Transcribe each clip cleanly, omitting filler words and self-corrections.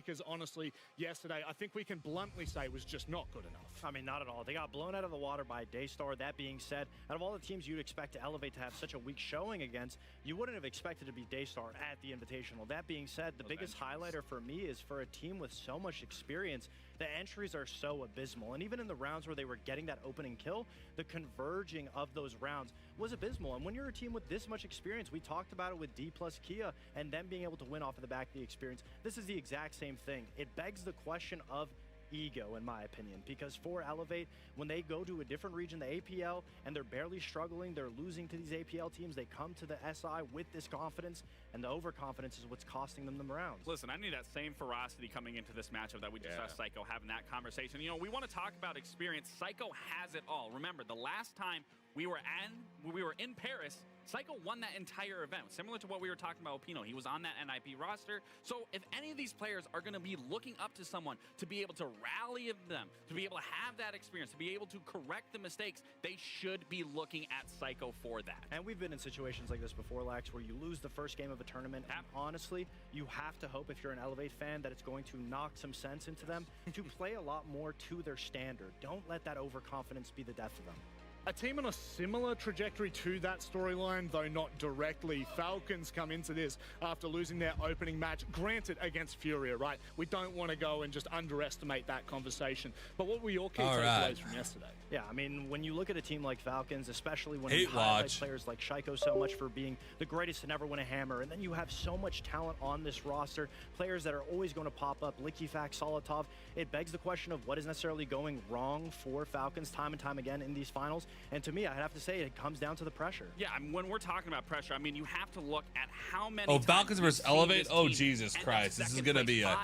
because honestly, yesterday, I think we can bluntly say was just not good enough. I mean, not at all. They got blown out of the water by Daystar. That being said, out of all the teams you'd expect to elevate to have such a weak showing against, you wouldn't have expected to be Daystar at the Invitational. That being said, the biggest highlighter for me is for a team with so much experience, the entries are so abysmal. And even in the rounds where they were getting that opening kill, the converging of those rounds was abysmal. And when you're a team with this much experience, we talked about it with D plus Kia and them being able to win off of the back of the experience. This is the exact same thing. It begs the question of ego, in my opinion, because for Elevate, when they go to a different region, the APL, and they're barely struggling, they're losing to these APL teams, they come to the SI with this confidence, and the overconfidence is what's costing them rounds. Listen, I need that same ferocity coming into this matchup that we just saw Psycho having that conversation. You know, we want to talk about experience. Psycho has it all. Remember, the last time we were in Paris, Psycho won that entire event, similar to what we were talking about with Pino. He was on that NIP roster. So if any of these players are going to be looking up to someone to be able to rally them, to be able to have that experience, to be able to correct the mistakes, they should be looking at Psycho for that. And we've been in situations like this before, Lax, where you lose the first game of a tournament. And honestly, you have to hope, if you're an Elevate fan, that it's going to knock some sense into them to play a lot more to their standard. Don't let that overconfidence be the death of them. A team on a similar trajectory to that storyline, though not directly. Falcons come into this after losing their opening match, granted against Furia, right? We don't want to go and just underestimate that conversation. But what were your key takeaways from yesterday? Yeah, I mean, when you look at a team like Falcons, especially when you highlight players like Shaiko so much for being the greatest to never win a hammer, and then you have so much talent on this roster, players that are always going to pop up, Likifax, Solotov, it begs the question of what is necessarily going wrong for Falcons time and time again in these finals. And to me, I'd have to say it comes down to the pressure. Yeah, I mean, when we're talking about pressure, I mean, you have to look at how many Falcons versus Elevate? Oh, Jesus Christ. This is going to be a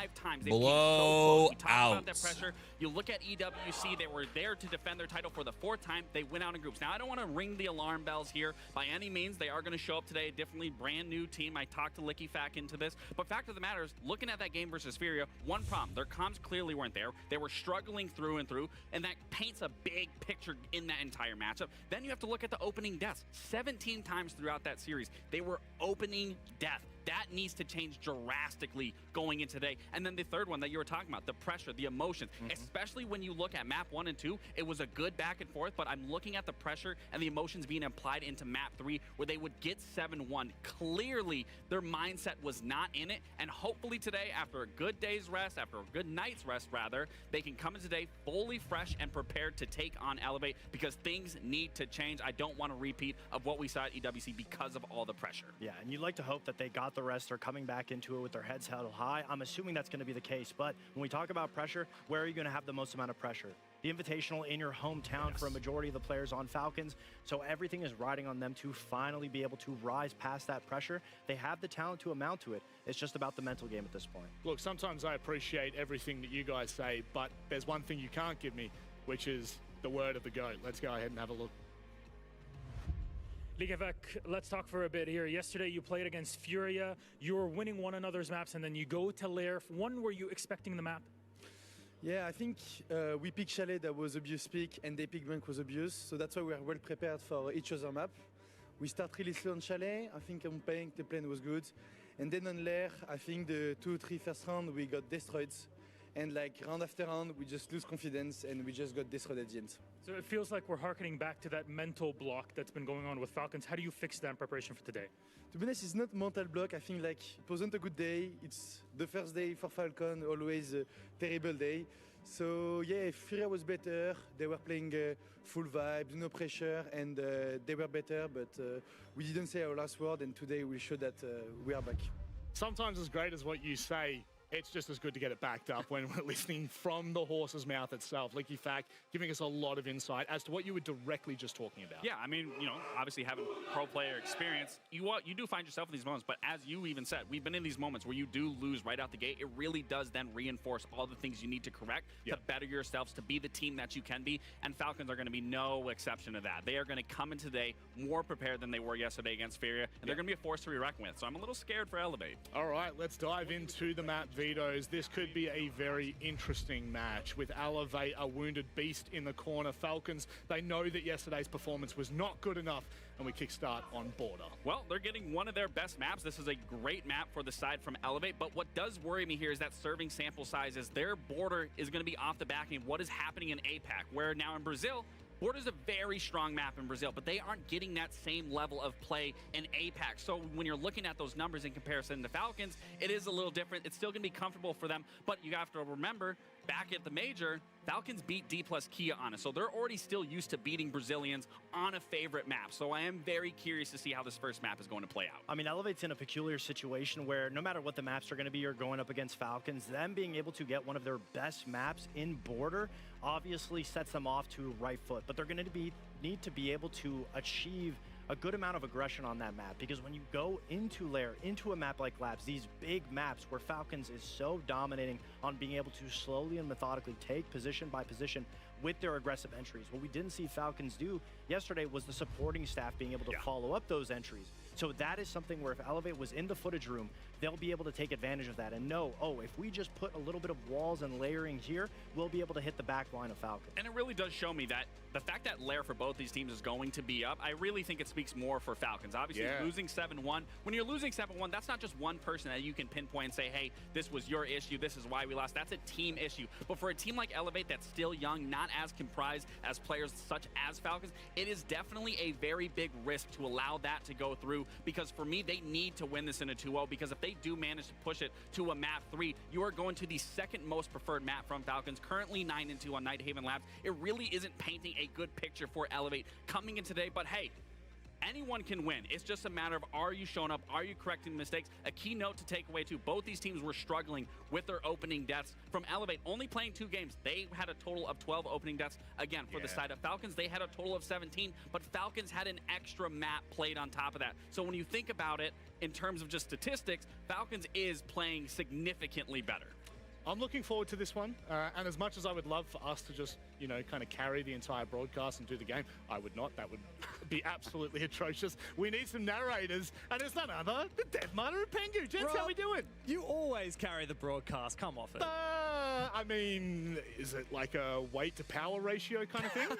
blowout. We talk about that pressure. You look at EWC, they were there to defend their title for the 4th time. They went out in groups. Now, I don't want to ring the alarm bells here by any means. They are going to show up today, a differently brand new team. I talked to Likifax into this. But fact of the matter is, looking at that game versus Furia, one problem. Their comms clearly weren't there. They were struggling through and through, and that paints a big picture in that entire matchup. Then you have to look at the opening deaths. 17 times throughout that series, they were opening death. That needs to change drastically going into today. And then the third one that you were talking about, the pressure, the emotions, especially when you look at map 1 and 2, it was a good back and forth, but I'm looking at the pressure and the emotions being applied into map 3 where they would get 7-1. Clearly, their mindset was not in it. And hopefully today, after a good day's rest, after a good night's rest rather, they can come in today fully fresh and prepared to take on Elevate, because things need to change. I don't want a repeat of what we saw at EWC because of all the pressure. Yeah, and you'd like to hope that they got the rest, are coming back into it with their heads held high. I'm assuming that's going to be the case, but when we talk about pressure, where are you going to have the most amount of pressure? The Invitational in your hometown for a majority of the players on Falcons, so everything is riding on them to finally be able to rise past that pressure. They have the talent to amount to it. It's just about the mental game at this point. Look, sometimes I appreciate everything that you guys say, but there's one thing you can't give me, which is the word of the GOAT. Let's go ahead and have a look. Likifax, let's talk for a bit here. Yesterday you played against Furia. You were winning one another's maps, and then you go to Lair. One, were you expecting the map? Yeah, I think we picked Chalet, that was obvious pick, and they picked Bank was obvious. So that's why we are well prepared for each other map. We start really slow on Chalet. I think on Bank the plan was good. And then on Lair, I think the 2-3 first round we got destroyed. And like round after round, we just lose confidence and we just got destroyed at the end. So it feels like we're harkening back to that mental block that's been going on with Falcons. How do you fix that in preparation for today? To be honest, it's not mental block. I think like it wasn't a good day. It's the first day for Falcon, always a terrible day. So yeah, Furia was better. They were playing full vibes, no pressure, and they were better. But we didn't say our last word, and today we showed that we are back. Sometimes as great as what you say, it's just as good to get it backed up when we're listening from the horse's mouth itself. Likifax giving us a lot of insight as to what you were directly just talking about. Yeah, I mean, you know, obviously having pro player experience, you do find yourself in these moments, but as you even said, we've been in these moments where you do lose right out the gate. It really does then reinforce all the things you need to correct to better yourselves, to be the team that you can be, and Falcons are going to be no exception to that. They are going to come in today more prepared than they were yesterday against Furia, and they're going to be a force to be reckoned with, so I'm a little scared for Elevate. All right, let's dive into the map Vito's, this could be a very interesting match with Elevate, a wounded beast in the corner. Falcons, they know that yesterday's performance was not good enough, and we kickstart on Border. Well, they're getting one of their best maps. This is a great map for the side from Elevate, but what does worry me here is that serving sample sizes. Their Border is going to be off the back of what is happening in APAC, where now in Brazil, Border's a very strong map in Brazil, but they aren't getting that same level of play in APAC. So when you're looking at those numbers in comparison to Falcons, it is a little different. It's still going to be comfortable for them, but you have to remember, back at the Major, Falcons beat D plus Kia on it, so they're already still used to beating Brazilians on a favorite map. So I am very curious to see how this first map is going to play out. I mean, Elevate's in a peculiar situation where no matter what the maps are going to be, you're going up against Falcons. Them being able to get one of their best maps in Border obviously sets them off to right foot, but they're going to need to be able to achieve a good amount of aggression on that map, because when you go into Lair, into a map like Labs, these big maps where Falcons is so dominating on being able to slowly and methodically take position by position with their aggressive entries. What we didn't see Falcons do yesterday was the supporting staff being able to follow up those entries. So that is something where if Elevate was in the footage room, they'll be able to take advantage of that and know, oh, if we just put a little bit of walls and layering here, we'll be able to hit the back line of Falcons. And it really does show me that the fact that Lair for both these teams is going to be up, I really think it speaks more for Falcons. Obviously, losing 7-1. When you're losing 7-1, that's not just one person that you can pinpoint and say, hey, this was your issue, this is why we lost. That's a team issue. But for a team like Elevate that's still young, not as comprised as players such as Falcons, it is definitely a very big risk to allow that to go through, because for me, they need to win this in a 2-0, because if they do manage to push it to a map 3, you are going to the second most preferred map from Falcons, currently 9-2 on Nighthaven Labs. It really isn't painting a good picture for Elevate coming in today, but hey, anyone can win. It's just a matter of, are you showing up? Are you correcting mistakes? A key note to take away too, both these teams were struggling with their opening deaths. From Elevate, only playing 2 games, they had a total of 12 opening deaths. Again, for the side of Falcons, they had a total of 17, but Falcons had an extra map played on top of that. So when you think about it in terms of just statistics, Falcons is playing significantly better. I'm looking forward to this one, and as much as I would love for us to just, you know, kind of carry the entire broadcast and do the game, I would not. That would be absolutely atrocious. We need some narrators, and it's none other than Deadminer and Pengu. Gents, how we doing? You always carry the broadcast. Come off it. I mean, is it like a weight to power ratio kind of thing?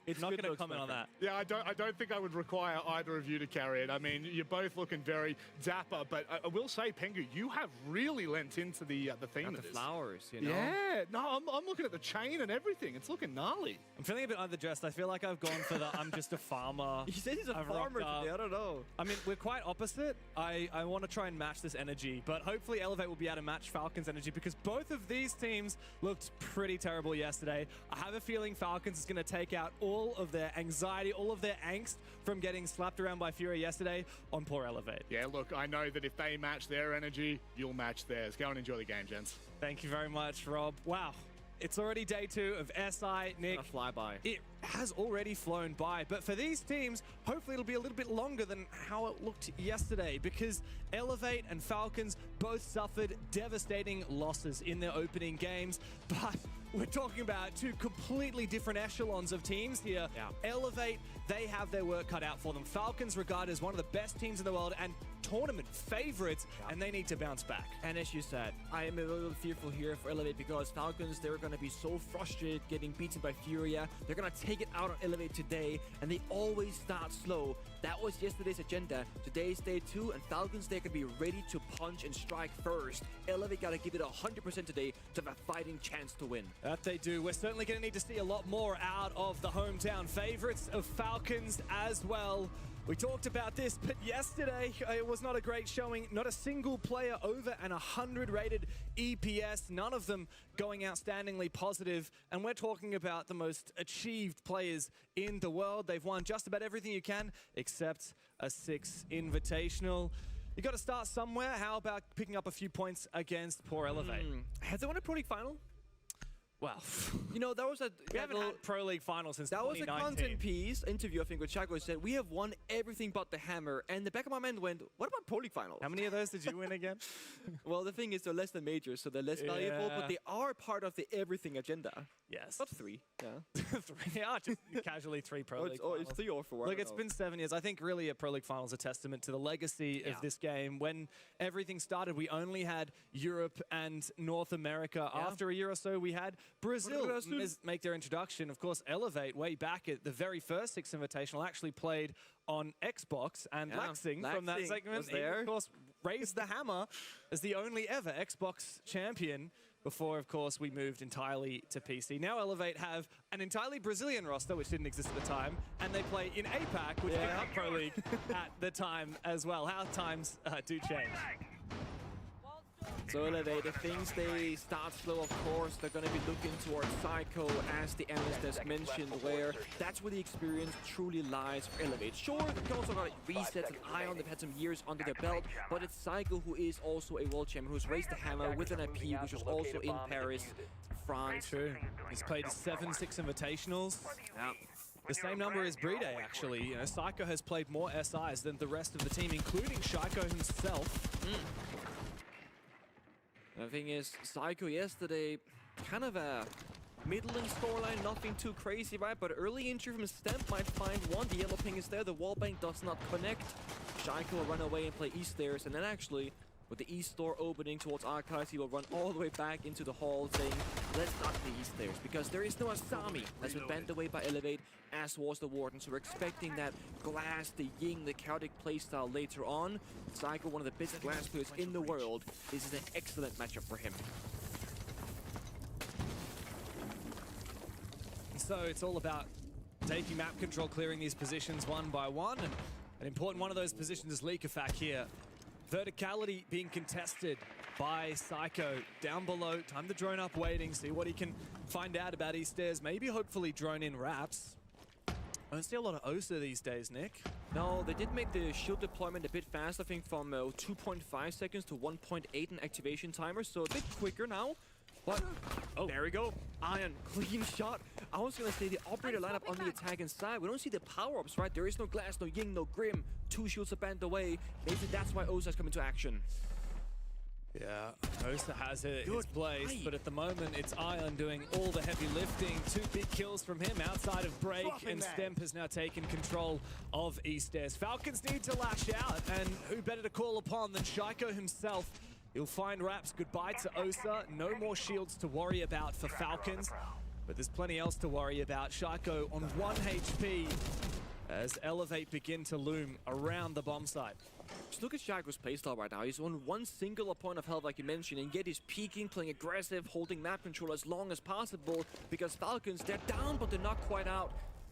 It's not going to comment on that. Yeah, I don't think I would require either of you to carry it. I mean, you're both looking very dapper, but I will say, Pengu, you have really lent into the theme of the this. flowers, you know? Yeah, no, I'm looking at the chain and everything. It's looking gnarly. I'm feeling a bit underdressed. I feel like I've gone for the I'm just a farmer. He said he's a farmer today. I don't know. I mean, we're quite opposite. I want to try and match this energy, but hopefully Elevate will be able to match Falcons' energy, because both of these teams looked pretty terrible yesterday. I have a feeling Falcons is going to take out all of their anxiety, all of their angst from getting slapped around by Fury yesterday on poor Elevate. Yeah, look, I know that if they match their energy, you'll match theirs. Go and enjoy the game, gents. Thank you very much, Rob. Wow. It's already day 2 of SI, Nick. A flyby. It has already flown by, but for these teams, hopefully it'll be a little bit longer than how it looked yesterday, because Elevate and Falcons both suffered devastating losses in their opening games, but we're talking about 2 completely different echelons of teams here. Yeah. Elevate, they have their work cut out for them. Falcons regarded as one of the best teams in the world and tournament favorites, and they need to bounce back. And as you said, I am a little fearful here for Elevate, because Falcons, they're going to be so frustrated getting beaten by Furia. They're going to take it out on Elevate today, and they always start slow. That was yesterday's agenda. Today's day 2, and Falcons, they can be ready to punch and strike first. Elevate got to give it 100% today to have a fighting chance to win. That they do. We're certainly going to need to see a lot more out of the hometown favorites of Falcons as well. We talked about this, but yesterday it was not a great showing. Not a single player over an 100 rated EPS. None of them going outstandingly positive. And we're talking about the most achieved players in the world. They've won just about everything you can, except a 6 invitational. You got to start somewhere. How about picking up a few points against poor Elevate? Have they won a Pro League final? Well, You know, that was a we haven't had Pro League finals since that was a 2019. content piece interview, I think, with Chaco said, we have won everything but the hammer. And the back of my mind went, what about Pro League finals? How many of those did you win again? Well, the thing is, they're less than majors, so they're less valuable, Yeah. but they are part of the everything agenda. Yes. Not 3, yeah. 3, yeah, just casually 3 Pro League It's finals. 3 or 4. I Look, don't it's know. been 7 years. I think really a Pro League final is a testament to the legacy of this game. When everything started, we only had Europe and North America. Yeah. After a year or so, we had Brazil make their introduction. Of course, Elevate, way back at the very first Six Invitational, actually played on Xbox, and Yeah, Laxing from that Laxing segment, was he, there. of course, raised the hammer as the only ever Xbox champion. Before, of course, we moved entirely to PC. Now Elevate have an entirely Brazilian roster, which didn't exist at the time, and they play in APAC, which didn't have Pro League at the time as well. How times do change. So Elevate, if things they start slow, of course, they're going to be looking towards Psycho, as the analyst has mentioned, where that's where the experience truly lies for Elevate. Sure, they also got resets and Ion, they've had some years under their belt, but it's Psycho who is also a world champion, who's raised the hammer with an IP, which was also in Paris, France. True. He's played 7 Six Invitationals. Yeah. The same number as Brede, actually. You know, Psycho has played more SIs than the rest of the team, including Shaiko himself. The thing is, Psycho yesterday, kind of a middling scoreline, nothing too crazy, right? But early entry from Stemp might find one. The yellow ping is there, the wallbang does not connect. Shaiko will run away and play East stairs, and then actually, with the East door opening towards Archives, he will run all the way back into the hall, saying, let's not play East stairs, because there is no Asami. That's been banned away by Elevate, as was the Warden. So we're expecting that Glass, the Ying, the chaotic playstyle later on. Psycho, one of the best Glass players in the world. This is an excellent matchup for him. So it's all about taking map control, clearing these positions one by one, and an important one of those positions is Leakafac here. Verticality being contested by Psycho. Down below, time to drone up waiting, see what he can find out about East stairs. Maybe hopefully drone in Raps. I don't see a lot of Osa these days, Nick. No, they did make the shield deployment a bit fast, I think from 2.5 seconds to 1.8 in activation timer, so a bit quicker now. But, oh, there we go. Iron, clean shot. I was going to say the operator lineup on the attacking side. We don't see the power-ups, right? There is no Glass, no Ying, no Grim. 2 shields are banned away. Maybe that's why Osa's coming to action. Yeah, Osa has it his Good place, play. but at the moment it's Ion doing all the heavy lifting. 2 big kills from him outside of break, and Stemp has now taken control of East stairs. Falcons need to lash out, and who better to call upon than Shaiko himself? He'll find Raps. Goodbye to Osa. No more shields to worry about for Falcons, but there's plenty else to worry about. Shaiko on 1 HP as Elevate begin to loom around the bomb site. Just look at Shaco's playstyle right now. He's on 1 single point of health, like you mentioned, and yet he's peeking, playing aggressive, holding map control as long as possible, because Falcons, they're down, but they're not quite out.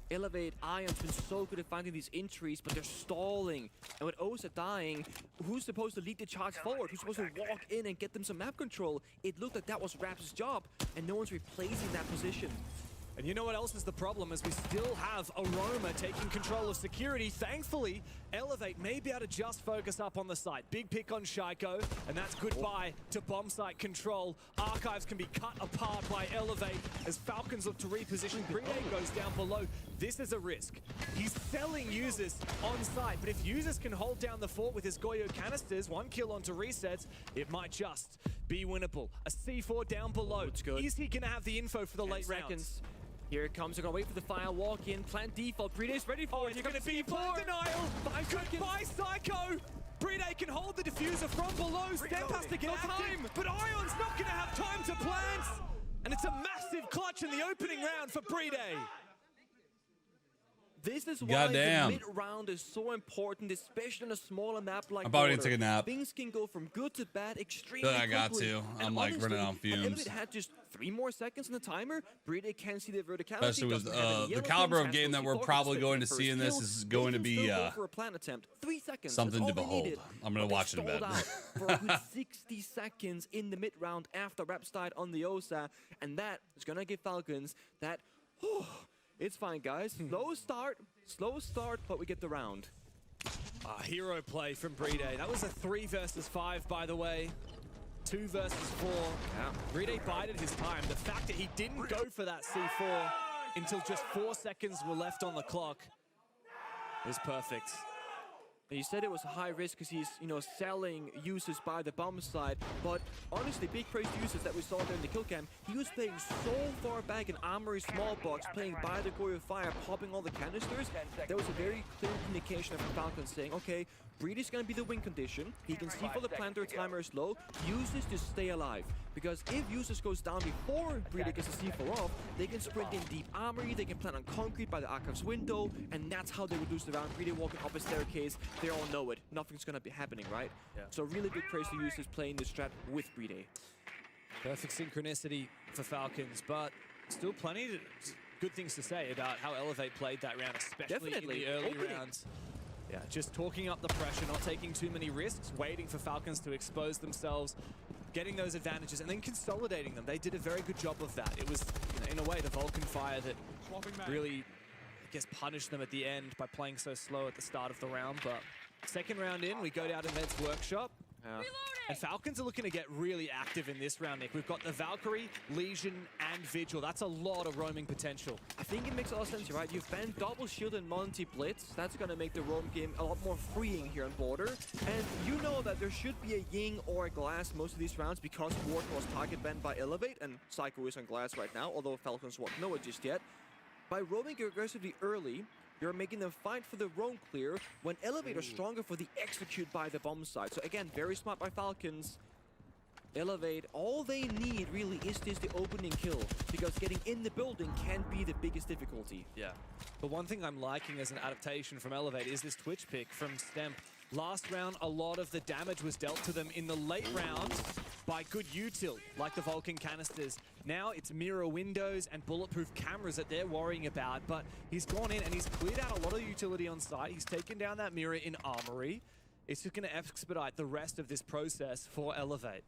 Elevate, Ion's been so good at finding these entries, but they're stalling. And with Osa dying, who's supposed to lead the charge forward? Who's supposed to walk in and get them some map control? It looked like that was Raps' job, and no one's replacing that position. And you know what else is the problem? Is we still have Aroma taking control of security. Thankfully, Elevate may be able to just focus up on the site. Big pick on Shaiko, and that's goodbye to bomb site control. Archives can be cut apart by Elevate as Falcons look to reposition. Brede goes down below. This is a risk. He's selling users on site, but if users can hold down the fort with his Goyo canisters, 1 kill onto resets, it might just be winnable. A C4 down below. It's good. Is he going to have the info for the 10 late rounds? seconds. Here it comes. They're going to wait for the fire, walk in, plant default. Brede's ready for it. You're going to be for denial. 5 seconds. Goodbye, Psycho. Brede can hold the diffuser from below. Stemp has to get active, but Ion's not going to have time to plant. And it's a massive clutch in the opening round for Brede. This is why Goddamn. the mid-round is so important, especially on a smaller map like I'm probably gonna Border. take a nap. Things can go from good to bad extremely I got quickly. to. And I'm, like, honestly, running on fumes. If it had just 3 more seconds on the timer, Brede can see the verticality. Especially with doesn't have any the yellow caliber pings, of has game no that we're C4 probably expecting going to the see in first this kill. is They going to can be still go for a plant attempt. 3 seconds. something that's to all they behold. needed. I'm gonna But they watch it in stalled bed. out for a good 60 seconds in the mid-round after Raps died on the Osa, and that is gonna give Falcons that. It's fine, guys. Slow start, but we get the round. Hero play from Brede. That was a 3 versus 5, by the way. 2 versus 4. Bride bided his time. The fact that he didn't go for that C4 until just 4 seconds were left on the clock is perfect. He said it was a high risk because he's, selling uses by the bomb side. But honestly, big praise to uses that we saw there in the kill cam. He was playing so far back in Armory small box, playing by the Goyo Fire, popping all the canisters. There was a very clear communication from Falcon saying, okay, Breed is going to be the win condition. He can see for the planter timer is low. Uses to stay alive. Because if Uses goes down before Breed gets a C4 off, they can sprint in deep armory, they can plant on concrete by the Archive's window, and that's how they would lose the round. Breed walking up a staircase, they all know it. Nothing's going to be happening, right? Yeah. So really big praise to Uses playing this strat with Breed. Perfect synchronicity for Falcons, but still plenty of good things to say about how Elevate played that round, especially in the early rounds. Yeah, just talking up the pressure, not taking too many risks, waiting for Falcons to expose themselves, getting those advantages, and then consolidating them. They did a very good job of that. It was, in a way, the Vulcan Fire that really, I guess, punished them at the end by playing so slow at the start of the round. But second round in, we go down to Med's Workshop. And Falcons are looking to get really active in this round, Nick. We've got the Valkyrie, Legion, and Vigil. That's a lot of roaming potential. I think it makes a lot of sense, right? You've banned double shield and multi-blitz. That's going to make the roam game a lot more freeing here on border. And you know that there should be a Ying or a Glass most of these rounds because Ward was target banned by Elevate, and Psycho is on Glass right now, although Falcons won't know it just yet. By roaming aggressively early, you're making them fight for the roam clear when Elevate are stronger for the execute by the bomb side. So again, very smart by Falcons. Elevate, all they need really is this the opening kill, because getting in the building can be the biggest difficulty. Yeah. But one thing I'm liking as an adaptation from Elevate is this Twitch pick from Stemp. Last round, a lot of the damage was dealt to them in the late rounds by good util, like the Vulcan canisters. Now it's mirror windows and bulletproof cameras that they're worrying about, but he's gone in and he's cleared out a lot of utility on site. He's taken down that mirror in Armory. It's just going to expedite the rest of this process for Elevate.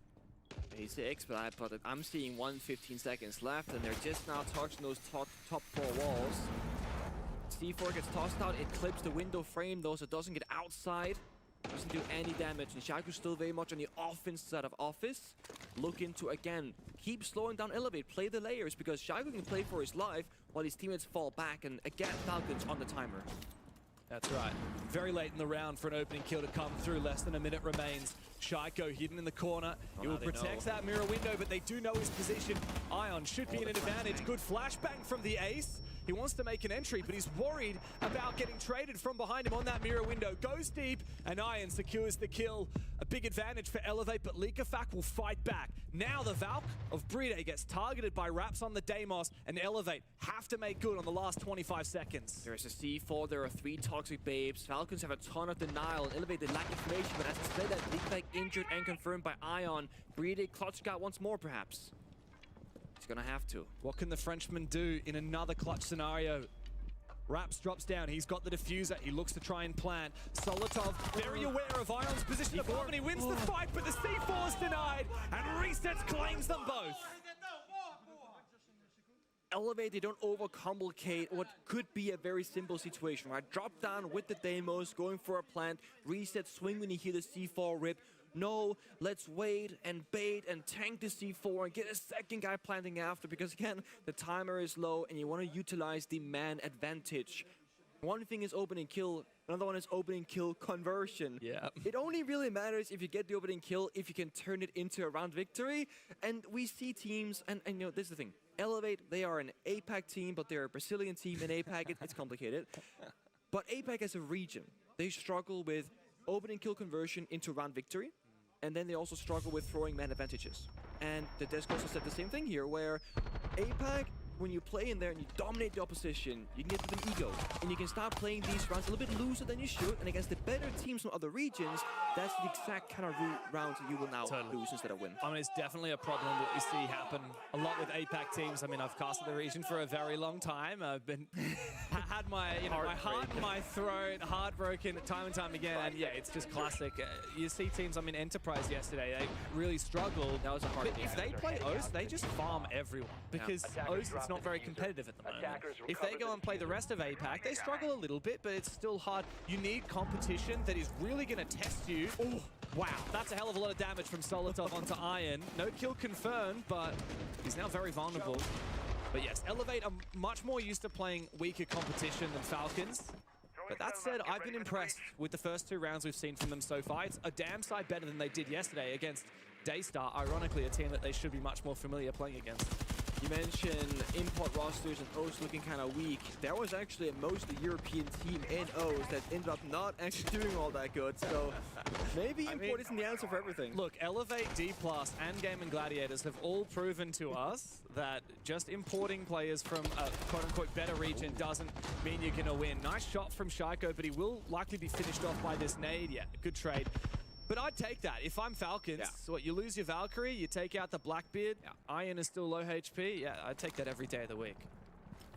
He's the expedite, but I'm seeing 15 seconds left, and they're just now touching those top 4 walls. C4 gets tossed out, it clips the window frame though, so it doesn't get outside. Doesn't do any damage, and Shaku's still very much on the offense side of Office. Looking to, again, keep slowing down Elevate, play the layers, because Shaku can play for his life while his teammates fall back, and again, Falcons on the timer. That's right. Very late in the round for an opening kill to come through. Less than a minute remains. Shaiko hidden in the corner. He will protect that mirror window, but they do know his position. Ion should be an advantage. Good flashbang from the ace. He wants to make an entry, but he's worried about getting traded from behind him on that mirror window. Goes deep, and Ion secures the kill. A big advantage for Elevate, but Likafak will fight back. Now the Valk of Bride gets targeted by Raps on the Deimos, and Elevate have to make good on the last 25 seconds. There's a C4, there are 3 toxic babes. Falcons have a ton of denial, and Elevate, they lack information, but as I said, that Likafak injured and confirmed by Ion. Bride clutch got once more, perhaps. He's gonna have to. What can the Frenchman do in another clutch scenario? Raps drops down, he's got the diffuser, he looks to try and plant. Solotov, very aware of Ion's position above, and he wins the fight, but the C4 is denied, and Resets claims them both. Elevate, they don't overcomplicate what could be a very simple situation, right? Drop down with the Deimos, going for a plant, reset, swing when you hear the C4 rip. No, let's wait and bait and tank the C4 and get a second guy planting after, because again, the timer is low and you want to utilize the man advantage. One thing is opening kill, another one is opening kill conversion. Yeah. It only really matters if you get the opening kill, if you can turn it into a round victory. And we see teams, and this is the thing. Elevate, they are an APAC team, but they're a Brazilian team in APAC. It's complicated. But APAC as a region, they struggle with opening kill conversion into round victory, and then they also struggle with throwing man advantages. And the Desk also said the same thing here, where APAC, when you play in there and you dominate the opposition, you can get to the ego, and you can start playing these rounds a little bit looser than you should, and against the better teams from other regions, that's the exact kind of rounds that you will now lose instead of win. I mean, it's definitely a problem that we see happen a lot with APAC teams. I mean, I've casted the region for a very long time. I've been had my my heart in my throat, heartbroken time and time again, and yeah, it's just classic. You see teams, I mean, Enterprise yesterday, they really struggled. That was a hard game. If they play Oast, they just farm everyone, because Oast is it's not very competitive at the moment. If they go and play the rest of APAC, they struggle a little bit, but it's still hard. You need competition that is really going to test you. Oh, wow. That's a hell of a lot of damage from Solotov onto Iron. No kill confirmed, but he's now very vulnerable. But yes, Elevate are much more used to playing weaker competition than Falcons. But that said, I've been impressed with the first 2 rounds we've seen from them so far. It's a damn sight better than they did yesterday against Daystar, ironically a team that they should be much more familiar playing against. You mentioned import rosters and O's looking kind of weak. There was actually a mostly European team in O's that ended up not actually doing all that good. So maybe import isn't the answer for everything. Look, Elevate, D+, and Game and Gladiators have all proven to us that just importing players from a quote-unquote better region doesn't mean you're going to win. Nice shot from Shaiko, but he will likely be finished off by this nade. Yeah, good trade. But I'd take that. If I'm Falcons, what, you lose your Valkyrie, you take out the Blackbeard, Iron is still low HP. Yeah, I'd take that every day of the week.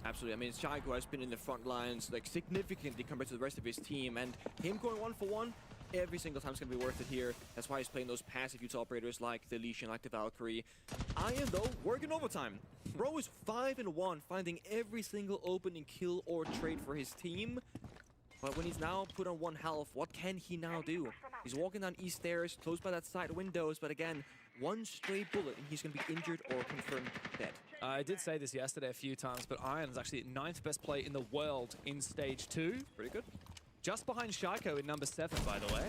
Absolutely. I mean, Shaiko has been in the front lines like significantly compared to the rest of his team, and him going 1-for-1 every single time is going to be worth it here. That's why he's playing those passive ult operators like the Legion, like the Valkyrie. Iron, though, working overtime. Bro is 5-1, finding every single opening kill or trade for his team. But when he's now put on 1 health, what can he now do? He's walking down east stairs, close by that side windows, but again, 1 stray bullet and he's going to be injured or confirmed dead. I did say this yesterday a few times, but Iron is actually 9th best play in the world in Stage 2. Pretty good. Just behind Shaiko in number 7, by the way.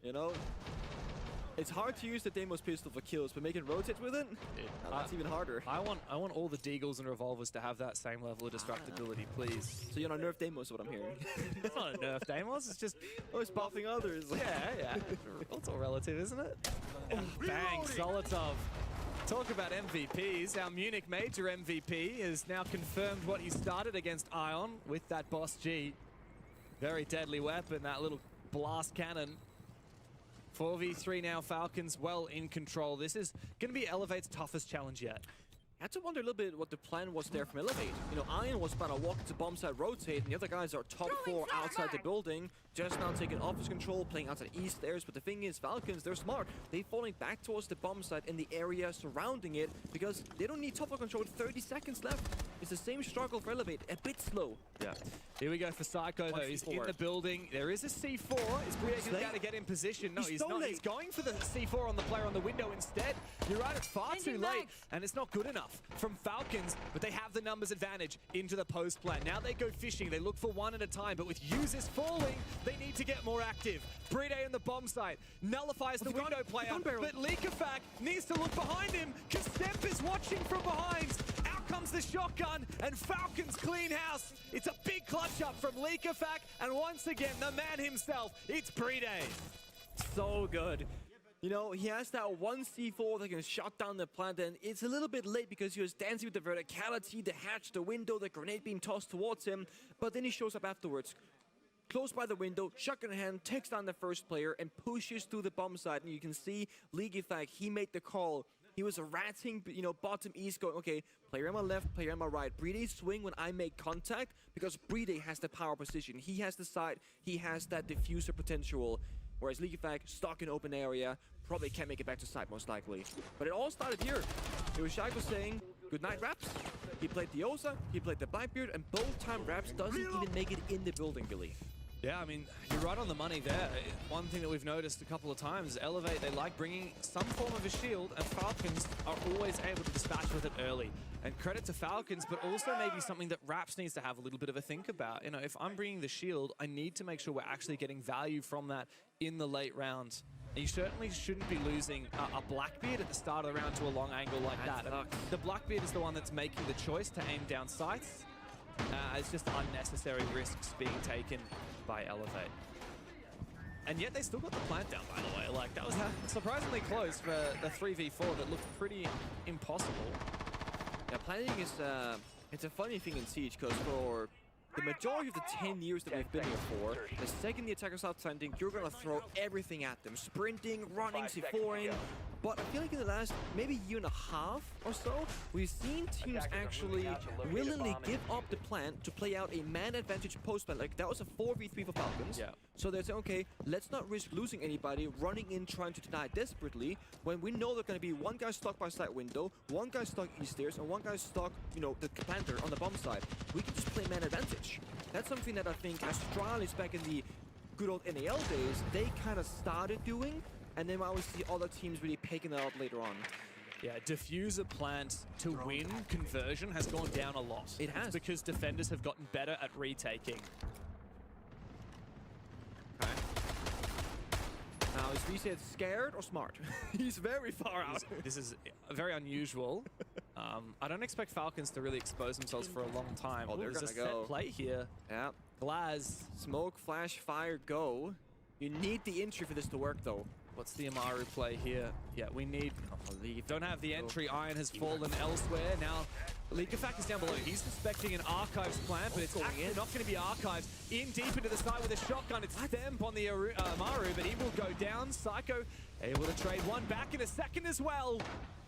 You know, it's hard to use the Deimos pistol for kills, but making rotate with it, that's even harder. I want all the Deagles and Revolvers to have that same level of destructibility, please. So you're not nerf Deimos, is what I'm hearing. It's not a nerf Deimos, it's just... Oh, it's buffing others. Yeah. It's all relative, isn't it? Bang, Solotov. Talk about MVPs. Our Munich Major MVP has now confirmed what he started against Ion with that Boss G. Very deadly weapon, that little blast cannon. 4v3 now, Falcons well in control. This is going to be Elevate's toughest challenge yet. I had to wonder a little bit what the plan was there from Elevate. You know, Iron was about to walk into bomb side, rotate, and the other guys are top 4 outside the building, just now taking office control, playing outside east stairs. But the thing is, Falcons, they're smart. They're falling back towards the bomb site in the area surrounding it because they don't need top floor control with 30 seconds left. It's the same struggle for Elevate, a bit slow. Yeah. Here we go for Psycho, though. He's in the building. There is a C4. Is Brio's going to get in position? No, he's not. He's going for the C4 on the player on the window instead. You're right, it's far too late, and it's not good enough from Falcons, but they have the numbers advantage into the post plan. Now they go fishing. They look for one at a time, but with users falling, they need to get more active. Bride on the bomb site nullifies the window player, but Likafak needs to look behind him because Stemp is watching from behind. Out comes the shotgun, and Falcons clean house. It's a big clutch up from Likafak, and once again, the man himself, it's Bride. So good. You know, he has that 1 C4 that can shut down the plant, and it's a little bit late because he was dancing with the verticality, the hatch, the window, the grenade being tossed towards him, but then he shows up afterwards. Close by the window, shotgun in hand, takes down the first player and pushes to the bomb site, and you can see Ligifag, he made the call. He was ratting, you know, bottom east going, okay, player on my left, player on my right. Bride swing when I make contact because Bride has the power position. He has the side, he has that diffuser potential. Whereas Ligifag, stuck in open area, probably can't make it back to site most likely. But it all started here. It was Shaiko saying, good night, Raps. He played the Osa, he played the Blackbeard, and both time Raps doesn't even make it in the building, Billy. Yeah, I mean, you're right on the money there. One thing that we've noticed a couple of times is Elevate, they like bringing some form of a shield, and Falcons are always able to dispatch with it early. And credit to Falcons, but also maybe something that Raps needs to have a little bit of a think about. You know, if I'm bringing the shield, I need to make sure we're actually getting value from that in the late rounds. And you certainly shouldn't be losing a Blackbeard at the start of the round to a long angle like that. The Blackbeard is the one that's making the choice to aim down sights. It's just unnecessary risks being taken by Elevate. And yet they still got the plant down, by the way. Like, that was surprisingly close for the 3v4 that looked pretty impossible. Yeah, planting is, it's a funny thing in Siege, because for the majority of the 10 years that we've been here for, the second the attackers start planting, you're gonna throw everything at them. Sprinting, running, C4ing. But I feel like in the last maybe year and a half or so, we've seen teams actually willingly give up the plan to play out a man advantage post plan. Like that was a 4v3 for Falcons. Yeah. So they're saying, okay, let's not risk losing anybody running in trying to deny desperately when we know there's going to be one guy stuck by side window, one guy stuck east stairs, and one guy stuck, you know, the planter on the bomb side. We can just play man advantage. That's something that I think Astralis back in the good old NAL days, they kind of started doing, and then I always see other teams really picking it up later on. Yeah, diffuser plant to win conversion has gone down a lot. It has. It's because defenders have gotten better at retaking. Okay. Now, is Reset scared or smart? He's very far out. This is very unusual. I don't expect Falcons to really expose themselves for a long time. Oh, they're There's gonna a go. set play here. Yeah. Glaz, Smoke, flash, fire, go. You need the entry for this to work, though. what's the Amaru play here? Yeah, we need... Don't have the entry. Iron has fallen elsewhere. Now, Leakerfact is down below. He's suspecting an Archives plan, but it's actually not going to be Archives. In deep into the side with a shotgun. It's Themp on the Amaru, but he will go down. Psycho able to trade one back in a second as well.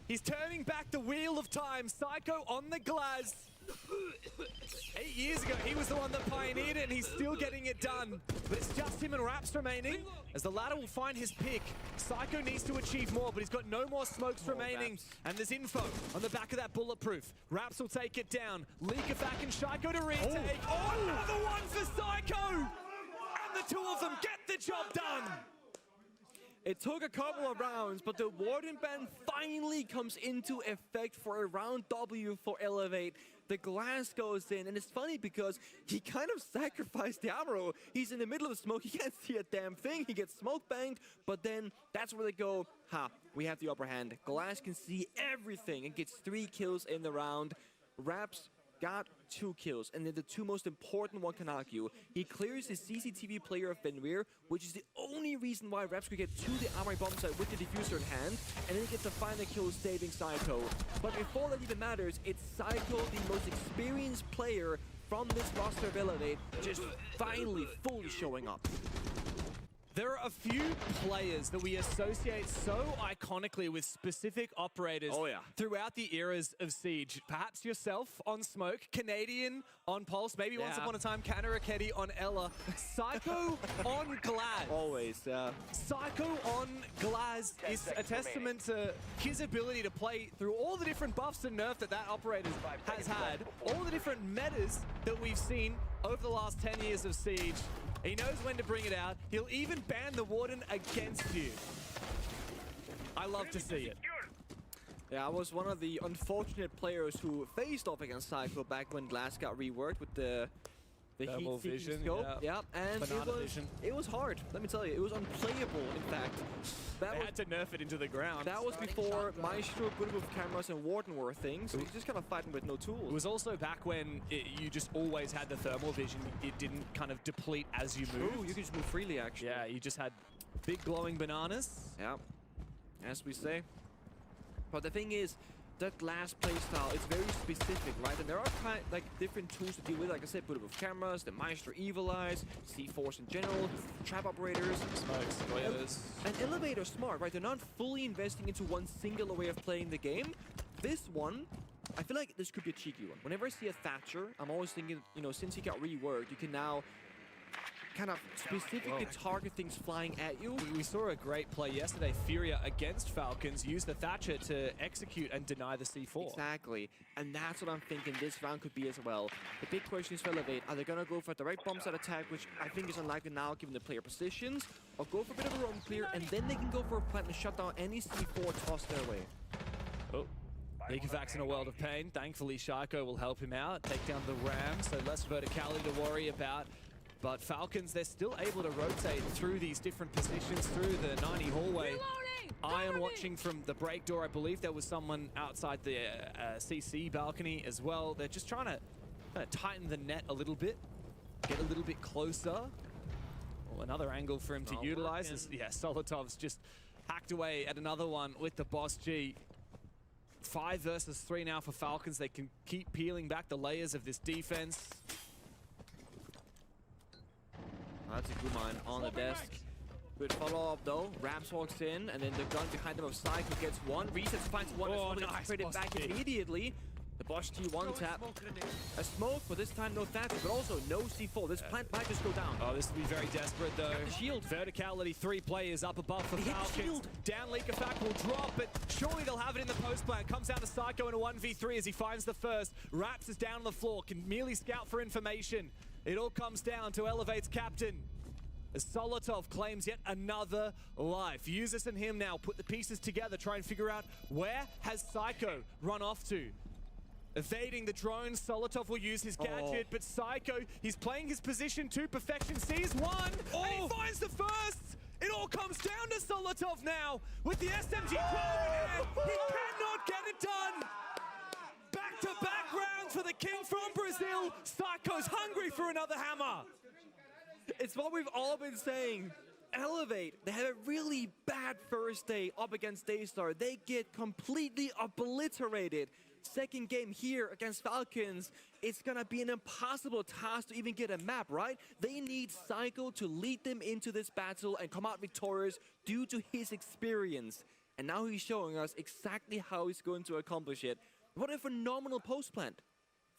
He's turning back the wheel of time. Psycho on the Glaz. 8 years ago, he was the one that pioneered it, and he's still getting it done. But it's just him and Raps remaining, as the latter will find his pick. Psycho needs to achieve more, but he's got no more smokes remaining. Raps. And there's info on the back of that bulletproof. Raps will take it down. Leakerfact and Psycho to retake. Oh, another one for Psycho! And the two of them get the job done! It took a couple of rounds, but the Warden ban finally comes into effect for a round W for Elevate. The glass goes in, and it's funny because he kind of sacrificed the Amaru. He's in the middle of smoke, he can't see a damn thing, he gets smoke banged, but then that's where they go, we have the upper hand. Glass can see everything and gets 3 kills in the round. Raps got 2 kills, and then the 2 most important one can argue. He clears the CCTV player of Benrir, which is the only reason why Raps could get to the Armory bomb site with the diffuser in hand, and then he gets the final kill saving Psycho. But before that even matters, it's Psycho, the most experienced player from this roster of Elevate, just finally fully showing up. There are a few players that we associate so iconically with specific operators throughout the eras of Siege. Perhaps yourself on Smoke, Canadian on Pulse, maybe once upon a time, Canna Raketti on Ella, Psycho on Glaz. Always, Psycho on Glaz is a testament to his ability to play through all the different buffs and nerf that operator has had, all the different metas that we've seen over the last 10 years of Siege. He knows when to bring it out. He'll even ban the Warden against you. I love to see it. Yeah, I was one of the unfortunate players who faced off against Psycho back when Glass got reworked with the Thermal heat-seeking vision, scope. yeah. And it was hard. Let me tell you, it was unplayable, in fact. They had to nerf it into the ground. That was before Maestro, Bulletproof cameras, and Warden were a thing, so he's just kind of fighting with no tools. It was also back when you just always had the thermal vision. It didn't kind of deplete as you moved. Ooh, you could just move freely, actually. Yeah, you just had big glowing bananas. Yeah, as we say. But the thing is, that Glass playstyle is very specific, right? And there are different tools to deal with. Like I said, Bulletproof cameras, the Maestro Evil Eyes, C-Force in general, trap operators, Smokes, Toyotas. and Elevator smart, right? They're not fully investing into one singular way of playing the game. This one, I feel like this could be a cheeky one. Whenever I see a Thatcher, I'm always thinking, you know, since he got reworked, you can now kind of specifically target things flying at you. We saw a great play yesterday. Furia against Falcons used the Thatcher to execute and deny the C4. Exactly, and that's what I'm thinking this round could be as well. The big question is for Elevate, are they going to go for a direct bomb side attack, which I think is unlikely now given the player positions, or go for a bit of a roam clear, and then they can go for a plant and shut down any C4 tossed their way. Oh. Leakerfact's in a world of pain. Thankfully, Shaiko will help him out, take down the Ram, so less verticality to worry about. But Falcons, they're still able to rotate through these different positions, through the 90 hallway. Ion watching from the break door. I believe there was someone outside the CC balcony as well. They're just trying to tighten the net a little bit, get a little bit closer. Well, another angle for him to utilize is, Solotov's just hacked away at another one with the Boss G. 5 versus 3 now for Falcons. They can keep peeling back the layers of this defense. That's a good mine on the desk. Good follow-up though. Rams walks in, and then the gun behind them of Psycho gets one. Resets finds one as well. Nice Traded back immediately. The Bosch T1 tap. A smoke, but this time no Thatcher, but also no C4. This plant might just go down. Oh, this will be very desperate though. Got the shield. Verticality, 3 players up above for He hit the Falcons. shield. Down leak effect will drop, but surely they'll have it in the post plan. Comes down to Psycho in a 1v3 as he finds the first. Raps is down on the floor, can merely scout for information. It all comes down to Elevate's captain, as Solotov claims yet another life. Uses and him now put the pieces together, try and figure out where has Psycho run off to. Evading the drone, Solotov will use his gadget, but Psycho, he's playing his position to perfection, sees one, and he finds the first! It all comes down to Solotov now, with the SMG 12 in hand. He cannot get it done! Back-to-back rounds for the king from Brazil. Psycho's hungry for another hammer. It's what we've all been saying. Elevate, they had a really bad first day up against Daystar. They get completely obliterated. Second game here against Falcons, it's gonna be an impossible task to even get a map, right? They need Psycho to lead them into this battle and come out victorious due to his experience. And now he's showing us exactly how he's going to accomplish it. What a phenomenal post plant.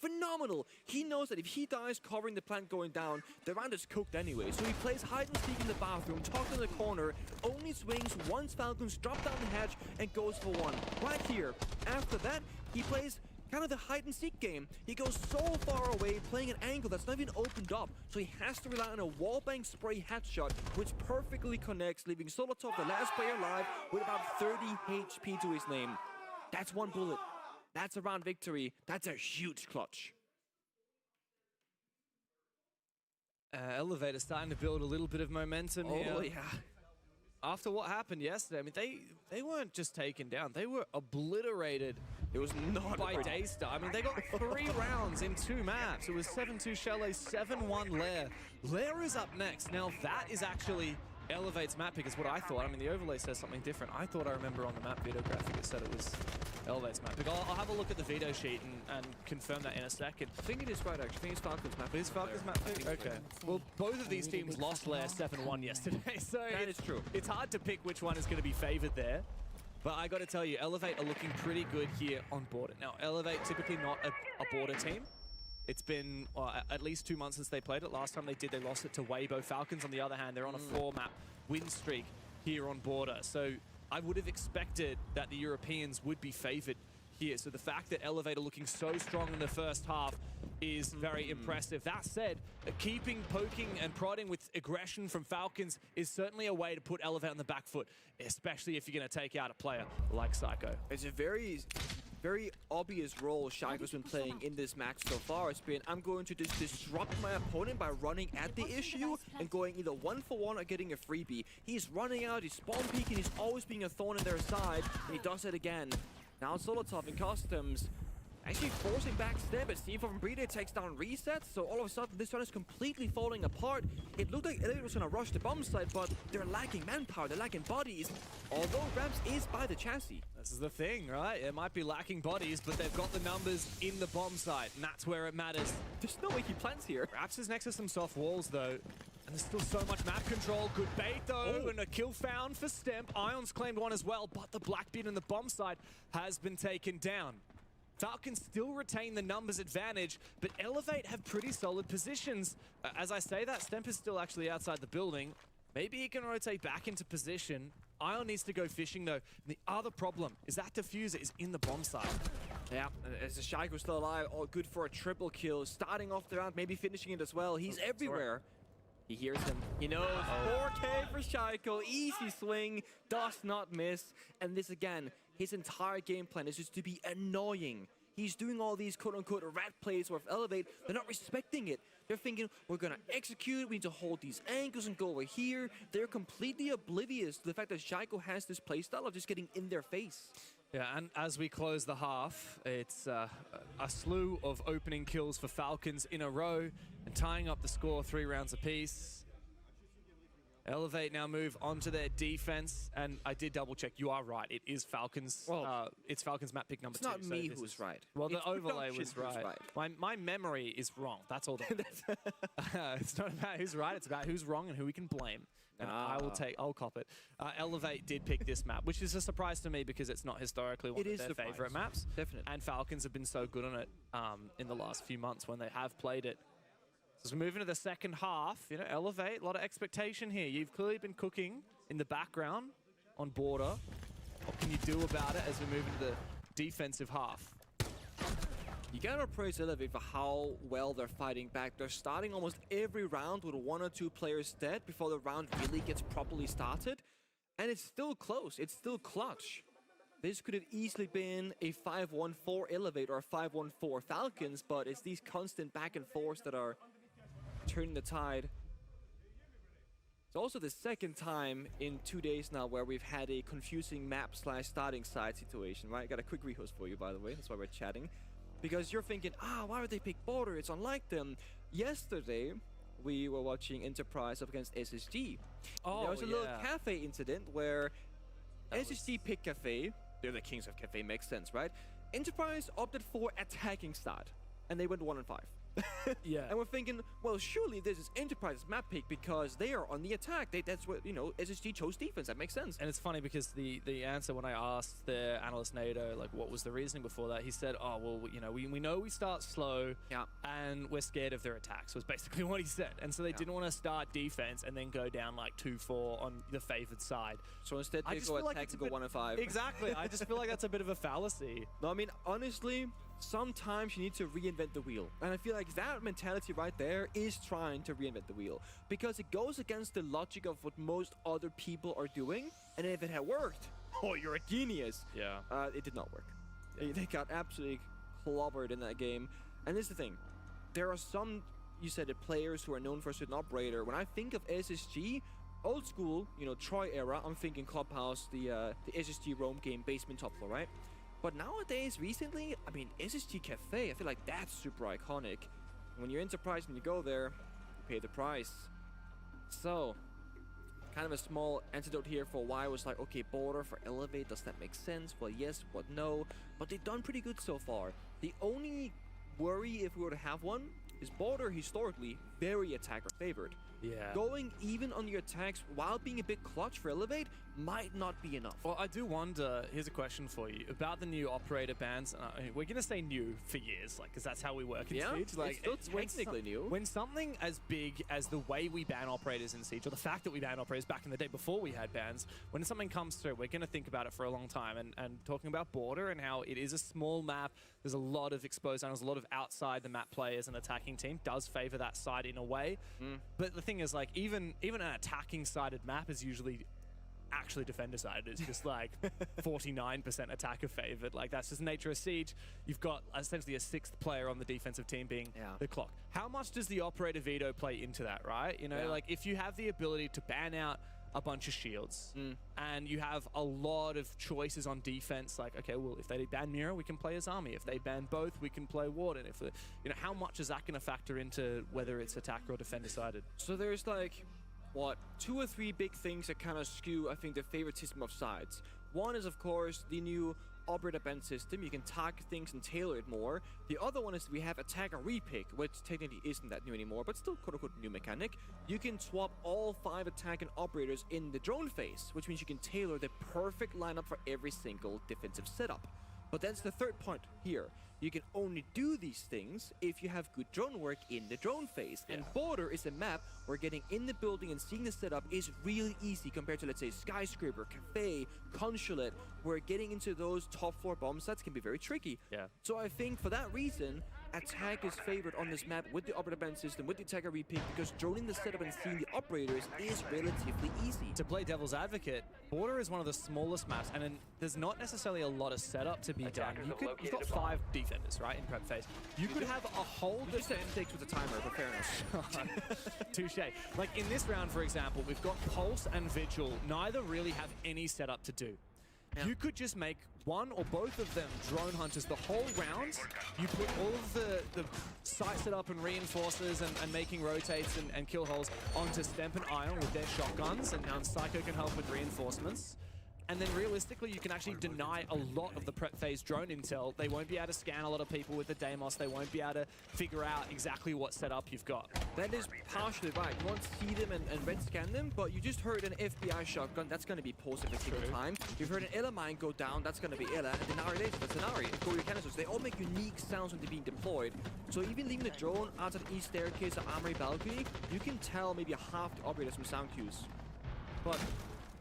Phenomenal. He knows that if he dies covering the plant going down, the round is cooked anyway. So he plays hide and seek in the bathroom, tucked in the corner, only swings once Falcons drop down the hatch and goes for one. Right here. After that, he plays kind of the hide and seek game. He goes so far away, playing an angle that's not even opened up. So he has to rely on a wallbang spray headshot, which perfectly connects, leaving Solotov, the last player alive, with about 30 HP to his name. That's one bullet. That's a round victory. That's a huge clutch. Elevator starting to build a little bit of momentum here. Oh, yeah. After what happened yesterday, I mean, they weren't just taken down. They were obliterated. It was not by Daystar. I mean, they got 3 rounds in 2 maps. It was 7-2 Chalet, 7-1 Lair. Lair is up next. Now, that is actually Elevate's map pick is what I thought. I mean, the overlay says something different. I thought I remember on the map video graphic it said it was Elevate's map pick. I'll have a look at the veto sheet and confirm that in a second. I think it is right, actually. I think it's Falcons map. It is Falcons map pick? Okay. Well, both of these teams lost Lair 7-1 yesterday, so that is true. It's hard to pick which one is going to be favored there. But I got to tell you, Elevate are looking pretty good here on Border. Now, Elevate typically not a Border team. It's been at least 2 months since they played it. Last time they did, they lost it to Weibo. Falcons, on the other hand, they're on a 4-map win streak here on Border. So I would have expected that the Europeans would be favored here. So the fact that Elevate are looking so strong in the first half is very impressive. That said, keeping poking and prodding with aggression from Falcons is certainly a way to put Elevate on the back foot, especially if you're going to take out a player like Psycho. It's a very obvious role Shaiko's been playing in this match so far. It's been, I'm going to just disrupt my opponent by running at the issue and going either 1-for-1 or getting a freebie. He's running out, he's spawn peeking, he's always being a thorn in their side, and he does it again. Now Solotov in customs, actually forcing backstep, but C4 from Breeder takes down resets, so all of a sudden this one is completely falling apart. It looked like Elliot was gonna rush the bomb site, but they're lacking manpower, they're lacking bodies, although Rams is by the chassis. This is the thing, right? It might be lacking bodies, but they've got the numbers in the bomb site, and that's where it matters. There's no way he plants here. Raps is next to some soft walls, though, and there's still so much map control. Good bait, though, and a kill found for Stemp. Ion's claimed one as well, but the Blackbeard in the bomb site has been taken down. Falcons still retain the numbers advantage, but Elevate have pretty solid positions. As I say that, Stemp is still actually outside the building. Maybe he can rotate back into position. Ion needs to go fishing, though. And the other problem is that diffuser is in the bomb site. Yeah, as the Shaiko's still alive, all good for a triple kill. Starting off the round, maybe finishing it as well. He's everywhere. He hears him. He knows. 4K for Shaiko. Easy swing. Does not miss. And this again, his entire game plan is just to be annoying. He's doing all these quote-unquote rat plays with Elevate. They're not respecting it. They're thinking, we're going to execute, we need to hold these angles and go over here. They're completely oblivious to the fact that Shaiko has this playstyle of just getting in their face. Yeah, and as we close the half, it's a slew of opening kills for Falcons in a row and tying up the score 3 rounds apiece. Elevate now move onto their defense, and I did double check. You are right. It is Falcons. Well, it's Falcons map pick number 2. It's not me who's right. Well, the It's overlay production was who's right. My memory is wrong. That's all. It's not about who's right. It's about who's wrong and who we can blame. And I'll cop it. Elevate did pick this map, which is a surprise to me because it's not historically one of their favorite maps. Definitely. And Falcons have been so good on it in the last few months when they have played it. So as we move into the second half, you know, Elevate, a lot of expectation here. You've clearly been cooking in the background on border. What can you do about it as we move into the defensive half? You gotta praise Elevate for how well they're fighting back. They're starting almost every round with 1 or 2 players dead before the round really gets properly started. And it's still close. It's still clutch. This could have easily been a 5-1 for Elevate or a 5-1 for Falcons, but it's these constant back and forths that are turning the tide. It's also the second time in 2 days now where we've had a confusing map/starting side situation, right? I got a quick rehost for you, by the way. That's why we're chatting. Because you're thinking, why would they pick Border? It's unlike them. Yesterday, we were watching Enterprise up against SSG. Oh, there was a little cafe incident where SSG picked Cafe. They're the kings of Cafe, makes sense, right? Enterprise opted for attacking start, and they went 1-5. Yeah. And we're thinking, well, surely this is Enterprise's map pick because they are on the attack. That's what, you know, SSG chose defense. That makes sense. And it's funny because the answer when I asked the analyst Nato, like, what was the reasoning before that, he said, oh, well, you know, we know we start slow and we're scared of their attacks, was basically what he said. And so they didn't want to start defense and then go down like 2-4 on the favored side. So instead they go attack and go 1-5. Exactly. I just feel like that's a bit of a fallacy. No, I mean, honestly, sometimes you need to reinvent the wheel. And I feel like that mentality right there is trying to reinvent the wheel. Because it goes against the logic of what most other people are doing. And if it had worked, oh, you're a genius. Yeah. It did not work. Yeah. They got absolutely clobbered in that game. And this is the thing. There are some, you said it, players who are known for a certain operator. When I think of SSG, old school, you know, Troy era, I'm thinking Clubhouse, the SSG roam game, basement top floor, right? But nowadays, recently, I mean, SSG Cafe, I feel like that's super iconic. When you're Enterprise, when you go there, you pay the price. So, kind of a small antidote here for why I was like, okay, Border for Elevate, does that make sense? Well, yes, but no. But they've done pretty good so far. The only worry, if we were to have one, is Border historically very attacker favored. Yeah. Going even on your attacks while being a bit clutch for Elevate might not be enough. Well, I do wonder, here's a question for you, about the new operator bans. We're going to say new for years, like, because that's how we work in Siege. Like, it's still technically new. When something as big as the way we ban operators in Siege, or the fact that we ban operators back in the day before we had bans, when something comes through, we're going to think about it for a long time. And talking about Border and how it is a small map, there's a lot of exposed zones, a lot of outside the map players, and attacking team does favor that side in a way. But the thing is, like, even an attacking sided map is usually actually defender sided. It's just like 49% attacker favored. Like, that's just the nature of Siege. You've got essentially a 6th player on the defensive team being the clock. How much does the operator veto play into that, right? You know, like, if you have the ability to ban out a bunch of shields and you have a lot of choices on defense, like, okay, well, if they ban Mira, we can play as Army. If they ban both, we can play Warden. If you know, how much is that going to factor into whether it's attacker or defender sided? So there's like, what, 2 or 3 big things that kind of skew, I think, the favoritism of sides. One is, of course, the new operator ban system. You can target things and tailor it more. The other one is we have attack and repick, which technically isn't that new anymore, but still quote-unquote new mechanic. You can swap all 5 attack and operators in the drone phase, which means you can tailor the perfect lineup for every single defensive setup. But that's the third point here. You can only do these things if you have good drone work in the drone phase. And Border is a map where getting in the building and seeing the setup is really easy compared to, let's say, Skyscraper, Cafe, Consulate, where getting into those top floor bomb sites can be very tricky. So I think for that reason, attack is favored on this map with the operator ban system, with the attacker repick, because droning the setup and seeing the operators is relatively easy. To play devil's advocate, Border is one of the smallest maps, and there's not necessarily a lot of setup to be done. You've got 5 defenders, right, in prep phase. You could have a whole defense. 6 with a timer, for fairness. Touche. Like, in this round, for example, we've got Pulse and Vigil. Neither really have any setup to do. You could just make one or both of them drone hunters the whole round. You put all of the sight set up and reinforcers and making rotates and kill holes onto Stemp and Ion with their shotguns, and Psycho can help with reinforcements. And then realistically, you can actually deny a lot of the prep phase drone intel. They won't be able to scan a lot of people with the Deimos. They won't be able to figure out exactly what setup you've got. That is partially right. You won't see them and red scan them, but you just heard an FBI shotgun. That's going to be pulsed every single time. You've heard an Ella mine go down. That's going to be Ella. And Denari laser, that's Denari. And Goyo canisters. They all make unique sounds when they're being deployed. So even leaving the drone out of the east staircase or armory balcony, you can tell maybe half the operator some sound cues. But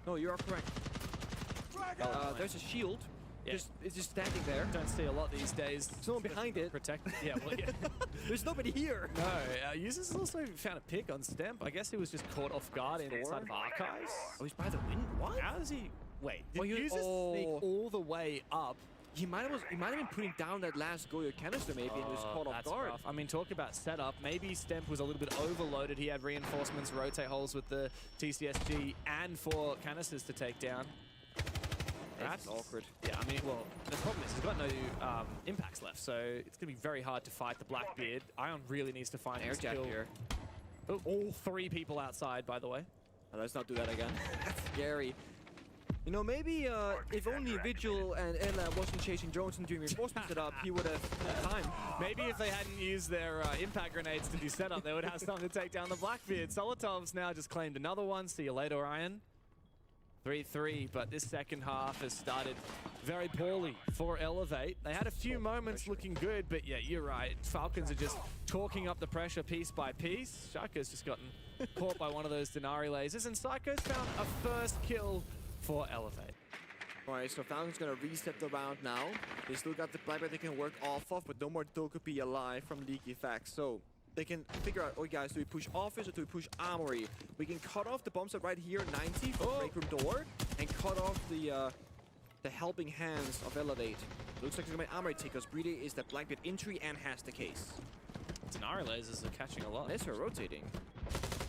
no, you are correct. There's a shield. Yeah. It's just standing there. Don't see a lot these days. Someone behind it. Protect. Yeah, well, yeah. There's nobody here. No, Users also found a pick on Stemp. I guess he was just caught off guard inside of Archives. Oh, he's by the wind. What? How does he... Wait, did Oh, Users sneak all the way up? He might have been putting down that last Goyo canister maybe and was caught off That's guard. rough. I mean, talk about setup. Maybe Stemp was a little bit overloaded. He had reinforcements, rotate holes with the TCSG, and 4 canisters to take down. That's awkward. Yeah, I mean, well, the problem is he's got no impacts left, so it's going to be very hard to fight the Blackbeard. Ion really needs to find his Airjack kill. here. Oh, all 3 people outside, by the way. Oh, let's not do that again. That's scary. You know, maybe if only Vigil and Ella wasn't chasing drones and doing reinforcement setup, he would have had time. Maybe if they hadn't used their impact grenades to do setup, they would have something to take down the Blackbeard. Solotov's now just claimed another one. See you later, Ion. 3-3, but this second half has started very poorly for Elevate. They had a few moments looking good, but yeah, you're right. Falcons are just talking up the pressure piece by piece. Shaka's just gotten caught by one of those Denari lasers, and Psycho's found a first kill for Elevate. Alright, so Falcon's gonna reset the round now. They still got the Blackbeard they can work off of, but no more Dokkaebi alive from Leaky Facts. So they can figure out, okay guys, do we push office or do we push armory? We can cut off the bomb set right here, 90 from the break room door, and cut off the helping hands of Elevate. Looks like they're gonna make armory take, because Bride is the Blackbeard entry and has the case. Denari lasers are catching a lot. Unless they're rotating.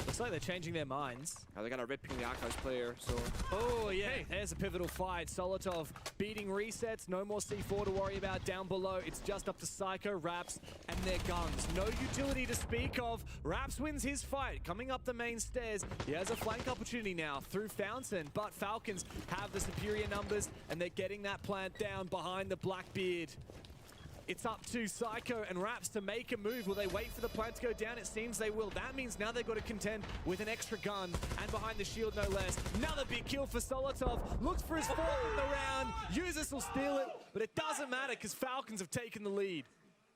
Looks like they're changing their minds. Now they got a red ping the Archives player, so... Oh, yeah, there's a pivotal fight. Solotov beating resets. No more C4 to worry about down below. It's just up to Psycho, Raps, and their guns. No utility to speak of. Raps wins his fight. Coming up the main stairs, he has a flank opportunity now through Fountain, but Falcons have the superior numbers, and they're getting that plant down behind the Blackbeard. It's up to Psycho and Raps to make a move. Will they wait for the plant to go down? It seems they will. That means now they've got to contend with an extra gun, and behind the shield no less. Another big kill for Solotov. Looks for his 4th in the round. Users will steal it, but it doesn't matter because Falcons have taken the lead.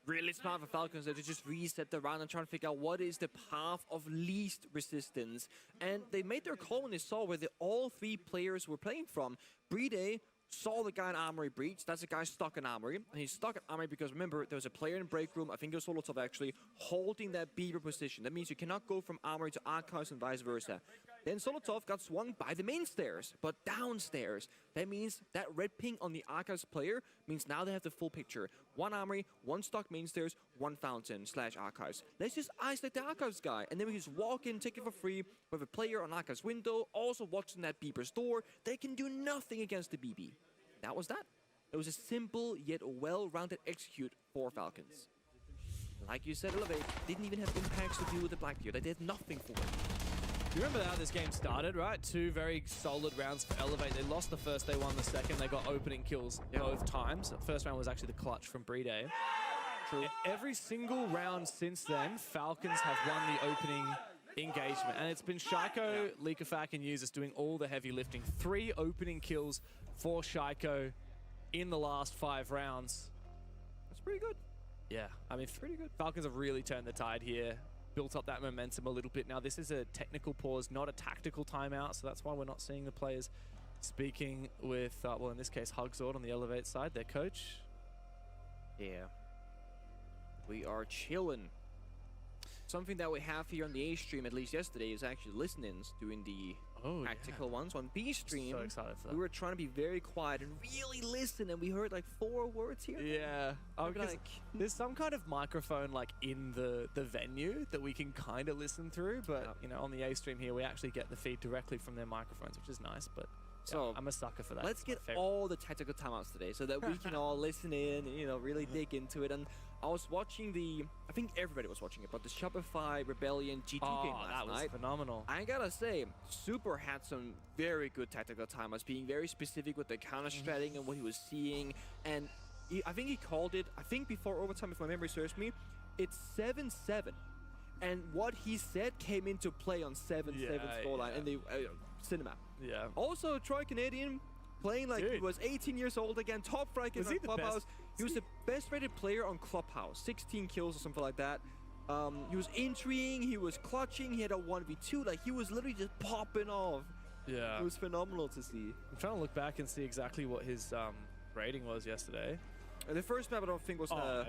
Really smart for Falcons to just reset the round and try and figure out what is the path of least resistance. And they made their call when they saw where all 3 players were playing from. Bride saw the guy in Armory breach. That's a guy stuck in Armory. And he's stuck in Armory because, remember, there was a player in break room, I think it was Solotov actually, holding that Beaver position. That means you cannot go from Armory to Archives and vice versa. Then Solotov got swung by the main stairs, but downstairs. That means that red ping on the Archives player means now they have the full picture. 1 Armory, 1 stuck main stairs, 1 Fountain / Archives. Let's just isolate the Archives guy, and then we can just walk in, take it for free, with a player on Archives window, also watching that Beaver's door. They can do nothing against the BB. That was that. It was a simple yet well-rounded execute for Falcons. Like you said, Elevate didn't even have impacts to deal with the Blackbeard. They did nothing for it. You remember how this game started, right? 2 very solid rounds for Elevate. They lost the first, they won the second. They got opening kills both times. The first round was actually the clutch from Bride. True. Every single round since then, Falcons have won the opening engagement. And it's been Shaiko, Leakafak, and Users doing all the heavy lifting. 3 opening kills for Shaiko in the last 5 rounds. That's pretty good. Yeah, I mean, pretty good. Falcons have really turned the tide here. Built up that momentum a little bit. Now, this is a technical pause, not a tactical timeout, so that's why we're not seeing the players speaking with, well, in this case, Hugzord on the Elevate side, their coach. Yeah. We are chilling. Something that we have here on the A stream, at least yesterday, is actually listen-ins doing the tactical ones. On B stream, So excited for that. we were trying to be very quiet and really listen, and we heard like 4 words here. Yeah. We're Because like, there's some kind of microphone like in the venue that we can kind of listen through, but you know, on the A stream here, we actually get the feed directly from their microphones, which is nice, but So I'm a sucker for that. Let's get all the tactical timeouts today so that we can all listen in and, you know, really dig into it. And I was watching I think everybody was watching it, but the Shopify Rebellion G2 game last night. Phenomenal. I gotta say, Super had some very good tactical timeouts, being very specific with the counter-stratting and what he was seeing. And I think he called it, I think before overtime, if my memory serves me, it's 7-7. And what he said came into play on 7-7 scoreline in the cinema. Yeah. Also, Troy Canadian playing like he was 18 years old again, top rank in Clubhouse. He was the best rated player on Clubhouse, 16 kills or something like that. He was entrying, he was clutching, he had a 1v2, like he was literally just popping off. Yeah. It was phenomenal to see. I'm trying to look back and see exactly what his rating was yesterday. The first map I don't think was not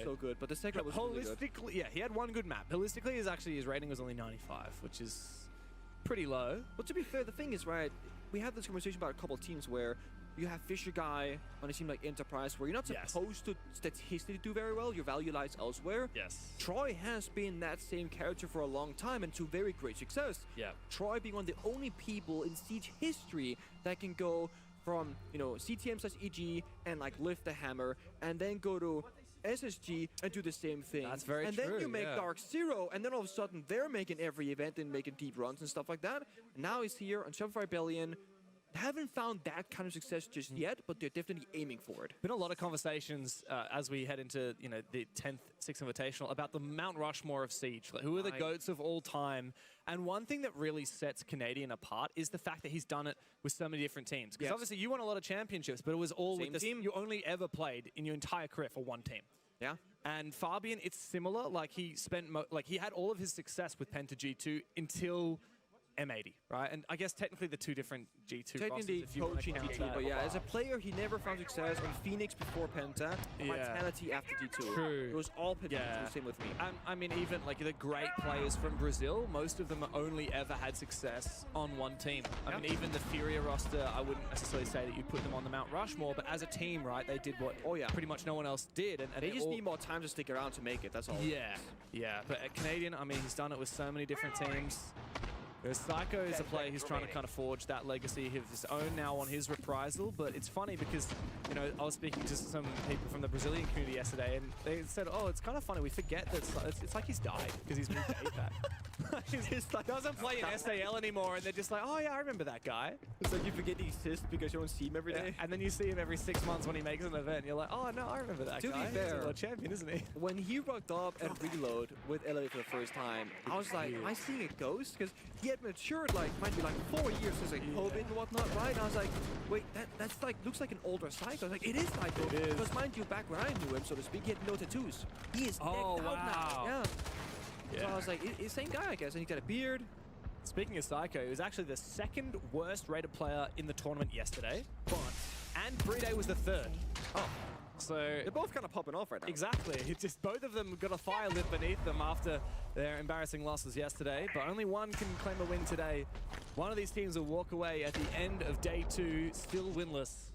so good, but the second was really good. Holistically, yeah, he had one good map. Holistically, his rating was only 95, which is pretty low. But to be fair, the thing is, right, we had this conversation about a couple of teams where you have Fisher Guy on a team like Enterprise where you're not supposed to statistically do very well, your value lies elsewhere. Yes. Troy has been that same character for a long time and to very great success. Yeah. Troy being one of the only people in Siege history that can go from, you know, CTM/EG and like lift the hammer and then go to SSG and do the same thing. That's very true. And then you make Dark Zero, and then all of a sudden they're making every event and making deep runs and stuff like that. And now he's here on Shopify Rebellion. Haven't found that kind of success just yet, but they're definitely aiming for it. Been a lot of conversations as we head into, you know, the 10th Six Invitational about the Mount Rushmore of Siege. Like, who are the GOATs of all time? And one thing that really sets Canadian apart is the fact that he's done it with so many different teams. Because obviously you won a lot of championships, but it was all with the team you only ever played in your entire career for one team. Yeah. And Fabian, it's similar. Like he spent, he had all of his success with Penta G2 until M80, right? And I guess technically the two different G2 technically coaching G2, but yeah, as a player, he never found success on Phoenix before Penta, Vitality after G2. True. It was all Penta G2, same with me. I mean, even like the great players from Brazil, most of them only ever had success on one team. I mean, even the Furia roster, I wouldn't necessarily say that you put them on the Mount Rushmore, but as a team, right, they did what pretty much no one else did. And they just need more time to stick around to make it, that's all. Yeah. But at Canadian, I mean, he's done it with so many different teams. Psycho is a player who's trying to kind of forge that legacy of his own now on his reprisal, but it's funny because, you know, I was speaking to some people from the Brazilian community yesterday, and they said, oh, it's kind of funny, we forget that it's like he's died because he's moved to APAC. He's like, doesn't play in SAL anymore, and they're just like, oh yeah, I remember that guy. It's like you forget he exists because you don't see him every day. And then you see him every 6 months when he makes an event, and you're like, oh no, I remember that guy. To be fair, he's a world champion, isn't he? When he rocked up at Reload with Elevate for the first time, I was like, am I seeing a ghost? Because he had matured like, might be like 4 years since like COVID and whatnot, right? And I was like, wait, that's like, looks like an older Psycho. I was like, it is Psycho. Because mind you, back when I knew him, so to speak, he had no tattoos. He is decked out now. Yeah. So I was like, it's the same guy, I guess, and he's got a beard. Speaking of Psycho, he was actually the second worst rated player in the tournament yesterday, and Brede was the third. Oh. So they're both kind of popping off right now. Exactly. It's just both of them got a fire lit beneath them after their embarrassing losses yesterday, but only one can claim a win today. One of these teams will walk away at the end of day 2, still winless.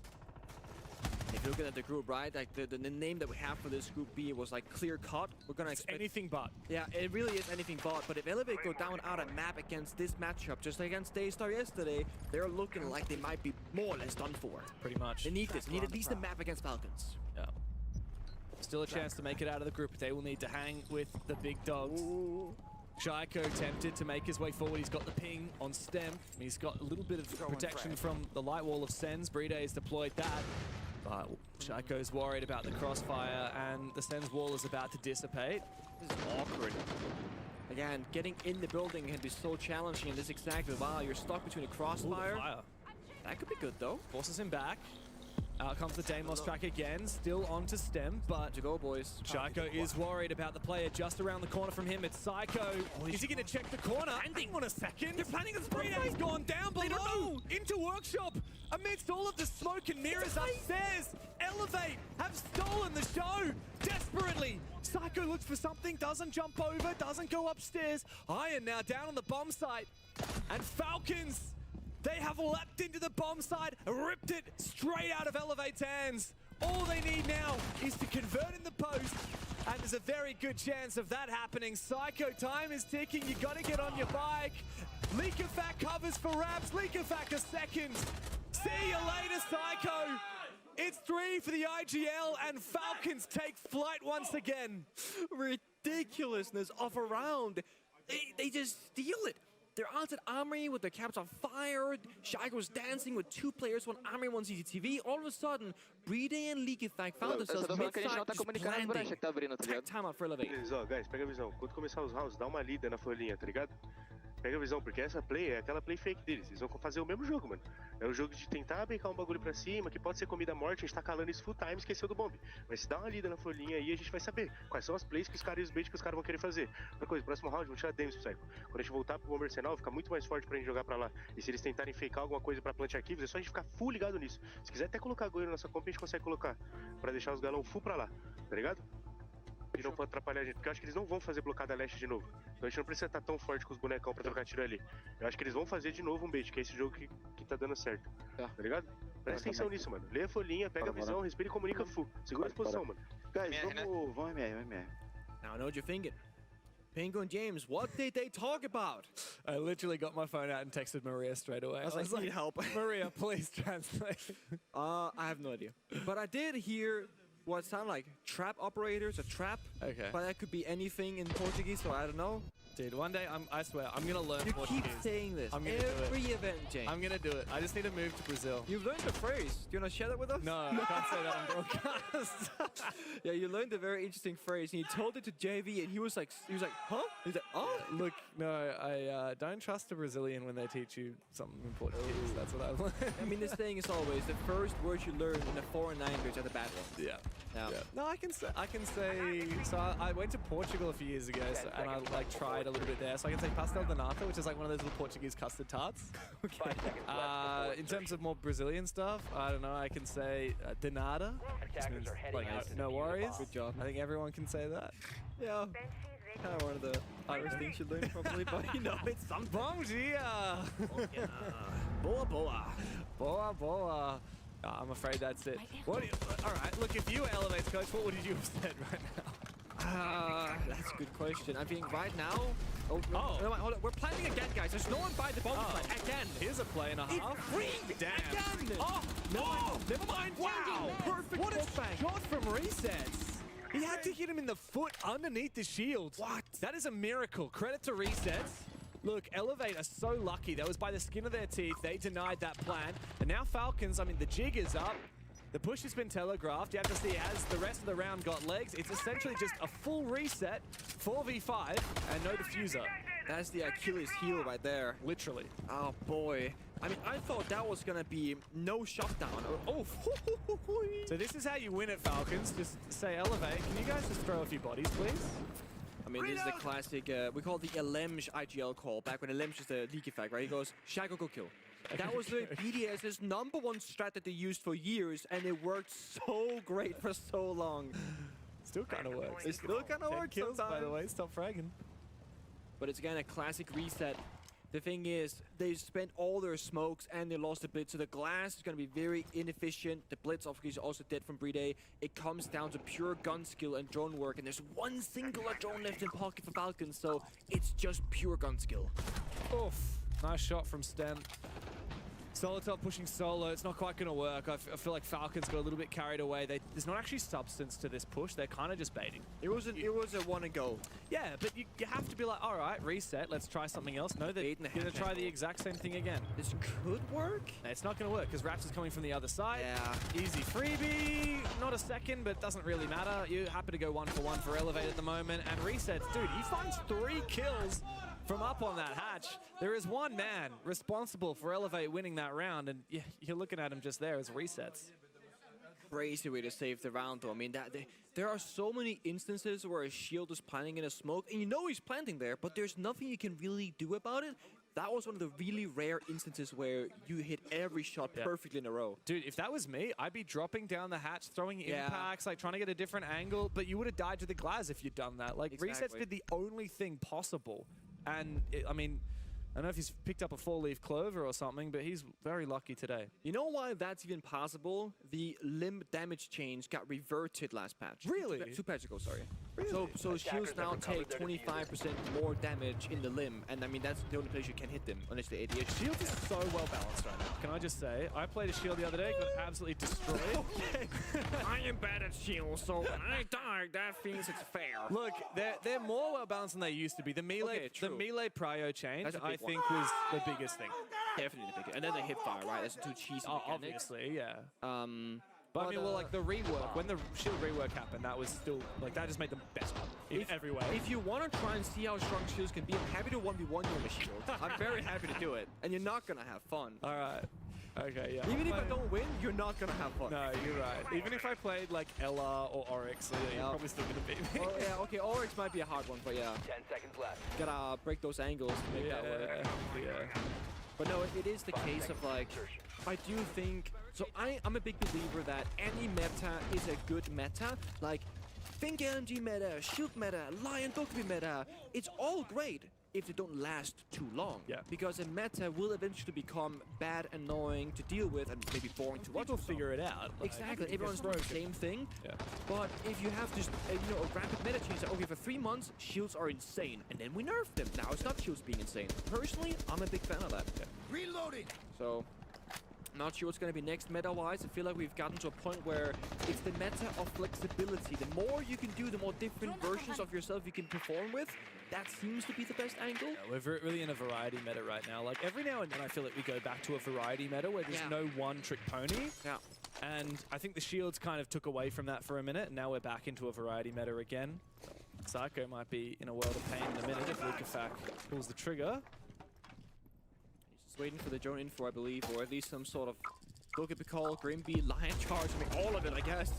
If you're looking at the group, right, like the name that we have for this group B was like clear cut. We're gonna expect anything but. Yeah, it really is anything but. But if Elevate go down out of map against this matchup, just like against Daystar yesterday, they're looking like they might be more or less done for. Pretty much. They need this. They need at least a map against Falcons. Yeah. Still a chance to make it out of the group, but they will need to hang with the big dogs. Shaiko tempted to make his way forward. He's got the ping on Stem. He's got a little bit of protection from the light wall of Sens. Brede has deployed that. But Shaiko's worried about the crossfire, and the Sens wall is about to dissipate. This is awkward. Again, getting in the building can be so challenging in this exact wow, you're stuck between a crossfire. That could be good though. Forces him back. Out comes the Deimos track again, still onto Stem, but to go, boys. Shaiko is worried about the player just around the corner from him. It's Psycho. Is he going to check the corner? Hang on a second. They're planning on spraying. He's gone down below into Workshop amidst all of the smoke and mirrors upstairs. Elevate have stolen the show desperately. Psycho looks for something, doesn't jump over, doesn't go upstairs. Iron now down on the bomb site, and Falcons. They have leapt into the bomb site, ripped it straight out of Elevate's hands. All they need now is to convert in the post, and there's a very good chance of that happening. Psycho, time is ticking. You got to get on your bike. Leakafak covers for Raps. Leakafak a second. See you later, Psycho. It's 3 for the IGL, and Falcons take flight once again. Ridiculousness of a round. They just steal it. They're out at Armory with their caps on fire. Shai was dancing with 2 players, one Armory, one CCTV. All of a sudden, Breeday and Leaky Fact found themselves mid-side just blending. Tech timeout for Elevate. Guys, pega a visão. Quando começar os rounds, dá uma lida na folhinha, tá ligado? Pega a visão, porque essa play é aquela play fake deles. Eles vão fazer o mesmo jogo, mano. É o jogo de tentar brincar um bagulho pra cima, que pode ser comida morte, a gente tá calando isso full time, esqueceu do bomb. Mas se dá uma lida na folhinha aí, a gente vai saber quais são as plays que os caras e os baits que os caras vão querer fazer. Outra coisa, próximo round, vamos tirar Demis pro Psycho. Quando a gente voltar pro bomber arsenal, fica muito mais forte pra gente jogar pra lá. E se eles tentarem fakear alguma coisa pra plant arquivos, é só a gente ficar full ligado nisso. Se quiser até colocar goeiro na nossa comp, a gente consegue colocar. Pra deixar os galão full pra lá, tá ligado? E não pode atrapalhar a gente, porque eu acho que eles não vão fazer blocada leste de novo. Então a gente não precisa estar tão forte com os bonecão pra trocar tiro ali. Eu acho que eles vão fazer de novo um bait, que é esse jogo que tá dando certo. Tá ligado? Presta atenção nisso, mano. Lê a folhinha, pega a visão, respira e comunica full. Segura a exposição, mano. Guys, vamos MR. Now I know what you're thinking. Pingo and James, what did they talk about? I literally got my phone out and texted Maria straight away. I was like, need help. Maria, please translate. I have no idea. But I did hear what sounded like trap operators, a trap. Okay. But that could be anything in Portuguese, so I don't know. Dude, one day, I swear, I'm gonna learn Portuguese. You keep saying this. I'm gonna do it. Every event, James. I'm gonna do it. I just need to move to Brazil. You've learned the phrase. Do you want to share that with us? No, I can't say that on broadcast. Yeah, you learned a very interesting phrase, and you told it to JV, and he was like, huh? He's like, oh. Look, no, I don't trust a Brazilian when they teach you something in Portuguese. That's what I've learned. I mean, this thing is always the first words you learn in a foreign language are the bad ones. Yeah. Yeah. No, I can say. So I went to Portugal a few years ago, and I like tried a little bit there. So I can say pastel de nata, which is like one of those little Portuguese custard tarts. Okay. In terms of more Brazilian stuff, I don't know. I can say de nada, which means like no worries. Good job. I think everyone can say that. Yeah. Kind of one of the Irish things you learn probably, but you know, it's something. Bom dia. Boa, boa. Boa, boa. I'm afraid that's it. What? All right. Look, if you were Elevate's coach, what would you have said right now? That's a good question. I think right now. Oh, no, hold on. We're planning again, guys. There's no one by the bomb play. Again. Here's a play and a half. It's free. Damn. Again. Oh, Never mind. Wow. Perfect. What a bang. shot from Resets. He had to hit him in the foot underneath the shield. What? That is a miracle. Credit to Resets. Look, Elevate are so lucky. That was by the skin of their teeth. They denied that plan. And now Falcons, I mean, the jig is up. The push has been telegraphed. You have to see, has the rest of the round got legs? It's essentially just a full reset, 4v5, and no diffuser. That's the Achilles heel right there. Literally. Oh, boy. I mean, I thought that was going to be no shutdown. Oh. So this is how you win at Falcons. Just say Elevate. Can you guys just throw a few bodies, please? I mean, this is the classic, we call it the Elemsh IGL call, back when Elemsh is the leak effect, right? He goes, Shaco, go kill. That was the BDS's #1 strat that they used for years, and it worked so great for so long. Still kind of works. It still kind of works kills, sometimes. by the way. Stop fragging. But it's again a classic reset. The thing is, they spent all their smokes and they lost the blitz, so the glass is going to be very inefficient. The blitz obviously is also dead from Breeday. It comes down to pure gun skill and drone work, and there's one singular drone left in pocket for Falcons, so it's just pure gun skill. Oof. Nice shot from Stem. Solitop pushing solo, it's not quite going to work. I feel like Falcons got a little bit carried away. There's not actually substance to this push. They're kind of just baiting. It was a one and go. Yeah, but you have to be like, all right, reset, let's try something else. No, they're going to try the exact same thing again. This could work. It's not going to work because Raps is coming from the other side. Yeah. Easy freebie. Not a second, but doesn't really matter. You're happy to go 1-for-1 for Elevate at the moment. And Resets, dude, he finds 3 kills from up on that hatch. There is one man responsible for Elevate winning that round, and you're looking at him just there as Resets. Crazy way to save the round, though. I mean, there are so many instances where a shield is planting in a smoke, and you know he's planting there, but there's nothing you can really do about it. That was one of the really rare instances where you hit every shot perfectly in a row. Dude, if that was me, I'd be dropping down the hatch, throwing impacts, like trying to get a different angle, but you would have died to the glass if you'd done that. Like, Exactly. Resets did the only thing possible. And, I mean, I don't know if he's picked up a 4-leaf clover or something, but he's very lucky today. You know why that's even possible? The limb damage change got reverted last patch. Really? Two patches ago, sorry. Really? So shields now take 25% more damage in the limb, and I mean that's the only place you can hit them, unless the ADH. Shield is so well balanced right now. Can I just say, I played a shield the other day, got absolutely destroyed. Okay. I am bad at shields, so when I die, that means it's fair. Look, they're more well balanced than they used to be. The melee prio change, I think, was the biggest thing. Definitely the biggest. And then the hip fire, right? That's two cheesy mechanics. Obviously, yeah. But I mean, well, like the rework, when the shield rework happened, that was still, like, that just made them better in every way. If you want to try and see how strong shields can be, I'm happy to 1v1 you on a shield. I'm very happy to do it. And you're not going to have fun. All right. Okay, yeah. Even if I don't win, you're not going to have fun. No, you're right. Even if I played, like, Ella or Oryx, you're probably still going to beat me. Oh, yeah, okay, Oryx might be a hard one, but yeah. 10 seconds left. Gotta break those angles to make that work. Yeah. But no, it is the case of, like, I do think... So I'm a big believer that any meta is a good meta. Like, think LNG meta, Shield meta, Lion Dokkaebi meta. It's all great if they don't last too long. Yeah. Because a meta will eventually become bad, annoying to deal with, and maybe boring to watch. People figure it out. Like, exactly. Everyone's doing the same thing. Yeah. But if you have just, a rapid meta change, that, okay, for 3 months, shields are insane, and then we nerf them. Now it's not shields being insane. Personally, I'm a big fan of that. Yeah. Reloading. So, not sure what's going to be next meta-wise. I feel like we've gotten to a point where it's the meta of flexibility. The more you can do, the more different versions of yourself you can perform with. That seems to be the best angle. Yeah, we're really in a variety meta right now. Like, every now and then I feel like we go back to a variety meta where there's no one-trick pony. Yeah. And I think the shields kind of took away from that for a minute, and now we're back into a variety meta again. Psycho might be in a world of pain in a minute if Lukafak pulls the trigger. Waiting for the drone info, I believe, or at least some sort of Dokkaebi call, Grimby, Lion Charge, I mean, all of it, I guess.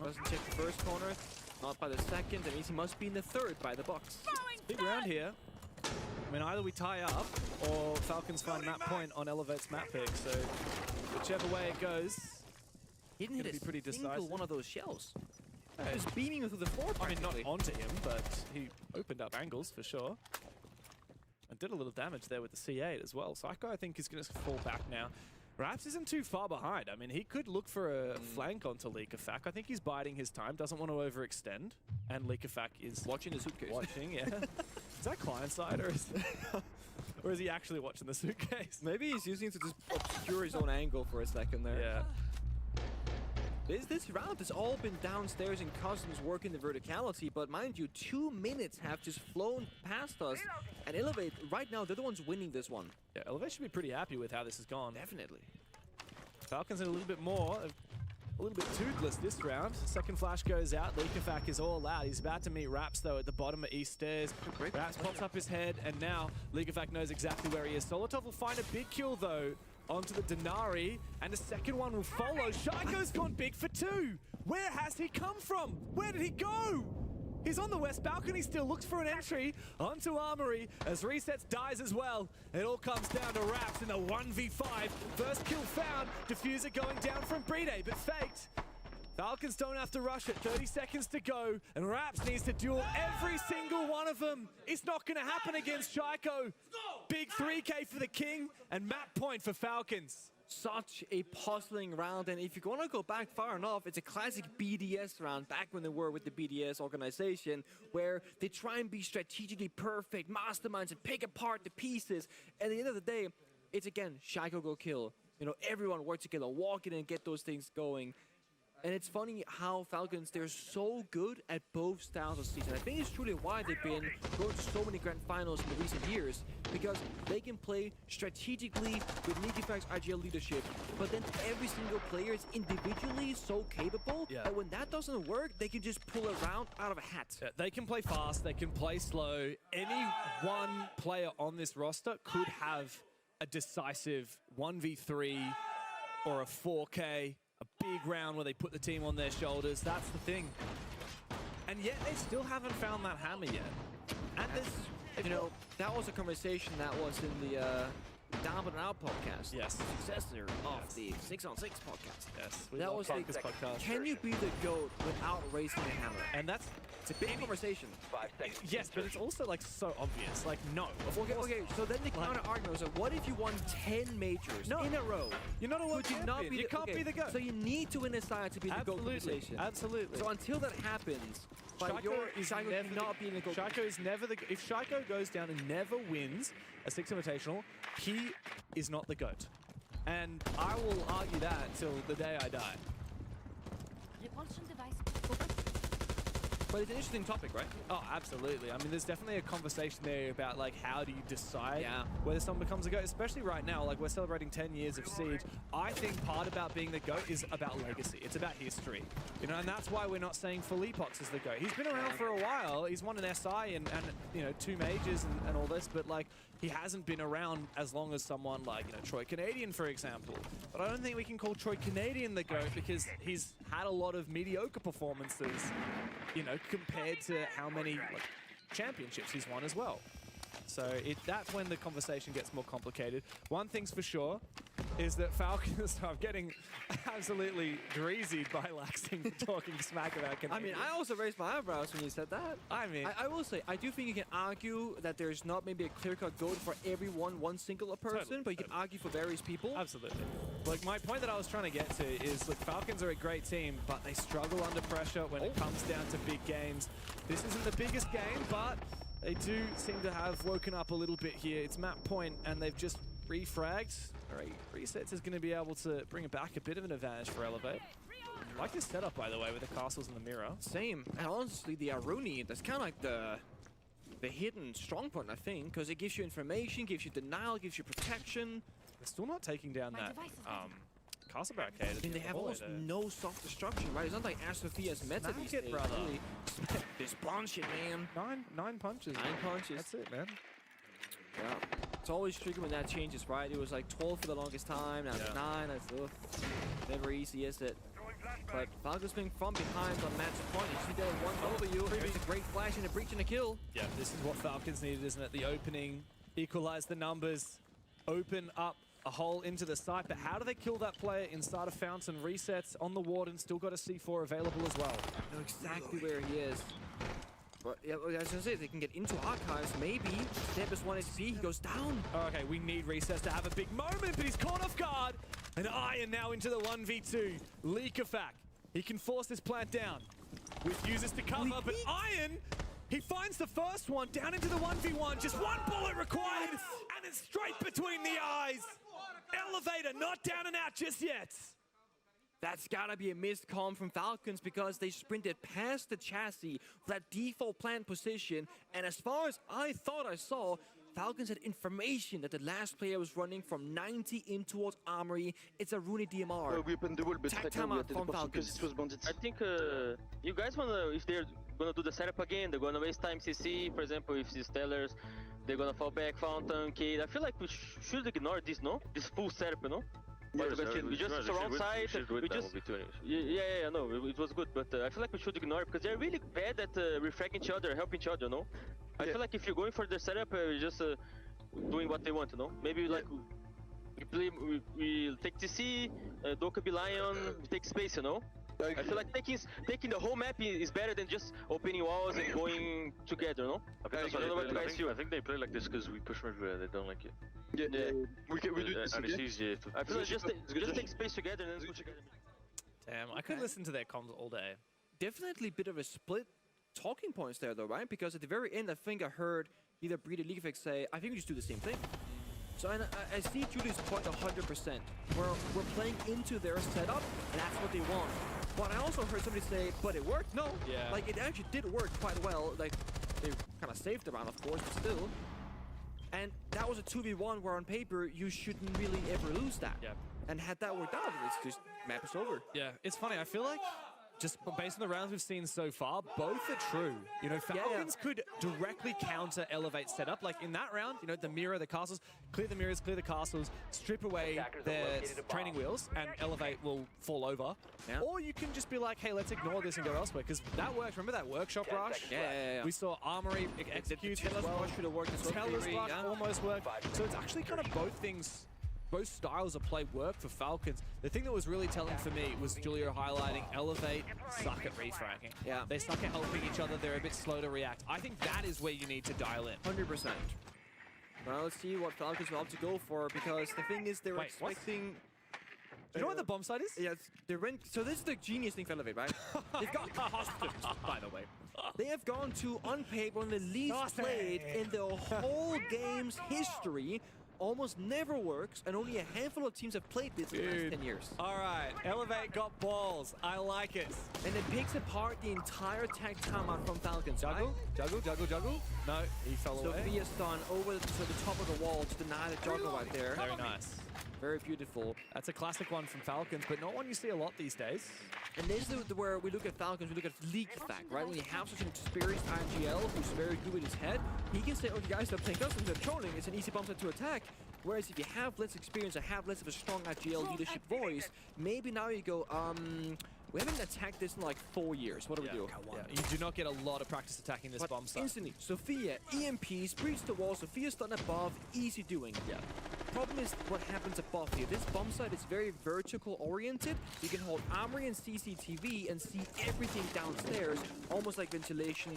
Doesn't check the first corner, not by the second. That means he must be in the third by the box. Big round here. I mean, either we tie up, or Falcons find map point on Elevate's map pick, so whichever way it goes, He didn't hit a pretty single decisive. one of those shells. Just beaming through the floor, I mean, not practically. onto him, but he opened up angles for sure. And did a little damage there with the C8 as well. Psycho, I think, is going to fall back now. Raps isn't too far behind. I mean, he could look for a flank onto Lukafak. I think he's biding his time, doesn't want to overextend. And Lukafak is... Watching the suitcase. Watching, yeah. Is that client side, or is he actually watching the suitcase? Maybe he's using it to just obscure his own angle for a second there. Yeah. This round has all been downstairs and Cousins working the verticality, but mind you, 2 minutes have just flown past us. And Elevate, right now, they're the ones winning this one. Yeah, Elevate should be pretty happy with how this has gone. Definitely. Falcons in a little bit more, a little bit toothless this round. Second flash goes out, Lukafak is all out. He's about to meet Raps, though, at the bottom of East Stairs. Raps pops up his head, and now Lukafak knows exactly where he is. Solotov will find a big kill, though, onto the Denari, and the second one will follow. Shaiko's gone big for 2. Where has he come from? Where did he go? He's on the west balcony, still looks for an entry onto Armory as Resets dies as well. It all comes down to Raps in the 1v5. First kill found, Diffuser going down from Bride, but faked. Falcons don't have to rush it, 30 seconds to go, and Raps needs to duel every single one of them. It's not gonna happen against Shaiko. Big 3K for the King, and map point for Falcons. Such a puzzling round, and if you're gonna go back far enough, it's a classic BDS round, back when they were with the BDS organization, where they try and be strategically perfect, masterminds, and pick apart the pieces. And at the end of the day, it's again, Shaiko go kill. You know, everyone works together, walk in and get those things going. And it's funny how Falcons, they're so good at both styles of season. I think it's truly why they've been going to so many grand finals in the recent years, because they can play strategically with Nikifak's IGL leadership, but then every single player is individually so capable that when that doesn't work, they can just pull a round out of a hat. Yeah, they can play fast, they can play slow. Any one player on this roster could have a decisive 1v3 or a 4K. A big round where they put the team on their shoulders. That's the thing. And yet they still haven't found that hammer yet. And this, you know, that was a conversation that was in the Down But Out podcast. Yes. Successor of the 6 on 6 podcast. Yes. That was the this podcast. Can you be the GOAT without raising the hammer? And it's a big conversation. Yes, but it's also like so obvious. Like, no. Okay, so then the counter argument was, what if you won 10 majors in a row? You're not a world Could you champion. not be you can't be the GOAT. So you need to win a side to be the GOAT conversation. Absolutely. So until that happens, Shaiko cannot be in the GOAT. Shaiko is never the. If Shaiko goes down and never wins a 6 Invitational, he is not the GOAT. And I will argue that till the day I die. Repulsion device. But it's an interesting topic, right? Oh, absolutely. I mean, there's definitely a conversation there about, like, how do you decide whether someone becomes a GOAT, especially right now. Like, we're celebrating 10 years of Siege. I think part about being the GOAT is about legacy. It's about history. You know, and that's why we're not saying Philippox is the GOAT. He's been around for a while. He's won an SI and you know, 2 majors and all this, but, like, he hasn't been around as long as someone like, you know, Troy Canadian, for example. But I don't think we can call Troy Canadian the GOAT because he's had a lot of mediocre performances, you know, compared to how many like, championships he's won as well. So that's when the conversation gets more complicated. One thing's for sure is that Falcons are getting absolutely greasied by Laxing for talking smack about Canadian. I mean, I also raised my eyebrows when you said that. I mean, I will say, I do think you can argue that there's not maybe a clear-cut GOAT for one singular person, Totally, but you can argue for various people. Absolutely. Like, my point that I was trying to get to is, look, Falcons are a great team, but they struggle under pressure when it comes down to big games. This isn't the biggest game, but they do seem to have woken up a little bit here. It's map point, and they've just refragged. All right, resets is going to be able to bring back a bit of an advantage for Elevate. I like this setup, by the way, with the castles in the mirror. Same. And honestly, the Aruni, that's kind of like the hidden strong point, I think, because it gives you information, gives you denial, gives you protection. They're still not taking down that castle barricade. I mean, they have almost no soft destruction, right? It's not like Sophia's meta these days, brother. really. This bullshit, man. Nine punches. 9 punches. That's it, man. Yeah. It's always tricky when that changes, right? It was like 12 for the longest time, now it's 9. That's never easy, is it? But Falcons being from behind on match point. You see that 1W. There's a great flash and a breach and a kill. Yeah, this is what Falcons needed, isn't it? The opening, equalize the numbers, open up a hole into the site. But how do they kill that player inside of Fountain? Resets on the Warden, still got a C4 available as well. Know exactly where he is. But yeah, as I said, they can get into archives, maybe. Step is 1 HP, he goes down. Okay, we need Recess to have a big moment, but he's caught off guard. And Iron now into the 1v2. Leakafak, he can force this plant down. Refuses to cover, but Iron, he finds the first one down into the 1v1. Just 1 bullet required, and it's straight between the eyes. Elevator not down and out just yet. That's gotta be a missed comm from Falcons because they sprinted past the chassis, that default plant position, and as far as I thought I saw, Falcons had information that the last player was running from 90 in towards Armory. It's a Rooney DMR. We opened the wall, but Tag time out from Falcons. it was bandits. I think you guys wanna, if they're gonna do the setup again, they're gonna waste time CC, for example, if it's Stellars, they're gonna fall back, Fountain, Cade. I feel like we should ignore this, no? This full setup, you know? We just surround site. We just yeah, no, it was good, but I feel like we should ignore it because they're really bad at refragging each other, helping each other, no? I feel like if you're going for the setup, you're just doing what they want, you know? Maybe like we take TC, Doka be Lion, we take space, you know? I feel like taking the whole map is better than just opening walls and going together, no? I think they play like this because we push everywhere, they don't like it. Yeah. We do this. I feel like just take space together and then go together. Damn, I could listen to their comms all day. Definitely a bit of a split talking points there, though, right? Because at the very end, I think I heard either Breed or Leakafix say, I think we just do the same thing. So I see Julie's point 100%. We're playing into their setup, and that's what they want. But I also heard somebody say, but it worked. No, like it actually did work quite well. Like they kind of saved the round, of course, but still. And that was a 2v1 where on paper you shouldn't really ever lose that. Yeah. And had that worked out, it's just map is over. Yeah, it's funny. I feel like just based on the rounds we've seen so far, both are true. You know, Falcons could directly counter Elevate setup. Like in that round, you know, the mirror, the castles, clear the mirrors, clear the castles, strip away their training wheels, and Elevate will fall over. Yeah. Or you can just be like, hey, let's ignore this and go elsewhere, because that worked. Remember that workshop rush? Yeah. We saw Armory execute Teller's rush should have worked as well. Teller's rush almost worked. So it's actually kind of both things. Both styles of play work for Falcons. The thing that was really telling for me was Julio highlighting Elevate suck at refragging. Yeah. They suck at helping each other. They're a bit slow to react. I think that is where you need to dial in. 100%. Well, let's see what Falcons will have to go for, because the thing is they're expecting... Do you know what the bomb site is? Yeah, so this is the genius thing for Elevate, right? They've got customs, by the way. They have gone to, on paper, one of the least played in the whole game's history. Almost never works, and only a handful of teams have played this in the last 10 years. All right, Elevate got balls. I like it. And it picks apart the entire tag timeout from Falcons. Juggle, juggle. No, he fell away. Sophia stun over to the top of the wall to deny the juggle right there. Very nice. Very beautiful. That's a classic one from Falcons, but not one you see a lot these days. And this is where we look at Falcons, we look at leak effect, right? When you have such an experienced IGL who's very good with his head, he can say, okay guys, stop playing customs, they're trolling, it's an easy bump set to attack. Whereas if you have less experience or have less of a strong IGL leadership voice, maybe now you go, we haven't attacked this in like 4 years. What do we do? Yeah, you do not get a lot of practice attacking this bomb site. Instantly, Sophia, EMPs, breach the wall, Sophia stun above, easy doing. Yeah. Problem is what happens above here. This bomb site is very vertical oriented. You can hold Armory and CCTV and see everything downstairs, almost like ventilation.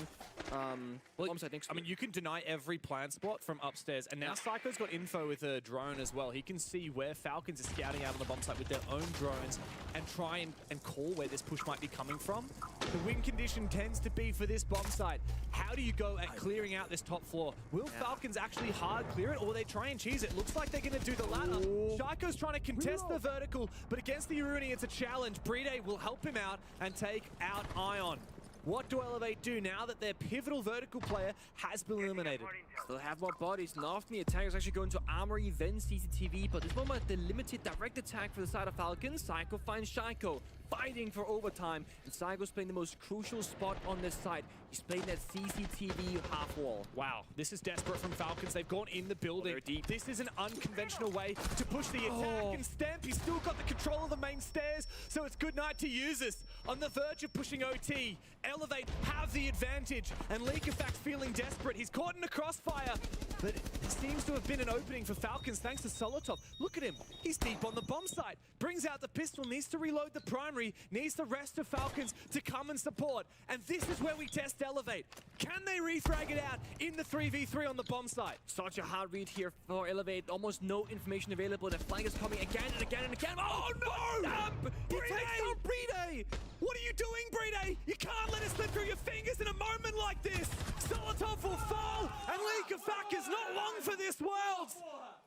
Bomb site next to you can deny every plant spot from upstairs, and now Psycho's got info with a drone as well. He can see where Falcons are scouting out on the bomb site with their own drones and try and call where this push might be coming from. The win condition tends to be for this bomb site. How do you go at clearing out this top floor? Will Falcons actually hard clear it, or they try and cheese it? Looks like they're going to do the latter. Shaiko's trying to contest the vertical, but against the Iruni, it's a challenge. Bride will help him out and take out Ion. What do Elevate do now that their pivotal vertical player has been eliminated? Still have more bodies, and often the attackers actually go into Armory, then CCTV, but this moment the limited direct attack for the side of Falcons. Psycho finds Shaiko, fighting for overtime, and Psycho's playing the most crucial spot on this side. He's playing that CCTV half wall. Wow, this is desperate from Falcons. They've gone in the building. Deep. This is an unconventional way to push the attack and stamp. He's still got the control of the main stairs, so it's good night to use this. On the verge of pushing OT, Elevate have the advantage, and Leakafac's feeling desperate. He's caught in a crossfire, but it seems to have been an opening for Falcons thanks to Solotov. Look at him. He's deep on the bomb site. Brings out the pistol, needs to reload the primary, needs the rest of Falcons to come and support. And this is where we test Elevate. Can they refrag it out in the 3v3 on the bomb site? Such a hard read here for Elevate. Almost no information available. The flag is coming again and again and again. Oh no! He takes down Bride! What are you doing, Bride? You can't let it slip through your fingers in a moment like this. Solotov will fall, and Leakafac is not long for this world.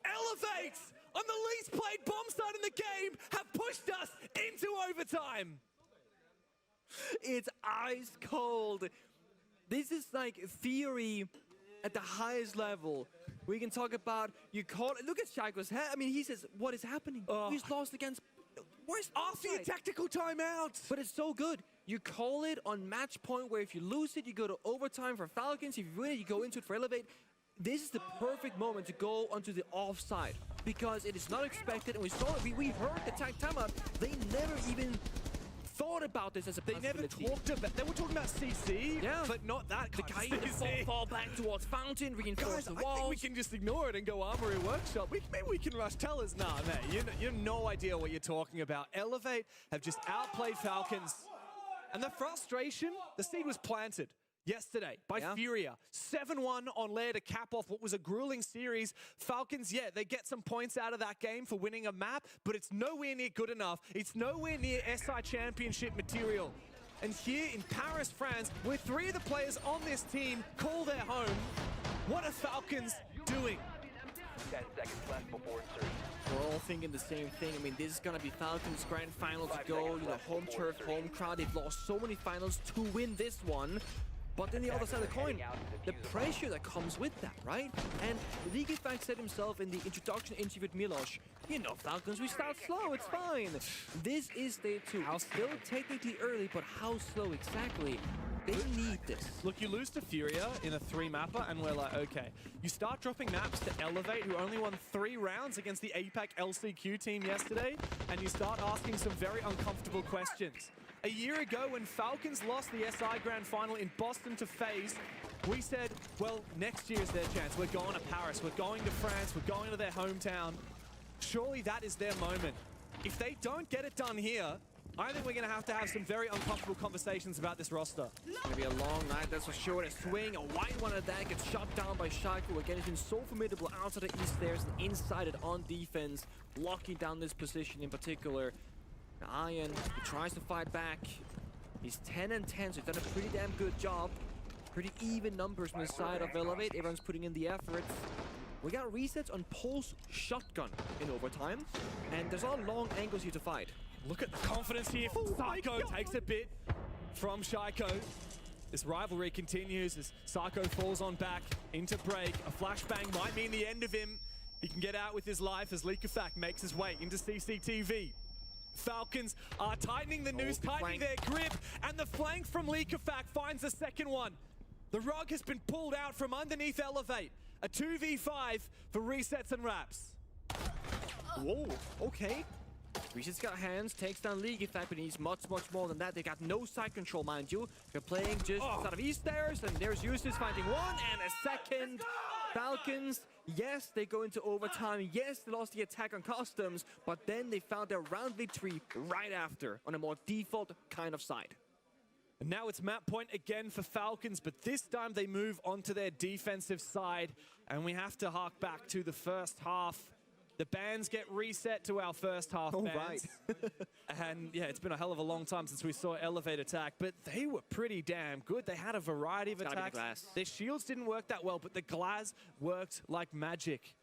Elevate, on the least played bomb site in the game, have pushed us into overtime. It's ice cold. This is like theory at the highest level. We can talk about, you call it, look at Shaiko's head. I mean, he says, what is happening? He's lost against, where's after a tactical timeout? But it's so good. You call it on match point where if you lose it, you go to overtime for Falcons. If you win it, you go into it for Elevate. This is the perfect moment to go onto the offside because it is not expected, and we saw it. We heard the tag timeout. They never even thought about this as a possibility. They never talked about. They were talking about CC, but not that. The guy in the fall back towards Fountain, reinforce the walls. I think we can just ignore it and go Armory Workshop. Maybe we can rush Tellers. Nah, mate, you have no idea what you're talking about. Elevate have just outplayed Falcons, and the frustration, the seed was planted yesterday by Furia. 7-1 on Lair to cap off what was a grueling series. Falcons, they get some points out of that game for winning a map, but it's nowhere near good enough. It's nowhere near SI Championship material. And here in Paris, France, where 3 of the players on this team call their home, what are Falcons doing? 10 seconds left before insertion. We're all thinking the same thing. I mean, this is going to be Falcons' grand final to go. You know, home turf, home crowd. They've lost so many finals to win this one. But then the other side of the coin, the pressure that comes with that, right? And Ligifax said himself in the introduction interview with Milos, you know, Falcons, we start slow, it's fine. This is day 2. Still technically early, but how slow exactly? They need this. Look, you lose to Furia in a 3-mapper, and we're like, okay. You start dropping maps to Elevate, who only won 3 rounds against the APAC LCQ team yesterday, and you start asking some very uncomfortable questions. A year ago, when Falcons lost the SI Grand Final in Boston to FaZe, we said, well, next year's their chance. We're going to Paris, we're going to France, we're going to their hometown. Surely that is their moment. If they don't get it done here, I think we're going to have some very uncomfortable conversations about this roster. It's going to be a long night, that's for sure. A swing, a white one at that, gets shot down by Shaiko. Again, he's been so formidable outside the east stairs and inside it on defense, locking down this position in particular. Iron, he tries to fight back. He's 10 and 10, so he's done a pretty damn good job. Pretty even numbers from the side of Elevate. Everyone's putting in the effort. We got resets on Pulse Shotgun in overtime, and there's a lot of long angles here to fight. Look at the confidence here. Psycho takes a bit from Shaiko. This rivalry continues as Psycho falls on back into break. A flashbang might mean the end of him. He can get out with his life as Likafak makes his way into CCTV. Falcons are tightening the noose, tightening their grip, and the flank from Likafak finds the second one. The rug has been pulled out from underneath Elevate. A 2v5 for resets and wraps. Whoa, okay. Reset's got hands, takes down Ligifac, but he's much more than that. They got no side control, mind you. They're playing just out of east stairs, and there's Eustace finding one and a second. Falcons, yes, they go into overtime. Yes, they lost the attack on Customs, but then they found their round victory right after on a more default kind of side. And now it's map point again for Falcons, but this time they move onto their defensive side, and we have to hark back to the first half. The bands get reset to our first half bands. Right. And yeah, it's been a hell of a long time since we saw Elevate attack, but they were pretty damn good. They had a variety of attacks. Their shields didn't work that well, but the glass worked like magic.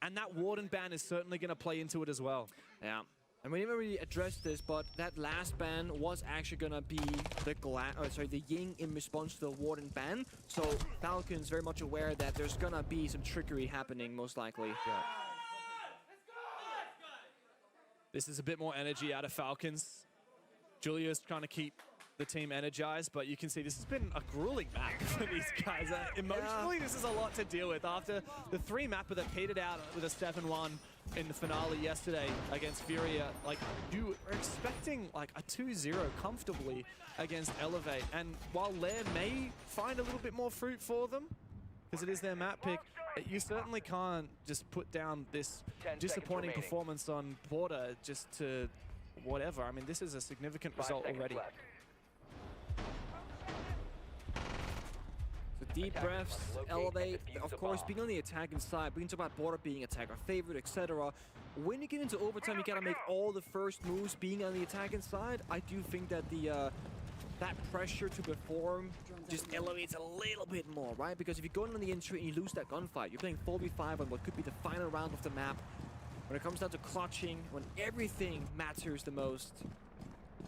And that Warden ban is certainly going to play into it as well. Yeah. And we never really addressed this, but that last ban was actually going to be the Ying in response to the Warden ban. So Falcon's very much aware that there's going to be some trickery happening, most likely. Yeah. This is a bit more energy out of Falcons. Julia's trying to keep the team energized, but you can see this has been a grueling map for these guys. Emotionally, this is a lot to deal with. After the 3-mapper that petered out with a 7-1 in the finale yesterday against Furia, like, you are expecting like a 2-0 comfortably against Elevate. And while Lair may find a little bit more fruit for them, because it is their map pick, you certainly can't just put down this disappointing performance on Porter just to whatever. I mean, this is a significant result already. So deep breaths, Elevate, of course, being on the attacking side, we can talk about Porter being attack our favorite, etc. When you get into overtime, you gotta make all the first moves being on the attacking side. I do think that that pressure to perform just elevates a little bit more, right? Because if you go in on the entry and you lose that gunfight, you're playing 4v5 on what could be the final round of the map. When it comes down to clutching, when everything matters the most.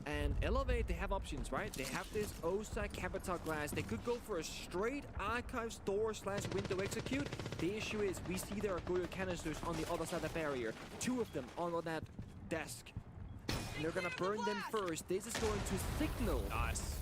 And Elevate, they have options, right? They have this OSA Capital Glass. They could go for a straight Archives door/window execute. The issue is we see there are Goyo canisters on the other side of the barrier. 2 of them on that desk. And they're gonna burn them first. This is going to signal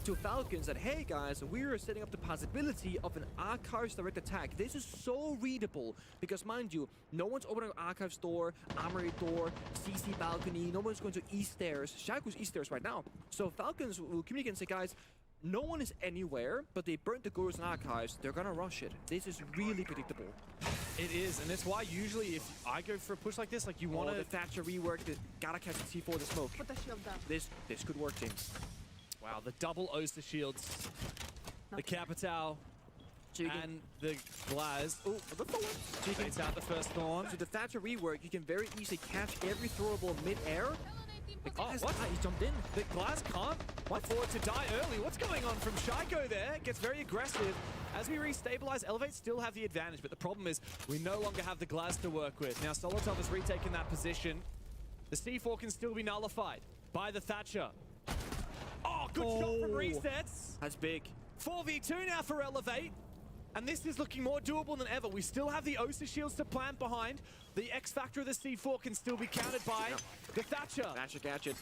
to Falcons that, hey guys, we are setting up the possibility of an Archives direct attack. This is so readable because, mind you, no one's opening an Archives door, Armory door, CC balcony. No one's going to East stairs. Shaco's East stairs right now. So Falcons will communicate and say, guys, no one is anywhere, but they burnt the Goros and Archives. They're gonna rush it. This is really predictable. It is, and that's why usually if I go for a push like this, like you want to... the Thatcher rework, gotta catch the C4 the smoke. Put the shield down. This could work, James. Wow, the double Oster shields. The Capital and the Glaz. Oh, the Thorn. So you can out the first Thorn. So the Thatcher rework, you can very easily catch every throwable mid-air. Oh, what? He jumped in. The Glaz can't afford to die early. What's going on from Shaiko there? Gets very aggressive. As we restabilize, Elevate still have the advantage, but the problem is we no longer have the Glaz to work with. Now Solotov has retaken that position. The C4 can still be nullified by the Thatcher. Oh, good shot from Resets. That's big. 4v2 now for Elevate. And this is looking more doable than ever. We still have the Osa shields to plant behind. The X factor of the C4 can still be counted by the Thatcher. Thatcher gadget.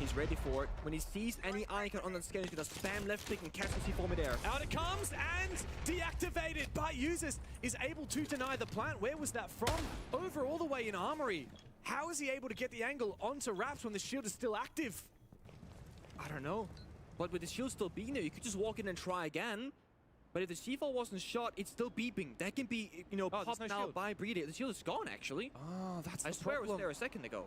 He's ready for it. When he sees any icon on the screen, he's gonna spam left click and catch the C4 midair. Out it comes and deactivated by users. Is able to deny the plant. Where was that from? Over all the way in Armory. How is he able to get the angle onto Raps when the shield is still active? I don't know. But with the shield still being there, you could just walk in and try again. But if the C4 wasn't shot, it's still beeping. That can be, you know, popped no out shield. by Breeder. The shield is gone, actually. Oh, that's I swear it was there a second ago.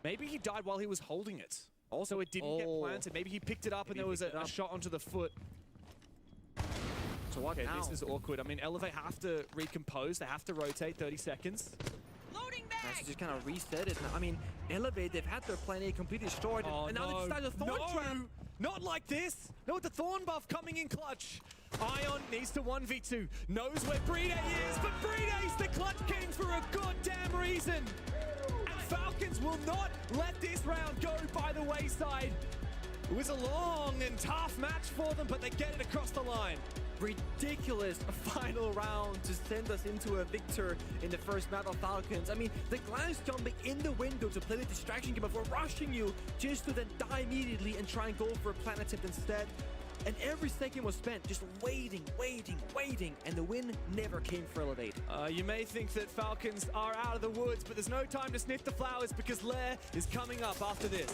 Maybe he died while he was holding it. Also, it didn't get planted. Maybe he picked it up and there was a shot onto the foot. So what Okay, now? this is awkward. I mean, Elevate have to recompose. They have to rotate 30 seconds. That's just kind of reset it. Now, I mean, Elevate, they've had their plan A completely destroyed, and now they decided to Thorn Trap. Not like this. No, with the Thorn buff coming in clutch. Ion needs to 1v2. Knows where Brede is, but Brede's the clutch king for a goddamn reason. And Falcons will not let this round go by the wayside. It was a long and tough match for them, but they get it across the line. Ridiculous final round to send us into a victor in the first map of Falcons. I mean, the glance jumping in the window to play the distraction game before rushing you just to then die immediately and try and go for a plant attempt instead. And every second was spent just waiting, and the win never came for Elevate. You may think that Falcons are out of the woods, but there's no time to sniff the flowers because Lair is coming up after this.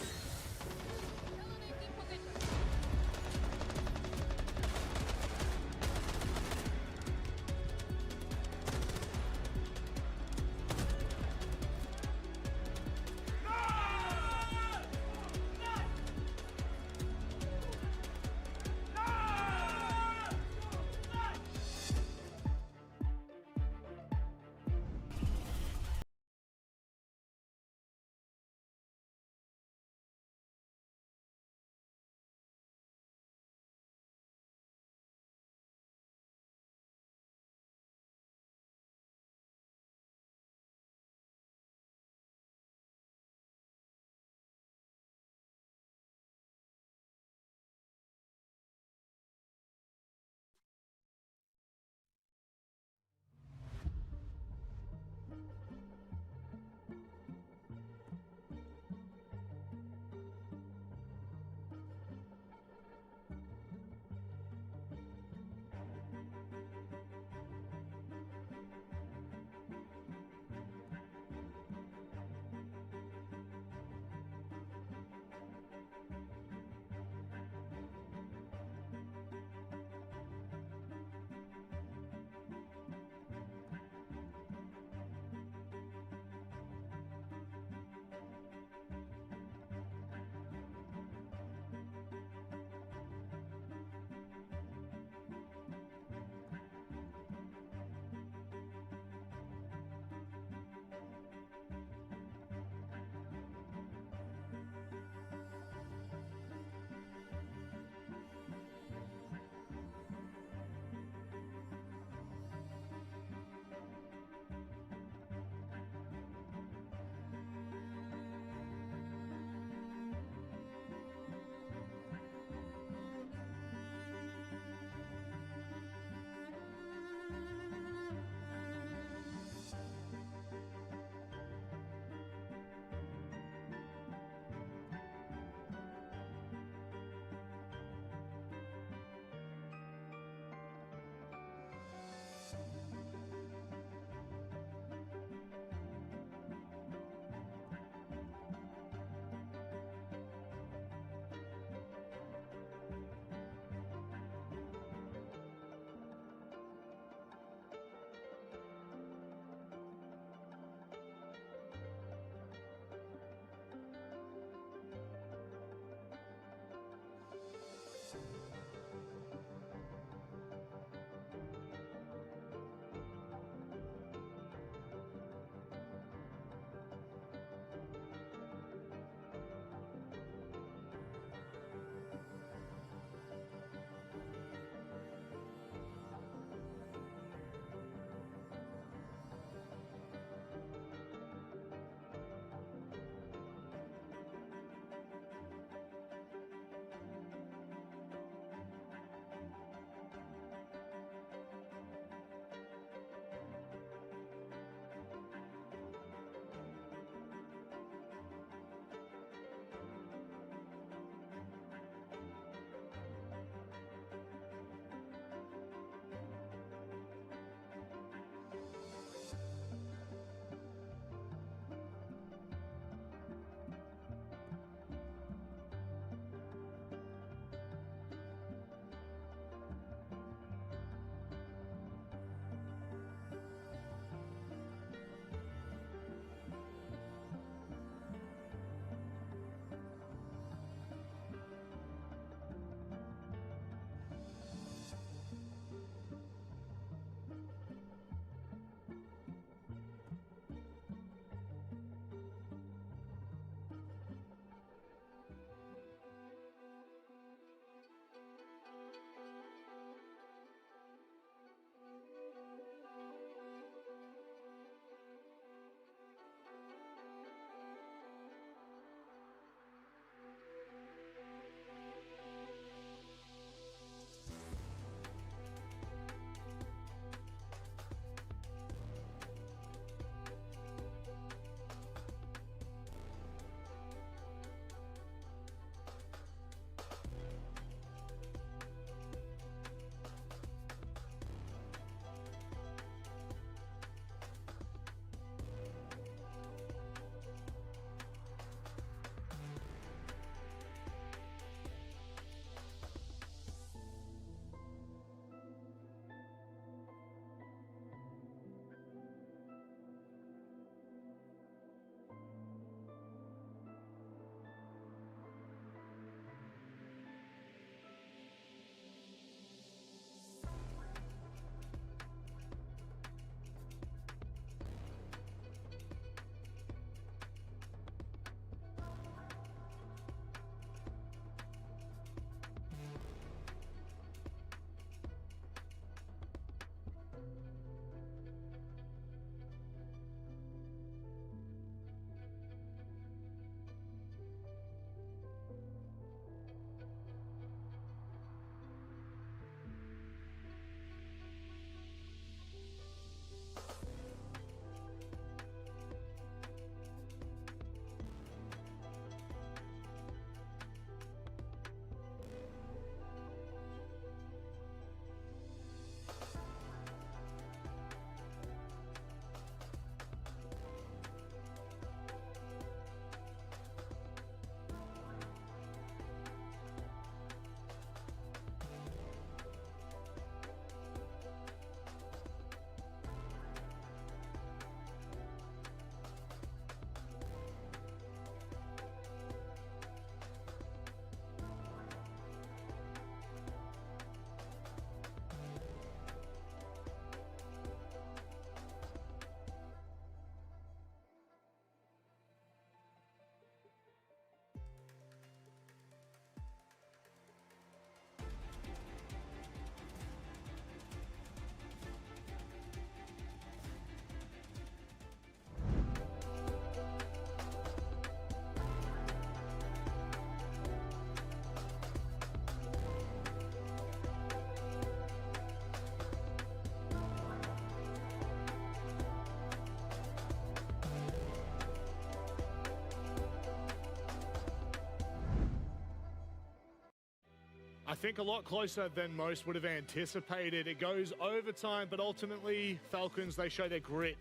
think a lot closer than most would have anticipated. It goes overtime, but ultimately Falcons, they show their grit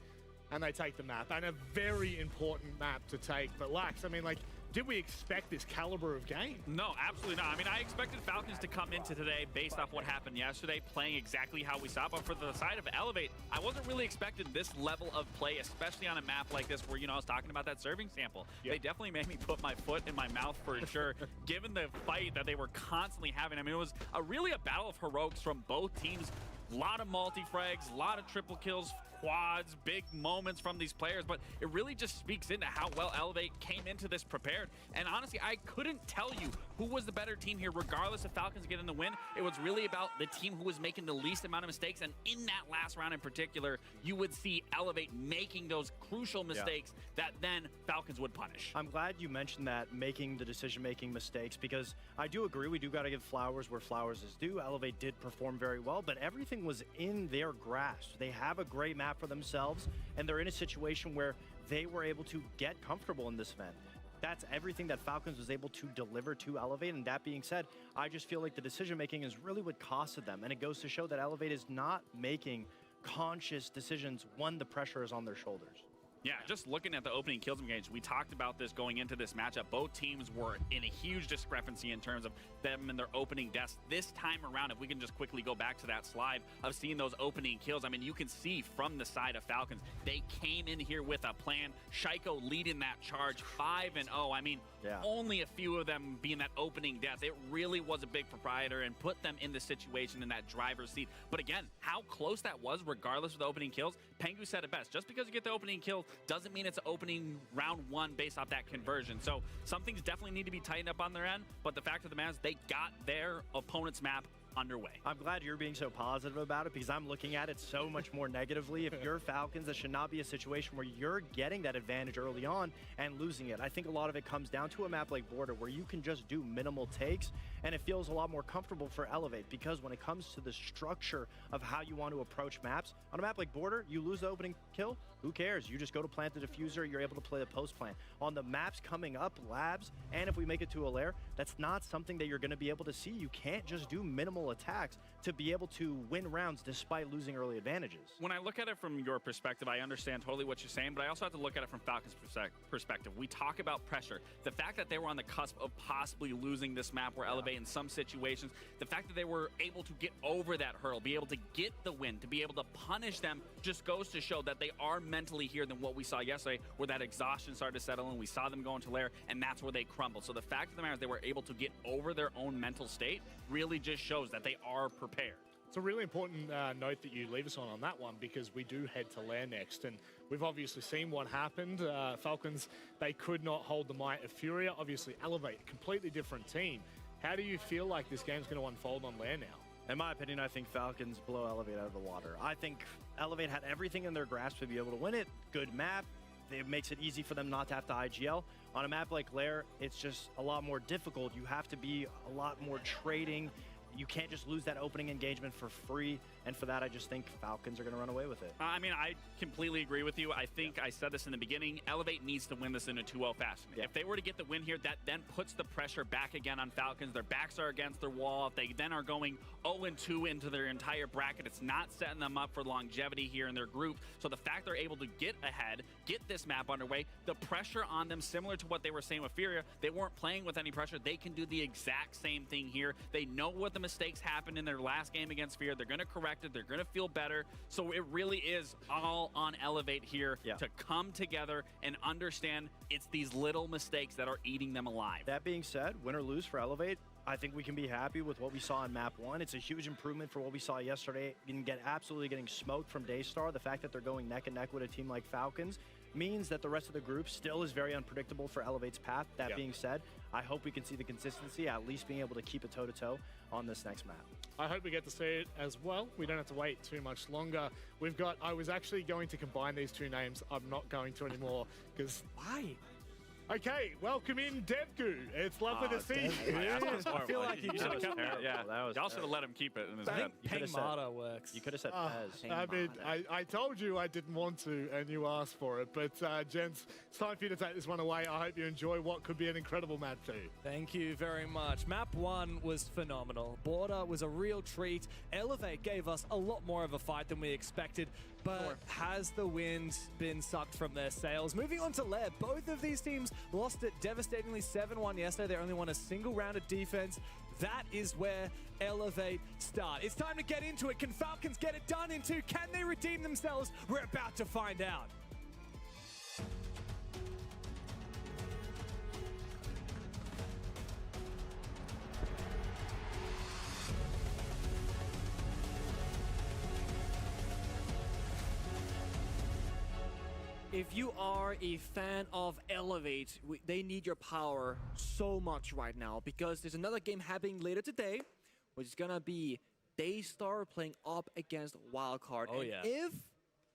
and they take the map, and a very important map to take. But Lax, I mean, like, did we expect this caliber of game? No, absolutely not. I mean, I expected Falcons to come into today based off what happened yesterday, playing exactly how we saw. But for the side of Elevate, I wasn't really expecting this level of play, especially on a map like this where, you know, I was talking about that serving sample. Yep. They definitely made me put my foot in my mouth for sure, given the fight that they were constantly having. I mean, it was really a battle of heroics from both teams. A lot of multi-frags, a lot of triple kills, quads, big moments from these players, but it really just speaks into how well Elevate came into this prepared. And honestly, I couldn't tell you who was the better team here, regardless of Falcons getting the win. It was really about the team who was making the least amount of mistakes, and in that last round in particular, you would see Elevate making those crucial mistakes that then Falcons would punish. I'm glad you mentioned that, making the decision-making mistakes, because I do agree we do got to give flowers where flowers is due. Elevate did perform very well, but everything was in their grasp. They have a great map for themselves, and they're in a situation where they were able to get comfortable in this event. That's everything that Falcons was able to deliver to Elevate. And that being said, I just feel like the decision making is really what costed them, and it goes to show that Elevate is not making conscious decisions when the pressure is on their shoulders. Yeah, just looking at the opening kills engaged, we talked about this going into this matchup. Both teams were in a huge discrepancy in terms of them and their opening deaths. This time around, if we can just quickly go back to that slide of seeing those opening kills, I mean, you can see from the side of Falcons, they came in here with a plan. Shaiko leading that charge 5-0. I mean, only a few of them being that opening death. It really was a big proprietor and put them in the situation in that driver's seat. But again, how close that was, regardless of the opening kills, Pengu said it best. Just because you get the opening kill doesn't mean it's opening round one based off that conversion. So some things definitely need to be tightened up on their end, but the fact of the matter is they got their opponent's map underway. I'm glad you're being so positive about it, because I'm looking at it so much more negatively. If you're Falcons, that should not be a situation where you're getting that advantage early on and losing it. I think a lot of it comes down to a map like Border, where you can just do minimal takes, and it feels a lot more comfortable for Elevate, because when it comes to the structure of how you want to approach maps, on a map like Border, you lose the opening kill, who cares? You just go to plant the diffuser, you're able to play the post plant. On the maps coming up, Labs, and if we make it to a lair, that's not something that you're going to be able to see. You can't just do minimal attacks to be able to win rounds despite losing early advantages. When I look at it from your perspective, I understand totally what you're saying, but I also have to look at it from Falcons' perspective. We talk about pressure. The fact that they were on the cusp of possibly losing this map where Elevate in some situations, the fact that they were able to get over that hurdle, be able to get the win, to be able to punish them, just goes to show that they are mentally here than what we saw yesterday, where that exhaustion started to settle in. We saw them go into lair, and that's where they crumbled. So the fact of the matter is they were able to get over their own mental state really just shows that they are prepared. It's a really important note that you leave us on that one, because we do head to lair next, and we've obviously seen what happened. Falcons, they could not hold the might of Furia. Obviously, Elevate, a completely different team. How do you feel like this game's going to unfold on lair now? In my opinion, I think Falcons blow Elevate out of the water. I think Elevate had everything in their grasp to be able to win it. Good map. It makes it easy for them not to have to IGL. On a map like Lair, it's just a lot more difficult. You have to be a lot more trading. You can't just lose that opening engagement for free. And for that, I just think Falcons are going to run away with it. I mean, I completely agree with you. I think I said this in the beginning. Elevate needs to win this in a 2-0 fashion. If they were to get the win here, that then puts the pressure back again on Falcons. Their backs are against their wall. If they then are going 0-2 into their entire bracket, it's not setting them up for longevity here in their group. So the fact they're able to get ahead, get this map underway, the pressure on them, similar to what they were saying with Furia, they weren't playing with any pressure. They can do the exact same thing here. They know what the mistakes happened in their last game against Furia. They're going to correct it. They're going to feel better. So it really is all on Elevate here to come together and understand it's these little mistakes that are eating them alive. That being said, win or lose for Elevate, I think we can be happy with what we saw in map 1. It's a huge improvement for what we saw yesterday. You can get absolutely getting smoked from Daystar. The fact that they're going neck and neck with a team like Falcons means that the rest of the group still is very unpredictable for Elevate's path. That being said, I hope we can see the consistency, at least being able to keep it toe-to-toe on this next map. I hope we get to see it as well. We don't have to wait too much longer. We've got, I was actually going to combine these two names. I'm not going to anymore, because why? Okay, welcome in Devgu. It's lovely to see you. I feel like you should have kept that. Yeah, that was y'all should have let him keep it in his head. Pengmata works. You could have said Pez. I mean, I told you I didn't want to, and you asked for it. But, gents, it's time for you to take this one away. I hope you enjoy what could be an incredible match too. Thank you very much. Map 1 was phenomenal. Border was a real treat. Elevate gave us a lot more of a fight than we expected. But has the wind been sucked from their sails? Moving on to Leb, both of these teams lost it devastatingly 7-1 yesterday. They only won a single round of defense. That is where Elevate start. It's time to get into it. Can Falcons get it done in 2? Can they redeem themselves? We're about to find out. If you are a fan of Elevate, they need your power so much right now because there's another game happening later today, which is gonna be Daystar playing up against Wildcard. Oh, and yeah. If,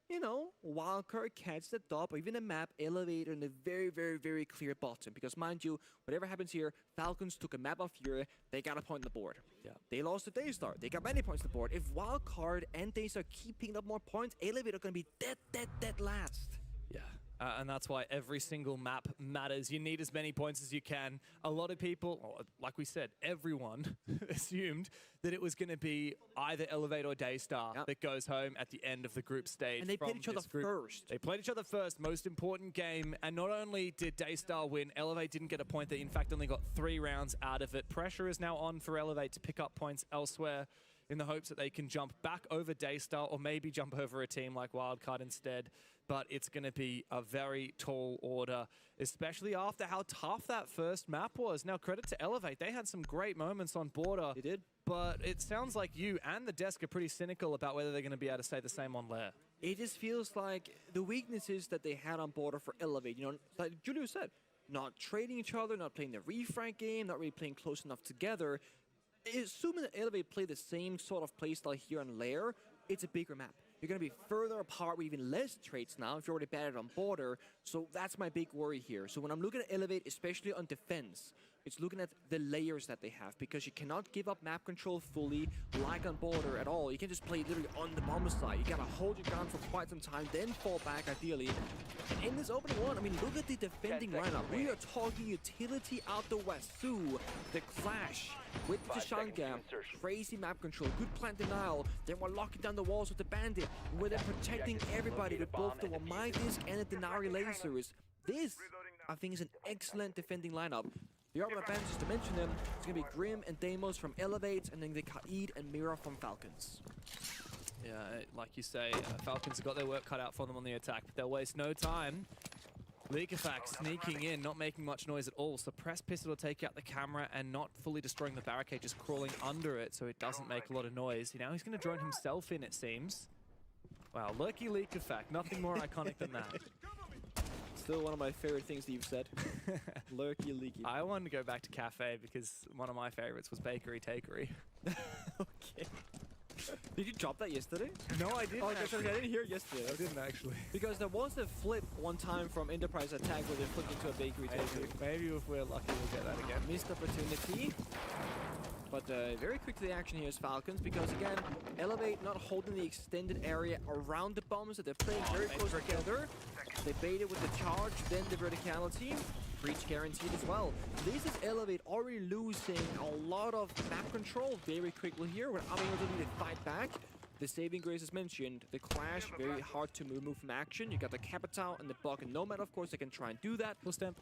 you know, Wildcard catches the top or even a map, Elevate are in a very, very, very clear bottom. Because mind you, whatever happens here, Falcons took a map of Fury, they got a point on the board. Yeah. They lost to Daystar, they got many points on the board. If Wildcard and Daystar keep picking up more points, Elevate are gonna be dead last. Yeah. And that's why every single map matters. You need as many points as you can. A lot of people, or like we said, everyone assumed that it was going to be either Elevate or Daystar that goes home at the end of the group stage. And they played each other first. They played each other first, most important game. And not only did Daystar win, Elevate didn't get a point. They, in fact, only got 3 rounds out of it. Pressure is now on for Elevate to pick up points elsewhere in the hopes that they can jump back over Daystar or maybe jump over a team like Wildcard instead. But it's going to be a very tall order, especially after how tough that first map was. Now, credit to Elevate. They had some great moments on Border. They did. But it sounds like you and the desk are pretty cynical about whether they're going to be able to say the same on Lair. It just feels like the weaknesses that they had on Border for Elevate, you know, like Julio said, not trading each other, not playing the refrank game, not really playing close enough together. Assuming that Elevate play the same sort of playstyle here on Lair, it's a bigger map. You're going to be further apart with even less traits now if you're already bad on Border. So that's my big worry here. So when I'm looking at Elevate, especially on defense, it's looking at the layers that they have because you cannot give up map control fully like on Border at all. You can just play literally on the bomber side. You got to hold your ground for quite some time, then fall back ideally. And in this opening one, I mean, look at the defending lineup. We are talking utility out the west. Sue, the Clash with the Shanga, crazy map control, good plant denial. Then we're locking down the walls with the Bandit. Where they're protecting everybody with both the Wamai Disc and the Denari lasers. This, I think, is an excellent defending lineup. The Arbor Bands, just to mention them, it's going to be Grim and Deimos from Elevate, and then the Kaid and Mira from Falcons. Yeah, like you say, Falcons have got their work cut out for them on the attack, but they'll waste no time. Liquefact sneaking in, not making much noise at all. Suppressed Pistol will take out the camera and not fully destroying the barricade, just crawling under it so it doesn't make a lot of noise. Now he's going to drone himself in, it seems. Wow, Lurky Liquefact, nothing more iconic than that. Still one of my favorite things that you've said. Lurky Leaky. I wanted to go back to Cafe because one of my favorites was Bakery Takery. Okay. Did you drop that yesterday? No, I didn't. Oh, I didn't hear it yesterday. I didn't actually. Because there was a flip one time from Enterprise Attack where they flipped into a Bakery Takery. Maybe if we're lucky, we'll get that again. Missed opportunity. But very quick to the action here is Falcons because, again, Elevate not holding the extended area around the bombs that they're playing very close together. They baited with the charge, then the verticality. Breach guaranteed as well. This is Elevate already losing a lot of map control very quickly here. We're unable to really fight back. The saving grace is mentioned. The Clash, very hard to remove from action. You got the Capital and the Bug and Nomad, of course, they can try and do that. Full stamp.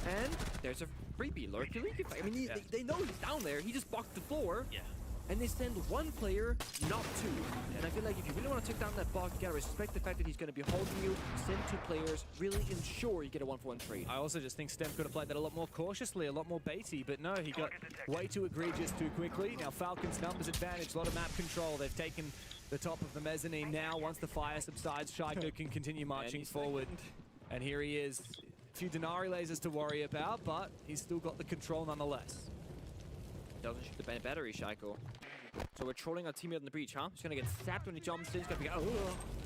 And there's a freebie, Lurky Leaky. I mean, they know he's down there. He just blocked the floor. Yeah. And they send one player, not 2. And I feel like if you really want to take down that bug, you gotta respect the fact that he's gonna be holding you, send 2 players, really ensure you get a 1-for-1 trade. I also just think Stem could have played that a lot more cautiously, a lot more baity, but no, he got way too egregious too quickly. Now Falcons numbers advantage, a lot of map control. They've taken the top of the mezzanine now. Once the fire subsides, Shaiko can continue marching forward. And here he is. A few Denari lasers to worry about, but he's still got the control nonetheless. Doesn't shoot the battery, Shaiko. So we're trolling our teammate on the breach, huh? He's gonna get sapped when he jumps in. He's gonna be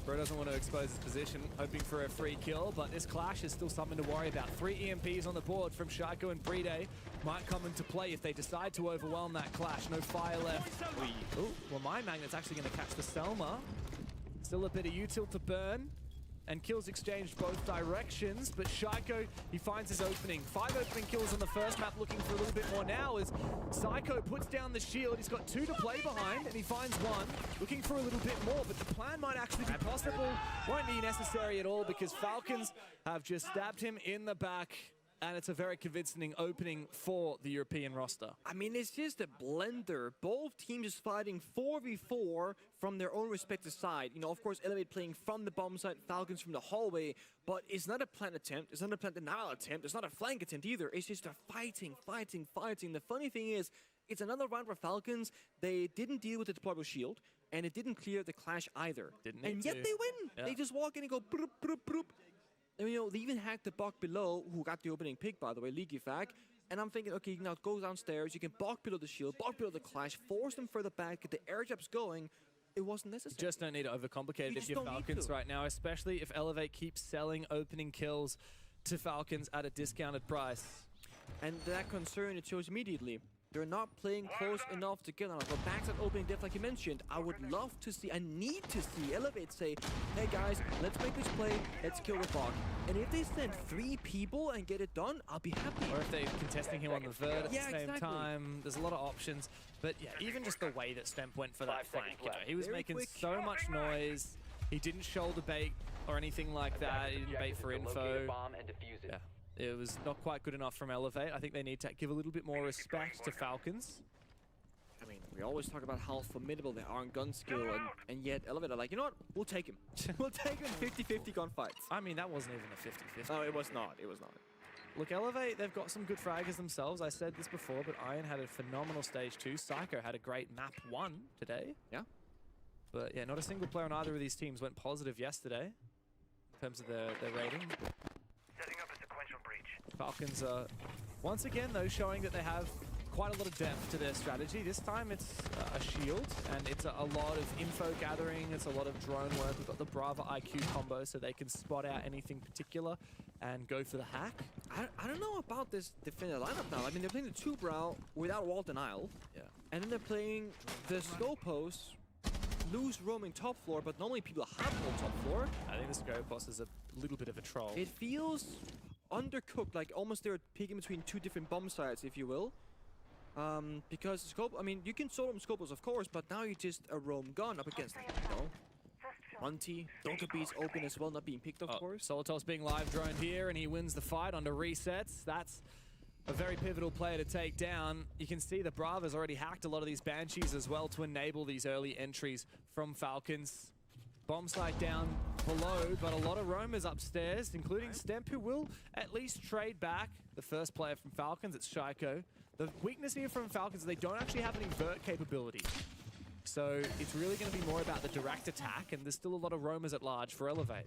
Bro doesn't want to expose his position, hoping for a free kill, but this clash is still something to worry about. 3 EMPs on the board from Shaiko and Bride might come into play if they decide to overwhelm that clash. No fire left. Oh, well, my Magnet's actually going to catch the Selma. Still a bit of util to burn. And kills exchanged both directions, but Shaiko, he finds his opening. 5 opening kills on the first map, looking for a little bit more now as Psycho puts down the shield. He's got 2 to play behind, and he finds 1, looking for a little bit more, but the plan might actually be possible. Won't be necessary at all because Falcons have just stabbed him in the back, and it's a very convincing opening for the European roster. I mean, it's just a blender. Both teams just fighting 4v4 from their own respective side. You know, of course, Elevate playing from the bomb side, Falcons from the hallway, but it's not a plant attempt, it's not a plant denial attempt, it's not a flank attempt either. It's just a fighting. The funny thing is, it's another round for Falcons. They didn't deal with the deployable shield, and it didn't clear the clash either. And yet they win. Yeah. They just walk in and go broop, broop, broop. And, you know, they even hacked the bug below, who got the opening pick, by the way, Leaky Fac. And I'm thinking, okay, now go downstairs, you can bog below the shield, bog below the clash, force them further back, get the air jabs going. It wasn't necessary. You just don't need to overcomplicate it if you're Falcons right now, especially if Elevate keeps selling opening kills to Falcons at a discounted price. And that concern, it shows immediately. They're not playing close enough to get on it. But back at opening depth, like you mentioned, I would love to see, I need to see Elevate say, hey guys, let's make this play, let's kill the bog. And if they send 3 people and get it done, I'll be happy. Or if they're contesting him on the vert at the same time. There's a lot of options. But yeah, even just the way that Stemp went for that flank, you know, he was making so much noise. He didn't shoulder bait or anything like that. He didn't bait for info. Yeah. It was not quite good enough from Elevate. I think they need to give a little bit more respect to Falcons. I mean, we always talk about how formidable they are in gun skill, and yet Elevate are like, you know what? We'll take him. We'll take him 50-50 gunfights. I mean, that wasn't even a 50-50. No, it was not. It was not. Look, Elevate, they've got some good fraggers themselves. I said this before, but Iron had a phenomenal stage 2. Psycho had a great map 1 today. Yeah. But yeah, not a single player on either of these teams went positive yesterday in terms of their rating. Setting up a sequential breach. Falcons are, once again, though, showing that they have quite a lot of depth to their strategy. This time it's a shield, and it's a lot of info gathering. It's a lot of drone work. We've got the Brava IQ combo, so they can spot out anything particular and go for the hack. I don't know about this defender lineup now. I mean, they're playing the 2-brow without wall denial. Yeah. And then they're playing the Scopos, loose roaming top floor, but normally people have no top floor. I think the Scopos is a little bit of a troll. It feels undercooked, like almost they're picking between 2 different bomb sites, if you will. Because Scope, I mean, you can solo them Scopos, of course, but now you're just a roam gun up against, you know, Monty, Donkabee's open as well, not being picked, of course. Solitos being live droned here, and he wins the fight under resets. That's a very pivotal player to take down. You can see the Brava's already hacked a lot of these Banshees as well to enable these early entries from Falcons. Bomb site down below, but a lot of roamers upstairs, including Stemp, who will at least trade back. The first player from Falcons, it's Shaiko. The weakness here from Falcons is they don't actually have any vert capability. So it's really going to be more about the direct attack, and there's still a lot of roamers at large for Elevate.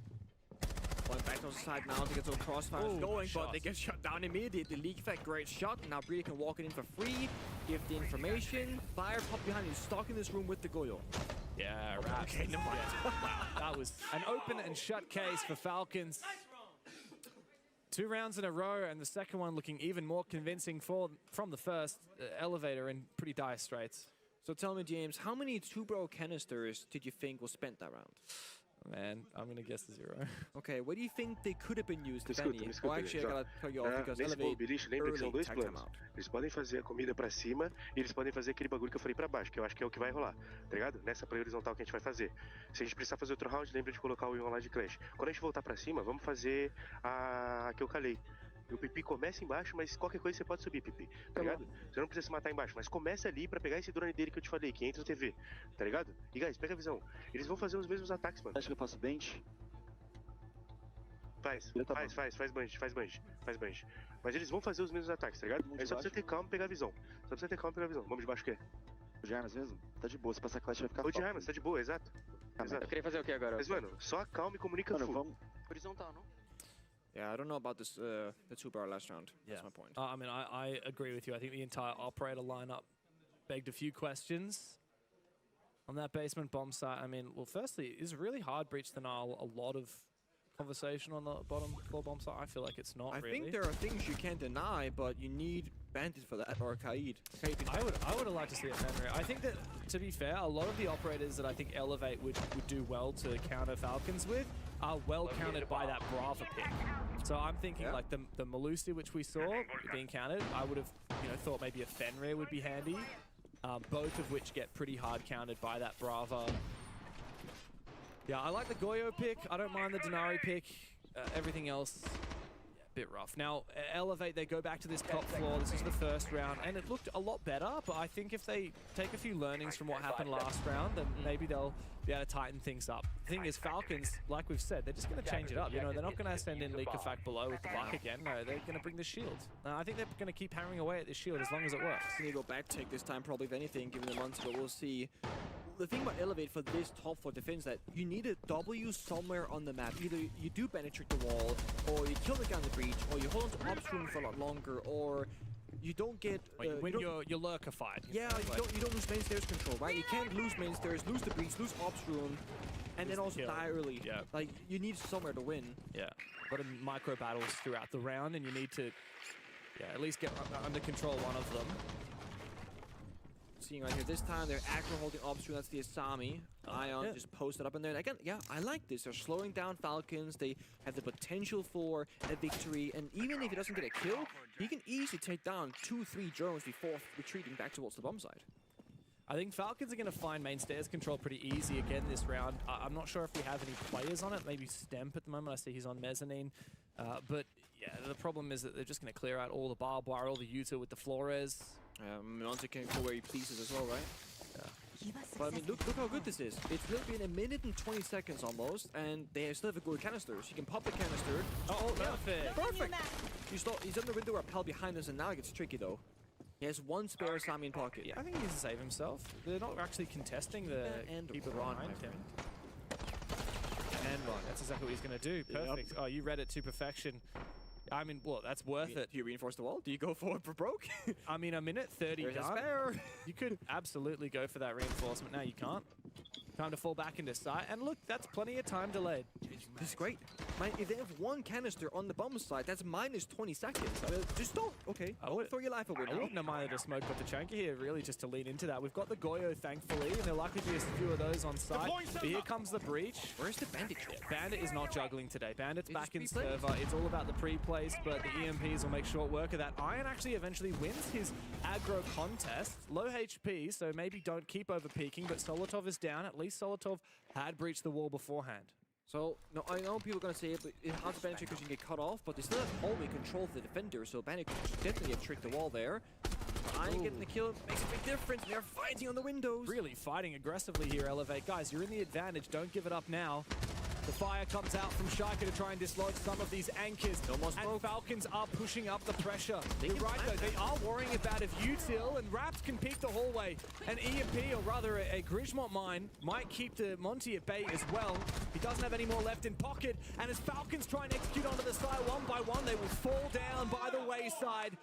One back on the side now to get those crossfires going, but they get shut down immediately. Leak Effect, great shot. Now Brady can walk it in for free, give the information. Fire pop behind him, stuck in this room with the Goyo. Yeah, right. Okay, no mind. Wow, that was an open and shut case for Falcons. 2 rounds in a row, and the second one looking even more convincing from the first. Elevator in pretty dire straits. So tell me, James, how many 2-bro canisters did you think was spent that round? Man, I'm going to guess 0. Okay, what do you think they could have been used, if any? Well, actually, I gotta cut you off because nesse Elevate beliche, lembra que são early 2 tag them planos. out. Eles podem fazer a comida pra cima e eles podem fazer aquele bagulho que eu falei pra baixo, que eu acho que é o que vai rolar, tá ligado? Nessa play horizontal que a gente vai fazer. Se a gente precisar fazer outro round, lembra de colocar o Ion lá de Clash. Quando a gente voltar pra cima, vamos fazer a que eu calei. O Pipi começa embaixo, mas qualquer coisa você pode subir, Pipi, tá ligado? Você não precisa se matar embaixo, mas começa ali pra pegar esse drone dele que eu te falei, que entra no TV, tá ligado? E guys, pega a visão. Eles vão fazer os mesmos ataques, mano. Acho que eu faço bench. Faz bange. Mas eles vão fazer os mesmos ataques, tá ligado? Aí só precisa ter calma e pegar a visão. Vamos de baixo o quê? O de armas mesmo? Tá de boa, se passar clash vai ficar O de armas, tá de boa, exato. Eu queria fazer o que agora? Mas, mano, só calma e comunica full. Vamos. Horizontal, não? Yeah, I don't know about this, the 2-bar last round. That's my point. I mean, I agree with you. I think the entire operator lineup begged a few questions. On that basement bomb site, I mean, well, firstly, it's really hard breach denial a lot of conversation on the bottom floor bomb site? I feel like it's not I really. think there are things you can't deny, but you need Bandit for that, or Kaid. I would have liked to see a Fenrir. I think that, to be fair, a lot of the operators that I think Elevate would do well to counter Falcons with are well countered by that Brava pick. So I'm thinking like the Malusi, which we saw being countered, I would have thought maybe a Fenrir would be handy. Both of which get pretty hard countered by that Brava. Yeah, I like the Goyo pick. I don't mind the Denari pick. Everything else, a bit rough. Now, Elevate, they go back to this top floor. This is the first round, and it looked a lot better, but I think if they take a few learnings from what happened last round, then maybe they'll be able to tighten things up. The thing is, Falcons, like we've said, they're just going to change it up. They're not going to send in Leak-O-Fact below with the buck again. No, they're going to bring the shield. I think they're going to keep hammering away at this shield as long as it works. They go back take this time, probably, if anything, given the months, but we'll see. The thing about Elevate for this top floor defense that you need a W somewhere on the map. Either you do penetrate the wall, or you kill the guy on the breach, or you hold on to upstream for a lot longer, or you don't get... you're lurkified. Yeah, you don't lose main stairs control, right? You can't lose main stairs, lose the breach, lose upstream, and then also die early. Yeah. Like, you need somewhere to win. Yeah. A lot of micro battles throughout the round, and you need to at least get under control one of them. Seeing right here, this time they're aggro holding upstream. That's the Asami. Ion just posted up in there. And again, yeah, I like this. They're slowing down Falcons. They have the potential for a victory. And even if he doesn't get a kill, he can easily take down 2-3 drones before retreating back towards the bomb side. I think Falcons are going to find main stairs control pretty easy again this round. I'm not sure if we have any players on it. Maybe Stemp at the moment. I see he's on mezzanine. But yeah, the problem is that they're just going to clear out all the barbed wire, all the Utah with the Flores. Monte can go where he pleases as well, right? Yeah. But I mean, look how good this is. It's literally been 1 minute and 20 seconds almost, and they still have a good canisters. You can pop the canister. Perfect. Perfect. He's on the window rappel behind us, and now it gets tricky though. He has one spare Sami in pocket. Yeah, I think he needs to save himself. They're not actually contesting the keep it behind him. And run. That's exactly what he's going to do. Perfect. Yep. Oh, you read it to perfection. I mean, well, that's worth it. Do you reinforce the wall? Do you go forward for broke? I mean, a minute 30 There's done. a spare. You could absolutely go for that reinforcement. Now you can't. Time to fall back into sight. And look, that's plenty of time delayed. This is great. Man, if they have one canister on the bomb side, that's minus 20 seconds. I mean, just don't. Okay, don't throw your life away. I wouldn't have minded a smoke with the Chanka here, really, just to lean into that. We've got the Goyo, thankfully, and there'll likely be a few of those on site. But here comes the breach. Where's the Bandit? Bandit is not juggling today. Bandit's back in server. It's all about the pre-plays, but the EMPs will make short work of that. Iron actually eventually wins his aggro contest. Low HP, so maybe don't keep over-peaking, but Solotov is down. At least Solotov had breached the wall beforehand. So, no, I know people are going to say it's hard to penetrate because you can get cut off, but they still have hallway control of the defender, so Bandit could definitely have tricked the wall there. Iron getting the kill makes a big difference. They're fighting on the windows. Really fighting aggressively here, Elevate. Guys, you're in the advantage. Don't give it up now. The fire comes out from Shaika to try and dislodge some of these anchors. And Falcons are pushing up the pressure. You're right, though. They are worrying about if Util and Raps can peek the hallway. An EMP, or rather a Grismont mine, might keep the Monty at bay as well. He doesn't have any more left in pocket. And as Falcons try and execute onto the side one by one, they will fall down by the wayside.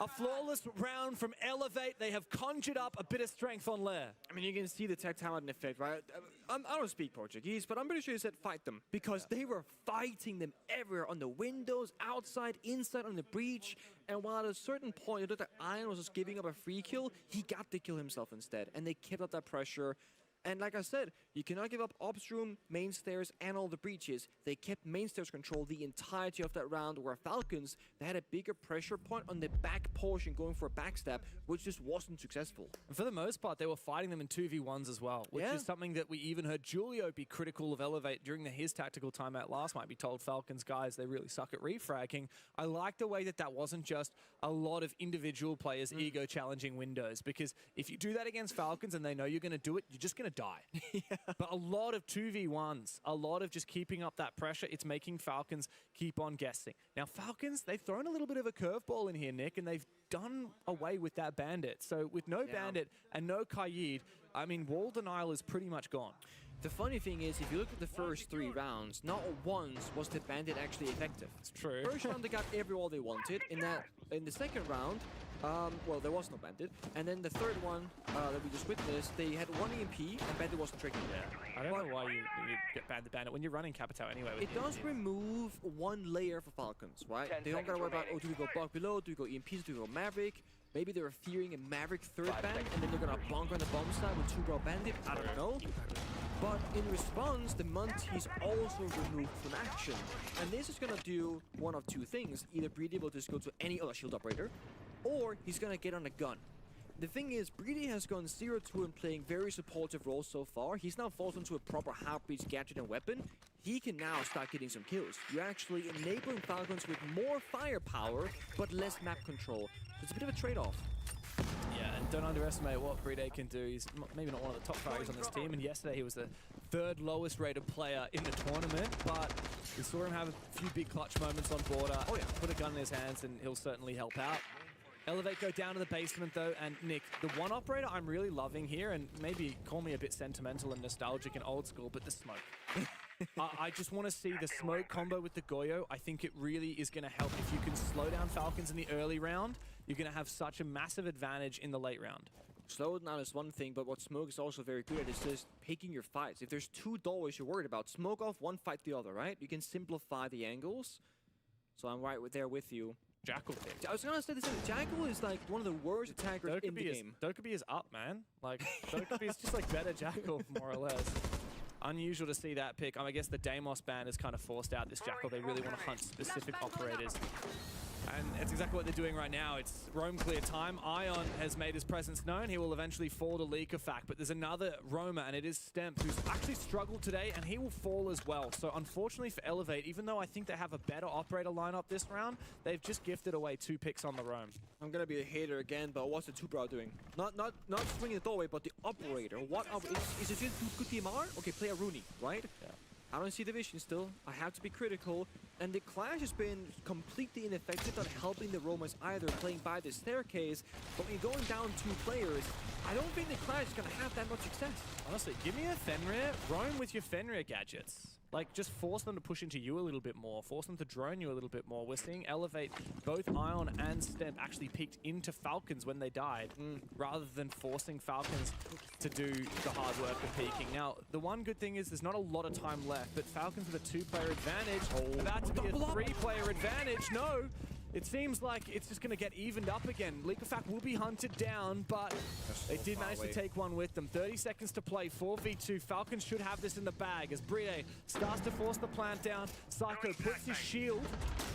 A flawless round from Elevate. They have conjured up a bit of strength on Lair. I mean, you can see the tech talent effect, right? I don't speak Portuguese, but I'm pretty sure you said fight them. Because they were fighting them everywhere, on the windows, outside, inside, on the breach. And while at a certain point, you looked at Iron was just giving up a free kill, he got the kill himself instead. And they kept up that pressure. And like I said, you cannot give up upstream, main stairs, and all the breaches. They kept main stairs control the entirety of that round, where Falcons, they had a bigger pressure point on the back portion going for a backstab, which just wasn't successful. And for the most part, they were fighting them in 2v1s as well, which is something that we even heard Julio be critical of Elevate during his tactical timeout last night. Be told, Falcons, guys, they really suck at refragging. I like the way that that wasn't just a lot of individual players ego challenging windows, because if you do that against Falcons and they know you're going to do it, you're just going to die. But a lot of 2v1s, a lot of just keeping up that pressure, it's making Falcons keep on guessing. Now, Falcons, they've thrown a little bit of a curveball in here, Nick, and they've done away with that Bandit. So with no Bandit and no Kaid, I mean, wall denial is pretty much gone. The funny thing is, if you look at the first 3 rounds, not once was the Bandit actually effective. It's true. First round, they got every wall they wanted. In the second round, Well, there was no Bandit. And then the third one that we just witnessed, they had one EMP and Bandit wasn't triggered. Yeah. I don't know why you get Bandit when you're running Capitao anyway. It does remove one layer for Falcons, right? They don't gotta worry about, oh, do we go Bug below? Do we go EMPs? Do we go Maverick? Maybe they're fearing a Maverick third ban, and then they're gonna bonk on the bomb side with 2-bro Bandit. I don't know. But in response, the Munty's also removed from action. And this is gonna do one of two things. Either Breedy will just go to any other shield operator, or he's gonna get on a gun. The thing is, Breedy has gone 0-2 and playing very supportive roles so far. He's now forced into a proper heartbeat gadget and weapon. He can now start getting some kills. You're actually enabling Falcons with more firepower, but less map control. So it's a bit of a trade-off. Yeah, and don't underestimate what Breedy can do. He's maybe not one of the top values on this team, and yesterday he was the third lowest rated player in the tournament, but we saw him have a few big clutch moments on border. Oh yeah, put a gun in his hands and he'll certainly help out. Elevate go down to the basement though, and Nick, the one operator I'm really loving here, and maybe call me a bit sentimental and nostalgic and old school, but the smoke. I just want to see the smoke combo with the Goyo. I think it really is going to help. If you can slow down Falcons in the early round, you're going to have such a massive advantage in the late round. Slow down is one thing, but what Smoke is also very good at is just picking your fights. If there's two doorways you're worried about, smoke off one, fight the other, right? You can simplify the angles. So I'm right there with you. Jackal. I was gonna say this. Jackal is like one of the worst attackers in the game. Dokkaebi is up, man. Like Dokkaebi is just like better Jackal, more or less. Unusual to see that pick. I guess the Deimos ban has kind of forced out this Jackal. They really want to hunt specific operators. And it's exactly what they're doing right now. It's roam clear time. Ion has made his presence known. He will eventually fall to Leakafac, but there's another roamer, and it is Stemp, who's actually struggled today, and he will fall as well. So unfortunately for Elevate, even though I think they have a better operator lineup this round, they've just gifted away 2 picks on the roam. I'm gonna be a hater again, but what's the 2-bro doing? Not swinging the doorway, but the operator. What is it just good DMR? Okay, play a Rooney, right? Yeah. I don't see the vision still. I have to be critical. And the Clash has been completely ineffective at helping the roamers either, playing by the staircase. But when you're going down 2 players, I don't think the Clash is going to have that much success. Honestly, give me a Fenrir. Roam with your Fenrir gadgets. Like, just force them to push into you a little bit more. Force them to drone you a little bit more. We're seeing Elevate, both Ion and Stemp actually peeked into Falcons when they died, rather than forcing Falcons to do the hard work of peeking. Now, the one good thing is there's not a lot of time left, but Falcons with a 2-player advantage. About to be a 3-player advantage. No! It seems like it's just going to get evened up again. Leakafac will be hunted down, but they did manage to take one with them. 30 seconds to play, 4v2. Falcons should have this in the bag as Bride starts to force the plant down. Psycho puts his shield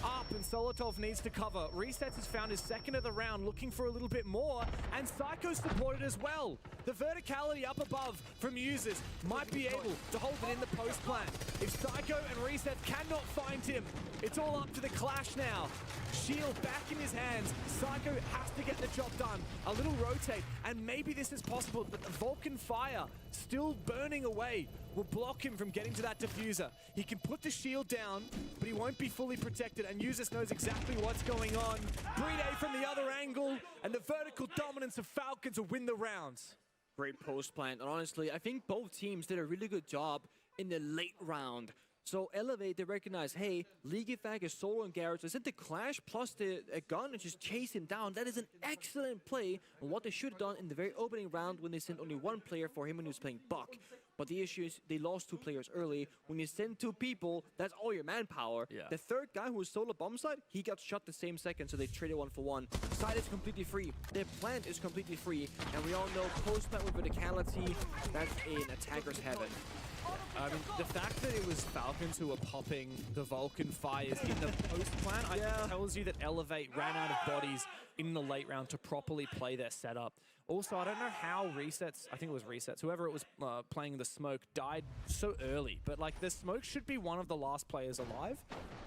up, and Solotov needs to cover. Resets has found his second of the round, looking for a little bit more, and Psycho supported as well. The verticality up above from users might be able to hold it in the post plant. If Psycho and Resets cannot find him, it's all up to the Clash now. Shield back in his hands. Psycho has to get the job done. A little rotate, and maybe this is possible, but the Vulcan fire still burning away will block him from getting to that diffuser. He can put the shield down, but he won't be fully protected, and Usus knows exactly what's going on. Bride from the other angle, and the vertical dominance of Falcons will win the rounds. Great post plant, and honestly, I think both teams did a really good job in the late round. So Elevate, they recognize, hey, Leakafac is solo and Garrett. So send the Clash plus a gun and just chase him down. That is an excellent play on what they should have done in the very opening round when they sent only 1 player for him when he was playing Buck. But the issue is they lost 2 players early. When you send 2 people, that's all your manpower. Yeah. The third guy who was solo bomb side, he got shot the same second, so they traded 1 for 1. Side is completely free. Their plant is completely free. And we all know post-plant with verticality, that's in attacker's heaven. I mean, the fact that it was Falcons who were popping the Vulcan fires in the post plan, I think tells you that Elevate ran out of bodies in the late round to properly play their setup. Also, I don't know how Resets, I think it was Resets, whoever it was playing the Smoke died so early. But like, the Smoke should be one of the last players alive.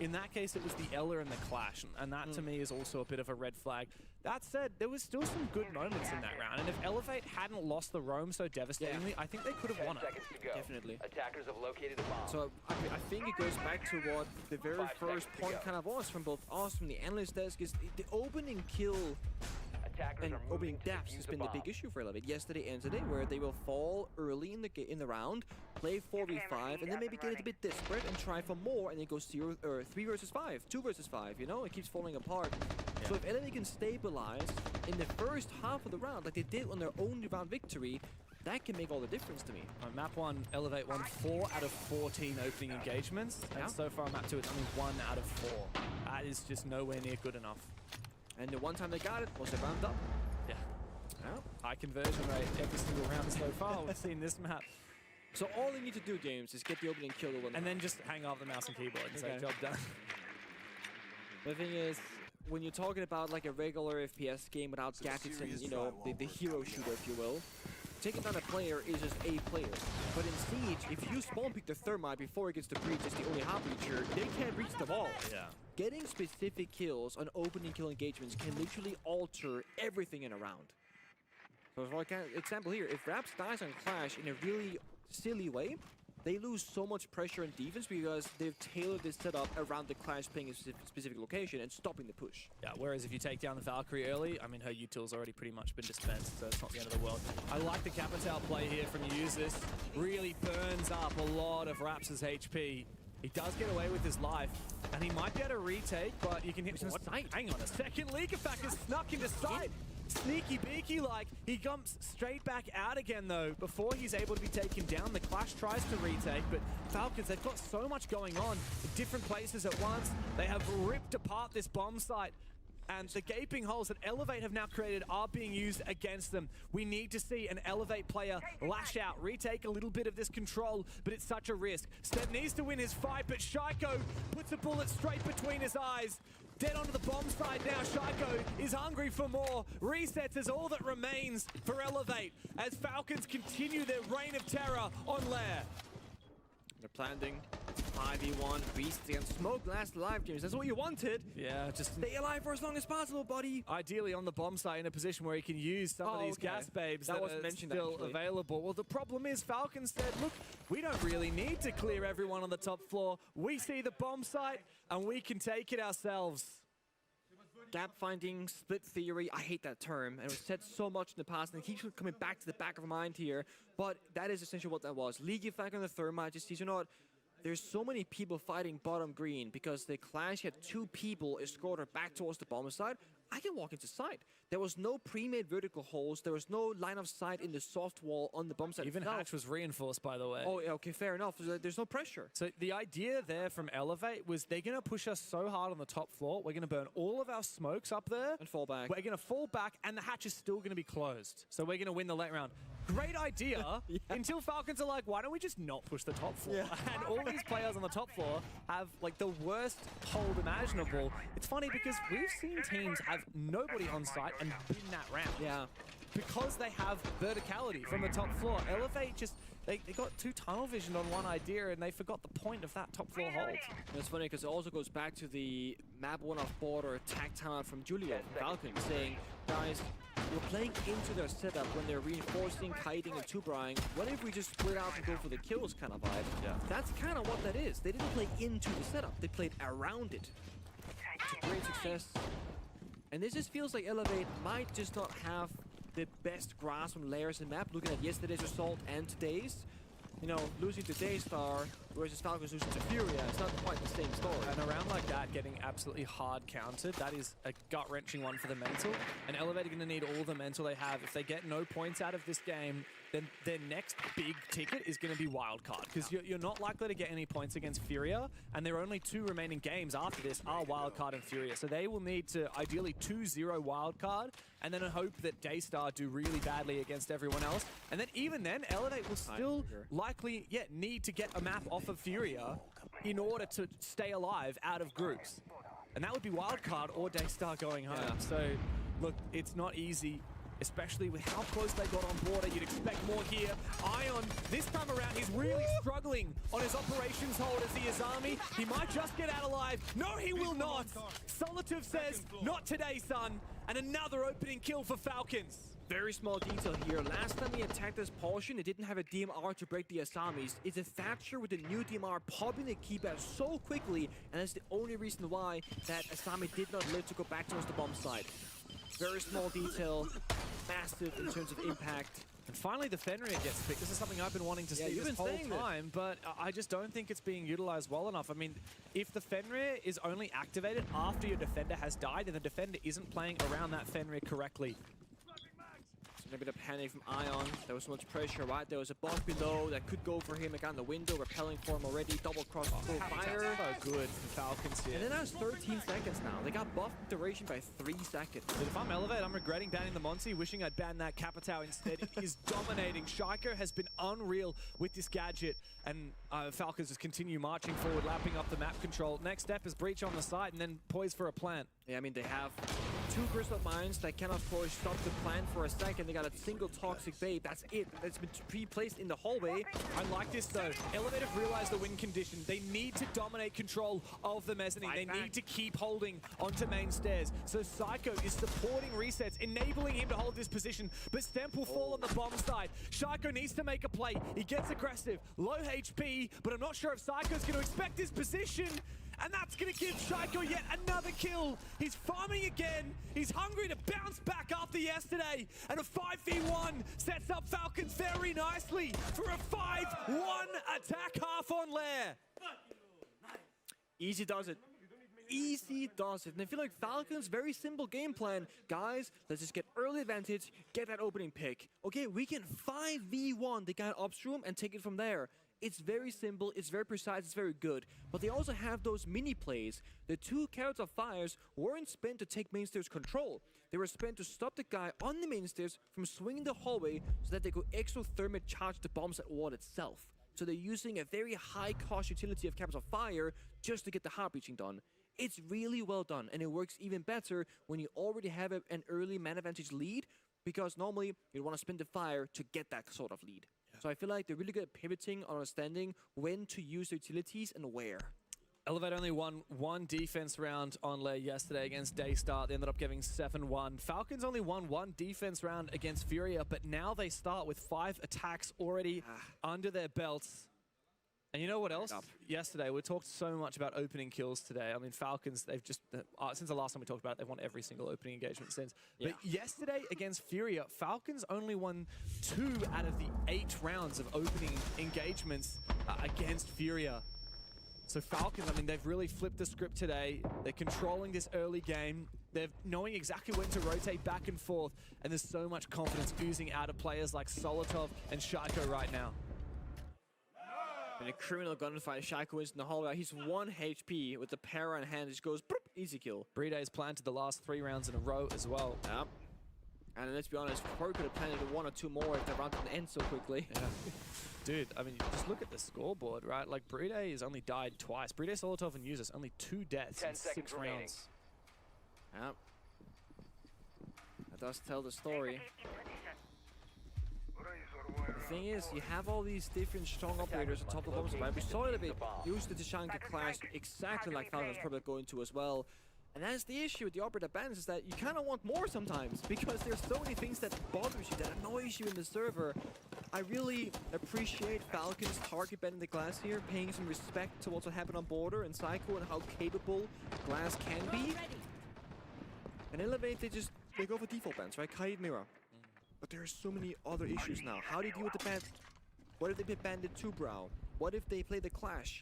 In that case, it was the Ella and the Clash. And that to me is also a bit of a red flag. That said, there was still some good moments in that round. And if Elevate hadn't lost the roam so devastatingly, I think they could have won it. Definitely. Attackers have located a bomb. So I think it goes back to what the very first point kind of was from both us, from the analyst desk, is the opening kill and opening depths has been the big issue for Elevate. Yesterday and today, where they will fall early in the round, play 4v5, and then maybe get a bit desperate and try for more, and then go 3 versus 5, 2 versus 5. You know, it keeps falling apart. So if Elevate can stabilize in the first half of the round, like they did on their only round victory, that can make all the difference to me. On map 1, Elevate won 4 out of 14 opening engagements, and so far on map 2, it's only 1 out of 4. That is just nowhere near good enough. And the one time they got it was they ramped up. Yeah. High conversion rate every single round so far we've seen this map. So all you need to do, James, is get the opening kill to win. And then just hang off the mouse and keyboard and say, job done. The thing is, when you're talking about like a regular FPS game without gadgets and, you know, the hero shooter, if you will, taking down a player is just a player. But in Siege, if you spawn pick the Thermite before it gets to breach as the only half breacher, they can't reach the wall. Yeah. Getting specific kills on opening kill engagements can literally alter everything in a round. So for example here, if Raps dies on Clash in a really silly way, they lose so much pressure and defense because they've tailored this setup around the Clash playing a specific location and stopping the push. Yeah, whereas if you take down the Valkyrie early, I mean, her util's already pretty much been dispensed, so it's not the end of the world. I like the Capital play here from Usus. Really burns up a lot of Raps' HP. He does get away with his life, and he might be able to retake, but you can hit what? Hang on a second. Leakerfack is snuck into sight. Sneaky beaky like. He comes straight back out again though before he's able to be taken down. The Clash tries to retake, but Falcons, they've got so much going on in different places at once. They have ripped apart this bomb site. And the gaping holes that Elevate have now created are being used against them. We need to see an Elevate player lash out, retake a little bit of this control, but it's such a risk. Step needs to win his fight, but Shaiko puts a bullet straight between his eyes. Dead onto the bomb side now. Shaiko is hungry for more. Resets is all that remains for Elevate as Falcons continue their reign of terror on Lair. They're planting 5v1 Beast against Smoke last alive, James. That's what you wanted. Yeah, just stay alive for as long as possible, buddy. Ideally on the bomb site in a position where he can use some of these gas babes that wasn't are mentioned still available. Well, the problem is Falcons said, look, we don't really need to clear everyone on the top floor. We see the bomb site and we can take it ourselves. Gap finding, split theory, I hate that term, and it was said so much in the past, and it keeps coming back to the back of my mind here, but that is essentially what that was. Leakerfack on the Thermite just sees, you know what, there's so many people fighting bottom green because the Clash had 2 people escorted back towards the bomb side. I can walk into sight. There was no pre-made vertical holes. There was no line of sight in the soft wall on the bomb side. Even Hatch was reinforced, by the way. Oh, okay, fair enough. There's no pressure. So the idea there from Elevate was they're going to push us so hard on the top floor. We're going to burn all of our smokes up there. And fall back. We're going to fall back, and the hatch is still going to be closed. So we're going to win the late round. Great idea, until Falcons are like, why don't we just not push the top floor? Yeah. And all these players on the top floor have like the worst hold imaginable. It's funny because we've seen teams have nobody on site and win that round. Yeah. Because they have verticality from the top floor. Elevate just, they got too tunnel vision on one idea and they forgot the point of that top floor hold. And it's funny because it also goes back to the map 1 off border attack timeout from Julio from Falcon saying, guys, we're playing into their setup when they're reinforcing, kiting, and two-brying. What if we just split out and go for the kills kind of vibe? Yeah. That's kind of what that is. They didn't play into the setup. They played around it. Great success. And this just feels like Elevate might just not have the best grasp on layers and map. Looking at yesterday's result and today's, you know, losing to Daystar versus Falcons losing to Furia, it's not quite the same story. And around like that, getting absolutely hard countered, that is a gut-wrenching one for the mental. And Elevate are going to need all the mental they have. If they get no points out of this game, then their next big ticket is going to be wildcard. Because you're not likely to get any points against Furia, and their only 2 remaining games after this are wildcard and Furia. So they will need to ideally 2-0 wildcard, and then hope that Daystar do really badly against everyone else. And then even then, Elevate will still likely need to get a map off of Furia in order to stay alive out of groups. And that would be wildcard or Daystar going home. Yeah. So, look, it's not easy, especially with how close they got on border. You'd expect more here. Ion, this time around, he's really struggling on his operations hold as the Azami. He might just get out alive. No, he will not. Solitude says, not today, son. And another opening kill for Falcons. Very small detail here. Last time he attacked this portion, it didn't have a DMR to break the Asamis. It's a Thatcher with the new DMR popping the keypad so quickly, and that's the only reason why that Asami did not live to go back towards the bomb site. Very small detail, massive in terms of impact. And finally, the Fenrir gets picked. This is something I've been wanting to see this whole time, but I just don't think it's being utilized well enough. I mean, if the Fenrir is only activated after your defender has died, and the defender isn't playing around that Fenrir correctly. A bit of panic from Ion. There was so much pressure, right? There was a boss below that could go for him again. The window, repelling for him already. Double cross, full fire. So good for Falcons here. And then that's 13 seconds now. They got buffed duration by 3 seconds. But if I'm Elevate, I'm regretting banning the Monty, wishing I'd banned that Capitao instead. It is dominating. Shaiko has been unreal with this gadget, and Falcons just continue marching forward, lapping up the map control. Next step is Breach on the side, and then poise for a plant. Yeah, I mean, they have 2 crystal mines that can, of course, stop the plant for a second. They got a single toxic bait. That's it. It's been pre-placed in the hallway. I like this, though. Elevate have realized the win condition. They need to dominate control of the mezzanine. They need to keep holding onto main stairs. So Psycho is supporting resets, enabling him to hold this position. But Stemp will fall on the bomb side. Shaiko needs to make a play. He gets aggressive. Low HP, but I'm not sure if Psycho's going to expect this position. And that's going to give Shaiko yet another kill. He's farming again. He's hungry to bounce back after yesterday. And a 5v1 sets up Falcons very nicely for a 5-1 attack half on Lair. Easy does it. Easy does it. And I feel like Falcons, very simple game plan. Guys, let's just get early advantage, get that opening pick. Okay, we can 5v1 the guy upstream and take it from there. It's very simple, it's very precise, it's very good. But they also have those mini plays. The 2 carrots of fires weren't spent to take main stairs control. They were spent to stop the guy on the main stairs from swinging the hallway so that they could exothermic charge the bombs at wall itself. So they're using a very high cost utility of carrots of fire just to get the heart breaching done. It's really well done, and it works even better when you already have an early man advantage lead, because normally you want to spend the fire to get that sort of lead. So I feel like they're really good at pivoting, understanding when to use their utilities and where. Elevate only won 1 defense round on Lair yesterday against Daystar. They ended up giving 7-1. Falcons only won 1 defense round against Furia, but now they start with 5 attacks already under their belts. And you know what else? Yesterday, we talked so much about opening kills today. I mean, Falcons, they've just, since the last time we talked about it, they've won every single opening engagement since. Yeah. But yesterday against Furia, Falcons only won 2 out of the 8 rounds of opening engagements against Furia. So Falcons, I mean, they've really flipped the script today. They're controlling this early game. They're knowing exactly when to rotate back and forth. And there's so much confidence oozing out of players like Solotov and Shaiko right now. In a criminal gunfight, Shaiko wins in the hallway. He's 1 HP with the para in hand. Just goes, boop, easy kill. Breeday's planted the last 3 rounds in a row as well. Yep. And let's be honest, probably could have planted 1 or 2 more if the round didn't end so quickly. Yeah. Dude, I mean, just look at the scoreboard, right? Like, Breeday has only died twice. Breeday, Solotov, and Users, only 2 deaths in 6 rounds. Yep. That does tell the story. The thing is, you have all these different strong operators on top of the bombs, right? We saw it a bit. Used the Tashanka clash exactly like Falcon's probably going to as well. And that's the issue with the operator bans, is that you kind of want more sometimes, because there's so many things that bother you, that annoys you in the server. I really appreciate Falcon's target banning the glass here, paying some respect to what's happened on Border and Psycho and how capable glass can be. And Elevate, they go for default bans, right? Kaid Mirror. But there are so many other issues now. How do you deal with the ban? What if they ban the 2-brow? What if they play the clash?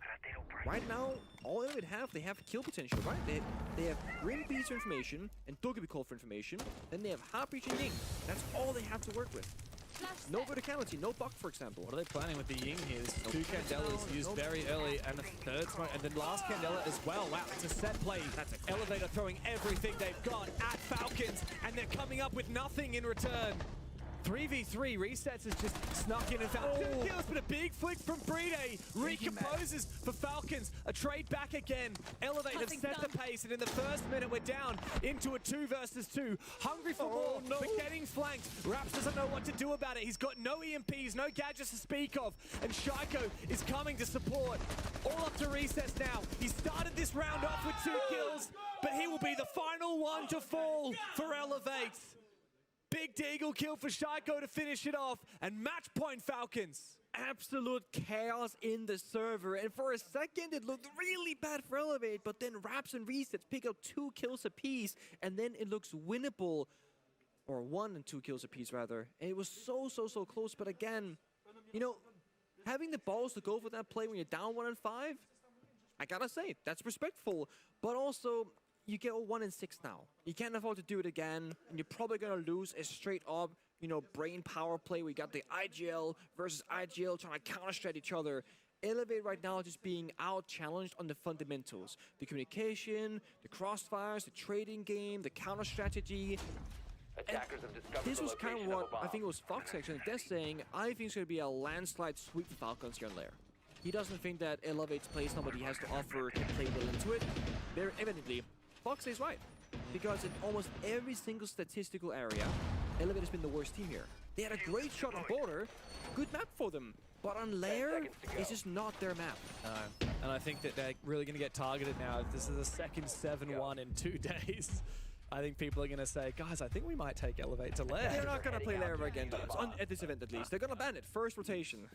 Right now, all they have kill potential, right? They have Rim Beats for information and Dogebi Call for information. Then they have Heartbreach and Ying. That's all they have to work with. No verticality, no buck, for example. What are they planning with the Ying here? There's 2 Candelas used very early, and a 3rd smoke, and then last Candela as well. Wow, it's a set play. That's a Elevator throwing everything they've got at Falcons, and they're coming up with nothing in return. 3v3, Resets has just snuck in and found 2 kills, but a big flick from Breeday recomposes for Falcons. A trade back again. Elevate have set the pace, and in the first minute, we're down into a 2 versus 2. Hungry for more, but getting flanked. Raps doesn't know what to do about it. He's got no EMPs, no gadgets to speak of, and Shaiko is coming to support. All up to Resets now. He started this round off with 2 kills, but he will be the final one to fall for Elevate. Big Deagle kill for Shaiko to finish it off, and match point Falcons. Absolute chaos in the server, and for a second it looked really bad for Elevate, but then Raps and Resets pick up 2 kills apiece, and then it looks winnable. or 1 and 2 kills apiece rather. And it was so close, but again, you know, having the balls to go for that play when you're down 1 and 5, I gotta say, that's respectful. But also, you get a 1 and 6 now. You can't afford to do it again, and you're probably gonna lose a straight up, you know, brain power play. We got the IGL versus IGL trying to counter-strat each other. Elevate right now just being out-challenged on the fundamentals. The communication, the crossfires, the trading game, the counter-strategy. This was kind of what I think it was Fox actually. They're saying, I think it's going to be a landslide sweep for Falcons here in Lair. He doesn't think that Elevate's play style he has to offer can play well into it. Very evidently, Fox is right. Because in almost every single statistical area, Elevate has been the worst team here. They had a great shot on border, good map for them. But on Lair, it's just not their map. And I think that they're really going to get targeted now. If this is the second 7-1 in 2 days, I think people are going to say, guys, I think we might take Elevate to Lair. They're not going to play Lair ever again, at this event at least. They're going to ban it. First rotation.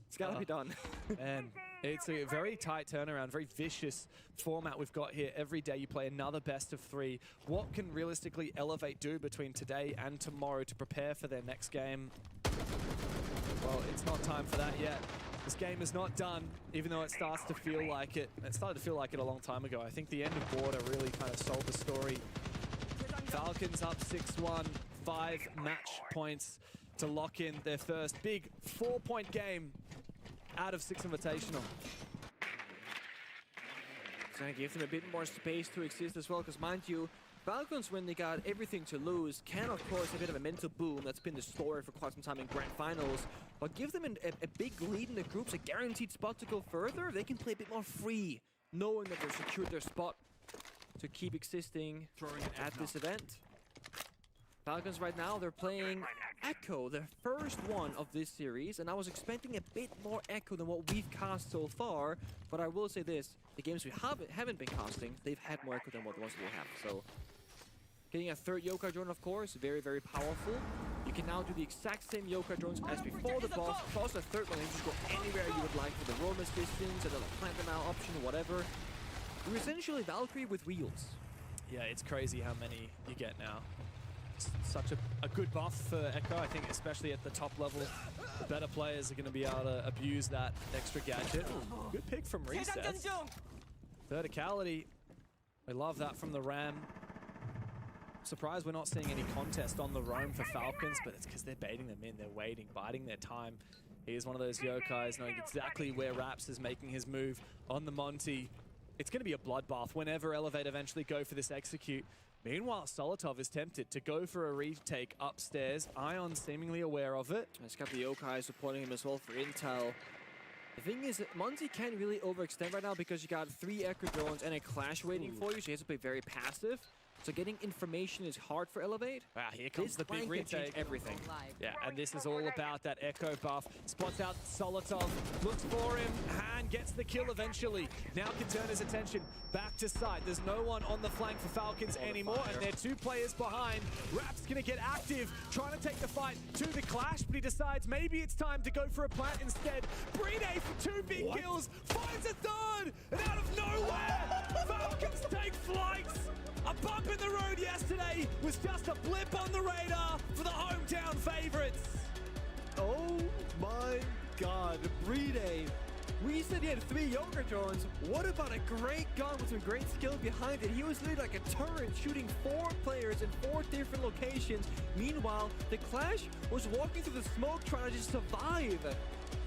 It's got to be done. And it's a very tight turnaround, very vicious format we've got here. Every day you play another best of 3. What can realistically Elevate do between today and tomorrow to prepare for their next game? Well, it's not time for that yet. This game is not done, even though it starts to feel like it. It started to feel like it a long time ago. I think the end of Border really kind of sold the story. Falcons up 6-1, 5 match points to lock in their first big 4-point game out of 6 Invitational. It's going to give them a bit more space to exist as well, because mind you, Falcons, when they got everything to lose, can of course a bit of a mental boom. That's been the story for quite some time in Grand Finals. But give them a big lead in the groups, a guaranteed spot to go further. They can play a bit more free, knowing that they've secured their spot to keep existing at this event. Falcons right now, they're playing Echo, their first one of this series, and I was expecting a bit more Echo than what we've cast so far, but I will say this, the games we haven't been casting, they've had more Echo than what the ones we have, so getting a third Yokai drone, of course, very very-powerful. You can now do the exact same Yokai drones as before the buff, plus a third one, and just go anywhere you would like for the roam assistance, and the plant them out option, whatever. You're essentially Valkyrie with wheels. Yeah, it's crazy how many you get now. Such a good buff for Echo. I think especially at the top level, the better players are going to be able to abuse that extra gadget. Good pick from Reset. Verticality. We love that from the Ram. Surprised we're not seeing any contest on the roam for Falcons, but it's because they're baiting them in. They're waiting, biding their time. Here's one of those Yokais knowing exactly where Raps is making his move on the Monty. It's going to be a bloodbath whenever Elevate eventually go for this execute. Meanwhile, Solotov is tempted to go for a retake upstairs. Ion seemingly aware of it. He's got the Yokai supporting him as well for intel. The thing is, Monty can't really overextend right now because you got 3 Echo drones and a Clash waiting for you, so he has to play very passive. So getting information is hard for Elevate. Wow, here comes the big retake. Everything. Yeah, and this is all about that Echo buff. Spots out Solotov, looks for him, and gets the kill eventually. Now can turn his attention back to side. There's no one on the flank for Falcons anymore, and they're 2 players behind. Rap's gonna get active, trying to take the fight to the Clash, but he decides maybe it's time to go for a plant instead. Brine for 2 big kills, finds a third, and out of nowhere, Falcons take flights. A bump in the road yesterday was just a blip on the radar for the hometown favorites. Oh my god, Bride. We said he had 3 Yoga drones. What about a great gun with some great skill behind it? He was literally like a turret shooting 4 players in 4 different locations. Meanwhile, the Clash was walking through the smoke trying to just survive.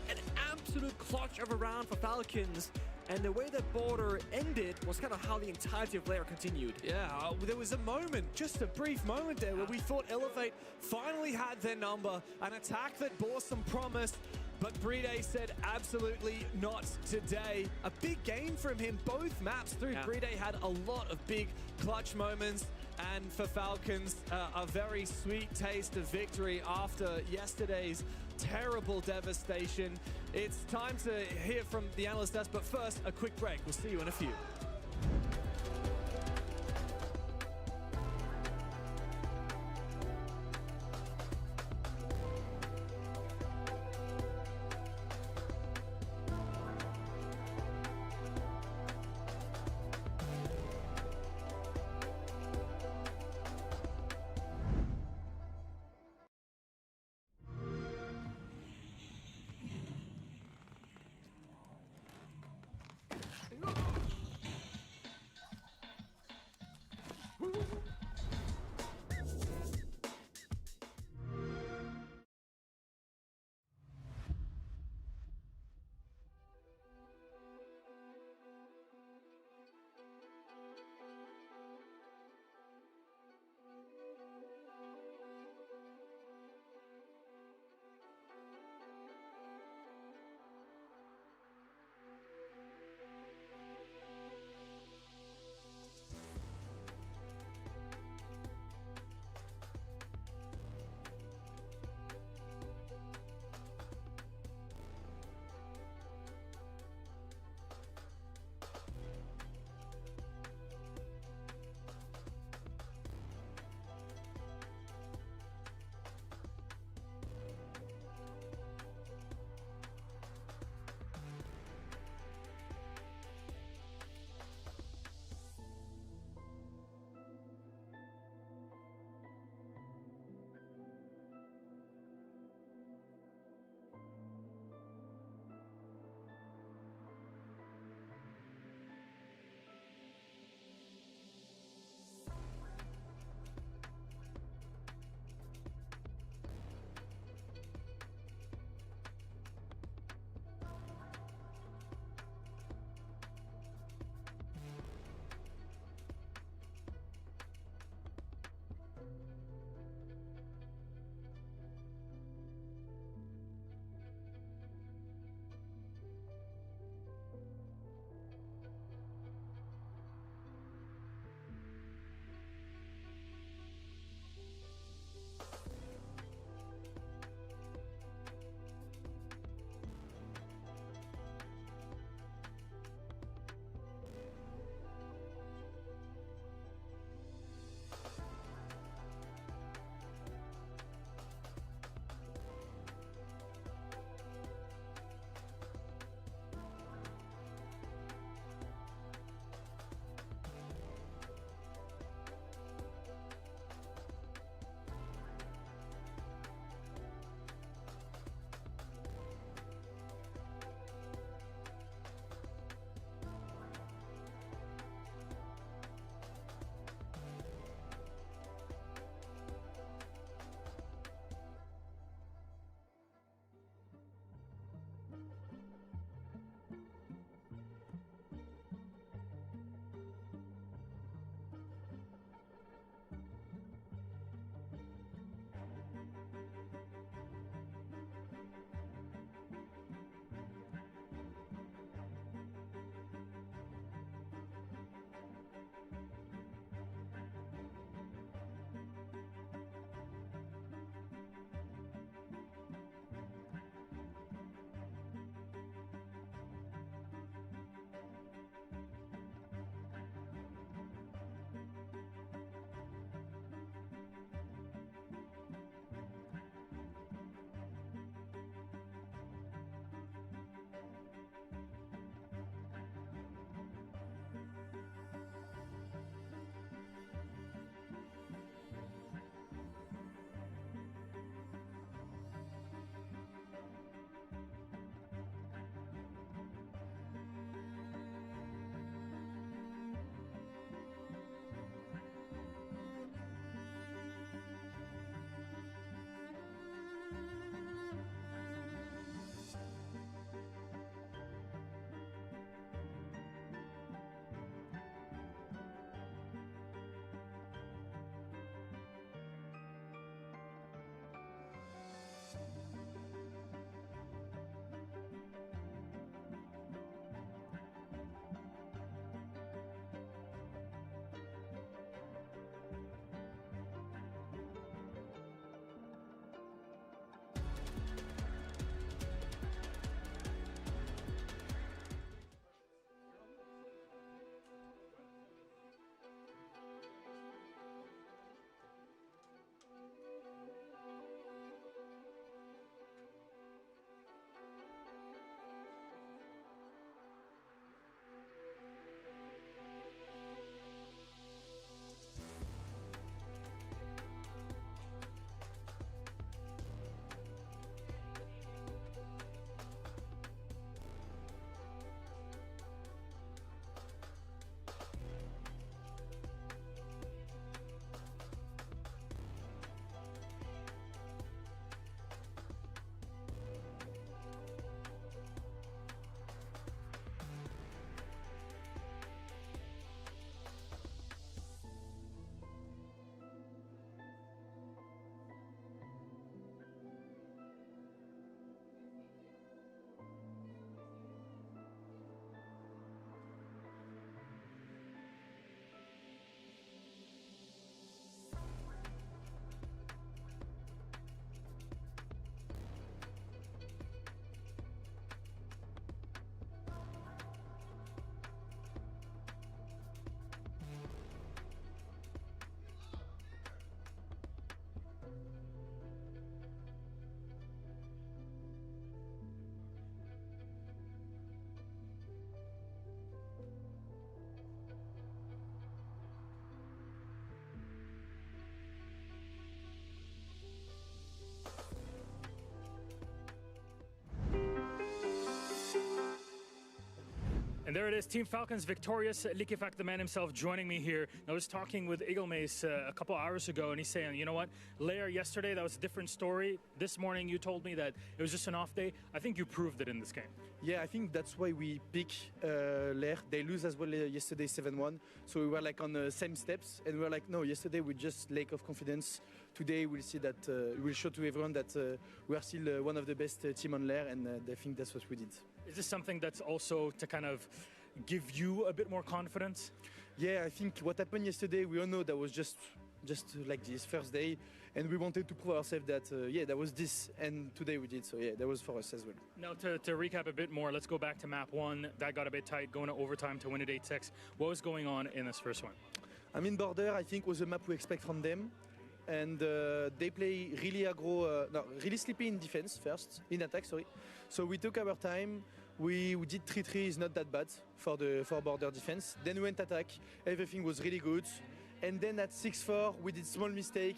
An absolute clutch of a round for Falcons. And the way that Border ended was kind of how the entirety of Lair continued. Yeah, there was a moment, just a brief moment there, where we thought Elevate finally had their number, an attack that bore some promise, but Bride said absolutely not today. A big game from him, both maps through. Yeah. Bride had a lot of big clutch moments, and for Falcons, a very sweet taste of victory after yesterday's terrible devastation. It's time to hear from the analyst desk, but first, a quick break. We'll see you in a few. And there it is, Team Falcons victorious. Likifak, the man himself, joining me here. I was talking with Eaglemees a couple hours ago, and he's saying, you know what, Lair yesterday, that was a different story. This morning, you told me that it was just an off day. I think you proved it in this game. Yeah, I think that's why we pick Lair. They lose as well yesterday 7-1. So we were like on the same steps, and we were like, no, yesterday we just lack of confidence. Today we'll see that, we'll show to everyone that we are still one of the best team on Lair, and I think that's what we did. Is this something that's also to kind of give you a bit more confidence? Yeah, I think what happened yesterday, we all know that was just like this first day, and we wanted to prove ourselves that yeah, that was this, and today we did. So yeah, that was for us as well. Now to recap a bit more, let's go back to map 1. That got a bit tight, going to overtime to win it 8-6. What was going on in this first one? I mean, Border, I think, was a map we expect from them. And they play really aggro, no, really sleepy in defense first, in attack, sorry. So we took our time. We did 3-3, is not that bad for Border defense. Then we went attack, everything was really good. And then at 6-4, we did small mistake,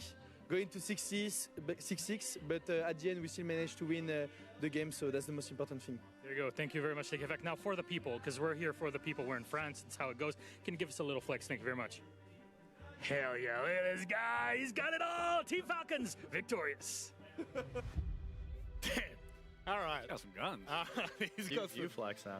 going to 6-6, but at the end we still managed to win the game, so that's the most important thing. There you go. Thank you very much, Likifak. Now for the people, because we're here for the people. We're in France. That's how it goes. Can you give us a little flex? Thank you very much. Hell yeah, look at this guy. He's got it all. Team Falcons, victorious. Damn. All right. He's got some guns. He's got some flex now.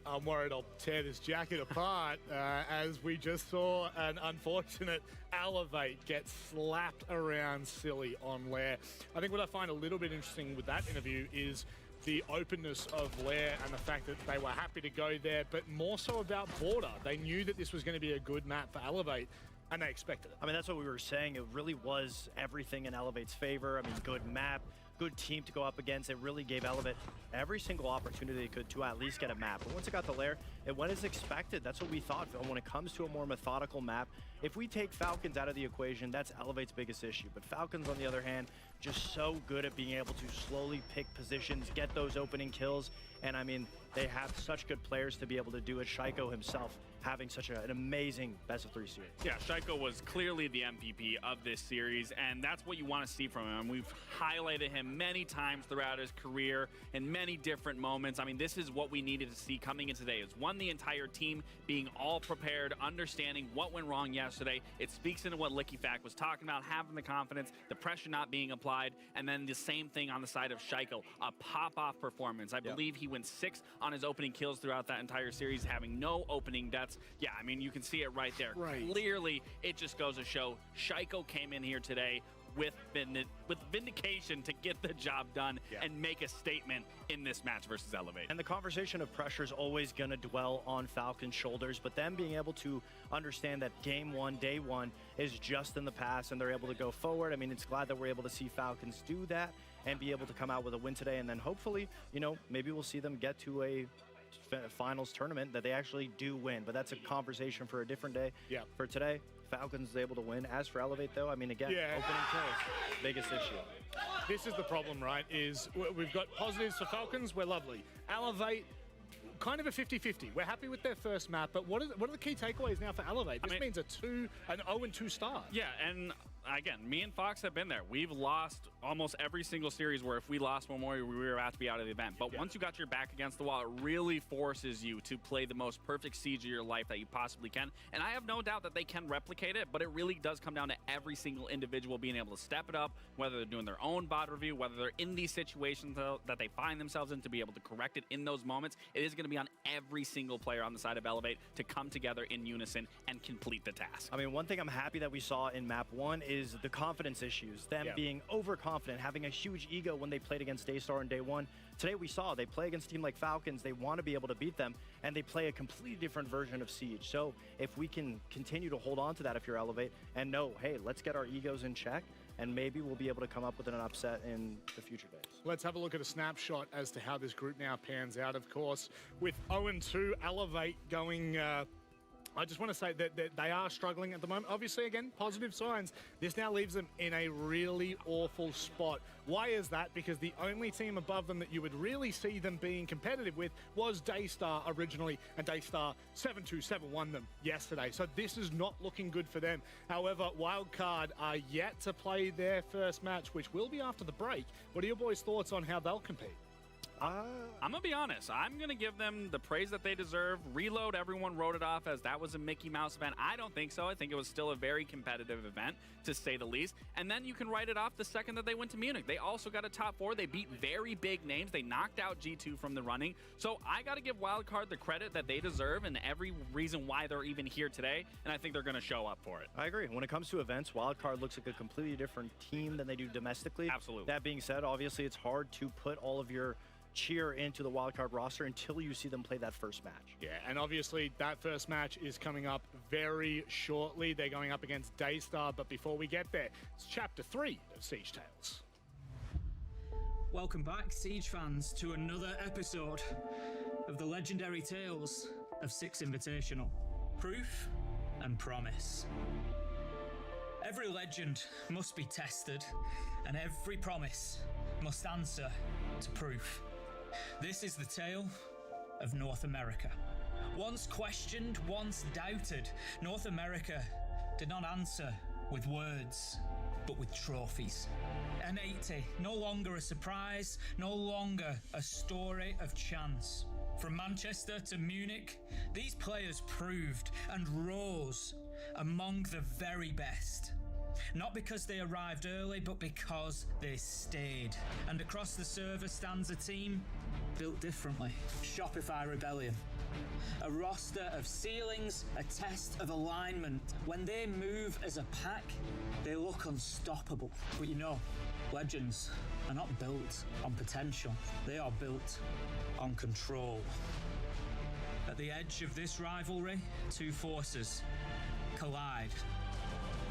I'm worried I'll tear this jacket apart as we just saw an unfortunate Elevate get slapped around silly on Lair. I think what I find a little bit interesting with that interview is the openness of Lair and the fact that they were happy to go there, but more so about Border. They knew that this was going to be a good map for Elevate, and they expected it. I mean, that's what we were saying. It really was everything in Elevate's favor. I mean, good map, good team to go up against. It really gave Elevate every single opportunity they could to at least get a map. But once it got to Lair, it went as expected. That's what we thought. When it comes to a more methodical map, if we take Falcons out of the equation, that's Elevate's biggest issue. But Falcons, on the other hand, just so good at being able to slowly pick positions, get those opening kills. And I mean, they have such good players to be able to do it. Shaiko himself having such an amazing best-of-3 series. Yeah, Shaiko was clearly the MVP of this series, and that's what you want to see from him. We've highlighted him many times throughout his career in many different moments. I mean, this is what we needed to see coming in today. Is one, the entire team being all prepared, understanding what went wrong yesterday. It speaks into what Likifak was talking about, having the confidence, the pressure not being applied, and then the same thing on the side of Shaiko, a pop-off performance. I believe he went 6 on his opening kills throughout that entire series, having no opening deaths. Yeah, I mean, you can see it right there. Right. Clearly, it just goes to show Shaiko came in here today with vindication to get the job done and make a statement in this match versus Elevate. And the conversation of pressure is always going to dwell on Falcon's shoulders, but them being able to understand that game 1, day 1 is just in the past and they're able to go forward. I mean, it's glad that we're able to see Falcons do that and be able to come out with a win today. And then hopefully, you know, maybe we'll see them get to a finals tournament that they actually do win, but that's a conversation for a different day. Yeah. For today, Falcons is able to win. As for Elevate, though, I mean, again, opening kills, biggest issue. This is the problem, right? Is we've got positives for Falcons, we're lovely. Elevate, kind of a 50-50. We're happy with their first map, but what are the key takeaways now for Elevate? This means an 0-2 start. Yeah, and again, me and Fox have been there. We've lost almost every single series where if we lost one more, we were about to be out of the event. But once you got your back against the wall, it really forces you to play the most perfect siege of your life that you possibly can. And I have no doubt that they can replicate it, but it really does come down to every single individual being able to step it up, whether they're doing their own bot review, whether they're in these situations that they find themselves in, to be able to correct it in those moments. It is going to be on every single player on the side of Elevate to come together in unison and complete the task. I mean, one thing I'm happy that we saw in map 1 is the confidence issues, them being overconfident, having a huge ego when they played against Daystar in day 1. Today we saw they play against a team like Falcons, they want to be able to beat them, and they play a completely different version of Siege. So if we can continue to hold on to that if you're Elevate and know, hey, let's get our egos in check, and maybe we'll be able to come up with an upset in the future days. Let's have a look at a snapshot as to how this group now pans out, of course. With 0-2, Elevate going... I just want to say that they are struggling at the moment. Obviously, again, positive signs. This now leaves them in a really awful spot. Why is that? Because the only team above them that you would really see them being competitive with was Daystar originally, and Daystar 7-2, 7-1 them yesterday. So this is not looking good for them. However, Wildcard are yet to play their first match, which will be after the break. What are your boys' thoughts on how they'll compete? I'm I'm going to be honest. I'm going to give them the praise that they deserve. Reload, everyone wrote it off as that was a Mickey Mouse event. I don't think so. I think it was still a very competitive event, to say the least. And then you can write it off the second that they went to Munich. They also got a top 4. They beat very big names. They knocked out G2 from the running. So I got to give Wildcard the credit that they deserve and every reason why they're even here today. And I think they're going to show up for it. I agree. When it comes to events, Wildcard looks like a completely different team than they do domestically. Absolutely. That being said, obviously it's hard to put all of your cheer into the wildcard roster until you see them play that first match. Yeah, and obviously that first match is coming up very shortly. They're going up against Daystar, but before we get there, it's Chapter 3 of Siege Tales. Welcome back, Siege fans, to another episode of the legendary tales of Six Invitational. Proof and promise. Every legend must be tested, and every promise must answer to proof. This is the tale of North America. Once questioned, once doubted, North America did not answer with words, but with trophies. N80, no longer a surprise, no longer a story of chance. From Manchester to Munich, these players proved and rose among the very best. Not because they arrived early, but because they stayed. And across the server stands a team built differently. Shopify Rebellion. A roster of ceilings, a test of alignment. When they move as a pack, they look unstoppable. But you know, legends are not built on potential. They are built on control. At the edge of this rivalry, two forces collide.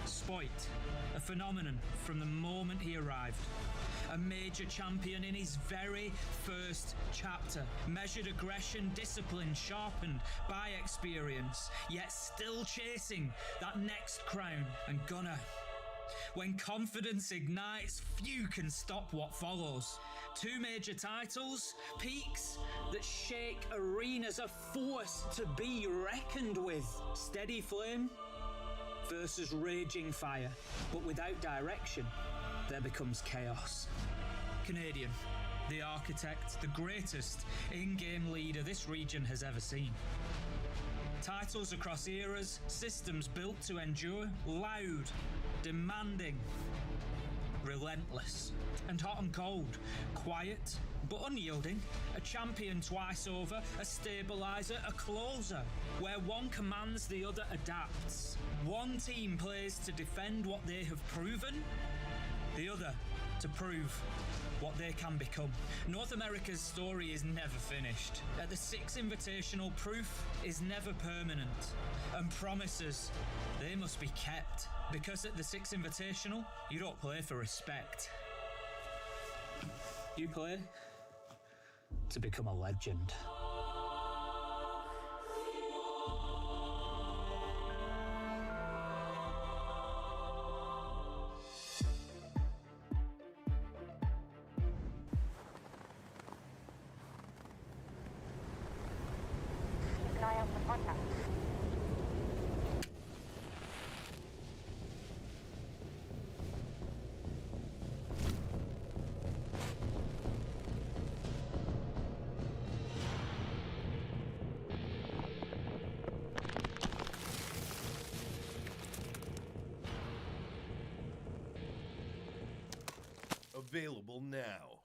Spoit, a phenomenon from the moment he arrived. A major champion in his very first chapter. Measured aggression, discipline sharpened by experience, yet still chasing that next crown. And Gunner, when confidence ignites, few can stop what follows. Two major titles, peaks that shake arenas, a force to be reckoned with. Steady flame versus raging fire, but without direction, there becomes chaos. Canadian, the architect, the greatest in-game leader this region has ever seen. Titles across eras, systems built to endure, loud, demanding, relentless, and hot and cold, quiet but unyielding, a champion twice over, a stabilizer, a closer, where one commands, the other adapts. One team plays to defend what they have proven, the other to prove what they can become. North America's story is never finished. At the Six Invitational, proof is never permanent, and promises, they must be kept. Because at the Six Invitational, you don't play for respect. You play to become a legend. Keep an eye out for contact. Available now.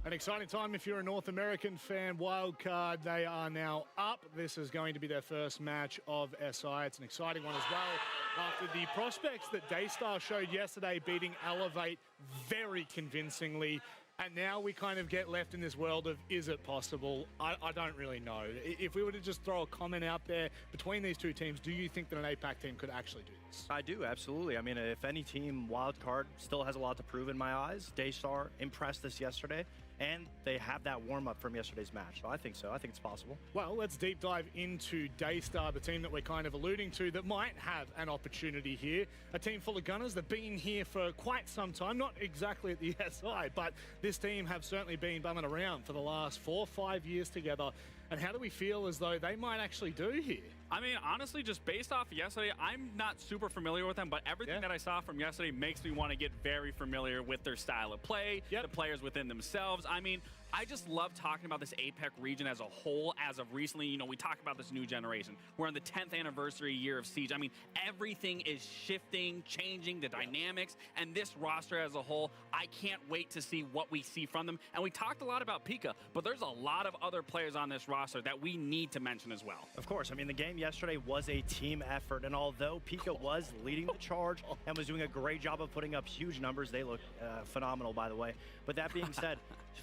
An exciting time if you're a North American fan. Wildcard, they are now up. This is going to be their first match of SI. It's an exciting one as well. After the prospects that Daystar showed yesterday, beating Elevate very convincingly. And now we kind of get left in this world of, is it possible? I don't really know. If we were to just throw a comment out there between these two teams, do you think that an APAC team could actually do this? I do, absolutely. I mean, if any team, Wildcard still has a lot to prove in my eyes. Daystar impressed us yesterday, and they have that warm-up from yesterday's match. So I think so. I think it's possible. Well, let's deep dive into Daystar, the team that we're kind of alluding to that might have an opportunity here. A team full of gunners that have been here for quite some time, not exactly at the SI, but this team have certainly been bumming around for the last 4 or 5 years together. And how do we feel as though they might actually do here? I mean, honestly, just based off yesterday, I'm not super familiar with them, but everything that I saw from yesterday makes me want to get very familiar with their style of play, the players within themselves. I mean, I just love talking about this APAC region as a whole. As of recently, you know, we talk about this new generation. We're in the 10th anniversary year of Siege. I mean, everything is shifting, changing, the dynamics, and this roster as a whole, I can't wait to see what we see from them. And we talked a lot about Pika, but there's a lot of other players on this roster that we need to mention as well. Of course. I mean, the game yesterday was a team effort, and although Pika was leading the charge and was doing a great job of putting up huge numbers, they look phenomenal, by the way. But that being said,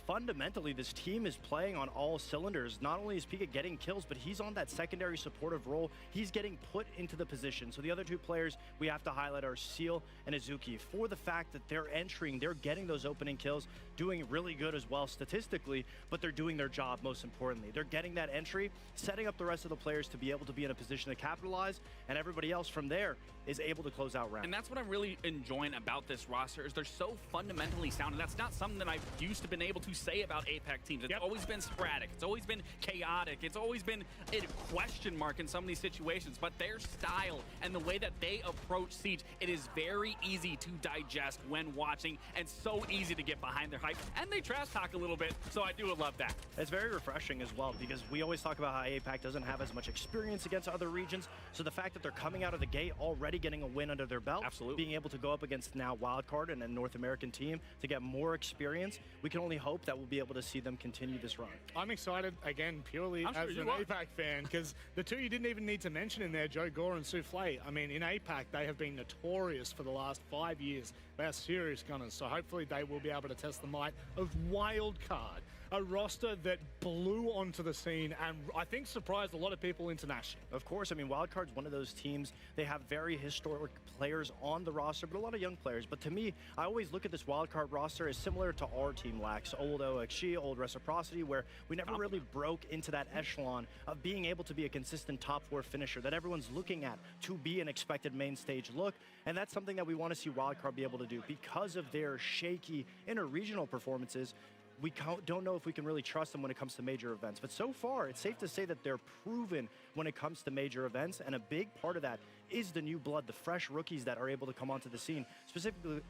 fundamentally, this team is playing on all cylinders. Not only is Pika getting kills, but he's on that secondary supportive role. He's getting put into the position. So the other two players we have to highlight are Seal and Azuki for the fact that they're entering, they're getting those opening kills, doing really good as well statistically, but they're doing their job most importantly. They're getting that entry, setting up the rest of the players to be able to be in a position to capitalize, and everybody else from there is able to close out rounds. And that's what I'm really enjoying about this roster is they're so fundamentally sound, and that's not something that I've used to been able to say about APAC teams. It's always been sporadic. It's always been chaotic. It's always been a question mark in some of these situations, but their style and the way that they approach Siege, it is very easy to digest when watching and so easy to get behind their hype, and they trash talk a little bit, so I do love that. It's very refreshing as well because we always talk about how APAC doesn't have as much experience against other regions, so the fact that they're coming out of the gate already getting a win under their belt, being able to go up against now Wildcard and a North American team to get more experience, we can only hope that we'll be able to see them continue this run. I'm excited, again, purely as an APAC fan, because the two you didn't even need to mention in there, Joe Gore and Souffle. I mean, in APAC, they have been notorious for the last 5 years. They are serious gunners, so hopefully they will be able to test the might of Wildcard, a roster that blew onto the scene and I think surprised a lot of people internationally. Of course, I mean, Wildcard's one of those teams, they have very historic players on the roster, but a lot of young players. But to me, I always look at this Wildcard roster as similar to our team lacks, old OXG, old Reciprocity, where we never really broke into that echelon of being able to be a consistent top 4 finisher that everyone's looking at to be an expected main stage look. And that's something that we want to see Wildcard be able to do because of their shaky inter-regional performances. We don't know if we can really trust them when it comes to major events. But so far, it's safe to say that they're proven when it comes to major events. And a big part of that is the new blood, the fresh rookies that are able to come onto the scene,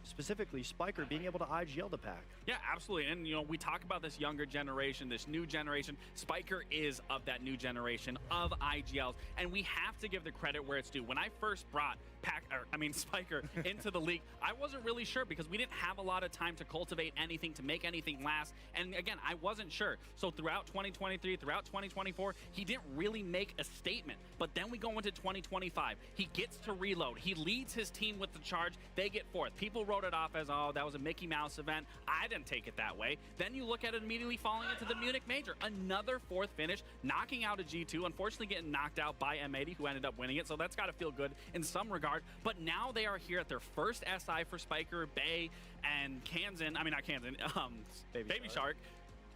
specifically Spiker being able to IGL the pack. Yeah, absolutely. And, you know, we talk about this younger generation, this new generation. Spiker is of that new generation of IGLs. And we have to give the credit where it's due. When I first brought Spiker into the league, I wasn't really sure because we didn't have a lot of time to cultivate anything, to make anything last. And again, I wasn't sure. So throughout 2023, throughout 2024, he didn't really make a statement. But then we go into 2025. He gets to reload. He leads his team with the charge. They get 4th. People wrote it off as, oh, that was a Mickey Mouse event. I didn't take it that way. Then you look at it immediately falling into the Munich Major. Another 4th finish, knocking out a G2. Unfortunately, getting knocked out by M80, who ended up winning it. So that's got to feel good in some regard. But now they are here at their first SI for Spiker, Bay, and Baby Shark.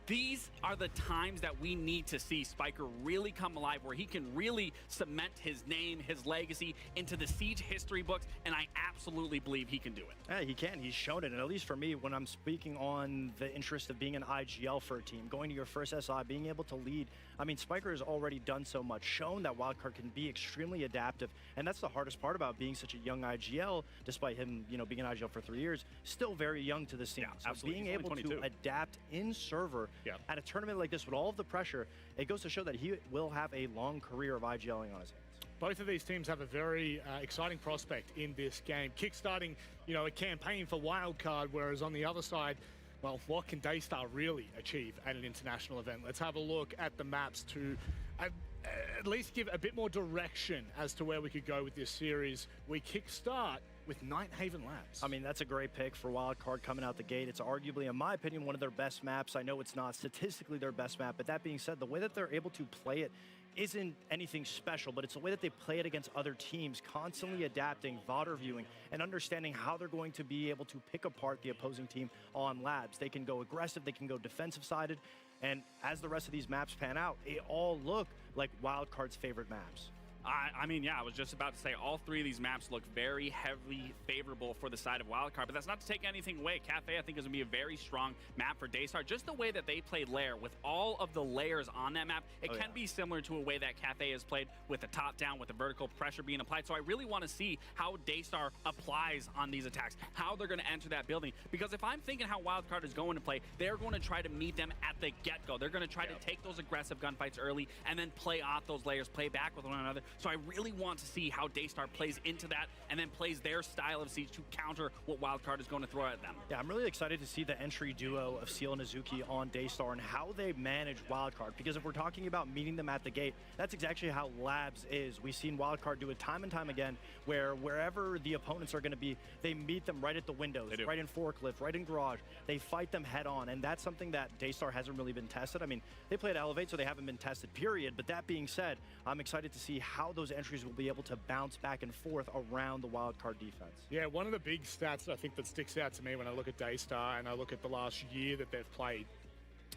These are the times that we need to see Spiker really come alive, where he can really cement his name, his legacy into the Siege history books, and I absolutely believe he can do it. Yeah, he can. He's shown it, and at least for me, when I'm speaking on the interest of being an IGL for a team, going to your first SI, being able to lead, I mean, Spiker has already done so much, shown that Wildcard can be extremely adaptive, and that's the hardest part about being such a young IGL, despite him, you know, being an IGL for 3 years, still very young to the scene. Yeah, so absolutely. being able to adapt in server at a tournament like this with all of the pressure, it goes to show that he will have a long career of IGLing on his hands. Both of these teams have a very exciting prospect in this game, kickstarting, you know, a campaign for Wildcard, whereas on the other side, Well, what can Daystar really achieve at an international event? Let's have a look at the maps to at least give a bit more direction as to where we could go with this series. We kickstart with Nighthaven Labs. I mean, that's a great pick for Wildcard coming out the gate. It's arguably, in my opinion, one of their best maps. I know it's not statistically their best map, but that being said, the way that they're able to play it isn't anything special, but it's the way that they play it against other teams, constantly adapting, VOD viewing, and understanding how they're going to be able to pick apart the opposing team on Labs. They can go aggressive, they can go defensive-sided, and as the rest of these maps pan out, they all look like Wildcard's favorite maps. I mean, yeah, I was just about to say all three of these maps look very heavily favorable for the side of Wildcard, but that's not to take anything away. Cafe, I think, is going to be a very strong map for Daystar. Just the way that they played Lair, with all of the layers on that map, it can be similar to a way that Cafe has played with the top down, with the vertical pressure being applied. So I really want to see how Daystar applies on these attacks, how they're going to enter that building. Because if I'm thinking how Wildcard is going to play, they're going to try to meet them at the get-go. They're going to try to take those aggressive gunfights early and then play off those layers, play back with one another. So I really want to see how Daystar plays into that and then plays their style of siege to counter what Wildcard is going to throw at them. Yeah, I'm really excited to see the entry duo of Seal and Azuki on Daystar and how they manage Wildcard, because if we're talking about meeting them at the gate, that's exactly how Labs is. We've seen Wildcard do it time and time again, where wherever the opponents are going to be, they meet them right at the windows, right in forklift, right in garage. They fight them head on, and that's something that Daystar hasn't really been tested. I mean, they played Elevate, so they haven't been tested, period. But that being said, I'm excited to see how those entries will be able to bounce back and forth around the Wildcard defense. Yeah, one of the big stats I think that sticks out to me when I look at Daystar and I look at the last year that they've played,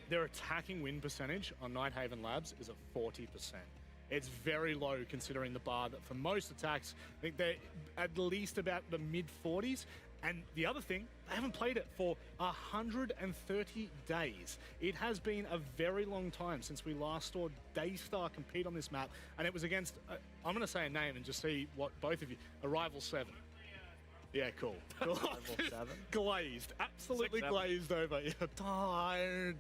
their attacking win percentage on Nighthaven Labs is at 40%. It's very low considering the bar that for most attacks, I think they're at least about the mid-40s. And the other thing, they haven't played it for 130 days. It has been a very long time since we last saw Daystar compete on this map, and it was against, I'm going to say a name and just see what both of you, Arrival 7. Yeah, cool. Arrival 7? Glazed. Absolutely 6-7. glazed over. Yeah, don't.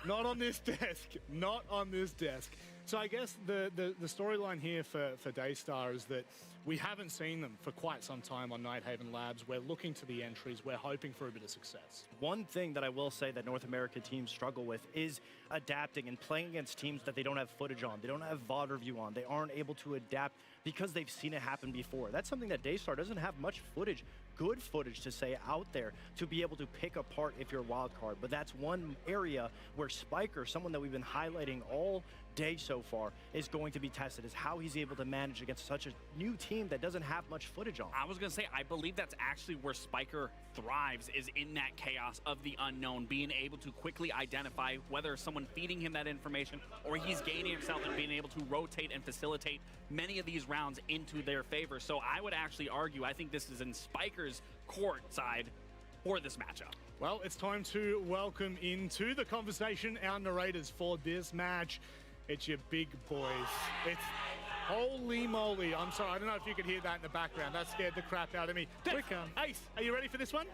Not on this desk. Not on this desk. So I guess the storyline here for Daystar is that we haven't seen them for quite some time on Nighthaven Labs. We're looking to the entries. We're hoping for a bit of success. One thing that I will say that North America teams struggle with is adapting and playing against teams that they don't have footage on. They don't have VOD review on. They aren't able to adapt because they've seen it happen before. That's something that Daystar doesn't have much footage, good footage to say out there to be able to pick apart if you're a wild card. But that's one area where Spiker, someone that we've been highlighting all day so far, is going to be tested, is how he's able to manage against such a new team that doesn't have much footage on. I was going to say, I believe that's actually where Spiker thrives, is in that chaos of the unknown, being able to quickly identify whether someone feeding him that information or he's gaining himself and being able to rotate and facilitate many of these rounds into their favor. So I would actually argue, I think this is in Spiker's court side for this matchup. Well, it's time to welcome into the conversation our narrators for this match. It's your big boys. It's holy moly. I'm sorry, I don't know if you could hear that in the background. That scared the crap out of me. Ace, are you ready for this one?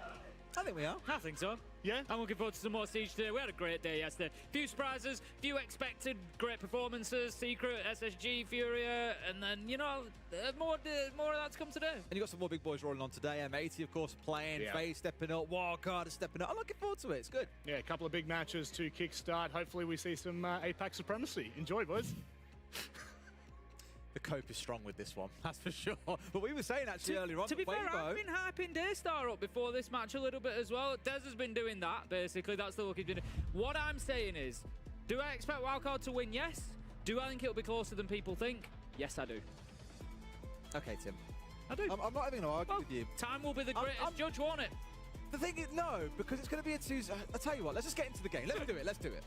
I think we are. I think so. Yeah? I'm looking forward to some more Siege today. We had a great day yesterday. Few surprises, few expected great performances, Secret, SSG, Furia, and then, you know, more of that to come today. And you got some more big boys rolling on today. M80, of course, playing. Faye stepping up. Wildcard is stepping up. I'm looking forward to it. It's good. Yeah, a couple of big matches to kickstart. Hopefully we see some APAC supremacy. Enjoy, boys. The cope is strong with this one, that's for sure. But we were saying actually earlier on, to be fair, I've been hyping Daystar up before this match a little bit as well. Dez has been doing that, basically. That's the look he's been doing. What I'm saying is, do I expect Wildcard to win? Yes. Do I think it'll be closer than people think? Yes, I do. Okay, Tim. I do. I'm not even going to argue with you. Time will be the greatest judge, won't it? The thing is, no, because it's going to be a 2. I'll tell you what, let's just get into the game. Let's do it. Let's do it.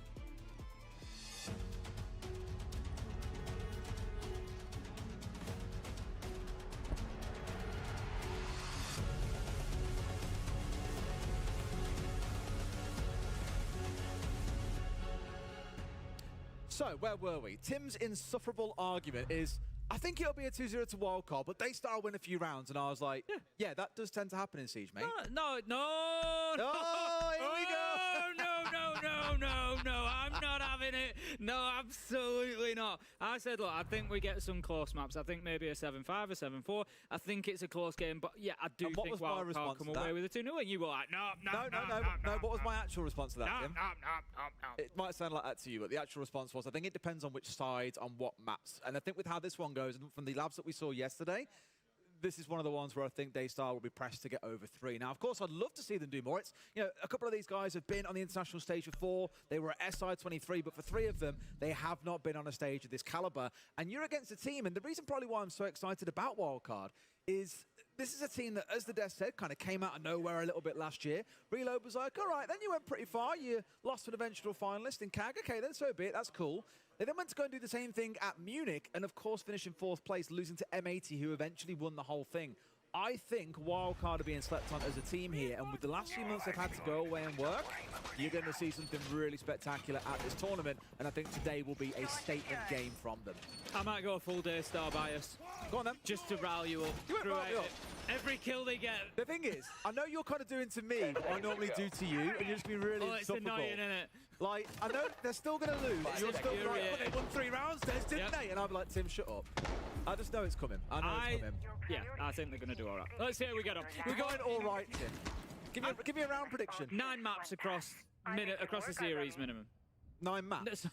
So, where were we? Tim's insufferable argument is, I think it'll be a 2-0 to Wildcard, but Daystar win a few rounds. And I was like, yeah, that does tend to happen in Siege, mate. No. Oh, here we go. No, I'm not having it. No, absolutely not. I said, look, I think we get some close maps. I think maybe a 7-5, a 7-4. I think it's a close game, but yeah, I do think Wildcard come away with a 2-0. And you were like, no. What was my actual response to that, Tim? No. It might sound like that to you, but the actual response was, I think it depends on which side, on what maps. And I think with how this one goes, and from the labs that we saw yesterday, this is one of the ones where I think Daystar will be pressed to get over 3. Now, of course, I'd love to see them do more. It's, you know, a couple of these guys have been on the international stage before. They were at SI23, but for 3 of them, they have not been on a stage of this caliber. And you're against a team, and the reason probably why I'm so excited about Wildcard is this is a team that, as the Death said, kind of came out of nowhere a little bit last year. Reload was like, all right, then you went pretty far. You lost to an eventual finalist in CAG. Okay, then so be it. That's cool. They then went to go and do the same thing at Munich, and of course finish in 4th place, losing to M80, who eventually won the whole thing. I think Wildcard are being slept on as a team here, and with the last few months they've had to go away and work, you're going to see something really spectacular at this tournament, and I think today will be a statement game from them. I might go full Daystar bias. Go on then. Just to rally you up. You won't rally up. Every kill they get. The thing is, I know you're kind of doing to me what I normally do to you, and you're just being really it's annoying, isn't it? Like, I know they're still going to lose. You're still like, well, they won 3 rounds, didn't they? And I'm like, Tim, shut up. I just know it's coming. I know it's coming. Yeah, I think they're going to do all right. Let's see how we get on. We're going all right, Tim. Give me a round prediction. 9 maps across the series minimum. 9 maps?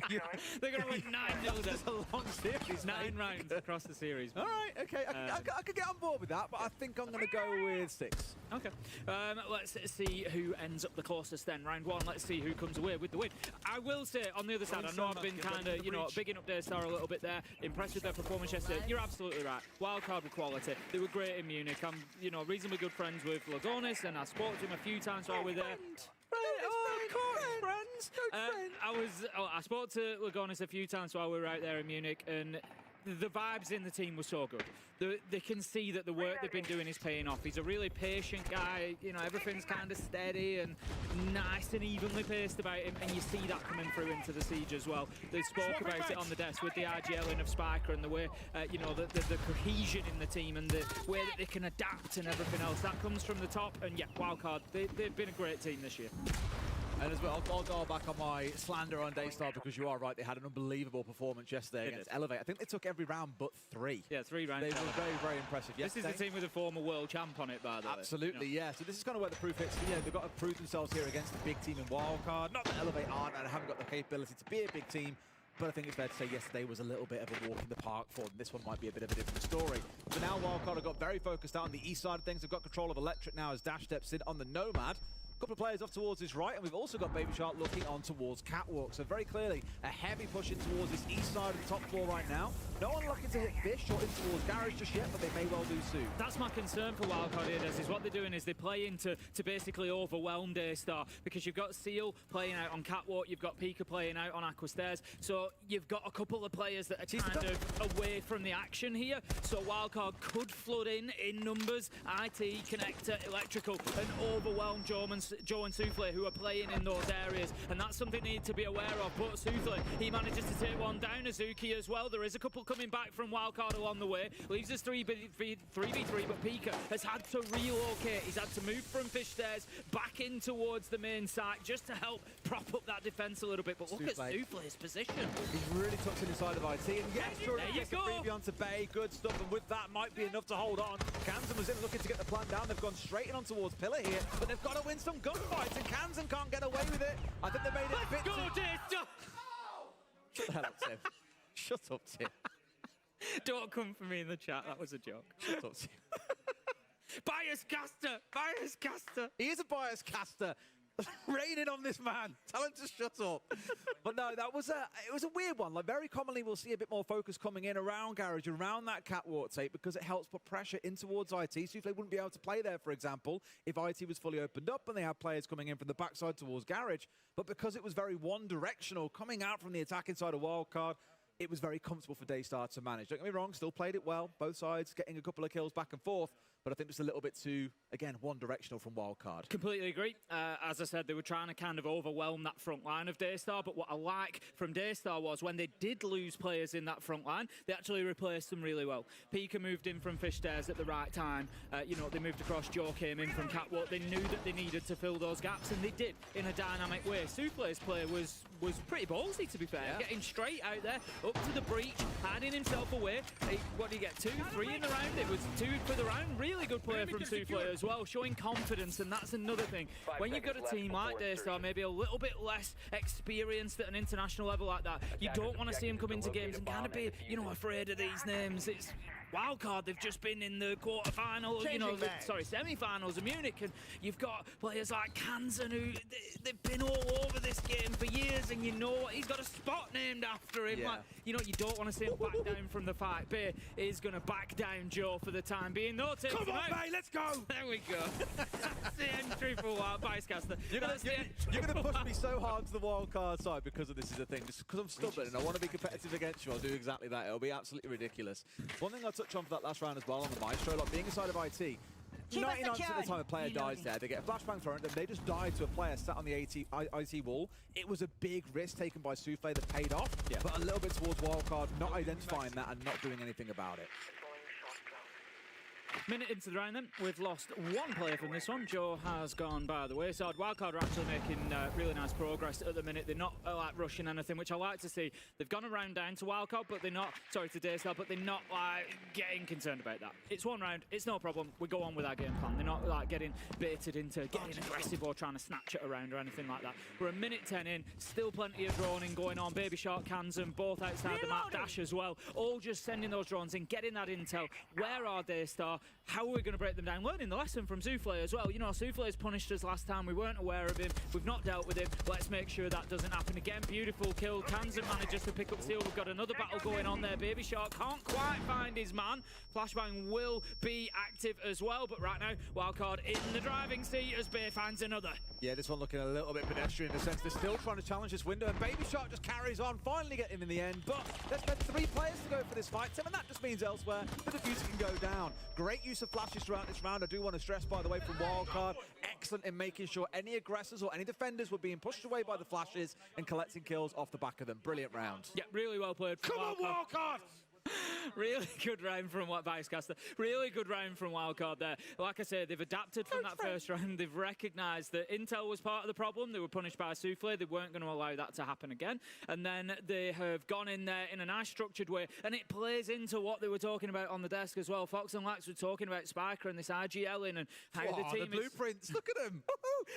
They're going to win 9-0. That's a long series. 9 rounds across the series. All right, okay. I could get on board with that, but I think I'm going to go with 6. Okay. Let's see who ends up the closest then. Round 1, let's see who comes away with the win. I will say, on the other side, I know I've been kind of, bigging up Daystar a little bit there, impressed with their performance yesterday. You're absolutely right. Wildcard with quality. They were great in Munich. I'm, reasonably good friends with Lagonis, and I spoke to him a few times while we were there. Friends. I spoke to Lagonis a few times while we were out there in Munich, and the vibes in the team were so good. They can see that the work they've been doing is paying off. He's a really patient guy. Everything's kind of steady and nice and evenly paced about him, and you see that coming through into the siege as well. They spoke about it on the desk with the RGLing of Spiker and the way, the cohesion in the team and the way that they can adapt and everything else. That comes from the top, and yeah, Wildcard, they've been a great team this year. And as well, I'll go back on my slander on Daystar because you are right. They had an unbelievable performance yesterday against Elevate. I think they took every round but 3. Yeah, 3 rounds. They were very, very impressive yesterday. This is the team with a former world champ on it, by the way. Absolutely, yeah. So this is kind of where the proof hits. They've got to prove themselves here against the big team in Wildcard. Not that Elevate aren't and haven't got the capability to be a big team, but I think it's fair to say yesterday was a little bit of a walk in the park for them. This one might be a bit of a different story. But now Wildcard have got very focused out on the east side of things. They've got control of Electric now as Dash steps in on the Nomad. A couple of players off towards his right, and we've also got Baby Shark looking on towards Catwalk. So very clearly, a heavy push in towards this east side of the top floor right now. No one looking to hit Fish or in towards Garage just yet, but they may well do soon. That's my concern for Wildcard here, is what they're doing is they play into basically overwhelm Daystar, because you've got Seal playing out on Catwalk, you've got Pika playing out on Aquastairs, so you've got a couple of players that are kind of away from the action here, so Wildcard could flood in numbers, IT, Connector, Electrical, and overwhelm Joe and Souffle, who are playing in those areas, and that's something they need to be aware of. But Souffle, he manages to take one down. Azuki as well. There is a couple coming back from Wildcard along the way. Leaves us 3v3, but Pika has had to relocate. He's had to move from Fish Stairs back in towards the main site just to help prop up that defense a little bit. But look at Souffle's position. He's really tucked in inside of IT, and yes, sure, there you go. Freebie onto Bay. Good stuff, and with that might be enough to hold on. Kansan was in looking to get the plan down. They've gone straight in on towards Pillar here, but they've got to win some gunfights, and Kansan can't get away with it. I think they made it a bit Shut the hell up, Tim. Shut up, Tim. Don't come for me in the chat. That was a joke. Shut up, Tim. Bias caster! Bias caster! He is a bias caster. Rain it on this man. Tell him to shut up. But no, it was a weird one. Like, very commonly we'll see a bit more focus coming in around Garage, around that Catwalk tape, because it helps put pressure in towards IT. Souffle wouldn't be able to play there, for example, if IT was fully opened up and they had players coming in from the backside towards Garage. But because it was very one-directional, coming out from the attacking side of Wildcard, it was very comfortable for Daystar to manage. Don't get me wrong, still played it well, both sides getting a couple of kills back and forth, but I think just a little bit too, again, one-directional from Wildcard. Completely agree. As I said, they were trying to kind of overwhelm that front line of Daystar, but what I like from Daystar was when they did lose players in that front line, they actually replaced them really well. Pika moved in from Fish Stairs at the right time. They moved across, Joe came in from Catwalk. They knew that they needed to fill those gaps, and they did in a dynamic way. Souffle's play was was pretty ballsy, to be fair. Yeah. Getting straight out there, up to the breach, hiding himself away. What did he get, 2, 3 in the round? It was 2 for the round. Really good play from SenVale as well, showing confidence, and that's another thing. When you've got a team like Daystar, maybe a little bit less experienced at an international level like that, you don't want to see them come into games and kind of be, you know, afraid of these names. It's wildcard, they've just been in the quarterfinals, you know, semi-finals of Munich, and you've got players like Kansan who they've been all over this game for years, and you know what, he's got a spot named after him. Yeah. Like, you know, you don't want to see him back down from the fight. Bay is going to back down Joe for the time being. No take Come on, Bay, let's go! There we go. That's the entry for Vicecaster. You're going to push me so hard to the wildcard side because of this is the thing. Just because I'm stubborn and I want to be competitive against you, I'll do exactly that. It'll be absolutely ridiculous. One thing I'll touch on for that last round as well on the Maestro, like being inside of IT, 99% of the time a player dies there, they get a flashbang thrown, and they just died to a player sat on the IT wall. It was a big risk taken by SenVale that paid off, but a little bit towards wildcard, not identifying that and not doing anything about it. Minute into the round then, we've lost one player from this one. Joe has gone by the wayside. Wildcard are actually making really nice progress at the minute. They're not like rushing anything, which I like to see. They've gone a round down to Wildcard, but they're not, sorry, to Daystar, but they're not like getting concerned about that. It's one round, it's no problem. We go on with our game plan. They're not like getting baited into getting aggressive or trying to snatch it around or anything like that. We're a minute 10 in, still plenty of droning going on. Baby Shark, Kansan, both outside the map, Dash as well. All just sending those drones in, getting that intel. Where are Daystar? How are we going to break them down? Learning the lesson from SenVale as well. You know, SenVale's punished us last time. We weren't aware of him. We've not dealt with him. Let's make sure that doesn't happen again. Beautiful kill. Kansan manages to pick up Steel. We've got another battle going on there. Baby Shark can't quite find his man. Flashbang will be active as well, but right now, Wildcard in the driving seat as Bay finds another. Yeah, this one looking a little bit pedestrian in the sense they're still trying to challenge this window, and Baby Shark just carries on, finally getting him in the end, but there's been 3 players to go for this fight, Tim, and that just means elsewhere the diffuser can go down. Great use of flashes throughout this round. I do want to stress, by the way, from Wildcard, excellent in making sure any aggressors or any defenders were being pushed away by the flashes and collecting kills off the back of them. Brilliant round. Yeah, really well played from Come on, Wildcard! Really good round from Vicecaster. Really good round from Wildcard there. Like I said, they've adapted from that first round. They've recognised that Intel was part of the problem. They were punished by SenVale. They weren't going to allow that to happen again. And then they have gone in there in a nice structured way. And it plays into what they were talking about on the desk as well. Fox and Lax were talking about Spiker and this IGL-ing and how the team the blueprints. Look at them.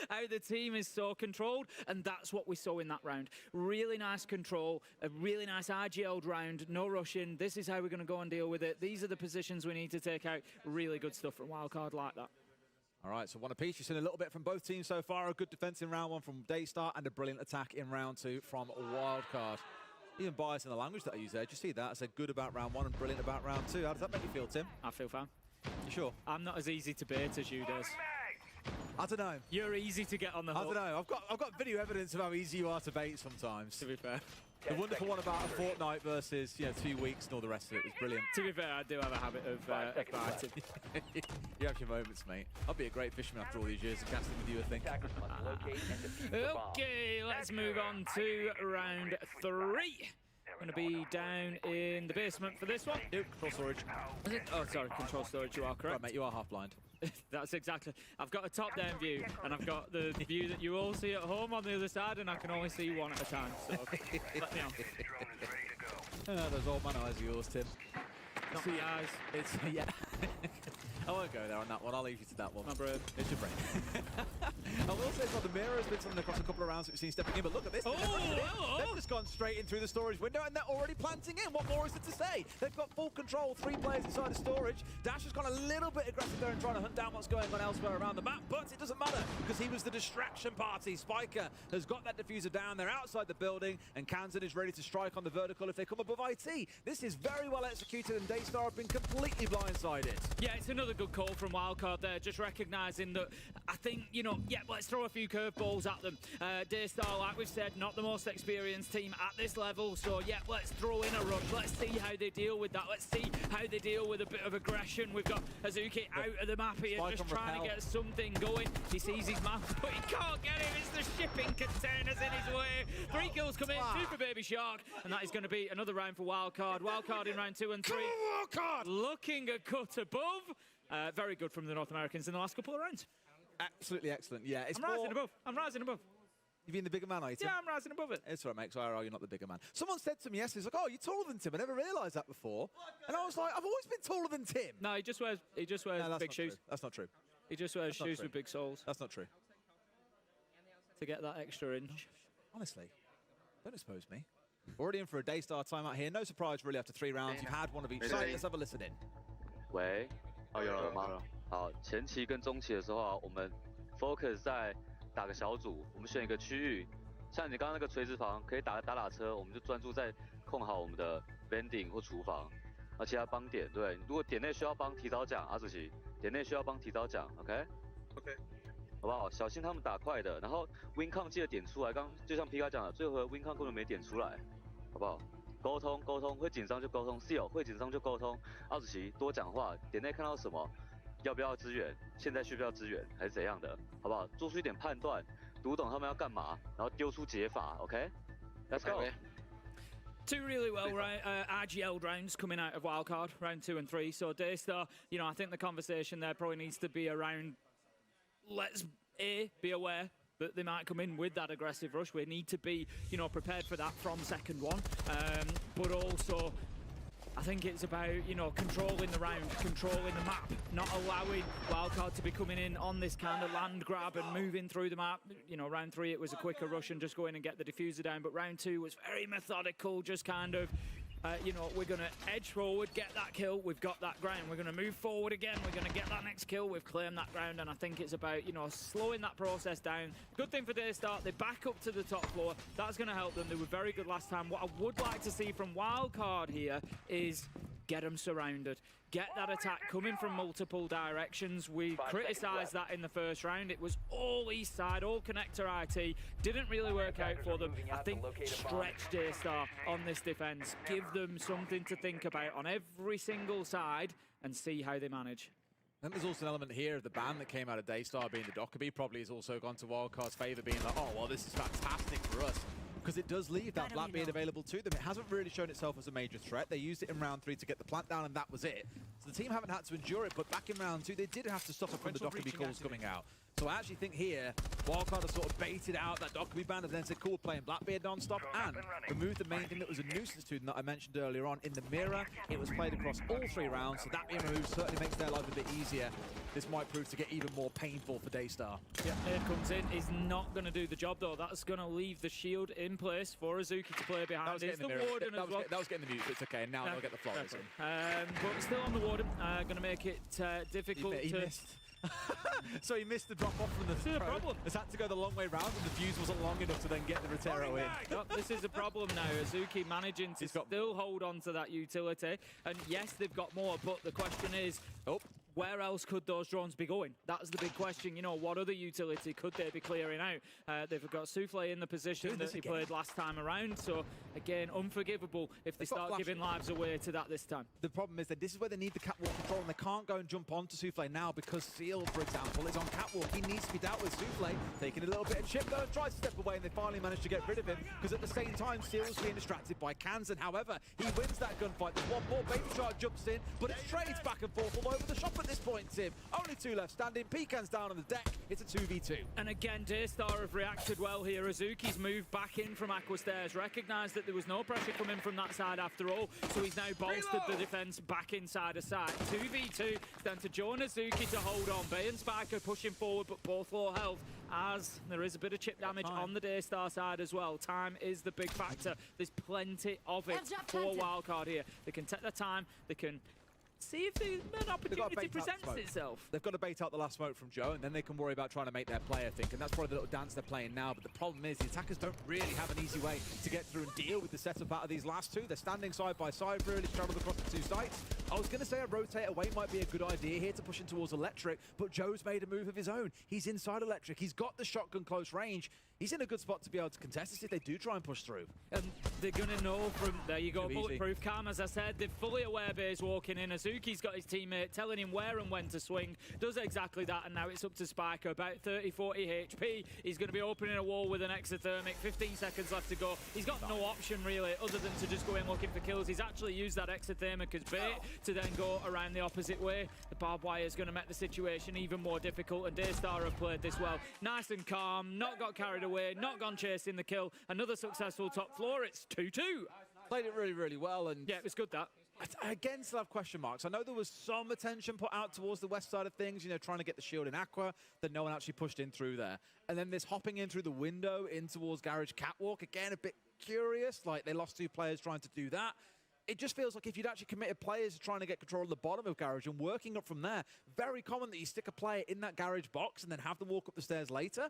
How the team is so controlled. And that's what we saw in that round. Really nice control. A really nice IGL'd round. No rushing. This is how we're going to go and deal with it. These are the positions we need to take out. Really good stuff from Wildcard like that. All right, so one apiece. You've seen a little bit from both teams so far. A good defense in round 1 from Daystar and a brilliant attack in round 2 from Wildcard. Even biased in the language that I use there. Did you see that? I said good about round 1 and brilliant about round 2. How does that make you feel, Tim? I feel fine. You sure? I'm not as easy to bait as you, Des. I don't know. You're easy to get on the hook. I don't know. I've got video evidence of how easy you are to bait sometimes. To be fair. The wonderful one about a fortnight versus 2 weeks and all the rest of it was brilliant. To be fair, I do have a habit of biting. You have your moments, mate. I'll be a great fisherman after all these years of casting with you, I think. Okay, let's move on to round 3. Going to be down in the basement for this one. Control storage. Is it? Oh, sorry, control storage, you are correct. Right, mate, you are half blind. That's exactly. I've got a top-down view, and I've got the view that you all see at home on the other side, and I can only see one at a time, so let me on. Those old man eyes of yours, Tim. Not the eyes. It's, yeah. I won't go there on that one. I'll leave you to that one. My brain. It's your brain. I will say the mirror has been something across a couple of rounds that we've seen stepping in, but look at this. They've just gone straight in through the storage window, and they're already planting in. What more is there to say? They've got full control. 3 players inside the storage. Dash has gone a little bit aggressive there and trying to hunt down what's going on elsewhere around the map, but it doesn't matter because he was the distraction party. Spiker has got that diffuser down. They're outside the building, and Kansan is ready to strike on the vertical if they come above IT. This is very well executed, and Daystar have been completely blindsided. Yeah, it's another good call from Wildcard there, just recognising that I think, let's throw a few curveballs at them. Daystar, like we've said, not the most experienced team at this level, so let's throw in a rush. Let's see how they deal with that. Let's see how they deal with a bit of aggression. We've got Hazuki out of the map here, just trying to get something going. He sees his man, but he can't get him. It's the shipping containers in his way. 3 kills come in, 2 for Baby Shark, and that is going to be another round for Wildcard. Wildcard in round 2 and 3. Wildcard! Looking a cut above. Very good from the North Americans in the last couple of rounds. Absolutely excellent. Yeah, I'm rising above. You being the bigger man, are you, Tim? Yeah, I'm rising above it. It's all right, mate, so you're not the bigger man. Someone said to me yesterday, like, oh, you're taller than Tim. I never realised that before. And I was like, I've always been taller than Tim. No, he just wears big shoes. True. That's not true. He just wears shoes with big soles. That's not true. To get that extra inch. Honestly, don't expose me. Already in for a Daystar timeout here. No surprise, really, after 3 rounds. You've had one of each side. Let's have a listen in. 喂，有了吗？好，前期跟中期的时候啊，我们 focus 在打个小组，我们选一个区域，像你刚刚那个垂直房，可以打车，我们就专注在控好我们的 vending 或厨房，那其他帮点，对，如果点内需要帮提早讲，阿主席，点内需要帮提早讲 ，OK？ OK， 好不好？小心他们打快的，然后 win con 记得点出来，刚就像皮卡讲的，最后 win con 根本没点出来，好不好？ 沟通，会紧张就沟通 ，seal 会紧张就沟通。阿主席多讲话，点内看到什么，要不要支援，现在需不要支援，还是怎样的，好不好？做出一点判断，读懂他们要干嘛，然后丢出解法 ，OK？Let's go。 Two really well RGL rounds coming out of wildcard, round 2 and 3. So Daystar, you know, I think the conversation there probably needs to be around, let's be aware that they might come in with that aggressive rush. We need to be, you know, prepared for that from second one. But also, I think it's about, you know, controlling the round, controlling the map, not allowing wildcard to be coming in on this kind of land grab and moving through the map. You know, round 3 it was a quicker rush and just go in and get the diffuser down, but round 2 was very methodical, just kind of, you know, we're going to edge forward, get that kill, we've got that ground. We're going to move forward again, we're going to get that next kill, we've claimed that ground, and I think it's about, you know, slowing that process down. Good thing for Daystar, they back up to the top floor. That's going to help them. They were very good last time. What I would like to see from wildcard here is get them surrounded. Get that attack coming from multiple directions. We criticised that in the first round. It was all east side, all connector IT. Didn't really work out for them. I think stretch Daystar on this defence. Give them something to think about on every single side and see how they manage. And there's also an element here of the ban that came out of Daystar being the Dockerby probably has also gone to Wildcard's favour, being like, oh, well, this is fantastic for us. Because it does leave that Blackbeard available to them. It hasn't really shown itself as a major threat. They used it in round 3 to get the plant down, and that was it. So the team haven't had to endure it, but back in round 2, they did have to stop it from the Dockerby calls coming out. So I actually think here, Wildcard has sort of baited out that Dockerby ban and then said, cool, playing Blackbeard non-stop, and removed the main thing that was a nuisance to them that I mentioned earlier on in the mirror. It was played across all 3 rounds, so that being removed certainly makes their life a bit easier. This might prove to get even more painful for Daystar. Yeah, here comes in. He's not going to do the job, though. That's going to leave the shield in place for Azuki to play behind. It's the Warden as well. That was getting the mute, so it's okay. Now they'll get the Flores in. But still on the Warden. Going to make it difficult he to... missed. So he missed the drop off from the problem. Has had to go the long way round, and the fuse wasn't long enough to then get the Rotero in. No, this is a problem now. Azuki managing to still hold on to that utility. And yes, they've got more, but the question is, where else could those drones be going? That's the big question. You know, what other utility could they be clearing out? They've got Souffle in the position that he played last time around. So, again, unforgivable if they start giving lives away to that this time. The problem is that this is where they need the catwalk control, and they can't go and jump onto Souffle now because Seal, for example, is on catwalk. He needs to be dealt with. Souffle taking a little bit of chip, though, and tries to step away, and they finally managed to get rid of him because at the same time, Seal's being distracted by Kansan. However, he wins that gunfight. There's one more. Baby Shark jumps in, but it's trades back and forth all over the shop at this point, Tim. Only 2 left standing. Pecan's down on the deck. It's a 2v2. And again, Daystar have reacted well here. Azuki's moved back in from Aqua Stairs, recognised that there was no pressure coming from that side after all, so he's now bolstered the defence back inside a side. 2v2, it's down to Joe and Azuki to hold on. Bay and Spike are pushing forward, but both low health, as there is a bit of chip damage on the Daystar side as well. Time is the big factor. There's plenty of it for Wildcard here. They can take their time, they can see if an opportunity presents itself. They've got to bait out the last smoke from Joe, and then they can worry about trying to make their play, I think. And that's probably the little dance they're playing now. But the problem is the attackers don't really have an easy way to get through and deal with the setup out of these last 2. They're standing side by side, really straddled across the 2 sites. I was going to say a rotate away might be a good idea here to push in towards Electric, but Joe's made a move of his own. He's inside Electric. He's got the shotgun close range. He's in a good spot to be able to contest this if they do try and push through. And they're going to know from... There you go, Bulletproof Cam, as I said. They're fully aware Bay's walking in. Azuki's got his teammate telling him where and when to swing. Does exactly that, and now it's up to Spiker. About 30, 40 HP. He's going to be opening a wall with an exothermic. 15 seconds left to go. He's got no option, really, other than to just go in looking for kills. He's actually used that exothermic as bait to then go around the opposite way. The barbed wire is going to make the situation even more difficult, and Daystar have played this well. Nice and calm, not got carried away. away, not gone chasing the kill. Another successful top floor. It's 2-2. Played it really, really well. And yeah, it was good, that. Again, still have question marks. I know there was some attention put out towards the west side of things, you know, trying to get the shield in Aqua, that no one actually pushed in through there. And then this hopping in through the window in towards Garage Catwalk, again, a bit curious. Like, they lost 2 players trying to do that. It just feels like if you'd actually committed players to trying to get control of the bottom of Garage and working up from there, very common that you stick a player in that Garage box and then have them walk up the stairs later.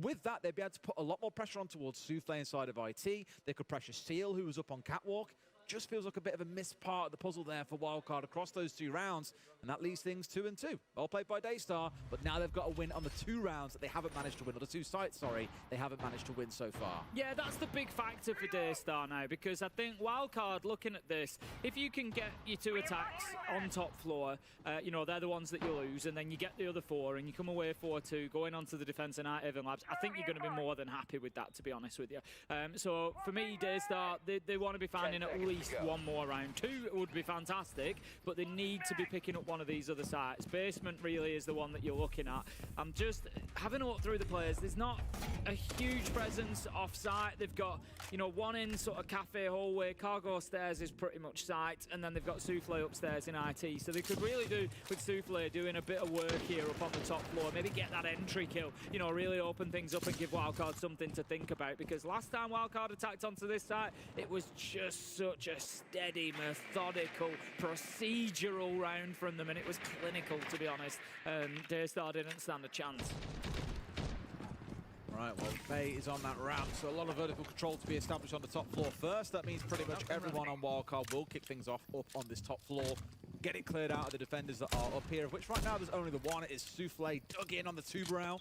With that, they'd be able to put a lot more pressure on towards Souffle inside of IT. They could pressure Seal, who was up on Catwalk. Just feels like a bit of a missed part of the puzzle there for Wildcard across those 2 rounds, and that leaves things 2-2. Well played by Daystar, but now they've got to win on the 2 rounds that they haven't managed to win, or the 2 sites, sorry, they haven't managed to win so far. Yeah, that's the big factor for Daystar now, because I think Wildcard, looking at this, if you can get your 2 attacks on top floor, you know, they're the ones that you lose, and then you get the other 4, and you come away 4-2, going onto the defense and out Evan Labs, I think you're going to be more than happy with that, to be honest with you. So for me, Daystar, they want to be finding at least one more round. 2 would be fantastic, but they need to be picking up one of these other sites. Basement really is the one that you're looking at. I'm just having a look through the players. There's not a huge presence off site. They've got, you know, one in sort of cafe hallway. Cargo stairs is pretty much site, and then they've got Souffle upstairs in IT. So they could really do with Souffle doing a bit of work here up on the top floor. Maybe get that entry kill, you know, really open things up and give Wildcard something to think about, because last time Wildcard attacked onto this site, it was just such a steady, methodical, procedural round from them, and it was clinical, to be honest. Daystar didn't stand a chance. Right, well, Bay is on that ramp, so a lot of vertical control to be established on the top floor first. That means pretty much everyone on Wildcard will kick things off up on this top floor. Get it cleared out of the defenders that are up here, of which right now there's only the one. It is Souffle dug in on the 2-brow.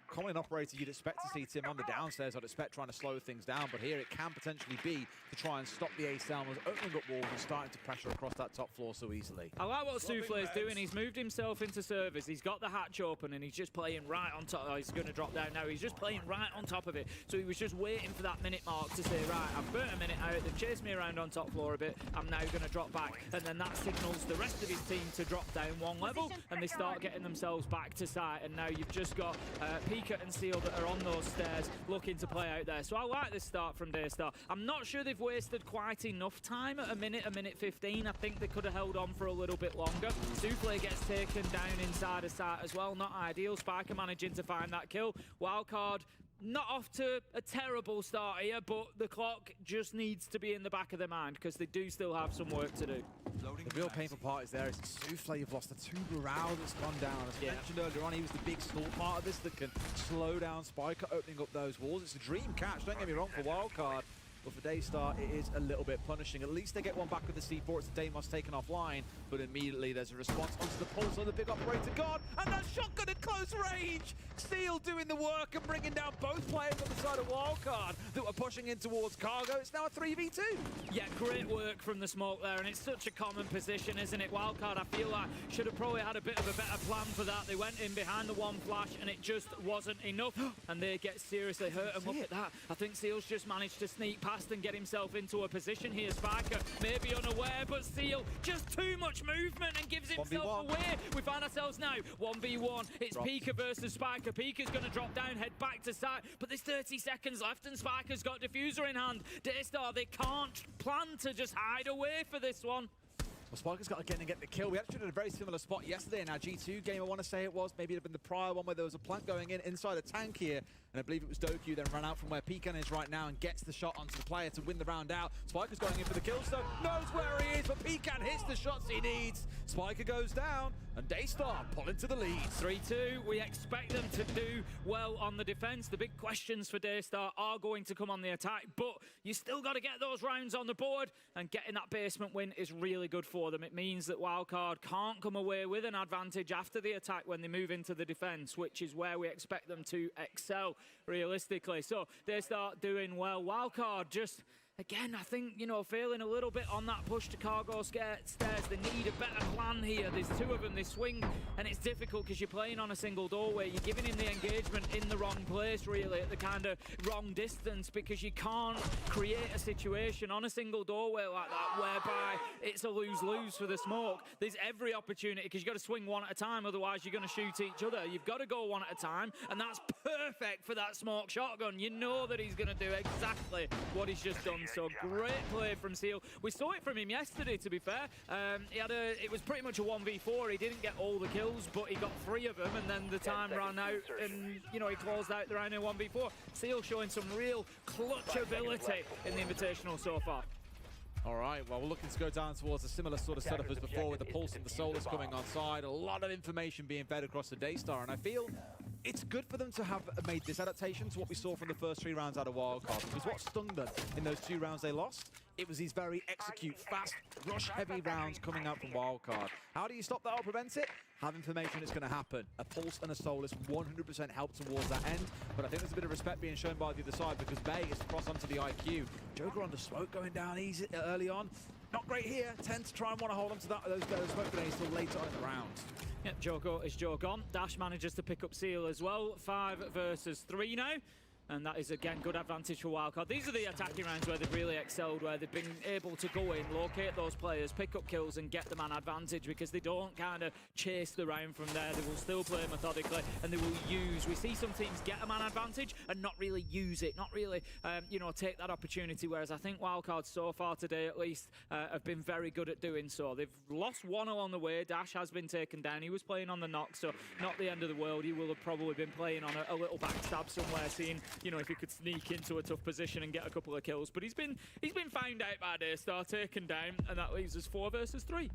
Common operator, you'd expect to see Tim on the downstairs. I'd expect trying to slow things down, but here it can potentially be to try and stop the Ace-Salmers opening up walls and starting to pressure across that top floor so easily. I like what Souffle is doing. He's moved himself into service. He's got the hatch open and he's just playing right on top. Oh, he's going to drop down now. He's just playing right on top of it. So he was just waiting for that minute mark to say, right, I've burnt a minute out. They've chased me around on top floor a bit. I'm now going to drop back. And then that signals the rest of his team to drop down 1 level, and they start getting themselves back to site. And now you've just got Pika and Seal that are on those stairs looking to play out there. So I like this start from Daystar. I'm not sure they've wasted quite enough time at a minute 15. I think they could have held on for a little bit longer. Souffle gets taken down inside a site as well. Not ideal. Spiker managing to find that kill. Wildcard not off to a terrible start here, but the clock just needs to be in the back of their mind, because they do still have some work to do. The real painful part is there is Souffle. You've lost the 2-brow that's gone down. As mentioned earlier on, he was the big stall part of this that can slow down Spiker opening up those walls. It's a dream catch, don't get me wrong, for Wildcard. But for Daystar, it is a little bit punishing. At least they get one back with the C4. It's the Deimos taken offline, but immediately there's a response onto the pulse on the big operator gone, and that shotgun at close range! Seal doing the work and bringing down both players on the side of Wildcard that were pushing in towards Cargo. It's now a 3v2. Yeah, great work from the smoke there, and it's such a common position, isn't it? Wildcard, I feel like, should have probably had a bit of a better plan for that. They went in behind the one flash, and it just wasn't enough, and they get seriously hurt. And look at that. I think Seal's just managed to sneak past and get himself into a position here. Spiker maybe unaware, but Seal just too much movement and gives himself away. We find ourselves now 1v1. It's Pika versus Spiker. Pika's going to drop down, head back to site, but there's 30 seconds left and Spiker's got diffuser in hand. Daystar, they can't plan to just hide away for this one. Well, Spiker's got to get and get the kill. We actually did a very similar spot yesterday in our G2 game, I want to say it was. Maybe it had been the prior one where there was a plant going in inside a tank here. And I believe it was Doku then ran out from where Pekan is right now and gets the shot onto the player to win the round out. Spiker's going in for the kill, so knows where he is, but Pekan hits the shots he needs. Spiker goes down, and Daystar pull into the lead. 3-2. We expect them to do well on the defense. The big questions for Daystar are going to come on the attack, but you still got to get those rounds on the board, and getting that basement win is really good for them. It means that Wildcard can't come away with an advantage after the attack when they move into the defense, which is where we expect them to excel realistically. So they start doing well. Wildcard just again, I think, you know, failing a little bit on that push to cargo stairs. They need a better plan here. There's two of them, they swing, and it's difficult because you're playing on a single doorway. You're giving him the engagement in the wrong place, really, at the kind of wrong distance, because you can't create a situation on a single doorway like that whereby it's a lose-lose for the smoke. There's every opportunity, because you've got to swing one at a time, otherwise you're going to shoot each other. You've got to go one at a time, and that's perfect for that smoke shotgun. You know that he's going to do exactly what he's just done. So great play from Seal. We saw it from him yesterday, to be fair. It was pretty much a 1v4. He didn't get all the kills, but he got 3 of them, and then the time ran out, and, you know, he closed out the round in 1v4. Seal showing some real clutch ability in the Invitational so far. All right, well, we're looking to go down towards a similar sort of setup as before, with the Pulse and the Solus coming on side. A lot of information being fed across the Daystar, and I feel it's good for them to have made this adaptation to what we saw from the first 3 rounds out of Wildcard, because what stung them in those 2 rounds they lost, it was these very execute, fast, rush-heavy rounds coming out from Wildcard. How do you stop that or prevent it? Have information it's going to happen. A Pulse and a Solus 100% help towards that end, but I think there's a bit of respect being shown by the other side, because Bay is cross onto the IQ. Joker under smoke going down easy early on. Not great here. Tend to try and want to hold on to those smoke grenades till later on in the round. Yep, Joker is Joe gone. Dash manages to pick up Seal as well. 5 versus 3 now. And that is, again, good advantage for Wildcard. These are the attacking rounds where they've really excelled, where they've been able to go in, locate those players, pick up kills and get the man advantage, because they don't kind of chase the round from there. They will still play methodically, and they will use. We see some teams get a man advantage and not really use it, not really, you know, take that opportunity, whereas I think Wildcard so far today, at least, have been very good at doing so. They've lost 1 along the way. Dash has been taken down. He was playing on the knock, so not the end of the world. He will have probably been playing on a little backstab somewhere, seeing, you know, if he could sneak into a tough position and get a couple of kills. But he's been found out by Daystar, taken down, and that leaves us 4 versus 3.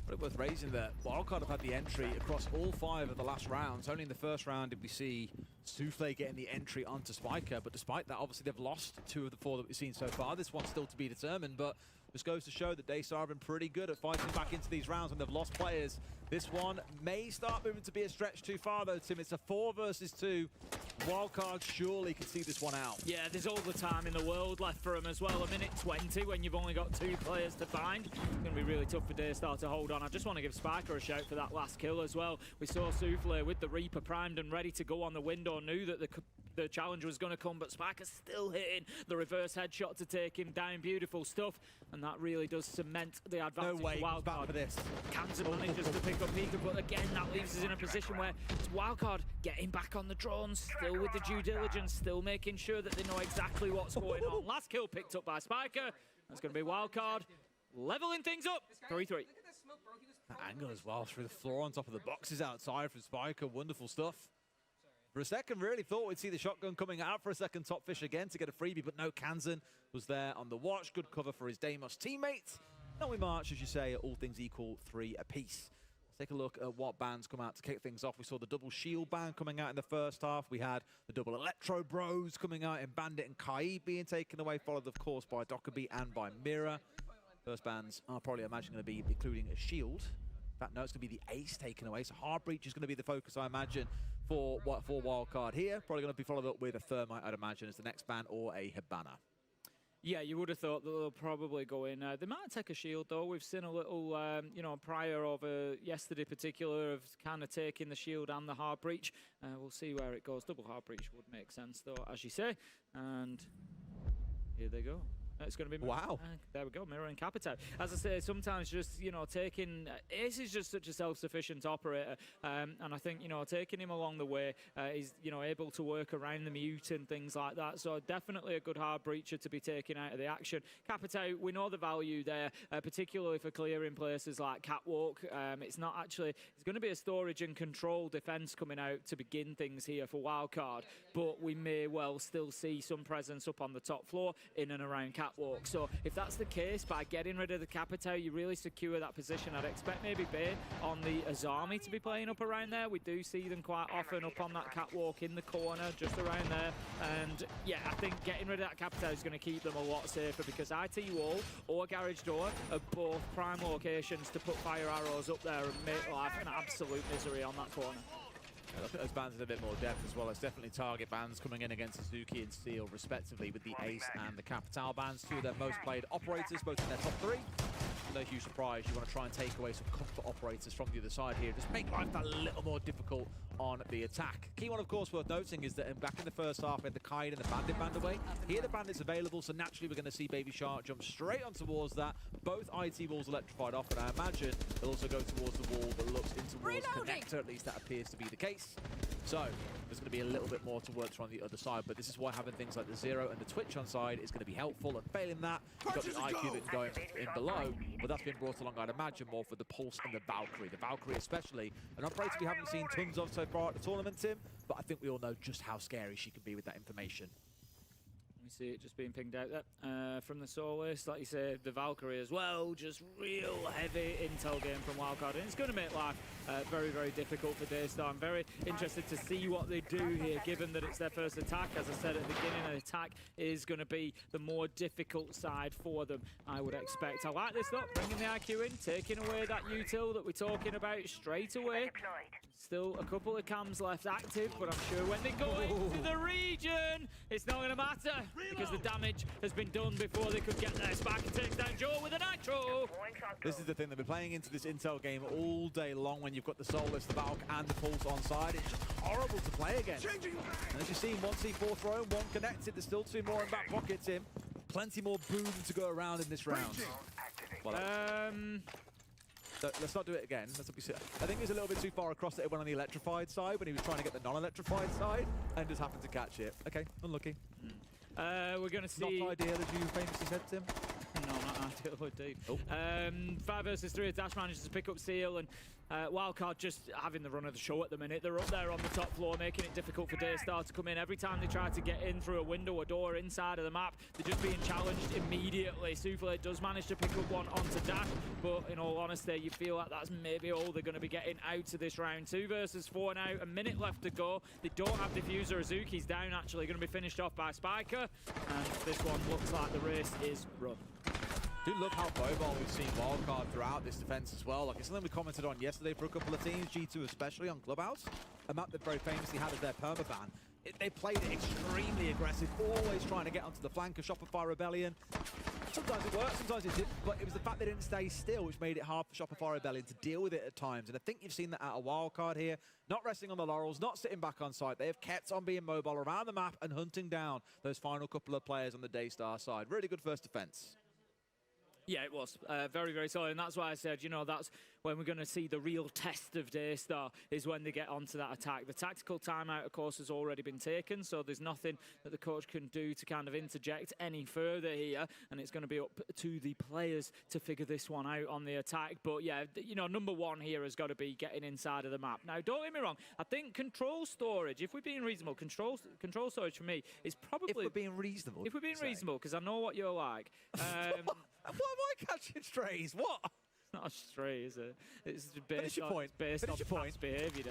But worth raising that Wildcard have had the entry across all 5 of the last rounds. Only in the first round did we see Souffle getting the entry onto Spiker, but despite that, obviously they've lost 2 of the 4 that we've seen so far. This one's still to be determined, but this goes to show that Daystar have been pretty good at fighting back into these rounds when they've lost players. This one may start moving to be a stretch too far, though, Tim. It's a 4 versus 2. Wildcard surely can see this one out. Yeah, there's all the time in the world left for him as well. 1:20 when you've only got 2 players to find. It's going to be really tough for Daystar to hold on. I just want to give Spiker a shout for that last kill as well. We saw Souffle with the Reaper primed and ready to go on the window, knew that the challenge was going to come, but Spiker's still hitting the reverse headshot to take him down. Beautiful stuff, and that really does cement the advantage no way for Wildcard. Back for this. Kanza manages to pick up Pika, but again, that leaves us in a position where it's Wildcard getting back on the drones, still with the due diligence, still making sure that they know exactly what's going on. Last kill picked up by Spiker. That's going to be Wildcard leveling things up. 3-3. That angle as well through the floor on top of the boxes outside from Spiker. Wonderful stuff. For a second, really thought we'd see the shotgun coming out for a second top fish again to get a freebie, but no, Kanzan was there on the watch. Good cover for his Deimos teammates. Now we march, as you say, all things equal, 3 apiece. Let's take a look at what bans come out to kick things off. We saw the double shield ban coming out in the first half. We had the double Electro Bros coming out in Bandit and Kai being taken away, followed, of course, by Dockerby and by Mira. First bans are probably, I imagine, going to be including a shield. In fact, no, it's going to be the ace taken away, so Hard Breach is going to be the focus, I imagine, for Wildcard here. Probably going to be followed up with a Thermite, I'd imagine, as the next ban, or a Hibana. Yeah, you would have thought that they'll probably go in. They might take a shield, though. We've seen a little, you know, prior over yesterday particular of kind of taking the shield and the Hard Breach. We'll see where it goes. Double Hard Breach would make sense, though, as you say. And here they go. It's going to be wow. There we go, Mirror and Capita. As I say, sometimes just, you know, taking Ace is just such a self-sufficient operator, and I think, you know, taking him along the way, he's, you know, able to work around the mute and things like that. So definitely a good Hard Breacher to be taken out of the action. Capita, we know the value there, particularly for clearing places like Catwalk. It's not actually, it's going to be a storage and control defense coming out to begin things here for Wildcard, but we may well still see some presence up on the top floor in and around Catwalk. So if that's the case, by getting rid of the Capito, you really secure that position. I'd expect maybe Bay on the Azami to be playing up around there. We do see them quite often up on that Catwalk in the corner, just around there. And yeah, I think getting rid of that Capito is going to keep them a lot safer, because IT Wall or Garage Door are both prime locations to put fire arrows up there and make life an absolute misery on that corner. I think those bans in a bit more depth as well. It's definitely target bans coming in against Suzuki and Steel, respectively, with the Ace and the Capital bans. Two of their most played operators, both in their top 3. No huge surprise, you want to try and take away some comfort operators from the other side here. Just make life that little more difficult on the attack. Key one, of course, worth noting is that back in the first half, we had the Kaid and the Bandit band away. Here, the Bandit's available, so naturally we're going to see Baby Shark jump straight on towards that. Both IT walls electrified off, and I imagine they'll also go towards the wall that looks in towards Connector. At least that appears to be the case. So there's going to be a little bit more to work through on the other side, but this is why having things like the Zero and the Twitch on side is going to be helpful. And failing that, you've got the IQ that can go in below, but that's been brought along, I'd imagine, more for the Pulse and the Valkyrie. The Valkyrie especially, an operator we haven't seen tons of so far at the tournament, Tim, but I think we all know just how scary she can be with that information. We see it just being pinged out there from the Soloist. Like you say, the Valkyrie as well, just real heavy intel game from Wildcard, and it's going to make life very, very difficult for Daystar. I'm very interested to see what they do here, given that it's their first attack. As I said at the beginning, an attack is going to be the more difficult side for them, I would expect. I like this, though, bringing the IQ in, taking away that util that we're talking about straight away. Still a couple of cams left active, but I'm sure when they go into the region, it's not going to matter, because the damage has been done before they could get there. Sparky takes down Joe with a nitro. This is the thing, they've been playing into this intel game all day long when you've got the Soulless, the Valk, and the Pulse on side. It's just horrible to play against. And as you've seen, one C4 thrown, one connected. There's still 2 more in back pockets, Tim. Plenty more boom to go around in this round. Well, let's not do it again. I think he was a little bit too far across that it went on the electrified side when he was trying to get the non-electrified side and just happened to catch it. Okay, unlucky. We're going to see... Not ideal, as you famously said, Tim. No, not ideal indeed. 5 versus 3, Dash manages to pick up Seal, and Wildcard just having the run of the show at the minute. They're up there on the top floor, making it difficult for Daystar to come in. Every time they try to get in through a window or door inside of the map, they're just being challenged immediately. SenVale does manage to pick up one onto Dash, but in all honesty, you feel like that's maybe all they're going to be getting out of this round. 2 versus 4 now, a minute left to go. They don't have Diffuser. Azuki's down, actually, going to be finished off by Spiker, and this one looks like the race is run. I do love how mobile we've seen Wildcard throughout this defense as well. Like, it's something we commented on yesterday for a couple of teams, G2 especially on Clubhouse, a map that very famously had as their permaban. They played it extremely aggressive, always trying to get onto the flank of Shopify Rebellion. Sometimes it worked, sometimes it didn't, but it was the fact they didn't stay still which made it hard for Shopify Rebellion to deal with it at times. And I think you've seen that out of Wildcard here, not resting on the laurels, not sitting back on site. They have kept on being mobile around the map and hunting down those final couple of players on the Daystar side. Really good first defense. Yeah, it was very, very solid, and that's why I said, you know, that's when we're going to see the real test of Daystar, is when they get onto that attack. The tactical timeout, of course, has already been taken, so there's nothing that the coach can do to kind of interject any further here, and it's going to be up to the players to figure this one out on the attack. But yeah, you know, number one here has got to be getting inside of the map. Now, don't get me wrong, I think control storage, if we're being reasonable, control storage for me is probably... If we're being reasonable. If we're being reasonable, because I know what you're like. What am I catching strays? What? It's not a stray, is it? It's based on past behaviour.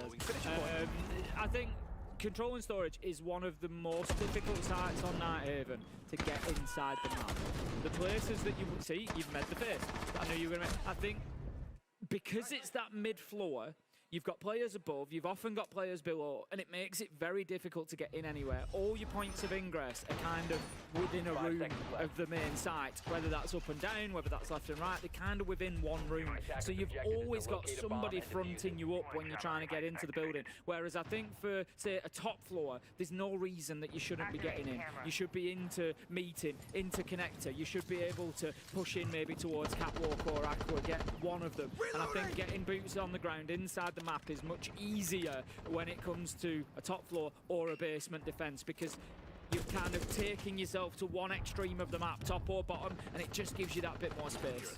I think control and storage is one of the most difficult sites on Nighthaven to get inside the map. The places that you see, you've made the face. I knew you were going to make. I think because it's that mid-floor, you've got players above, you've often got players below, and it makes it very difficult to get in anywhere. All your points of ingress are kind of within a room of the main site, whether that's up and down, whether that's left and right, they're kind of within one room. So you've always got somebody fronting you up when you're trying to get into the building. Whereas I think for, say, a top floor, there's no reason that you shouldn't be getting in. You should be into meeting, into connector. You should be able to push in maybe towards Catwalk or Aqua, get one of them. And I think getting boots on the ground inside the map is much easier when it comes to a top floor or a basement defense, because you're kind of taking yourself to one extreme of the map, top or bottom, and it just gives you that bit more space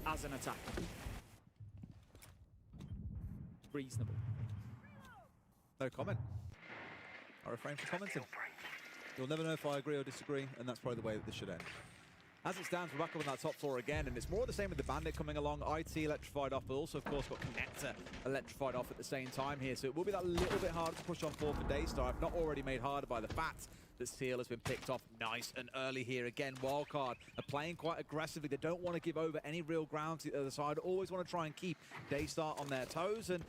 as an attacker. Reasonable. No comment. I refrain from commenting. You'll never know if I agree or disagree, and that's probably the way that this should end. As it stands, we're back up on that top floor again, and it's more the same with the Bandit coming along. IT electrified off, but also, of course, got Connector electrified off at the same time here. So it will be that little bit harder to push on for Daystar, if not already made harder by the fact that Seal has been picked off nice and early here. Again, Wildcard are playing quite aggressively. They don't want to give over any real ground to the other side. Always want to try and keep Daystar on their toes. And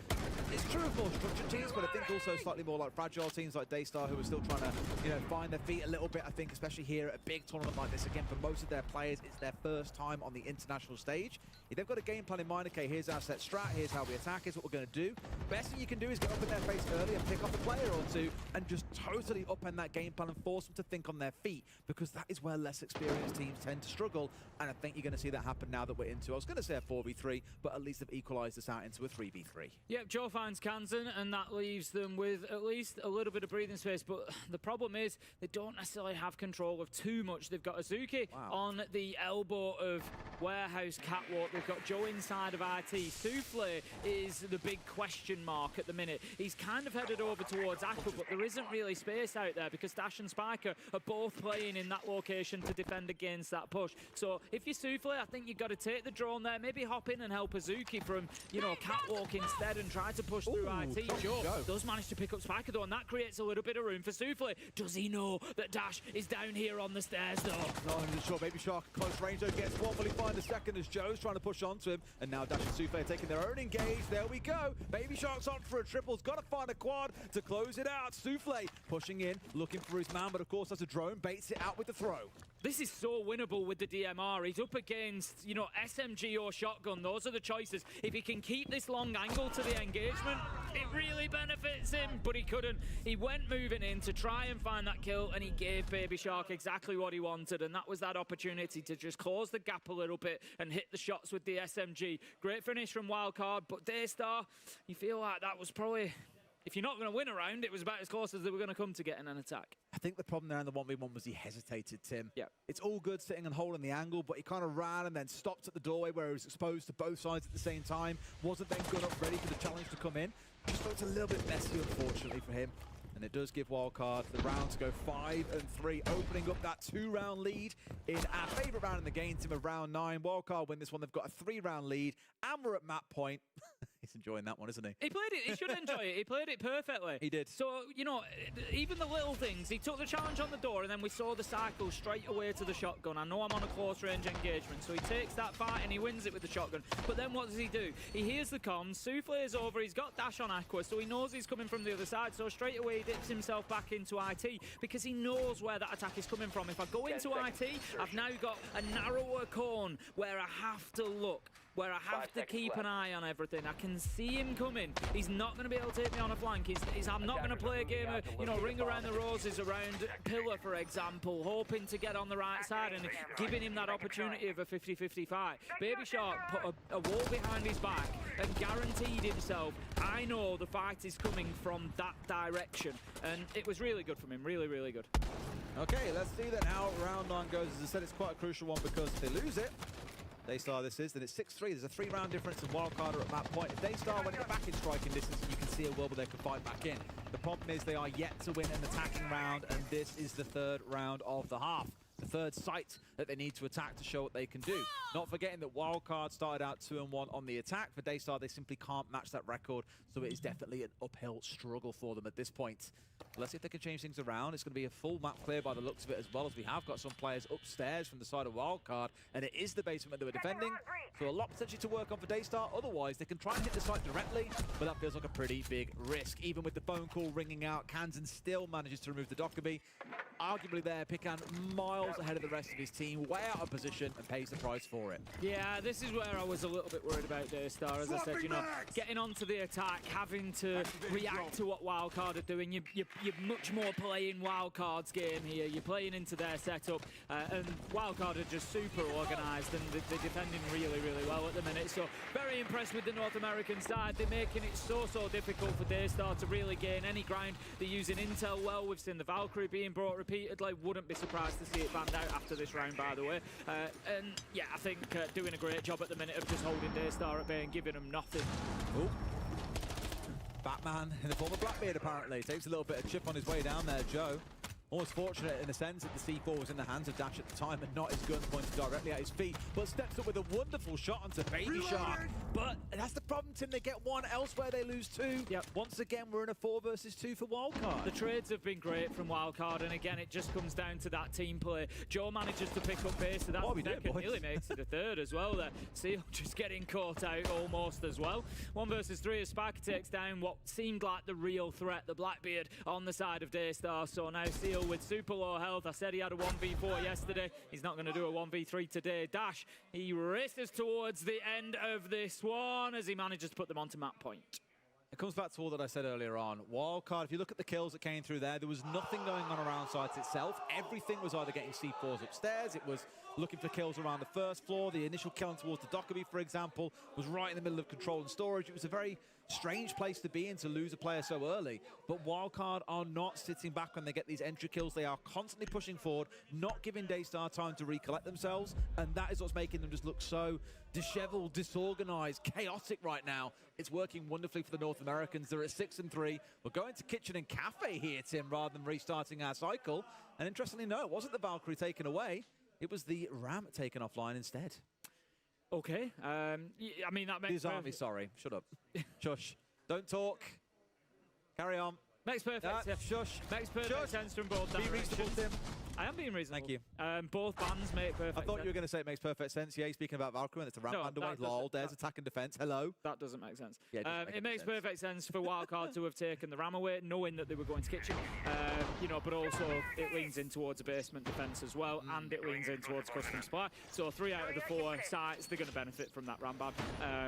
it's true of more structured teams, but I think also slightly more like fragile teams like Daystar, who are still trying to, you know, find their feet a little bit. I think especially here at a big tournament like this, again, for most of their players, it's their first time on the international stage. If they've got a game plan in mind, okay, here's our set strat, here's how we attack, here's what we're going to do. Best thing you can do is get up in their face early and pick off a player or two and just totally upend that game plan and force them to think on their feet, because that is where less experienced teams tend to struggle. And I think you're going to see that happen now that we're into, I was going to say a 4v3, but at least they've equalized this out into a 3v3. Yep, Joe finds Kansan, and that leaves them with at least a little bit of breathing space. But the problem is they don't necessarily have control of too much. They've got Azuki on the elbow of Warehouse Catwalk. They've got Joe inside of IT. Souffle is the big question mark at the minute. He's kind of headed over towards Aqua, but there isn't really space out there because Dash and Spiker are both playing in that location to defend against that push. So if you're Souffle, I think you've got to take the drone there, maybe hop in and help Azuki from, you know, Catwalk instead and try to push through IT. Joe does manage to pick up Spiker though, and that creates a little bit of room for Souffle. Does he know that Dash is down here on the stairs though? Not 100% sure. Baby Shark close range though, gets one. Will he find a second as Joe's trying to push onto him? And now Dash and Souffle are taking their own engage. There we go. Baby Shark's on for a triple. He's got to find a quad to close it out. Souffle pushing in, looking for his man, but of course that's a drone. Baits it out with the throw. This is so winnable with the DMR. He's up against, you know, SMG or shotgun. Those are the choices. If he can keep this long angle to the engagement, it really benefits him, but he couldn't. He went moving in to try and find that kill, and he gave Baby Shark exactly what he wanted, and that was that opportunity to just close the gap a little bit and hit the shots with the SMG. Great finish from Wildcard, but Daystar, you feel like that was probably, if you're not going to win a round, it was about as close as they were going to come to getting an attack. I think the problem there in the 1v1 was he hesitated, Tim. Yeah. It's all good sitting and holding the angle, but he kind of ran and then stopped at the doorway where he was exposed to both sides at the same time. Wasn't then good up ready for the challenge to come in. Just looked a little bit messy, unfortunately, for him. And it does give Wildcard the round to go 5-3, opening up that 2-round lead in our favourite round in the game, Tim, of round 9. Wildcard win this one. They've got a 3-round lead, and we're at map point. He's enjoying that one, isn't he? He played it. He should enjoy it. He played it perfectly. He did. So, you know, even the little things. He took the challenge on the door, and then we saw the cycle straight away to the shotgun. I know I'm on a close-range engagement, so he takes that fight, and he wins it with the shotgun. But then what does he do? He hears the comms. Souffle is over. He's got Dash on Aqua, so he knows he's coming from the other side. So straight away, he dips himself back into IT because he knows where that attack is coming from. If I go into IT, I've now got a narrower cone where I have to look, where I have to keep an eye on everything. I can see him coming. He's not going to be able to hit me on a flank. I'm not going to play a game of, you know, ring around the roses around Pillar, for example, hoping to get on the right side and giving him that opportunity of a 50-50 fight. Baby Shark put a wall behind his back and guaranteed himself, I know the fight is coming from that direction. And it was really good from him, really, really good. Okay, let's see then how round 9 goes. As I said, it's quite a crucial one because if they lose it, Daystar this is, then it's 6-3. There's a 3-round difference and Wildcard are at that point. If Daystar went back in striking distance, you can see a world where they can fight back in. The problem is they are yet to win an attacking round, and this is the 3rd round of the half. The 3rd site that they need to attack to show what they can do. Not forgetting that Wildcard started out 2-1 on the attack. For Daystar, they simply can't match that record, so it is definitely an uphill struggle for them at this point. Let's see if they can change things around. It's going to be a full map clear by the looks of it, as well as we have got some players upstairs from the side of Wildcard, and it is the basement that they were defending. So a lot potentially to work on for Daystar. Otherwise, they can try and hit the site directly, but that feels like a pretty big risk. Even with the phone call ringing out, Kansan still manages to remove the Dockerby. Arguably there, Pican miles ahead of the rest of his team, way out of position, and pays the price for it. Yeah, this is where I was a little bit worried about Daystar. As I said, you know, getting onto the attack, having to react to what Wildcard are doing. You're much more playing Wildcard's game here. You're playing into their setup, and Wildcard are just super organised, and they're defending really, really well at the minute. So very impressed with the North American side. They're making it so difficult for Daystar to really gain any ground. They're using intel well. We've seen the Valkyrie being brought repeatedly. Wouldn't be surprised to see it banned out after this round, by the way. And yeah, I think doing a great job at the minute of just holding Daystar at bay and giving them nothing. Ooh. Batman in the form of Blackbeard, apparently. Takes a little bit of chip on his way down there, Joe. Almost fortunate in a sense that the C4 was in the hands of Dash at the time and not his gun pointed directly at his feet, but steps up with a wonderful shot onto Baby Shark. But that's the problem, Tim. They get one, elsewhere they lose two. Yep. Once again, we're in a 4 versus 2 for Wildcard. The trades have been great from Wildcard, and again, it just comes down to that team play. Joe manages to pick up pace, so that's second, nearly makes it a third as well there. Seal just getting caught out almost as well. 1 versus 3 as Sparky takes down what seemed like the real threat, the Blackbeard on the side of Daystar. So now Seal with super low health. I said he had a 1v4 yesterday. He's not going to do a 1v3 today. Dash, he races towards the end of this one as he manages to put them onto map point. It comes back to all that I said earlier on. Wildcard, if you look at the kills that came through there was nothing going on around sites itself. Everything was either getting C4s upstairs, it was looking for kills around the first floor. The initial kill towards the Dockerby, for example, was right in the middle of control and storage. It was a very strange place to be in to lose a player so early. But Wildcard are not sitting back when they get these entry kills. They are constantly pushing forward, not giving Daystar time to recollect themselves. And that is what's making them just look so disheveled, disorganized, chaotic right now. It's working wonderfully for the North Americans. They're at 6-3. We're going to Kitchen and Cafe here, Tim, rather than restarting our cycle. And interestingly, no, it wasn't the Valkyrie taken away. It was the Ram taken offline instead. Okay. I mean, that makes... His army, sorry. Shut up. Shush. Don't talk. Carry on. Makes perfect sense. Shush. Makes perfect sense from both directions. Be reasonable, Tim. I am being reasonable. Thank you. Both bans make perfect sense. I thought you were going to say it makes perfect sense. Yeah, speaking about Valkyrie, and it's a ramp underway. Lol, there's attack and defense. Hello. That doesn't make sense. Yeah, it makes perfect sense for Wildcard to have taken the ram away, knowing that they were going to Kitchen. But also it leans in towards a basement defense as well, and it leans in towards custom supply. So 3 out of the 4 sites, they're going to benefit from that ram ban.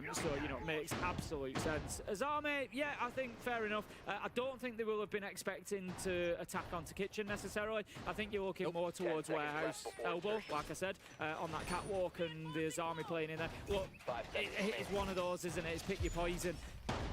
It makes absolute sense. Azami, yeah, I think fair enough. I don't think they will have been expecting to attack onto Kitchen necessarily. I think you're looking more towards Warehouse elbow, like I said, on that catwalk, and there's Army playing in there. Look, it's one of those, isn't it? It's pick your poison.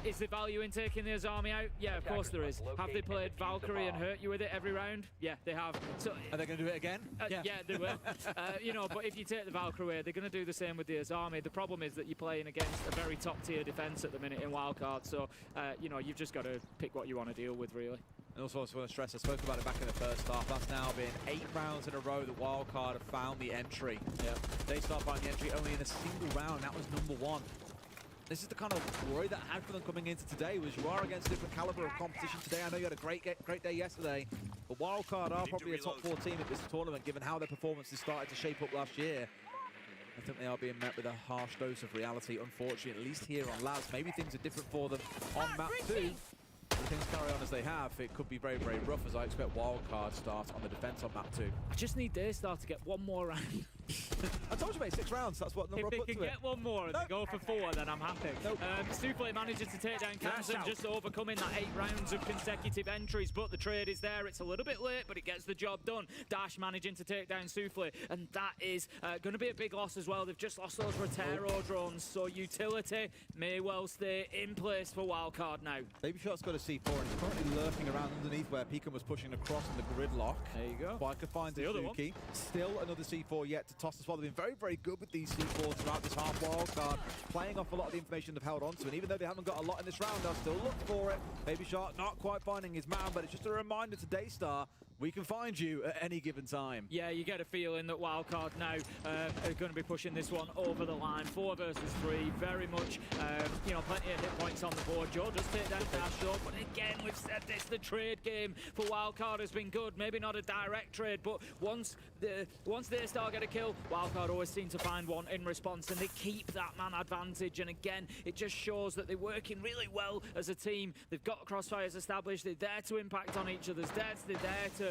Is there value in taking the Azami out? Yeah, of course there is. Have they played Valkyrie and hurt you with it every round? Yeah, they have. So are they going to do it again? Yeah, they will. But if you take the Valkyrie away, they're going to do the same with the Azami. The problem is that you're playing against a very top-tier defense at the minute in Wildcard. So, you've just got to pick what you want to deal with, really. And also, I just want to stress, I spoke about it back in the first half. That's now been 8 rounds in a row that Wildcard have found the entry. Yeah. They start finding the entry only in a single round. That was number 1. This is the kind of worry that I had for them coming into today, was you are against a different caliber of competition today. I know you had a great day yesterday, but Wildcard are probably a top 4 team at this tournament, given how their performances started to shape up last year. I think they are being met with a harsh dose of reality, unfortunately, at least here on Labs. Maybe things are different for them on map 2. If things carry on as they have, it could be very, very rough, as I expect Wildcard start on the defense on map 2. I just need Daystar to get one more round. I told you, mate, 6 rounds. That's what number I put to it. If they can get one more and they go for 4, then I'm happy. Nope. Souffle manages to take down Camson, just overcoming that 8 rounds of consecutive entries, but the trade is there. It's a little bit late, but it gets the job done. Dash managing to take down Souffle, and that is going to be a big loss as well. They've just lost those Rotero drones, so utility may well stay in place for Wildcard now. Baby Shark's got a C4, and he's currently lurking around underneath where Pecan was pushing across in the gridlock. There you go. Biker finds the other one. Still another C4 yet to toss as well. They've been very, very good with these C4s throughout this half. Wildcard playing off a lot of the information they've held onto, and even though they haven't got a lot in this round, they'll still look for it. Baby Shark not quite finding his man, but it's just a reminder to Daystar, we can find you at any given time. Yeah, you get a feeling that Wildcard now are going to be pushing this one over the line. 4 versus 3, very much, plenty of hit points on the board. Joe just take down Dash though, but again, we've said this, the trade game for Wildcard has been good. Maybe not a direct trade, but once Daystar get a kill, Wildcard always seem to find one in response, and they keep that man advantage. And again, it just shows that they're working really well as a team. They've got crossfires established. They're there to impact on each other's deaths. They're there to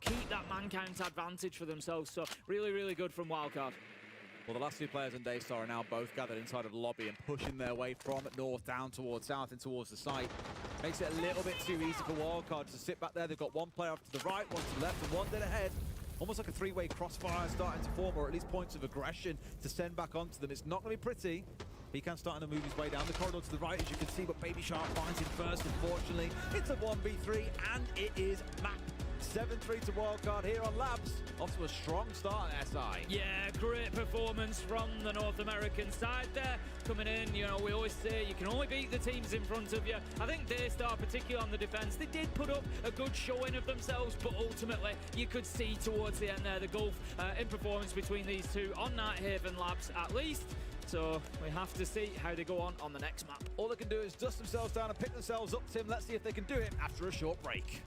keep that man count advantage for themselves. So really, really good from Wildcard. Well, the last 2 players in Daystar are now both gathered inside of the lobby and pushing their way from north down towards south and towards the site. Makes it a little bit too easy for Wildcard to sit back there. They've got 1 player off to the right, 1 to the left, and 1 dead ahead. Almost like a 3-way crossfire starting to form, or at least points of aggression to send back onto them. It's not going to be pretty. Pecan starting to move his way down the corridor to the right, as you can see, but Baby Shark finds him first, unfortunately. It's a 1v3, and it is map 7-3 to wildcard here on Labs. Off to a strong start at SI. Yeah, great performance from the North American side there. Coming in, you know, we always say you can only beat the teams in front of you. I think Daystar, particularly on the defense, they did put up a good showing of themselves, but ultimately you could see towards the end there the gulf in performance between these two on Nighthaven Labs at least. So we have to see how they go on the next map. All they can do is dust themselves down and pick themselves up, Tim. Let's see if they can do it after a short break.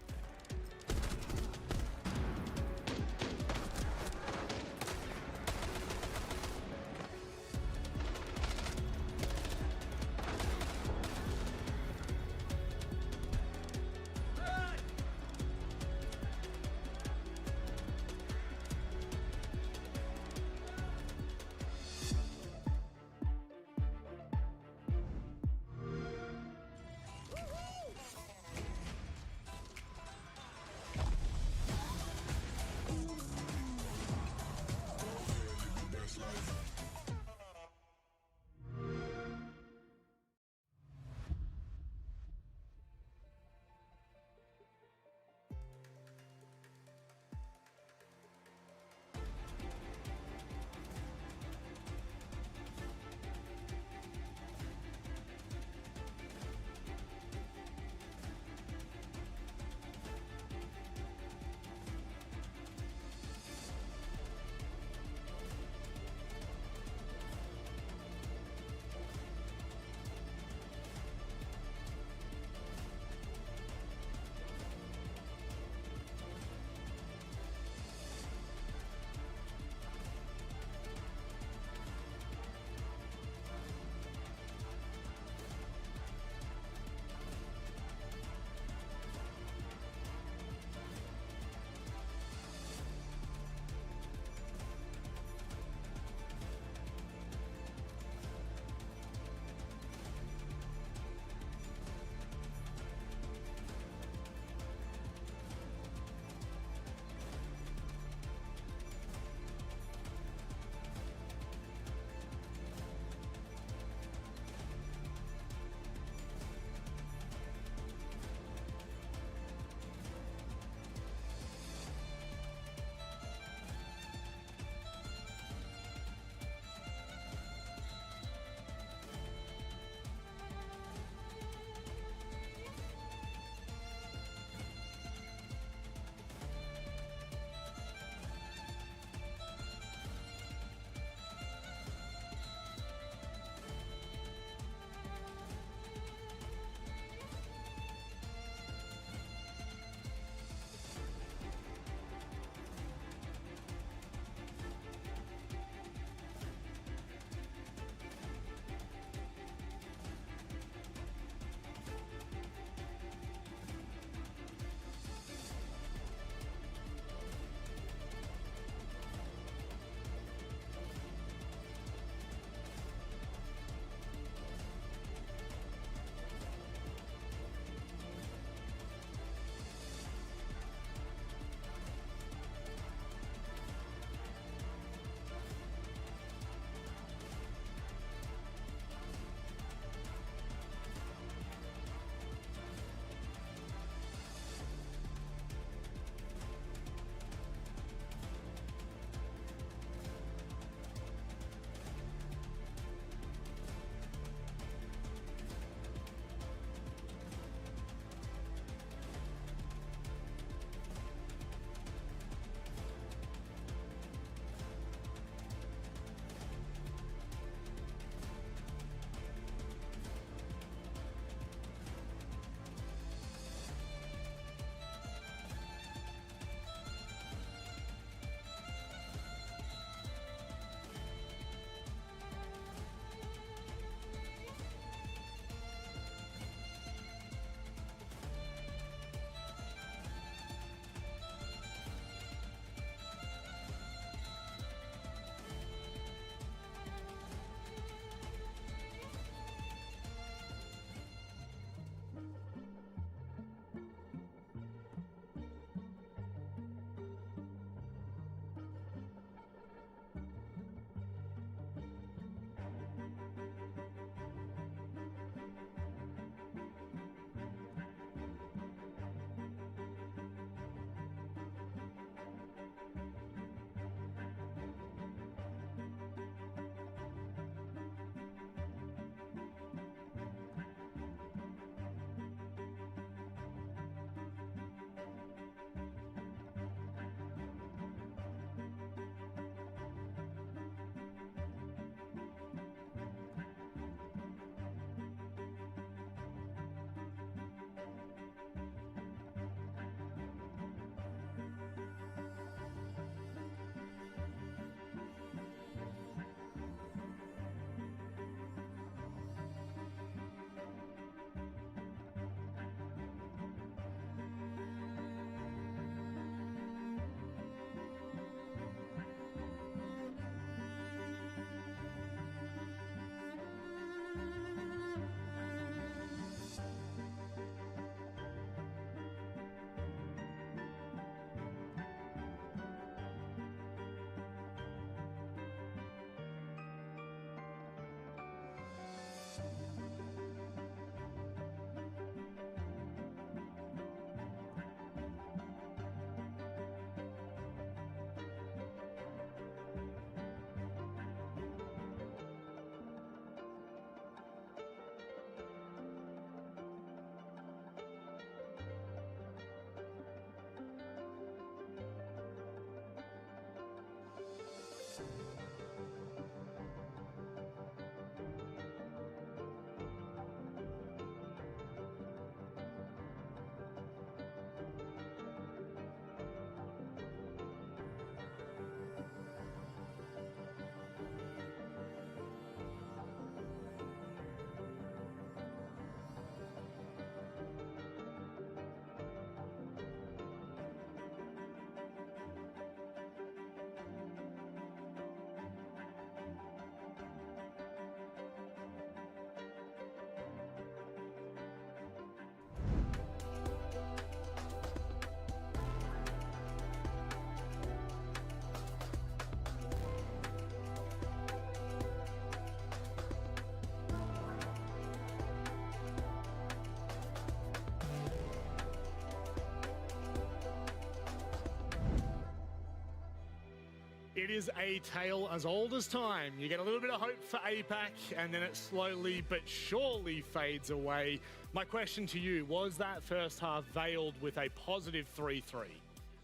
It is a tale as old as time. You get a little bit of hope for APAC, and then it slowly but surely fades away. My question to you, was that first half veiled with a positive 3-3?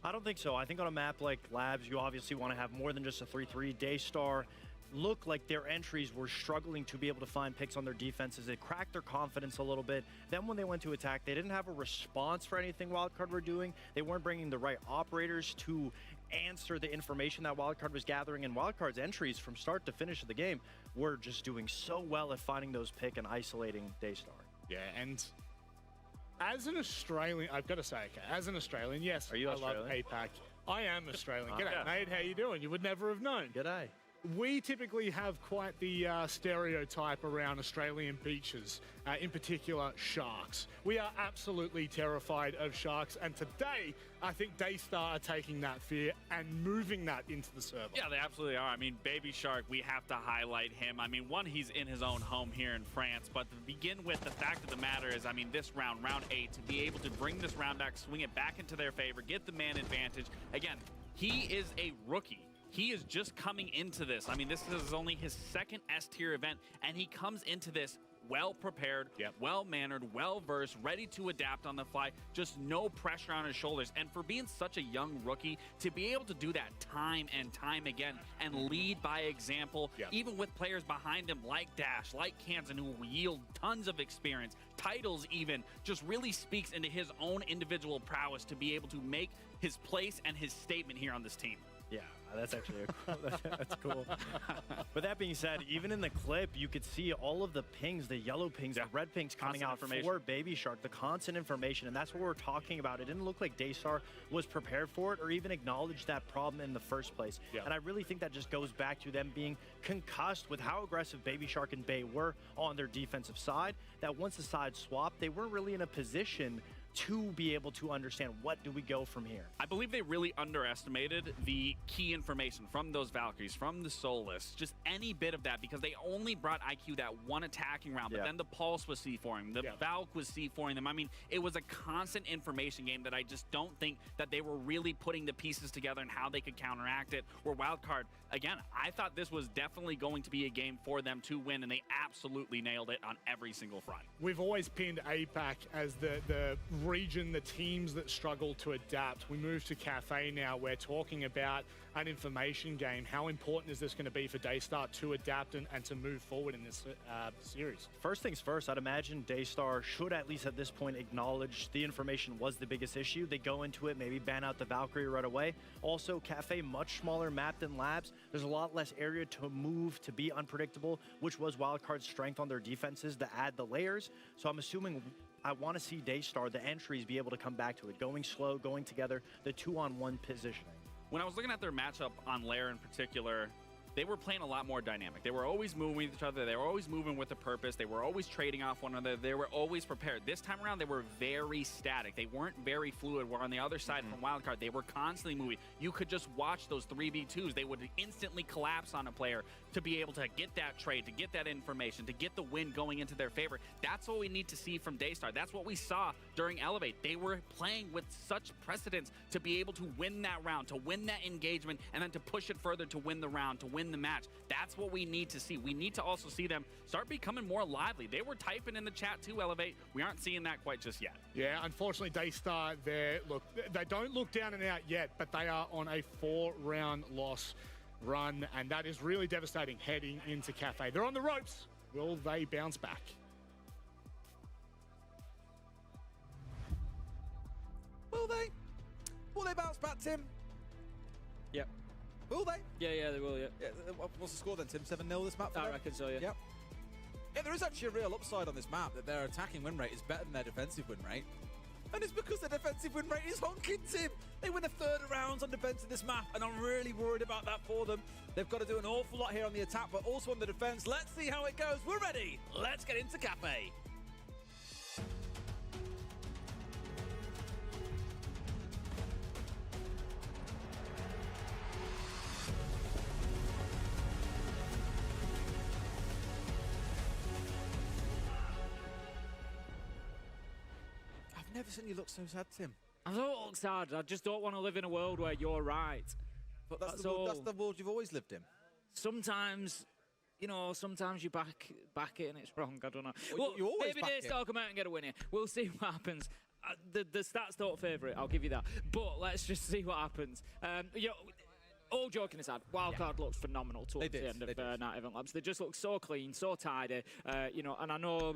I don't think so. I think on a map like Labs, you obviously want to have more than just a 3-3. Daystar looked like their entries were struggling to be able to find picks on their defenses. It cracked their confidence a little bit. Then when they went to attack, they didn't have a response for anything Wildcard were doing. They weren't bringing the right operators to answer the information that Wildcard was gathering, and Wildcard's entries from start to finish of the game were just doing so well at finding those pick and isolating Daystar. Yeah, and as an Australian, I've got to say, okay, as an Australian, yes, Are you I Australian? love APAC. I am Australian. G'day, Yeah. mate. How you doing? You would never have known. G'day. We typically have quite the stereotype around Australian beaches, in particular sharks. We are absolutely terrified of sharks, and today I think Daystar are taking that fear and moving that into the server. Yeah, they absolutely are. I mean, Baby Shark, we have to highlight him. I mean, one, he's in his own home here in France, but to begin with, the fact of the matter is, I mean, this round 8, to be able to bring this round back, swing it back into their favor, get the man advantage. Again, he is a rookie. He is just coming into this. I mean, this is only his second S-tier event, and he comes into this well-prepared, well-mannered, well-versed, ready to adapt on the fly, just no pressure on his shoulders. And for being such a young rookie, to be able to do that time and time again and lead by example, even with players behind him like Dash, like Kansan, who yield tons of experience, titles even, just really speaks into his own individual prowess to be able to make his place and his statement here on this team. Yeah, that's actually that's cool. But that being said, even in the clip, you could see all of the pings, the yellow pings, the red pings coming out for Baby Shark, the constant information, and that's what we're talking about. It didn't look like Daystar was prepared for it or even acknowledged that problem in the first place. And I really think that just goes back to them being concussed with how aggressive Baby Shark and Bay were on their defensive side, that once the side swapped, they weren't really in a position to be able to understand what do we go from here. I believe they really underestimated the key information from those Valkyries, from the Solus, just any bit of that, because they only brought IQ that one attacking round, but then the Pulse was C4ing, the Valk was C4ing them. I mean, it was a constant information game that I just don't think that they were really putting the pieces together and how they could counteract it. Where Wildcard, again, I thought this was definitely going to be a game for them to win, and they absolutely nailed it on every single front. We've always pinned APAC as the region, the teams that struggle to adapt. We move to Cafe now. We're talking about an information game. How important is this going to be for Daystar to adapt and to move forward in this series? First things first, I'd imagine Daystar should at least at this point acknowledge the information was the biggest issue. They go into it, maybe ban out the Valkyrie right away. Also, Cafe, much smaller map than Labs. There's a lot less area to move, to be unpredictable, which was Wildcard's strength on their defenses to add the layers. So I'm assuming I want to see Daystar, the entries, be able to come back to it. Going slow, going together, the 2-on-1 positioning. When I was looking at their matchup on Lair in particular, they were playing a lot more dynamic. They were always moving with each other. They were always moving with a purpose. They were always trading off one another. They were always prepared. This time around, they were very static. They weren't very fluid, where on the other side from Wildcard, they were constantly moving. You could just watch those 3v2s. They would instantly collapse on a player to be able to get that trade, to get that information, to get the win going into their favor. That's what we need to see from Daystar. That's what we saw during Elevate. They were playing with such precedence to be able to win that round, to win that engagement, and then to push it further to win the round, to win the match. That's what we need to see. We need to also see them start becoming more lively. They were typing in the chat too, Elevate. We aren't seeing that quite just yet. Yeah, unfortunately, Daystar, they don't look down and out yet, but they are on a 4-round loss run, and that is really devastating heading into Cafe. They're on the ropes. Will they bounce back? Will they? Will they bounce back, Tim? Yep. Will they? Yeah, they will, yeah. What's the score then, Tim? 7-0 this map for I them? reckon so, yeah. Yep. Yeah, there is actually a real upside on this map, that their attacking win rate is better than their defensive win rate. And it's because their defensive win rate is honking, Tim. They win a third of rounds on defense in this map, and I'm really worried about that for them. They've got to do an awful lot here on the attack, but also on the defense. Let's see how it goes. We're ready. Let's get into Cafe. I've never seen you look so sad, Tim. I don't look sad. I just don't want to live in a world where you're right. But that's the world you've always lived in. Sometimes, you know, sometimes you back it and it's wrong. I don't know. Well, you always maybe back Daystar come out and get a win here. We'll see what happens. The stats don't favour it, I'll give you that. But let's just see what happens. You know, all joking aside, Wildcard looks phenomenal towards the end of Night Event Labs. They just look so clean, so tidy, you know, and I know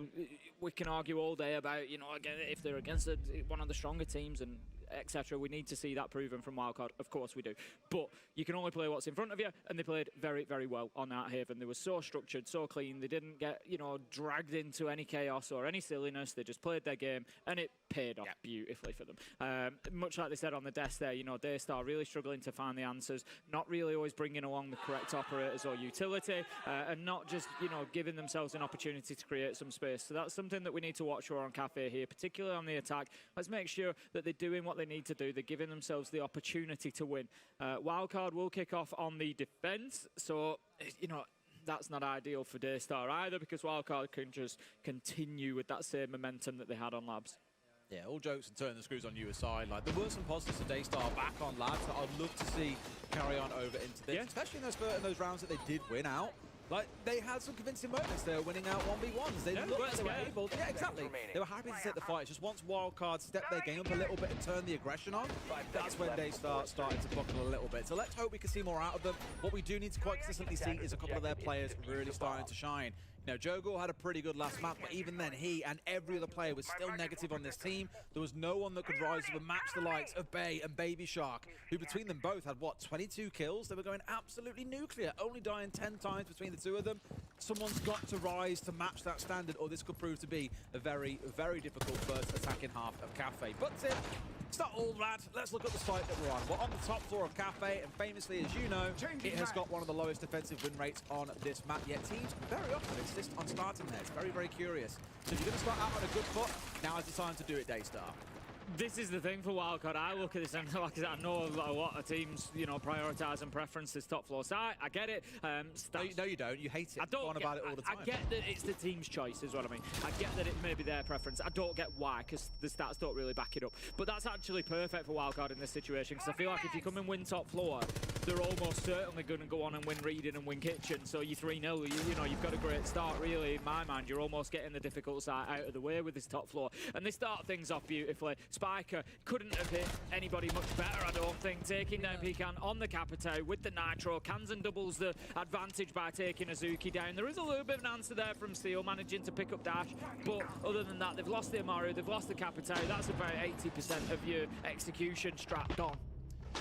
we can argue all day about, you know, again, if they're against one of the stronger teams and etc. We need to see that proven from Wildcard. Of course we do. But you can only play what's in front of you, and they played very, very well on that Haven. They were so structured, so clean. They didn't get, you know, dragged into any chaos or any silliness. They just played their game, and it paid off beautifully for them. Much like they said on the desk there, you know, Daystar really struggling to find the answers, not really always bringing along the correct operators or utility, and not just, you know, giving themselves an opportunity to create some space. So that's something that we need to watch for on Cafe here, particularly on the attack. Let's make sure that they're doing what they need to do. They're giving themselves the opportunity to win. Wildcard will kick off on the defense, so, you know, that's not ideal for Daystar either, because Wildcard can just continue with that same momentum that they had on Labs. Yeah, all jokes and turn the screws on you aside. Like, there were some positives of Daystar back on Labs that I'd love to see carry on over into this, especially in those rounds that they did win out. Like, they had some convincing moments. They were winning out 1v1s. They looked like they were able. Yeah, exactly. They were happy to take the fight. It's just once Wildcard stepped their game up a little bit and turned the aggression on, that's when Daystar started to buckle a little bit. So let's hope we can see more out of them. What we do need to quite consistently see is a couple of their players really starting to shine. You know, Jogor had a pretty good last map, but even then, he and every other player was still negative on this team. There was no one that could rise up and match the likes of Bay and Baby Shark, who between them both had, what, 22 kills? They were going absolutely nuclear, only dying 10 times between the two of them. Someone's got to rise to match that standard, or this could prove to be a very, very difficult first attacking half of Cafe. But it's not all bad. Let's look at the site that we're on. We're on the top floor of Cafe, and famously, as you know, it has got one of the lowest defensive win rates on this map, yet teams very often insist on starting there. It's very, very curious. So if you're going to start out on a good foot, now is the time to do it, Daystar. This is the thing for Wildcard. I look at this and, like I said, I know a lot of teams, you know, prioritise and preference this top floor site. I get it. No, you don't. You hate it. I don't go on about it all the time. I get that it's the team's choice, is what I mean. I get that it may be their preference. I don't get why, because the stats don't really back it up. But that's actually perfect for Wildcard in this situation, because I feel like if you come and win top floor, they're almost certainly going to go on and win Reading and win Kitchen. So you 3-0, you know, you've got a great start, really. In my mind, you're almost getting the difficult side out of the way with this top floor. And they start things off beautifully. Spiker couldn't have hit anybody much better, I don't think. Taking down Pecan on the Capitao with the Nitro. Kansan doubles the advantage by taking Azuki down. There is a little bit of an answer there from Seal, managing to pick up Dash. But other than that, they've lost the Amaru, they've lost the Capitao. That's about 80% of your execution strat gone.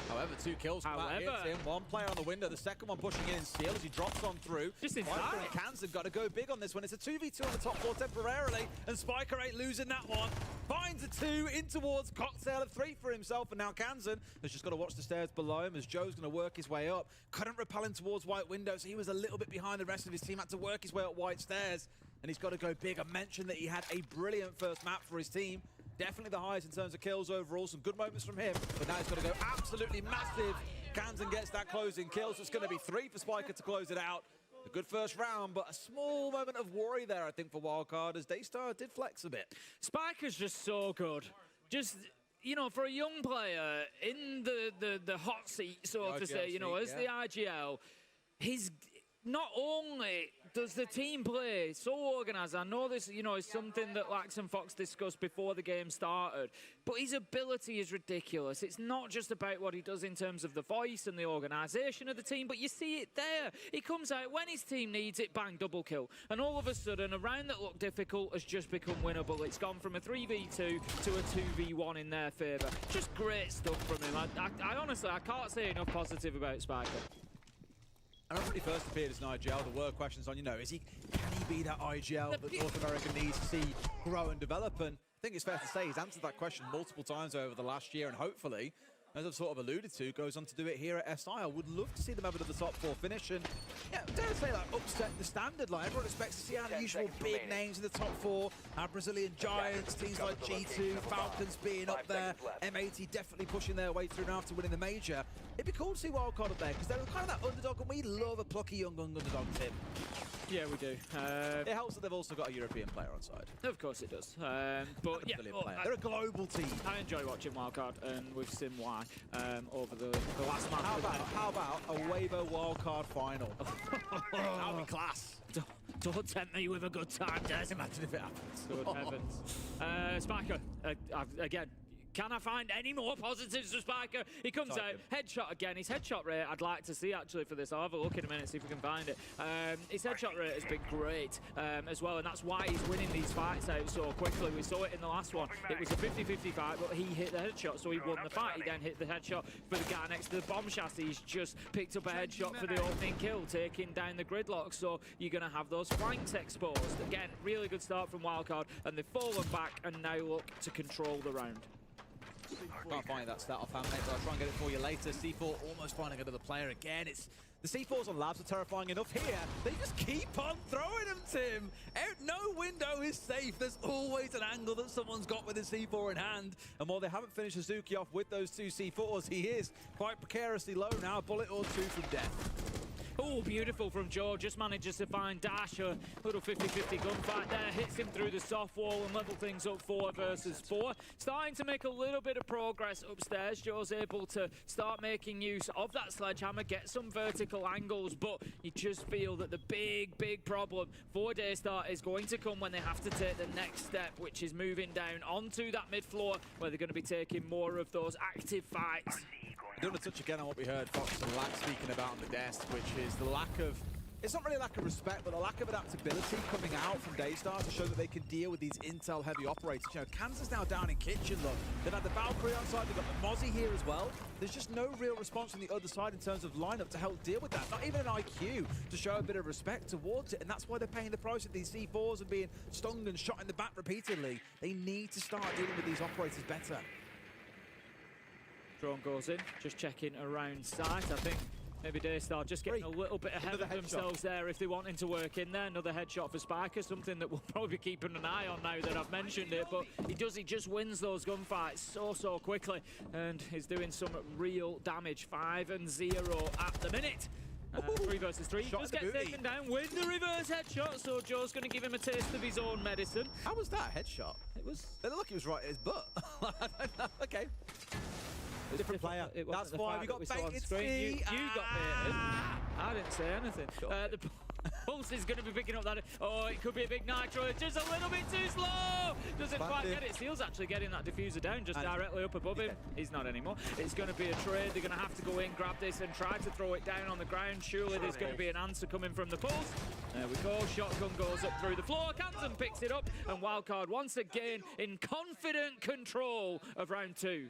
However, 2 kills from that hits him. One player on the window, the second one pushing in Steel as he drops on through. Just inside. Spiker and Kansan got to go big on this one. It's a 2v2 on the top floor temporarily, and Spiker ain't losing that one. Finds a 2 in towards Cocktail of 3 for himself, and now Kansan has just got to watch the stairs below him as Joe's going to work his way up. Couldn't repel him towards White Window, so he was a little bit behind the rest of his team, had to work his way up White Stairs, and he's got to go big. I mentioned that he had a brilliant first map for his team. Definitely the highest in terms of kills overall. Some good moments from him, but now he's got to go absolutely massive. Kansan gets that closing kill, so it's going to be 3 for Spiker to close it out. A good first round, but a small moment of worry there, I think, for Wildcard, as Daystar did flex a bit. Spiker's just so good. Just, you know, for a young player in the hot seat, so to say, you know, as the IGL, he's not only does the team play so organised. I know this, you know, is something that Lax and Fox discussed before the game started, but his ability is ridiculous. It's not just about what he does in terms of the voice and the organisation of the team, but you see it there. He comes out when his team needs it, bang, double kill. And all of a sudden, a round that looked difficult has just become winnable. It's gone from a 3v2 to a 2v1 in their favour. Just great stuff from him. I honestly, I can't say enough positive about Spiker. I remember when he first appeared as an IGL, there were questions on, you know, can he be that IGL that North America needs to see grow and develop? And I think it's fair to say he's answered that question multiple times over the last year, and hopefully, as I've sort of alluded to, goes on to do it here at SI. I would love to see them have another top 4 finish, and yeah, dare I say, like, upset the standard. Like, everyone expects to see our usual big names in the top 4, our Brazilian giants, teams like G2, Falcons being up there, M80 definitely pushing their way through now after winning the major. It'd be cool to see Wildcard up there, because they're kind of that underdog, and we love a plucky young underdog, Tim. Yeah, we do. It helps that they've also got a European player on side. Of course it does. But yeah, They're a global team. I enjoy watching Wildcard, and we've seen why over the last match. How about a Weibo Wildcard final? That would be class. Don't tempt me with a good time, Des. Imagine if it happens. Good heavens. Spiker, again. Can I find any more positives for Spiker? He comes out, headshot again. His headshot rate, I'd like to see actually for this. I'll have a look in a minute, see if we can find it. His headshot rate has been great as well, and that's why he's winning these fights out so quickly. We saw it in the last one. It was a 50-50 fight, but he hit the headshot, so he won the fight. He then hit the headshot for the guy next to the bomb chassis. He's just picked up a headshot for the opening kill, taking down the gridlock, so you're going to have those flanks exposed. Again, really good start from Wildcard, and they've fallen back and now look to control the round. Can't find that stat offhand, mate, but I'll try and get it for you later. C4 almost finding another player again. It's the C4s on Labs are terrifying enough here. They just keep on throwing them, Tim. No window is safe. There's always an angle that someone's got with a C4 in hand. And while they haven't finished Suzuki off with those two C4s, he is quite precariously low now. A bullet or two from death. Oh, beautiful from Joe. Just manages to find Dash. A little 50-50 gunfight there. Hits him through the soft wall and level things up 4 versus 4. Starting to make a little bit of progress upstairs. Joe's able to start making use of that sledgehammer, get some vertical angles, but you just feel that the big problem for Daystar is going to come when they have to take the next step, which is moving down onto that mid floor where they're going to be taking more of those active fights. I'm going to touch again on what we heard Fox and Lack speaking about on the desk, which is the lack of, it's not really a lack of respect, but a lack of adaptability coming out from Daystar to show that they can deal with these intel-heavy operators. You know, Kansas now down in kitchen, look. They've had the Valkyrie on side, they've got the Mozzie here as well. There's just no real response from the other side in terms of lineup to help deal with that. Not even an IQ to show a bit of respect towards it, and that's why they're paying the price of these C4s and being stung and shot in the back repeatedly. They need to start dealing with these operators better. Drone goes in, just checking around sight. I think maybe Daystar just getting a little bit ahead of themselves there if they wanting to work in there. Another headshot for Spiker, something that we'll probably be keeping an eye on now that I've mentioned it, but he just wins those gunfights so quickly, and he's doing some real damage. 5-0 at the minute. 3 versus 3, just gets taken down with the reverse headshot, so Joe's going to give him a taste of his own medicine. How was that headshot? It was, it looked like it was right at his butt. I don't know, okay. Different player. That's why we got baited. You got baited. I didn't say anything. The Pulse is going to be picking up that. Oh, it could be a big nitro. It's just a little bit too slow. Doesn't quite get it. Steel's actually getting that diffuser down just directly up above him. He's not anymore. It's going to be a trade. They're going to have to go in, grab this, and try to throw it down on the ground. Surely there's going to be an answer coming from the Pulse. There we go. Shotgun goes up through the floor. Canton picks it up, and Wildcard once again in confident control of round 2.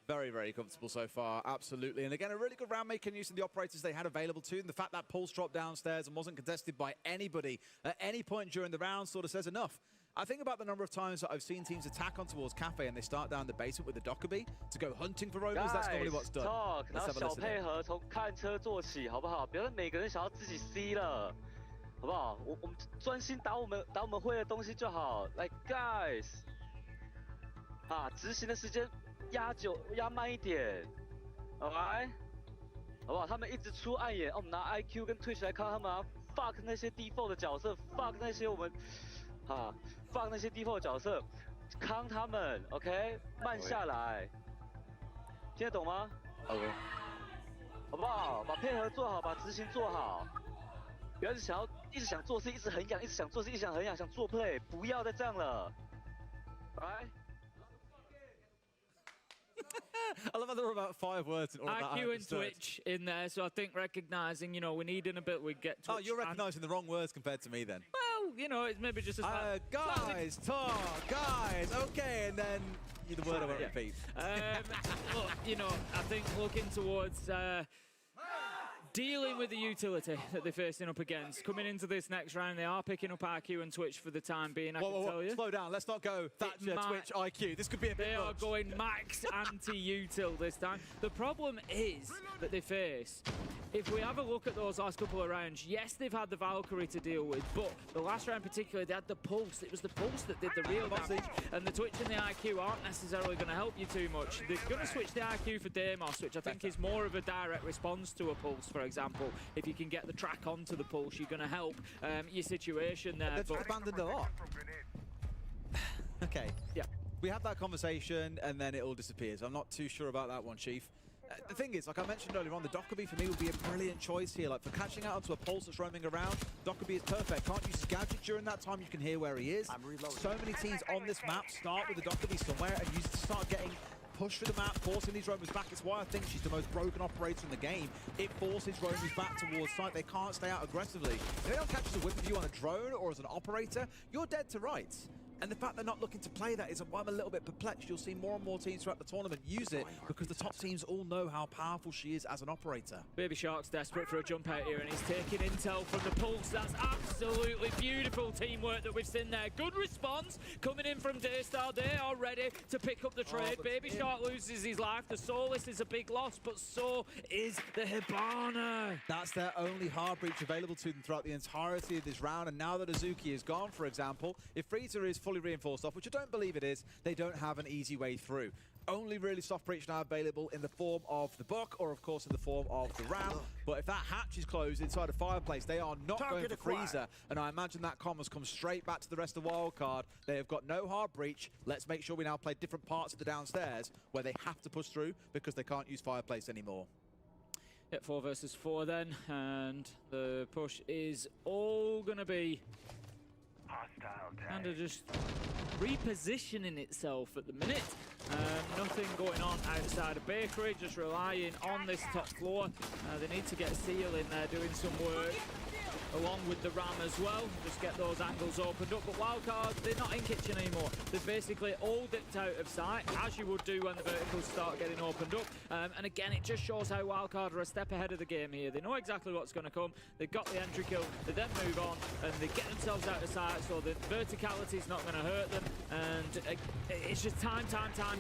Very comfortable so far, absolutely. And again, a really good round making use of the operators they had available to them. The fact that Pulse dropped downstairs and wasn't contested by anybody at any point during the round sort of says enough. I think about the number of times that I've seen teams attack on towards Cafe and they start down the basement with the Dockerbee to go hunting for roamers. That's normally what's done. Let's have a listen. 配合从看车做起，好不好？不要每个人想要自己 C 了，好不好？我们专心打我们会的东西就好。Like guys， 啊，执行的时间。 压慢一点 ，alright， 好不好？他们一直出暗眼，我们拿 IQ 跟 Twitch 来看他们啊 ，fuck 那些 default 的角色 ，fuck 那些我们，fuck 那些 default 的角色，康他们 ，OK， 慢下来，听得懂吗 ？OK， 好不好？把配合做好，把执行做好，不要一直想做事，一直很痒，一直想做事，一直想很痒，想做 play， 不要再这样了 ，alright。 I love how there were about 5 words in all that. IQ and Twitch in there, so I think recognising, you know, we need in a bit, we get Twitch. Oh, you're recognising the wrong words compared to me then. Well, you know, it's maybe just a guys, talk, guys, okay, and then the word I won't repeat. Look, you know, I think looking towards dealing with the utility that they're facing up against. Coming into this next round, they are picking up IQ and Twitch for the time being, I can tell you. Slow down, let's not go Thatcher, Twitch, IQ. This could be a bit They are going max anti-util this time. The problem is that they face if we have a look at those last couple of rounds, yes, they've had the Valkyrie to deal with, but the last round particularly, they had the Pulse. It was the Pulse that did the real damage, and the Twitch and the IQ aren't necessarily going to help you too much. They're going to switch the IQ for Deimos, which I think is more of a direct response to a Pulse, for example. If you can get the track onto the Pulse, you're going to help your situation there. They've just abandoned a lot. Okay. Yeah. We have that conversation, and then it all disappears. I'm not too sure about that one, Chief. The thing is, like I mentioned earlier on, the Dockerby for me would be a brilliant choice here. Like for catching out onto a Pulse that's roaming around, Dockerby is perfect. Can't use his gadget during that time, you can hear where he is. So many teams on this map start with the Dockerby somewhere and use it to start getting pushed through the map, forcing these roamers back. It's why I think she's the most broken operator in the game. It forces roamers back towards site. They can't stay out aggressively. If they don't catch a whip of you on a drone or as an operator, you're dead to rights. And the fact they're not looking to play that is why I'm a little bit perplexed. You'll see more and more teams throughout the tournament use it because the top teams all know how powerful she is as an operator. Baby Shark's desperate for a jump out here, and he's taking intel from the Pulse. That's absolutely beautiful teamwork that we've seen there. Good response coming in from Daystar. They are ready to pick up the trade. Baby Shark loses his life. The Solus is a big loss, but so is the Hibana. That's their only hard breach available to them throughout the entirety of this round. And now that Azuki is gone, for example, if Frieza is fully reinforced off, which I don't believe it is, they don't have an easy way through. Only really soft breach now available in the form of the Buck, or of course in the form of the Ram. But if that hatch is closed inside a fireplace, they are not going for Frieza. And I imagine that comm has come straight back to the rest of Wildcard. They have got no hard breach. Let's make sure we now play different parts of the downstairs where they have to push through because they can't use fireplace anymore. Yeah, 4 versus 4 then, and the push is all gonna be kind of just repositioning itself at the minute. Nothing going on outside of Bakery, just relying on this top floor. They need to get Seal in there doing some work, along with the Ram as well. Just get those angles opened up. But Wildcard, they're not in kitchen anymore. They've basically all dipped out of sight, as you would do when the verticals start getting opened up. And again, it just shows how Wildcard are a step ahead of the game here. They know exactly what's going to come. They've got the entry kill. They then move on, and they get themselves out of sight, so the verticality is not going to hurt them. And it's just time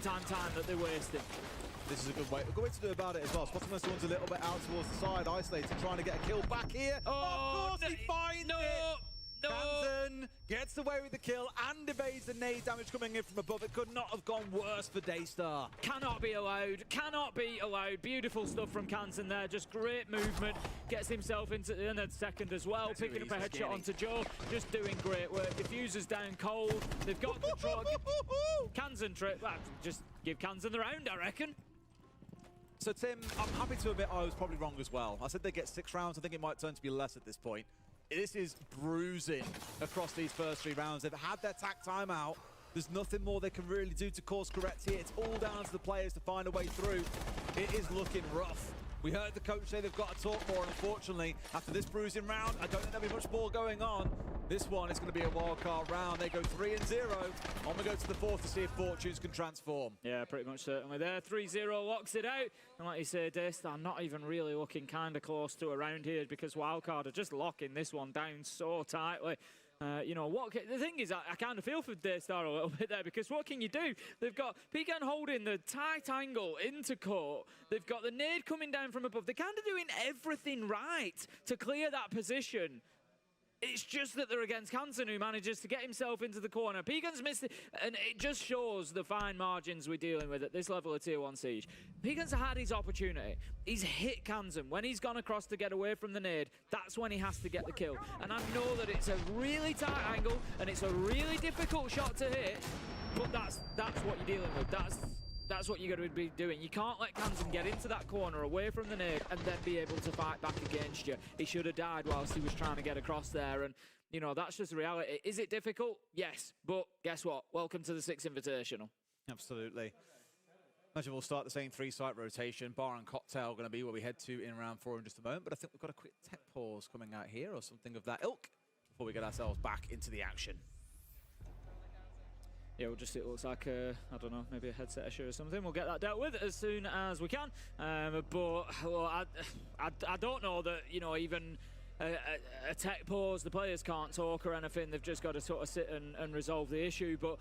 that they're wasting. This is a good way to do about it as well. Spotimus one's a little bit out towards the side, isolated, trying to get a kill back here. Oh, of course he finds it! Kanzen gets away with the kill and evades the nade damage coming in from above. It could not have gone worse for Daystar. Cannot be allowed. Cannot be allowed. Beautiful stuff from Kanzen there. Just great movement. Gets himself into the second as well. Picking up a headshot onto Joe. Just doing great work. Diffuser's down cold. They've got control. Kanzen trip. Well, just give Kanzen the round, I reckon. So Tim, I'm happy to admit I was probably wrong as well. I said they get 6 rounds. I think it might turn to be less at this point. This is bruising across these first 3 rounds. They've had their tack timeout. There's nothing more they can really do to course correct here. It's all down to the players to find a way through. It is looking rough. We heard the coach say they've got to talk more, and unfortunately, after this bruising round, I don't think there'll be much more going on. This one is going to be a wildcard round. They go 3-0. On we go to the 4th to see if fortunes can transform. Yeah, pretty much certainly there. 3-0 locks it out. And like you say, Daystar not even really looking kind of close to around here because wildcard are just locking this one down so tightly. You know, the thing is, I kind of feel for Daystar a little bit there because what can you do? They've got Pecan holding the tight angle into court. They've got the nade coming down from above. They're kind of doing everything right to clear that position. It's just that they're against Kanzen, who manages to get himself into the corner. Pegan's missed it, and it just shows the fine margins we're dealing with at this level of Tier 1 Siege. Pegan's had his opportunity. He's hit Kanzen. When he's gone across to get away from the nade, that's when he has to get the kill. And I know that it's a really tight angle, and it's a really difficult shot to hit, but that's what you're dealing with. That's what you're going to be doing. You can't let Kanzen get into that corner away from the nade and then be able to fight back against you. He should have died whilst he was trying to get across there. And, you know, that's just the reality. Is it difficult? Yes. But guess what? Welcome to the 6th Invitational. Absolutely. Imagine we'll start the same 3-site rotation. Bar and Cocktail going to be where we head to in round 4 in just a moment. But I think we've got a quick tech pause coming out here or something of that ilk before we get ourselves back into the action. Yeah, it looks like, I don't know, maybe a headset issue or something. We'll get that dealt with as soon as we can. But well, I don't know that, you know, even a tech pause, the players can't talk or anything. They've just got to sort of sit and resolve the issue. But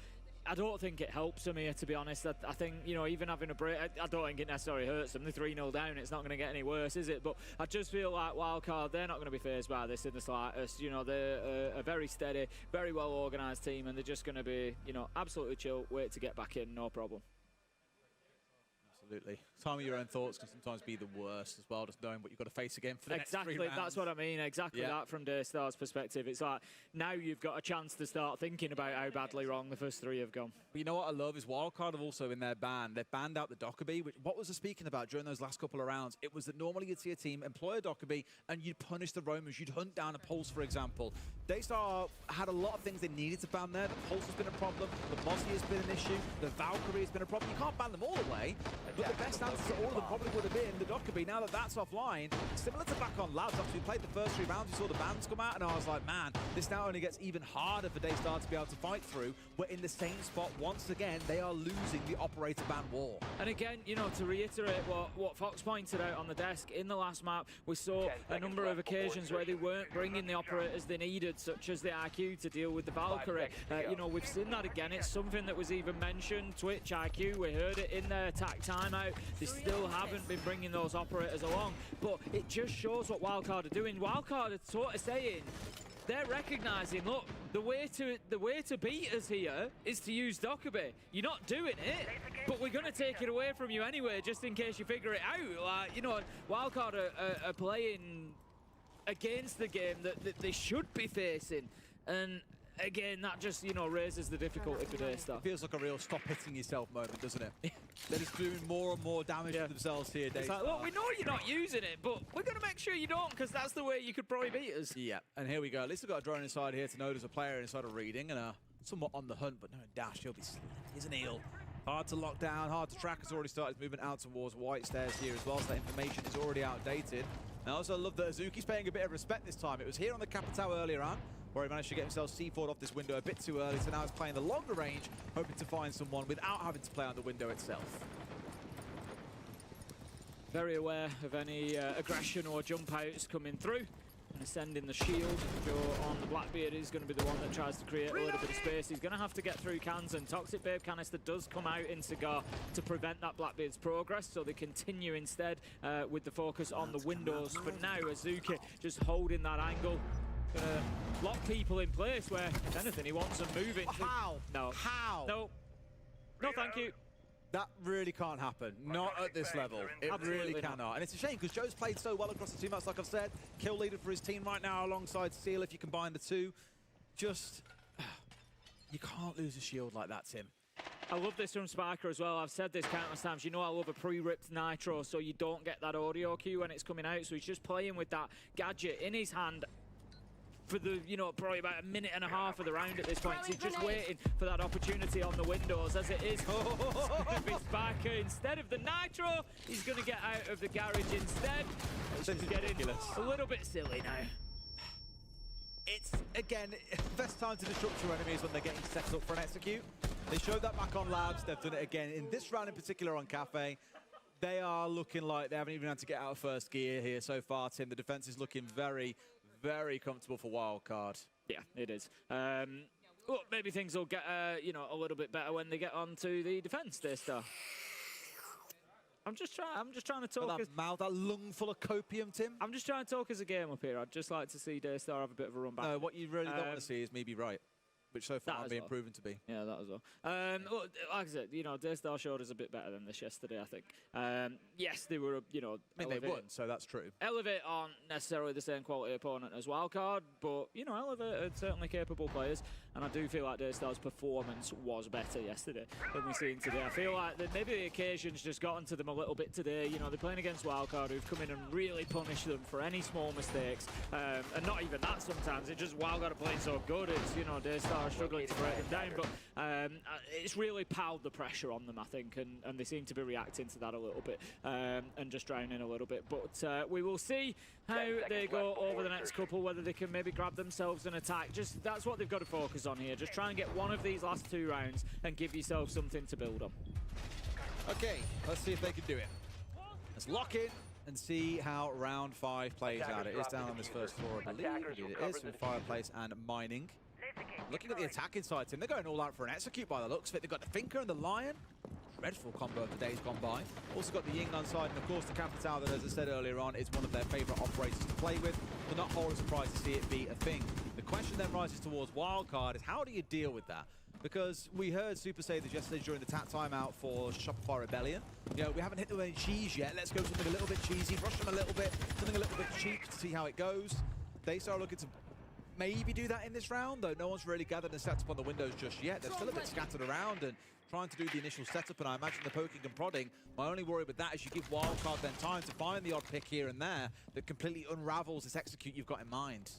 I don't think it helps them here, to be honest. I think, you know, even having a break, I don't think it necessarily hurts them. They're 3-0 down, it's not going to get any worse, is it? But I just feel like Wildcard, they're not going to be fazed by this in the slightest. You know, they're a very steady, very well organised team, and they're just going to be, you know, absolutely chill, wait to get back in, no problem. Absolutely. Time of your own thoughts can sometimes be the worst as well, just knowing what you've got to face again for the next 3 rounds. Exactly, that's what I mean, exactly that from Daystar's perspective. It's like, now you've got a chance to start thinking about how badly wrong the first 3 have gone. But you know what I love is Wildcard have also in their ban, they've banned out the Dockerbee, which what was I speaking about during those last couple of rounds? It was that normally you'd see a team employ a Dockerbee and you'd punish the roamers, you'd hunt down a Pulse, for example. Daystar had a lot of things they needed to ban there. The Pulse has been a problem, the Mozzie has been an issue, the Valkyrie has been a problem. You can't ban them all away, but the best answer to all of them probably would have been the Dockerbee. Now that that's offline, similar to back on Labs, after we played the first 3 rounds, we saw the bans come out, and I was like, man, this now only gets even harder for Daystar to be able to fight through. We're in the same spot once again. They are losing the operator ban war. And again, you know, to reiterate what Fox pointed out on the desk, in the last map, we saw a number of occasions where they weren't bringing the operators they needed, such as the IQ to deal with the Valkyrie. You know, we've seen that again. It's something that was even mentioned, Twitch, IQ, we heard it in their attack timeout. They still haven't been bringing those operators along, but it just shows what Wildcard are doing. Wildcard are sort of saying, they're recognising, look, the way to beat us here is to use Dockerbee. You're not doing it, but we're going to take it away from you anyway, just in case you figure it out. Like, you know, Wildcard are playing against the game that they should be facing, and again, that just, you know, raises the difficulty for Daystar. It feels like a real stop hitting yourself moment, doesn't it? They're just doing more and more damage to themselves here, Daystar. It's like, look, we know you're not using it, but we're going to make sure you don't, because that's the way you could probably beat us. Yeah, and here we go. At least we've got a drone inside here to know there's a player inside of reading, and somewhat on the hunt, but no dash. He'll be slick. He's an eel. Hard to lock down, hard to track. Has already started moving out towards White Stairs here as well, so that information is already outdated. And I also love that Azuki's paying a bit of respect this time. It was here on the Capitao earlier on, where he managed to get himself C4'd off this window a bit too early, so now he's playing the longer range, hoping to find someone without having to play on the window itself. Very aware of any aggression or jump outs coming through. And sending the shield. Joe on the Blackbeard is going to be the one that tries to create a little bit of space. He's going to have to get through cans, and Toxic Babe Canister does come out in Cigar to prevent that Blackbeard's progress, so they continue instead with the focus on the windows. But now Azuki just holding that angle. Gonna lock people in place where, if anything, he wants them moving. How? No. How? No. No, thank you. That really can't happen. Not at this level. It really cannot. And it's a shame because Joe's played so well across the 2 maps, like I've said. Kill leader for his team right now alongside Seal if you combine the 2. Just, you can't lose a shield like that, Tim. I love this from Spiker as well. I've said this countless times. You know I love a pre-ripped nitro, so you don't get that audio cue when it's coming out. So he's just playing with that gadget in his hand for the, you know, probably about a minute and a half of the round at this point. So he's just waiting for that opportunity on the windows, as it is. It's going to be Spiker instead of the nitro. He's going to get out of the garage instead. It's just getting a little bit silly now. It's, again, best time to disrupt your enemies when they're getting set up for an execute. They showed that back on Labs. They've done it again in this round in particular on Cafe. They are looking like they haven't even had to get out of first gear here so far, Tim. The defense is looking very, very comfortable for Wildcard. Yeah, it is. Look, maybe things will get, you know, a little bit better when they get onto the defense, Daystar. I'm just trying to talk. That mouth, that lung full of copium, Tim. I'm just trying to talk as a game up here. I'd just like to see Daystar have a bit of a run back. No, what you really don't want to see is me be right, which so far I'm being proven to be. Yeah, that as well. Look, like I said, you know, Daystar showed us a bit better than this yesterday, I think. Yes, they were, you know, I mean, they won, so that's true. Elevate aren't necessarily the same quality opponent as Wildcard, but, you know, Elevate are certainly capable players, and I do feel like Daystar's performance was better yesterday than we've seen today. I feel like that maybe the occasion's just gotten to them a little bit today. You know, they're playing against Wildcard, who've come in and really punished them for any small mistakes, and not even that sometimes. It's just Wildcard are playing so good. It's, you know, Daystar struggling to break them down, but it's really piled the pressure on them, I think, and they seem to be reacting to that a little bit, and just drowning a little bit. But we will see how they go over the next couple, whether they can maybe grab themselves an attack. Just that's what they've got to focus on here. Just try and get one of these last 2 rounds and give yourself something to build on. Okay, let's see if they can do it. Let's lock in and see how round 5 plays out. It is down on this first floor, I believe. It is with Fireplace and Mining. Looking at the attacking side, Tim, they're going all out for an execute by the looks of it. They've got the Thinker and the Lion. Dreadful combo of the days gone by. Also got the Ying on side, and of course the Capitao that, as I said earlier on, is one of their favourite operators to play with. But not horror surprised to see it be a thing. The question then rises towards Wildcard is how do you deal with that? Because we heard Super say this yesterday during the TAT timeout for Shopify Rebellion. You know, we haven't hit them with any cheese yet. Let's go something a little bit cheesy, rush them a little bit, something a little bit cheap to see how it goes. They start looking to maybe do that in this round, though no one's really gathered and set up on the windows just yet. They're still a bit scattered around and trying to do the initial setup, and I imagine the poking and prodding. My only worry with that is you give Wildcard then time to find the odd pick here and there that completely unravels this execute you've got in mind.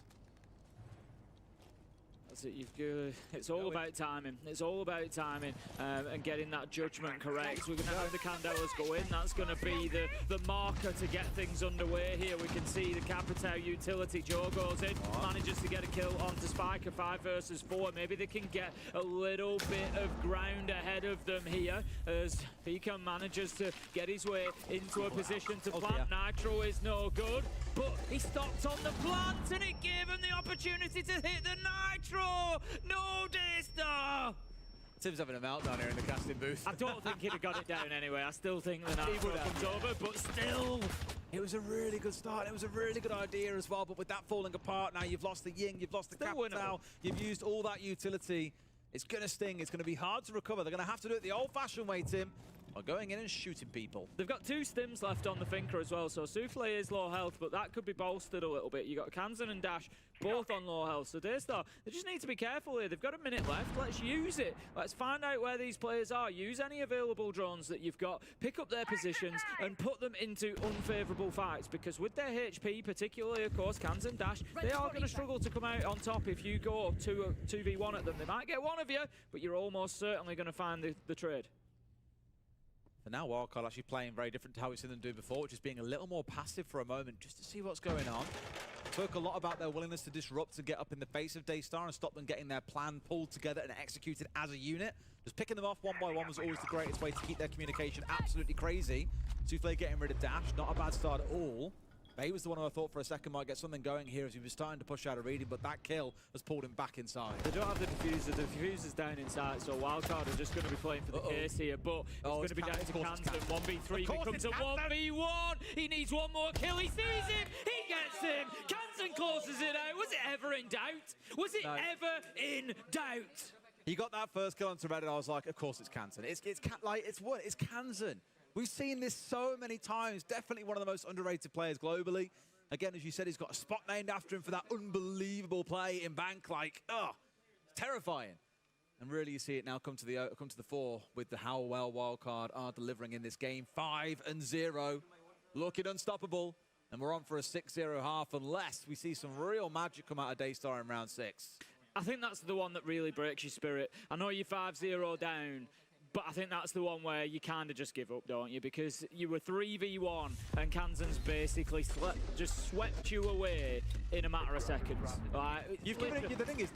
That's it. It's all about timing. It's all about timing and getting that judgment correct. We're going to have the Candelas go in. That's going to be the marker to get things underway here. We can see the Capitao utility. Joe goes in, manages to get a kill onto Spiker, 5 versus 4. Maybe they can get a little bit of ground ahead of them here as Pika manages to get his way into a position to plant. Nitro is no good, but he stopped on the plant and it gave him the opportunity to hit the Nitro. No, Daystar! Tim's having a meltdown here in the casting booth. I don't think he'd have got it down anyway. I still think the Nitro comes over, but still. It was a really good start. It was a really good idea as well, but with that falling apart now, you've lost the Ying, you've lost the Capitao, you've used all that utility. It's going to sting. It's going to be hard to recover. They're going to have to do it the old-fashioned way, Tim, by going in and shooting people. They've got 2 stims left on the Thinker as well, so Souffle is low health, but that could be bolstered a little bit. You got Kansan and Dash both on low health, so Daystar, they just need to be careful here. They've got a minute left. Let's use it. Let's find out where these players are. Use any available drones that you've got, pick up their positions, and put them into unfavourable fights, because with their HP, particularly, of course, Kansan and Dash, they are going to struggle to come out on top if you go 2v1 at them. They might get one of you, but you're almost certainly going to find the trade. And now Wildcard actually playing very different to how we've seen them do before, which is being a little more passive for a moment just to see what's going on. Spoke a lot about their willingness to disrupt and get up in the face of Daystar and stop them getting their plan pulled together and executed as a unit. Just picking them off one by one was always the greatest way to keep their communication absolutely crazy. Souffle getting rid of Dash, not a bad start at all. Bay was the one who I thought for a second might get something going here as he was starting to push out a reading, but that kill has pulled him back inside. They don't have the diffuser. The diffuser's down inside, so Wildcard are just going to be playing for the case here, but it's going to be down to Kansan. 1v3 becomes a 1v1. He needs one more kill. He sees him. He gets him. Kansan closes it out. Was it ever in doubt? Was it ever in doubt? He got that first kill onto Red, and I was like, of course it's Kansan. It's Kansan. We've seen this so many times. Definitely one of the most underrated players globally. Again, as you said, he's got a spot named after him for that unbelievable play in Bank. Like, terrifying. And really, you see it now come to the fore with how well Wildcard are delivering in this game. 5-0, looking unstoppable. And we're on for a 6-0 half unless we see some real magic come out of Daystar in round 6. I think that's the one that really breaks your spirit. I know you're 5-0 down, but I think that's the one where you kind of just give up, don't you? Because you were 3v1 and Kansan's basically just swept you away in a matter of seconds. You've given it, the thing is,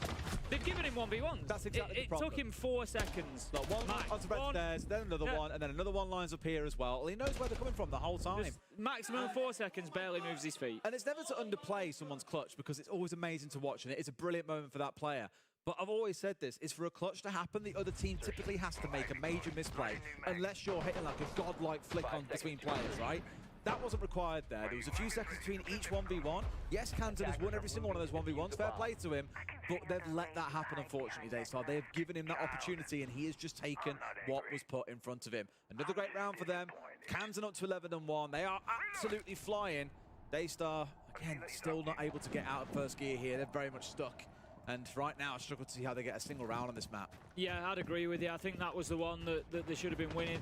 they've given him 1v1. That's exactly the problem. It took him 4 seconds. Look, one onto red stairs, then another one, and then another one lines up here as well. He knows where they're coming from the whole time. Just maximum 4 seconds, barely moves his feet. And it's never to underplay someone's clutch because it's always amazing to watch, and it is a brilliant moment for that player. But I've always said this, is for a clutch to happen, the other team typically has to make a major misplay, unless you're hitting like a godlike flick on between players, right? That wasn't required there. There was a few seconds between each 1v1. Yes, Kansan has won every single one of those 1v1s, fair play to him, but they've let that happen, unfortunately, Daystar. They've given him that opportunity, and he has just taken what was put in front of him. Another great round for them. Kansan up to 11-1. They are absolutely flying. Daystar, again, still not able to get out of first gear here. They're very much stuck. And right now, I struggle to see how they get a single round on this map. Yeah, I'd agree with you. I think that was the one that they should have been winning.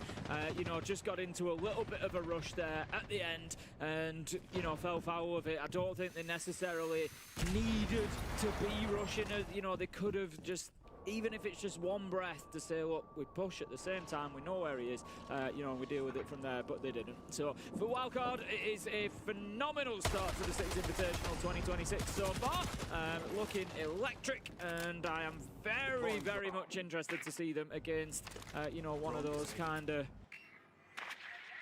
You know, just got into a little bit of a rush there at the end and, you know, fell foul of it. I don't think they necessarily needed to be rushing. You know, they could have just, even if it's just one breath to say, look, we push at the same time, we know where he is, you know, and we deal with it from there, but they didn't. So for Wildcard, it is a phenomenal start to the Six Invitational 2026 so far. Looking electric, and I am very, very much interested to see them against, you know, one of those kind of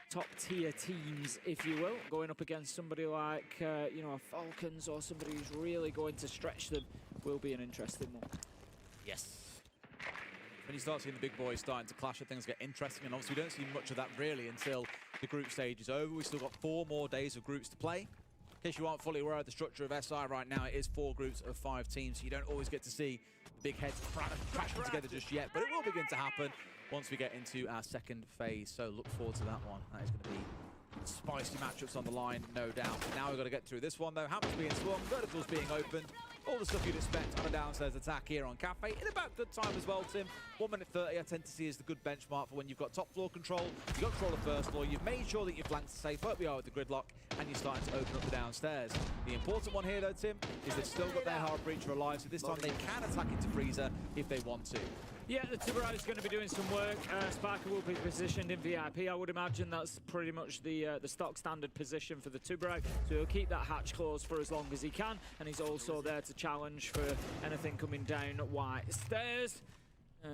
top-tier teams, if you will, going up against somebody like, you know, a Falcons or somebody who's really going to stretch them will be an interesting one. Yes. When you start seeing the big boys starting to clash, things get interesting, and obviously we don't see much of that really until the group stage is over. We've still got 4 more days of groups to play. In case you aren't fully aware of the structure of SI right now, it is 4 groups of 5 teams, so you don't always get to see the big heads crashing together just yet, but it will begin to happen once we get into our second phase, so look forward to that one. That is going to be spicy matchups on the line, no doubt. Now we've got to get through this one, though. Hammers being swung, verticals being opened, all the stuff you'd expect on a downstairs attack here on Cafe. In about good time as well, Tim. 1 minute 30, I tend to see is the good benchmark for when you've got top floor control, you've got control of first floor, you've made sure that your flanks are safe, but we are with the gridlock, and you're starting to open up the downstairs. The important one here, though, Tim, is they've still got their hard breacher alive, so this time they can attack into Freezer if they want to. Yeah, the Tubarão is going to be doing some work. Spiker will be positioned in VIP. I would imagine that's pretty much the stock standard position for the Tubarão. So he'll keep that hatch closed for as long as he can. And he's also there to challenge for anything coming down white stairs.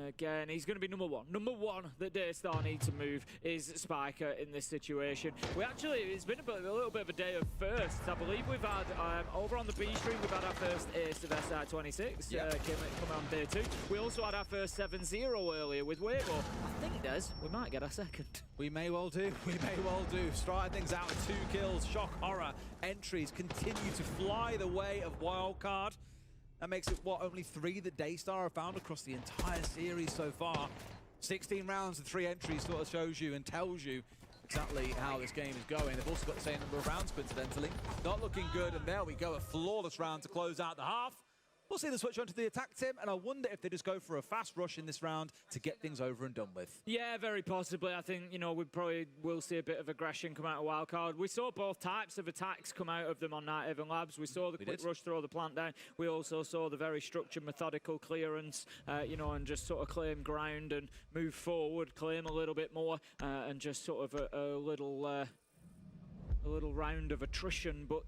Again, he's going to be number one. Number one that Daystar need to move is Spiker in this situation. It's been a little bit of a day of firsts. I believe we've had, over on the B stream, we've had our first ace of SI26. Yeah. Come on day 2. We also had our first 7-0 earlier with Weibo. I think, Des, we might get our second. We may well do. We may well do. Starting things out with 2 kills. Shock horror entries continue to fly the way of Wildcard. That makes it, what, only 3 that Daystar have found across the entire series so far. 16 rounds and 3 entries sort of shows you and tells you exactly how this game is going. They've also got the same number of rounds, coincidentally. Not looking good, and there we go, a flawless round to close out the half. We'll see the switch onto the attack, Tim, and I wonder if they just go for a fast rush in this round to get things over and done with. Yeah, very possibly. I think, you know, we probably will see a bit of aggression come out of Wildcard. We saw both types of attacks come out of them on Night Haven Labs. We saw the quick rush, throw the plant down. We also saw the very structured, methodical clearance, you know, and just sort of claim ground and move forward, claim a little bit more, and just sort of a little round of attrition, but...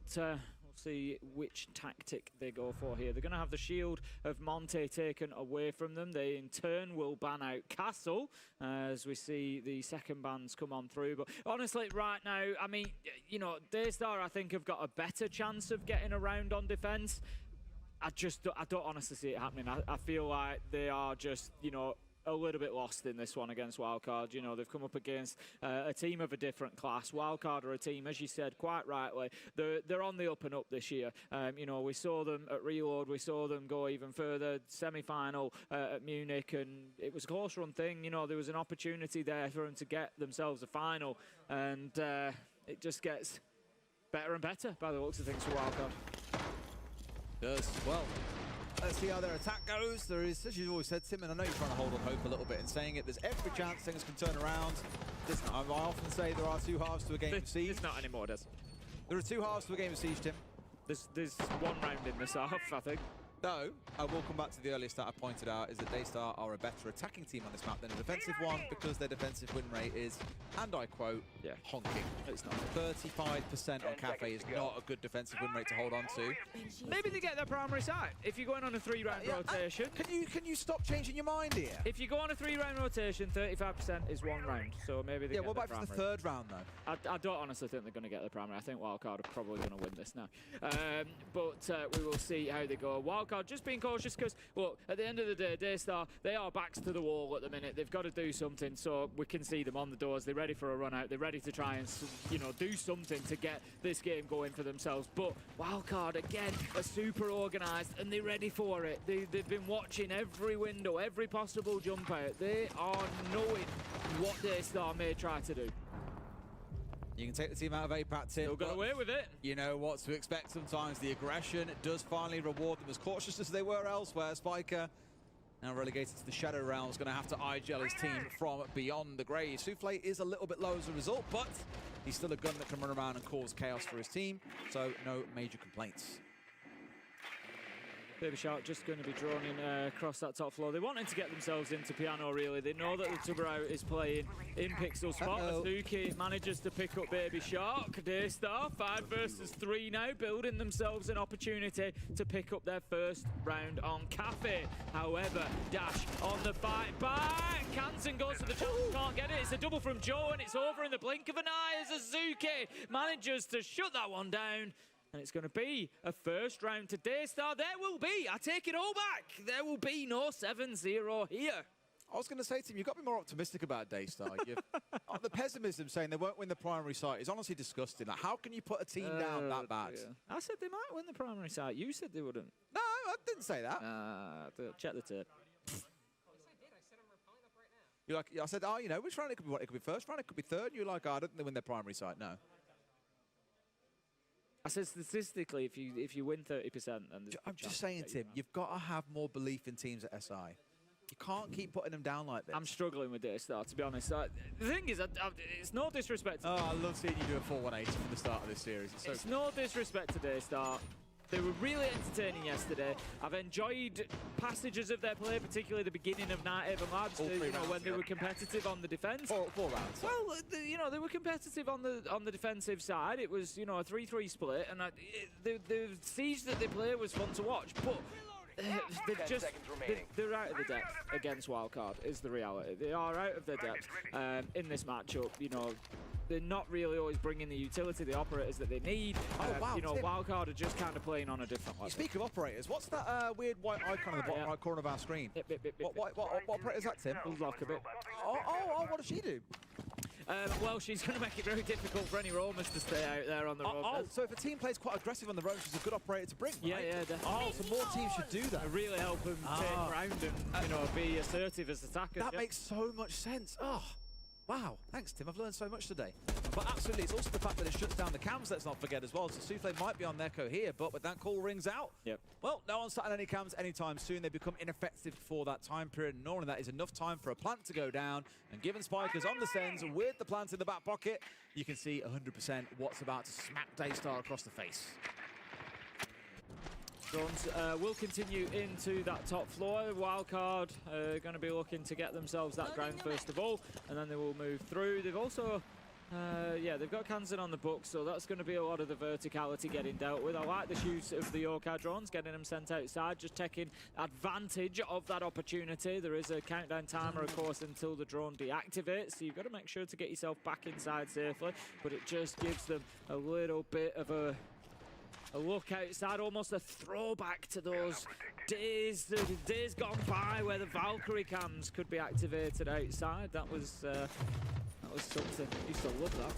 see which tactic they go for here. They're going to have the shield of Monte taken away from them. They in turn will ban out Castle as we see the second bans come on through. But honestly, right now, I mean, you know, Daystar I think have got a better chance of getting around on defense. I don't honestly see it happening. I feel like they are just, you know, a little bit lost in this one against Wildcard. You know, they've come up against a team of a different class. Wildcard are a team, as you said quite rightly, they're on the up and up this year. You know, we saw them at Reload, we saw them go even further, semi-final at Munich, and it was a close run thing. You know, there was an opportunity there for them to get themselves a final, and it just gets better and better by the looks of things for Wildcard. Does. Well, let's see how their attack goes. There is, as you've always said, Tim, and I know you're trying to hold on hope a little bit in saying it, there's every chance things can turn around. Listen, I often say there are 2 halves to a game of Siege. It's not anymore, Des. There are 2 halves to a game of Siege, Tim. There's 1 round in this half, I think. Though, I will come back to the earlier stat I pointed out, is that Daystar are a better attacking team on this map than a defensive one, because their defensive win rate is, and I quote, honking. It's not. 35% on Cafe is not a good defensive win rate to hold on to. Maybe they get their primary site. If you're going on a 3-round rotation... Can you stop changing your mind here? If you go on a 3-round rotation, 35% is 1 round. So maybe they get what their about for primary. the 3rd round, though? I don't honestly think they're going to get the primary. I think Wildcard are probably going to win this now. But we will see how they go. Wildcard just being cautious because, look, at the end of the day, Daystar, they are backs to the wall at the minute. They've got to do something, so we can see them on the doors. They're ready for a run out. They're ready to try and, you know, do something to get this game going for themselves. But Wildcard, again, are super organised and they're ready for it. They've been watching every window, every possible jump out. They are knowing what Daystar may try to do. You can take the team out of APAC, Tim. Still got away with it. You know what to expect sometimes. The aggression does finally reward them, as cautious as they were elsewhere. Spiker, now relegated to the Shadow Realms, going to have to eye-gel his team from beyond the grave. Souffle is a little bit low as a result, but he's still a gun that can run around and cause chaos for his team, so no major complaints. Baby Shark just going to be drawn in across that top floor. They're wanting to get themselves into Piano, really. They know that the Tubarão is playing in Pixel spot. Azuki manages to pick up Baby Shark. Daystar, 5 versus 3 now, building themselves an opportunity to pick up their first round on Cafe. However, Dash on the fight back. Kansen goes for the jump, can't get it. It's a double from Joe, and it's over in the blink of an eye as Azuki manages to shut that one down. And it's going to be a first round to Daystar. There will be, I take it all back, there will be no 7-0 here. I was going to say to him, you've got to be more optimistic about Daystar. The pessimism saying they won't win the primary site is honestly disgusting. Like, how can you put a team down that bad? Yeah. I said they might win the primary site. You said they wouldn't. No, I didn't say that. Check the tape. You're like, I said, oh, you know, which round it could be? What, it could be first round, it could be third. You're like, oh, I don't think they win their primary site. No. I said statistically, if you win 30%, then I'm just saying, Tim, you've got to have more belief in teams at SI. You can't keep putting them down like this. I'm struggling with Daystar, to be honest. The thing is, it's no disrespect to I love seeing you do a full 180 from the start of this series. It's no disrespect to Daystar. They were really entertaining yesterday. I've enjoyed passages of their play, particularly the beginning of Night Haven Labs, when they were competitive on the defense. Four rounds. Well, they were competitive on the defensive side. It was, a 3-3 split, and the siege that they play was fun to watch. But they're out of the depth against Wildcard, is the reality. They are out of their depth in this matchup. They're not really always bringing the utility, the operators that they need. Wildcard are just kind of playing on a different level. You speak of operators, what's that weird white icon in the bottom right corner of our screen? What operator is that, Tim? Lock a bit. Oh, what does she do? Well, she's going to make it very difficult for any roamers to stay out there on the roam. So if a team plays quite aggressive on the roam, she's a good operator to bring, right? Yeah, definitely. Oh, so more teams should do that. Really help them take ground and, be assertive as attackers. That makes so much sense. Oh, wow. Thanks, Tim. I've learned so much today. But absolutely, it's also the fact that it shuts down the cams, let's not forget as well. So Souffle might be on Neko here, but with that call rings out. Yep. Well, no one's starting any cams anytime soon. They become ineffective for that time period. And normally that is enough time for a plant to go down. And given Spikers on the Sens with the plant in the back pocket, you can see 100% what's about to smack Daystar across the face. Drones will continue into that top floor. Wildcard going to be looking to get themselves that ground first of all, and then they will move through. They've also, they've got Kansan on the book, so that's going to be a lot of the verticality getting dealt with. I like the use of the Yorkar drones, getting them sent outside, just taking advantage of that opportunity. There is a countdown timer, of course, until the drone deactivates, so you've got to make sure to get yourself back inside safely, but it just gives them a little bit of a look outside, almost a throwback to those days gone by where the Valkyrie cams could be activated outside. That was something. Used to love that.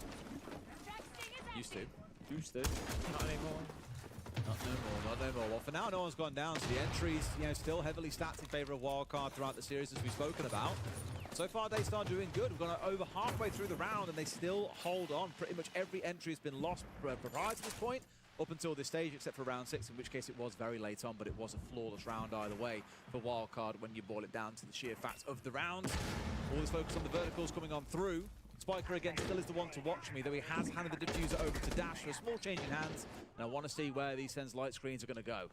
Used to. Not anymore. Not no more. Well, for now, no one's gone down, so the entries, still heavily stacked in favor of Wildcard throughout the series, as we've spoken about. So far, Daystar doing good. We've gone over halfway through the round, and they still hold on. Pretty much every entry has been lost prior to this point, up until this stage, except for round 6, in which case it was very late on, but it was a flawless round either way for Wildcard when you boil it down to the sheer fact of the round. All this focus on the verticals coming on through. Spiker again still is the one to watch me, though he has handed the diffuser over to Dash for a small change in hands, and I want to see where these Sens light screens are going to go.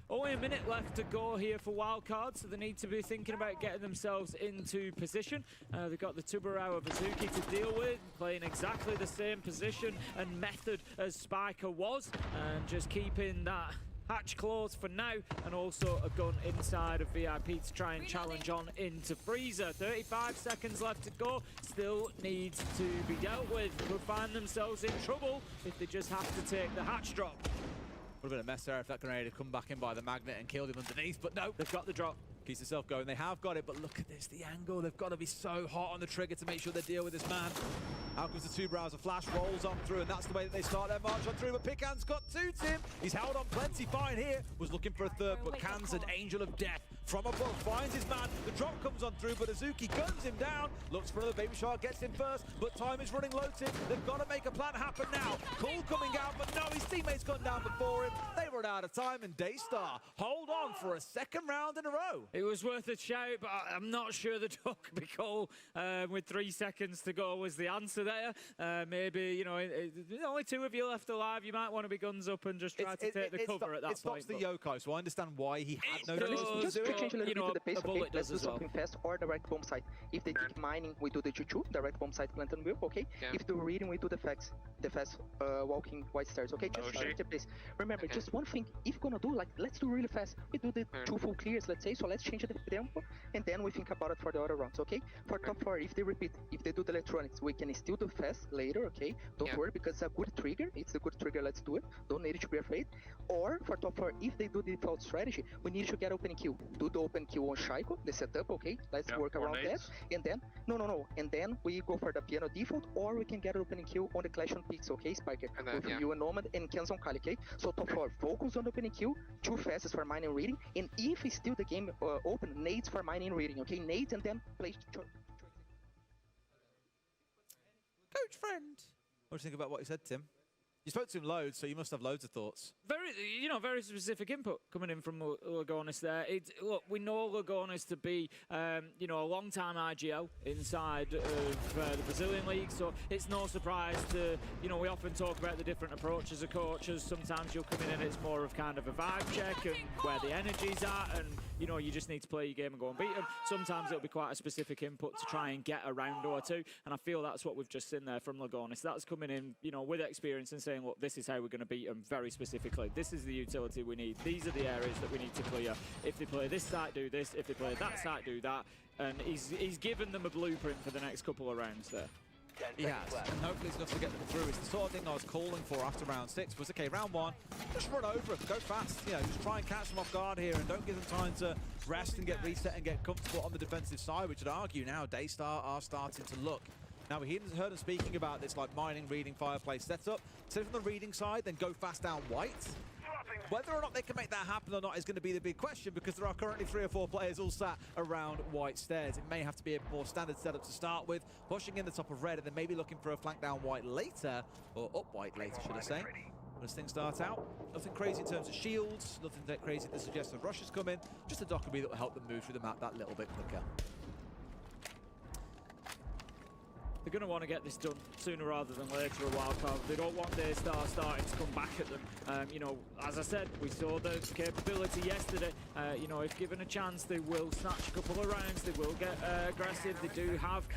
Only a minute left to go here for Wildcard, so they need to be thinking about getting themselves into position. They've got the Tubarão of Azuki to deal with, playing exactly the same position and method as Spiker was, and just keeping that hatch closed for now, and also a gun inside of VIP to try and challenge on into Freezer. 35 seconds left to go, still needs to be dealt with. Could find themselves in trouble if they just have to take the hatch drop. Would have been a mess there if that grenade had come back in by the magnet and killed him underneath, but no. They've got the drop. Keeps himself going. They have got it, but look at this, the angle. They've got to be so hot on the trigger to make sure they deal with this man. Out comes the Tubarão. A flash rolls on through, and that's the way that they start their march on through. But Pickan's got two, Tim. He's held on plenty fine here. Was looking for a third, but Kansan, Angel of Death, from above, finds his man. The drop comes on through, but Azuki guns him down. Looks for another Baby Shark, gets him first, but time is running low, Tim. They've got to make a plan happen now. Cool coming out, but no, his teammate's gone down before him. They run out of time, and Daystar hold on for a second round in a row. It was worth a shout, but I'm not sure the Huckabee call with 3 seconds to go was the answer there. Maybe, only 2 of you left alive. You might want to be guns up and just try to take the cover at that point. It stops the Yokai, so I understand why he had no does, just change a little bit to the pace, okay? Let's do as well. something fast or direct bomb site. If they keep mining, we do the 2-2, direct bomb site, plant and wheel, okay? Yeah. If they're reading, we do the fast walking white stairs, okay? Just change the pace. Remember, just one thing, if you're gonna do, let's do really fast. We do the 2 full clears, let's say, so let's change the tempo, and then we think about it for the other rounds, okay? For top 4, if they repeat, if they do the electronics, we can still do the fast later, okay? Don't worry, because it's a good trigger. It's a good trigger, let's do it. Don't need to be afraid. Or for top 4, if they do the default strategy, we need to get open kill. Do the open kill on Shaiko, the setup, okay? Let's work around that. And then, no. And then we go for the piano default, or we can get open kill on the Clash on Pix, okay, Spiker? And then, with you and Nomad and Kens on Kali, okay? So top 4, focus on the opening kill, 2 fastest for mining reading, and if it's still the game open, nades for mining reading, okay? Nades and then play. Coach friend. What do you think about what he said, Tim? You spoke to him loads, so you must have loads of thoughts. Very specific input coming in from Lagonis there. Look, we know Lagonis to be, a long-time IGL inside of the Brazilian league, so it's no surprise to, we often talk about the different approaches of coaches. Sometimes you'll come in and it's more of kind of a vibe check and where the energy's at, and, you just need to play your game and go and beat them. Sometimes it'll be quite a specific input to try and get a round or two, and I feel that's what we've just seen there from Lagonis. That's coming in, with experience and saying, look, this is how we're going to beat them very specifically. This is the utility we need. These are the areas that we need to clear. If they play this side, do this. If they play that side, do that. And he's given them a blueprint for the next couple of rounds there. He has, and hopefully it's enough to get them through. It's the sort of thing I was calling for after round 6 was, okay, round 1, just run over them, go fast, just try and catch them off guard here and don't give them time to rest and get reset and get comfortable on the defensive side, which I'd argue now Daystar are starting to look. Now, we heard him speaking about this, like mining, reading, fireplace setup. So from the reading side, then go fast down white. Whether or not they can make that happen or not is going to be the big question, because there are currently 3 or 4 players all sat around white stairs. It may have to be a more standard setup to start with, pushing in the top of red, and then maybe looking for a flank down white later, or up white later, should I say. As things start out, nothing crazy in terms of shields, nothing that crazy that suggests a rush is coming, just a Dockerby that will help them move through the map that little bit quicker. They're going to want to get this done sooner rather than later, a wildcard. They don't want Daystar starting to come back at them. As I said, we saw the capability yesterday. If given a chance, they will snatch a couple of rounds. They will get aggressive. They do have,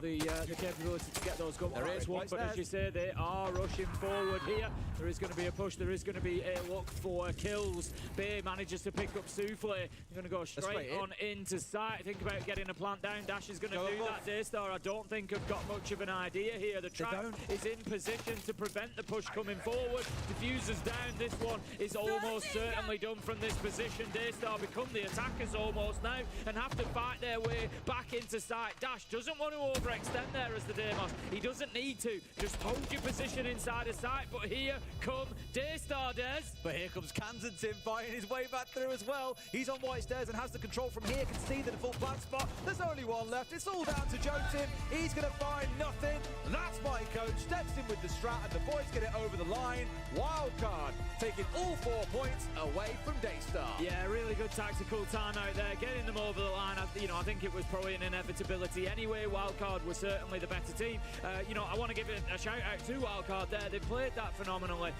the capability to get those guns. There is one, but as you say, they are rushing forward here. There is going to be a push. There is going to be a look for kills. Bay manages to pick up Souffle. They're going to go straight on into sight. Think about getting a plant down. Dash is going to do that. Daystar, I don't think have got much of an idea here. The trap is in position to prevent the push coming forward. Diffuser's down. This one is almost certainly done from this position. Daystar become the attackers almost now and have to fight their way back into sight. Dash doesn't want to overextend there as the Demos. He doesn't need to. Just hold your position inside of sight. But here come Daystar, Des. But here comes Kansan Tim fighting his way back through as well. He's on white stairs and has the control from here. Can see the default plant spot. There's only one left. It's all down to Joe Tim. He's going to find nothing. And that's my coach. Steps in with the strat and the boys get it over the line. Wild card taking all 4 points away from Daystar. Yeah, really good tactical timeout there, getting them over the line. I think it was probably an inevitability anyway. Wildcard was certainly the better team. I want to give a shout out to Wildcard there. They played that phenomenally.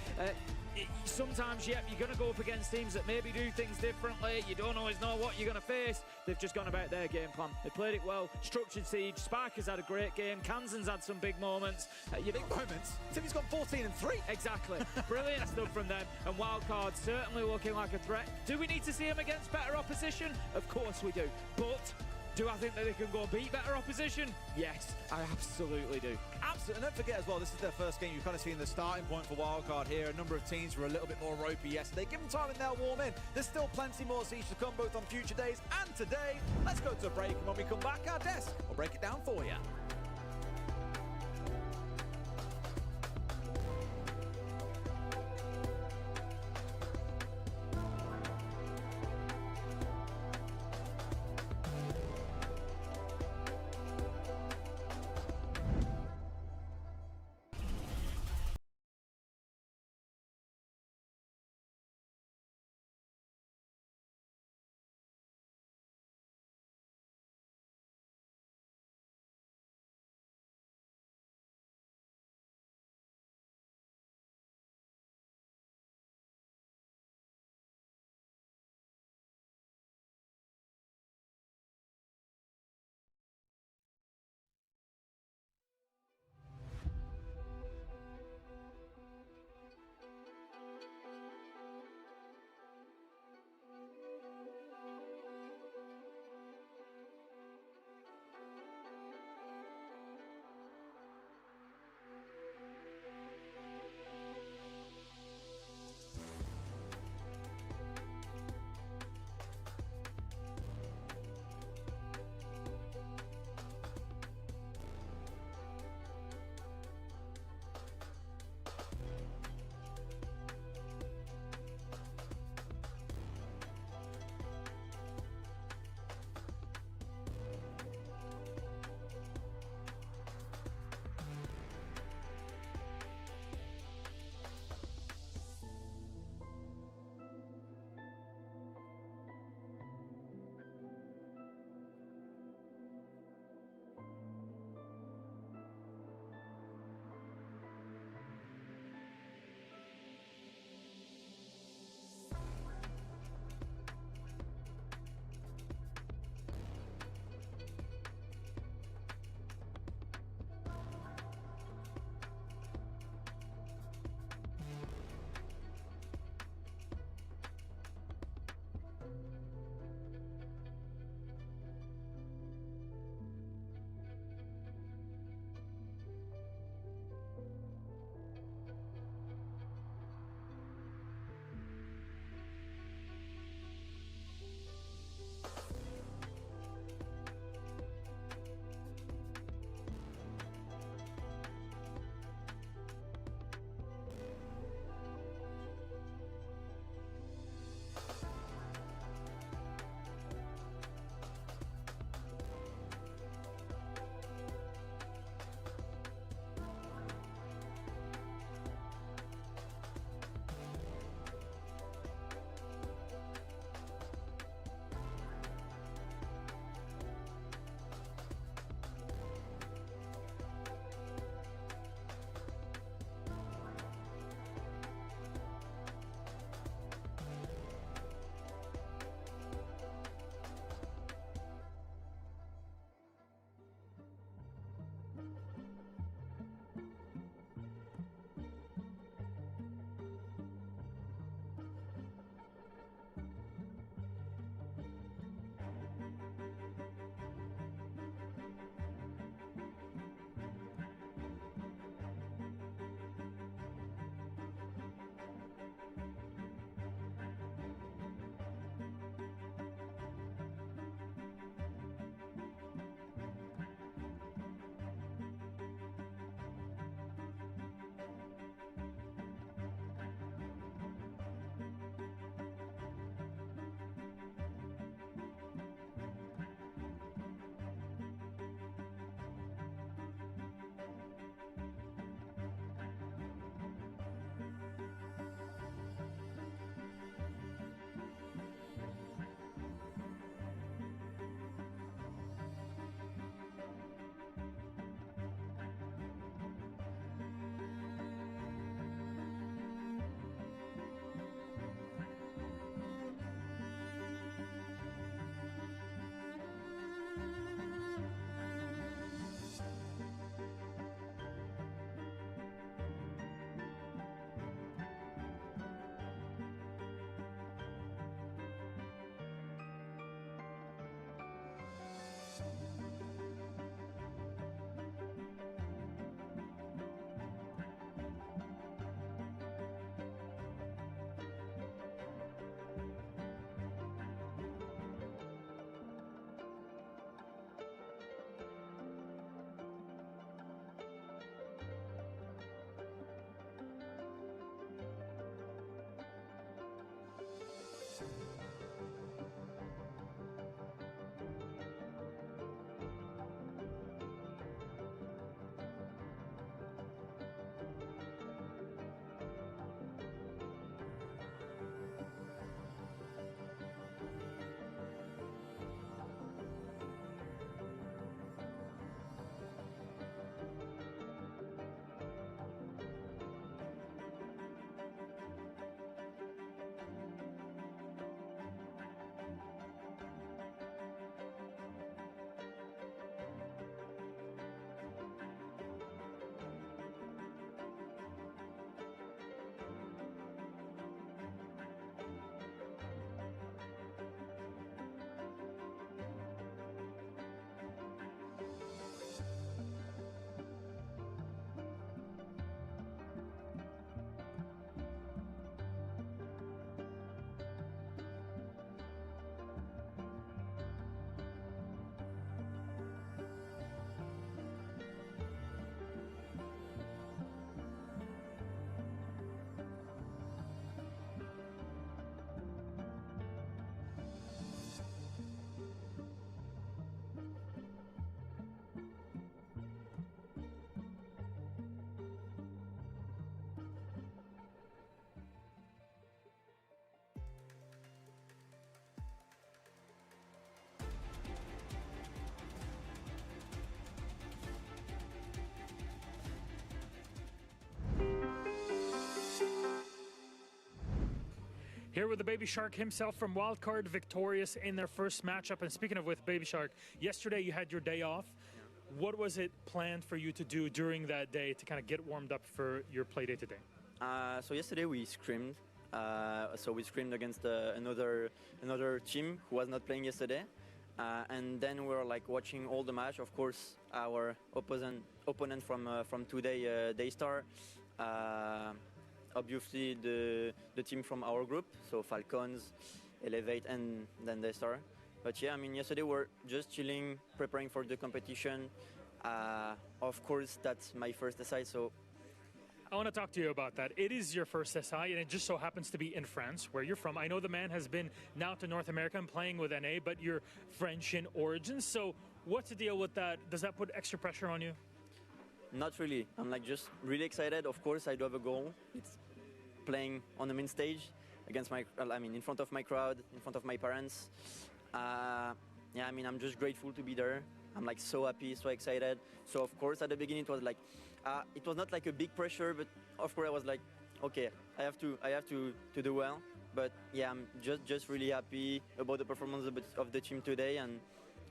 Sometimes, you're going to go up against teams that maybe do things differently. You don't always know what you're going to face. They've just gone about their game plan. They played it well. Structured Siege. Sparker's had a great game. Kansan's had some big moments. Big moments? Timmy's got 14 and 3. Exactly. Brilliant stuff from them. And Wildcard certainly looking like a threat. Do we need to see them against better opposition? Of course we do. But do I think that they can go and beat better opposition? Yes, I absolutely do. Absolutely. And don't forget as well, this is their first game. You've kind of seen the starting point for Wildcard here. A number of teams were a little bit more ropey yesterday. Give them time and they'll warm in. There's still plenty more Siege to come, both on future days and today. Let's go to a break, and when we come back, our desk will break it down for you. Here with the Baby Shark himself from Wildcard, victorious in their first matchup. And speaking of with Baby Shark, yesterday you had your day off. What was it planned for you to do during that day to kind of get warmed up for your play day today? So yesterday we scrimmed. So we scrimmed against another team who was not playing yesterday. And then we were like watching all the match. Of course, our opponent from today, Daystar. Obviously the team from our group, so Falcons, Elevate, and then Daystar. But yeah, I mean, yesterday we're just chilling, preparing for the competition. Of course, that's my first SI, so I want to talk to you about that. It is your first SI, and it just so happens to be in France, where you're from. I know the man has been now to North America and playing with NA, but you're French in origin. So what's the deal with that? Does that put extra pressure on you? Not really. I'm like just really excited. Of course, I do have a goal. It's playing on the main stage against in front of my crowd, in front of my parents. Yeah, I mean, I'm just grateful to be there. I'm like so happy, so excited. So of course, at the beginning, it was like, it was not like a big pressure, but of course I was like, okay, I have to do well. But yeah, I'm just really happy about the performance of the team today, and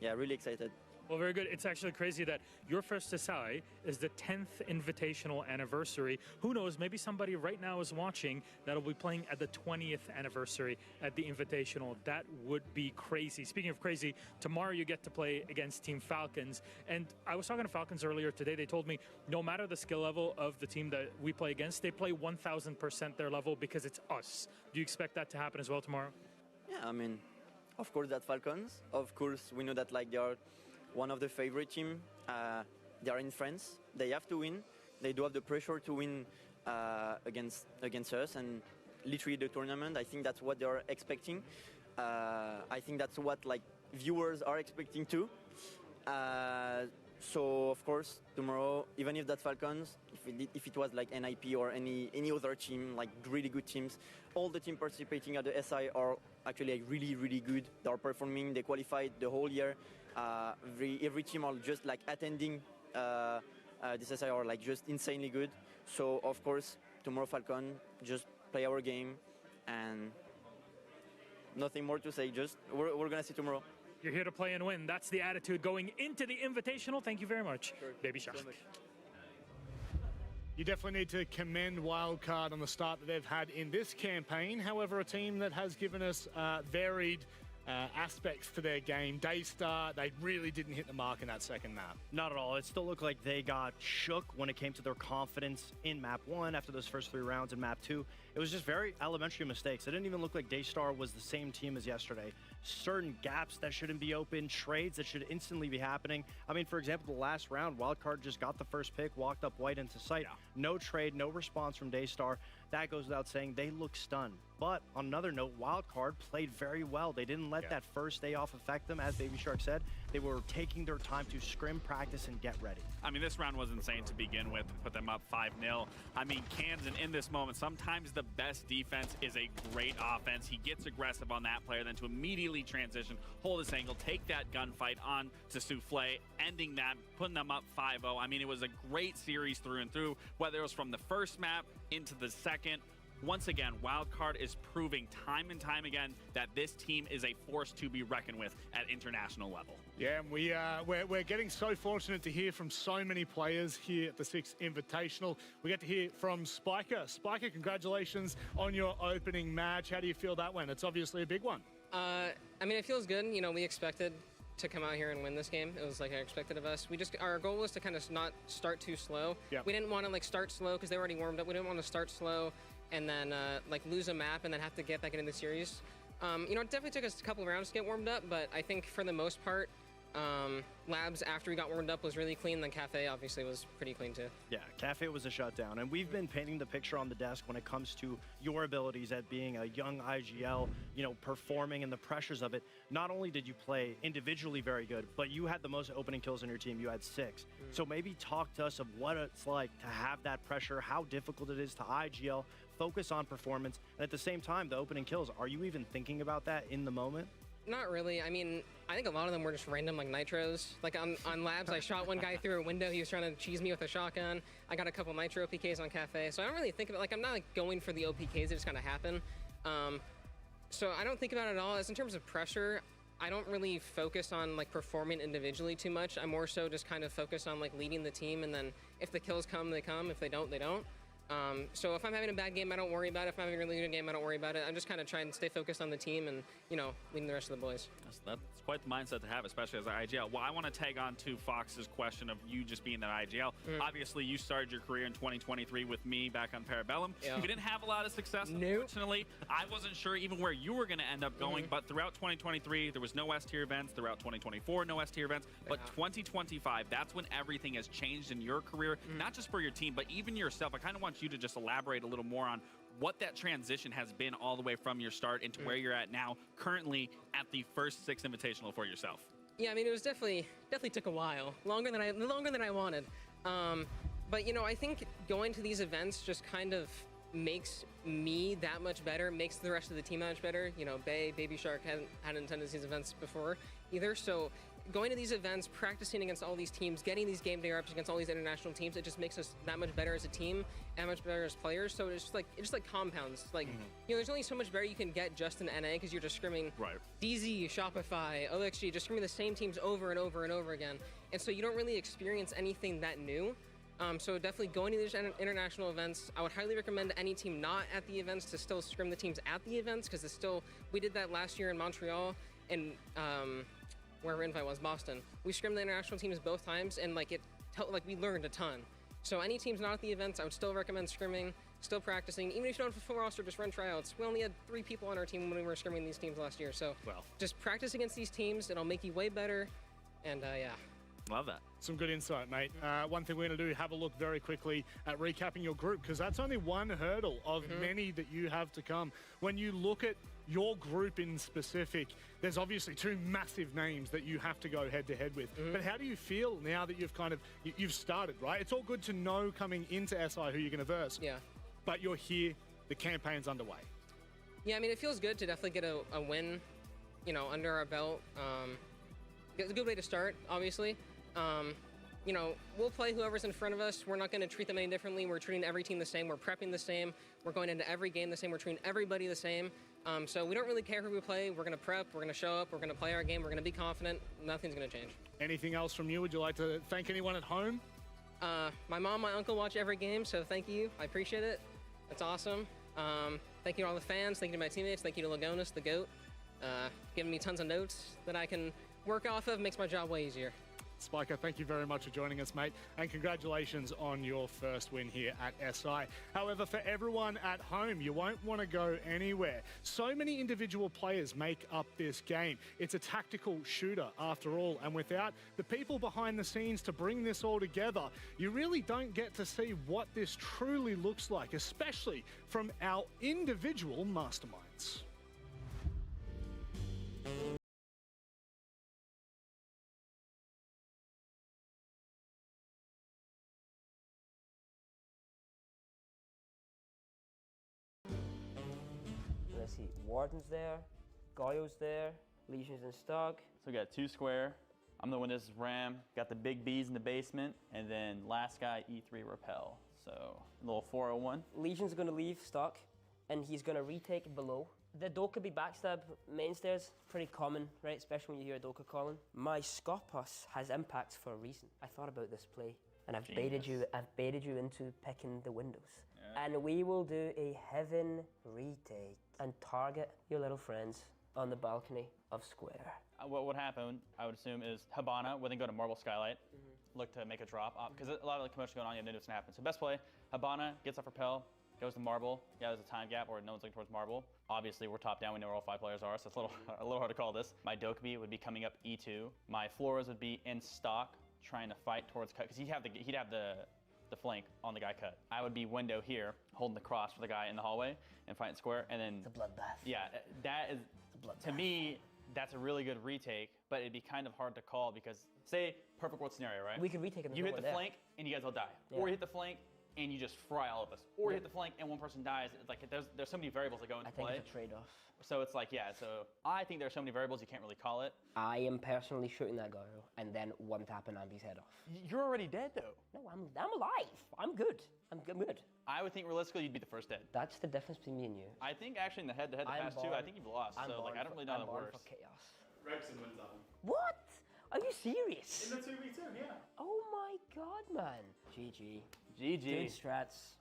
yeah, really excited. Well, very good. It's actually crazy that your first SI is the 10th invitational anniversary. Who knows, maybe somebody right now is watching that'll be playing at the 20th anniversary at the invitational. That would be crazy. Speaking of crazy, tomorrow you get to play against Team Falcons. And I was talking to Falcons earlier today. They told me no matter the skill level of the team that we play against, they play 1,000% their level because it's us. Do you expect that to happen as well tomorrow? Yeah, I mean, of course that's Falcons. Of course, we know that like they are one of the favorite team. They are in France. They have to win. They do have the pressure to win against us and literally the tournament. I think that's what they are expecting. I think that's what like viewers are expecting too. So of course tomorrow, even if that's Falcons, if it was like NIP or any other team, like really good teams, all the teams participating at the SI are actually like really good. They are performing. They qualified the whole year. Every team are just like attending this SI are like just insanely good. So of course tomorrow Falcon, just play our game and nothing more to say. Just we're gonna see tomorrow. You're here to play and win. That's the attitude going into the Invitational. Thank you very much, sure. Baby Shark. You definitely need to commend Wildcard on the start that they've had in this campaign. However, a team that has given us varied aspects to their game. Daystar, they really didn't hit the mark in that second map. Not at all. It still looked like they got shook when it came to their confidence in map 1 after those first 3 rounds in map 2. It was just very elementary mistakes. It didn't even look like Daystar was the same team as yesterday. Certain gaps that shouldn't be open, trades that should instantly be happening. I mean, for example, the last round, Wildcard just got the first pick, walked up white into sight. Yeah. No trade, no response from Daystar. That goes without saying. They look stunned. But on another note, Wildcard played very well. They didn't let that first day off affect them. As Baby Shark said, they were taking their time to scrim, practice, and get ready. I mean, this round was insane to begin with, to put them up 5-0. I mean, Kansan in this moment, sometimes the best defense is a great offense. He gets aggressive on that player, then to immediately transition, hold his angle, take that gunfight on to Souffle, ending that, putting them up 5-0. I mean, it was a great series through and through, whether it was from the first map into the second. Once again, Wildcard is proving time and time again that this team is a force to be reckoned with at international level. Yeah, and we're getting so fortunate to hear from so many players here at the 6th Invitational. We get to hear from Spiker. Spiker, congratulations on your opening match. How do you feel that went? It's obviously a big one. I mean, it feels good. You know, we expected to come out here and win this game. It was like expected of us. Our goal was to kind of not start too slow. Yep. We didn't want to like start slow because they were already warmed up. We didn't want to start slow and then like lose a map and then have to get back into the series. You know, it definitely took us a couple of rounds to get warmed up, but I think for the most part, Labs after we got warmed up was really clean. Then Cafe obviously was pretty clean too. Yeah, Cafe was a shutdown, and we've been painting the picture on the desk when it comes to your abilities at being a young IGL, you know, performing and the pressures of it. Not only did you play individually very good, but you had the most opening kills in your team. You had 6. So maybe talk to us of what it's like to have that pressure, how difficult it is to IGL, focus on performance, and at the same time, the opening kills. Are you even thinking about that in the moment? Not really. I mean, I think a lot of them were just random, like nitros. Like on Labs, I shot one guy through a window. He was trying to cheese me with a shotgun. I got a couple nitro PKs on Cafe. So I don't really think of it. Like, I'm not like going for the OPKs. They just kind of happen. So I don't think about it at all. As in terms of pressure, I don't really focus on like performing individually too much. I'm more so just kind of focused on like leading the team, and then if the kills come, they come. If they don't, they don't. So if I'm having a bad game, I don't worry about it. If I'm having a really good game, I don't worry about it. I'm just kind of trying to stay focused on the team and, you know, leading the rest of the boys. That's quite the mindset to have, especially as an IGL. Well, I want to tag on to Fox's question of you just being that IGL. Obviously, you started your career in 2023 with me back on Parabellum. Yeah. We didn't have a lot of success, unfortunately. I wasn't sure even where you were going to end up going, but throughout 2023, there was no S-tier events. Throughout 2024, no S-tier events. But 2025, that's when everything has changed in your career, not just for your team, but even yourself. I kind of want you to just elaborate a little more on what that transition has been all the way from your start into where you're at now, currently at the first Six Invitational for yourself. Yeah, I mean, it was definitely took a while, longer than I wanted. But you know, I think going to these events just kind of makes me that much better, makes the rest of the team that much better. You know, Baby Shark hadn't attended these events before either, so going to these events, practicing against all these teams, getting these game day reps against all these international teams, it just makes us that much better as a team and much better as players. So it's just like compounds. Like, you know, there's only so much better you can get just in NA because you're just scrimming DZ, Shopify, OXG, just scrimming the same teams over and over and over again. And so you don't really experience anything that new. So definitely going to these international events, I would highly recommend any team not at the events to still scrim the teams at the events, because we did that last year in Montreal and wherever invite was, Boston. We scrimmed the international teams both times, and we learned a ton. So any teams not at the events, I would still recommend scrimming, still practicing. Even if you don't have a full roster, just run tryouts. We only had 3 people on our team when we were scrimming these teams last year. So just practice against these teams. It'll make you way better. And yeah. Love that. Some good insight, mate. One thing we're going to do, have a look very quickly at recapping your group, because that's only one hurdle of many that you have to come. When you look at your group in specific, there's obviously 2 massive names that you have to go head-to-head with. But how do you feel now that you've started, right? It's all good to know coming into SI who you're going to verse. Yeah. But you're here, the campaign's underway. Yeah, I mean, it feels good to definitely get a win, you know, under our belt. It's a good way to start, obviously. You know, we'll play whoever's in front of us. We're not going to treat them any differently. We're treating every team the same. We're prepping the same. We're going into every game the same. We're treating everybody the same. So we don't really care who we play. We're going to prep. We're going to show up. We're going to play our game. We're going to be confident. Nothing's going to change. Anything else from you? Would you like to thank anyone at home? My mom, my uncle watch every game, so thank you. I appreciate it. That's awesome. Thank you to all the fans. Thank you to my teammates. Thank you to Lagonis, the GOAT, giving me tons of notes that I can work off of. Makes my job way easier. Spiker, thank you very much for joining us, mate, and congratulations on your first win here at SI. However, for everyone at home, you won't want to go anywhere. So many individual players make up this game. It's a tactical shooter after all, and without the people behind the scenes to bring this all together, you really don't get to see what this truly looks like, especially from our individual masterminds. Let's see, Warden's there, Goyo's there, Legion's in stock. So we got 2 square. I'm the one that's Ram. Got the big B's in the basement, and then last guy E3 Repel. So a little 401. Legion's gonna leave stock, and he's gonna retake below. The Dokkaebi backstab mainstairs, pretty common, right? Especially when you hear a Dokka calling. My Scopus has impacts for a reason. I thought about this play, and I've baited you into picking the windows. Yeah. And we will do a heaven retake and target your little friends on the balcony of square. What would happen, I would assume, is Habana would then go to Marble Skylight, look to make a drop, because a lot of the commotion going on, you have no notice happen. So best play, Habana gets off Repel, goes to Marble. Yeah, there's a time gap where no one's looking towards Marble. Obviously, we're top down, we know where all 5 players are, so it's a little hard to call this. My Dokkaebi would be coming up E2. My Floras would be in stock, trying to fight towards cut, because he'd have the flank on the guy cut. I would be window here, holding the cross for the guy in the hallway and fighting square, and then... It's a bloodbath. Yeah, that is, to me, that's a really good retake, but it'd be kind of hard to call because, say, perfect world scenario, right? We could retake it. You hit the flank, and you guys all die. Yeah. Or you hit the flank, and you just fry all of us. Or you hit the flank and one person dies. It's like there's so many variables that go into I think play. it's a trade-off. So it's like, yeah, so I think there's so many variables you can't really call it. I am personally shooting that guy and then one tapping Ambi's head off. You're already dead, though. No, I'm alive. I'm good. I'm good. I would think realistically you'd be the first dead. That's the difference between me and you. I think actually in the head-to-head the past two, I think you've lost. So like I don't really know I'm that born works. for chaos. Gregson wins that one. What? Are you serious? In the 2v2, yeah. Oh my god, man. GG. GG. Good strats.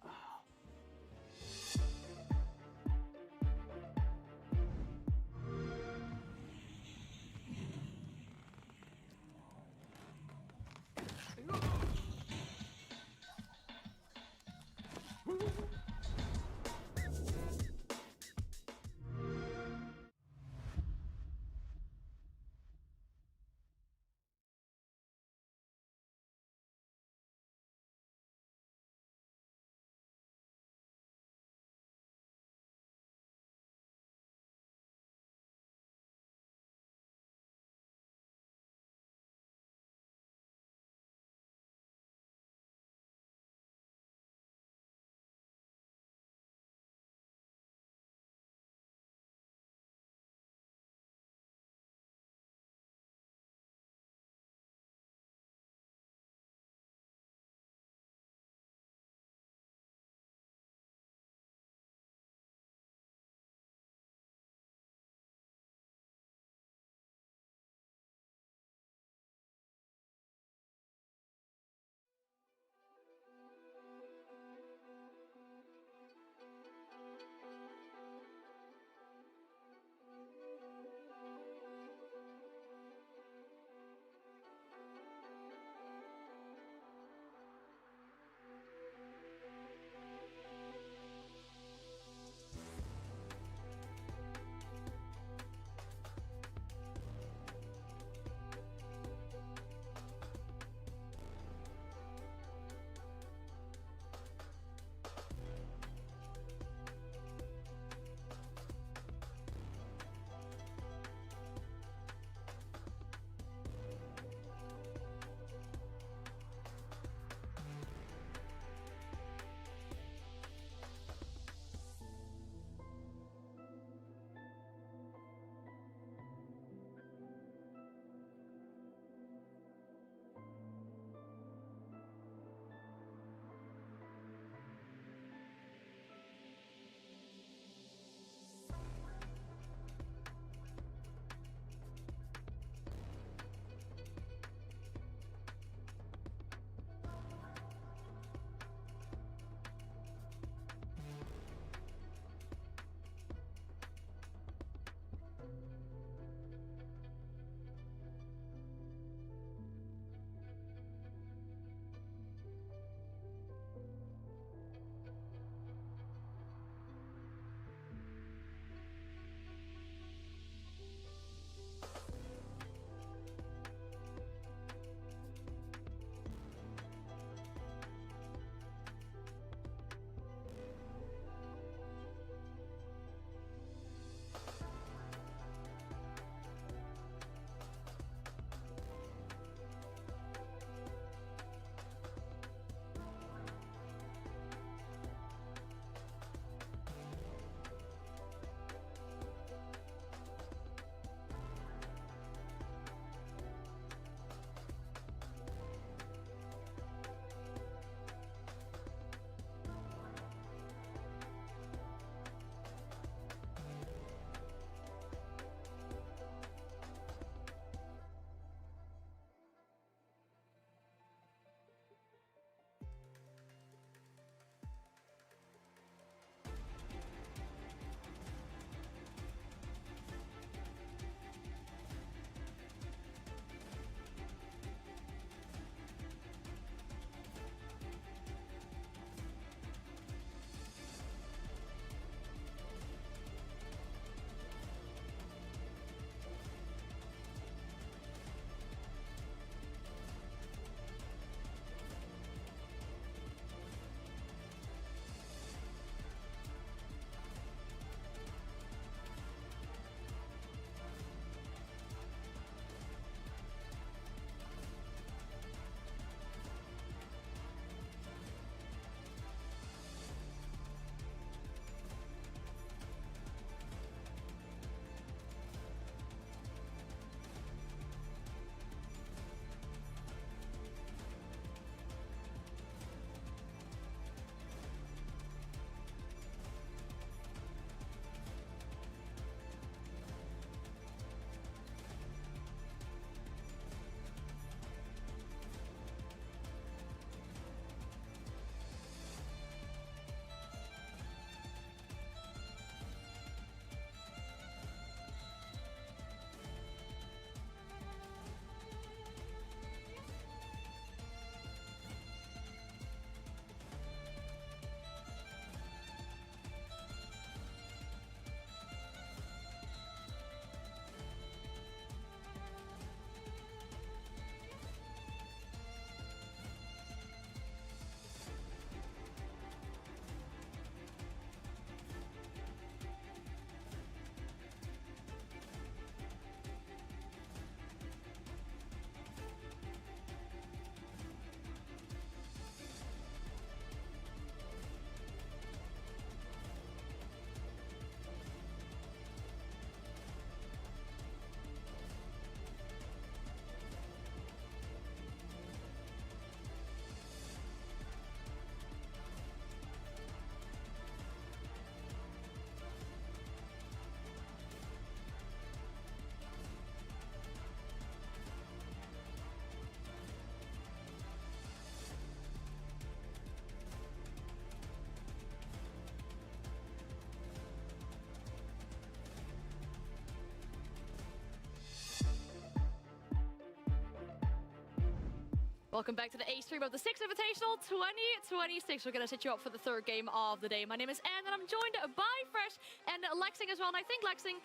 Welcome back to the A stream of the Six Invitational 2026. We're going to set you up for the third game of the day. My name is Anne, and I'm joined by Fresh and Lexing as well. And I think, Lexing,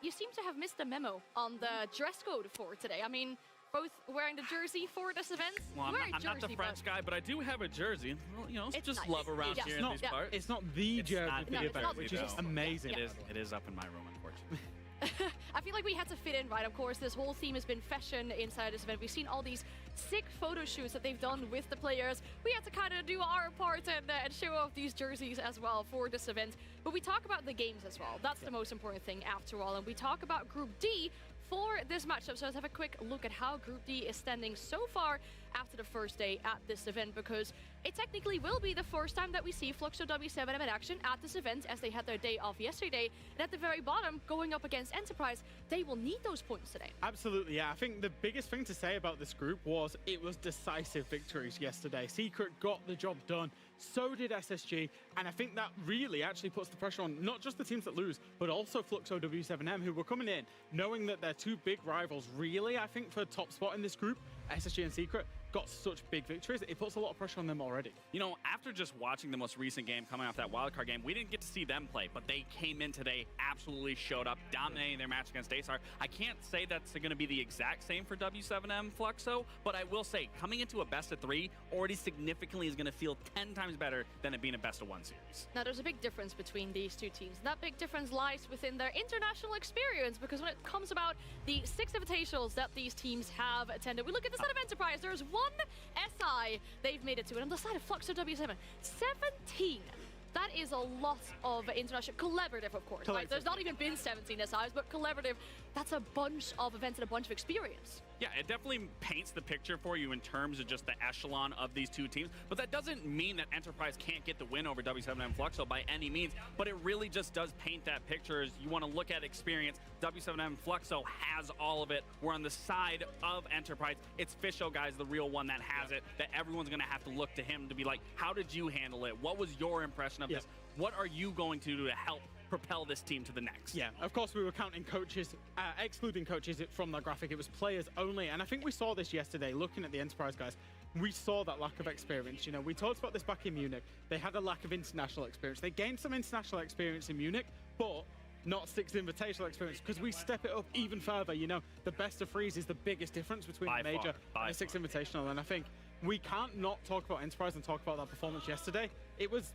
you seem to have missed the memo on the dress code for today. I mean, both wearing the jersey for this event. Well, I'm not the French guy, but I do have a jersey. Well, you know, it's just nice. love around here in these parts. It's not the jersey for the event, which is amazing. It is up in my room, unfortunately. I feel like we had to fit in, right? Of course, this whole theme has been fashion inside this event. We've seen all these sick photo shoots that they've done with the players. We had to kind of do our part and show off these jerseys as well for this event. But we talk about the games as well. That's the most important thing after all. And we talk about Group D for this matchup. So let's have a quick look at how Group D is standing so far after the first day at this event, because it technically will be the first time that we see Fluxo W7M in action at this event, as they had their day off yesterday. And at the very bottom, going up against Enterprise, they will need those points today. Absolutely, yeah. I think the biggest thing to say about this group was it was decisive victories yesterday. Secret got the job done. So did SSG, and I think that really actually puts the pressure on not just the teams that lose, but also Fluxo W7M, who were coming in knowing that they're two big rivals. Really, I think for top spot in this group, SSG and Secret got such big victories. It puts a lot of pressure on them already. You know, after just watching the most recent game coming off that wildcard game, we didn't get to see them play, but they came in today, absolutely showed up, dominating their match against Daystar. I can't say that's going to be the exact same for W7M Fluxo, but I will say, coming into a best of 3 already significantly is going to feel 10 times better than it being a best of 1 series. Now, there's a big difference between these two teams. That big difference lies within their international experience, because when it comes about the 6 invitationals that these teams have attended, we look at the side of Enterprise, there's 1 SI they've made it to, and on the side of Fluxo W7, 17. That is a lot of international, collaborative, of course, right? There's not even been 17 SIs, but collaborative, that's a bunch of events and a bunch of experience. Yeah, it definitely paints the picture for you in terms of just the echelon of these two teams, but that doesn't mean that Enterprise can't get the win over W7M Fluxo by any means, but it really just does paint that picture. As you want to look at experience, W7M Fluxo has all of it. We're on the side of Enterprise. It's Fisho, guys, the real one that has it, that everyone's going to have to look to him to be like, how did you handle it? What was your impression of this? What are you going to do to help propel this team to the next? Yeah, of course we were counting coaches, excluding coaches from the graphic. It was players only, and I think we saw this yesterday looking at the Enterprise guys. We saw that lack of experience. You know, we talked about this back in Munich. They had a lack of international experience. They gained some international experience in Munich, but not 6 invitational experience, because we step it up even further. You know, the best of 3s is the biggest difference between the major and the 6 invitational, and I think we can't not talk about Enterprise and talk about that performance yesterday. It was,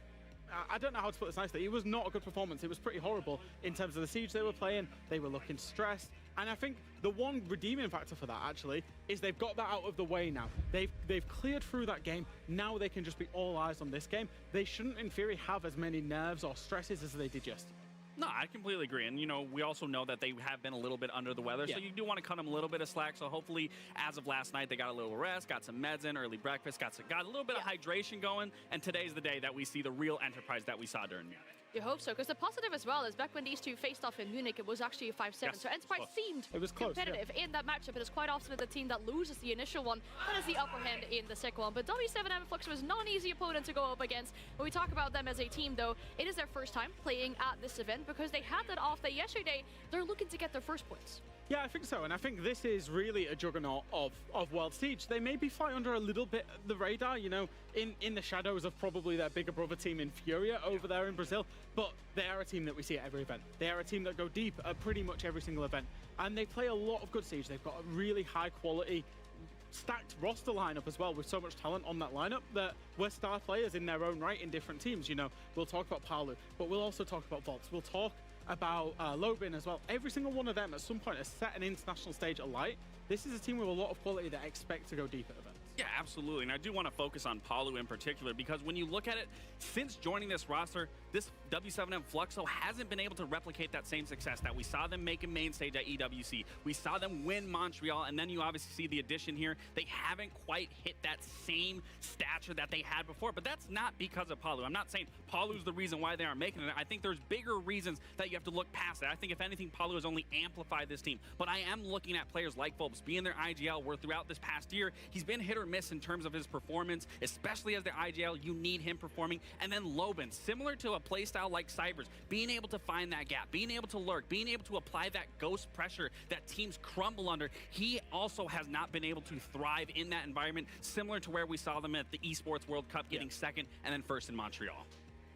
I don't know how to put this nicely, it was not a good performance. It was pretty horrible in terms of the siege they were playing. They were looking stressed, and I think the one redeeming factor for that actually is they've got that out of the way now. They've cleared through that game. Now they can just be all eyes on this game. They shouldn't in theory have as many nerves or stresses as they did yesterday. No, I completely agree. And, you know, we also know that they have been a little bit under the weather, so you do want to cut them a little bit of slack. So hopefully, as of last night, they got a little rest, got some meds in, early breakfast, got a little bit of hydration going, and today's the day that we see the real Enterprise that we saw during Munich. You hope so, because the positive as well is back when these two faced off in Munich, it was actually a 5-7. Yes, so Enterprise seemed close, competitive in that matchup. It is quite often the team that loses the initial one that has the upper hand in the second one. But W7M Fluxo was not an easy opponent to go up against. When we talk about them as a team, though, it is their first time playing at this event, because they had that off day yesterday. They're looking to get their first points. Yeah, I think so, and I think this is really a juggernaut of World Siege. They maybe fly under a little bit the radar, you know, in the shadows of probably their bigger brother team in Furia over there in Brazil, but they are a team that we see at every event. They are a team that go deep at pretty much every single event, and they play a lot of good Siege. They've got a really high quality stacked roster lineup as well, with so much talent on that lineup that we're star players in their own right in different teams. You know, we'll talk about Palu, but we'll also talk about Volts. We'll talk about Lobin as well. Every single one of them at some point has set an international stage alight. This is a team with a lot of quality that expect to go deep at events. Yeah, absolutely. And I do want to focus on Palu in particular, because when you look at it, since joining this roster, this W7M Fluxo hasn't been able to replicate that same success that we saw them make a main stage at EWC. We saw them win Montreal, and then you obviously see the addition here. They haven't quite hit that same stature that they had before, but that's not because of Palu. I'm not saying Palu's the reason why they aren't making it. I think there's bigger reasons that you have to look past it. I think if anything, Palu has only amplified this team. But I am looking at players like Phobos being their IGL, where throughout this past year, he's been hit or or miss in terms of his performance, especially as the IGL. You need him performing. And then Loban, similar to a playstyle like Cybers, being able to find that gap, being able to lurk, being able to apply that ghost pressure that teams crumble under. He also has not been able to thrive in that environment, similar to where we saw them at the Esports World Cup, getting second and then first in Montreal.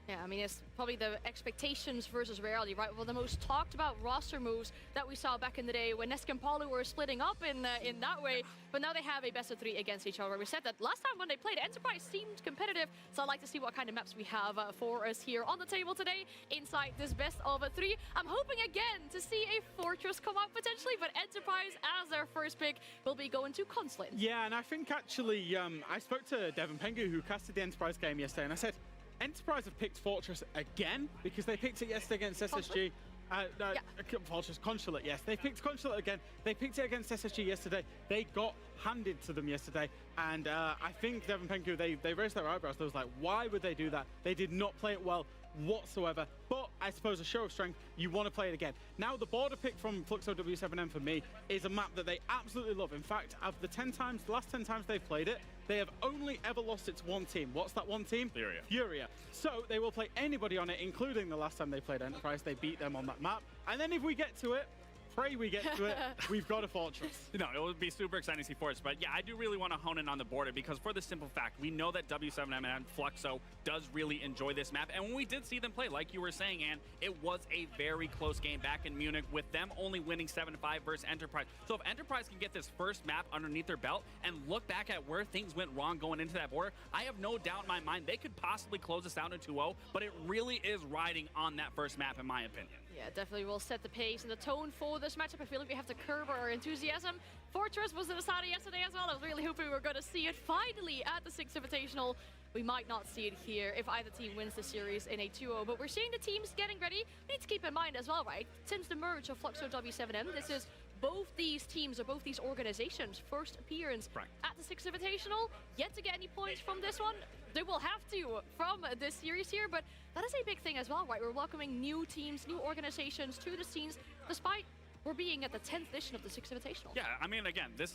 Yeah, I mean, it's probably the expectations versus reality, right? Well, the most talked about roster moves that we saw back in the day when Nesk and Palu were splitting up in that way, but now they have a best of 3 against each other. We said that last time when they played, Enterprise seemed competitive, so I'd like to see what kind of maps we have for us here on the table today inside this best of 3. I'm hoping again to see a Fortress come out potentially, but Enterprise as their first pick will be going to Consulate. Yeah, and I think actually, I spoke to Devin Pengu, who casted the Enterprise game yesterday, and I said, Enterprise have picked Fortress again because they picked it yesterday against SSG. Fortress Consulate, yes. They picked Consulate again. They picked it against SSG yesterday. They got handed to them yesterday. And I think Devin Penku, they raised their eyebrows. They was like, why would they do that? They did not play it well whatsoever. But I suppose a show of strength, you want to play it again. Now, the border pick from Fluxo W7M for me is a map that they absolutely love. In fact, of the last 10 times they've played it, they have only ever lost it to one team. What's that one team? Furia. So they will play anybody on it, including the last time they played Enterprise. They beat them on that map. And then if we get to it, pray we get to it, we've got a Fortress. No, it would be super exciting to see Fortress, but yeah, I do really want to hone in on the border because for the simple fact, we know that W7M and Fluxo does really enjoy this map, and when we did see them play, like you were saying, Ann, it was a very close game back in Munich with them only winning 7-5 versus Enterprise. So if Enterprise can get this first map underneath their belt and look back at where things went wrong going into that border, I have no doubt in my mind they could possibly close this out in 2-0, but it really is riding on that first map in my opinion. Yeah, definitely will set the pace and the tone for this matchup. I feel like we have to curb our enthusiasm. Fortress was in Asada yesterday as well. I was really hoping we were going to see it finally at the 6th Invitational. We might not see it here if either team wins the series in a 2-0, but we're seeing the teams getting ready. We need to keep in mind as well, right? Since the merge of Fluxo W7M, this is both these teams or both these organizations' first appearance at the 6th Invitational. Yet to get any points from this one, they will have to from this series here, but that is a big thing as well, right? We're welcoming new teams, new organizations to the scenes, despite we're being at the 10th edition of the 6th Invitational. Yeah, I mean, again, this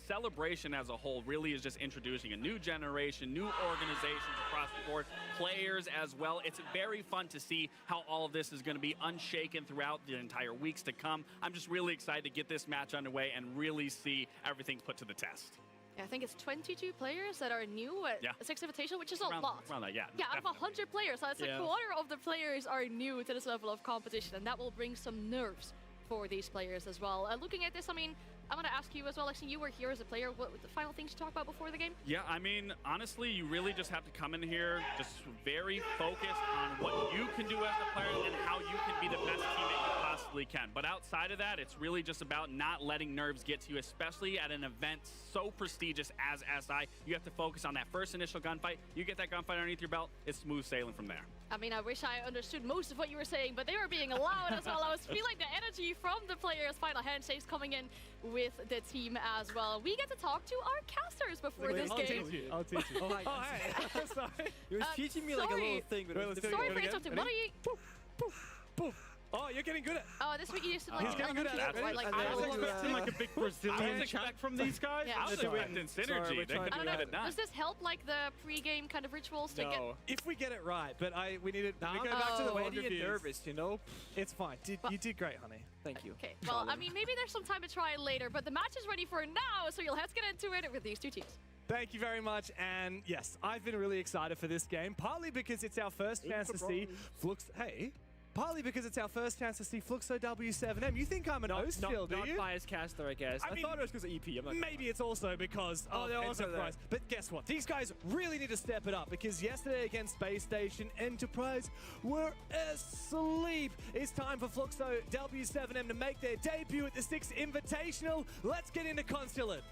celebration as a whole really is just introducing a new generation, new organizations across the board, players as well. It's very fun to see how all of this is going to be unshaken throughout the entire weeks to come. I'm just really excited to get this match underway and really see everything put to the test. Yeah, I think it's 22 players that are new at the 6th Invitational, which is a lot. Around that, yeah. Yeah, out of 100 players, so it's a quarter of the players are new to this level of competition, and that will bring some nerves for these players as well. Looking at this, I mean, I'm going to ask you as well, Lexi, you were here as a player. What were the final things to talk about before the game? Yeah, I mean, honestly, you really just have to come in here just very focused on what you can do as a player and how you can be the best teammate you possibly can. But outside of that, it's really just about not letting nerves get to you, especially at an event so prestigious as SI. You have to focus on that first initial gunfight. You get that gunfight underneath your belt, it's smooth sailing from there. I mean, I wish I understood most of what you were saying, but they were being loud as well. I was feeling the energy from the players. Final handshakes coming in with the team as well. We get to talk to our casters before this game. I'll teach you. Oh, hey. Sorry. You were teaching me like a little thing. But sorry for interrupting. What are you... Poof, poof, poof. Oh, you're getting good at it. Oh, this week you used to like... He's getting good at it. Right? Like, I was expecting like a big Brazilian chat from these guys. Yeah. I was expecting synergy. They couldn't get it done. Does this help like the pre-game kind of rituals to get... If we get it right, but we need it. We go back to the way you're nervous, you know? It's fine. You did great, honey. Thank you. Okay, well, I mean, maybe there's some time to try it later, but the match is ready for now, so you'll have to get into it with these two teams. Thank you very much, and yes, I've been really excited for this game, partly because it's our first chance to see Flux... Hey? Partly because it's our first chance to see Fluxo W7M. You think I'm an host still, do you? Not biased caster, I guess. I thought it was because of EP. Maybe it's also because of Enterprise. But guess what? These guys really need to step it up because yesterday against Space Station, Enterprise were asleep. It's time for Fluxo W7M to make their debut at the 6th Invitational. Let's get into Consulate.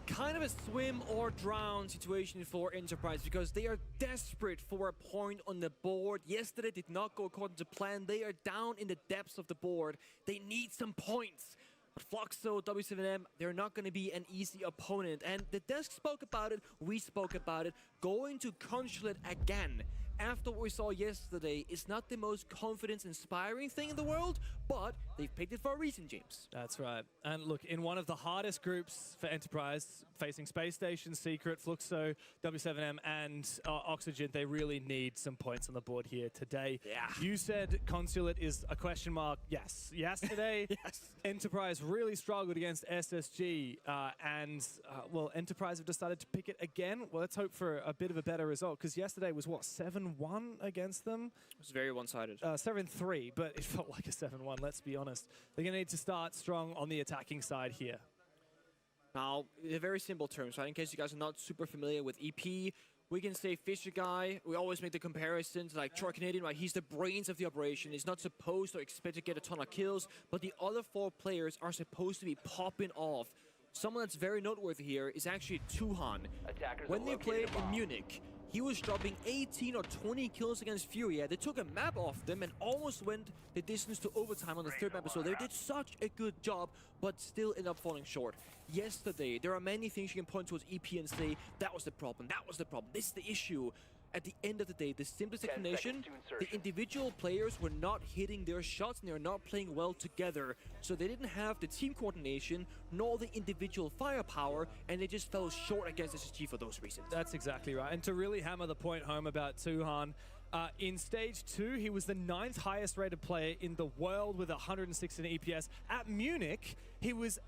Kind of a swim or drown situation for Enterprise because they are desperate for a point on the board. Yesterday did not go according to plan. They are down in the depths of the board. They need some points. But Fluxo, W7M, they're not going to be an easy opponent. And the desk spoke about it, we spoke about it. Going to Consulate again after what we saw yesterday is not the most confidence-inspiring thing in the world, but they've picked it for a reason, James. That's right. And look, in one of the hardest groups for Enterprise, facing Space Station, Secret, Fluxo, W7M, and Oxygen, they really need some points on the board here today. Yeah. You said Consulate is a question mark. Yes. Yesterday, yes. Enterprise really struggled against SSG, well, Enterprise have decided to pick it again. Well, let's hope for a bit of a better result, because yesterday was, what, 7-1 against them? It was very one-sided. 7-3, but it felt like a 7-1, let's be honest. They're going to need to start strong on the attacking side here. Now, in very simple terms, right? In case you guys are not super familiar with EP, we can say Fisher Guy. We always make the comparisons like Troy Canadian, right? He's the brains of the operation. He's not supposed or expect to get a ton of kills, but the other 4 players are supposed to be popping off. Someone that's very noteworthy here is actually Tuhan. When they played in Munich, he was dropping 18 or 20 kills against Furia. They took a map off them and almost went the distance to overtime on the 3rd map. So they did such a good job, but still ended up falling short. Yesterday, there are many things you can point towards EP and say, that was the problem, that was the problem, this is the issue. At the end of the day, the simplest explanation, the individual players were not hitting their shots and they were not playing well together. So they didn't have the team coordination nor the individual firepower, and they just fell short against SSG for those reasons. That's exactly right. And to really hammer the point home about Tuhan, in Stage 2, he was the 9th highest rated player in the world with 116 EPS. At Munich, he was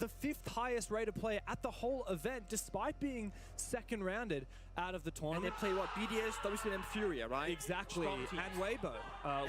the 5th highest rated player at the whole event, despite being 2nd rounded out of the tournament. And they play what? BDS, WCM, Furia, right? Exactly. And Weibo,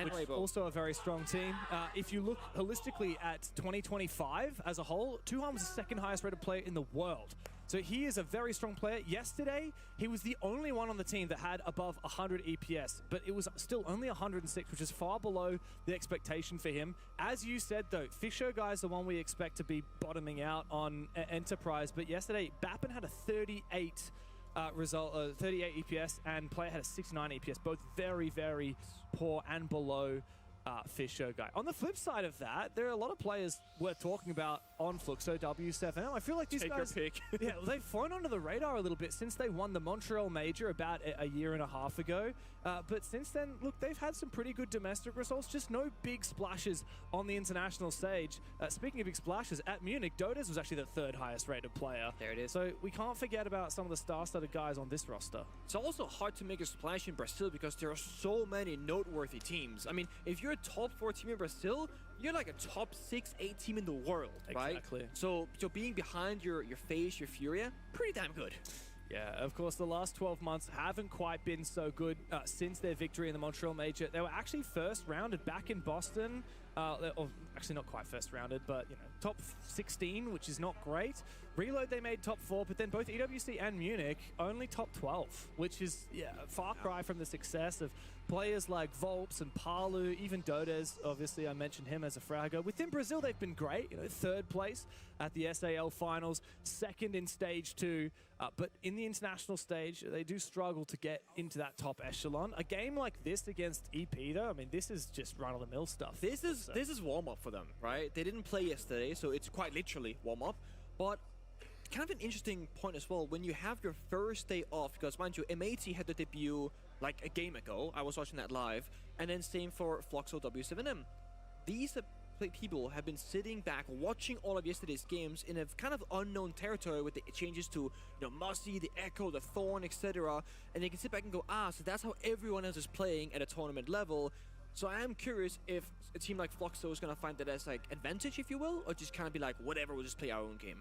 which is Weibo. also a very strong team. If you look holistically at 2025 as a whole, Tuhan was the 2nd highest rated player in the world. So he is a very strong player. Yesterday, he was the only one on the team that had above 100 EPS, but it was still only 106, which is far below the expectation for him. As you said, though, Fisher Guy is the one we expect to be bottoming out on Enterprise, but yesterday, Bappen had a 38 EPS, and Player had a 69 EPS, both very, very poor and below Fisher Guy. On the flip side of that, there are a lot of players worth talking about on Fluxo W7M. I feel like these guys, yeah, well, they've flown under the radar a little bit since they won the Montreal Major about a year and a half ago. But since then, look, they've had some pretty good domestic results, just no big splashes on the international stage. Speaking of big splashes, at Munich, Dodes was actually the 3rd highest rated player. There it is. So we can't forget about some of the star-studded guys on this roster. It's also hard to make a splash in Brazil because there are so many noteworthy teams. I mean, if you're a top 4 team in Brazil, you're like a top 6, 8 team in the world, right? Exactly. So being behind your FaZe, your Furia, pretty damn good. Yeah, of course, the last 12 months haven't quite been so good since their victory in the Montreal Major. They were actually 1st rounded back in Boston. Or actually not quite 1st rounded, but, you know, top 16, which is not great. Reload, they made top 4, but then both EWC and Munich only top 12, which is, yeah, a far cry from the success of players like Volps and Palu, even Dodes. Obviously, I mentioned him as a fragger. Within Brazil, they've been great. You know, 3rd place at the SAL finals, 2nd in Stage 2. But in the international stage, they do struggle to get into that top echelon. A game like this against EP, though, I mean, this is just run-of-the-mill stuff. This is warm-up for them, right? They didn't play yesterday, so it's quite literally warm-up. But kind of an interesting point as well, when you have your first day off, because mind you, MAT had the debut like a game ago. I was watching that live. And then same for Fluxo W7M. These people have been sitting back watching all of yesterday's games in a kind of unknown territory with the changes to, you know, Mossy, the Echo, the Thorn, etc. And they can sit back and go, so that's how everyone else is playing at a tournament level. So I am curious if a team like Fluxo is going to find that as like advantage, if you will, or just kind of be like, whatever, we'll just play our own game.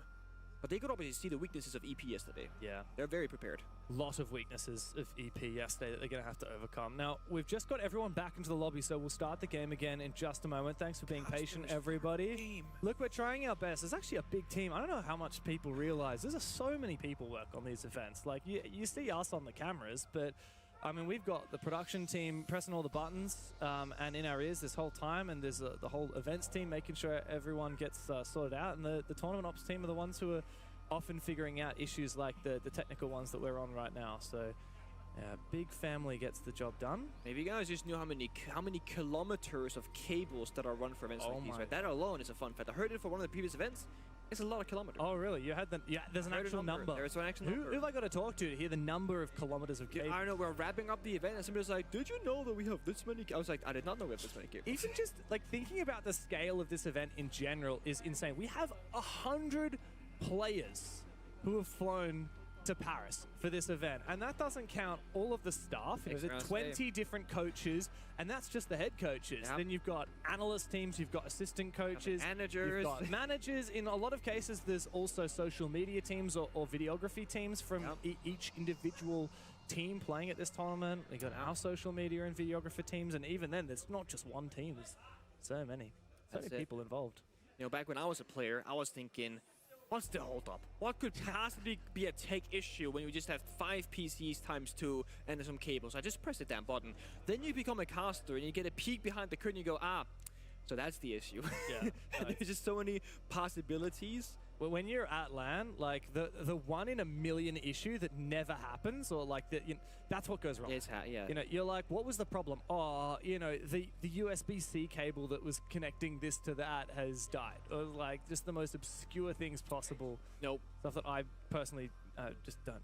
But they could obviously see the weaknesses of EP yesterday. Yeah. They're very prepared. Lot of weaknesses of EP yesterday that they're going to have to overcome. Now, we've just got everyone back into the lobby, so we'll start the game again in just a moment. Thanks for being patient, everybody. Look, we're trying our best. It's actually a big team. I don't know how much people realize. There's so many people work on these events. Like, you see us on the cameras, but I mean, we've got the production team pressing all the buttons and in our ears this whole time, and there's the whole events team making sure everyone gets sorted out, and the tournament ops team are the ones who are often figuring out issues like the technical ones that we're on right now. So Yeah, big family gets the job done. Maybe you guys just knew how many kilometers of cables that are run for events like these, right? That alone is a fun fact. I heard it for one of the previous events. It's a lot of kilometers. Oh, really? You had the... Yeah, there's an actual number. There's an actual number. Who have I got to talk to hear the number of kilometers of cable? I don't know. We're wrapping up the event, and somebody was like, did you know that we have this many... I was like, I did not know we have this many cables. Even just, like, thinking about the scale of this event in general is insane. We have 100 players who have flown to Paris for this event, and that doesn't count all of the staff. There's 20 different coaches, and that's just the head coaches. Yep. Then you've got analyst teams, you've got assistant coaches, managers. You've got managers. In a lot of cases, there's also social media teams or videography teams from each individual team playing at this tournament. We got our social media and videographer teams, and even then, there's not just one team. There's so many people involved. You know, back when I was a player, I was thinking, what's the holdup? What could possibly be a tech issue when you just have 5 PCs times 2 and some cables? I just press the damn button. Then you become a caster and you get a peek behind the curtain and you go, so that's the issue. Yeah. There's just so many possibilities. Well, when you're at LAN, like the 1 in a million issue that never happens, or like that's what goes wrong. Yeah. You know, you're like, what was the problem? Oh, you know, the USB-C cable that was connecting this to that has died. Or like just the most obscure things possible. Nope. Stuff that I personally just don't.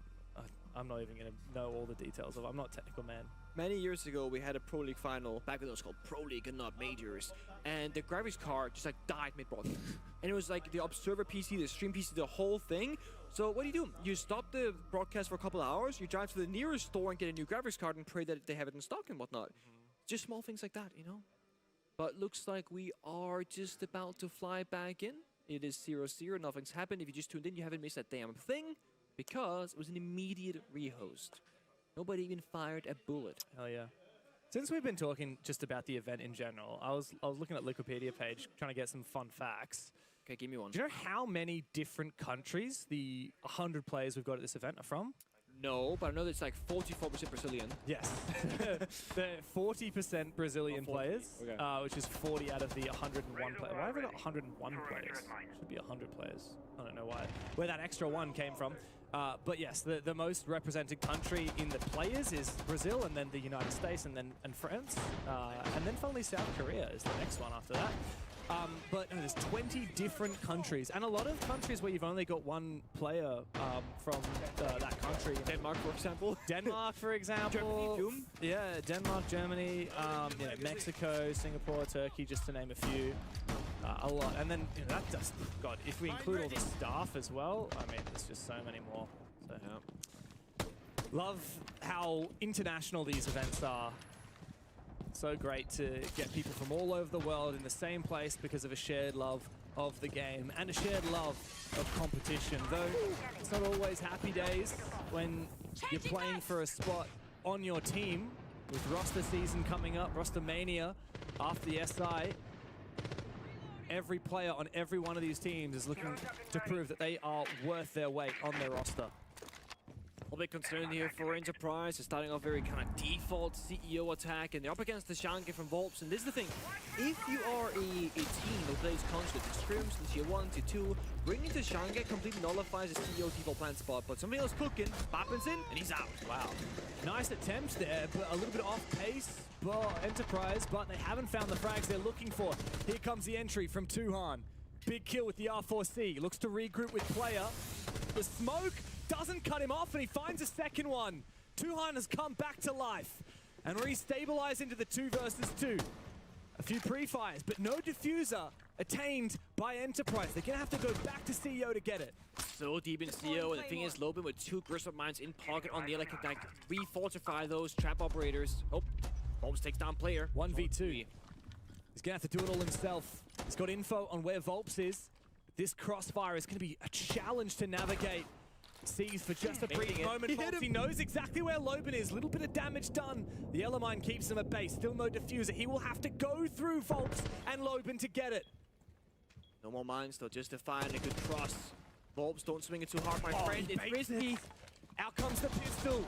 I'm not even gonna know all the details of. I'm not a technical man. Many years ago, we had a Pro League final, back when it was called Pro League and not Majors, and the graphics card just like died mid-broadcast. And it was like the observer PC, the stream PC, the whole thing. So what do? You stop the broadcast for a couple of hours, you drive to the nearest store and get a new graphics card and pray that they have it in stock and whatnot. Just small things like that, you know? But looks like we are just about to fly back in. It is 0-0, nothing's happened. If you just tuned in, you haven't missed a damn thing, because it was an immediate rehost. Nobody even fired a bullet. Hell yeah. Since we've been talking just about the event in general, I was looking at Wikipedia page trying to get some fun facts. Okay, give me one. Do you know how many different countries the 100 players we've got at this event are from? No, but I know it's like 44% Brazilian. Yes. They're 40% Brazilian players, which is 40 out of the 101 players. Why have we got 101 players? Should be 100 players. I don't know where that extra one came from. But yes, the most represented country in the players is Brazil, and then the United States, and France, and then finally South Korea is the next one after that. But no, there's 20 different countries, and a lot of countries where you've only got one player from that country. Denmark, for example. Denmark, for example. Germany, yeah, Denmark, Germany, you know, Mexico, Singapore, Turkey, just to name a few. A lot, and then that just, God, if we include all the staff as well, I mean, there's just so many more. So, yeah. Love how international these events are. So great to get people from all over the world in the same place because of a shared love of the game and a shared love of competition. Though it's not always happy days when you're playing for a spot on your team with roster season coming up, roster mania after the SI. Every player on every one of these teams is looking to prove that they are worth their weight on their roster. A bit concerned here for Enterprise. They're starting off very kind of default CEO attack, and they're up against the Shanghai from Volps. And this is the thing, if you are a team who plays constantly scrims in tier 1, tier 2, bringing the Shanghai completely nullifies the CEO default plan spot. But something else cooking, Bappin's in, and he's out. Wow. Nice attempt there, but a little bit off pace. Enterprise, but they haven't found the frags they're looking for. Here comes the entry from Tuhan. Big kill with the R4C. Looks to regroup with player. The smoke doesn't cut him off, and he finds a second one. Tuhan has come back to life and restabilized into the 2 versus 2. A few pre-fires, but no diffuser attained by Enterprise. They're gonna have to go back to CEO to get it. So deep in CEO, and the thing is, Loben with 2 Griswold mines in pocket on the other, can like re-fortify those trap operators. Oh. Volps takes down player. 1v2. He's gonna have to do it all himself. He's got info on where Volps is. This crossfire is gonna be a challenge to navigate. Sees for just a brief moment. He knows exactly where Loben is. Little bit of damage done. The Yellow Mine keeps him at base. Still no diffuser. He will have to go through Volps and Loben to get it. No more mines though, just to find a good cross. Volps, don't swing it too hard, my friend. It's risky. Out comes the pistol.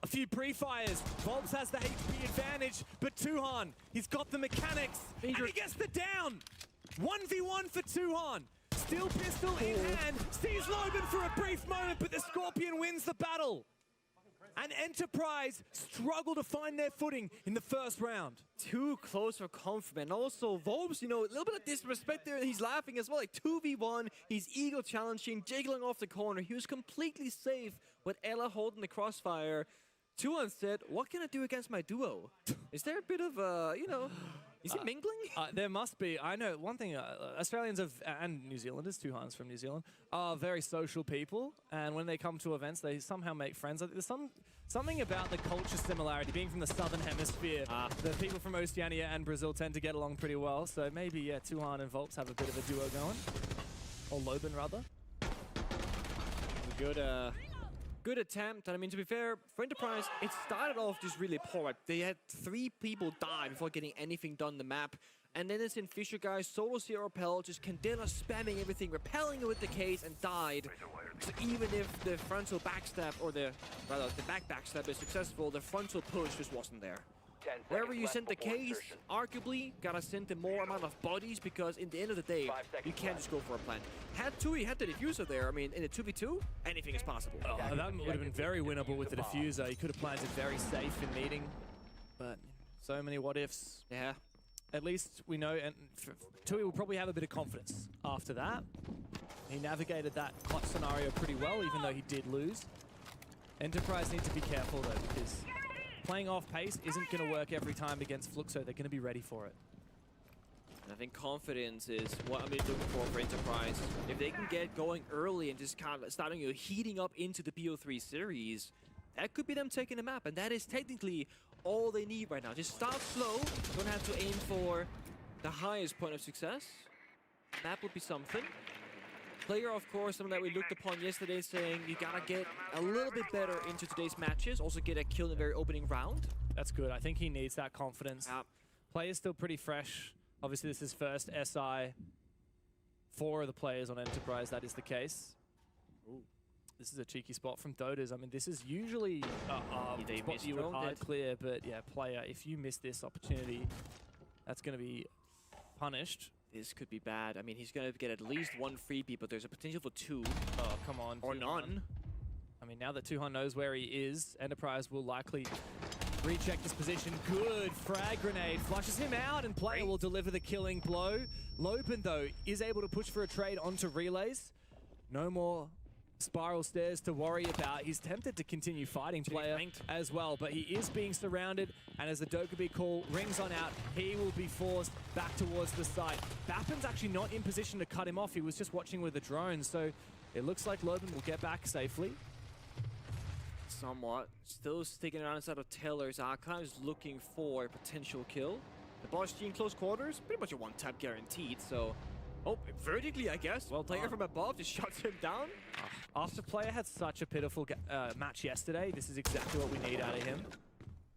A few pre-fires. Volps has the HP advantage, but Tuhan, he's got the mechanics, and he gets the down. 1v1 for Tuhan. Steel pistol in hand, sees Loben for a brief moment, but the Scorpion wins the battle. And Enterprise struggle to find their footing in the first round. Too close for comfort, and also Volbs, you know, a little bit of disrespect there. He's laughing as well, like 2v1. He's ego challenging, jiggling off the corner. He was completely safe with Ella holding the crossfire. Tuan said, what can I do against my duo? Is there a bit of, you know, is it mingling? There must be. I know one thing, Australians and New Zealanders, Tuhan's from New Zealand, are very social people. And when they come to events, they somehow make friends. There's something about the culture similarity, being from the Southern Hemisphere. The people from Oceania and Brazil tend to get along pretty well. So maybe, yeah, Tuhan and Volps have a bit of a duo going. Or Loban, rather. Good attempt, and I mean, to be fair, for Enterprise, it started off just really poor. Right? They had 3 people die before getting anything done on the map. And then it's in Fisher guys, solo zero repel, just Candela spamming everything, repelling it with the case, and died. So even if the frontal backstab, or rather the back backstab is successful, the frontal push just wasn't there. Wherever you send the case, arguably gotta send the more amount of bodies, because in the end of the day, you can't just go for a plant. Had Tui had the diffuser there, I mean, in a 2v2, anything is possible. Oh, that would have been very winnable with the diffuser. He could have planted very safe in meeting, but so many what ifs. Yeah. At least we know, and Tui will probably have a bit of confidence after that. He navigated that hot scenario pretty well, even though he did lose. Enterprise need to be careful though, because playing off pace isn't going to work every time against Fluxo. They're going to be ready for it. I think confidence is what I'm looking for Enterprise. If they can get going early and just kind of starting heating up into the BO3 series, that could be them taking the map, and that is technically all they need right now. Just start slow, don't have to aim for the highest point of success. Map would be something. Player, of course, someone that we looked upon yesterday, saying you gotta get a little bit better into today's matches, also get a kill in the very opening round. That's good. I think he needs that confidence. Player's still pretty fresh. Obviously, this is first SI. 4 of the players on Enterprise, that is the case. Ooh. This is a cheeky spot from Dodas. I mean, this is usually a spot you would hard clear, but yeah, player, if you miss this opportunity, that's going to be punished. This could be bad. I mean, he's going to get at least 1 freebie, but there's a potential for 2. Oh, come on. Or none. I mean, now that Tuhan knows where he is, Enterprise will likely recheck this position. Good frag grenade. Flushes him out, and player will deliver the killing blow. Lopen, though, is able to push for a trade onto relays. No more spiral stairs to worry about. He's tempted to continue fighting player as well, but he is being surrounded, and as the Dokkaebi call rings on out, he will be forced back towards the site. Bappen's actually not in position to cut him off. He was just watching with the drone, so it looks like Loben will get back safely. Somewhat. Still sticking around inside of Taylor's archives, looking for a potential kill. The boss G in close quarters, pretty much a one-tap guaranteed, so... Oh, vertically, I guess. Well, player from above just shuts him down. After player had such a pitiful match yesterday, this is exactly what we need out of him.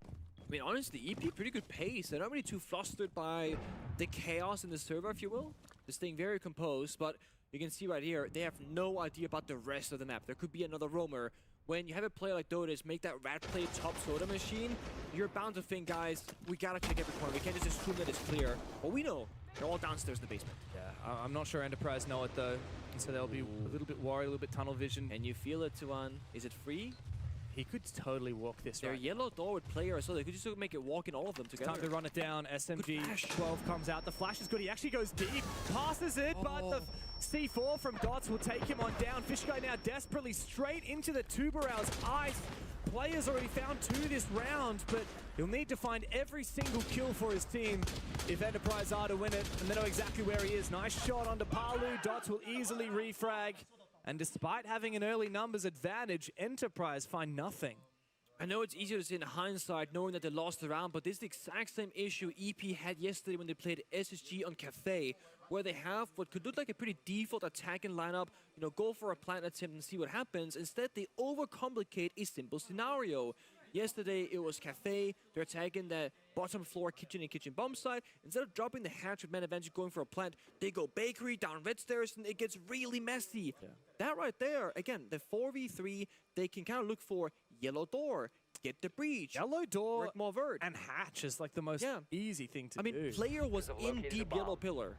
I mean, honestly, EP, pretty good pace. They're not really too flustered by the chaos in the server, if you will. They're staying very composed, but you can see right here, they have no idea about the rest of the map. There could be another roamer. When you have a player like Dodas make that rat play top soda machine, you're bound to think, guys, we gotta check every corner. We can't just assume that it's clear. But we know they're all downstairs in the basement. Yeah, I'm not sure Enterprise know it though, and so they'll be a little bit worried, a little bit tunnel vision. And you feel it, Tuan. Is it free? He could totally walk this Their yellow door with player, so they could just make it walk in all of them together. Time to run it down. SMG 12 comes out. The flash is good. He actually goes deep, passes it, but the C4 from Dots will take him on down. Fish guy now desperately straight into the Tuberal's ice. Player's already found 2 this round, but he'll need to find every single kill for his team if Enterprise are to win it, and they know exactly where he is. Nice shot onto Palu. Dots will easily refrag. And despite having an early numbers advantage, Enterprise find nothing. I know it's easier to say in hindsight, knowing that they lost the round, but this is the exact same issue EP had yesterday when they played SSG on Cafe, where they have what could look like a pretty default attacking lineup, you know, go for a plant attempt and see what happens. Instead, they overcomplicate a simple scenario. Yesterday, it was Cafe. They're attacking the bottom floor kitchen and kitchen bomb site. Instead of dropping the hatch with Man Advantage going for a plant, they go bakery, down red stairs, and it gets really messy. Yeah. That right there, again, the 4v3, they can kind of look for yellow door, get the breach. Yellow door more vert. And hatch is like the most easy thing to do. I mean, player was in deep yellow pillar.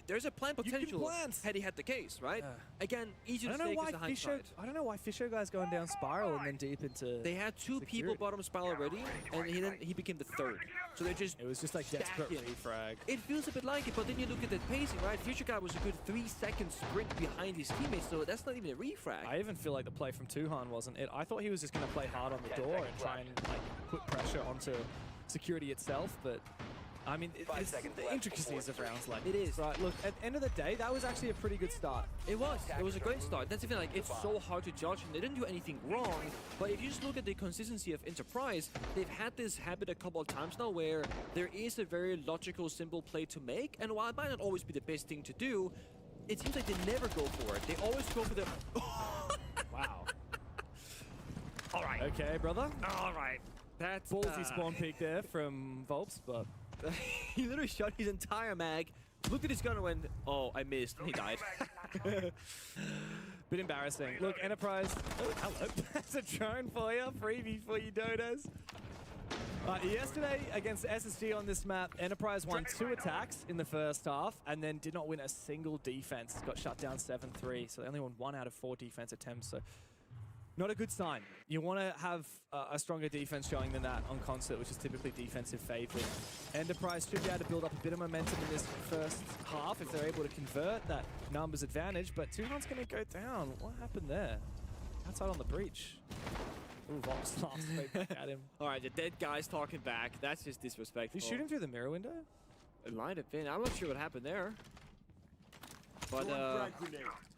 there's a plan potential had he had the case, right? Again, easy to say because hindsight. I don't know why Fisher guy's going down spiral and then deep into. They had two people bottom spiral already, and he became the third. So they just it was just like desperate refrag. It feels a bit like it, but then you look at the pacing, right? Fisher guy was a good 3-second sprint behind his teammates, so that's not even a refrag. I even feel like the play from Tuhan wasn't it. I thought he was just going to play hard on the door and try and like put pressure onto security itself, but. I mean, it's the intricacies of rounds like it is. Right, look, at the end of the day, that was actually a pretty good start. It was a great start. That's even like, it's so hard to judge, and they didn't do anything wrong, but if you just look at the consistency of Enterprise, they've had this habit a couple of times now where there is a very logical, simple play to make, and while it might not always be the best thing to do, it seems like they never go for it. They always go for the... Wow. All right. Okay, brother. All right. That's... Ballsy spawn peek there from Volps, but... He literally shot his entire mag, looked at his gun and went, oh, I missed, and he died. Bit embarrassing. Look, Enterprise, oh, hello. That's a drone for you, freebie for you, Dodos. Yesterday against SSG on this map, Enterprise won 2 attacks in the first half and then did not win a single defense. Got shut down 7-3, so they only won 1 out of 4 defense attempts, so not a good sign. You want to have a stronger defense showing than that on concert, which is typically defensive favored. Enterprise should be able to build up a bit of momentum in this first half if they're able to convert that numbers advantage, but Tuhan's going to go down. What happened there? Outside on the breach. Ooh, Volps laughs straight back at him. All right, the dead guy's talking back. That's just disrespectful. Did you shoot him through the mirror window? It might have been. I'm not sure what happened there. But,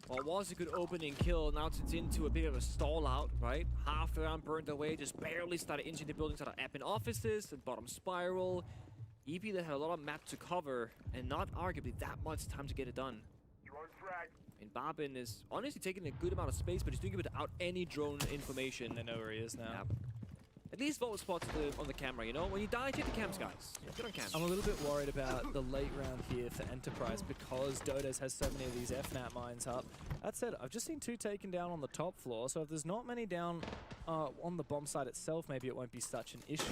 well, it was a good opening kill. Now it's into a bit of a stall out, right? Half the round burned away, just barely started inching the buildings out of admin offices and bottom spiral. EP, they had a lot of map to cover and not arguably that much time to get it done. And Babin is honestly taking a good amount of space, but he's doing it without any drone information. They know where he is now. Yep. At least Volt spots on the camera, you know? When you die, take the cams, guys. Get on cams. I'm a little bit worried about the late round here for Enterprise because Dodos has so many of these FNAT mines up. That said, I've just seen 2 taken down on the top floor, so if there's not many down on the bomb site itself, maybe it won't be such an issue.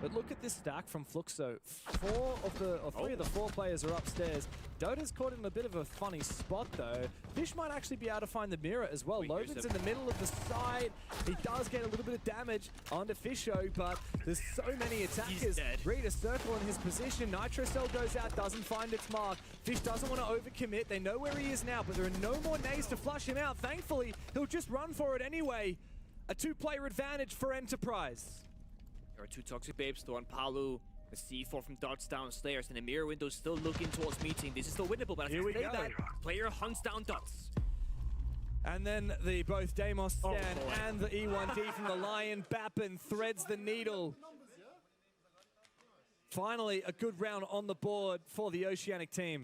But look at this stack from Fluxo. 3 of the 4 players are upstairs. Dota's caught in a bit of a funny spot though. Fish might actually be able to find the mirror as well. Logan's in the middle of the site. He does get a little bit of damage onto Fisho, but there's so many attackers. Read a circle in his position. Nitro Cell goes out, doesn't find its mark. Fish doesn't want to overcommit. They know where he is now, but there are no more nades to flush him out. Thankfully, he'll just run for it anyway. A 2-player advantage for Enterprise. There are 2 toxic babes, Thorn Palu. The C4 from Dots downstairs, and the mirror window still looking towards meeting. This is still winnable, but as I say that, player hunts down Dots. And then the both Deimos stand and the E1D from the Lion. Bappin threads the needle. Finally, a good round on the board for the Oceanic team.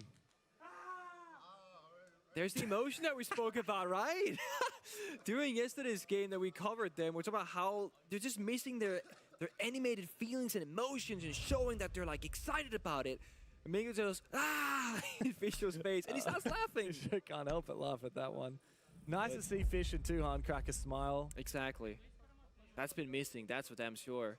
There's the emotion that we spoke about, right? During yesterday's game that we covered them, we're talking about how they're just missing their animated feelings and emotions and showing that they're like excited about it. And Mingo goes, in Fisho's face, and he starts laughing. Fisho can't help but laugh at that one. Nice to see Fish and Tuhan crack a smile. Exactly. That's been missing, that's for damn sure.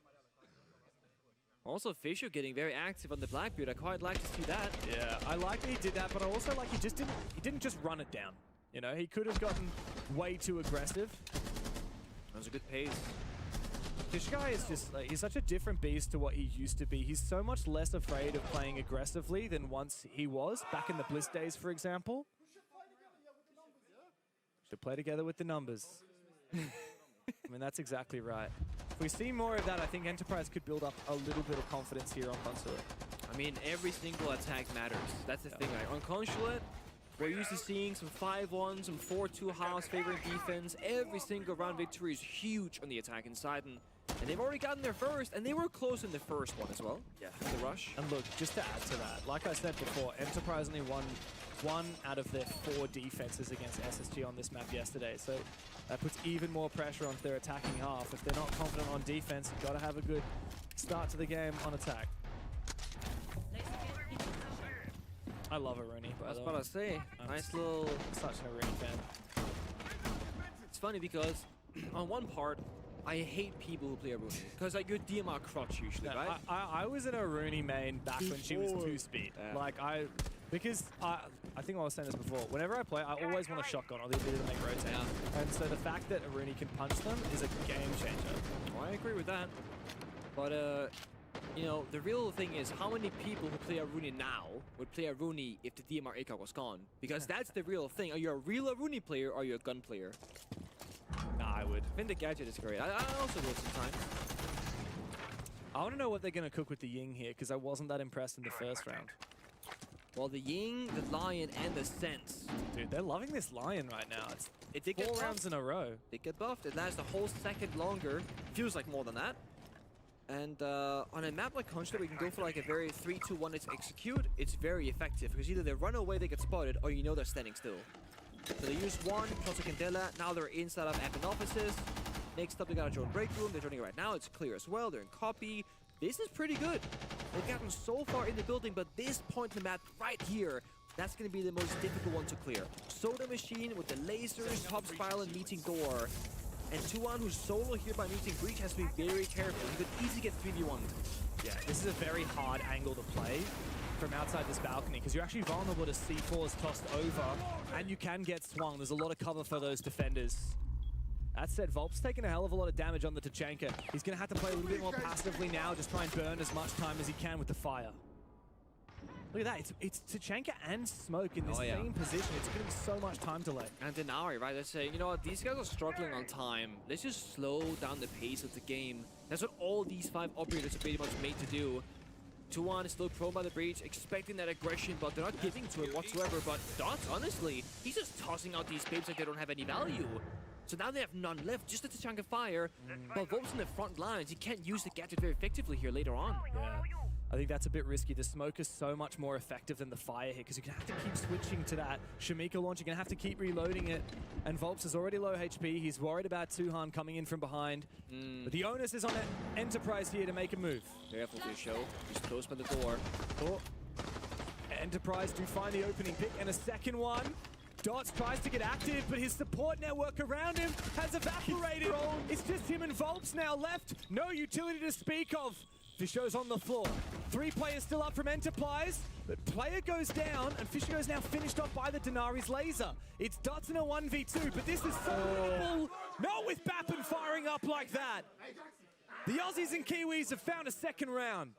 Also, Fisher getting very active on the Blackbeard. I quite like to see that. Yeah, I like that he did that, but I also like he didn't just run it down. You know, he could have gotten way too aggressive. That was a good pace. This guy is just, like, he's such a different beast to what he used to be. He's so much less afraid of playing aggressively than once he was, back in the Bliss days, for example. Should play together with the numbers. I mean, that's exactly right. If we see more of that, I think Enterprise could build up a little bit of confidence here on Consulate. I mean, every single attack matters. That's the thing, right? On Consulate, we're used to seeing some 5-1, some 4-2 halves favoring defense. Every single round victory is huge on the attacking side, and they've already gotten their first, and they were close in the first one as well. Yeah. The rush. And look, just to add to that, like I said before, Enterprise only won 1 out of their 4 defenses against SSG on this map yesterday, so that puts even more pressure onto their attacking half. If they're not confident on defense, you've got to have a good start to the game on attack. I love Aruni, by the way. I was about to say, nice little... Such an Aruni fan. It's funny because, on one part, I hate people who play Aruni. Because, like, your DMR crutch usually, No, right? I was an Aruni main back when she was 2-speed. Yeah. Like, because I think I was saying this before. Whenever I play, I always want a shotgun or the ability to make rotate. And so the fact that Aruni can punch them is a game changer. Oh, I agree with that. But, you know, the real thing is how many people who play Aruni now would play Aruni if the DMR ACOG was gone? Because that's the real thing. Are you a real Aruni player or are you a gun player? Nah, I would. I think the gadget is great. I also would sometimes. I want to know what they're going to cook with the Ying here, because I wasn't that impressed in the first round. Well, the Ying, the Lion, and the Sens. Dude, they're loving this Lion right now. It did 4 rounds in a row. They get buffed. It lasts a whole second longer. Feels like more than that. And on a map like Conchita, we can go for like a very 3-2-1 execute. It's very effective, because either they run away, they get spotted, or you know they're standing still. So they use one, plus a Candela. Now they're inside of admin offices. Next up, they got a drone break room. They're joining it right now. It's clear as well. They're in copy. This is pretty good. They've gotten so far in the building, but this point in the map right here, that's going to be the most difficult one to clear. Soda Machine with the lasers, top spiral, and meeting door. And Tuan, who's solo here by meeting breach, has to be very careful. He could easily get 3v1'd. Yeah, this is a very hard angle to play from outside this balcony, because you're actually vulnerable to C4s tossed over, and you can get swung. There's a lot of cover for those defenders. That said, Volp's taking a hell of a lot of damage on the Tachanka. He's going to have to play a little bit more passively now, just try and burn as much time as he can with the fire. Look at that, it's Tachanka and Smoke in this same position. It's going to be so much time delay. And Denari, right? They're saying, you know what, these guys are struggling on time. Let's just slow down the pace of the game. That's what all these 5 operators are pretty much made to do. Tuan is still prone by the breach, expecting that aggression, but they're not giving to him whatsoever. But Dots, honestly, he's just tossing out these babes like they don't have any value. So now they have none left, just a Tachanka fire. But Volp's in the front lines. He can't use the gadget very effectively here later on. Yeah. I think that's a bit risky. The smoke is so much more effective than the fire here, because you're going to have to keep switching to that Shamika launch. You're going to have to keep reloading it. And Volps is already low HP. He's worried about Tuhan coming in from behind. But the onus is on Enterprise here to make a move. Careful to show. He's close by the door. Oh. Enterprise do find the opening pick, and a second one. Dots tries to get active, but his support network around him has evaporated. It's just him and Volps now left. No utility to speak of. Fisho's on the floor. 3 players still up from Enterprise, but player goes down, and Fisho's now finished off by the Denari's laser. It's Dots in a 1v2, but this is so winnable. Not with Bappen firing up like that. The Aussies and Kiwis have found a second round.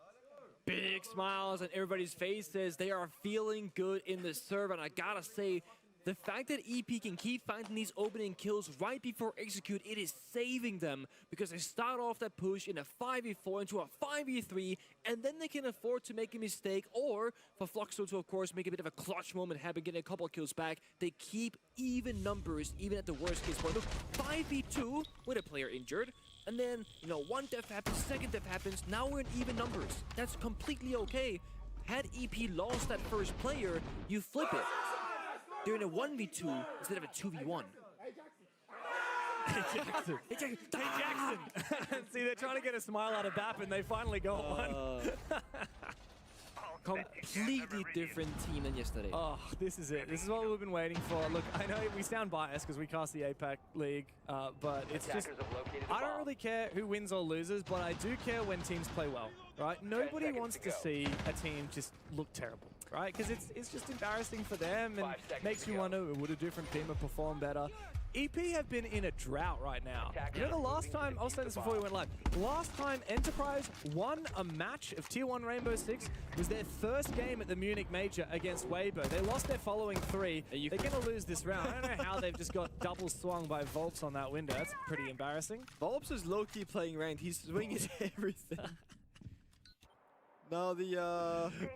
Big smiles on everybody's faces. They are feeling good in the serve, and I gotta say, the fact that EP can keep finding these opening kills right before execute, it is saving them, because they start off that push in a 5v4 into a 5v3, and then they can afford to make a mistake, or for Fluxo to, of course, make a bit of a clutch moment, having getting a couple of kills back. They keep even numbers, even at the worst case point. Look, 5v2 with a player injured, and then, you know, 1 death happens, 2nd death happens, now we're in even numbers. That's completely okay. Had EP lost that first player, you flip it. They're in a 1v2 instead of a 2v1. Hey Jackson. Hey Jackson. See, they're trying to get a smile out of Bappen. They finally got one. Completely different team than yesterday. Oh, this is it. This is what we've been waiting for. Look, I know we sound biased because we cast the APAC League, but it's just, I don't really care who wins or loses, but I do care when teams play well, right? Nobody wants to see a team just look terrible, right? Because it's just embarrassing for them and makes you wonder, would a different team have performed better? EP have been in a drought right now. You know, the last time, I'll say this before we went live, last time Enterprise won a match of Tier 1 Rainbow Six was their first game at the Munich Major against Weibo. They lost their following 3. They're going to lose this round. I don't know how they've just got double swung by Volps on that window. That's pretty embarrassing. Volps is low-key playing ranked. He's swinging everything. Now the,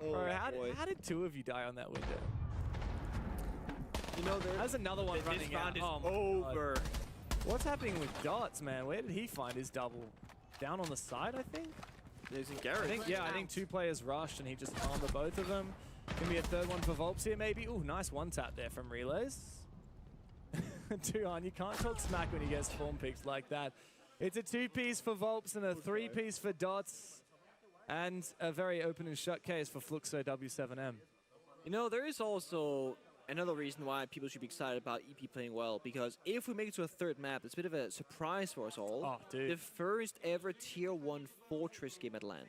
Bro, how did 2 of you die on that window? You know, there's another one running out. Over. What's happening with Dots, man? Where did he find his double? Down on the side, I think? There's in Garrett. I think 2 players rushed and he just farmed the both of them. Can be a 3rd one for Volps here, maybe. Ooh, nice 1-tap there from Relays. 2 on. You can't talk smack when you get spawn picks like that. It's a 2-piece for Volps and a 3-piece for Dots. And a very open and shut case for Fluxo W7M. You know, there is also another reason why people should be excited about EP playing well, because if we make it to a 3rd map, it's a bit of a surprise for us all. Oh, dude. The first ever Tier 1 Fortress game at LAN.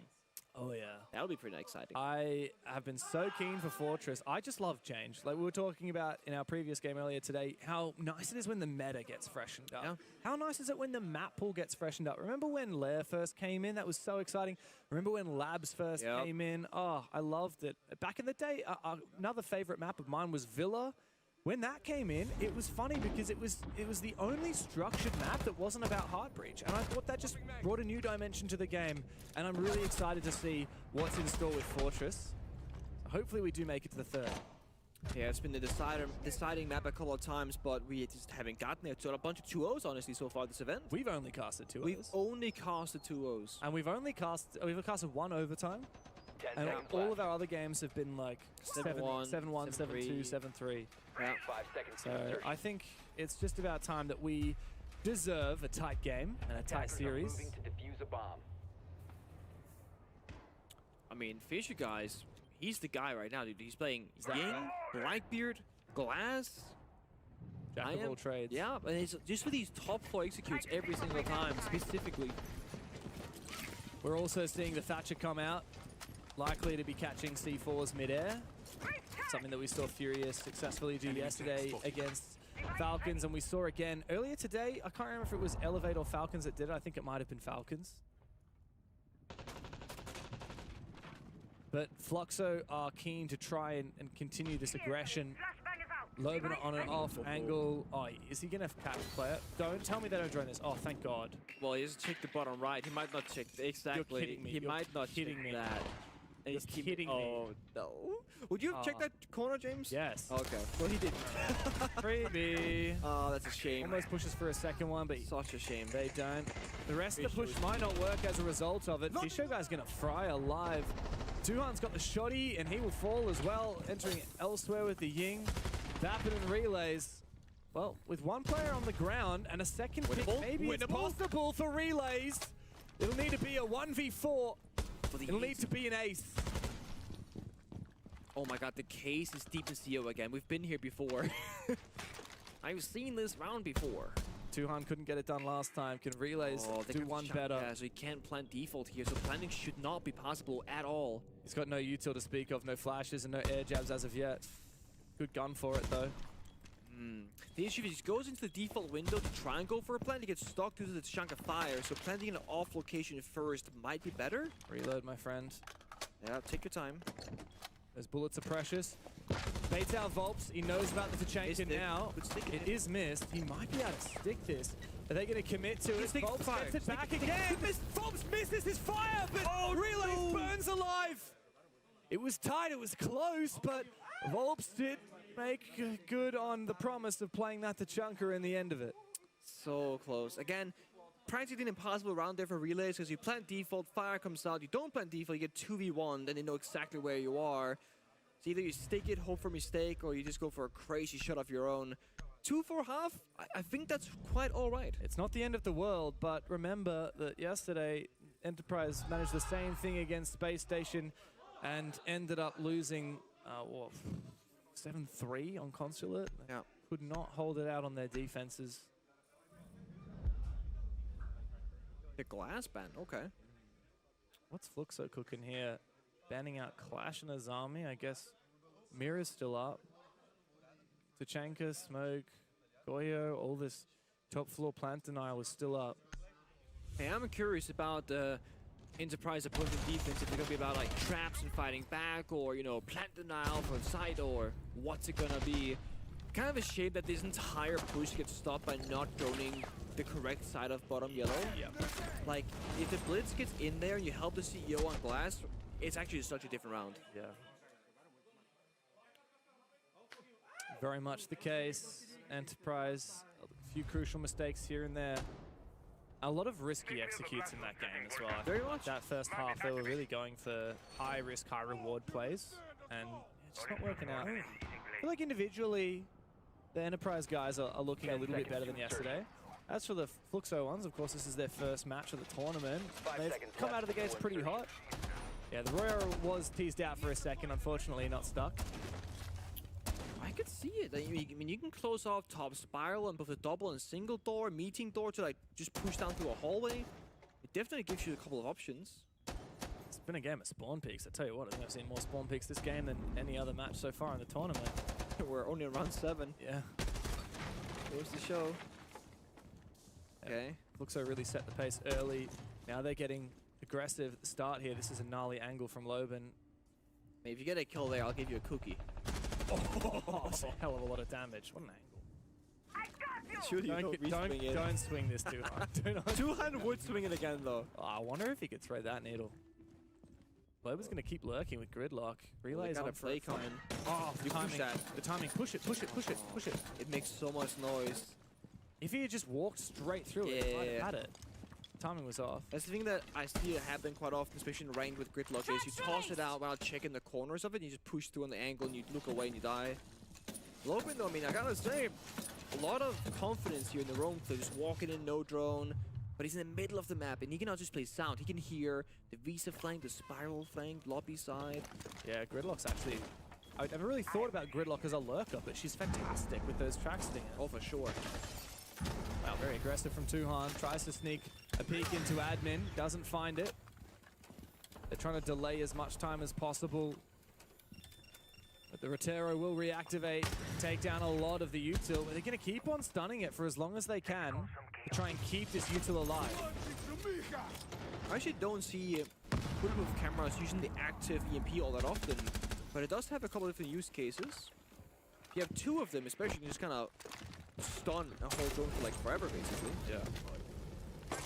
Oh, yeah. That'll be pretty exciting. I have been so keen for Fortress. I just love change. Like we were talking about in our previous game earlier today, how nice it is when the meta gets freshened up. Yeah. How nice is it when the map pool gets freshened up? Remember when Lair first came in? That was so exciting. Remember when Labs first came in? Oh, I loved it. Back in the day, another favorite map of mine was Villa. When that came in, it was funny because it was the only structured map that wasn't about Heartbreach, and I thought that just brought a new dimension to the game, and I'm really excited to see what's in store with Fortress. Hopefully we do make it to the third. Yeah, it's been the deciding map a couple of times, but we just haven't gotten there. So a bunch of 2-0s, honestly, so far this event. We've only casted 2-0s. We've only casted 2-0s. And we've casted one overtime. And all of our other games have been like 7-1, 7-1, 7-2, 7-3. Yeah. 5 seconds. So I think it's just about time that we deserve a tight game and a tight series. Moving to defuse a bomb. I mean, Fisher, guys, he's the guy right now, dude. He's playing Ying, Blackbeard, Glass. Jack of all trades. Yeah, and it's just with these top 4 executes every single time, specifically. We're also seeing the Thatcher come out, likely to be catching C4s mid-air. Something that we saw Furious successfully do yesterday against Falcons, and we saw again earlier today. I can't remember if it was Elevate or Falcons that did it. I think it might have been Falcons. But Fluxo are keen to try and continue this aggression. Loban on an off angle. Oh, is he going to catch player? Don't tell me they don't drone this. Oh, thank God. Well, he just checked the bottom right. He might not check exactly. You're kidding me. He might not check that. You're kidding me. Oh, no. Would you have checked that corner, James? Yes. Okay. Well, he didn't. Freebie. Oh, that's a shame. Almost pushes for a second one, but such a shame. They don't. The rest of the push might not work as a result of it. Fisho guy's going to fry alive. Duhan's got the shoddy, and he will fall as well, entering elsewhere with the Ying. Vapid and Relays. Well, with one player on the ground and a second pick, maybe it's possible for Relays. It'll need to be a 1v4. It'll need to be an ace. Oh my God, the case is deep in CO again. We've been here before. I've seen this round before. Tuhan couldn't get it done last time. Can Relays do one better? Yeah, so he can't plant default here, so planting should not be possible at all. He's got no util to speak of, no flashes and no air jabs as of yet. Good gun for it though. The issue is he goes into the default window to try and go for a plant. He gets stuck due to the chunk of fire, so planting an off location first might be better. Reload, my friend. Yeah, take your time. Those bullets are precious. Baits out Volps. He knows about the Tachanka now. It is missed. He might be able to stick this. Are they going to commit to it? Volps gets it back again. Volps misses his fire, but Relays burns alive. It was tight. It was close, but Volps did make good on the promise of playing that Tachanka in the end of it. So close. Again, practically an impossible round there for Relays because you plant default, fire comes out. You don't plant default, you get 2v1, then they know exactly where you are. So either you stick it, hope for a mistake, or you just go for a crazy shot of your own. 2 for half, I think that's quite all right. It's not the end of the world, but remember that yesterday, Enterprise managed the same thing against Space Station and ended up losing, 7-3 on Consulate. Yeah. Could not hold it out on their defenses. The glass ban, okay. What's Fluxo cooking here? Banning out Clash and Azami. I guess Mira's still up. Tachanka, Smoke, Goyo, all this top floor plant denial is still up. Hey, I'm curious about the Enterprise opposing defense. If it's gonna be about like traps and fighting back, or plant denial from side, or what's it gonna be? Kind of a shame that this entire push gets stopped by not droning the correct side of bottom yellow. Yeah. Like if the blitz gets in there and you help the CEO on glass, it's actually such a different round. Yeah. Very much the case. Enterprise, a few crucial mistakes here and there. A lot of risky executes in that game as well. Very much. That first half, they were really going for high risk, high reward plays, and it's just not working out. I feel like individually, the Enterprise guys are looking a little bit better than yesterday. As for the Fluxo ones, of course, this is their first match of the tournament. They've come out of the gates pretty hot. Yeah, the Royal was teased out for a second, unfortunately not stuck. I could see it. I mean, you can close off top spiral and both a double and single door, meeting door to like just push down through a hallway. It definitely gives you a couple of options. been a game of spawn peaks. I tell you what, I think I've seen more spawn peaks this game than any other match so far in the tournament. We're only on round 7. Yeah. Here's the show. Okay. Looks like really set the pace early. Now they're getting aggressive at the start here. This is a gnarly angle from Loban. If you get a kill there, I'll give you a cookie. Oh, that's a hell of a lot of damage. What an angle. Surely don't swing this too hard. Two-hand would swing it again, though. Oh, I wonder if he could throw that needle. Loban's going to keep lurking with Gridlock. Relay's on play coming. Oh, you push that. The timing. Push it, push it, push it, push it. It makes so much noise. If he had just walked straight through it, he might have had it. Timing was off. That's the thing that I see it happen quite often, especially in ranked with Gridlock, is you toss it out while checking the corners of it, and you just push through on the angle, and you look away and you die. Loban, though, I mean, I gotta say, a lot of confidence here in the roam clip, just walking in, no drone, but he's in the middle of the map, and he cannot just play sound. He can hear the Visa flank, the spiral flank, lobby side. Yeah, Gridlock's actually... I never really thought about Gridlock as a lurker, but she's fantastic with those track stingers. Oh, for sure. Wow, very aggressive from Tuhan. Tries to sneak a peek into admin. Doesn't find it. They're trying to delay as much time as possible. But the Rotero will reactivate, take down a lot of the util. But they're going to keep on stunning it for as long as they can to try and keep this util alive. I actually don't see Bulletproof cameras using the active EMP all that often, but it does have a couple of different use cases. You have 2 of them, especially, you can just kind of stun a whole drone for like forever, basically. Yeah.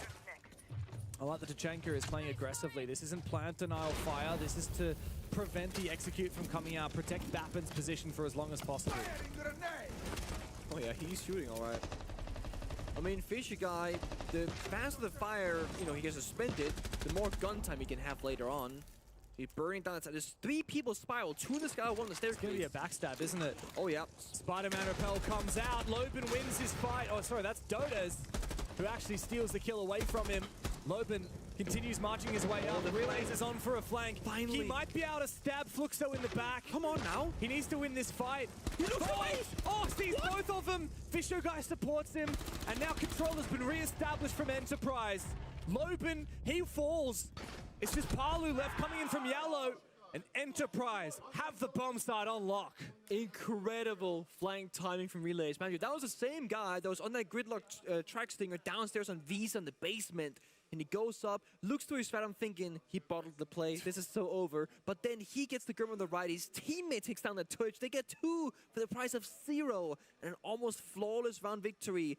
I like that Tachanka is playing aggressively. This isn't plant denial fire. This is to prevent the execute from coming out, protect Bappen's position for as long as possible. Oh yeah, he's shooting all right. I mean, Fisher guy, the faster the fire, you know, he gets suspended, the more gun time he can have later on. He's burning down that side. There's 3 people spiral, 2 in the sky, 1 on the stairs. It's going to be a backstab, isn't it? Oh, yeah. Spider-Man Repel comes out. Loban wins his fight. Oh, sorry, that's Dodas, who actually steals the kill away from him. Loban continues marching his way up. The Relays is on for a flank. Finally. He might be able to stab Fluxo in the back. Come on now. He needs to win this fight. He looks away. Oh, sees both of them. Fisher guy supports him. And now control has been re-established from Enterprise. Loban, he falls. It's just Palu left coming in from yellow. And Enterprise have the bomb site on lock. Incredible flank timing from Relays. Man, that was the same guy that was on that Gridlock track stinger downstairs on Visa in the basement. And he goes up, looks to his right, I'm thinking, he bottled the play, this is so over. But then he gets the grim on the right, his teammate takes down the Twitch. They get 2 for the price of 0. And an almost flawless round victory.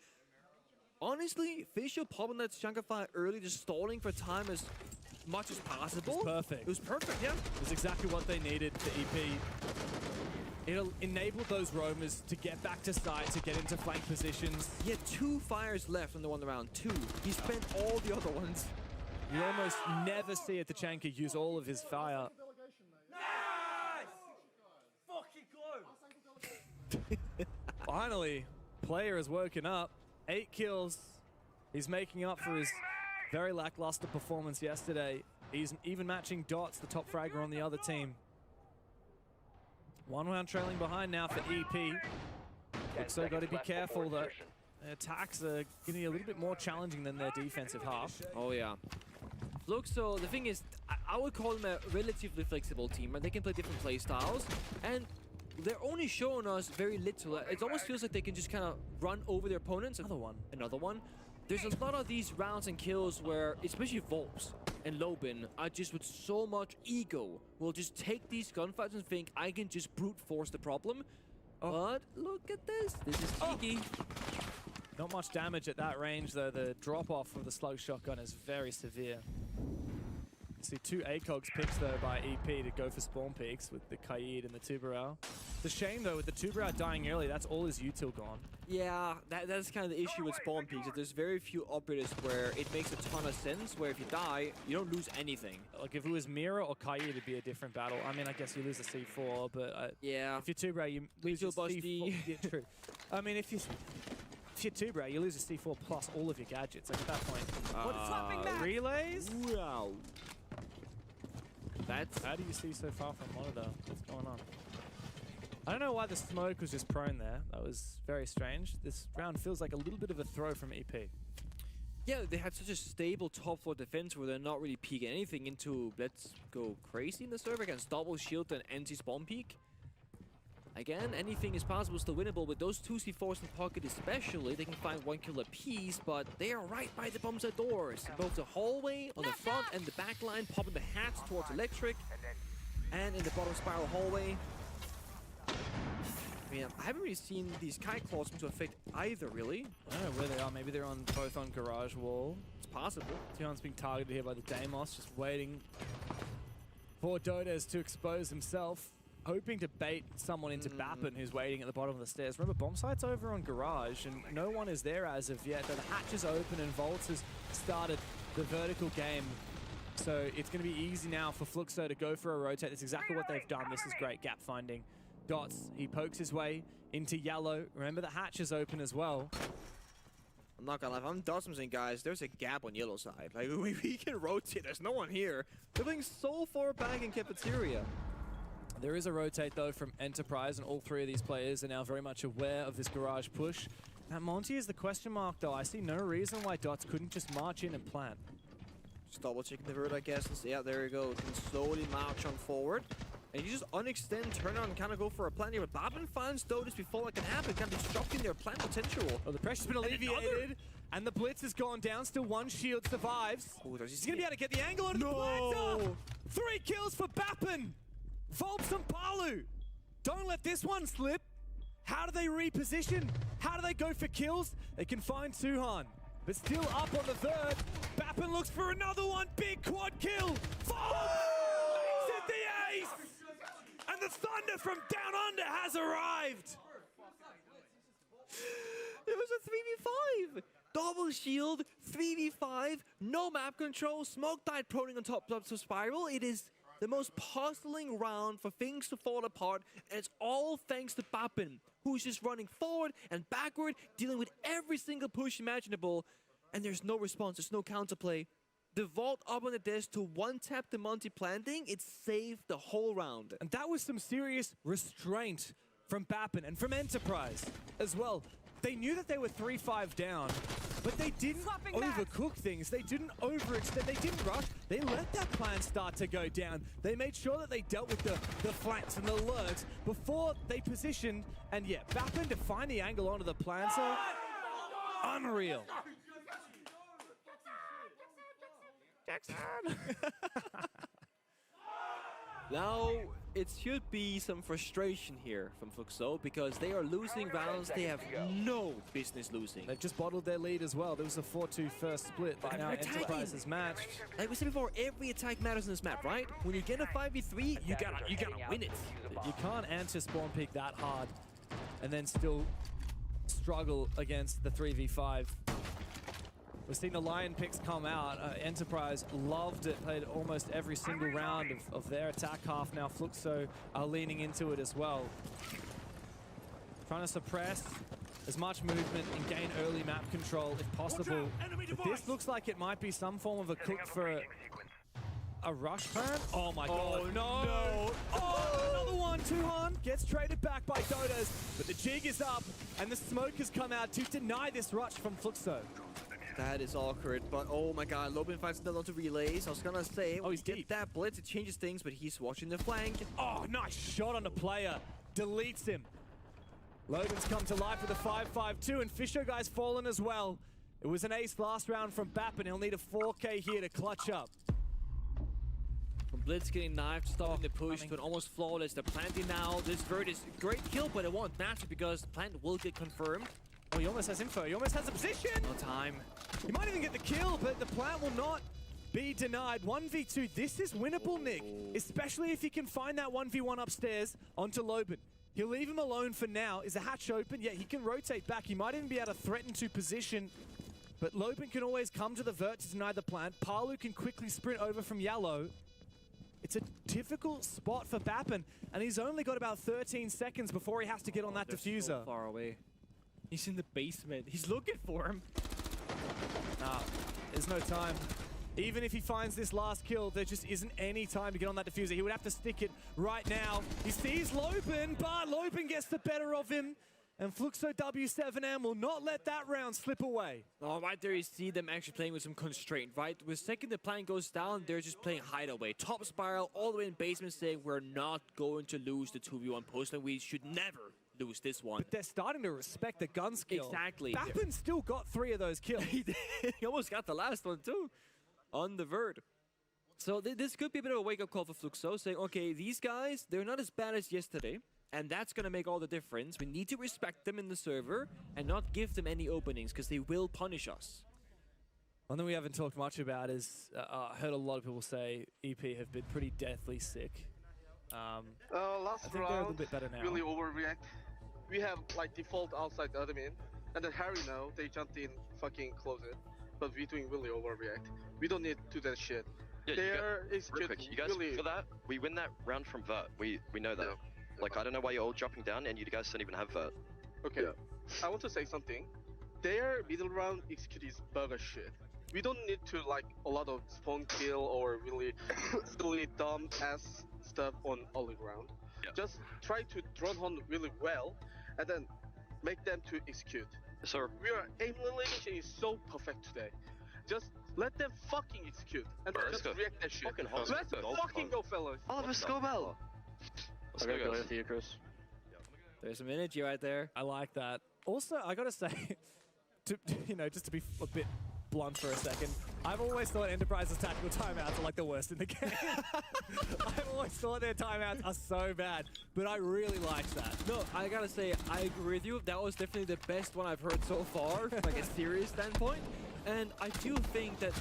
Honestly, Fisher popping that Tachanka fight early, just stalling for time as much as possible. It was perfect. It was perfect, yeah. It was exactly what they needed for EP. It'll enable those roamers to get back to site, to get into flank positions. He had 2 fires left on the 1 round, 2. He spent all the other ones. You almost never see a Tachanka use all of his fire. Nice! Fucking close! Finally, player has woken up. 8 kills. He's making up for his very lackluster performance yesterday. He's even matching Dots, the top fragger on the other team. 1 round trailing behind now for EP. So got to be careful that their attacks are getting a little bit more challenging than their defensive half. Oh yeah. Look, so the thing is, I would call them a relatively flexible team, and they can play different play styles, and they're only showing us very little. It almost feels like they can just kind of run over their opponents. Another one. There's a lot of these rounds and kills where, especially Volps and Loban, are just with so much ego, will just take these gunfights and think, I can just brute force the problem. But look at this. This is cheeky. Not much damage at that range, though. The drop-off from the slug shotgun is very severe. You see 2 ACOGs picks, though, by EP to go for spawn peaks with the Kaid and the Tubarão. It's a shame, though, with the Tubarão dying early, that's all his util gone. Yeah, that's kind of the issue with spawn peaks. That there's very few operators where it makes a ton of sense, where if you die, you don't lose anything. Like, if it was Mira or Kaid, it'd be a different battle. I mean, I guess you lose a C4, but yeah, if you're Tubarão, you lose your C4. Yeah, true. I mean, if you're Tubarão, you lose a C4 plus all of your gadgets. Like, at that point, Relays? Wow. How do you see so far from monitor? What's going on? I don't know why the smoke was just prone there. That was very strange. This round feels like a little bit of a throw from EP. Yeah, they had such a stable top floor defense where they're not really peeking anything into let's go crazy in the server against double shield and NC spawn peak. Again, anything is possible, still winnable. With those two C4s in pocket especially, they can find 1 kill apiece, but they are right by the bombs at doors. Both the hallway on the front and the back line, popping the hats towards electric. And in the bottom spiral hallway. I mean, I haven't really seen these kite claws seem to affect either, really. I don't know where they are. Maybe they're on both on garage wall. It's possible. Tion's being targeted here by the Deimos, just waiting for Dodes to expose himself. Hoping to bait someone into Bappen, who's waiting at the bottom of the stairs. Remember, bomb site's over on garage, and no one is there as of yet. The hatch is open, and Volts has started the vertical game. So it's going to be easy now for Fluxo to go for a rotate. That's exactly what they've done. This is great gap finding. Dots, he pokes his way into yellow. Remember, the hatch is open as well. I'm not gonna lie, if I'm Dots, I'm saying, guys, there's a gap on yellow side. Like, we can rotate. There's no one here. They're being so far back in cafeteria. There is a rotate, though, from Enterprise, and all three of these players are now very much aware of this garage push. Now, Monty is the question mark, though. I see no reason why Dots couldn't just march in and plant. Just double checking the vert, I guess. And yeah, there you go. Can slowly march on forward. And you just unextend, turn on, and kind of go for a plant here. But Bappen finds Dotus before that can happen, kind of disrupting their plant potential. Oh, the pressure's been alleviated, and the blitz has gone down. Still one shield survives. Oh, he's going to be able to get the angle on the planter. 3 kills for Bappen. Volps and Palu. Don't let this one slip. How do they reposition? How do they go for kills? They can find Suhan, but still up on the third. Bappen looks for another one. Big quad kill. Volps at the ace. And the thunder from down under has arrived. It was a 3v5. Double shield, 3v5, no map control, smoke died proning on top of spiral. It is the most puzzling round for things to fall apart, and it's all thanks to Bappen, who's just running forward and backward, dealing with every single push imaginable, and there's no response, there's no counterplay. The vault up on the desk to one-tap the Monty planting, it saved the whole round. And that was some serious restraint from Bappen and from Enterprise as well. They knew that they were 3-5 down, but they didn't overcook things. They didn't overextend. They didn't rush. They let that plan start to go down. They made sure that they dealt with the flanks and the lurks before they positioned. And yeah, Bappen to find the angle onto the planter. Unreal. Jackson! Now, it should be some frustration here from Fluxo because they are losing rounds they have no business losing. They've just bottled their lead as well. There was a 4-2 first split, but now Enterprise is matched. Like we said before, every attack matters in this map, right? When you get a 5v3, you gotta win it. You can't answer spawn peek that hard and then still struggle against the 3v5. We've seen the Lion picks come out. Enterprise loved it, played almost every single round of their attack half. Now Fluxo are leaning into it as well. Trying to suppress as much movement and gain early map control if possible. But this looks like it might be some form of a cook for a rush plan. Oh my god, no! Oh, another one, Tuhan gets traded back by Dodos, but the jig is up and the smoke has come out to deny this rush from Fluxo. That is awkward, but oh my god, Lobin finds still onto relays. I was gonna say, he's deep. That blitz, it changes things, but he's watching the flank. Oh, nice shot on the player. Deletes him. Logan's come to life with a 5-5-2, and Fisher guy's fallen as well. It was an ace last round from Bappen. He'll need a 4K here to clutch up. From Blitz getting knifed, stopping the push to an almost flawless. They're planting now. This vert is a great kill, but it won't matter because the plant will get confirmed. Oh, he almost has info. He almost has a position. No time. He might even get the kill, but the plant will not be denied. 1v2. This is winnable, Nick. Especially if he can find that 1v1 upstairs onto Loban. He'll leave him alone for now. Is the hatch open? Yeah, he can rotate back. He might even be able to threaten to position. But Loban can always come to the vert to deny the plant. Palu can quickly sprint over from yellow. It's a difficult spot for Bappen, and he's only got about 13 seconds before he has to get on that diffuser. So far away. He's in the basement. He's looking for him. Nah, there's no time. Even if he finds this last kill, there just isn't any time to get on that diffuser. He would have to stick it right now. He sees Loban, but Loban gets the better of him. and Fluxo W7M will not let that round slip away. Oh, right there you see them actually playing with some constraint, right? The second the plan goes down, they're just playing hideaway. Top spiral, all the way in basement, saying we're not going to lose the 2v1 post, and we should never lose this one. But they're starting to respect the gun skill. Exactly. Bappin still got 3 of those kills. He almost got the last one too, on the vert. So this could be a bit of a wake-up call for Fluxo, saying, okay, these guys, they're not as bad as yesterday, and that's going to make all the difference. We need to respect them in the server and not give them any openings, because they will punish us. One thing we haven't talked much about is, I heard a lot of people say EP have been pretty deathly sick. Last I think round, they're a little bit better now. really overreact. We have like default outside admin, and then Harry now, they jumped in fucking closet, but we're doing really overreact. We don't need to do that shit. Yeah, There is real quick, you guys, really... for that, we win that round from vert. We know that. Like, I don't know why you're all dropping down and you guys don't even have vert. Okay, I want to say something. Their middle round execute is bugger shit. We don't need to like a lot of spawn kill or really silly dumb ass stuff on early round. Just try to drone hunt really well and then make them to execute. So our aim lineage is so perfect today. Just let them fucking execute and then just react that shit. Let's fucking go, fellas. Oliver Scobell. Let's go, guys. There's some energy right there. I like that. Also, I gotta say, just to be a bit blunt for a second, I've always thought Enterprise's tactical timeouts are like the worst in the game. I've always thought their timeouts are so bad, but I really like that. No, I gotta say, I agree with you. That was definitely the best one I've heard so far, from like a serious standpoint. And I do think that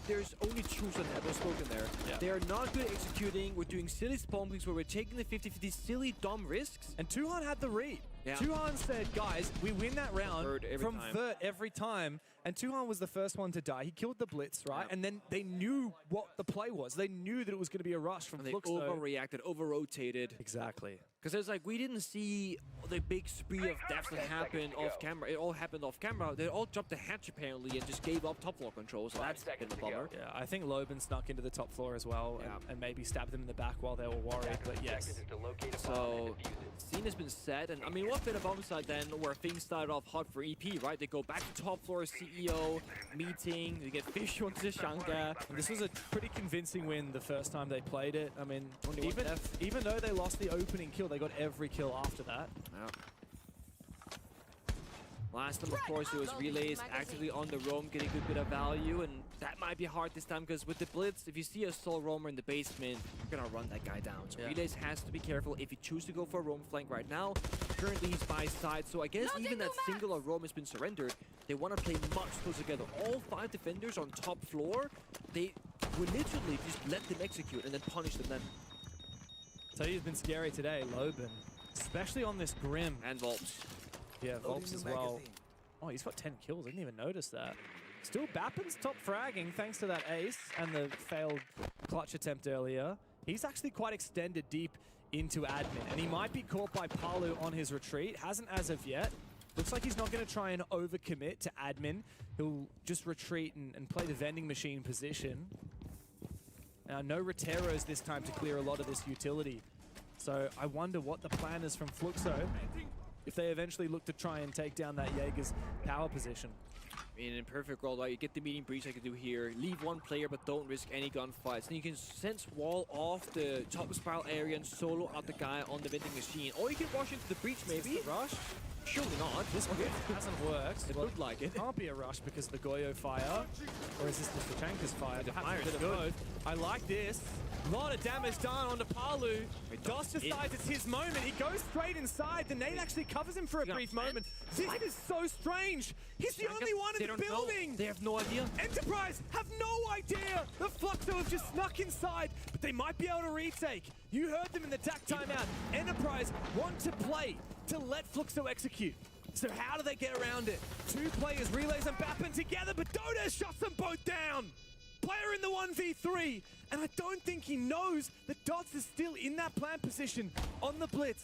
there's only truth that was spoken there. Yeah. They are not good at executing. We're doing silly spawn picks where we're taking the 50-50 silly, dumb risks. And Tuhan had the read. Yeah. Tuhan said, guys, we win that round from vert every time. And Tuhan was the first one to die. He killed the blitz, right? And then they knew what the play was. They knew that it was going to be a rush from Fluxo. They overreacted, over-rotated. Exactly. Because it's like, we didn't see the big spree of deaths that happened off camera. It all happened off camera. They all jumped the hatch apparently and just gave up top floor control. So that's a bit of a bummer. Yeah, I think Loban snuck into the top floor as well and maybe stabbed them in the back while they were worried. But yes. So, scene has been set. And I mean, what bit of upside then where things started off hot for EP, right? They go back to top floor CEO meeting. They get fish onto the Shanka. This was a pretty convincing win the first time they played it. I mean, even though they lost the opening kill, they got every kill after that. Yeah. Last time, of course, it was Relays actively on the roam, getting a good bit of value, and that might be hard this time because with the blitz, if you see a solo roamer in the basement, you're gonna run that guy down. So Relays has to be careful if he chooses to go for a roam flank right now. Currently, he's by side, so I guess even that singular roam has been surrendered. They want to play much closer together. All 5 defenders on top floor, they would literally just let them execute and then punish them then. So he's been scary today, Loban, especially on this Grim. And Volps. Yeah, Volps as well. Oh, he's got 10 kills. I didn't even notice that. Still, Bappin's top fragging thanks to that ace and the failed clutch attempt earlier. He's actually quite extended deep into admin, and he might be caught by Palu on his retreat. Hasn't as of yet. Looks like he's not going to try and overcommit to admin. He'll just retreat and play the vending machine position. Now, no Roteros this time to clear a lot of this utility. So I wonder what the plan is from Fluxo if they eventually look to try and take down that Jaeger's power position. I mean, in perfect world, right, you get the meeting breach like you do here, leave one player but don't risk any gunfights. Then you can sense wall off the top spiral area and solo out the guy on the vending machine. Or you can rush into the breach maybe. Rush? Surely not. This one hasn't worked. It looked like it. Can't be a rush because of the Goyo fire. Or is this the Fichanka's fire? The Perhaps fire a bit is of good. both. I like this. A lot of damage done onto Palu. Doss decides it's his moment. He goes straight inside. The nade actually covers him for a brief moment. This is so strange. He's the only one in the building. They have no idea. Enterprise have no idea. The Fluxo have just snuck inside, but they might be able to retake. You heard them in the TAC timeout. Enterprise want to play to let Fluxo execute. So how do they get around it? 2 players, Relays and Bappin together, but Doda shots them both down. Player in the 1v3, and I don't think he knows that Dots is still in that plant position on the blitz.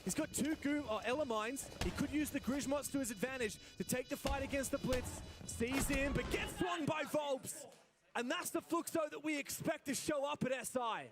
He's got 2 Ella mines. He could use the Grismots to his advantage to take the fight against the blitz. Sees him, but gets swung by Volps. And that's the Fluxo that we expect to show up at SI.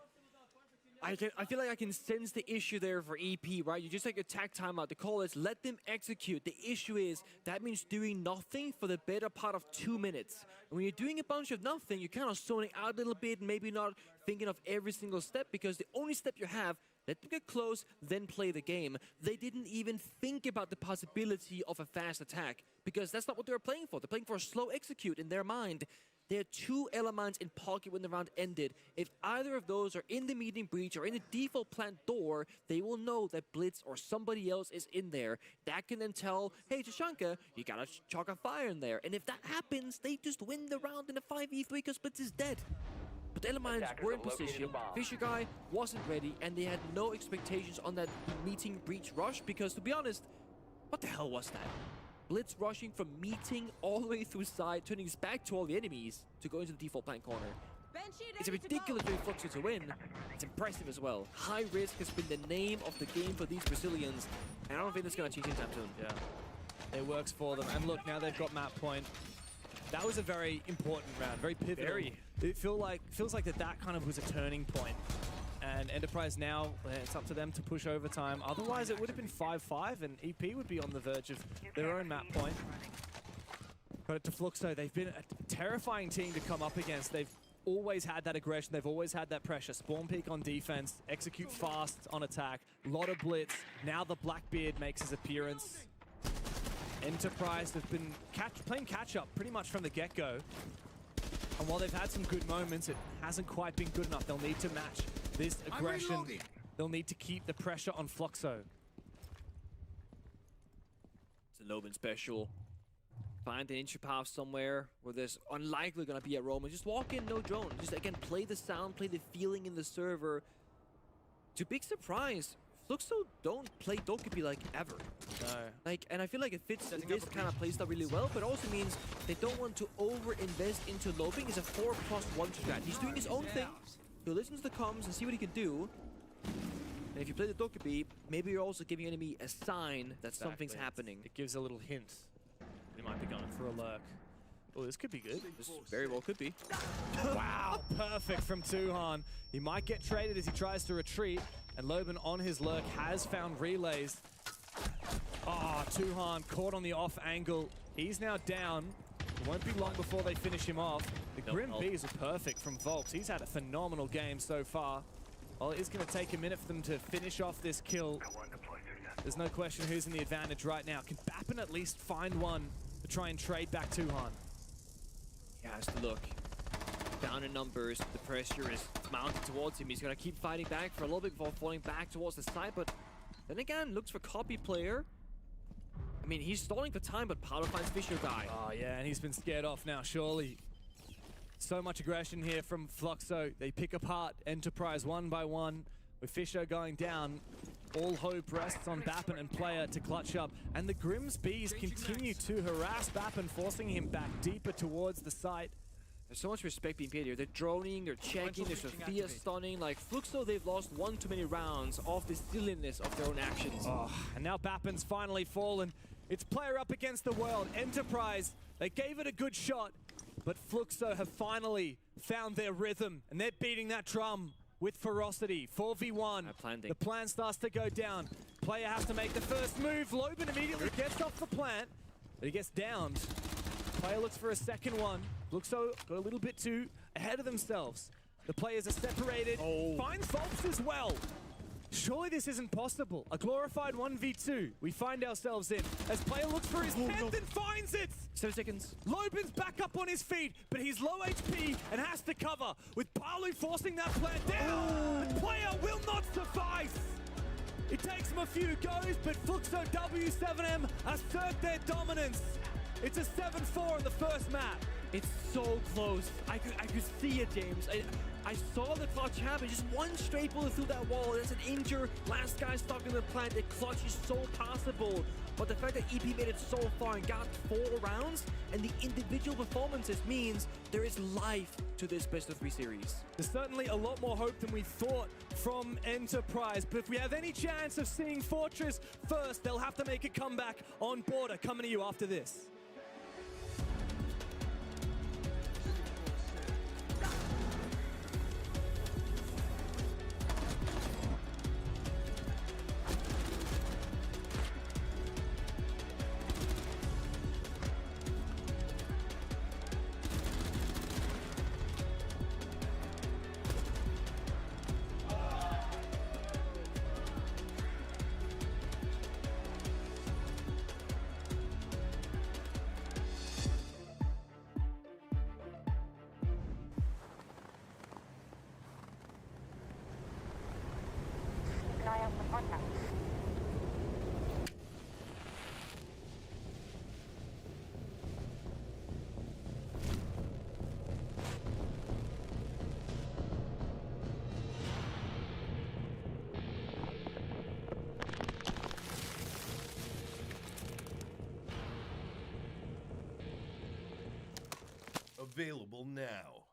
I feel like I can sense the issue there for EP, right? You just take attack timeout. The call is let them execute. The issue is that means doing nothing for the better part of 2 minutes. And when you're doing a bunch of nothing, you're kind of zoning out a little bit, maybe not thinking of every single step, because the only step you have, let them get close, then play the game. They didn't even think about the possibility of a fast attack, because that's not what they were playing for. They're playing for a slow execute in their mind. There are 2 elements in pocket when the round ended. If either of those are in the meeting breach or in the default plant door, they will know that Blitz or somebody else is in there. That can then tell, hey, Tashanka, you gotta chalk a fire in there. And if that happens, they just win the round in a 5v3 because Blitz is dead. But the Elements were in position, Fisher Guy wasn't ready, and they had no expectations on that meeting breach rush because, to be honest, what the hell was that? Blitz rushing from meeting all the way through side, turning his back to all the enemies to go into the default plant corner. It's a ridiculous way for Fluxo to win. It's impressive as well. High risk has been the name of the game for these Brazilians, and I don't think that's going to change anytime soon. Yeah, it works for them. And look, now they've got map point. That was a very important round, very pivotal. It feels like that kind of was a turning point. And Enterprise now, it's up to them to push overtime. Otherwise, it would have been 5-5, and EP would be on the verge of their own map point. Credit to Fluxo. They've been a terrifying team to come up against. They've always had that aggression. They've always had that pressure. Spawn peek on defense, execute fast on attack. A lot of blitz. Now the Blackbeard makes his appearance. Enterprise have been playing catch-up pretty much from the get-go. And while they've had some good moments, it hasn't quite been good enough. They'll need to match this aggression. They'll need to keep the pressure on Fluxo. It's a Loban special. Find an inch path somewhere where there's unlikely going to be a Roman. Just walk in, no drone. Just, again, play the sound, play the feeling in the server. To big surprise, Fluxo don't play Dokkaebi like ever. No. And I feel like it fits this kind of playstyle really well, but also means they don't want to over-invest into Loping. It's a 4+1 strat. He's doing his own thing. He'll listen to the comms and see what he can do. And if you play the Dokkaebi, maybe you're also giving enemy a sign that something's happening. It gives a little hint. They might be going for a lurk. Oh, this could be good. This very well could be. Wow, perfect from Tuhan. He might get traded as he tries to retreat, and Loban on his lurk has found relays. Oh, Tuhan caught on the off angle. He's now down. It won't be long before they finish him off. The Grim Bees are perfect from Volks. He's had a phenomenal game so far. Well, it is going to take a minute for them to finish off this kill. There's no question who's in the advantage right now. Can Bappen at least find one to try and trade back Tuhan? He has to look. Down in numbers, the pressure is mounted towards him. He's going to keep fighting back for a little bit before falling back towards the side, but then again, looks for copy player. I mean, he's stalling for time, but Paolo finds Fisher Guy. Oh yeah, and he's been scared off now, surely. So much aggression here from Fluxo. They pick apart Enterprise one by one. With Fisher going down, all hope rests on Bappen and player to clutch up. And the Grimm's Bees continue to harass Bappen, forcing him back deeper towards the site. There's so much respect being paid here. They're droning, they're checking, there's Sophia stunning. Like, Fluxo, they've lost one too many rounds off the silliness of their own actions. Oh, and now Bappen's finally fallen. It's player up against the world. Enterprise, they gave it a good shot, but Fluxo have finally found their rhythm, and they're beating that drum with ferocity. 4v1. The plant starts to go down. Player has to make the first move. Loban immediately gets off the plant, but he gets downed. Player looks for a second one. Fluxo got a little bit too ahead of themselves. The players are separated. Finds Volks as well. Surely this isn't possible. A glorified 1v2 we find ourselves in as player looks for his 10th and finds it. 7 seconds. Loban's back up on his feet, but he's low HP and has to cover with Palu forcing that plant down. The player will not suffice. It takes him a few goes, but Fluxo W7M assert their dominance. It's a 7-4 in the first map. It's so close. I could see it, James. I saw the clutch happen. Just one straight bullet through that wall. There's an injured last guy stuck in the plant. The clutch is so possible. But the fact that EP made it so far and got 4 rounds and the individual performances means there is life to this best-of-3 series. There's certainly a lot more hope than we thought from Enterprise. But if we have any chance of seeing Fortress first, they'll have to make a comeback on Border. Coming to you after this. Available now.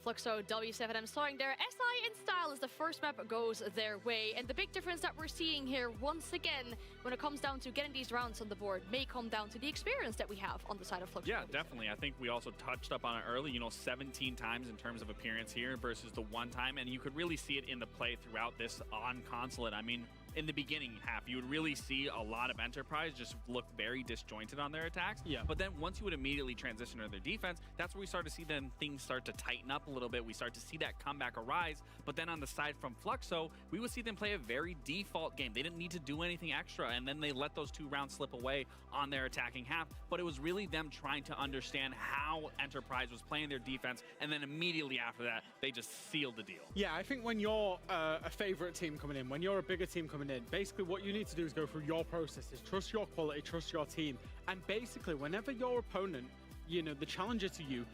Fluxo W7M starting there. SI in style as the first map goes their way. And the big difference that we're seeing here, once again, when it comes down to getting these rounds on the board, may come down to the experience that we have on the side of Fluxo. Yeah, definitely. I think we also touched up on it early, 17 times in terms of appearance here versus the one time. And you could really see it in the play throughout this on consulate. I mean, in the beginning half, you would really see a lot of Enterprise just look very disjointed on their attacks. Yeah. But then once you would immediately transition to their defense, that's where we start to see then things start to tighten up a little bit. We start to see that comeback arise. But then on the side from Fluxo, we would see them play a very default game. They didn't need to do anything extra, and then they let those 2 rounds slip away on their attacking half. But it was really them trying to understand how Enterprise was playing their defense, and then immediately after that, they just sealed the deal. Yeah, I think when you're a favorite team coming in, when you're a bigger team coming in, basically what you need to do is go through your processes, trust your quality, trust your team, and basically whenever your opponent, the challenger to you,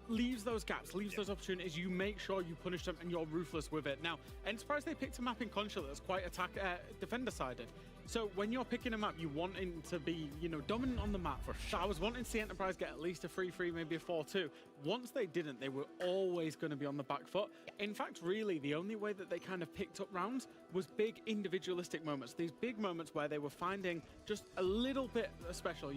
leaves those gaps, leaves those opportunities, you make sure you punish them and you're ruthless with it. Now, Enterprise, they picked a map in Consulate that's quite defender-sided. So when you're picking a map, you want it to be, dominant on the map. For sure. So I was wanting to see Enterprise get at least a 3-3, maybe a 4-2. Once they didn't, they were always going to be on the back foot. In fact, really, the only way that they kind of picked up rounds was big individualistic moments. These big moments where they were finding just a little bit special.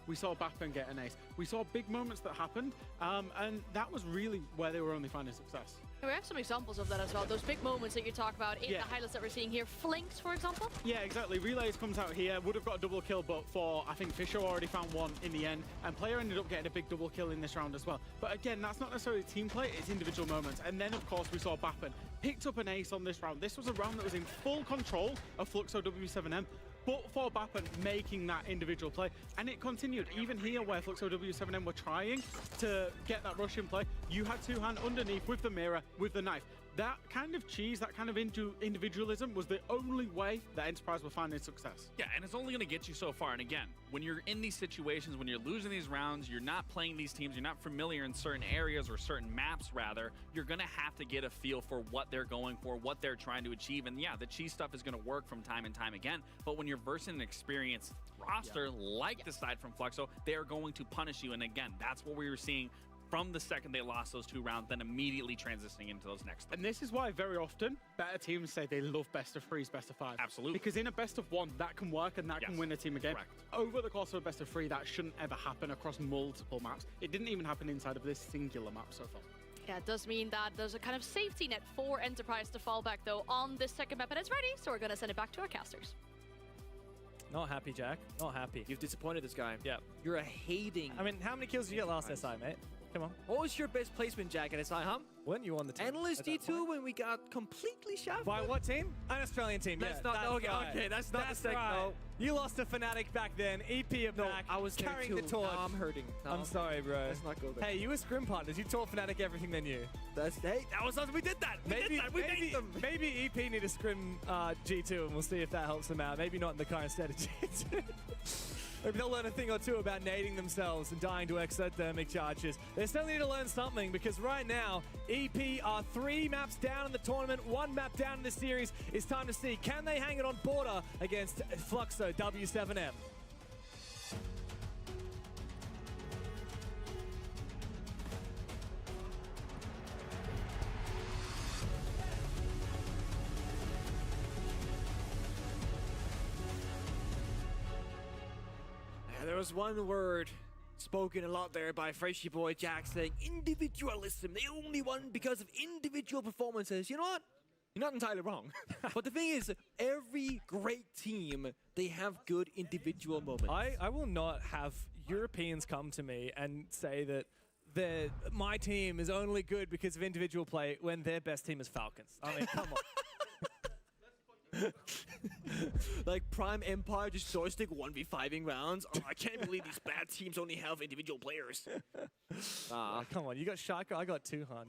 We saw Bappen get an ace. We saw big moments that happened, and that was really where they were only finding success. We have some examples of that as well. Those big moments that you talk about in the highlights that we're seeing here. Flinks, for example. Yeah, exactly. Relays comes out here. Would have got a double kill, but I think Fisher already found one in the end. And Player ended up getting a big double kill in this round as well. But again, that's not necessarily team play. It's individual moments. And then, of course, we saw Bappen picked up an ace on this round. This was a round that was in full control of Fluxo W7M. But for Bappen making that individual play, and it continued even here where Fluxo W7M were trying to get that rush in play. You had two-hand underneath with the mirror, with the knife. That kind of cheese, that kind of individualism was the only way that Enterprise were finding success. Yeah, and it's only going to get you so far. And again, when you're in these situations, when you're losing these rounds, you're not playing these teams, you're not familiar in certain areas or certain maps, rather, you're going to have to get a feel for what they're going for, what they're trying to achieve. And yeah, the cheese stuff is going to work from time and time again. But when you're versing an experienced roster like the side from Fluxo, they are going to punish you. And again, that's what we were seeing from the second they lost those 2 rounds, then immediately transitioning into those next 3. And this is why very often better teams say they love best of 3s, best of 5. Absolutely. Because in a best of 1, that can work and that can win a team again. Correct. Over the course of a best of 3, that shouldn't ever happen across multiple maps. It didn't even happen inside of this singular map so far. Yeah, it does mean that there's a kind of safety net for Enterprise to fall back, though, on this second map, and it's ready, so we're going to send it back to our casters. Not happy, Jack. Not happy. You've disappointed this guy. Yeah. You're a hating. I mean, how many kills did you get last SI, mate? Come on. What was your best placement, Jack, at SI, huh? Weren't you on the team? Analyst D2 when we got completely shafted. By what team? An Australian team. That's not okay. That's not the second. Right. No. You lost to Fnatic back then. EP are back. I was carrying there the too. torch. No, I'm hurting. No, I'm sorry, bro. Let's not go there. Hey, you were scrim partners. You taught Fnatic everything they knew. That was us. We did that. We made them. Maybe EP need a scrim G2, and we'll see if that helps them out. Maybe not in the current state of G2. Maybe they'll learn a thing or two about nading themselves and dying to exothermic charges. They still need to learn something, because right now, EP are 3 maps down in the tournament, 1 map down in the series. It's time to see, can they hang it on border against Fluxo W7M? There was one word spoken a lot there by Freshy Boy Jack saying individualism. They only won because of individual performances. You know what? You're not entirely wrong. But the thing is, every great team, they have good individual moments. I will not have Europeans come to me and say that my team is only good because of individual play when their best team is Falcons. I mean, come on. Like Prime Empire just joystick 1v5ing rounds. Oh, I can't believe these bad teams only have individual players. Come on, you got Shaka, I got Tuhan.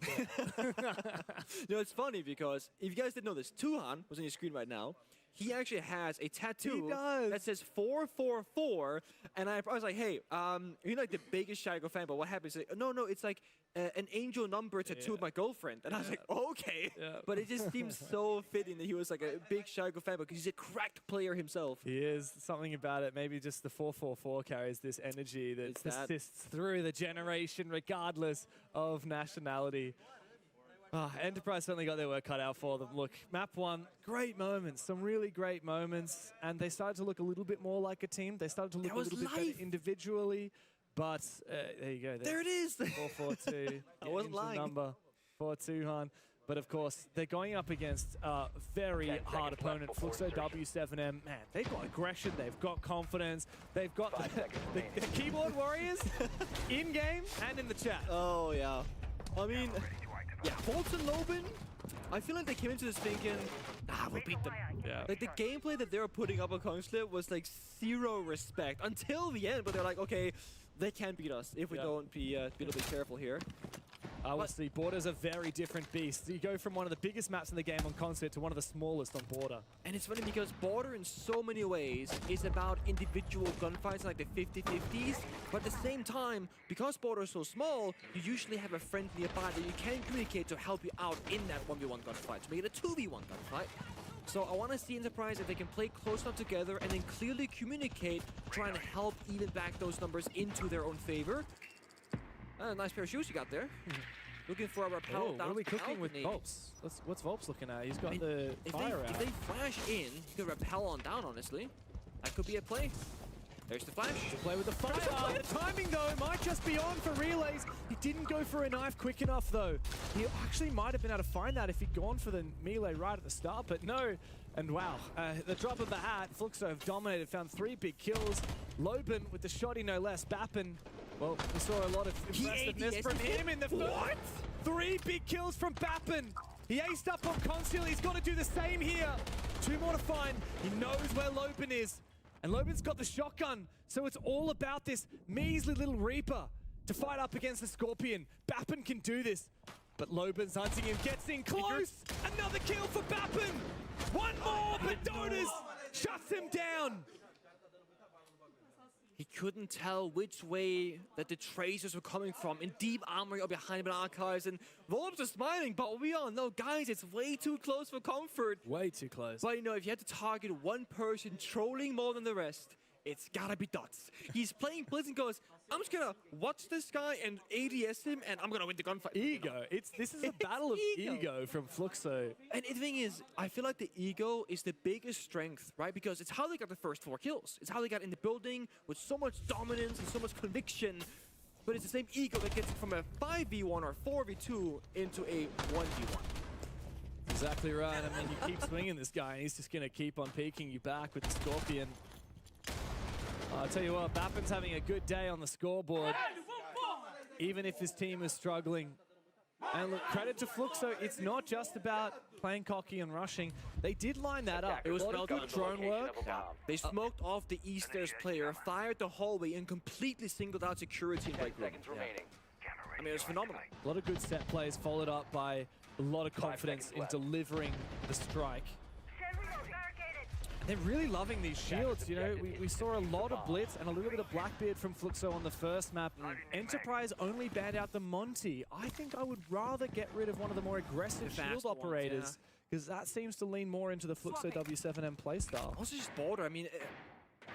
No, it's funny because if you guys didn't know this, Tuhan was on your screen right now. He actually has a tattoo that says 444, and I was like, hey, you're like the biggest Shago fan, but what happens? Like, no, it's like an angel number tattoo of my girlfriend. And I was like, okay. Yeah. But it just seems so fitting that he was like a big Shago fan because he's a cracked player himself. He is. Something about it. Maybe just the 444 carries this energy that persists through the generation regardless of nationality. Enterprise certainly got their work cut out for them. Look, map 1, great moments, some really great moments, and they started to look a little bit more like a team. They started to look a little bit better individually, but there you go. There it is! 4-4-2. I wasn't lying. Number 4-2, But of course, they're going up against a very hard opponent, Fluxo W7M. Man, they've got aggression, they've got confidence, they've got the keyboard warriors in-game and in the chat. Oh, yeah. I mean, yeah, Bolts and Loben, I feel like they came into this thinking, we'll beat them. Yeah. Like, the gameplay that they were putting up on Consulate was, like, zero respect until the end, but they're like, okay, they can beat us if we don't be a little bit careful here. We'll see. Border's a very different beast. You go from one of the biggest maps in the game on Concert to one of the smallest on Border. And it's funny because Border in so many ways is about individual gunfights like the 50-50s, but at the same time, because Border is so small, you usually have a friend nearby that you can communicate to help you out in that 1v1 gunfight, to make it a 2v1 gunfight. So I want to see Enterprise if they can play close enough together and then clearly communicate, trying to help even back those numbers into their own favor. Nice pair of shoes you got there. Looking for a rappel down. What are we cooking with Volps? What's Volps looking at? He's got the fire out. If they flash in, you could rappel on down, honestly. That could be a play. There's the flash. To play with the fire. The timing, though, might just be on for relays. He didn't go for a knife quick enough, though. He actually might have been able to find that if he'd gone for the melee right at the start, but no. And wow, the drop of the hat. Fluxo have dominated, found 3 big kills. Loben with the shotty, no less. Bappen, well, we saw a lot of impressiveness from him in the first. What? 3 big kills from Bappen. He aced up on Conceal. He's got to do the same here. 2 more to find. He knows where Loben is. And Loben's got the shotgun. So it's all about this measly little Reaper to fight up against the Scorpion. Bappen can do this. But Loben's hunting him. Gets in close. Another kill for Bappen. 1 more, but Dotas shuts him down. He couldn't tell which way that the tracers were coming from, in deep armory or behind him in archives, and Volps is smiling, but we all know, guys, it's way too close for comfort. Way too close. But you know, if you had to target one person trolling more than the rest, it's gotta be Dots. He's playing Blitz and goes, I'm just gonna watch this guy and ADS him, and I'm gonna win the gunfight. Ego. This is a battle of ego from Fluxo. And the thing is, I feel like the ego is the biggest strength, right? Because it's how they got the first 4 kills. It's how they got in the building with so much dominance and so much conviction. But it's the same ego that gets it from a 5v1 or 4v2 into a 1v1. Exactly right. I mean, you keep swinging this guy, and he's just gonna keep on peeking you back with the Scorpion. I'll tell you what, Bappen's having a good day on the scoreboard, even if his team is struggling. And look, credit to Fluxo, it's not just about playing cocky and rushing. They did line that up. It was well good drone work. They smoked off the Easters player, fired the hallway, and completely singled out security in break room. I mean, it was phenomenal. A lot of good set plays followed up by a lot of confidence in delivering the strike. They're really loving these shields, you know. We saw a lot of Blitz and a little bit of Blackbeard from Fluxo on the first map. Enterprise only banned out the Monty. I think I would rather get rid of one of the more aggressive shield operators, because that seems to lean more into the Fluxo W7M playstyle. Also just Border, I mean,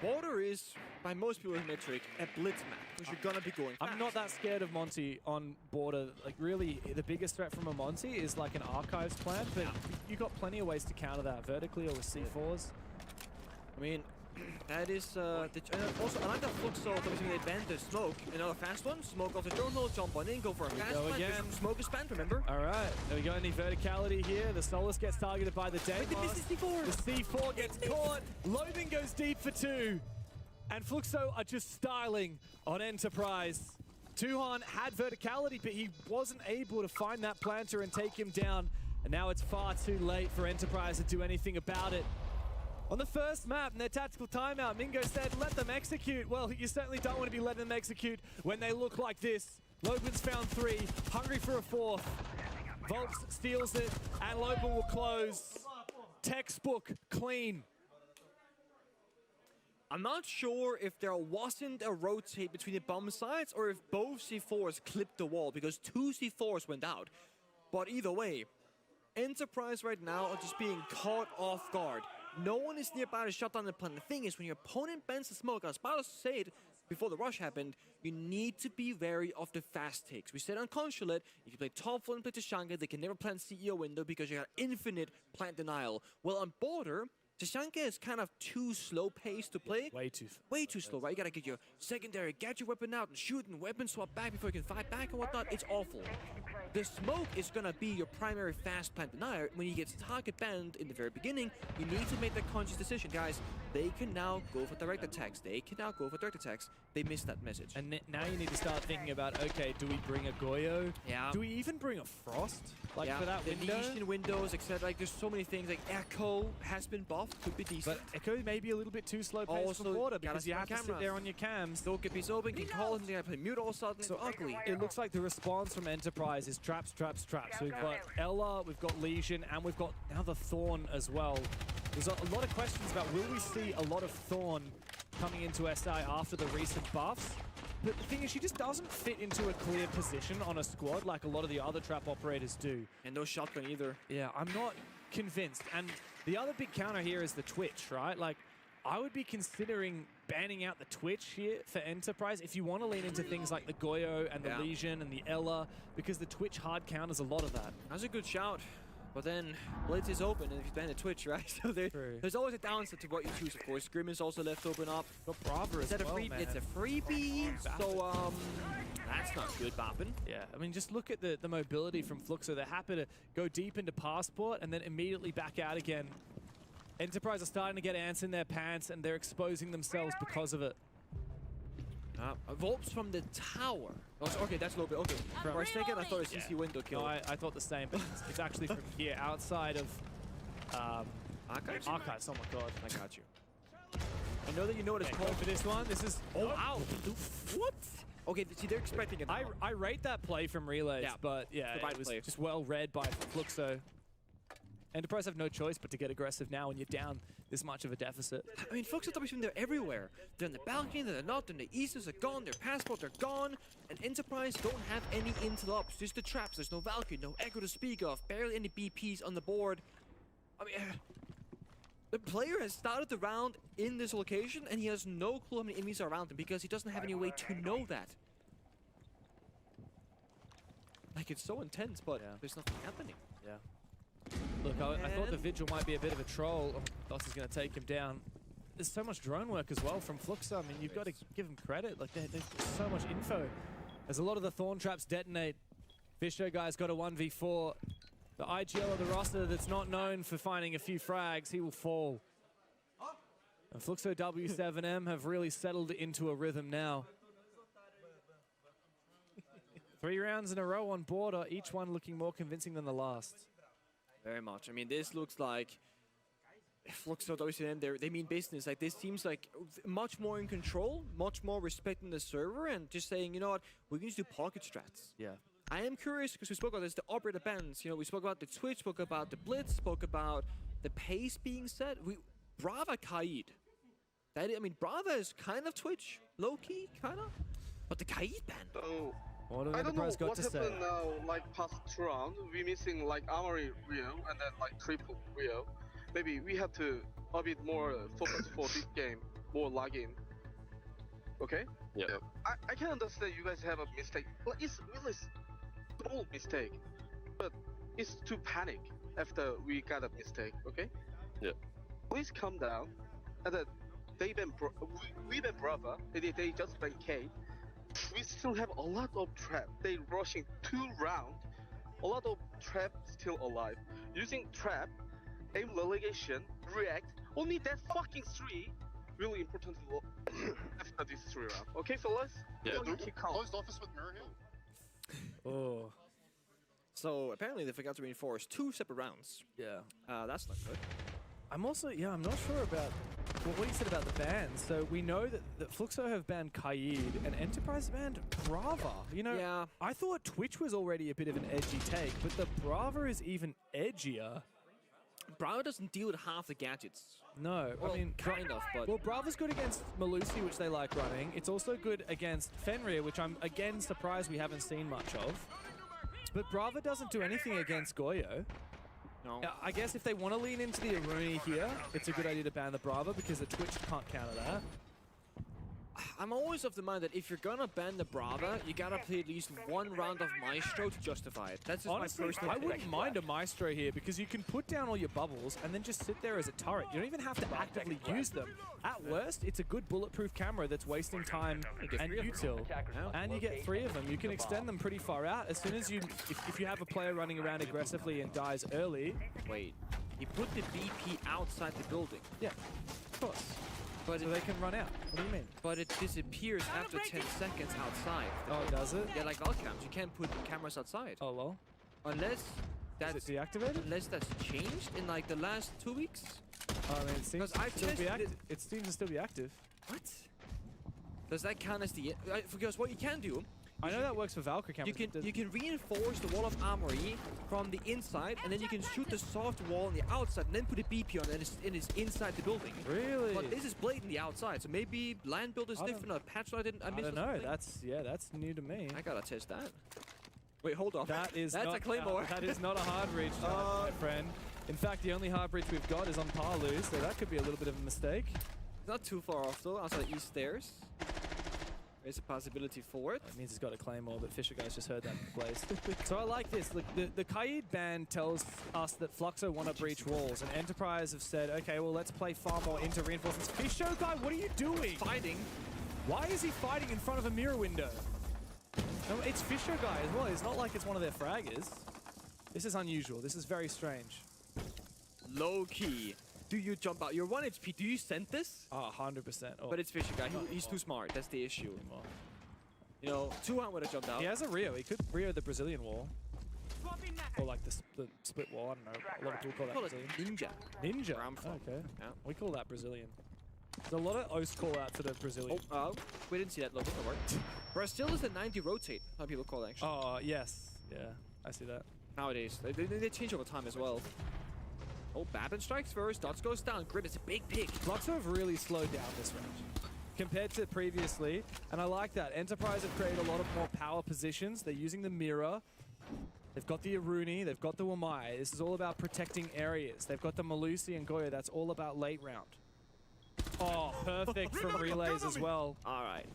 Border is, by most people's metric, a Blitz map, because you're gonna be going fast. I'm not that scared of Monty on Border. Like, really, the biggest threat from a Monty is like an Archives plan, but you got plenty of ways to counter that, vertically or with C4s. I mean, that is, also, I like that Fluxo obviously they banned the smoke. Another fast one, smoke off the drone hole, jump on in, go for a fast one. Again. Smoke is banned, remember? All right, there we go, any verticality here. The Solus gets targeted by the Day. The C4. The C4 gets caught. Loading goes deep for 2. And Fluxo are just styling on Enterprise. Tuhan had verticality, but he wasn't able to find that planter and take him down. And now it's far too late for Enterprise to do anything about it. On the first map, in their tactical timeout, Mingo said, let them execute. Well, you certainly don't want to be letting them execute when they look like this. Loben's found 3, hungry for a 4th. Volps steals it, and Loben will close. Textbook clean. I'm not sure if there wasn't a rotate between the bomb sides or if both C4s clipped the wall, because 2 C4s went out. But either way, Enterprise right now are just being caught off guard. No one is nearby to shut down the plan. The thing is, when your opponent bends the smoke, I was about to say it, before the rush happened, you need to be wary of the fast takes. We said on Consulate, if you play top 4 and play Tashanka, they can never plant CEO window because you got infinite plant denial. Well, on Border, Tashanka is kind of too slow paced to play. Way too slow, right? You gotta get your secondary, get your weapon out and shoot and weapon swap back before you can fight back and whatnot. It's awful. The smoke is gonna be your primary fast plant denier. When you get target banned in the very beginning, you need to make that conscious decision, guys. They can now go for direct attacks. They missed that message. And now you need to start thinking about, okay, do we bring a Goyo? Yeah. Do we even bring a Frost? Like yeah, for that the window? Legion windows, etc. Like there's so many things. Like Echo has been buffed, could be decent. But Echo may be a little bit too slow paced Also, from Border gotta because you have to cameras. sit there on your cams. Don't get piece open, can call him, they gotta play mute all of a sudden. So it's ugly. It looks like the response from Enterprise is traps, traps, traps. So we've got Ella, we've got Legion, and we've got now the Thorn as well. There's a lot of questions about will we see a lot of Thorn coming into SI after the recent buffs? But the thing is, she just doesn't fit into a clear position on a squad like a lot of the other trap operators do. And no shotgun either. Yeah, I'm not convinced. And the other big counter here is the Twitch, right? Like, I would be considering banning out the Twitch here for Enterprise if you want to lean into things like the Goyo and the Legion and the Ella, because the Twitch hard counters a lot of that. That's a good shout. But then Blitz is open and if you ban the Twitch, right? So there's always a downside to what you choose, of course. Grim is also left open up. Got Brava as well, man. It's a freebie, so that's not good, Bappin. Yeah, I mean, just look at the mobility from Fluxo. They're happy to go deep into Passport and then immediately back out again. Enterprise are starting to get ants in their pants and they're exposing themselves because of it. Volps from the tower. Oh, okay, that's a little bit. Okay, for a second I thought it was CC window kill. No, I thought the same, but it's actually from here, outside of Archives? Archives, oh my god. I got you. I know that you know what it's called for this one. This is... Oh, wow. What? Okay, see, they're expecting it now. I rate that play from Relays, but yeah, the right it was play. just well read by Fluxo. Enterprise have no choice but to get aggressive now when you're down this much of a deficit. I mean, Fluxo W7, they're everywhere. They're in the balcony, they're not, they're in the Easters are gone, their passport, they're gone. And Enterprise don't have any interlopes, just the traps. There's no Valkyrie, no Echo to speak of, barely any BPs on the board. I mean, the player has started the round in this location and he has no clue how many enemies are around him because he doesn't have any way to know that. Like, it's so intense, but there's nothing happening. Yeah. Look, I thought the Vigil might be a bit of a troll. Oh, Doss is going to take him down. There's so much drone work as well from Fluxo. I mean, you've got to give him credit. Like, there's so much info. As a lot of the Thorn traps detonate, Fisher guy's got a 1v4. The IGL of the roster that's not known for finding a few frags, he will fall. And Fluxo W7M have really settled into a rhythm now. 3 rounds in a row on Border, each one looking more convincing than the last. Very much. I mean, this looks like Fluxo WCM, they mean business. Like, this seems like much more in control, much more respecting the server, and just saying, you know what, we're going to do pocket strats. Yeah. I am curious because we spoke about this, the operator bans. You know, we spoke about the Twitch, spoke about the Blitz, spoke about the pace being set. Brava Kaid. I mean, Brava is kind of Twitch, low-key, kind of. But the Kaid ban. Oh. What have I don't know Enterprise got what to happened say? now, like past 2 rounds. We missing like Armory Rio and then like triple Rio. Maybe we have to a bit more focus for this game, more lagging. Okay? Yeah. I can understand you guys have a mistake. Like, it's really small mistake, but it's too panic after we got a mistake. Okay? Yeah. Please calm down. And then we ban Brava. They just ban K. We still have a lot of trap. They rushing 2 rounds. A lot of trap still alive. Using trap, aim relegation, react. Only that fucking 3 really important after this 3 rounds. Okay, fellas? Yeah. Closed office with Mirror Hill. Oh. So apparently they forgot to reinforce 2 separate rounds. Yeah. That's not good. I'm also, I'm not sure about what you said about the bans. So we know that Fluxo have banned Kaid and Enterprise banned Brava. You know, I thought Twitch was already a bit of an edgy take, but the Brava is even edgier. Brava doesn't deal with half the gadgets. No, well, I mean... kind of, but... Well, Brava's good against Malusi, which they like running. It's also good against Fenrir, which I'm, again, surprised we haven't seen much of. But Brava doesn't do anything against Goyo. No. I guess if they want to lean into the Aruni here, it's a good idea to ban the Brava because the Twitch can't counter that. I'm always of the mind that if you're gonna ban the Brava, you gotta play at least one round of Maestro to justify it. That's just Honestly, my personal I opinion. wouldn't mind a Maestro here because you can put down all your bubbles and then just sit there as a turret. You don't even have to actively use them. At worst, it's a good bulletproof camera that's wasting time and util. And you get 3 of them. You can extend them pretty far out. As soon as you, if you have a player running around aggressively and dies early. Wait, he put the BP outside the building. Yeah, of course. But so they can run out. What do you mean? But it disappears after 10 seconds outside. Oh, does it? Yeah, like all cams. You can't put cameras outside. Oh, well. Unless that's deactivated? Unless that's changed in like the last 2 weeks. I mean, it seems to still be active. It seems to still be active. What? Does that count as the... because what you can do... I know that works for Valkyrie cameras. You can reinforce the wall of armory from the inside, and then you can shoot the soft wall on the outside, and then put a BP on it, and it's inside the building. Really? But this is blatantly outside, so maybe land build is different, or patch I missed. I don't know. That's new to me. I gotta test that. Wait, hold on. That's not a claymore. That is not a hard breach, my friend. In fact, the only hard breach we've got is on Parlu, so that could be a little bit of a mistake. Not too far off though, outside the east stairs. There's a possibility for it. That means he's got a claymore, but Fisher guys just heard that place. So I like this. Look, the Kaid ban tells us that Fluxo want to breach walls, and Enterprise have said, okay, well, let's play far more into reinforcements. Fisher guy, what are you doing? Fighting. Why is he fighting in front of a mirror window? No, it's Fisher guy as well. It's not like it's one of their fraggers. This is unusual. This is very strange. Low key. Do you jump out? You're 1 HP. Do you send this? Oh, 100%. Oh. But it's Fisher guy. He's too smart. That's the issue. You know, 2-1 would have jumped out. He has a Rio. He could Rio the Brazilian wall. Or like the split wall. I don't know. A lot of people call that Brazilian. Ninja. Ninja? Okay. Yeah. We call that Brazilian. There's a lot of Oast call out to the Brazilian. Oh, we didn't see that logo. Don't worry. Brazil is a 90 rotate. Some people call it, actually. Oh, yes. Yeah, I see that. Nowadays. They change over time as well. Oh, Babin strikes first. Dots goes down. Grid is a big pick. Fluxo have really slowed down this range compared to previously, and I like that. Enterprise have created a lot of more power positions. They're using the mirror. They've got the Aruni. They've got the Wamai. This is all about protecting areas. They've got the Malusi and Goya. That's all about late round. Oh, perfect from relays as well. All right.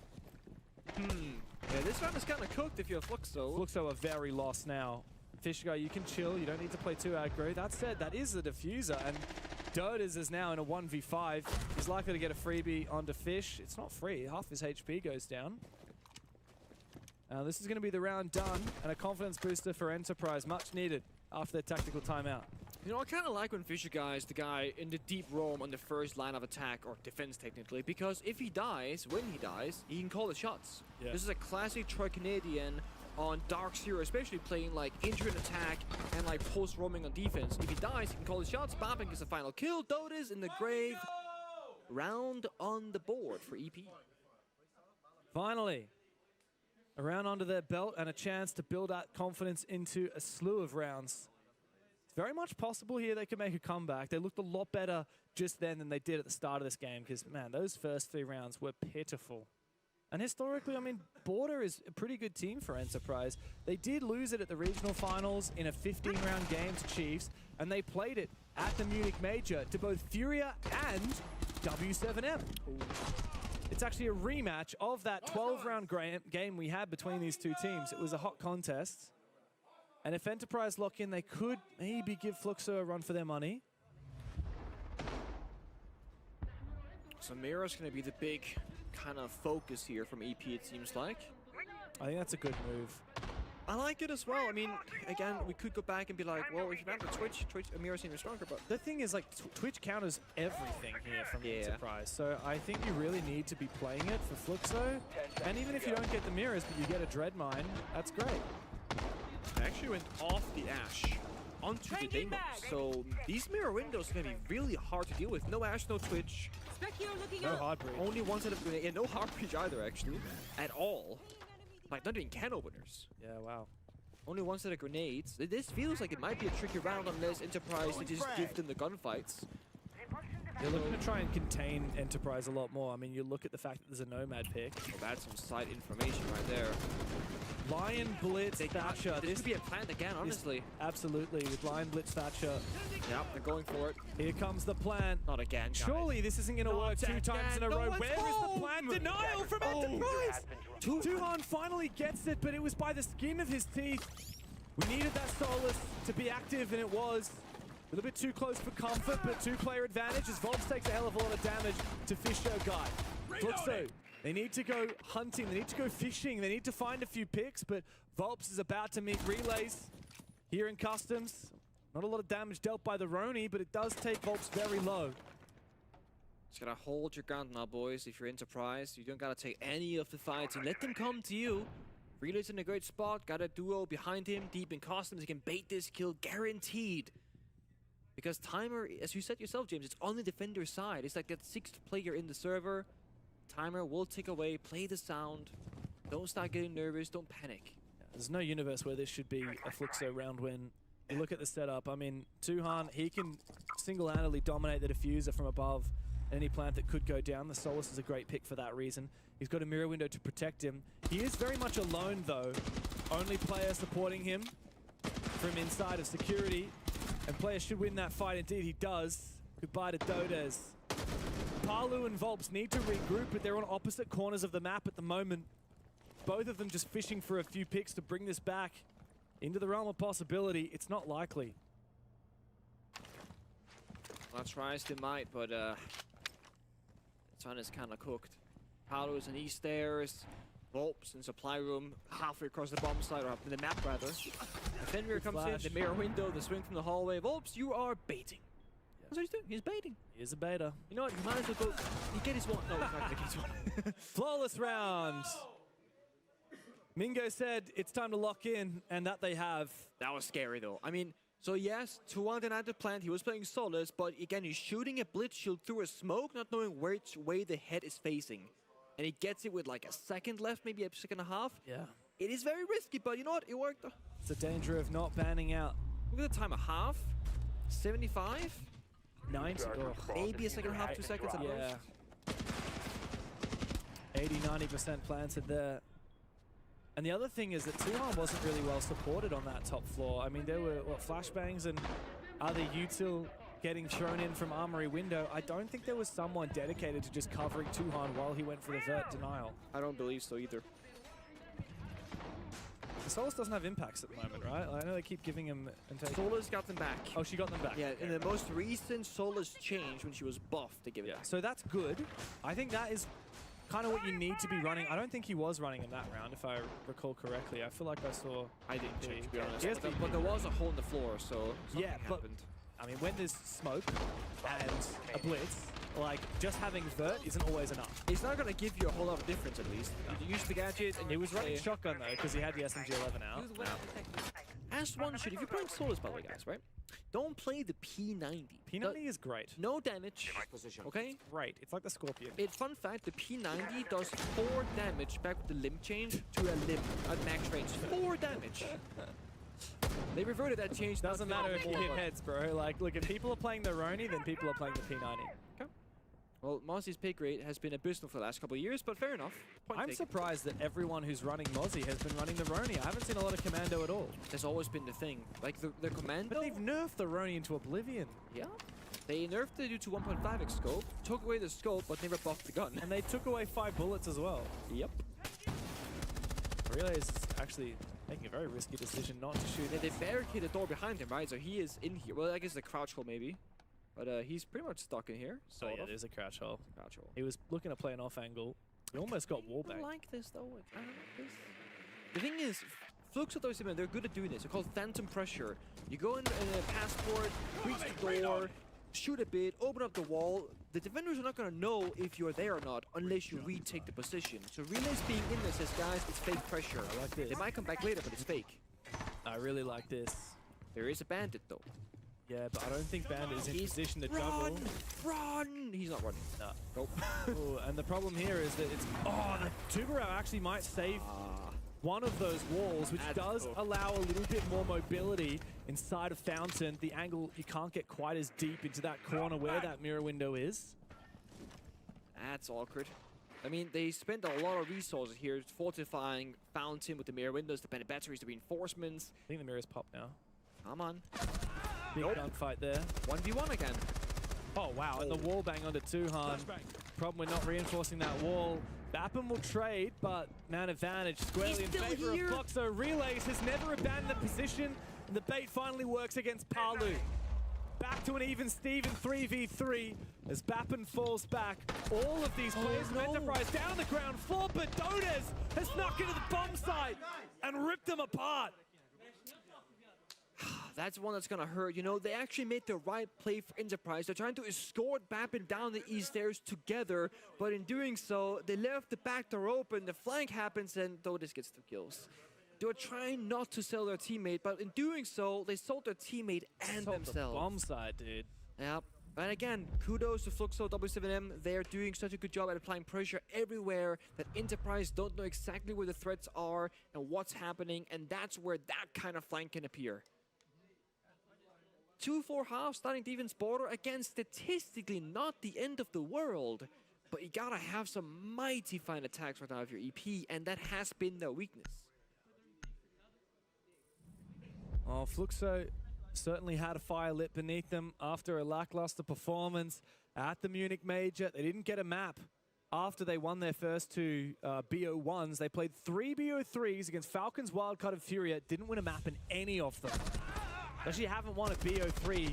Yeah, this round is kind of cooked if you're Fluxo. Fluxo are very lost now. Fish guy, you can chill. You don't need to play too aggro. That said, that is the diffuser, and Dodas is now in a 1v5. He's likely to get a freebie onto Fish. It's not free. Half his HP goes down. This is going to be the round done, and a confidence booster for Enterprise. Much needed after their tactical timeout. You know, I kind of like when Fisher guy is the guy in the deep roam on the first line of attack, or defense technically, because if he dies, when he dies, he can call the shots. Yeah. This is a classic Troy Canadian on Dark Zero, especially playing like injury and attack and like post roaming on defense. If he dies, he can call the shots. Babin gets a final kill. Dodas in the grave. Round on the board for EP. Finally, a round under their belt and a chance to build that confidence into a slew of rounds. It's very much possible here they could make a comeback. They looked a lot better just then than they did at the start of this game because, man, those first 3 rounds were pitiful. And historically, I mean, Border is a pretty good team for Enterprise. They did lose it at the regional finals in a 15-round game to Chiefs, and they played it at the Munich Major to both Furia and W7M. It's actually a rematch of that 12-round game we had between these two teams. It was a hot contest. And if Enterprise lock in, they could maybe give Fluxo a run for their money. So Mira's going to be the big kind of focus here from EP, it seems like. I think that's a good move. I like it as well. I mean, again, we could go back and be like, well, if you ban the Twitch, Amira seems stronger, but... The thing is, like, Twitch counters everything here from Enterprise, so I think you really need to be playing it for Fluxo. And even if you don't get the mirrors, but you get a Dread Mine, that's great. I actually went off the Ash onto the Deimos, so these mirror windows are going to be really hard to deal with. No Ash, no Twitch. No hard breach. Only one set of grenade. Yeah, no hard breach either, actually, at all. Like, not even can openers. Yeah, wow. Only one set of grenades. This feels like it might be a tricky round unless Enterprise they just give them the gunfights. They're looking to try and contain Enterprise a lot more. I mean, you look at the fact that there's a Nomad pick. Well, that's some side information right there. Lion Blitz Thatcher. This could be a plant again, honestly. Absolutely, with Lion Blitz Thatcher. Yep, they're going for it. Here comes the plant. Not again, guys. Surely this isn't going to work 2 times in a row. Where is the plant? Denial from Enterprise! Tuhan finally gets it, but it was by the skin of his teeth. We needed that Solus to be active, and it was. A little bit too close for comfort, but 2-player advantage as Volps takes a hell of a lot of damage to Fisher Guy. Fluxo, they need to go hunting, they need to go fishing, they need to find a few picks, but Volps is about to meet Relays here in Customs. Not a lot of damage dealt by the Roni, but it does take Volps very low. Just gotta hold your ground now, boys. If you're Enterprise, you don't gotta take any of the fights and let them come to you. Relays in a great spot, got a duo behind him, deep in Customs. He can bait this kill, guaranteed. Because Timer, as you said yourself, James, it's on the defender's side. It's like that 6th player in the server. Timer will tick away, play the sound. Don't start getting nervous, don't panic. There's no universe where this should be a Fluxo round win. You look at the setup, I mean, Tuhan, he can single-handedly dominate the diffuser from above any plant that could go down. The Solus is a great pick for that reason. He's got a mirror window to protect him. He is very much alone, though. Only player supporting him from inside of security. And player should win that fight. Indeed, he does. Goodbye to Dodes. Palu and Volps need to regroup, but they're on opposite corners of the map at the moment. Both of them just fishing for a few picks to bring this back into the realm of possibility. It's not likely. Well, tries they might, but this one is kind of cooked. Palu is in east stairs. Volps in supply room, halfway across the bomb side, or up in the map rather. The Fenrir comes in, the mirror window, the swing from the hallway. Volps, you are baiting. That's what he's doing, he's baiting. He is a beta. You know what, he might as well go, he get his one. No, he's not gonna get his one. Flawless round. Mingo said it's time to lock in, and that they have. That was scary though. I mean, so yes, 2-1 denied the plant, he was playing Solus, but again, he's shooting a blitz shield through a smoke, not knowing which way the head is facing. And he gets it with like a second left, maybe a second and a half. Yeah. It is very risky, but you know what? It worked. It's the danger of not banning out. Look at the time, a half. 75? 90. Oh. Maybe a second and a half, 2 seconds at Yeah. most. 80-90% planted there. And the other thing is that Tuhan wasn't really well supported on that top floor. I mean, there were, what, flashbangs and other util getting thrown in from Armory window. I don't think there was someone dedicated to just covering Tuhan while he went for the vert denial. I don't believe so either. The Solus doesn't have impacts at the moment, right? I know they keep giving him and taking. Solus got them back. Oh, she got them back. Yeah, okay. in the most recent Solus change when she was buffed, they give it back. So that's good. I think that is kind of what you need to be running. I don't think he was running in that round, if I recall correctly. I feel like I saw. I didn't check, to be honest. Yes, But there was a hole in the floor, so yeah, but happened. I mean, when there's smoke and a blitz, like, just having vert isn't always enough. It's not going to give you a whole lot of difference, at least. You use the gadget, and he was running shotgun, though, because he had the SMG-11 out. As one should. If you're playing Solus, by the way, guys, right? Don't play the P90. P90 is great. No damage, okay? Right, it's like the Scorpion. Fun fact, the P90 does 4 damage back with the limb change to a limb at max range. 4 damage. They reverted that change. Doesn't matter if you hit heads, bro. Like, look, if people are playing the Roni, then people are playing the P90. Okay. Well, Mozzie's pick rate has been abysmal for the last couple of years, but fair enough. I'm surprised that everyone who's running Mozzie has been running the Roni. I haven't seen a lot of Commando at all. That's always been the thing. Like, the Commando... But they've nerfed the Roni into oblivion. Yeah. They nerfed it due to 1.5x scope, took away the scope, but never buffed the gun. And they took away 5 bullets as well. Yep. Relay is actually making a very risky decision not to shoot. Yeah, they barricade the door behind him, right? So he is in here. Well, I guess the crouch hole maybe. But he's pretty much stuck in here. Oh yeah, there's a crouch hole. Crouch hole. He was looking to play an off angle. He almost got wallbang. I don't like this though. I don't like this. The thing is, Flux and they're good at doing this. They're called phantom pressure. You go in a passport, breach the door, shoot a bit, open up the wall. The defenders are not going to know if you're there or not unless you retake the position. So Relays being in there says, guys, it's fake pressure. I like this. They might come back later, but it's fake. I really like this. There is a bandit though. Yeah, but I don't think Bandit is in position to juggle. Run! He's not running. No. Nope. Ooh, and the problem here is that it's... Oh, the Tubarão actually might save one of those walls, which does allow a little bit more mobility inside of Fountain. The angle, you can't get quite as deep into that corner where that mirror window is. That's awkward. I mean, they spent a lot of resources here fortifying Fountain with the mirror windows, the batteries, the reinforcements. I think the mirror's popped now. Come on. Big gunfight there. 1v1 again. Oh, wow. And the wall bang onto Tuhan. Problem with not reinforcing that wall. Bappen will trade, but man advantage squarely in favor of Fluxo. Relays has never abandoned the position. And the bait finally works against Palu. Back to an even Steven 3v3 as Bappen falls back. All of these players from Enterprise down on the ground floor, but Dodes has snuck into the bomb site and ripped them apart. That's one that's gonna hurt. You know, they actually made the right play for Enterprise. They're trying to escort Bappen down the east stairs together, but in doing so, they left the back door open, the flank happens, and Dodes gets the kills. They were trying not to sell their teammate, but in doing so, they sold their teammate and themselves. The bomb side, dude. Yep. And again, kudos to Fluxo W7M. They're doing such a good job at applying pressure everywhere that Enterprise don't know exactly where the threats are and what's happening, and that's where that kind of flank can appear. 2-4 half starting defense border, again, statistically not the end of the world, but you gotta have some mighty fine attacks right now if you're EP, and that has been their weakness. Oh, Fluxo certainly had a fire lit beneath them after a lackluster performance at the Munich Major. They didn't get a map after they won their first two BO1s. They played 3 BO3s against Falcons, Wildcard, and Furia. Didn't win a map in any of them. Actually haven't won a BO3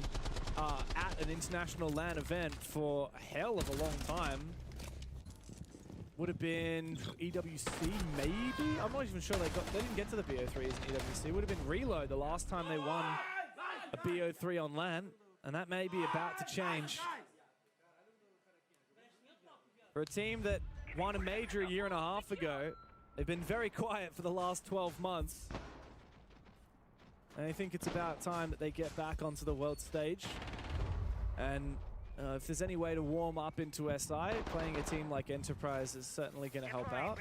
at an international LAN event for a hell of a long time. Would have been EWC, maybe? I'm not even sure they didn't get to the BO3s in EWC. Would have been Reload the last time they won a BO3 on LAN, and that may be about to change. For a team that won a major a year and a half ago, they've been very quiet for the last 12 months. And I think it's about time that they get back onto the world stage. And if there's any way to warm up into SI, playing a team like Enterprise is certainly going to help out.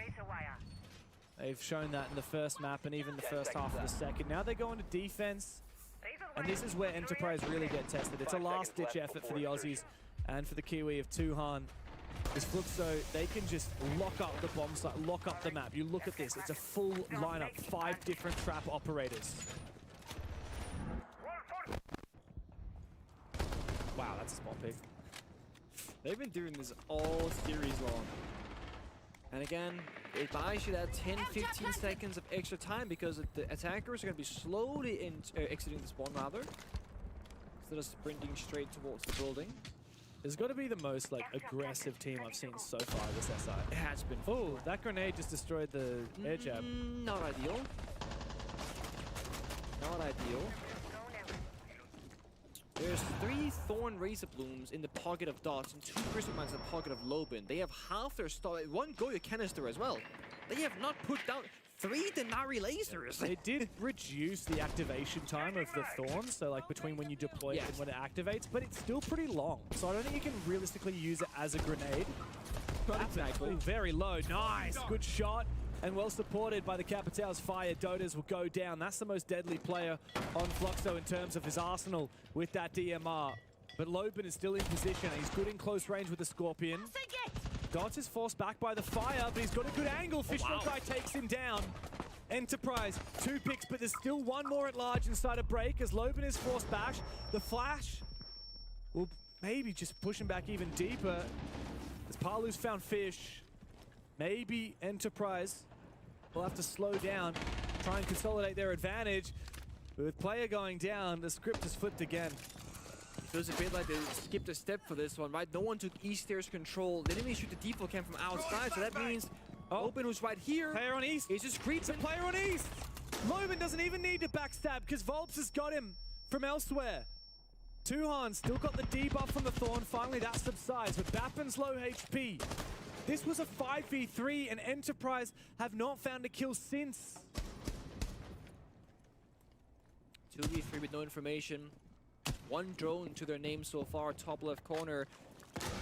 They've shown that in the first map and even the first half of the second. Now they go into defense, and this is where Enterprise really get tested. It's a last-ditch effort for the Aussies and for the Kiwi of Tuhan. This Fluxo, they can just lock up the bomb site, lock up the map. You look at this, it's a full lineup, 5 different trap operators. Wow, that's a small pick. They've been doing this all series long. And again, it buys you that 10-15 seconds of extra time because the attackers are going to be slowly exiting the spawn rather, instead of sprinting straight towards the building. It's got to be the most aggressive team I've seen so far this SI. It has been. Oh, that grenade just destroyed the air jab. Not ideal. Not ideal. There's 3 Thorn Razor Blooms in the pocket of Dots and 2 Crystal Mines in the pocket of Lobin. They have half their stock, 1 Goya canister as well. They have not put down 3 Denari lasers. They did reduce the activation time of the Thorns, so between when you deploy it and when it activates, but it's still pretty long. So I don't think you can realistically use it as a grenade. Not exactly. Very low. Nice. Good shot. And well supported by the Capital's fire, Dodes will go down. That's the most deadly player on Fluxo in terms of his arsenal with that DMR. But Lobin is still in position. He's good in close range with the Scorpion. Dots is forced back by the fire, but he's got a good angle. Fishbowl guy takes him down. Enterprise, 2 picks, but there's still 1 more at large inside a break as Lobin is forced back. The flash will maybe just push him back even deeper as Palu's found Fish. Maybe Enterprise will have to slow down, try and consolidate their advantage. But with player going down, the script is flipped again. It feels a bit like they skipped a step for this one, right? No one took East Stairs control. They didn't even shoot the default cam from outside, so that means Lobin, who's right here, player on East. He's just creeping. Player on East. Lobin doesn't even need to backstab because Volps has got him from elsewhere. Tuhan still got the debuff from the Thorn. Finally, that subsides, but Bappen's low HP. This was a 5v3, and Enterprise have not found a kill since. 2v3 with no information. 1 drone to their name so far, top left corner.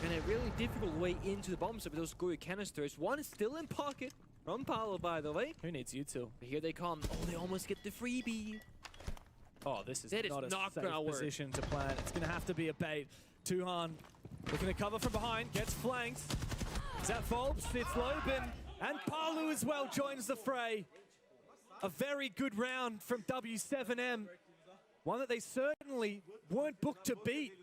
And a really difficult way into the bomb site with those Goya canisters. 1 is still in pocket from Paolo, by the way. Who needs you two? But here they come. Oh, they almost get the freebie. Oh, this is not a safe gonna work. position to plant. It's going to have to be a bait. Tuhan looking to cover from behind, gets flanked. That Volps, it's Loban, and Palu as well joins the fray. A very good round from W7M. One that they certainly weren't booked to beat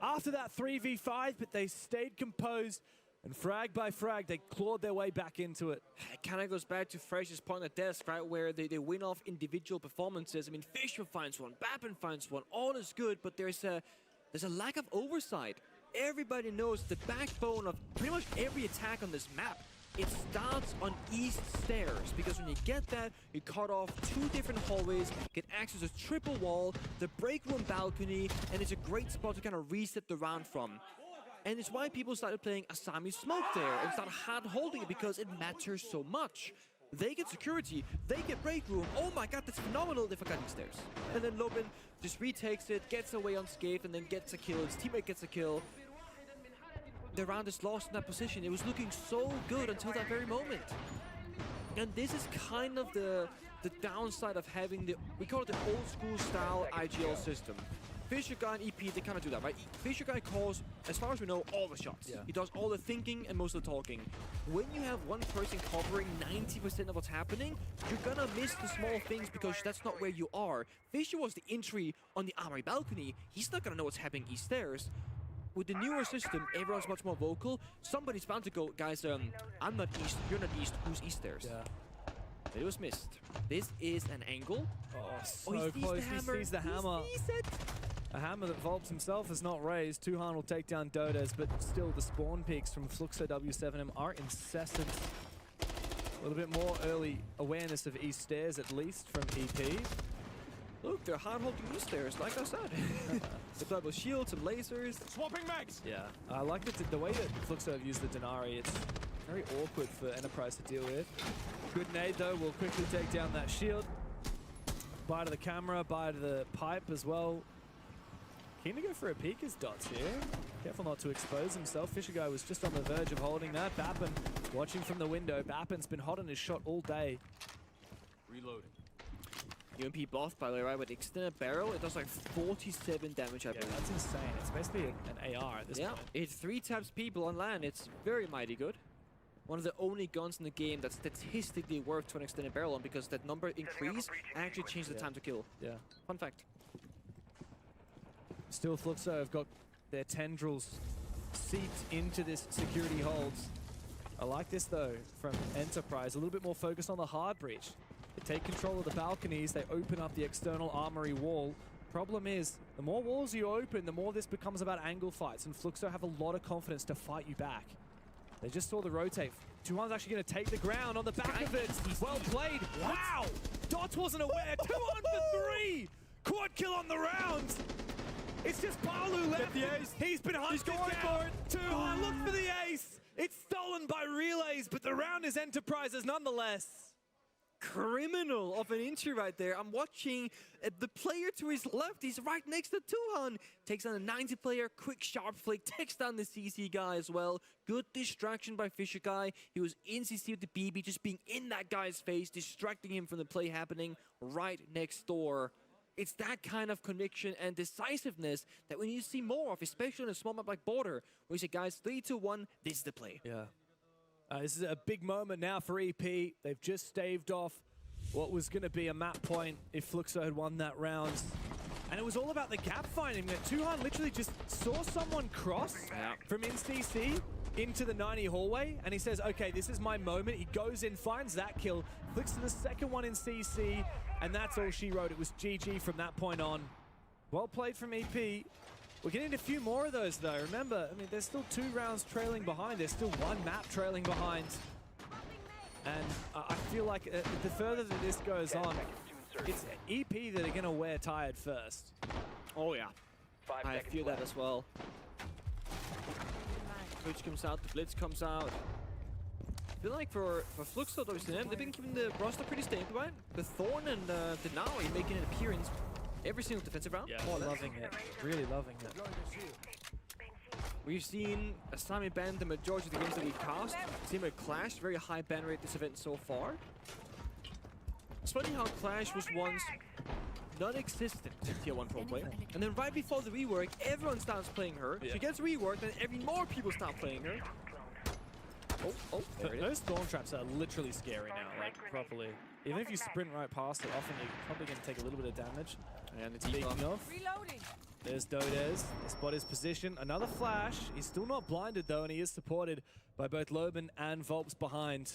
after that 3v5, but they stayed composed, and frag by frag, they clawed their way back into it. It kind of goes back to Fresh's point at desk, right, where they win off individual performances. I mean, Fisher finds one, Bappen finds one, all is good, but there's a lack of oversight. Everybody knows the backbone of pretty much every attack on this map. It starts on east stairs, because when you get that, you cut off 2 different hallways, get access to triple wall, the break room balcony, and it's a great spot to kind of reset the round from. And it's why people started playing Asami Smoke there and started hard-holding it, because it matters so much. They get security, they get break room. Oh my god, that's phenomenal. They forgot these stairs. And then Loban just retakes it, gets away unscathed, and then gets a kill. His teammate gets a kill. The round is lost in that position. It was looking so good until that very moment. And this is kind of the downside of having we call it the old school style IGL system. Fisher Guy and EP, they kind of do that, right? Fisher Guy calls, as far as we know, all the shots. Yeah. He does all the thinking and most of the talking. When you have one person covering 90% of what's happening, you're gonna miss the small things because that's not where you are. Fisher was the entry on the armory balcony. He's not gonna know what's happening east stairs. With the newer system, everyone's much more vocal. Somebody's bound to go, guys, I'm not east, you're not east, who's east stairs? Yeah. But it was missed. This is an angle. Oh, so close, he sees the hammer. A hammer that Volps himself has not raised. Tuhan will take down Dodes, but still the spawn peaks from Fluxo W7M are incessant. A little bit more early awareness of east stairs, at least, from EP. Look, they're hard-holding east stairs, like I said. They play with shields and lasers. Swapping mags! Yeah, I like the way that Fluxo have used the Denari. It's very awkward for Enterprise to deal with. Good nade, though, will quickly take down that shield. Bye to the camera, bye to the pipe as well. Keen to go for a peek as Dots here. Careful not to expose himself. Fisher Guy was just on the verge of holding that. Bappen watching from the window. Bappen's been hot on his shot all day. Reloading. UMP buff, by the way, right? With the extended barrel, it does like 47 damage, I believe. That's insane. It's basically an AR at this point. Yeah, it 3 taps people on land. It's very mighty good. One of the only guns in the game that's statistically worth to an extended barrel on, because that number increase actually changed the time to kill. Yeah. Fun fact. Still, Fluxo have got their tendrils seeped into this security holds. I like this, though, from Enterprise. A little bit more focus on the hard breach. They take control of the balconies. They open up the external armory wall. Problem is, the more walls you open, the more this becomes about angle fights, and Fluxo have a lot of confidence to fight you back. They just saw the rotate. Tuhan's actually going to take the ground on the back of it. Well played. Wow! Dots wasn't aware. 2 on for 3! Quad kill on the round! It's just Palu left. The ace. He's been hunted down. Tuhan, look for the ace. It's stolen by relays, but the round is Enterprise's nonetheless. Criminal of an entry right there. I'm watching the player to his left. He's right next to Tuhan. Takes down a 90 player. Quick sharp flick. Takes down the CC guy as well. Good distraction by Fisher Guy. He was in CC with the BB, just being in that guy's face, distracting him from the play happening right next door. It's that kind of conviction and decisiveness that we need to see more of, especially on a small map like Border, where you say, guys, 3-2-1, this is the play. Yeah. This is a big moment now for EP. They've just staved off what was going to be a map point if Fluxo had won that round. And it was all about the gap finding. Tuhan literally just saw someone cross from in CC into the 90 hallway, and he says, okay, this is my moment. He goes in, finds that kill, flicks to the second one in CC, and that's all she wrote. It was GG from that point on. Well played from EP. We're getting a few more of those, though. Remember, I mean, there's still 2 rounds trailing behind. There's still 1 map trailing behind. And I feel like the further that this goes on, it's EP that are going to wear tired first. Oh, yeah. I feel that as well. Twitch comes out, the Blitz comes out. I feel like for Fluxo, they've been keeping the roster pretty stable, right? The Thorn and Denali making an appearance every single defensive round. Yeah, loving it. Really loving it. We've seen Asami ban the majority of the games that we cast. Seen a Clash, very high ban rate this event so far. It's funny how Clash was once non-existent Tier 1 pro player. And then right before the rework, everyone starts playing her. Yeah. She gets reworked, and more people start playing her. Oh, there it is. Those storm traps are literally scary now, like, properly. Even if you sprint right past it, often you're probably going to take a little bit of damage. And it's speaking of, Reloading. there's Dodez. They spot his position. Another flash. He's still not blinded, though, and he is supported by both Loban and Volps behind.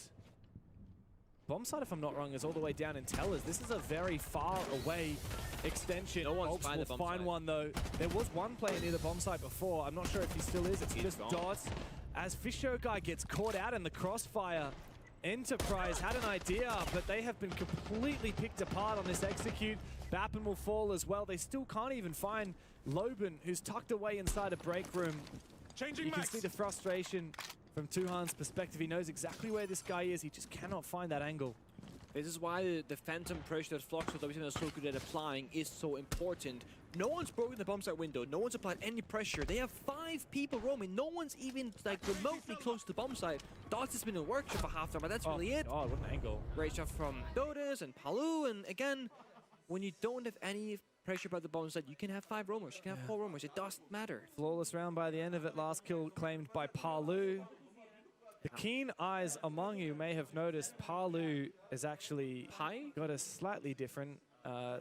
Bomb site, if I'm not wrong, is all the way down in Tellers. This is a very far away extension. No one's Volps will find one, though. There was one player near the bomb site before. I'm not sure if he still is. It's just Dots. As Fisho Guy gets caught out in the crossfire, Enterprise had an idea, but they have been completely picked apart on this execute. Bappen will fall as well. They still can't even find Loban, who's tucked away inside a break room. You can see the frustration from Tuhan's perspective. He knows exactly where this guy is. He just cannot find that angle. This is why the phantom pressure that Flox with is so good at applying is so important. No one's broken the bomb site window. No one's applied any pressure. They have 5 people roaming. No one's even like remotely close to the bomb site. Dots has been in workshop for half time, but that's really it. Oh, what an angle. Great shot from Dodes and Palu. And again, when you don't have any pressure by the bomb site, you can have 5 roamers. You can have 4 roamers. It doesn't matter. Flawless round by the end of it. Last kill claimed by Palu. The keen eyes among you may have noticed Palu is actually got a slightly different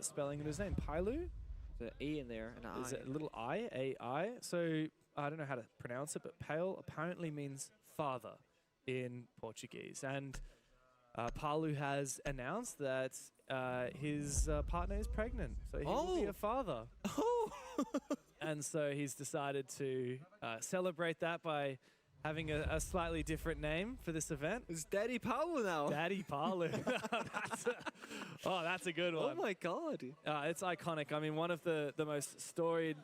spelling in his name. Palu? The A in there and an I. Is it a little I? A-I? So I don't know how to pronounce it, but Pale apparently means father in Portuguese. And Palu has announced that his partner is pregnant. So he will be a father. Oh! And so he's decided to celebrate that by having a slightly different name for this event. It's Daddy Palu now. Daddy Palu. That's a good one. Oh my god. It's iconic. I mean, one of the most storied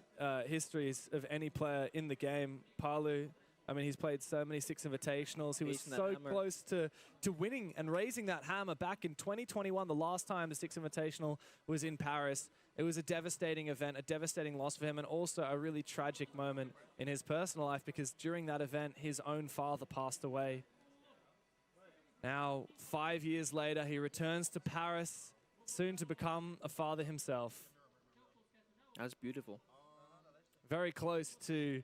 histories of any player in the game, Palu. I mean, he's played so many Six Invitationals. He was so close to winning and raising that hammer back in 2021, the last time the Six Invitational was in Paris. It was a devastating event, a devastating loss for him, and also a really tragic moment in his personal life because during that event, his own father passed away. Now, 5 years later, he returns to Paris, soon to become a father himself. That's beautiful. Very close to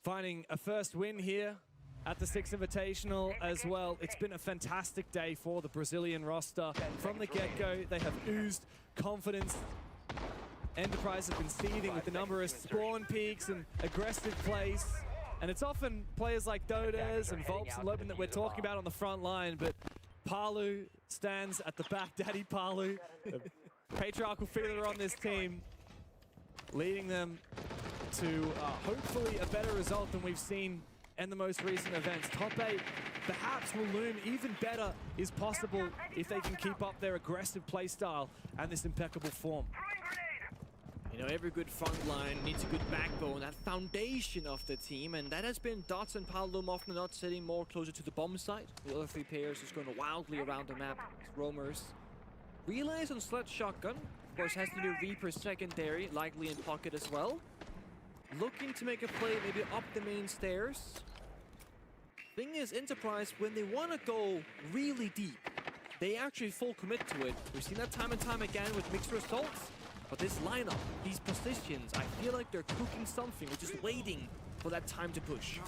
finding a first win here at the Six Invitational as well. It's been a fantastic day for the Brazilian roster. From the get-go, they have oozed confidence. Enterprise have been seething with the number of spawn peaks and aggressive plays. And it's often players like Dodez and Volps and Loban that we're talking about on the front line, but Palu stands at the back. Daddy Palu, the patriarchal figure on this team, leading them to hopefully a better result than we've seen in the most recent events. Top 8 perhaps will loom even better is possible if they can keep up their aggressive play style and this impeccable form. You know, every good front line needs a good backbone, that foundation of the team, and that has been Dots and Palu often not sitting more closer to the bomb site. The other 3 players just going wildly around the map. Roamers. Relays on Sledge Shotgun. Of course, has to do Reaper secondary, likely in pocket as well. Looking to make a play maybe up the main stairs. Thing is, Enterprise, when they want to go really deep, they actually full commit to it. We've seen that time and time again with mixed results. But this lineup, these positions, I feel like they're cooking something. We're just waiting for that time to push.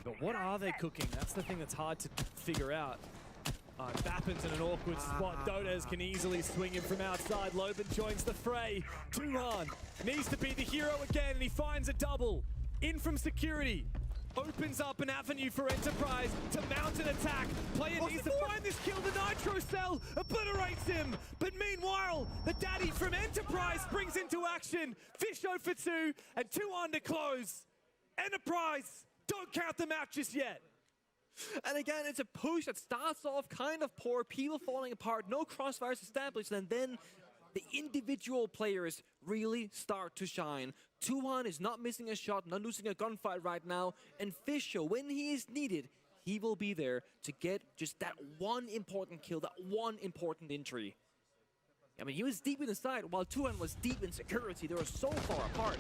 But what are they cooking? That's the thing that's hard to figure out. Bappen's in an awkward spot. Dodez can easily swing him from outside. Loban joins the fray. Tuhan needs to be the hero again, and he finds a double. In from security. Opens up an avenue for Enterprise to mount an attack. Player needs to find this kill. The Nitro Cell obliterates him. But meanwhile, the daddy from Enterprise springs into action. Fisho for 2 and 2 on to close. Enterprise, don't count them out just yet. And again, it's a push that starts off kind of poor, people falling apart, no crossfires established, and then the individual players really start to shine. Tuhan is not missing a shot, not losing a gunfight right now, and Fisho, when he is needed, he will be there to get just that one important kill, that one important injury. I mean, he was deep in the side, while Tuhan was deep in security. They were so far apart.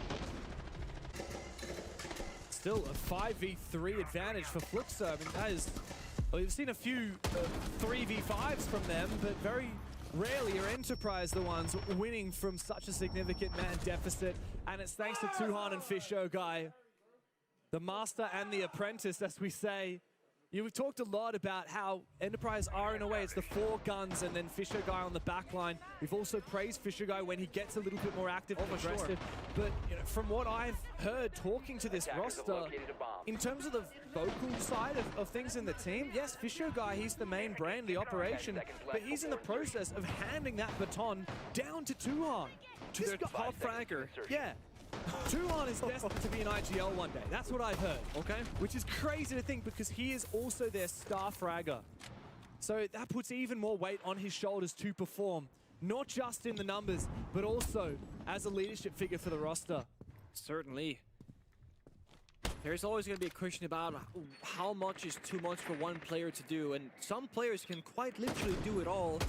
Still a 5v3 advantage for Fluxo. I mean, that is... Well, we've seen a few 3v5s from them, but very rarely are Enterprise the ones winning from such a significant man deficit. And it's thanks to Tuhan and Fisho Guy, the master and the apprentice, as we say. You've talked a lot about how Enterprise are, in a way, it's the 4 guns and then Fisher Guy on the back line. We've also praised Fisher Guy when he gets a little bit more active and aggressive. But you know, from what I've heard talking to this roster, in terms of the vocal side of things in the team, yes, Fisher Guy, he's the main brain, the operation, but he's in the process of handing that baton down to Tuhan. To their top fragger. Yeah. Tuhan is destined to be an IGL one day. That's what I've heard, okay? Which is crazy to think because he is also their star fragger. So that puts even more weight on his shoulders to perform, not just in the numbers, but also as a leadership figure for the roster. Certainly. There's always going to be a question about how much is too much for one player to do, and some players can quite literally do it all.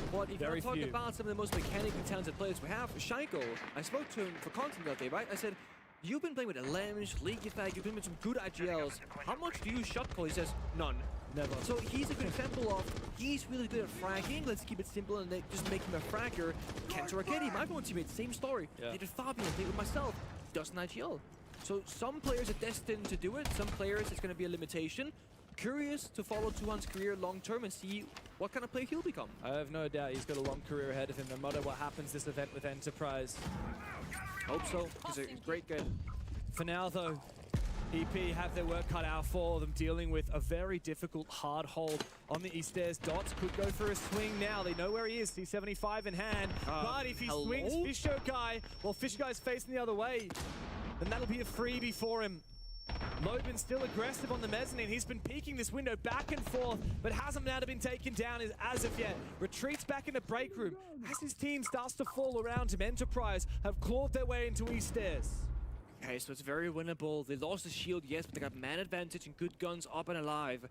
But if you talk about some of the most mechanically talented players we have, Shaiko, I spoke to him for content that day, right? I said, you've been playing with Elenge, League Effect, you've been with some good IGLs. How much do you use shot call? He says, none. Never. So he's a good example of, he's really good at fragging, let's keep it simple and just make him a fragger. Kenta Raketi, my own teammate, same story. They did Fabian, they did myself, doesn't IGL. So some players are destined to do it, some players it's going to be a limitation. Curious to follow Tuhan's career long term and see what kind of player he'll become. I have no doubt he's got a long career ahead of him, no matter what happens this event with Enterprise. Hope so. He's a great guy. For now, though, EP have their work cut out for them, dealing with a very difficult hard hold on the east stairs. Dots could go for a swing now. They know where he is. C75 in hand. But if he swings Fisher Guy, well, Fisher Guy's facing the other way, then that'll be a freebie for him. Loban's still aggressive on the mezzanine. He's been peeking this window back and forth, but hasn't now been taken down as of yet. Retreats back in the break room. As his team starts to fall around him, Enterprise have clawed their way into east stairs. Okay, so it's very winnable. They lost the shield, yes, but they got man advantage and good guns up and alive.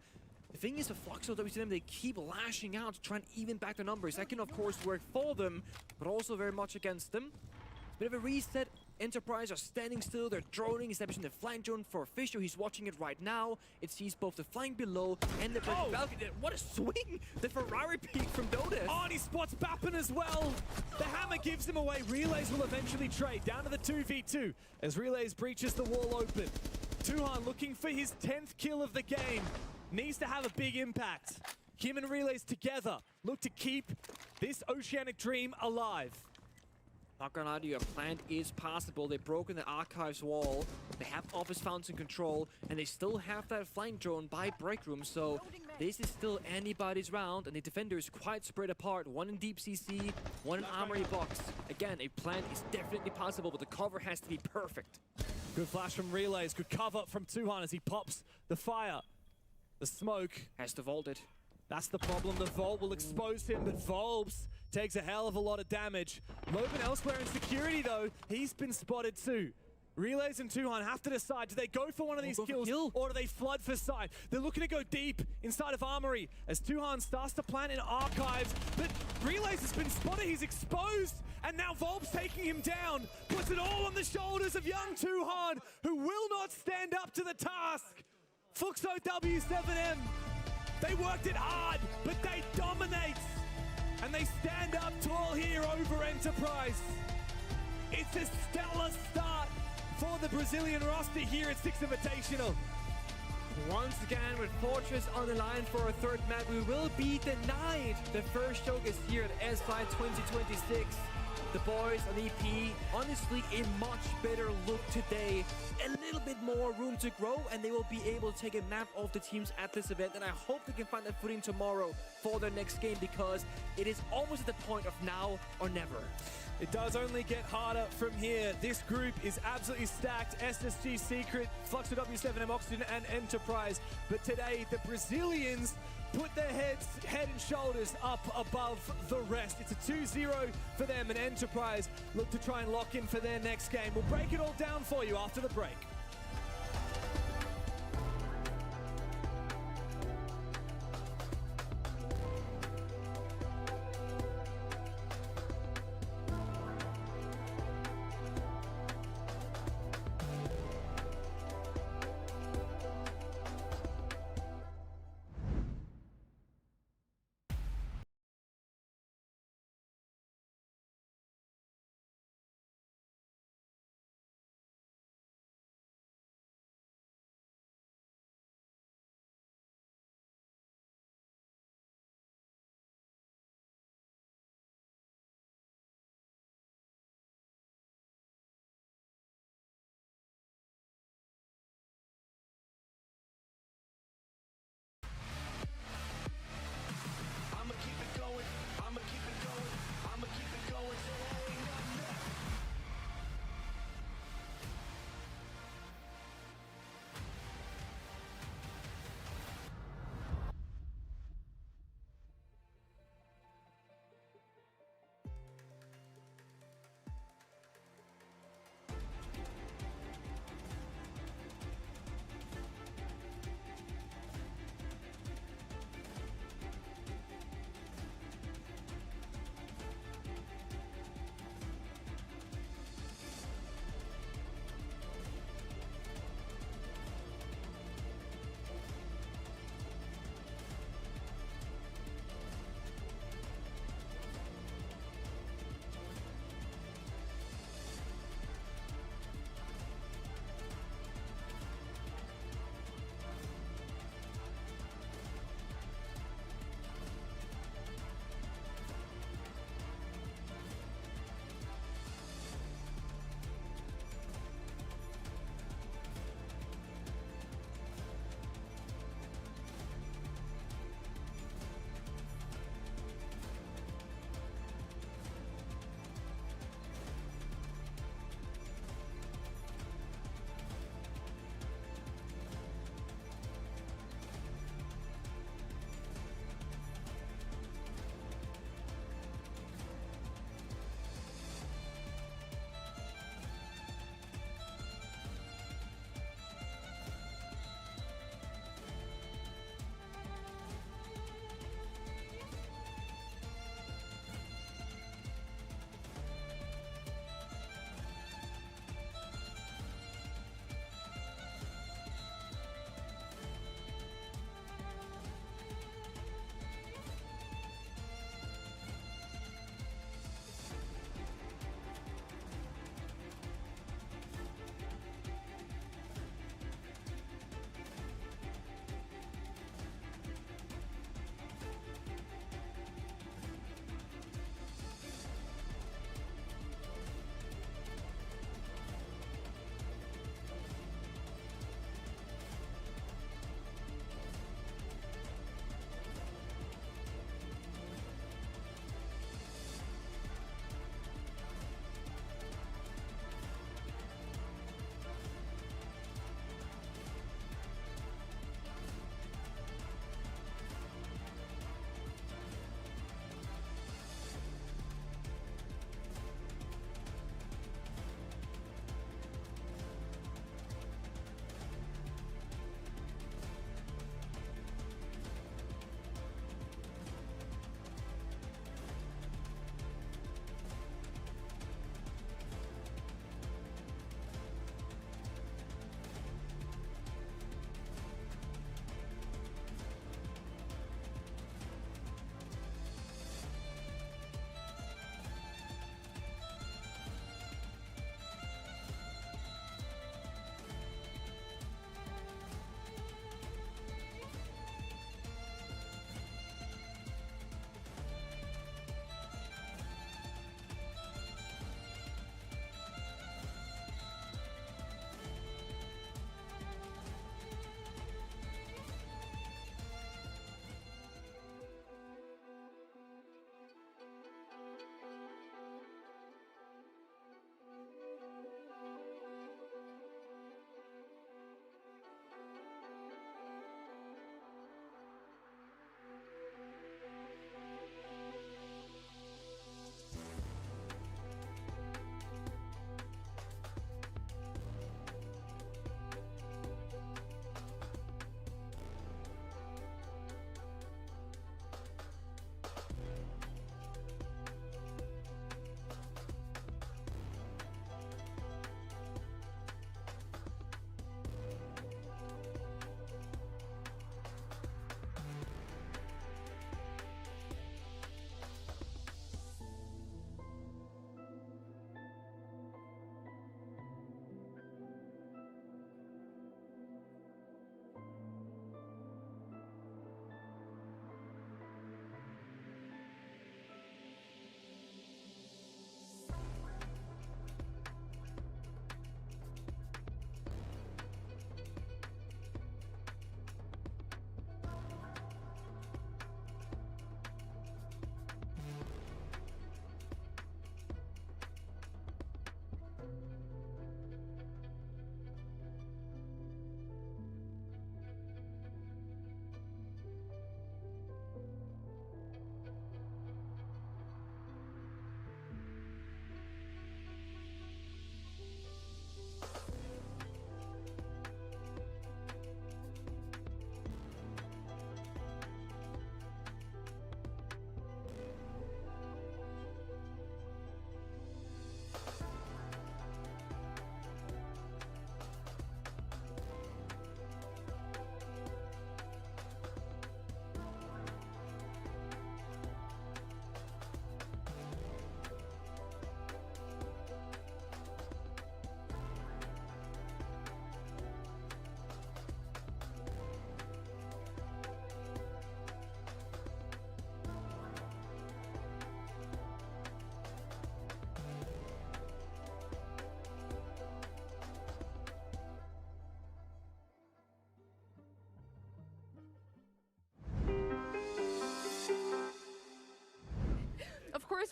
The thing is, the Fluxo WCM, they keep lashing out to try and even back their numbers. That can, of course, work for them, but also very much against them. It's a bit of a reset. Enterprise are standing still, they're droning, establishing the flank drone for Fisher. He's watching it right now. It sees both the flank below and the balcony. What a swing! The Ferrari peak from Dodes. Oh, and he spots Bappen as well. The hammer gives him away. Relays will eventually trade down to the 2v2 as Relays breaches the wall open. Tuhan looking for his 10th kill of the game. Needs to have a big impact. Him and Relays together look to keep this Oceanic Dream alive. Not gonna lie to you, a plant is possible. They've broken the archives wall. They have office fountain control, and they still have that flank drone by break room. So this is still anybody's round, and the defenders quite spread apart. One in deep CC, one in armory box. Again, a plant is definitely possible, but the cover has to be perfect. Good flash from Relays. Good cover from Tuhan as he pops the fire. The smoke has to vault it. That's the problem. The vault will expose him, but Volbs takes a hell of a lot of damage. Loban elsewhere in security, though. He's been spotted too. Relays and Tuhan have to decide, do they go for one of these kills or do they flood for side? They're looking to go deep inside of Armory as Tuhan starts to plant in archives, but Relays has been spotted, he's exposed, and now Volb's taking him down. Puts it all on the shoulders of young Tuhan, who will not stand up to the task. Fuxo W7M, they worked it hard, but they dominate. And they stand up tall here over Enterprise. It's a stellar start for the Brazilian roster here at Six Invitational. Once again, with Fortress on the line for a third map, we will be denied the first showcase here at SI 2026. The boys on EP, honestly, a much better look today. A little bit more room to grow, and they will be able to take a map of the teams at this event. And I hope they can find that footing tomorrow for their next game, because it is almost at the point of now or never. It does only get harder from here. This group is absolutely stacked. SSG, Secret, Fluxo W7M, Oxygen, and Enterprise. But today, the Brazilians put their head and shoulders up above the rest. It's a 2-0 for them, and Enterprise look to try and lock in for their next game. We'll break it all down for you after the break.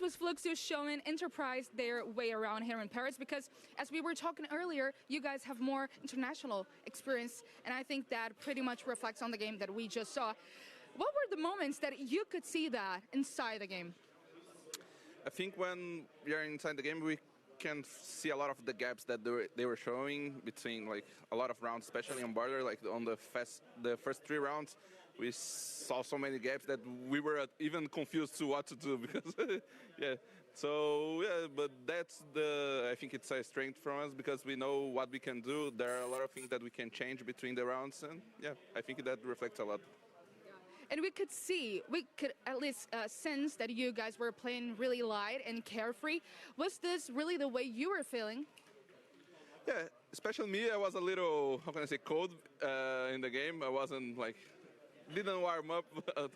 course, with Fluxo showing Enterprise their way around here in Paris, because as we were talking earlier, you guys have more international experience, and I think that pretty much reflects on the game that we just saw. What were the moments that you could see that inside the game? I think when we are inside the game, we can see a lot of the gaps that they were showing between like a lot of rounds, especially on border. Like on the first 3 rounds, we saw so many gaps that we were even confused to what to do because yeah. So yeah, but that's I think it's a strength from us because we know what we can do. There are a lot of things that we can change between the rounds, and yeah, I think that reflects a lot. And we could at least sense that you guys were playing really light and carefree. Was this really the way you were feeling? Yeah, especially me, I was a little, how can I say, cold in the game. I wasn't like, didn't warm up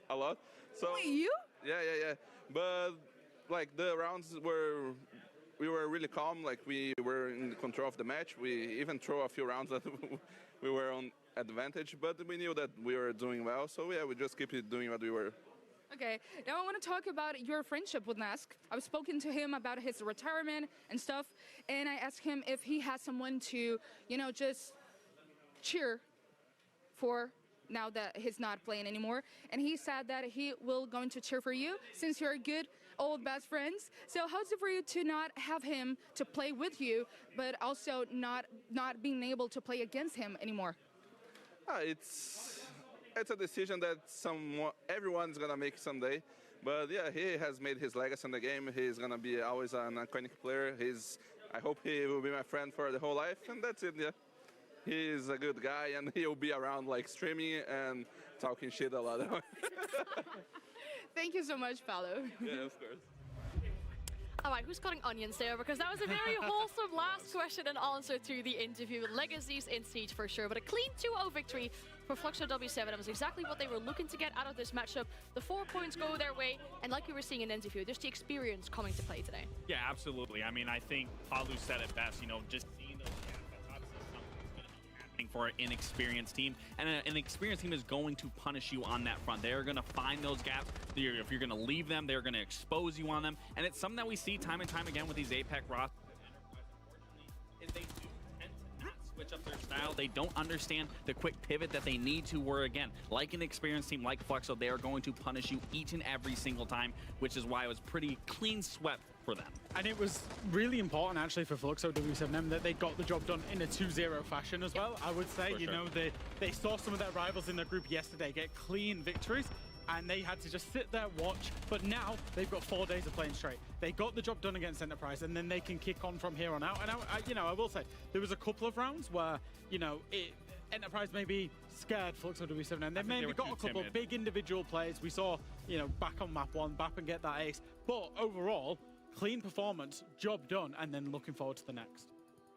a lot. So only you? Yeah. But like the rounds we were really calm. Like we were in control of the match. We even threw a few rounds that we were on advantage, but we knew that we were doing well. So yeah, we just keep doing what we were. Okay, now I want to talk about your friendship with Nask. I've spoken to him about his retirement and stuff, and I asked him if he has someone to, just cheer for now that he's not playing anymore. And he said that he will going to cheer for you since you're good old best friends. So how's it for you to not have him to play with you, but also not being able to play against him anymore? It's a decision that everyone's gonna make someday. But yeah, he has made his legacy in the game. He's gonna be always an iconic player. I hope he will be my friend for the whole life, and that's it. Yeah, he's a good guy, and he'll be around like streaming and talking shit a lot. Thank you so much, Paulo. Yeah, of course. All right, who's cutting onions there? Because that was a very wholesome last question and answer to the interview. Legacies in Siege for sure, but a clean 2-0 victory for Fluxo W7. That was exactly what they were looking to get out of this matchup. The 4 points go their way, and like we were seeing in the interview, just the experience coming to play today. Yeah, absolutely. I mean, I think Palu said it best, just seeing those gaps, that's obviously something that's going to be happening for an inexperienced team, and an experienced team is going to punish you on that front. They're going to find those gaps. If you're going to leave them, they're going to expose you on them, and it's something that we see time and time again with these APEC rosters. Is they do tend to not switch up their style. They don't understand the quick pivot that they need to, where again, like an experienced team like Fluxo, they are going to punish you each and every single time, which is why it was pretty clean swept for them. And it was really important actually for Fluxo W7M that they got the job done in a 2-0 fashion as well. I would say, they saw some of their rivals in their group yesterday get clean victories, and they had to just sit there, watch. But now they've got 4 days of playing straight. They got the job done against Enterprise, and then they can kick on from here on out. And I will say there was a couple of rounds where Enterprise maybe scared Fluxo W7M. They maybe got a couple of big individual plays. We saw back on map 1, Bap and get that ace. But overall, clean performance, job done, and then looking forward to the next.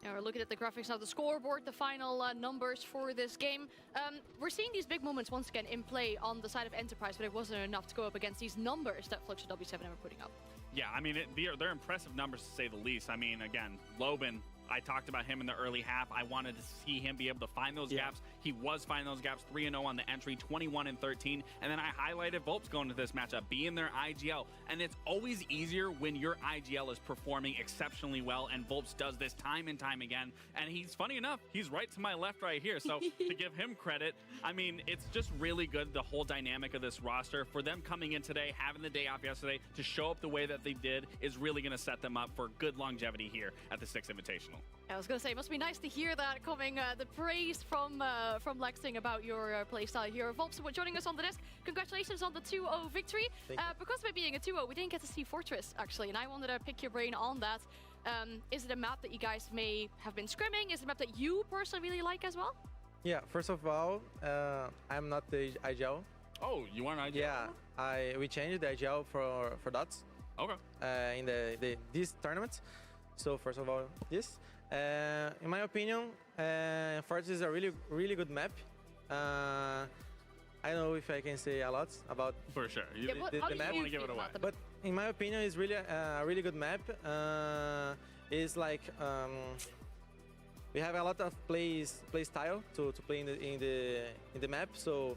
Now we're looking at the graphics now, the scoreboard, the final numbers for this game. We're seeing these big moments once again in play on the side of Enterprise, but it wasn't enough to go up against these numbers that Fluxo W7M are putting up. Yeah, I mean, they're impressive numbers to say the least. I mean, again, Loban, I talked about him in the early half. I wanted to see him be able to find those gaps. He was finding those gaps. 3-0 on the entry, 21-13. And then I highlighted Volps going to this matchup, being their IGL. And it's always easier when your IGL is performing exceptionally well, and Volps does this time and time again. And he's, funny enough, he's right to my left right here. So to give him credit, I mean, it's just really good, the whole dynamic of this roster. For them coming in today, having the day off yesterday, to show up the way that they did is really going to set them up for good longevity here at the 6th Invitational. I was going to say, it must be nice to hear that coming, the praise from Lexing about your playstyle here. Volps, joining us on the desk, congratulations on the 2-0 victory. Because of it being a 2-0, we didn't get to see Fortress, actually, and I wanted to pick your brain on that. Is it a map that you guys may have been scrimming? Is it a map that you personally really like as well? Yeah, first of all, I'm not the IGL. Oh, you aren't IGL? Yeah, we changed the IGL for dots. Okay. In this tournament. So first of all, this. In my opinion, Fortress is a really good map. I don't know if I can say a lot about for sure. The map. Want to give it away. But in my opinion, it's really a really good map. It's like we have a lot of play style to play in the map. So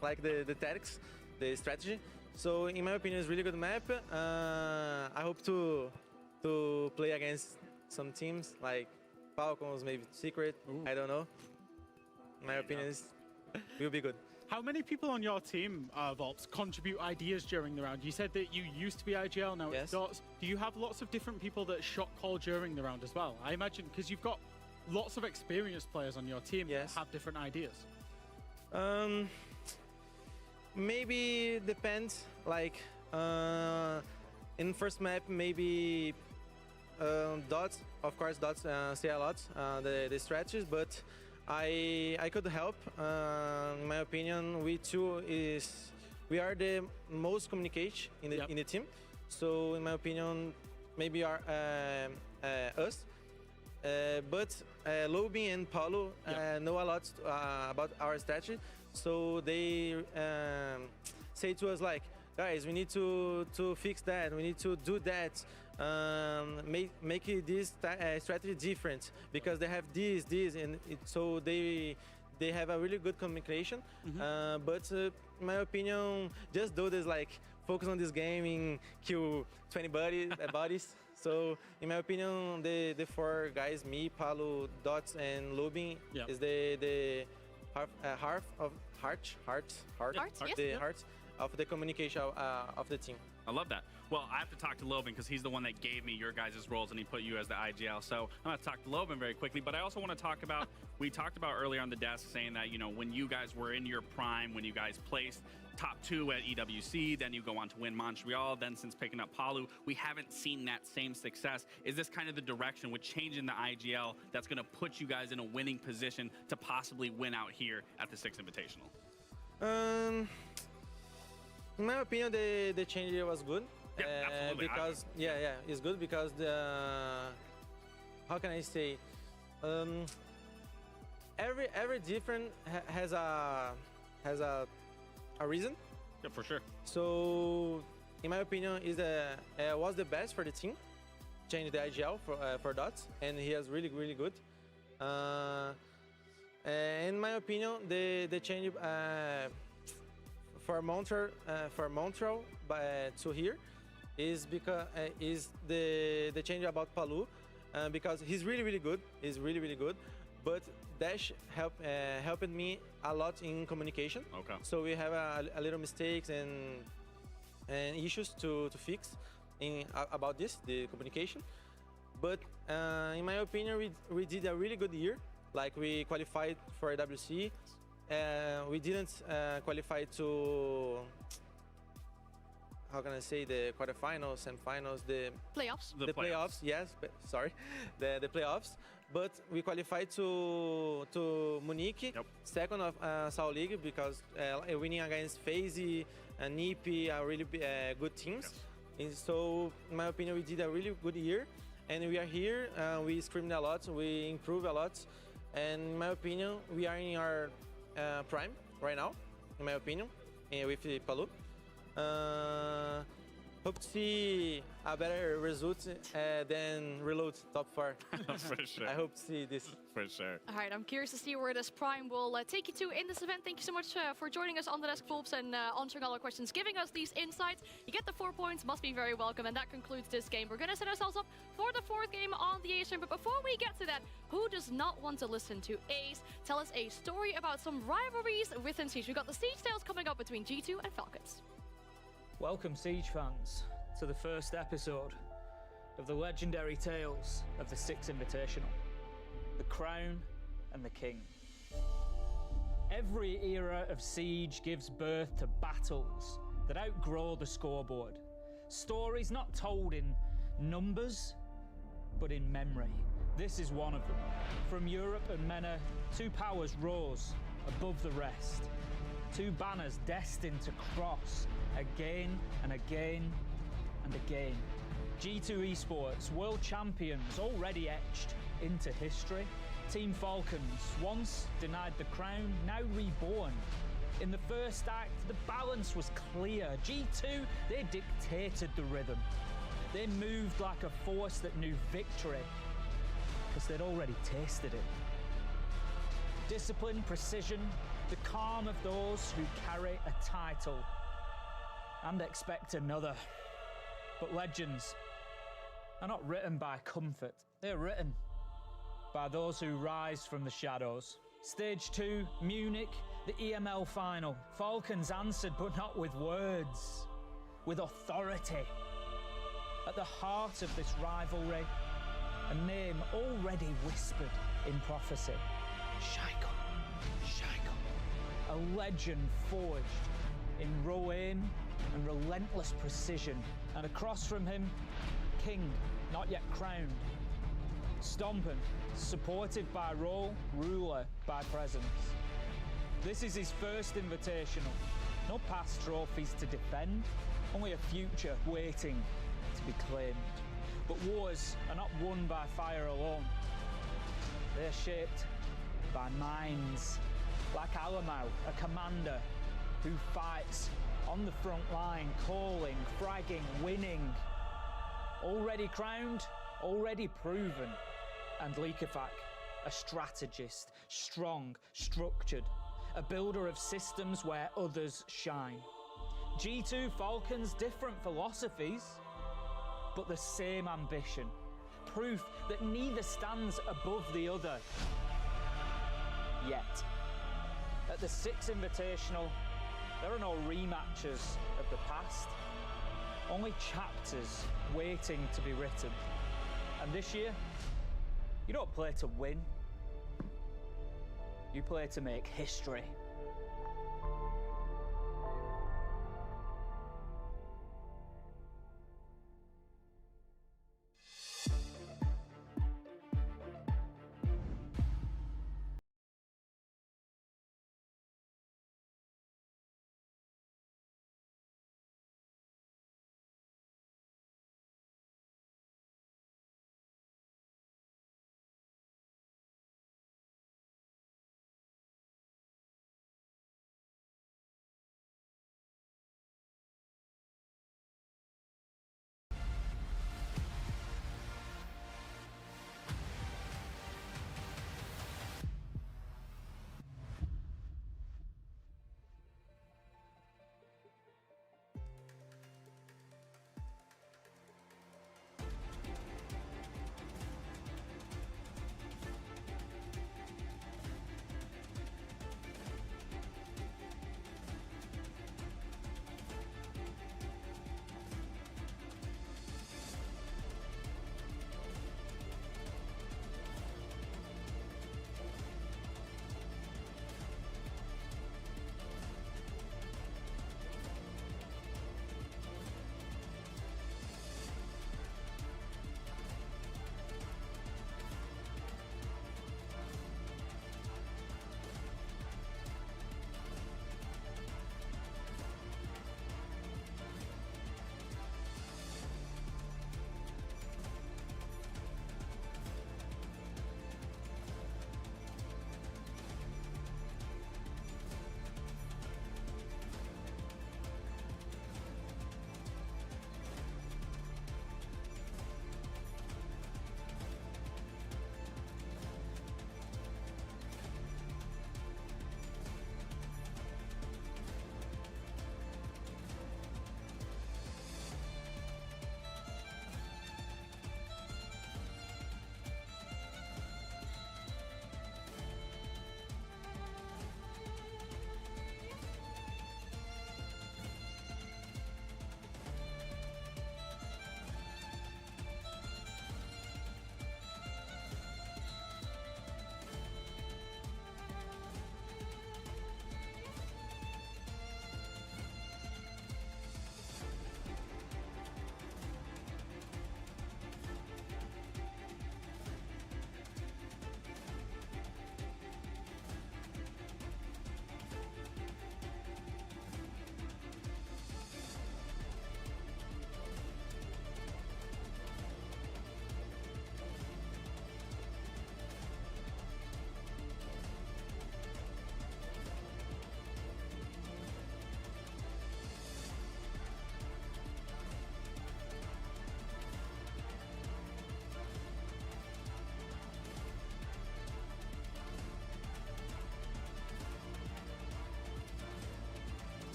like the tactics, the strategy. So in my opinion, it's a really good map. I hope to play against some teams like Falcons, maybe Secret. I don't know. My opinion is will be good. How many people on your team, Volps, contribute ideas during the round? You said that you used to be IGL, now it's Dots. Do you have lots of different people that shot call during the round as well? I imagine, because you've got lots of experienced players on your team that have different ideas. Maybe depends. Like in first map, maybe Dots. Of course, Dots say a lot the strategies, but I could help. In my opinion, we are the most communication in the team. So in my opinion, maybe are us. But Lobin and Paulo know a lot about our strategy. So they say to us like, guys, we need to fix that. We need to do that. Make this strategy different because they have this, and so they have a really good communication. But in my opinion, just do this, like focus on this game and kill 20 bodies. So in my opinion, the four guys, me, Paulo, Dots, and Lubin, is the heart of the communication of the team. I love that. Well, I have to talk to Lobin because he's the one that gave me your guys' roles and he put you as the IGL. So I'm going to talk to Lobin very quickly. But I also want to talk about, we talked about earlier on the desk saying that, you know, when you guys were in your prime, when you guys placed top 2 at EWC, then you go on to win Montreal, then since picking up Palu, we haven't seen that same success. Is this kind of the direction with changing the IGL that's going to put you guys in a winning position to possibly win out here at the Six Invitational? In my opinion, the change was good. Absolutely. Because it's good because how can I say? Every different has a reason. Yeah, for sure. So, in my opinion, was the best for the team. Change the IGL for Dots, and he is really good. In my opinion, the change for Montreal to here is because is the change about Palu because he's really good. He's really good, but Dash helped me a lot in communication. Okay. So we have a little mistakes and issues to fix about the communication. But in my opinion, we did a really good year. Like we qualified for WC. We didn't qualify to, how can I say, the quarterfinals, semifinals, the playoffs. The playoffs, yes. Sorry, the playoffs. But we qualified to Munich, second of South League because winning against FaZe and Nipi are really good teams. And so, in my opinion, we did a really good year, and we are here. We screamed a lot, we improved a lot, and in my opinion, we are in our prime right now, in my opinion, with Palu. Hope to see a better result than Reload top 4. For sure. I hope to see this. For sure. All right, I'm curious to see where this Prime will take you to in this event. Thank you so much for joining us on the desk, Volps, and answering all our questions, giving us these insights. You get the 4 points, must be very welcome, and that concludes this game. We're going to set ourselves up for the 4th game on the Ace Stream, but before we get to that, who does not want to listen to Ace tell us a story about some rivalries within Siege? We've got the Siege Tales coming up between G2 and Falcons. Welcome, Siege fans, to the first episode of the legendary tales of the Six Invitational, the Crown and the King. Every era of Siege gives birth to battles that outgrow the scoreboard. Stories not told in numbers, but in memory. This is one of them. From Europe and MENA, 2 powers rose above the rest. 2 banners destined to cross again and again and again. G2 Esports, world champions already etched into history. Team Falcons, once denied the crown, now reborn. In the first act, the balance was clear. G2, they dictated the rhythm. They moved like a force that knew victory, because they'd already tasted it. Discipline, precision, the calm of those who carry a title. and expect another. But legends are not written by comfort. They're written by those who rise from the shadows. Stage 2, Munich, the EML final. Falcons answered, but not with words, with authority. At the heart of this rivalry, a name already whispered in prophecy. Shaiko. A legend forged in raw aim and relentless precision. And across from him, king, not yet crowned. Stomping, supported by role, ruler by presence. This is his first invitational. No past trophies to defend, only a future waiting to be claimed. But wars are not won by fire alone. They're shaped by minds. Like Alamau, a commander who fights on the front line, calling, fragging, winning. Already crowned, already proven. And Likafak, a strategist, strong, structured, a builder of systems where others shine. G2 Falcons, different philosophies, but the same ambition. Proof that neither stands above the other. Yet. At the 6th Invitational, there are no rematches of the past, only chapters waiting to be written. And this year, you don't play to win, you play to make history.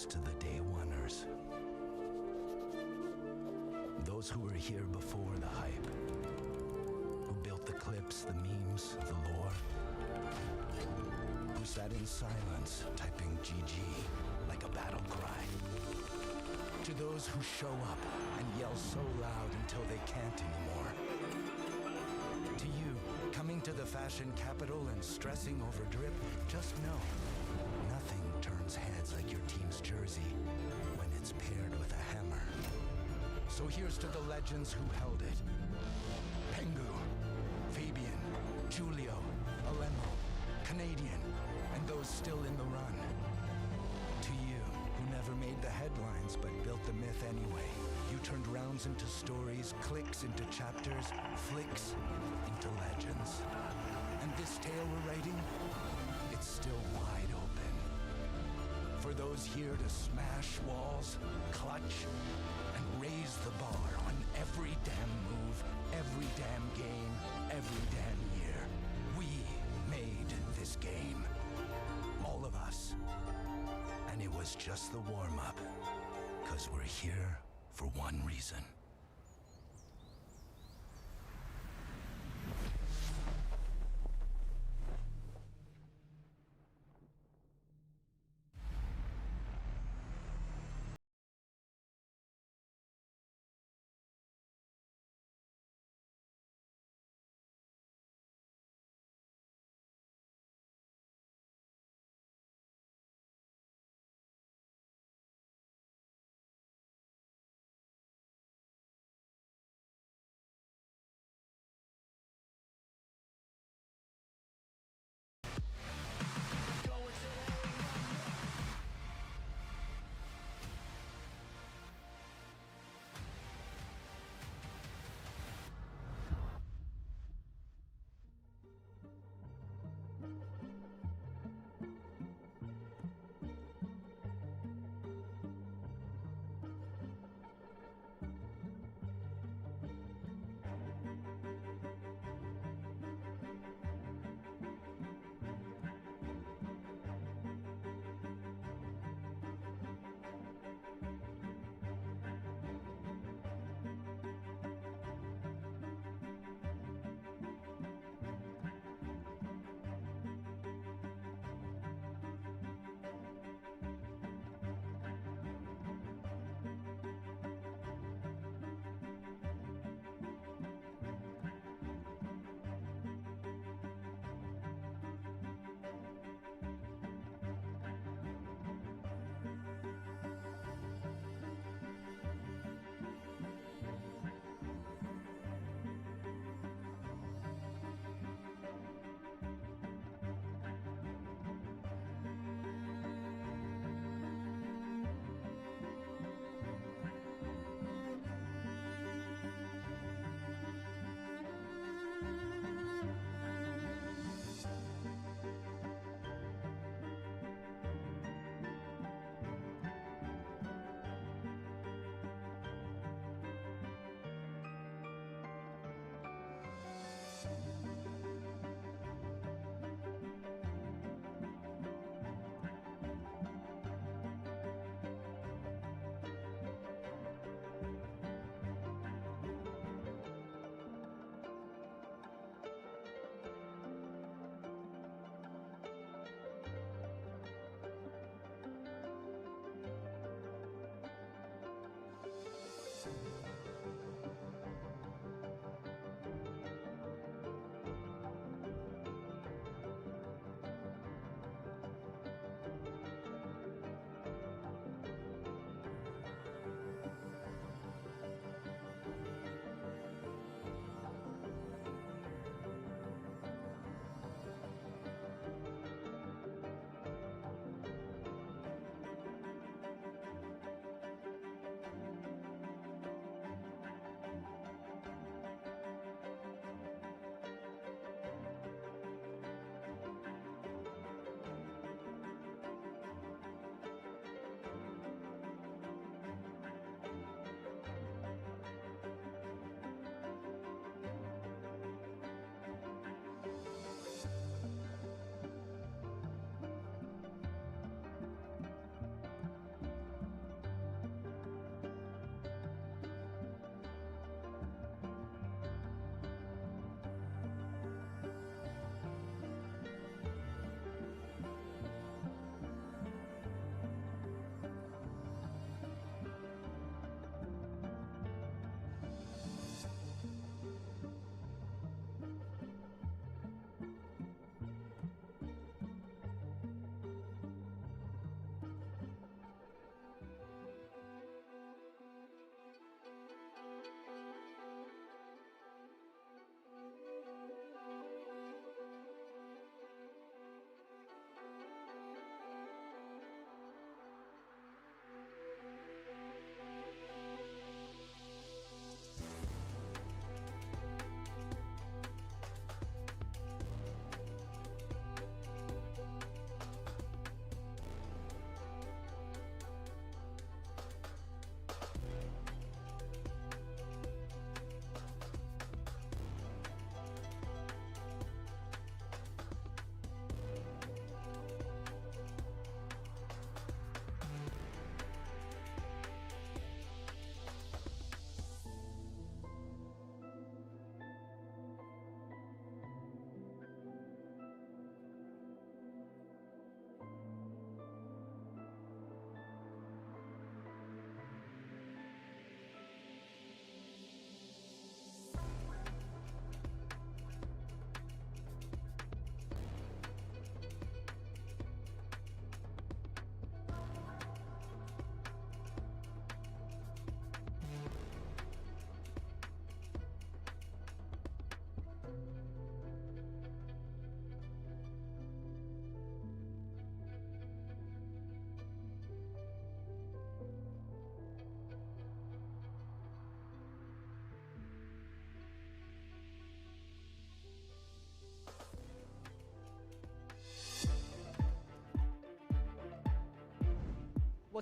Here's to the day oneers. Those who were here before the hype. Who built the clips, the memes, the lore. Who sat in silence, typing GG like a battle cry. To those who show up and yell so loud until they can't anymore. To you, coming to the fashion capital and stressing over drip, just know, nothing turns heads like your team's jersey when it's paired with a hammer. So here's to the legends who held it. Pengu, Fabian, Julio, Alemo, Canadian, and those still in the run. To you, who never made the headlines but built the myth anyway. You turned rounds into stories, clicks into chapters, flicks into legends. And this tale we're writing, it's still wide open. For those here to smash walls, clutch, and raise the bar on every damn move, every damn game, every damn year. We made this game. All of us. And it was just the warm-up. 'Cause we're here for one reason.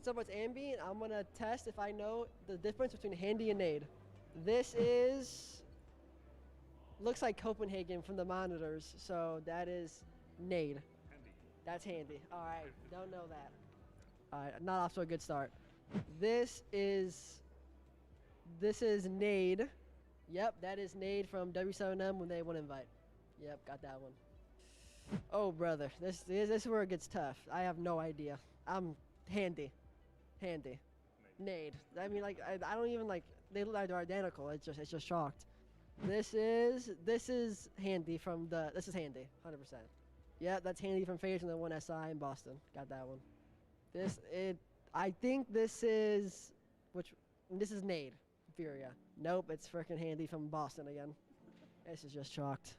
what's up? It's Ambi, and I'm gonna test if I know the difference between Handy and Nade. This is, looks like Copenhagen from the monitors, so that is Nade. That's Handy. All right, don't know that. All right, not off to a good start. This is Nade. Yep, that is Nade from W7M when they won Invite. Yep, got that one. Oh, brother, this is where it gets tough. I have no idea. I'm Handy. Nade. I mean, like, I don't even, like, they look like they're identical. It's just shocked. This is Handy from this is Handy, 100%. Yeah, that's Handy from Phase and the 1SI in Boston. Got that one. I think this is Nade, Furia. Nope, it's freaking Handy from Boston again. This is just shocked.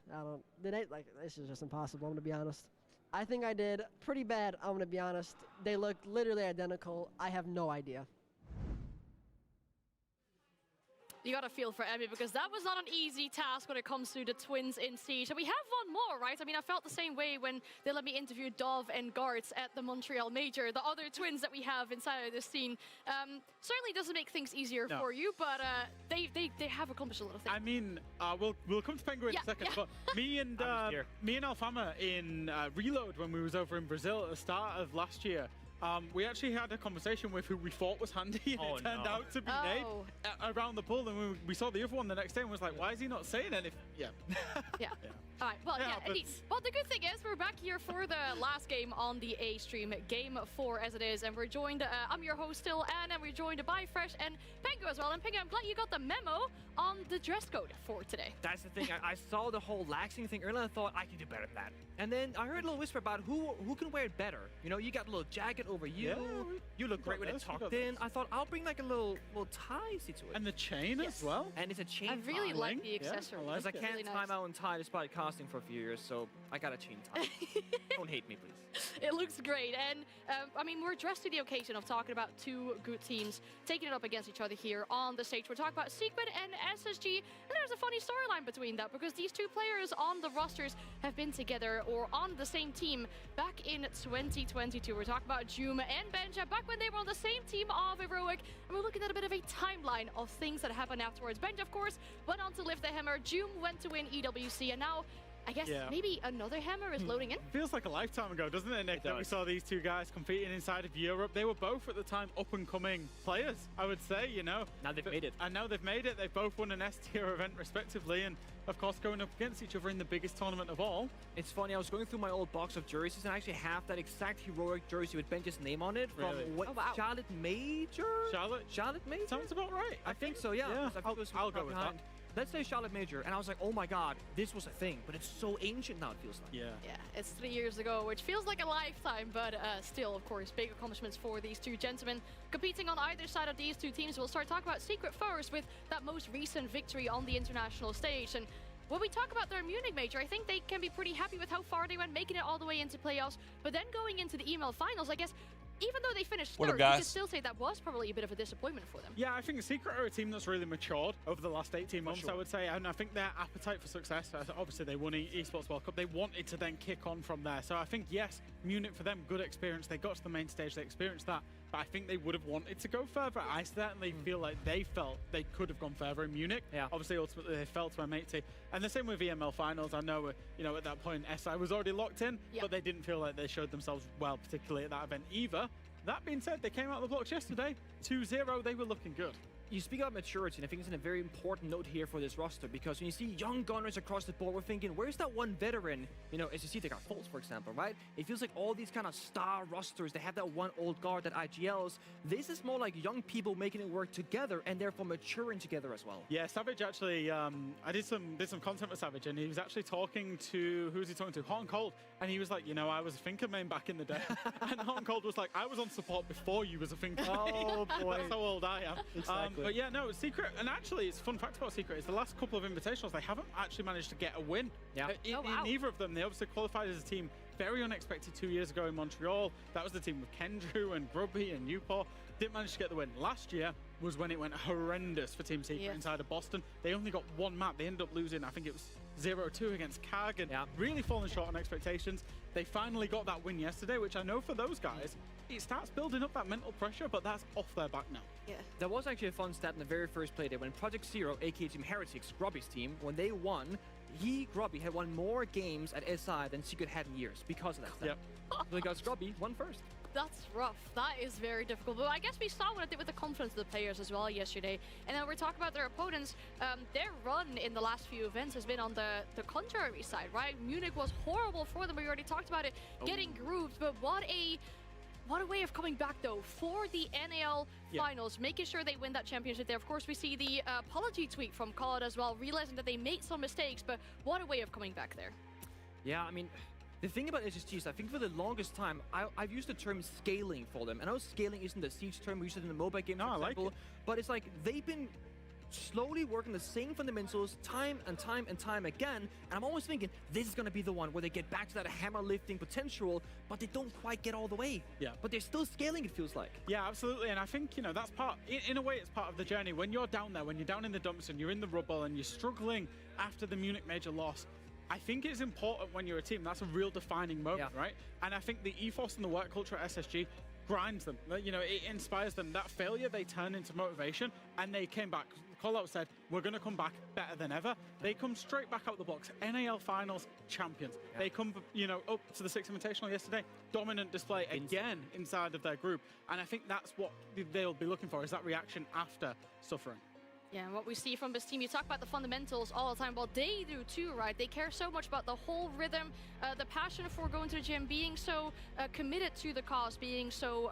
This is just impossible, I'm gonna be honest. I think I did pretty bad, I'm gonna be honest. They look literally identical. I have no idea. You got to feel for Emmy because that was not an easy task when it comes to the twins in Siege. And we have one more, right? I mean, I felt the same way when they let me interview Dove and Gartz at the Montreal Major, the other twins that we have inside of this scene. Certainly doesn't make things easier for you, but they have accomplished a lot of things. I mean, we'll come to Penguin in a second, but me and Alfama in Reload when we was over in Brazil at the start of last year, we actually had a conversation with who we thought was Handy, and it turned out to be Nade around the pool. And we saw the other one the next day and was like, why is he not saying anything? Yeah. All right, well, indeed. Well, the good thing is we're back here for the last game on the A stream, Game 4 as it is, and we're joined, I'm your host still, and we're joined by Fresh and Pengu as well. And Pengu, I'm glad you got the memo on the dress code for today. That's the thing, I saw the whole laxing thing earlier and I thought I can do better than that. And then I heard a little whisper about who can wear it better. You know, you got a little jacket over you, you look great with it tucked in. I thought I'll bring like a little tie situation. And the chain as well. And it's a chain. I really like the accessory. Because I can't really tie my own tie despite casting for a few years, so I got a chain tie. Don't hate me, please. It looks great, and I mean, we're dressed to the occasion of talking about two good teams taking it up against each other here on the stage. We're talking about Secret and SSG, and there's a funny storyline between that because these two players on the rosters have been together or on the same team back in 2022. We're talking about Jume and Benja back when they were on the same team of Heroic, and we're looking at a bit of a timeline of things that happened afterwards. Benja, of course, went on to lift the hammer. Jume went to win EWC, and now I guess maybe another hammer is loading in. Feels like a lifetime ago, doesn't it, Nick, that we saw these two guys competing inside of Europe. They were both at the time up-and-coming players, I would say, you know. Now they've made it. And now they've made it. They've both won an S-tier event, respectively, and, of course, going up against each other in the biggest tournament of all. It's funny, I was going through my old box of jerseys, and I actually have that exact Heroic jersey with Benja's name on it from Charlotte Major? Charlotte Major? Sounds about right. I think so, yeah. I'll go with that. Let's say Charlotte Major, and I was like, oh my god, this was a thing, but it's so ancient now, it feels like. Yeah, it's 3 years ago, which feels like a lifetime, but still, of course, big accomplishments for these two gentlemen. Competing on either side of these two teams, we'll start talking about Secret first with that most recent victory on the international stage. And when we talk about their Munich Major, I think they can be pretty happy with how far they went, making it all the way into playoffs, but then going into the email finals, I guess, even though they finished third, you could still say that was probably a bit of a disappointment for them. Yeah, I think Secret are a team that's really matured over the last 18 months, I would say, and I think their appetite for success, obviously they won Esports World Cup, they wanted to then kick on from there. So I think, yes, Munich for them, good experience. They got to the main stage, they experienced that, but I think they would have wanted to go further. I certainly feel like they felt they could have gone further in Munich. Yeah. Obviously, ultimately, they fell to a matey. And the same with EML Finals. I know, you know, at that point, SI was already locked in, but they didn't feel like they showed themselves well, particularly at that event either. That being said, they came out of the blocks yesterday, 2-0, they were looking good. You speak about maturity, and I think it's a very important note here for this roster, because when you see young gunners across the board, we're thinking, where's that one veteran? You know, as you see, they got Fultz, for example, right? It feels like all these kind of star rosters, they have that one old guard at IGLs. This is more like young people making it work together, and therefore maturing together as well. Yeah, Savage actually, I did some content with Savage, and he was actually talking to, who was he talking to? Hot and Cold, and he was like, you know, I was a Finker main back in the day. And Hot and Cold was like, I was on support before you was a Finker. Oh, boy. That's how old I am. Exactly. But yeah, no, Secret, and actually, it's a fun fact about Secret, is the last couple of invitationals, they haven't actually managed to get a win. Yeah. In either of them. They obviously qualified as a team very unexpected 2 years ago in Montreal. That was the team with Kendrew and Grubby and Newport. Didn't manage to get the win. Last year was when it went horrendous for Team Secret inside of Boston. They only got one map. They ended up losing, I think it was 0-2 against Karg, and really falling short on expectations. They finally got that win yesterday, which I know for those guys it starts building up that mental pressure, but that's off their back now. Yeah. There was actually a fun stat in the very first play day when Project Zero, aka Team Heretics, Grubby's team, when they won, Grubby had won more games at SI than Secret had in years because of that stat. Yep. Because Grubby won first. That's rough. That is very difficult. But I guess we saw what it did with the confidence of the players as well yesterday. And then we're talking about their opponents. Their run in the last few events has been on the contrary side, right? Munich was horrible for them. We already talked about it, getting grouped. But what a way of coming back, though, for the NAL finals, making sure they win that championship there. Of course, we see the apology tweet from Cloud as well, realizing that they made some mistakes, but what a way of coming back there. Yeah, I mean, the thing about SSG is I think for the longest time, I've used the term scaling for them. I know scaling isn't the Siege term, we use it in the mobile game, for example, like it. But it's like they've been slowly working the same fundamentals time and time again, and I'm always thinking this is going to be the one where they get back to that hammer lifting potential, but they don't quite get all the way. Yeah. But they're still scaling, it feels like. Yeah, absolutely, and I think, you know, that's part, in a way, it's part of the journey. When you're down there, when you're down in the dumps and you're in the rubble and you're struggling after the Munich major loss, I think it's important when you're a team. That's a real defining moment, right? And I think the ethos and the work culture at SSG grinds them. You know, it inspires them. That failure, they turn into motivation, and they came back. Callout said, we're going to come back better than ever. They come straight back out the blocks. NAL Finals champions. They come, you know, up to the Six Invitational yesterday. Dominant display again inside of their group. And I think that's what they'll be looking for, is that reaction after suffering. Yeah, and what we see from this team, you talk about the fundamentals all the time. Well, they do too, right? They care so much about the whole rhythm, the passion for going to the gym, being so committed to the cause, being so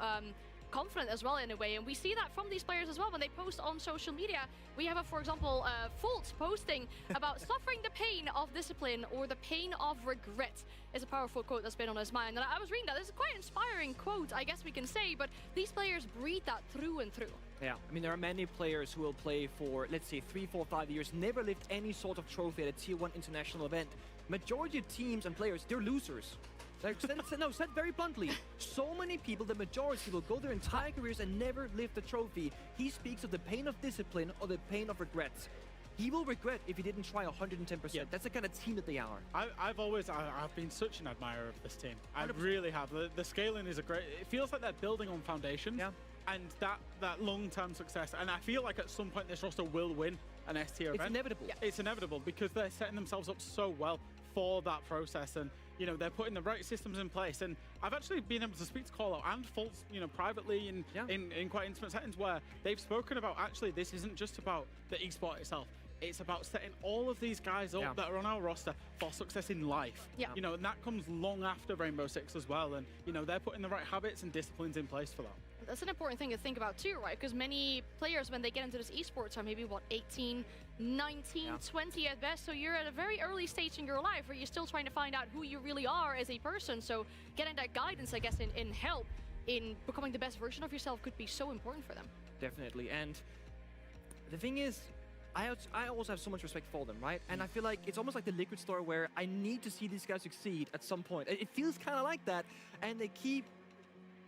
confident as well in a way. And we see that from these players as well when they post on social media. We have, for example, Fultz posting about suffering the pain of discipline or the pain of regret. Is a powerful quote that's been on his mind. And I was reading that. This is quite an inspiring quote, I guess we can say, but these players breathe that through and through. Yeah, I mean, there are many players who will play for, let's say, 3, 4, 5 years, never lift any sort of trophy at a Tier 1 international event. Majority of teams and players, they're losers. Like, said very bluntly, so many people, the majority will go their entire careers and never lift a trophy. He speaks of the pain of discipline or the pain of regrets. He will regret if he didn't try 110%. Yeah. That's the kind of team that they are. I've been such an admirer of this team. I 100%. really have. The scaling is a great, it feels like they're building on foundations. Yeah. And that long-term success. And I feel like at some point this roster will win an S-tier event. It's inevitable. Yeah. It's inevitable because they're setting themselves up so well for that process. And, you know, they're putting the right systems in place. And I've actually been able to speak to Callout and Fultz, you know, privately in quite intimate settings where they've spoken about, actually, this isn't just about the esport itself. It's about setting all of these guys up that are on our roster for success in life. Yeah. You know, and that comes long after Rainbow Six as well. And, you know, they're putting the right habits and disciplines in place for that. That's an important thing to think about too, right? Because many players, when they get into this esports, are maybe, what, 18, 19, 20 at best. So you're at a very early stage in your life where you're still trying to find out who you really are as a person. So getting that guidance, I guess, in help in becoming the best version of yourself could be so important for them. Definitely. And the thing is, I also have so much respect for them, right? And I feel like it's almost like the Liquid story where I need to see these guys succeed at some point. It feels kind of like that. And they keep,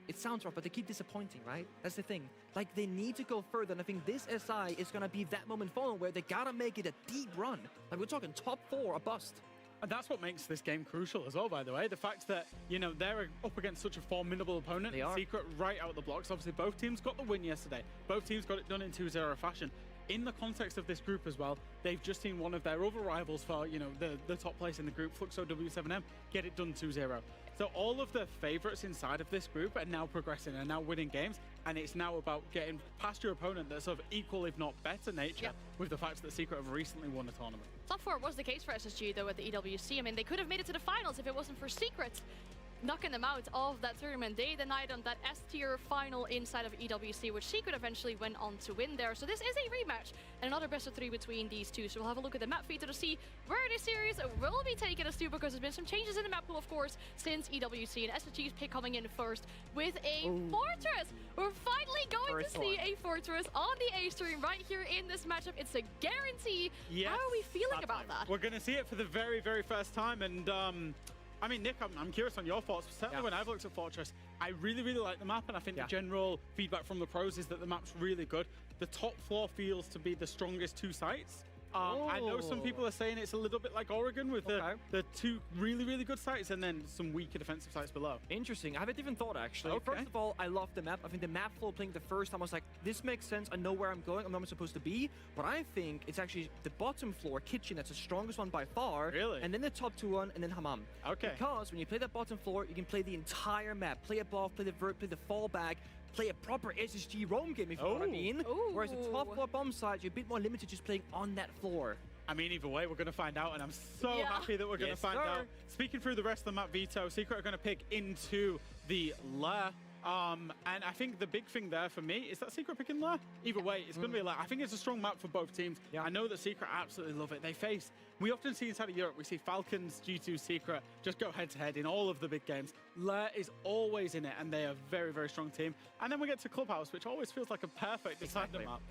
it sounds rough, but they keep disappointing, right? That's the thing. Like, they need to go further. And I think this SI is going to be that moment for them where they got to make it a deep run. Like, we're talking top 4 or bust. And that's what makes this game crucial as well, by the way. The fact that, you know, they're up against such a formidable opponent. They are. Secret right out the blocks. Obviously, both teams got the win yesterday. Both teams got it done in 2-0 fashion. In the context of this group as well, they've just seen one of their other rivals for, you know, the top place in the group, Fluxo W7M, get it done 2-0. So all of the favorites inside of this group are now progressing and now winning games, and it's now about getting past your opponent that's of equal, if not better nature, with the fact that Secret have recently won a tournament. Top 4 was the case for SSG, though, at the EWC. I mean, they could have made it to the finals if it wasn't for Secret knocking them out of that tournament. They denied them that S-tier final inside of EWC, which Secret eventually went on to win there. So this is a rematch and another best of 3 between these two. So we'll have a look at the map feature to see where this series will be taking us to, because there's been some changes in the map pool, of course, since EWC, and SSG's pick coming in first with a Fortress. We're finally going to see a Fortress on the A stream right here in this matchup. It's a guarantee. Yes, how are we feeling about that? We're going to see it for the very, very first time, and I mean, Nick, I'm curious on your thoughts. Certainly when I've looked at Fortress, I really, really like the map, and I think the general feedback from the pros is that the map's really good. The top floor feels to be the strongest 2 sites I know some people are saying it's a little bit like Oregon with the two really good sites and then some weaker defensive sites below. Interesting. I have a different thought, actually. Okay. First of all, I love the map. I think the map flow playing the first time, I was like, this makes sense. I know where I'm going. I'm not supposed to be. But I think it's actually the bottom floor, kitchen, that's the strongest one by far. Really? And then the top 2-1, and then hammam. Okay. Because when you play that bottom floor, you can play the entire map. Play above, play the vert, play the fallback, play a proper SSG roam game, if you know what I mean. Whereas the top floor bomb side, you're a bit more limited just playing on that floor. I mean, either way, we're going to find out, and I'm so happy that we're going to find out. Speaking through the rest of the map, Vito, Secret are going to pick into the lair. And I think the big thing there for me is that Secret picking lair. Either way, it's going to be a lair. I think it's a strong map for both teams. I know that Secret absolutely love it. They face, we often see inside of Europe, we see Falcons, G2, Secret just go head-to-head in all of the big games. Lair is always in it, and they are a very strong team. And then we get to Clubhouse, which always feels like a perfect decider map.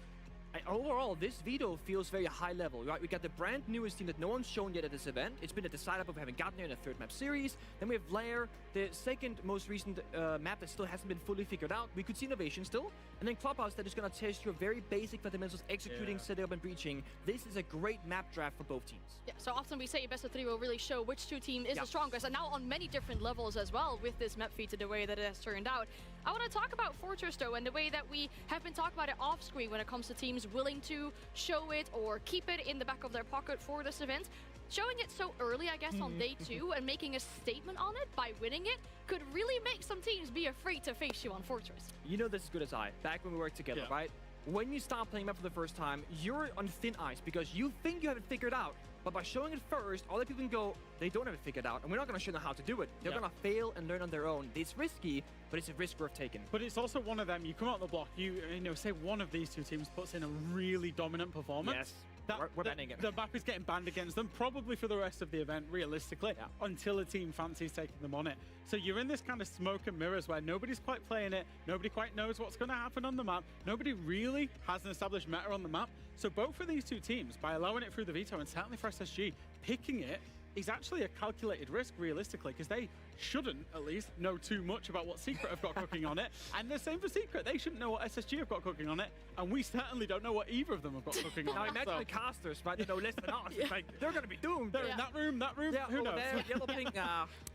Overall, this veto feels very high level, right? We got the brand newest team that no one's shown yet at this event. It's been a decide-up of having gotten there in a third map series. Then we have Lair, the second most recent map that still hasn't been fully figured out. We could see Innovation still. And then Clubhouse that is going to test your very basic fundamentals, executing, setting up, and breaching. This is a great map draft for both teams. Yeah, so often we say best of 3 will really show which two team is the strongest, and now on many different levels as well with this map feature, the way that it has turned out. I want to talk about Fortress though, and the way that we have been talking about it off screen when it comes to teams willing to show it or keep it in the back of their pocket for this event. Showing it so early, I guess, on day 2 and making a statement on it by winning it could really make some teams be afraid to face you on Fortress. You know this as good as I, back when we worked together, right? When you start playing map for the first time, you're on thin ice because you think you have it figured out. But by showing it first, other people can go, they don't have it figured out, and we're not going to show them how to do it. They're going to fail and learn on their own. It's risky, but it's a risk worth taking. But it's also one of them, you come out the block, you know, say one of these two teams puts in a really dominant performance. Yes. We're banning it. The map is getting banned against them, probably for the rest of the event, realistically, until a team fancies taking them on it. So you're in this kind of smoke and mirrors where nobody's quite playing it, nobody quite knows what's going to happen on the map, nobody really has an established meta on the map. So both of these two teams, by allowing it through the veto, and certainly for SSG, picking it is actually a calculated risk, realistically, because they shouldn't, at least, know too much about what Secret have got cooking on it. And the same for Secret. They shouldn't know what SSG have got cooking on it. And we certainly don't know what either of them have got cooking on it. Now imagine the casters, right? They know less than us. It's like, they're going to be doomed. They're in that room, who knows? Yellow pink.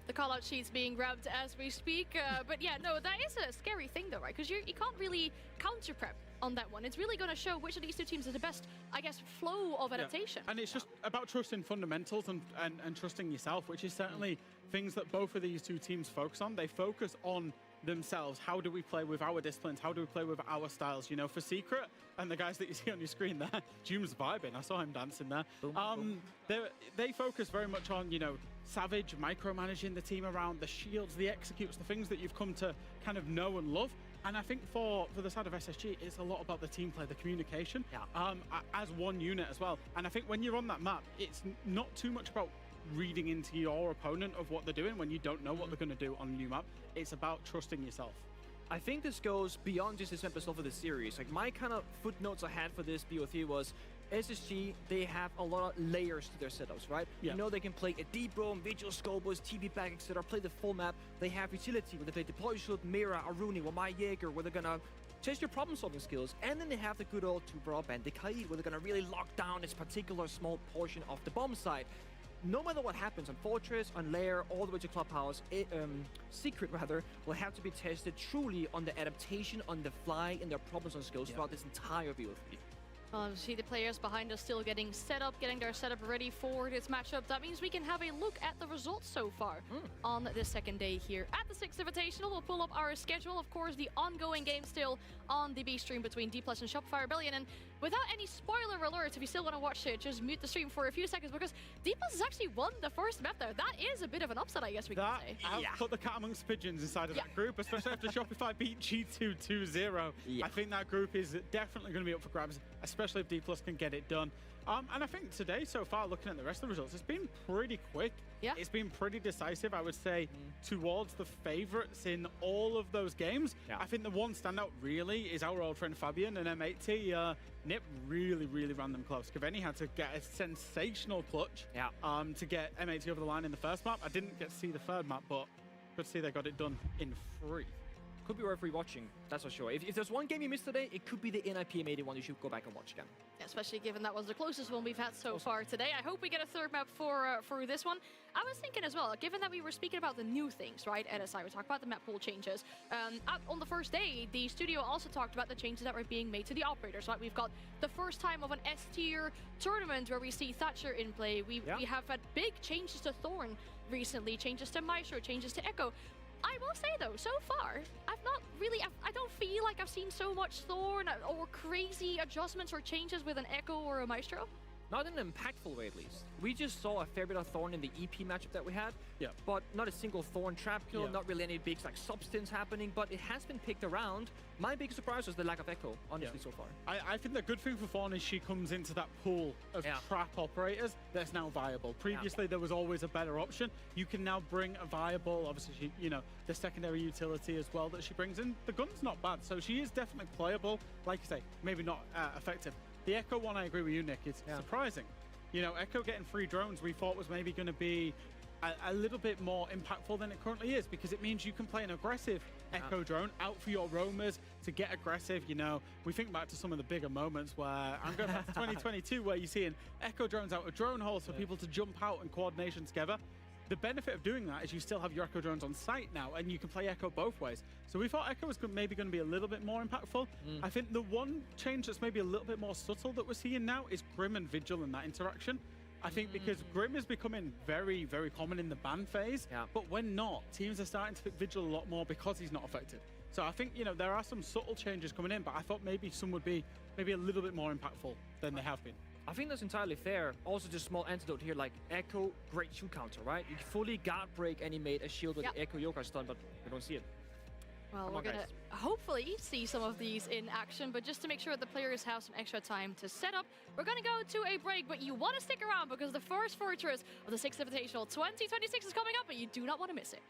The call-out sheet's being grabbed as we speak. But yeah, no, that is a scary thing, though, right? Because you can't really counter-prep on that one. It's really going to show which of these two teams is the best, I guess, flow of adaptation. And it's just about trusting fundamentals and trusting yourself, which is certainly things that both of these two teams focus on. They focus on themselves. How do we play with our disciplines? How do we play with our styles? You know, for Secret and the guys that you see on your screen there, Jume's vibing. I saw him dancing there. They focus very much on, you know, Savage, micromanaging the team around, the shields, the executes, the things that you've come to kind of know and love. And I think for the side of SSG, it's a lot about the team play, the communication, as one unit as well. And I think when you're on that map, it's not too much about reading into your opponent of what they're doing when you don't know what they're going to do on a new map. It's about trusting yourself. I think this goes beyond just this episode of the series. Like, my kind of footnotes I had for this BO3 was SSG, they have a lot of layers to their setups, right? You know they can play a deep roam, Vigil, Scobos, TV back, etc., play the full map. They have utility, where they play Deploy Shield, Mira, Aruni, My Jaeger, where they're gonna test your problem-solving skills. And then they have the good old Tubra and Dekai, where they're gonna really lock down this particular small portion of the bomb side. No matter what happens on Fortress, on Lair, all the way to Clubhouse, Secret rather, will have to be tested truly on the adaptation on the fly and their problems on skills throughout this entire VO3. See the players behind us still getting set up, getting their setup ready for this matchup. That means we can have a look at the results so far on the second day here at the 6th Invitational. We'll pull up our schedule. Of course, the ongoing game still on the B stream between D+ and Shopify Rebellion. And without any spoiler alerts, if you still want to watch it, just mute the stream for a few seconds because D+ has actually won the first map there. That is a bit of an upset, I guess we can say. I've put the cat amongst pigeons inside of that group, especially after Shopify beat G2 2-0. I think that group is definitely going to be up for grabs, especially if D+ can get it done. And I think today, so far, looking at the rest of the results, it's been pretty quick. It's been pretty decisive, I would say, towards the favorites in all of those games. I think the one standout really is our old friend Fabian and M80. Nip really ran them close. Kaveni had to get a sensational clutch to get M80 over the line in the first map. I didn't get to see the third map, but good to see they got it done in 3. could be worth rewatching, that's for sure. If there's one game you missed today, it could be the NIPM80 one you should go back and watch again. Especially given that was the closest one we've had so far today. I hope we get a third map for this one. I was thinking as well, given that we were speaking about the new things, right, at SI, we talked about the map pool changes. On the first day, the studio also talked about the changes that were being made to the operators, right? We've got the first time of an S-tier tournament where we see Thatcher in play. We have had big changes to Thorn recently, changes to Maestro, changes to Echo. I will say though, so far, I don't feel like I've seen so much Thorn or crazy adjustments or changes with an Echo or a Maestro. Not in an impactful way, at least. We just saw a fair bit of Thorn in the EP matchup that we had, but not a single Thorn trap kill, not really any big like substance happening, but it has been picked around. My biggest surprise was the lack of Echo, honestly, so far. I think the good thing for Thorn is she comes into that pool of trap operators that's now viable. Previously, there was always a better option. You can now bring a viable, obviously, the secondary utility as well that she brings in. The gun's not bad, so she is definitely playable. Like you say, maybe not effective. The Echo one, I agree with you, Nick, is surprising. Echo getting 3 drones we thought was maybe going to be a little bit more impactful than it currently is, because it means you can play an aggressive Echo drone out for your roamers to get aggressive. We think back to some of the bigger moments where I'm going back to 2022 where you're seeing Echo drones out of drone holes for people to jump out and coordination together. The benefit of doing that is you still have your Echo drones on site now, and you can play Echo both ways. So we thought Echo was maybe going to be a little bit more impactful. I think the one change that's maybe a little bit more subtle that we're seeing now is Grim and Vigil in that interaction. I think because Grim is becoming very, very common in the ban phase, but when not, teams are starting to pick Vigil a lot more because he's not effective. So I think, there are some subtle changes coming in, but I thought maybe some would be maybe a little bit more impactful than they have been. I think that's entirely fair. Also, just small antidote here, like Echo, great shield counter, right? You can fully guard break animate a shield with the Echo Yokai stun, but we don't see it. Well, we're gonna hopefully see some of these in action, but just to make sure the players have some extra time to set up, we're gonna go to a break, but you want to stick around because the first Fortress of the 6th Invitational 2026 is coming up, and you do not want to miss it.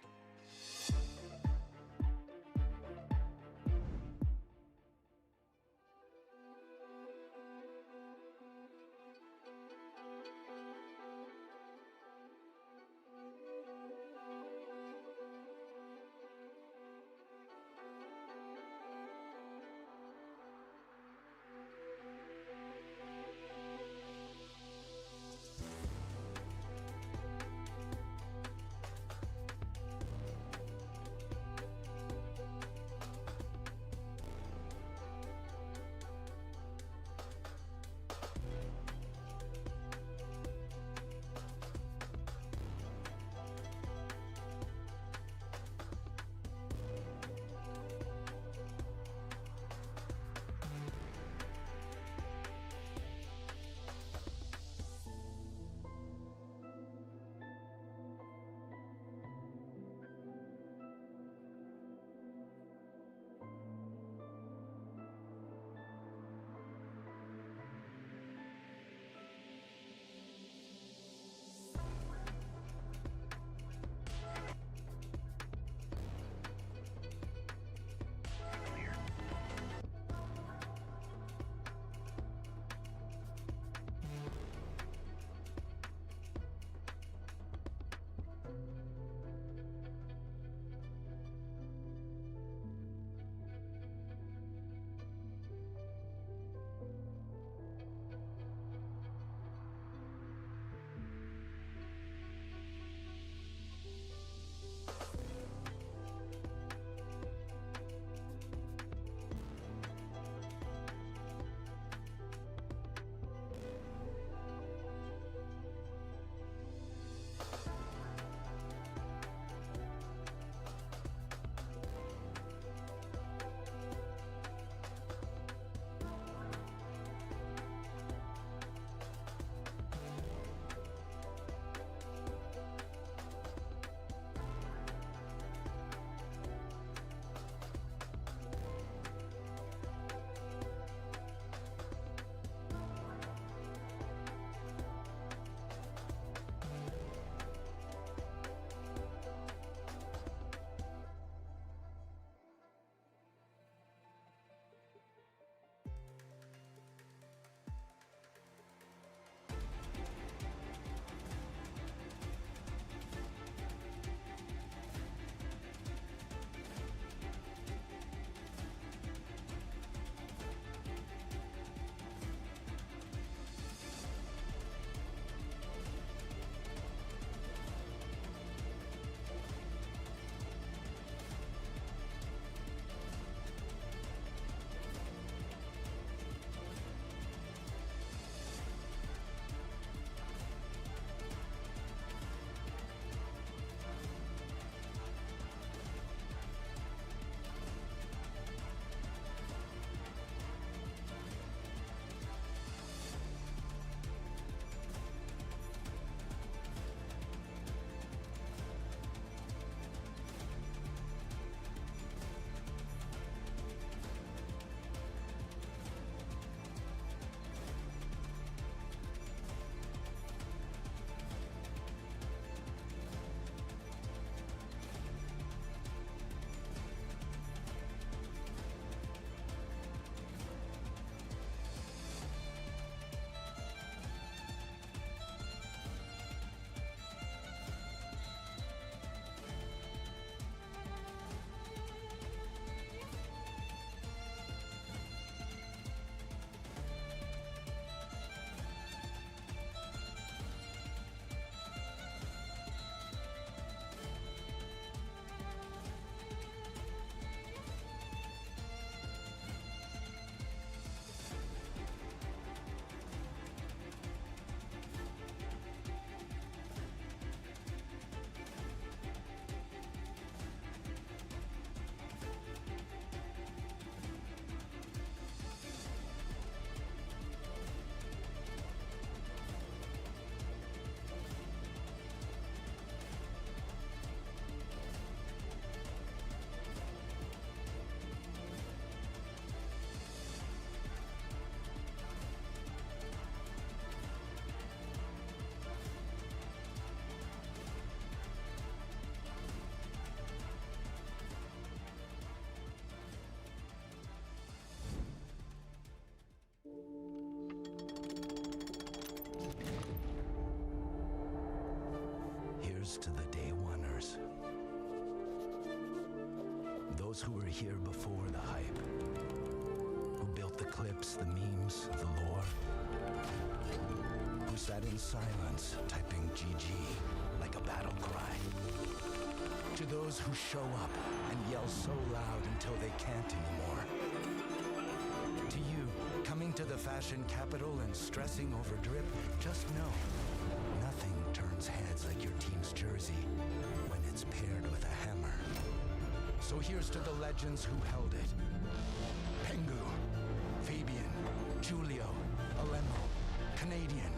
here's to the day oneers. Those who were here before the hype. Who built the clips, the memes, the lore. Who sat in silence, typing GG like a battle cry. To those who show up and yell so loud until they can't anymore. To you, coming to the fashion capital and stressing over drip, just know, nothing turns heads like your team's jersey when it's paired with a hammer. So here's to the legends who held it. Pengu, Fabian, Julio, Alemo, Canadian,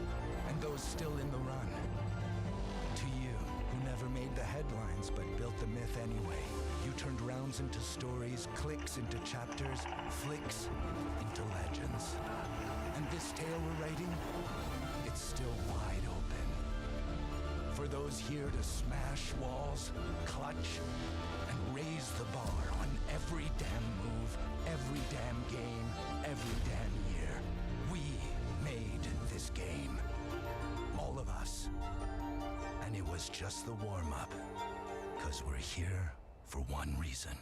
and those still in the run. To you, who never made the headlines but built the myth anyway. You turned rounds into stories, clicks into chapters, flicks into legends. And this tale we're writing, it's still wide open. For those here to smash walls, clutch, and raise the bar on every damn move, every damn game, every damn year. We made this game. All of us. And it was just the warm-up. 'Cause we're here for one reason.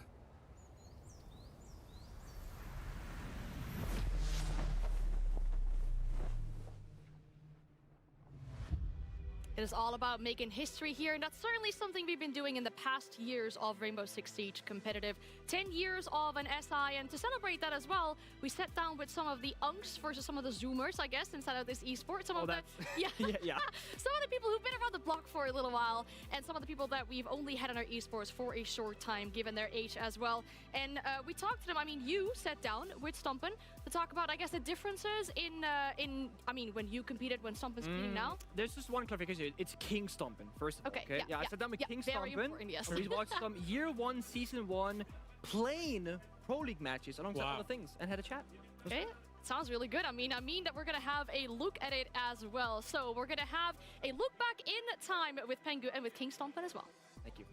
It is all about making history here, and that's certainly something we've been doing in the past years of Rainbow Six Siege competitive. 10 years of an SI, and to celebrate that as well, we sat down with some of the unks versus some of the zoomers, I guess, inside of this esport. Some of the some of the people who've been around the block for a little while, and some of the people that we've only had in our esports for a short time, given their age as well. And we talked to them. I mean, you sat down with Stompen to talk about, I guess, the differences in I mean, when you competed, when Stompen's competing now. There's just one clarification. It's King Stompen, first of all. Okay, I sat down with King very Stompen. important, yes. We watched some year 1, season 1, plain Pro League matches alongside other things, and had a chat. Okay, sounds really good. I mean that we're gonna have a look at it as well. So we're gonna have a look back in time with Pengu and with King Stompen as well. Thank you.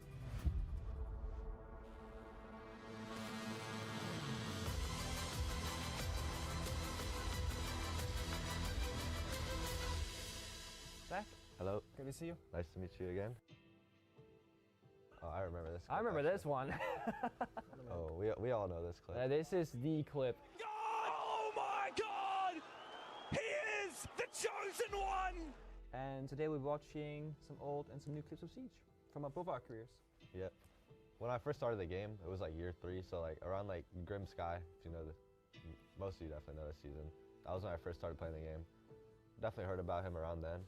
Zach? Hello. Good to see you. Nice to meet you again. Oh, I remember this clip. I remember this one. Oh, we all know this clip. This is the clip. Oh my God! He is the chosen one! And today we're watching some old and some new clips of Siege from both our careers. Yep. When I first started the game, it was like year 3, so like around like Grim Sky, if you know most of you definitely know this season. That was when I first started playing the game. Definitely heard about him around then.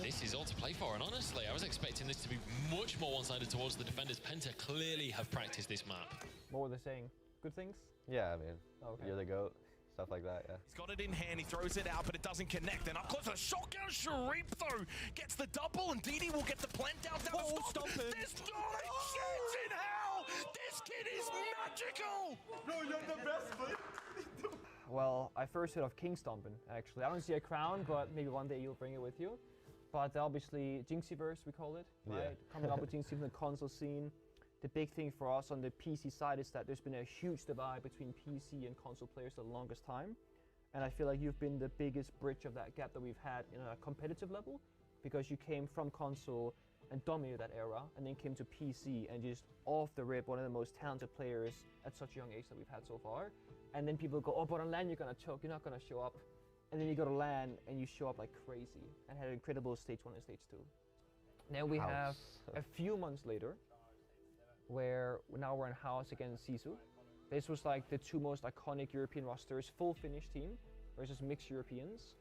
This is all to play for, and honestly, I was expecting this to be much more one-sided towards the defenders. Penta clearly have practiced this map. What were they saying? Good things? Yeah, I mean, okay. You're the GOAT, stuff like that, yeah. He's got it in hand, he throws it out, but it doesn't connect. And up close, a shotgun Sharif, though, gets the double, and DD will get the plant down to stop. There's not a chance in hell! This kid is magical! No, you're the best, man. Well, I first heard of King Stompen, actually. I don't see a crown, but maybe one day you'll bring it with you. But obviously, Jinxieverse, we call it, right? Yeah. Coming up with Jinxie from the console scene. The big thing for us on the PC side is that there's been a huge divide between PC and console players for the longest time. And I feel like you've been the biggest bridge of that gap that we've had in a competitive level, because you came from console and dominated that era, and then came to PC and just off the rip, one of the most talented players at such a young age that we've had so far. And then people go, oh, but on LAN you're gonna choke, you're not gonna show up. And then you go to LAN and you show up like crazy and had an incredible stage 1 and stage 2. Then we have a few months later, where now we're in house against Sisu. This was like the 2 most iconic European rosters, full Finnish team versus mixed Europeans.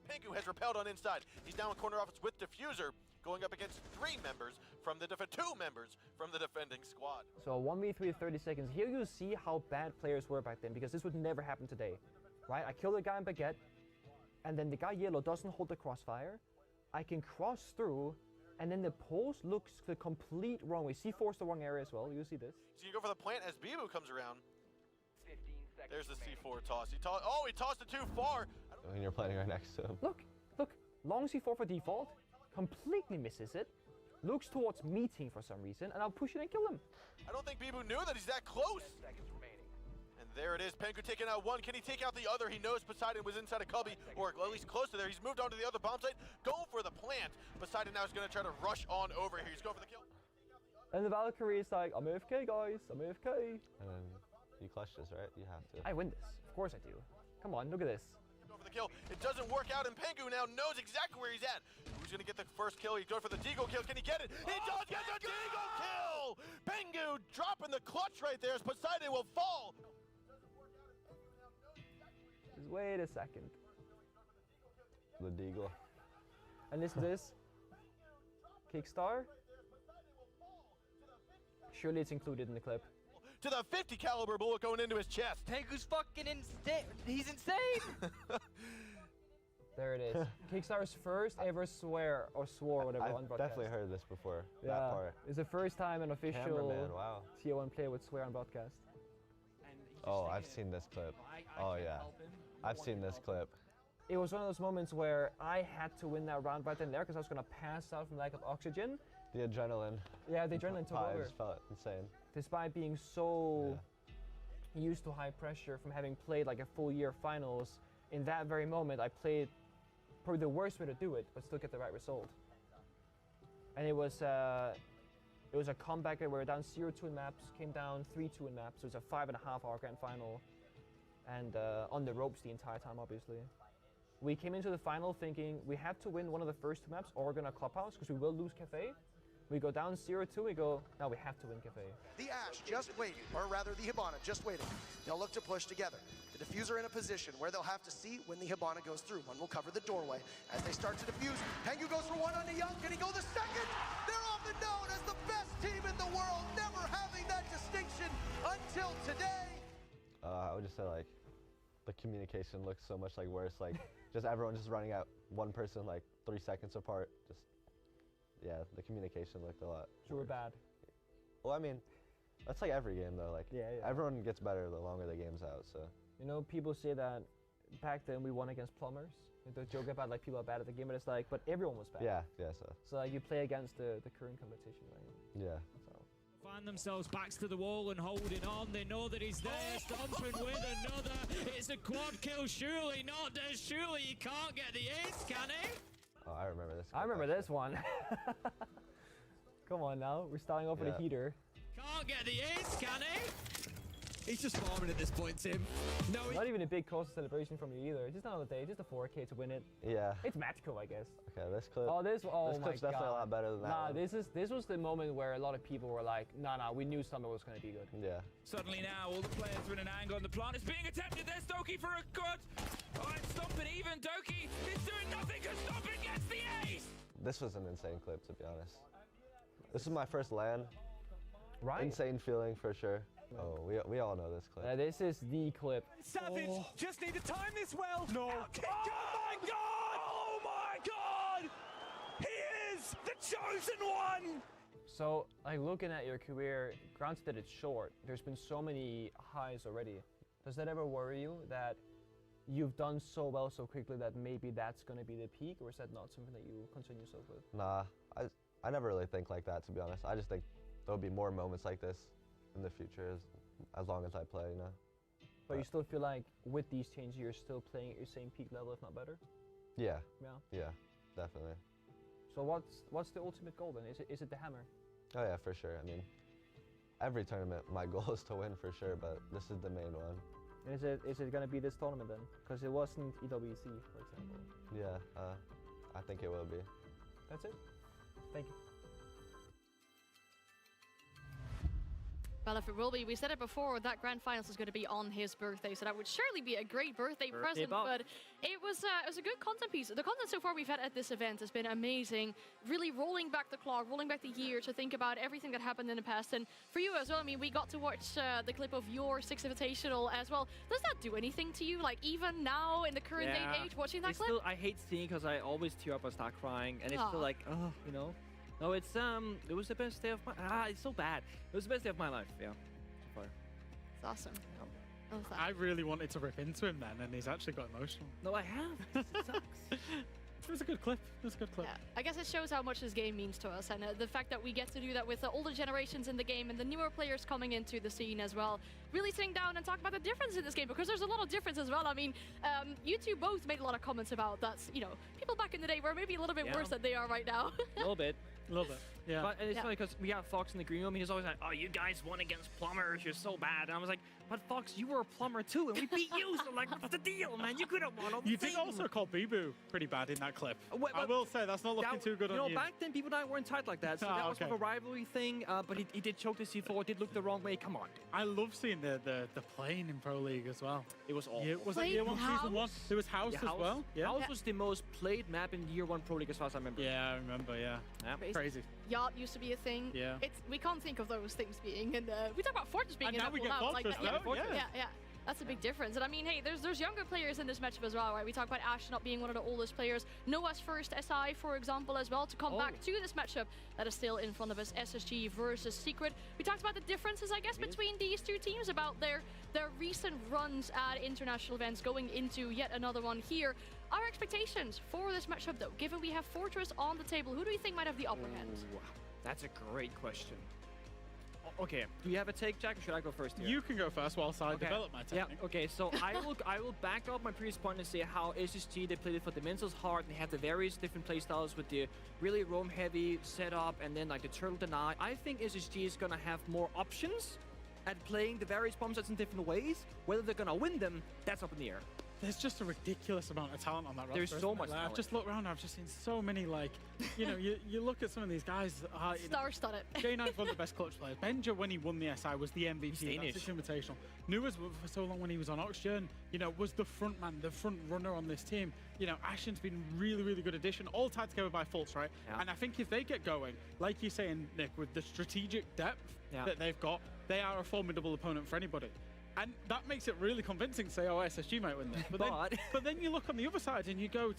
Pengu has repelled on inside. He's now in corner office with Diffuser, going up against 2 members from the defending squad. So a 1v3 of 30 seconds. Here you see how bad players were back then, because this would never happen today, right? I kill the guy in Baguette, and then the guy yellow doesn't hold the crossfire. I can cross through, and then the post looks the complete wrong way. C4's the wrong area as well. You see this? So you go for the plant as Bibu comes around. There's the C4 toss. He tossed it too far. When you're playing right next to him. Look, long C4 for default, completely misses it, looks towards meeting for some reason, and I'll push it and kill him. I don't think Bibu knew that he's that close. And There it is, Pengu taking out one. Can he take out the other? He knows Poseidon was inside a cubby, or at least close to there. He's moved on to the other bomb site, going for the plant. Poseidon now is going to try to rush on over here. He's going for the kill. And the Valkyrie is like, I'm AFK, guys. I'm AFK. And then you clutch this, right? You have to. I win this. Of course I do. Come on, look at this. Go for the kill. It doesn't work out, and Pengu now knows exactly where he's at. Who's going to get the first kill? He's going for the Deagle kill. Can he get it? He does get the Deagle kill! Pengu dropping the clutch right there as Poseidon will fall. Just wait a second. The Deagle. And listen to this. Kickstar. Surely it's included in the clip. To the 50 caliber bullet going into his chest. Pengu's fucking insane. He's insane. There it is. Kickstar's first ever swore, whatever, on broadcast. Definitely heard this before. Yeah, that part. It's the first time an official Cameraman, wow. TO1 player would swear on broadcast. Oh, I've seen this clip. Oh yeah, I've seen this clip. It was one of those moments where I had to win that round right then there because I was going to pass out from lack of oxygen. The adrenaline. Yeah, the adrenaline took over. I just felt insane. Despite being so used to high pressure from having played like a full year finals, in that very moment I played probably the worst way to do it, but still get the right result. And it was a comeback where we were down 0-2 in maps, came down 3-2 in maps, so it was a 5.5-hour grand final, and on the ropes the entire time, obviously. We came into the final thinking we have to win one of the first 2 maps or we're gonna clubhouse because we will lose Cafe. We go down 0-2, we go, now we have to win Cafe. The Ashe just waiting, or rather the Hibana just waiting. They'll look to push together. The Diffuser in a position where they'll have to see when the Hibana goes through. One will cover the doorway. As they start to defuse, Pengu goes for one on the Young. Can he go the second? They're often known as the best team in the world, never having that distinction until today. I would just say like, the communication looks so much like worse. Like, just everyone just running out one person like 3 seconds apart. Just, yeah, the communication looked a lot. So we're bad. Well, I mean, that's like every game though. Like, everyone gets better the longer the game's out. So. You know, people say that back then we won against plumbers. They joke about like people are bad at the game, but it's like, but everyone was bad. Yeah, So like you play against the current competition, right? Yeah. So. Find themselves backs to the wall and holding on. They know that he's there. Stomping with another. It's a quad kill. Surely not. Surely he can't get the ace, can he? Oh, I remember this. I remember this one. Come on now, we're starting off with a heater. Can't get the ace, can he? He's just farming at this point, Tim. No, not even a big cause celebration from you either. Just another day, just a 4K to win it. Yeah. It's magical, I guess. Okay, this clip. Oh, this clip's my definitely God. a lot better than that. Nah, one. this was the moment where a lot of people were like, nah, we knew summer was going to be good. Yeah. Suddenly now, all the players are in an angle on the plant. It's being attempted. There's Doki for a cut. Oh, it's Stompin' even. Doki is doing nothing because Stompin' gets the ace. This was an insane clip, to be honest. This is my first LAN. Right. Insane feeling for sure. Oh, we all know this clip. This is the clip. Savage just need to time this well. No. Oh my God! Oh my God! He is the chosen one! So, like looking at your career, granted that it's short, there's been so many highs already. Does that ever worry you that you've done so well so quickly that maybe that's going to be the peak, or is that not something that you concern yourself with? Nah, I never really think like that, to be honest. I just think there'll be more moments like this in the future as long as I play, you know. But you still feel like with these changes, you're still playing at your same peak level, if not better? Yeah. Yeah. Yeah, definitely. So what's the ultimate goal then? Is it the hammer? Oh yeah, for sure. I mean, every tournament, my goal is to win for sure, but this is the main one. Is it gonna be this tournament then? Because it wasn't EWC, for example. Yeah, I think it will be. That's it. Thank you. Well, if it will be, we said it before, that grand finals is going to be on his birthday, so that would surely be a great birthday present. But it was a good content piece. The content so far we've had at this event has been amazing. Really rolling back the clock, rolling back the year to think about everything that happened in the past. And for you as well, I mean, we got to watch the clip of your 6th Invitational as well. Does that do anything to you? Like, even now in the current day and age, watching that clip? Still, I hate seeing because I always tear up and start crying, and it's still like, oh, you know. No, it was the best day of my. It's so bad. It was the best day of my life. Yeah. So far. It's awesome. I really wanted to rip into him then, and he's actually got emotional. No, I have. It sucks. It was a good clip. It was a good clip. Yeah, I guess it shows how much this game means to us, and the fact that we get to do that with the older generations in the game and the newer players coming into the scene as well. Really sitting down and talk about the difference in this game, because there's a lot of difference as well. I mean, you two both made a lot of comments about that. You know, people back in the day were maybe a little bit worse than they are right now. A little bit. A little bit. Yeah. But it's funny because we got Fox in the green room. He's always like, "Oh, you guys won against plumbers. You're so bad." And I was like, "But Fox, you were a plumber too, and we beat you. So like, what's the deal, man? You could have won." You did also call Bibu pretty bad in that clip. I will say that's not looking too good on you. You know, back then people and I weren't tight like that, so that was sort of a rivalry thing. But he did choke the C4, did look the wrong way. Come on. I love seeing the playing in Pro League as well. It was awful. Yeah, was it year 1, season 1? There was House as well. Yeah. House was the most played map in year 1 Pro League as far as I remember. Yeah, I remember. Yeah. Crazy. Yacht used to be a thing. Yeah. We can't think of those things being, and we talk about Fortress being and in now that we pool get now. Like Fortress that. now. Yeah. That's a big difference. And I mean, hey, there's younger players in this matchup as well, right? We talk about Ash not being one of the oldest players. Noah's first SI, for example, as well, to come back to this matchup that is still in front of us. SSG versus Secret. We talked about the differences, I guess, between these two teams, about their recent runs at international events, going into yet another one here. Our expectations for this matchup, though, given we have Fortress on the table, who do you think might have the upper hand? That's a great question. Okay, do you have a take, Jack, or should I go first here? You can go first whilst I develop my technique. Yeah, okay, so I will back up my previous point and say how SSG, they played it fundamentals hard, and they have the various different playstyles with the really roam-heavy setup and then like the turtle deny. I think SSG is gonna have more options at playing the various bomb sets in different ways. Whether they're gonna win them, that's up in the air. There's just a ridiculous amount of talent on that roster. There's so much Like, talent. I've just looked around, I've just seen so many, like, you know, you look at some of these guys. Star-studded. J9's one of the best clutch players. Benja, when he won the SI, was the MVP. That's his invitational. Nuwas, for so long when he was on Oxygen, you know, was the front man, the front runner on this team. You know, Ashen's been really, really good addition, all tied together by Fultz, right? Yeah. And I think if they get going, like you're saying, Nick, with the strategic depth that they've got, they are a formidable opponent for anybody. And that makes it really convincing to say, oh, SSG might win this. But then you look on the other side and you go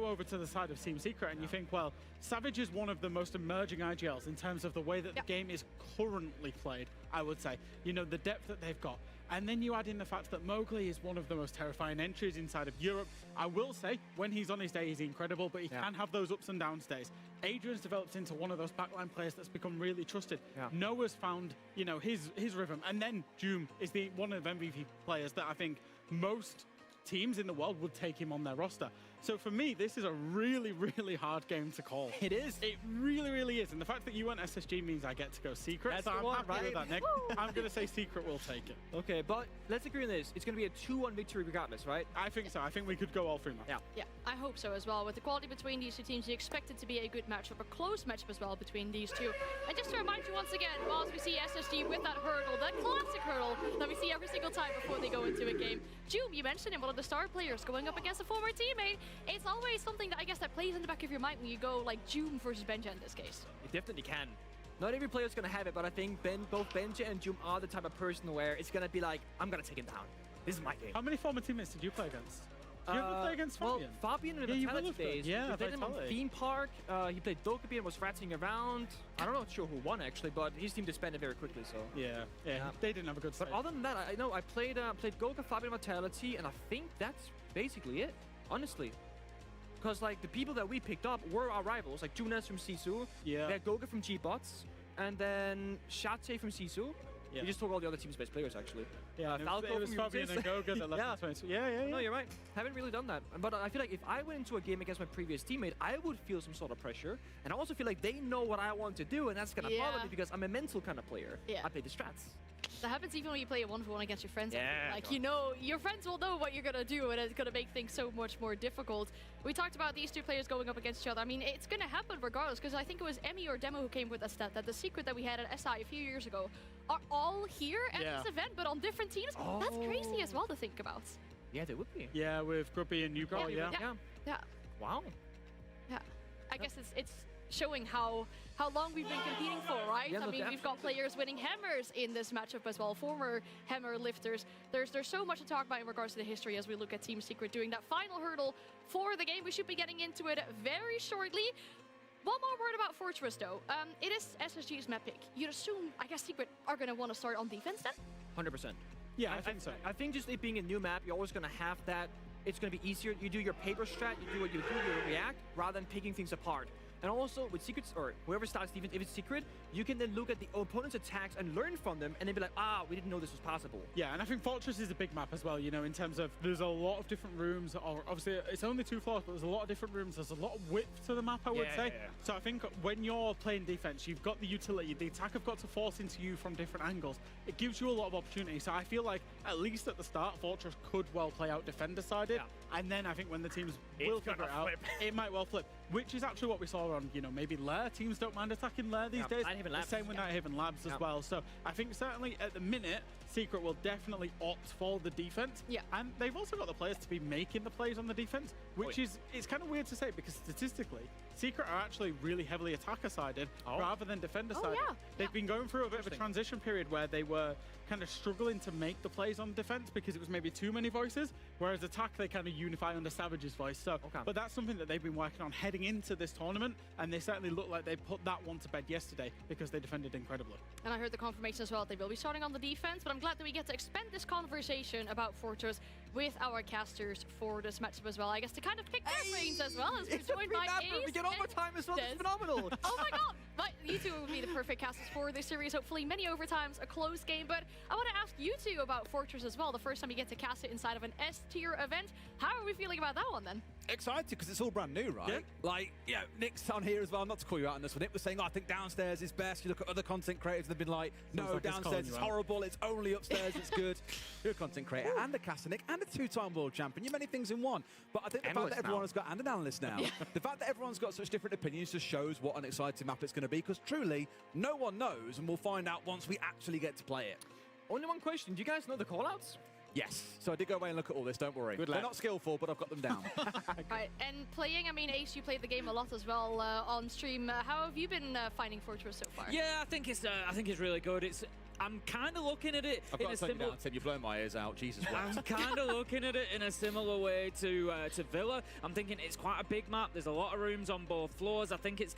over to the side of Team Secret and you think, well, Savage is one of the most emerging IGLs in terms of the way that the game is currently played, I would say. You know, the depth that they've got. And then you add in the fact that Mowgli is one of the most terrifying entries inside of Europe. I will say, when he's on his day, he's incredible, but he can have those ups and downs days. Adrian's developed into one of those backline players that's become really trusted. Noah's found, you know, his rhythm. And then Doom is one of the MVP players that I think most teams in the world would take him on their roster. So for me, this is a really, really hard game to call. It is. It really, really is. And the fact that you went SSG means I get to go Secret. That's so the I'm one, happy right? with that, Nick. I'm going to say Secret will take it. Okay, but let's agree on this. It's going to be a 2-1 victory regardless, right? I think so. I think we could go all 3 matches. Yeah, I hope so as well. With the quality between these two teams, you expect it to be a good matchup, a close matchup as well between these two. And just to remind you once again, whilst we see SSG with that hurdle, that classic hurdle that we see every single time before they go into a game. Joom, you mentioned him, one of the star players going up against a former teammate. It's always something that I guess that plays in the back of your mind when you go like Joom versus Benja in this case. It definitely can. Not every player's going to have it, but I think both Benja and Joom are the type of person where it's going to be like, I'm going to take him down. This is my game. How many former teammates did you play against? Did you ever play against Fabian? Well, Fabian in the Vitality days. Yeah, he played him on Theme Park. He played Dokkaebi and was ratting around. I'm not sure who won actually, but his team disbanded very quickly. So yeah, they didn't have a good start. But other than that, I know I played Goga, Fabian, Vitality, and I think that's basically it, honestly. Because like the people that we picked up were our rivals, like Junas from Sisu. Yeah. We had Goga from G-Bots, and then Shate from Sisu. Yeah. We just took all the other team's best players, actually. Yeah, Falco it was from Fabian Ubisoft. and Goga that left in 20. Yeah. No, you're right. Haven't really done that. But I feel like if I went into a game against my previous teammate, I would feel some sort of pressure. And I also feel like they know what I want to do, and that's going to bother me because I'm a mental kind of player. Yeah. I play the strats. That happens even when you play a 1-for-1 against your friends. Yeah, like, you know, your friends will know what you're going to do, and it's going to make things so much more difficult. We talked about these two players going up against each other. I mean, it's going to happen regardless, because I think it was Emmy or Demo who came with a stat that the secret that we had at SI a few years ago are all here at this event, but on different teams. That's crazy as well to think about. Yeah, they would be. Yeah, with Grubby and Newport, Yeah. Wow. Yeah. I guess it's showing how long we've been competing for, right? Yeah, I mean, we've got players winning hammers in this matchup as well, former hammer lifters. There's so much to talk about in regards to the history as we look at Team Secret doing that final hurdle for the game. We should be getting into it very shortly. One more word about Fortress, though. It is SSG's map pick. You'd assume, I guess, Secret are going to want to start on defense then? 100%. Yeah, I think so. I think just it being a new map, you're always going to have that it's going to be easier. You do your paper strat, you do what you do, you react, rather than picking things apart. And also, with secrets, or whoever starts defense, if it's secret, you can then look at the opponent's attacks and learn from them, and then be like, we didn't know this was possible. Yeah, and I think Fortress is a big map as well, you know, in terms of there's a lot of different rooms, or obviously it's only 2 floors, but there's a lot of different rooms. There's a lot of width to the map, I would say. Yeah. So I think when you're playing defense, you've got the utility. The attack have got to force into you from different angles. It gives you a lot of opportunity. So I feel like, at least at the start, Fortress could well play out defender-sided. And then I think when the teams will figure it out, it might well flip. Which is actually what we saw on, you know, maybe Lair. Teams don't mind attacking Lair these days. The same with Nighthaven Labs as well. So I think certainly at the minute, Secret will definitely opt for the defense. Yeah. And they've also got the players to be making the plays on the defense, which is, it's kind of weird to say because statistically, Secret are actually really heavily attacker-sided rather than defender-sided. They've been going through a bit of a transition period where they were kind of struggling to make the plays on defense because it was maybe too many voices, whereas attack they kind of unify under Savage's voice. So, but that's something that they've been working on heading into this tournament, and they certainly look like they put that one to bed yesterday because they defended incredibly. And I heard the confirmation as well that they will be starting on the defense, but I'm glad that we get to expand this conversation about Fortress with our casters for this matchup as well. I guess to kind of pick their brains as well, as we're joined by Ace. We get overtime as well. It's phenomenal. Oh my god! But you two would be the perfect casters for this series. Hopefully many overtimes, a close game. But I want to ask you two about Fortress as well. The first time you get to cast it inside of an S-tier event. How are we feeling about that one then? Excited because it's all brand new, right? Yeah. Like, yeah, Nick's on here as well. Not to call you out on this one. Nick was saying, I think downstairs is best. You look at other content creators, they've been like, no, like downstairs is horrible. It's only upstairs. It's good. You're a content creator and a caster, Nick, and a 2-time world champion. You're many things in one. But I think the fact that everyone has got, and an analyst now, the fact that everyone's got such different opinions just shows what an exciting map it's going to be. Because truly, no one knows, and we'll find out once we actually get to play it. Only one question. Do you guys know the callouts? Yes. So I did go away and look at all this, don't worry. They're not skillful, but I've got them down. Right, and playing, I mean, Ace, you played the game a lot as well on stream. How have you been finding Fortress so far? Yeah, I think it's really good. I'm kind of looking at it I've in got a to turn you similar... down, Tim. You're blowing my ears out. Jesus Christ. I'm kind of looking at it in a similar way to Villa. I'm thinking it's quite a big map. There's a lot of rooms on both floors. I think it's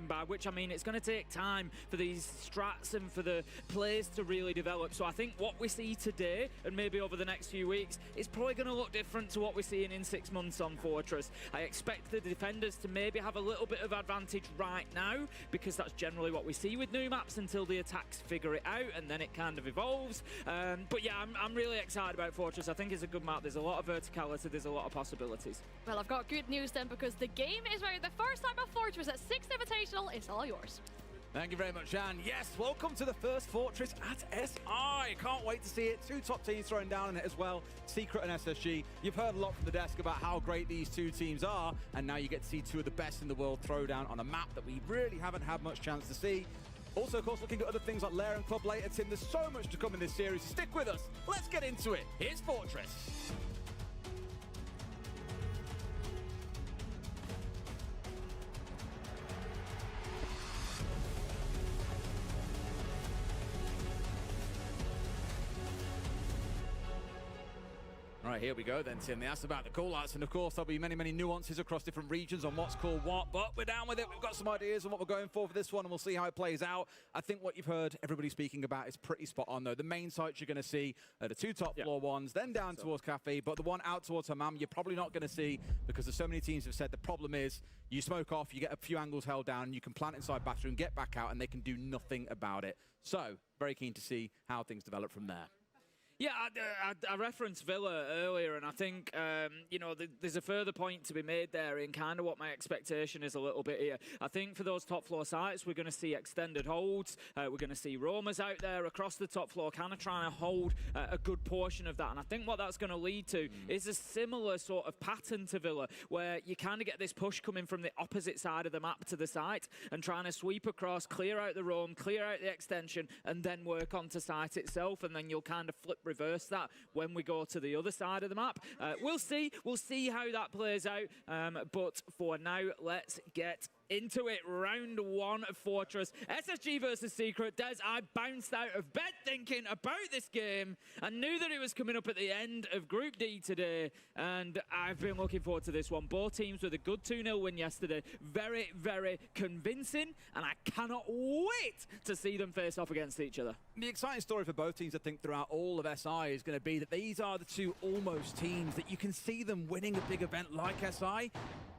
by which I mean it's going to take time for these strats and for the plays to really develop. So I think what we see today and maybe over the next few weeks is probably going to look different to what we're seeing in 6 months on Fortress. I expect the defenders to maybe have a little bit of advantage right now because that's generally what we see with new maps until the attacks figure it out and then it kind of evolves. But yeah, I'm really excited about Fortress. I think it's a good map. There's a lot of verticality. There's a lot of possibilities. Well, I've got good news then because the game is ready. The first time of Fortress at 6th Invitational is all yours. Thank you very much, Jan. Yes, welcome to the first Fortress at SI. Can't wait to see it. 2 top teams throwing down in it as well, Secret and SSG. You've heard a lot from the desk about how great these 2 teams are, and now you get to see 2 of the best in the world throw down on a map that we really haven't had much chance to see. Also, of course, looking at other things like Lair and Club later, Tim, there's so much to come in this series. Stick with us. Let's get into it. Here's Fortress. All right, here we go then, Tim. They asked about the call-outs, and of course there'll be many, many nuances across different regions on what's called what, but we're down with it. We've got some ideas on what we're going for this one, and we'll see how it plays out. I think what you've heard everybody speaking about is pretty spot on, though. The main sites you're going to see are the 2 top floor ones, then down towards Cafe, but the one out towards Hammam you're probably not going to see because there's so many teams have said the problem is you smoke off, you get a few angles held down, you can plant inside bathroom, get back out, and they can do nothing about it. So, very keen to see how things develop from there. Yeah, I referenced Villa earlier, and I think, you know, there's a further point to be made there in kind of what my expectation is a little bit here. I think for those top floor sites, we're going to see extended holds. We're going to see roamers out there across the top floor kind of trying to hold a good portion of that. And I think what that's going to lead to is a similar sort of pattern to Villa, where you kind of get this push coming from the opposite side of the map to the site and trying to sweep across, clear out the roam, clear out the extension, and then work onto site itself. And then you'll kind of reverse that when we go to the other side of the map. We'll see how that plays out, but for now, let's get into it. Round 1 of Fortress. SSG versus Secret. Des, I bounced out of bed thinking about this game. I knew that it was coming up at the end of Group D today, and I've been looking forward to this one. Both teams with a good 2-0 win yesterday. Very, very convincing, and I cannot wait to see them face off against each other. The exciting story for both teams, I think, throughout all of SI is going to be that these are the two almost teams that you can see them winning a big event like SI,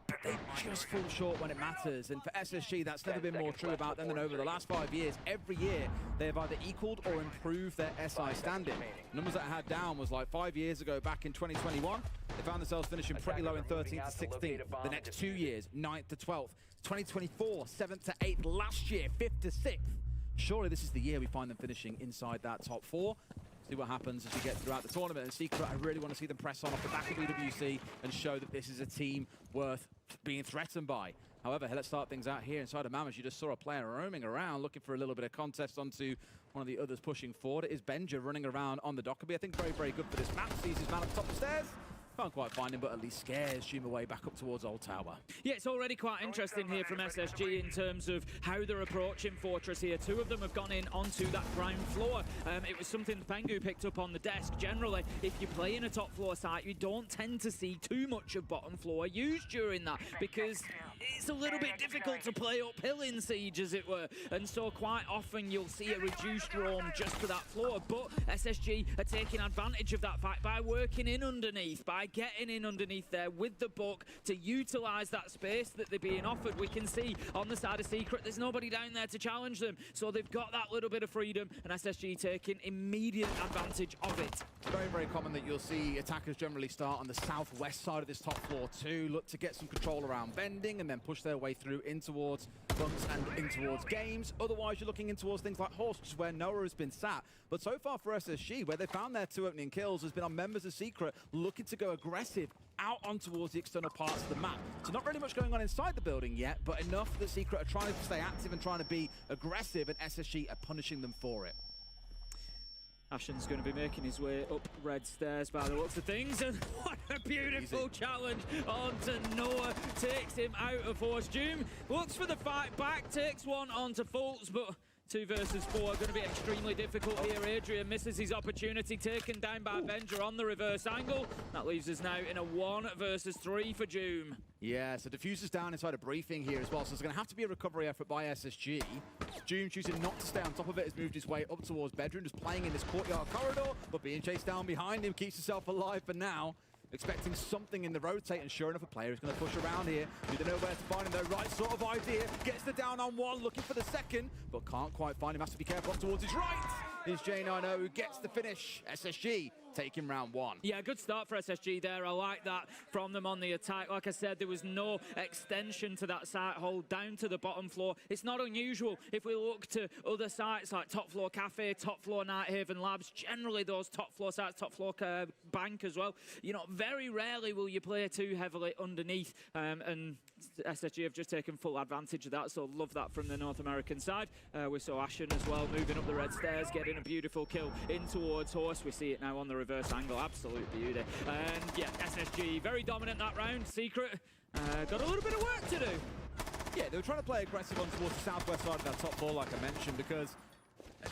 but they just fall short when it matters. And for SSG, that's never been more true about them than over the last 5 years. Every year, they have either equaled or improved their SI standing. Numbers that I had down was like 5 years ago, back in 2021, they found themselves finishing pretty low in 13th to 16th. The next 2 years, 9th to 12th. 2024, 7th to 8th. Last year, 5th to 6th. Surely this is the year we find them finishing inside that top 4. See what happens as we get throughout the tournament. And Secret, I really want to see them press on off the back of EWC and show that this is a team worth being threatened by. However, let's start things out here inside of Mamas. You just saw a player roaming around, looking for a little bit of contest onto one of the others pushing forward. It is Benja running around on the Dockerby. I think very, very good for this map. Sees his man up top of the stairs. Can't quite find him, but at least scares Zoom away back up towards Old Tower. Yeah, it's already quite interesting here from SSG in terms of how they're approaching Fortress here. 2 of them have gone in onto that ground floor. It was something Pengu picked up on the desk. Generally, if you play in a top floor site, you don't tend to see too much of bottom floor used during that because it's a little bit difficult to play uphill in Siege, as it were. And so quite often you'll see a reduced roam just for that floor. But SSG are taking advantage of that fact by working in underneath, by getting in underneath there with the buck to utilise that space that they're being offered. We can see on the side of Secret, there's nobody down there to challenge them. So they've got that little bit of freedom, and SSG taking immediate advantage of it. Very, very common that you'll see attackers generally start on the southwest side of this top floor too, look to get some control around bending and then push their way through in towards bumps and in towards games. Otherwise, you're looking in towards things like Horse, which is where Noah has been sat. But so far for SSG, where they found their 2 opening kills, has been on members of Secret looking to go aggressive out on towards the external parts of the map. So not really much going on inside the building yet, but enough that Secret are trying to stay active and trying to be aggressive, and SSG are punishing them for it. Ashen's going to be making his way up red stairs by the looks of things, and what a beautiful challenge onto Noah. Takes him out of Horse. Doom looks for the fight back, takes one onto Fultz, but 2 versus 4 are going to be extremely difficult here. Adrian misses his opportunity, taken down by Avenger on the reverse angle. That leaves us now in a 1 versus 3 for Doom. Yeah, so Diffuser's down inside a briefing here as well, so there's going to have to be a recovery effort by SSG. Doom choosing not to stay on top of it, has moved his way up towards Bedroom, just playing in this courtyard corridor, but being chased down behind him, keeps himself alive for now. Expecting something in the rotate, and sure enough, a player is going to push around here. We don't know where to find him, though. Right sort of idea. Gets the down on 1, looking for the second, but can't quite find him. Has to be careful up towards his right. Is J90 who gets the finish. SSG taking round 1. Yeah, good start for SSG there. I like that from them on the attack. Like I said, there was no extension to that site hold down to the bottom floor. It's not unusual if we look to other sites like Top Floor Cafe, Top Floor Nighthaven Labs. Generally, those top floor sites, Top Floor Bank as well. You know, very rarely will you play too heavily underneath, and SSG have just taken full advantage of that, so love that from the North American side. We saw Ashen as well moving up the red stairs, getting a beautiful kill in towards Horse. We see it now on the reverse angle, absolute beauty. And yeah, SSG very dominant that round. Secret got a little bit of work to do. Yeah, they were trying to play aggressive on towards the southwest side of that top floor, like I mentioned, because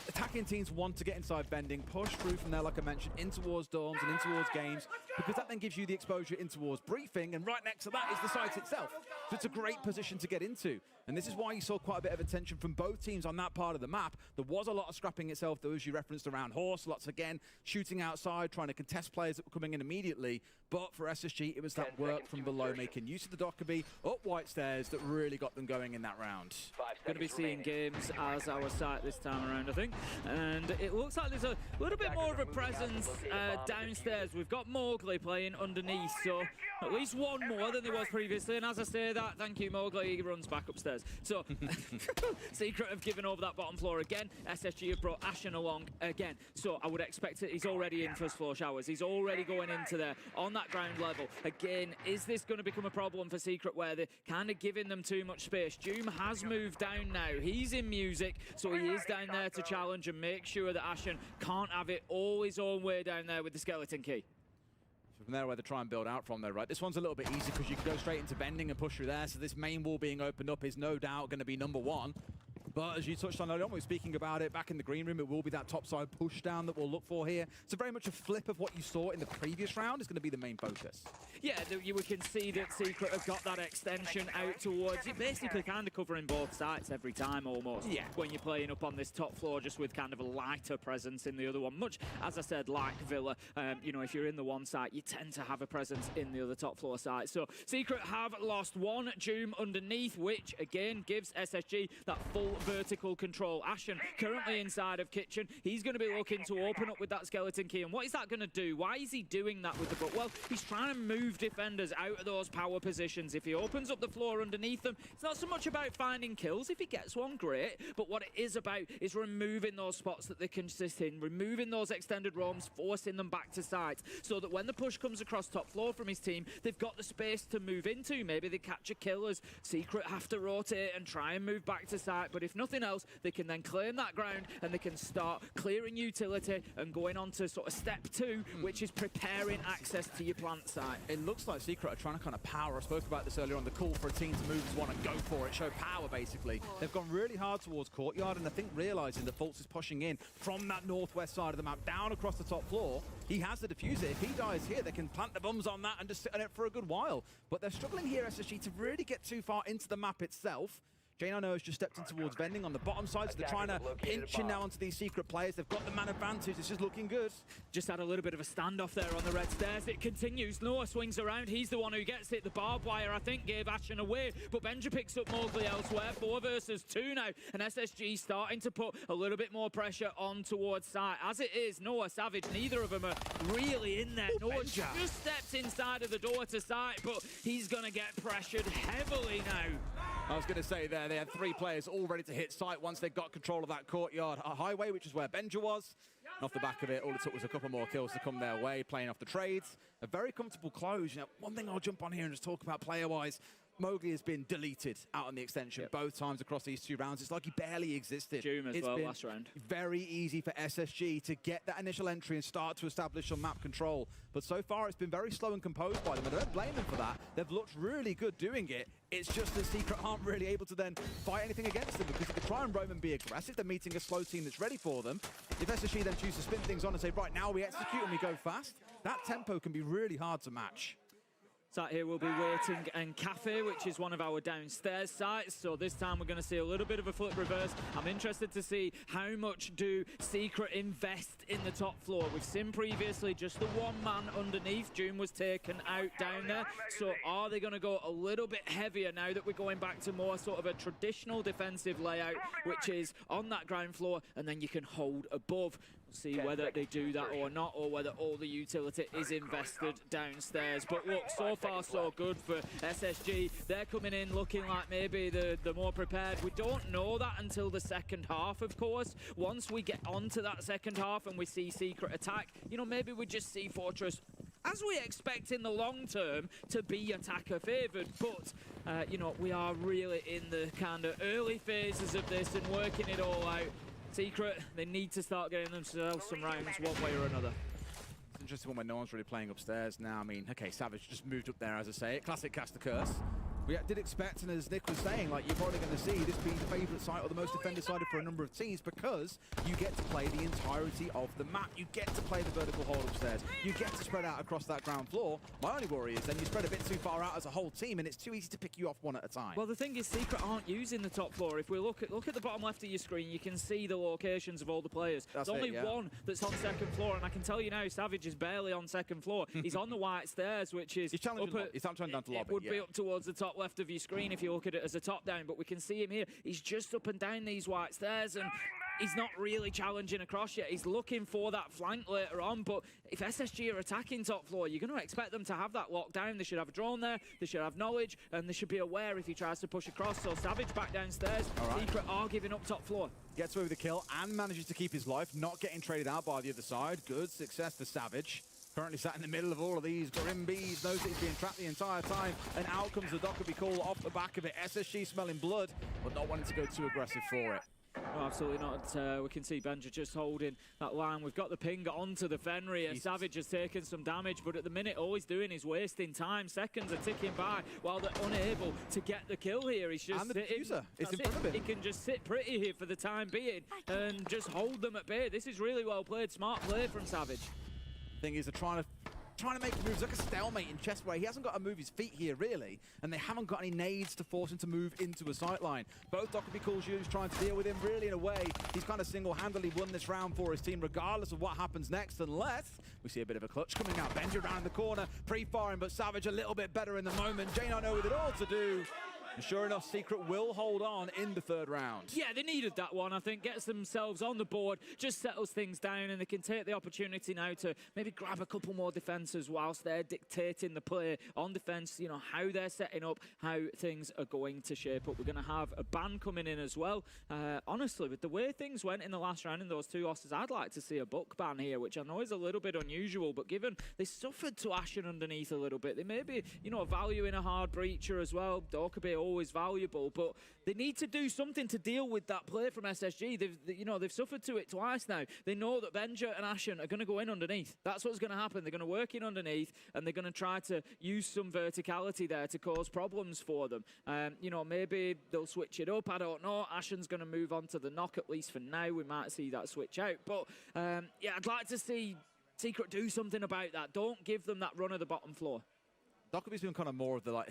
attacking teams want to get inside bending, push through from there, like I mentioned, in towards dorms and in towards games, because that then gives you the exposure in towards briefing, and right next to that is the site itself. So it's a great position to get into. And this is why you saw quite a bit of attention from both teams on that part of the map. There was a lot of scrapping itself, though, as you referenced around Horse. Lots, again, shooting outside, trying to contest players that were coming in immediately. But for SSG, it was that work from below, making use of the Dockerby, up white stairs, that really got them going in that round. Going to be seeing games as our site this time around, I think. And it looks like there's a little bit more of a presence downstairs. We've got Mowgli playing underneath, so at least one more than there was previously. And as I say that, thank you, Mowgli, he runs back upstairs. So, Secret have given over that bottom floor again. SSG have brought Ashen along again. So I would expect it. He's already in first floor showers. He's already going into there on that ground level. Again, is this going to become a problem for Secret where they're kind of giving them too much space? Doom has moved down now. He's in music, so he is down there to challenge and make sure that Ashen can't have it all his own way down there with the skeleton key. From there, where they try and build out from there, right? This one's a little bit easy because you can go straight into bending and push through there. So this main wall being opened up is no doubt going to be number one. But as you touched on earlier on, we were speaking about it back in the green room, it will be that topside push down that we'll look for here. So very much a flip of what you saw in the previous round is going to be the main focus. Yeah, we can see that Secret have got that extension out towards it, basically kind of covering both sides every time almost. Yeah. When you're playing up on this top floor, just with kind of a lighter presence in the other one. Much, as I said, like Villa, you know, if you're in the one side, you tend to have a presence in the other top floor side. So Secret have lost one Doom underneath, which again gives SSG that full vertical control. Ashen currently inside of Kitchen. He's going to be looking to open up with that skeleton key. And what is that going to do? Why is he doing that with the book? Well, he's trying to move defenders out of those power positions. If he opens up the floor underneath them, it's not so much about finding kills. If he gets one, great. But what it is about is removing those spots that they can sit in, removing those extended roams, forcing them back to sides, so that when the push comes across top floor from his team, they've got the space to move into. Maybe they catch a kill as Secret have to rotate and try and move back to site. But if nothing else, they can then claim that ground and they can start clearing utility and going on to sort of step two, which is preparing access to your plant site. It looks like Secret are trying to kind of power. I spoke about this earlier on, the call for a team to move is want to go for it, show power basically. They've gone really hard towards Courtyard, and I think realizing that Fultz is pushing in from that northwest side of the map down across the top floor. He has the diffuser. If he dies here, they can plant the bombs on that and just sit on it for a good while. But they're struggling here, SSG, to really get too far into the map itself. Jane, I know, has just stepped in towards vending on the bottom side, so they're trying to pinch in now onto these Secret players. They've got the man advantage. This is looking good. Just had a little bit of a standoff there on the red stairs. It continues. Noah swings around. He's the one who gets it. The barbed wire, I think, gave Ashen away, but Benja picks up Mowgli elsewhere. 4 versus 2 now, and SSG starting to put a little bit more pressure on towards site. As it is, Noah, Savage, neither of them are really in there. Noah just steps inside of the door to site, but he's going to get pressured heavily now. I was going to say there, they had 3 players all ready to hit site once they got control of that Courtyard highway, which is where Benja was. And off the back of it, all it took was a couple more kills to come their way, playing off the trades. A very comfortable close. You know, one thing I'll jump on here and just talk about player-wise, Mowgli has been deleted out on the extension both times across these 2 rounds. It's like he barely existed. Doom as well last round. Very easy for SSG to get that initial entry and start to establish some map control. But so far, it's been very slow and composed by them. I don't blame them for that. They've looked really good doing it. It's just that Secret aren't really able to then fight anything against them, because if they try and roam and be aggressive, they're meeting a slow team that's ready for them. If SSG then choose to spin things on and say, right, now we execute and we go fast, that tempo can be really hard to match. Sat here, we'll be waiting and Cafe, which is one of our downstairs sites. So this time we're going to see a little bit of a flip reverse. I'm interested to see how much do Secret invest in the top floor. We've seen previously just the 1 man underneath. Doom was taken out down there. So are they going to go a little bit heavier now that we're going back to more sort of a traditional defensive layout, which is on that ground floor and then you can hold above? See whether they do that or not, or whether all the utility is invested downstairs. But look, so far so good for SSG. They're coming in looking like maybe the more prepared. We don't know that until the second half, of course. Once we get onto that second half and we see Secret attack, you know, maybe we just see Fortress, as we expect in the long term, to be attacker favoured. But, you know, we are really in the kind of early phases of this and working it all out. Secret, they need to start getting themselves some rounds one way or another. It's interesting one when no one's really playing upstairs now. I mean, okay, Savage just moved up there, as I say. Classic cast the curse. We did expect, and as Nick was saying, like, you're probably going to see this be the favourite site or the most defender sided for a number of teams, because you get to play the entirety of the map. You get to play the vertical hold upstairs. You get to spread out across that ground floor. My only worry is then you spread a bit too far out as a whole team, and it's too easy to pick you off one at a time. Well, the thing is, Secret aren't using the top floor. If we look at the bottom left of your screen, you can see the locations of all the players. There's only one that's on second floor, and I can tell you now, Savage is barely on second floor. He's on the white stairs, which is he's challenging. He's not trying down to lobby. It would be up towards the top left of your screen if you look at it as a top down, but we can see him here. He's just up and down these white stairs, and he's not really challenging across yet. He's looking for that flank later on, but if SSG are attacking top floor, you're going to expect them to have that locked down. They should have a drone there, they should have knowledge, and they should be aware if he tries to push across. So Savage back downstairs. Secret are giving up top floor. Gets away with the kill and manages to keep his life, not getting traded out by the other side. Good success for Savage. Currently sat in the middle of all of these Grim Bees, knows that he's being trapped the entire time, and out comes the Dockerby call off the back of it. SSG smelling blood, but not wanting to go too aggressive for it. No, absolutely not. We can see Benja just holding that line. We've got the ping onto the Fenrir. Savage has taken some damage, but at the minute, all he's doing is wasting time. Seconds are ticking by while they're unable to get the kill here. He's just and the sitting. diffuser is in front of him. He can just sit pretty here for the time being and just hold them at bay. This is really well played. Smart play from Savage. Thing is, they're trying to make moves like a stalemate in chess where he hasn't got to move his feet here really, and they haven't got any nades to force him to move into a sightline. Both Dockerby Cool Shoes trying to deal with him. Really, in a way, he's kind of single-handedly won this round for his team, regardless of what happens next, unless we see a bit of a clutch coming out. Benja around the corner, pre-firing, but Savage a little bit better in the moment. J9 know with it all to do. And sure enough, Secret will hold on in the third round. Yeah, they needed that one, I think. Gets themselves on the board, just settles things down, and they can take the opportunity now to maybe grab a couple more defenses whilst they're dictating the play on defense, you know, how they're setting up, how things are going to shape up. We're going to have a ban coming in as well. Honestly, with the way things went in the last round in those two losses, I'd like to see a buck ban here, which I know is a little bit unusual, but given they suffered to Ashen underneath a little bit, they may be, you know, valuing a hard breacher as well. Dockerby always valuable, but they need to do something to deal with that play from SSG. They've suffered to it twice now. They know that Benja and Ashen are going to go in underneath. That's what's going to happen. They're going to work in underneath, and they're going to try to use some verticality there to cause problems for them. You know, maybe they'll switch it up. I don't know. Ashen's going to move on to the knock, at least for now. We might see that switch out, but yeah, I'd like to see Secret do something about that. Don't give them that run of the bottom floor. Dockerby's been kind of more of the, like,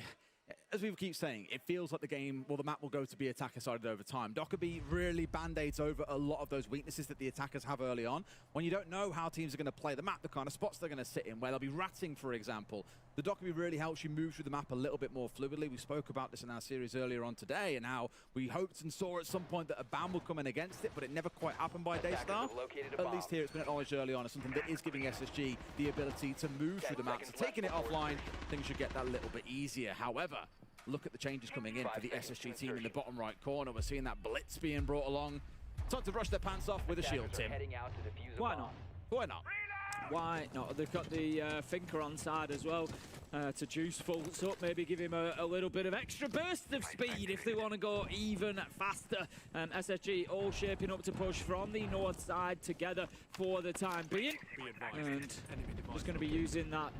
as we keep saying, it feels like the game, well, the map will go to be attacker-sided over time. Dockerby really band-aids over a lot of those weaknesses that the attackers have early on. When you don't know how teams are going to play the map, the kind of spots they're going to sit in, where they'll be ratting, for example, the Dockerby really helps you move through the map a little bit more fluidly. We spoke about this in our series earlier on today, and how we hoped and saw at some point that a ban would come in against it, but it never quite happened by Daystar. At least here it's been acknowledged early on as something that is giving SSG the ability to move through the map. So taking it offline, things should get that little bit easier. However, look at the changes coming in for the SSG team in the bottom right corner. We're seeing that blitz being brought along. Time to brush their pants off with a shield, Tim. Why not? Why not? Why not? They've got the Finker on side as well to juice Fultz up, maybe give him a little bit of extra burst of speed if they want to go even faster. SSG all shaping up to push from the north side together for the time being. And just going to be using that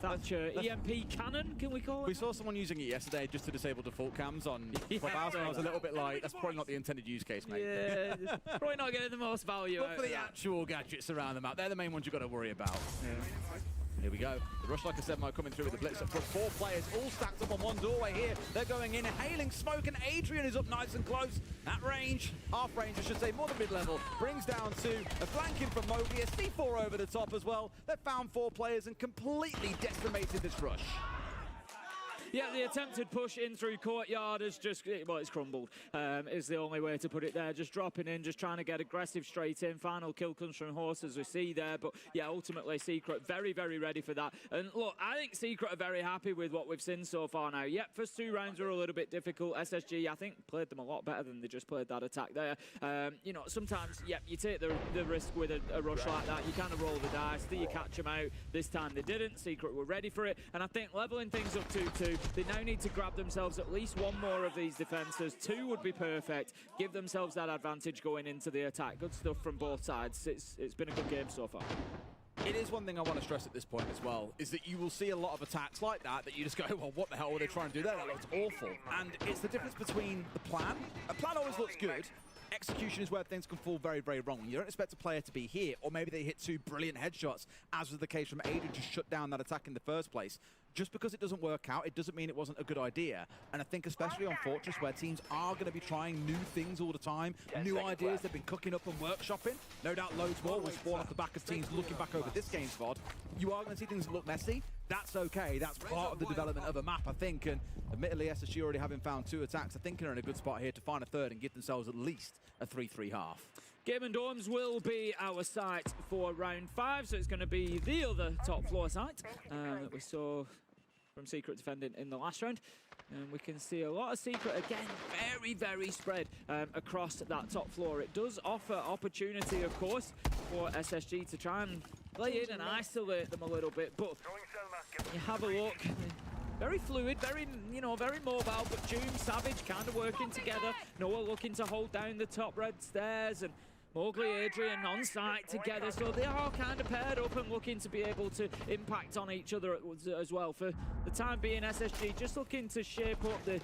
Thatcher EMP cannon, can we call it? We saw someone using it yesterday just to disable default cams on Clubhouse, and I was a little bit like, that's probably not the intended use case, mate. Yeah, probably not getting the most value But for the actual gadgets around the map, they're the main ones you've got to worry about. Yeah. Here we go. The rush, like I said, might coming through with the blitz. For 4 players, all stacked up on one doorway here. They're going in, hailing smoke, and Adrian is up nice and close. That range, half range, I should say, more than mid-level, brings down to a flanking from Moby, a C4 over the top as well. They've found 4 players and completely decimated this rush. Yeah, the attempted push in through courtyard is just, well, it's crumbled, is the only way to put it there. Just dropping in, just trying to get aggressive straight in. Final kill comes from Horse, as we see there. But yeah, ultimately, Secret very, very ready for that. And look, I think Secret are very happy with what we've seen so far now. Yep, first 2 rounds were a little bit difficult. SSG, I think, played them a lot better than they just played that attack there. You know, sometimes, yep, you take the risk with a rush like that. You kind of roll the dice. Do you catch them out? This time they didn't. Secret were ready for it. And I think leveling things up 2-2, they now need to grab themselves at least 1 more of these defenses. 2 would be perfect. Give themselves that advantage going into the attack. Good stuff from both sides. It's been a good game so far. It is one thing I want to stress at this point as well, is that you will see a lot of attacks like that you just go, well, what the hell were they trying to do there? That looks awful. And it's the difference between the plan. A plan always looks good. Execution is where things can fall very, very wrong. You don't expect a player to be here, or maybe they hit 2 brilliant headshots, as was the case from Adrian, to shut down that attack in the first place. Just because it doesn't work out, it doesn't mean it wasn't a good idea. And I think especially on Fortress, where teams are going to be trying new things all the time, new ideas they've been cooking up and workshopping. No doubt loads more will spawn off the back of teams looking back over this game's VOD. You are going to see things look messy. That's okay. That's part of the development of a map, I think. And admittedly, SSG already having found 2 attacks, I think they're in a good spot here to find a 3rd and give themselves at least a 3-3 half. Game and Dorms will be our site for round 5, so it's going to be the other top floor site that we saw from Secret defending in the last round. And we can see a lot of Secret, again, very, very spread across that top floor. It does offer opportunity, of course, for SSG to try and play in and isolate them a little bit. But you have a look, very fluid, very, you know, very mobile, but Doom, Savage kind of working together. Noah looking to hold down the top red stairs, and Mowgli, Adrian on site together, so they are kind of paired up and looking to be able to impact on each other as well. For the time being, SSG just looking to shape up the...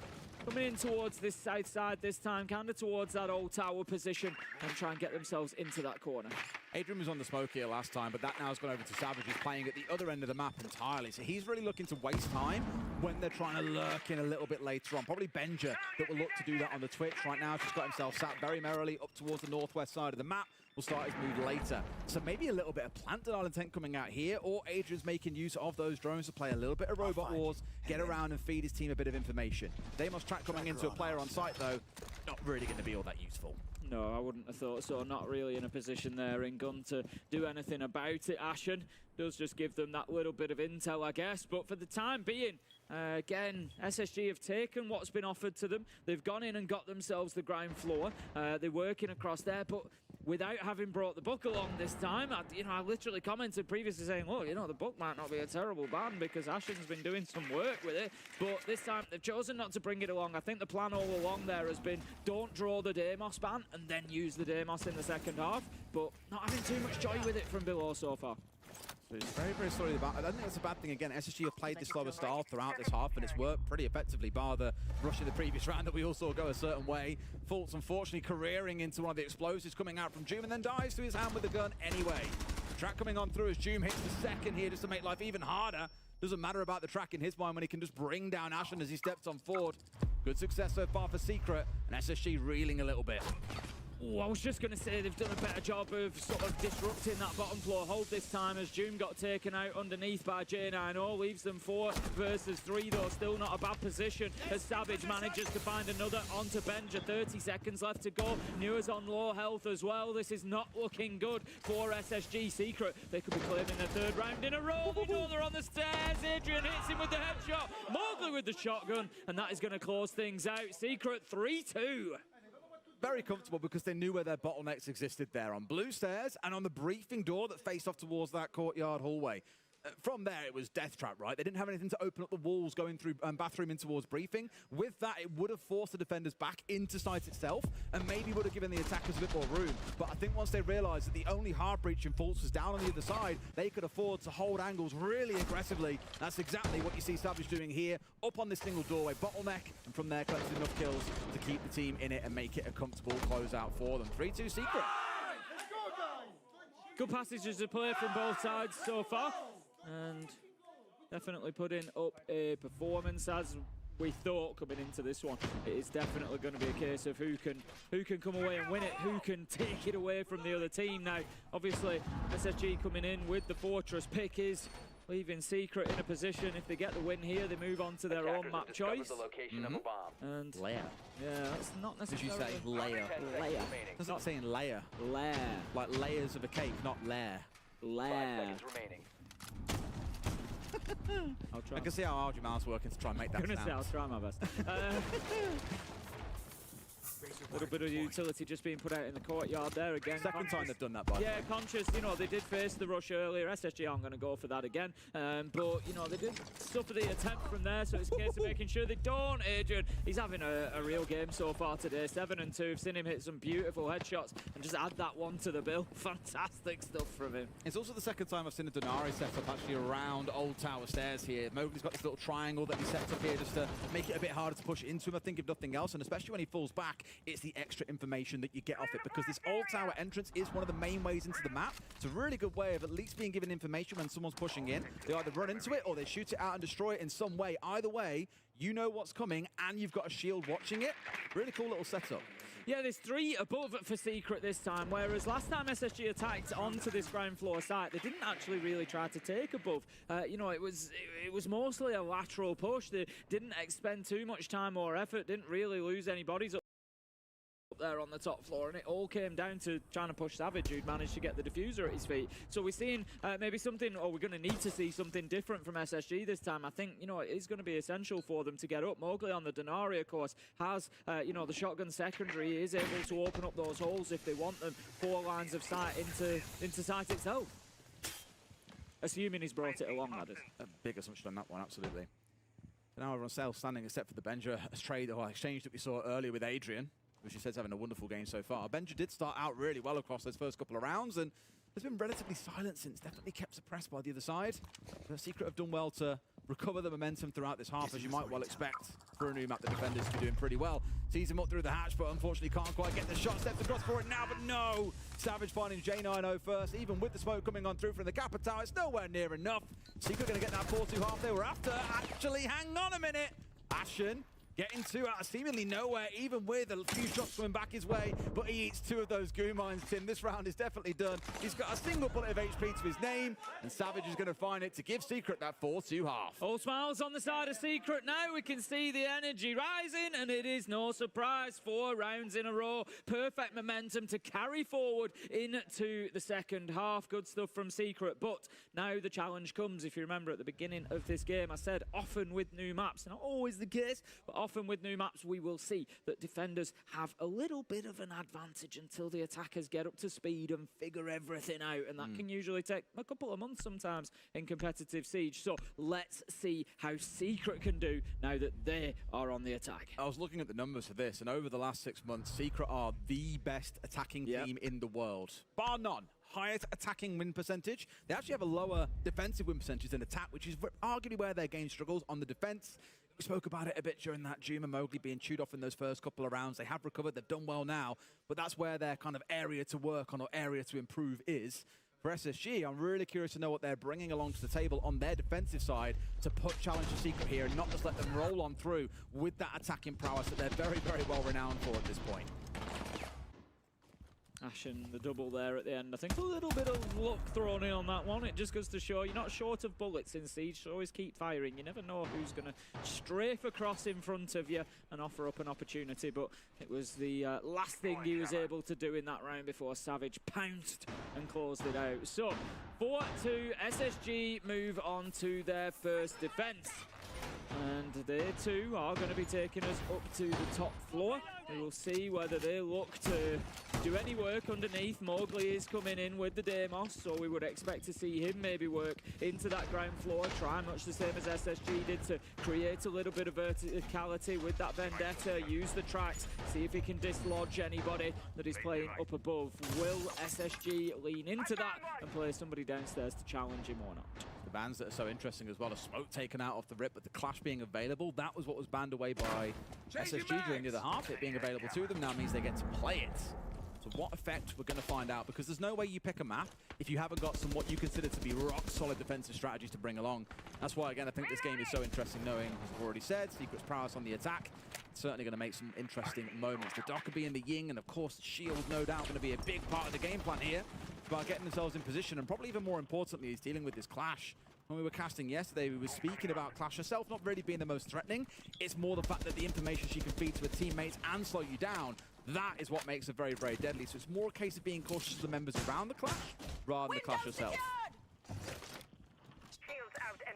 Coming in towards this south side this time, kind of towards that old tower position, and try and get themselves into that corner. Adrian was on the smoke here last time, but that now has gone over to Savage, who's playing at the other end of the map entirely. So he's really looking to waste time when they're trying to lurk in a little bit later on. Probably Benja that will look to do that on the Twitch right now. Just got himself sat very merrily up towards the northwest side of the map. Will start his move later. So maybe a little bit of plant denial intent coming out here, or Adrian's making use of those drones to play a little bit of Robot Wars, get around and feed his team a bit of information. Deimos track coming into a player on site, though, not really going to be all that useful. No, I wouldn't have thought so. Not really in a position there in Gun to do anything about it. Ashen does just give them that little bit of intel, I guess. But for the time being, again, SSG have taken what's been offered to them. They've gone in and got themselves the ground floor. They're working across there, but without having brought the book along this time. I literally commented previously saying, oh, the book might not be a terrible ban because Ashen's been doing some work with it. But this time, they've chosen not to bring it along. I think the plan all along there has been, don't draw the Deimos ban and then use the Deimos in the second half. But not having too much joy with it from Below so far. So it's very, very slowly about. I don't think that's a bad thing. Again, SSG have played this slower style throughout this half, and it's worked pretty effectively, bar the rush in the previous round that we all saw go a certain way. Fultz, unfortunately, careering into one of the explosives coming out from Doom, and then dies to his hand with the gun anyway. Track coming on through as Doom hits the second here just to make life even harder. Doesn't matter about the track in his mind when he can just bring down Ashen as he steps on forward. Good success so far for Secret, and SSG reeling a little bit. Oh, I was just going to say they've done a better job of sort of disrupting that bottom floor hold this time as Doom got taken out underneath by J90. Leaves them 4 versus 3 though. Still not a bad position as Savage manages to find another onto Benja. 30 seconds left to go. Newer's on low health as well. This is not looking good for SSG. Secret, they could be claiming their 3rd round in a row. They know they're on the stairs. Adrian hits him with the headshot. Mowgli with the shotgun, and that is going to close things out. Secret 3-2. Very comfortable because they knew where their bottlenecks existed there on blue stairs and on the briefing door that faced off towards that courtyard hallway. From there, it was death trap, right? They didn't have anything to open up the walls going through bathroom in towards briefing. With that, it would have forced the defenders back into site itself and maybe would have given the attackers a bit more room. But I think once they realized that the only hard breach in Fultz was down on the other side, they could afford to hold angles really aggressively. That's exactly what you see Savage doing here, up on this single doorway bottleneck, and from there collecting enough kills to keep the team in it and make it a comfortable closeout for them. 3-2 Secret. Good passages to play from both sides so far, and definitely putting up a performance as we thought coming into this one. It is definitely going to be a case of who can come away and win it, who can take it away from the other team. Now, obviously, SSG coming in with the Fortress pick is leaving Secret in a position, if they get the win here, they move on to their own map choice. And layer. Yeah, that's not necessarily... Did you say layer? Layer. That's not saying layer. Layer. Like layers of a cake, not lair. Lair. I'll try. I can see how hard your mouth's working to try and make that sound. I'll try my best. A little bit of utility just being put out in the courtyard there again. Second time they've done that, by the way. Yeah, conscious, they did face the rush earlier. SSG aren't going to go for that again. But, they did suffer the attempt from there, so it's a case of making sure they don't. Adrian, he's having a real game so far today. 7-2. I've seen him hit some beautiful headshots and just add that one to the bill. Fantastic stuff from him. It's also the second time I've seen a Denari set up actually around Old Tower Stairs here. Mowgli's got this little triangle that he sets up here just to make it a bit harder to push into him, I think, if nothing else. And especially when he falls back, it's the extra information that you get off it, because this Old Tower entrance is one of the main ways into the map. It's a really good way of at least being given information when someone's pushing in. They either run into it or they shoot it out and destroy it in some way. Either way, you know what's coming and you've got a shield watching it. Really cool little setup. Yeah, there's 3 above for Secret this time, whereas last time SSG attacked onto this ground floor site, they didn't actually really try to take above. It was mostly a lateral push. They didn't expend too much time or effort, didn't really lose any bodies up there on the top floor, and it all came down to trying to push Savage, who'd managed to get the diffuser at his feet. So we're seeing maybe something, or we're going to need to see something different from SSG this time. I think, it is going to be essential for them to get up. Mowgli on the Denari, of course, has, the shotgun secondary. He is able to open up those holes if they want them. 4 lines of sight into sight itself. Assuming he's brought it along, that is. A big assumption on that one, absolutely. So now everyone's still standing except for the Benja trade or exchange that we saw earlier with Adrian, which he says having a wonderful game so far. Benja did start out really well across those first couple of rounds, and has been relatively silent since. Definitely kept suppressed by the other side. But Secret have done well to recover the momentum throughout this half, as you might well expect for a new map. The defenders to be doing pretty well. Sees him up through the hatch, but unfortunately can't quite get the shot. Steps across for it now, but no! Savage finding J90 first, even with the smoke coming on through from the Kappa Tower. It's nowhere near enough. Secret going to get that 4-2 half they were after. Actually, hang on a minute. Ashen getting 2 out of seemingly nowhere, even with a few shots coming back his way, but he eats 2 of those goo mines, Tim. This round is definitely done. He's got a single bullet of HP to his name, and Savage is going to find it to give Secret that 4-2 half. All smiles on the side of Secret now. We can see the energy rising, and it is no surprise. 4 rounds in a row. Perfect momentum to carry forward into the second half. Good stuff from Secret, but now the challenge comes. If you remember at the beginning of this game, I said often with new maps, not always the case, but often with new maps, we will see that defenders have a little bit of an advantage until the attackers get up to speed and figure everything out, and that can usually take a couple of months sometimes in competitive Siege. So let's see how Secret can do now that they are on the attack. I was looking at the numbers for this, and over the last 6 months, Secret are the best attacking team in the world, bar none. Highest attacking win percentage. They actually have a lower defensive win percentage than attack, which is arguably where their game struggles on the defense. We spoke about it a bit during that Juma Mowgli being chewed off in those first couple of rounds. They have recovered, they've done well now, but that's where their kind of area to work on or area to improve is. For SSG, I'm really curious to know what they're bringing along to the table on their defensive side to put challenge to Secret here and not just let them roll on through with that attacking prowess that they're very, very well renowned for at this point. Ashen, the double there at the end. I think a little bit of luck thrown in on that one. It just goes to show you're not short of bullets in Siege, so always keep firing. You never know who's going to strafe across in front of you and offer up an opportunity, but it was the last thing he was able to do in that round before Savage pounced and closed it out. So, 4-2, SSG move on to their first defense. And they too are going to be taking us up to the top floor. We will see whether they look to do any work underneath. Mowgli is coming in with the Deimos, so we would expect to see him maybe work into that ground floor, try much the same as SSG did to create a little bit of verticality with that Vendetta, use the tracks, see if he can dislodge anybody that is playing up above. Will SSG lean into that and play somebody downstairs to challenge him or not? The bans that are so interesting as well, a smoke taken out off the rip, but the clash being available, that was what was banned away by SSG during the other half. It being available to them now means they get to play it. So what effect we're going to find out, because there's no way you pick a map if you haven't got some what you consider to be rock solid defensive strategies to bring along. That's why, again, I think this game is so interesting, knowing, as I've already said, Secret's prowess on the attack. It's certainly going to make some interesting moments. The Dokkaebi and the Ying, and of course the Shield, no doubt going to be a big part of the game plan here. About getting themselves in position, and probably even more importantly is dealing with this clash. When we were casting yesterday, we were speaking about Clash herself not really being the most threatening. It's more the fact that the information she can feed to her teammates and slow you down, that is what makes her very, very deadly. So it's more a case of being cautious of the members around the Clash rather than the Clash herself.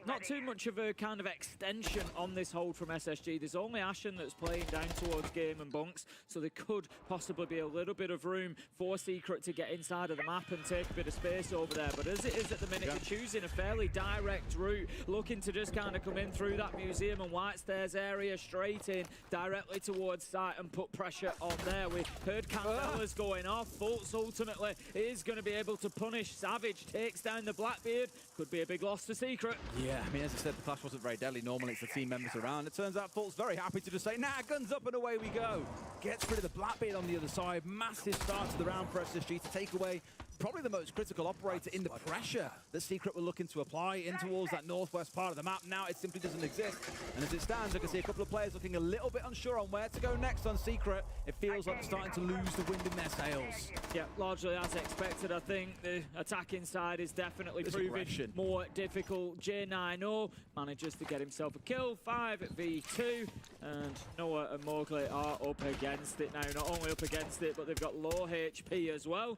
Not too much of a kind of extension on this hold from SSG. There's only Ashen that's playing down towards Game and Bunks, so there could possibly be a little bit of room for Secret to get inside of the map and take a bit of space over there. But as it is at the minute, they're choosing a fairly direct route, looking to just kind of come in through that museum and White Stairs area, straight in, directly towards site and put pressure on there. We heard Candelas going off. Fultz ultimately is going to be able to punish Savage, takes down the Blackbeard. Could be a big loss to Secret. Yeah, I mean, as I said, the clash wasn't very deadly. Normally, it's the team members around. It turns out Fult's very happy to just say, nah, guns up and away we go. Gets rid of the Blackbeard on the other side. Massive start to the round for SSG to take away probably the most critical operator in the pressure that Secret were looking to apply in towards that northwest part of the map. Now it simply doesn't exist. And as it stands, I can see a couple of players looking a little bit unsure on where to go next on Secret. It feels like they're starting to lose the wind in their sails. Yeah, largely as expected. I think the attacking side is definitely proving more difficult. J90 manages to get himself a kill, 5v2, and Noah and Mowgli are up against it now. Not only up against it, but they've got low HP as well.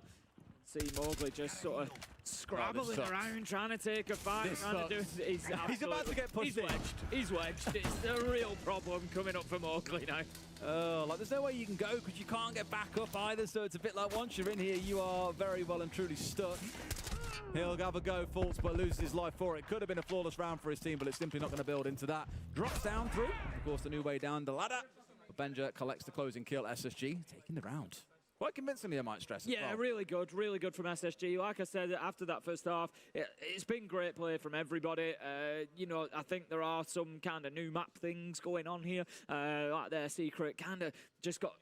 See Mowgli just sort of scrabbling around, trying to take a fight. He's about to get pushed in. He's wedged. It's a real problem coming up for Mowgli now. Oh, like there's no way you can go because you can't get back up either. So it's a bit like once you're in here, you are very well and truly stuck. He'll have a go, Fultz, but loses his life for it. Could have been a flawless round for his team, but it's simply not going to build into that. Drops down through. Of course, the new way down the ladder. But Benja collects the closing kill. SSG taking the round. Quite convincingly, I might stress. Yeah, well. really good from SSG. Like I said, after that first half, it's been great play from everybody. You know, I think there are some kind of new map things going on here. Like their Secret kind of just got...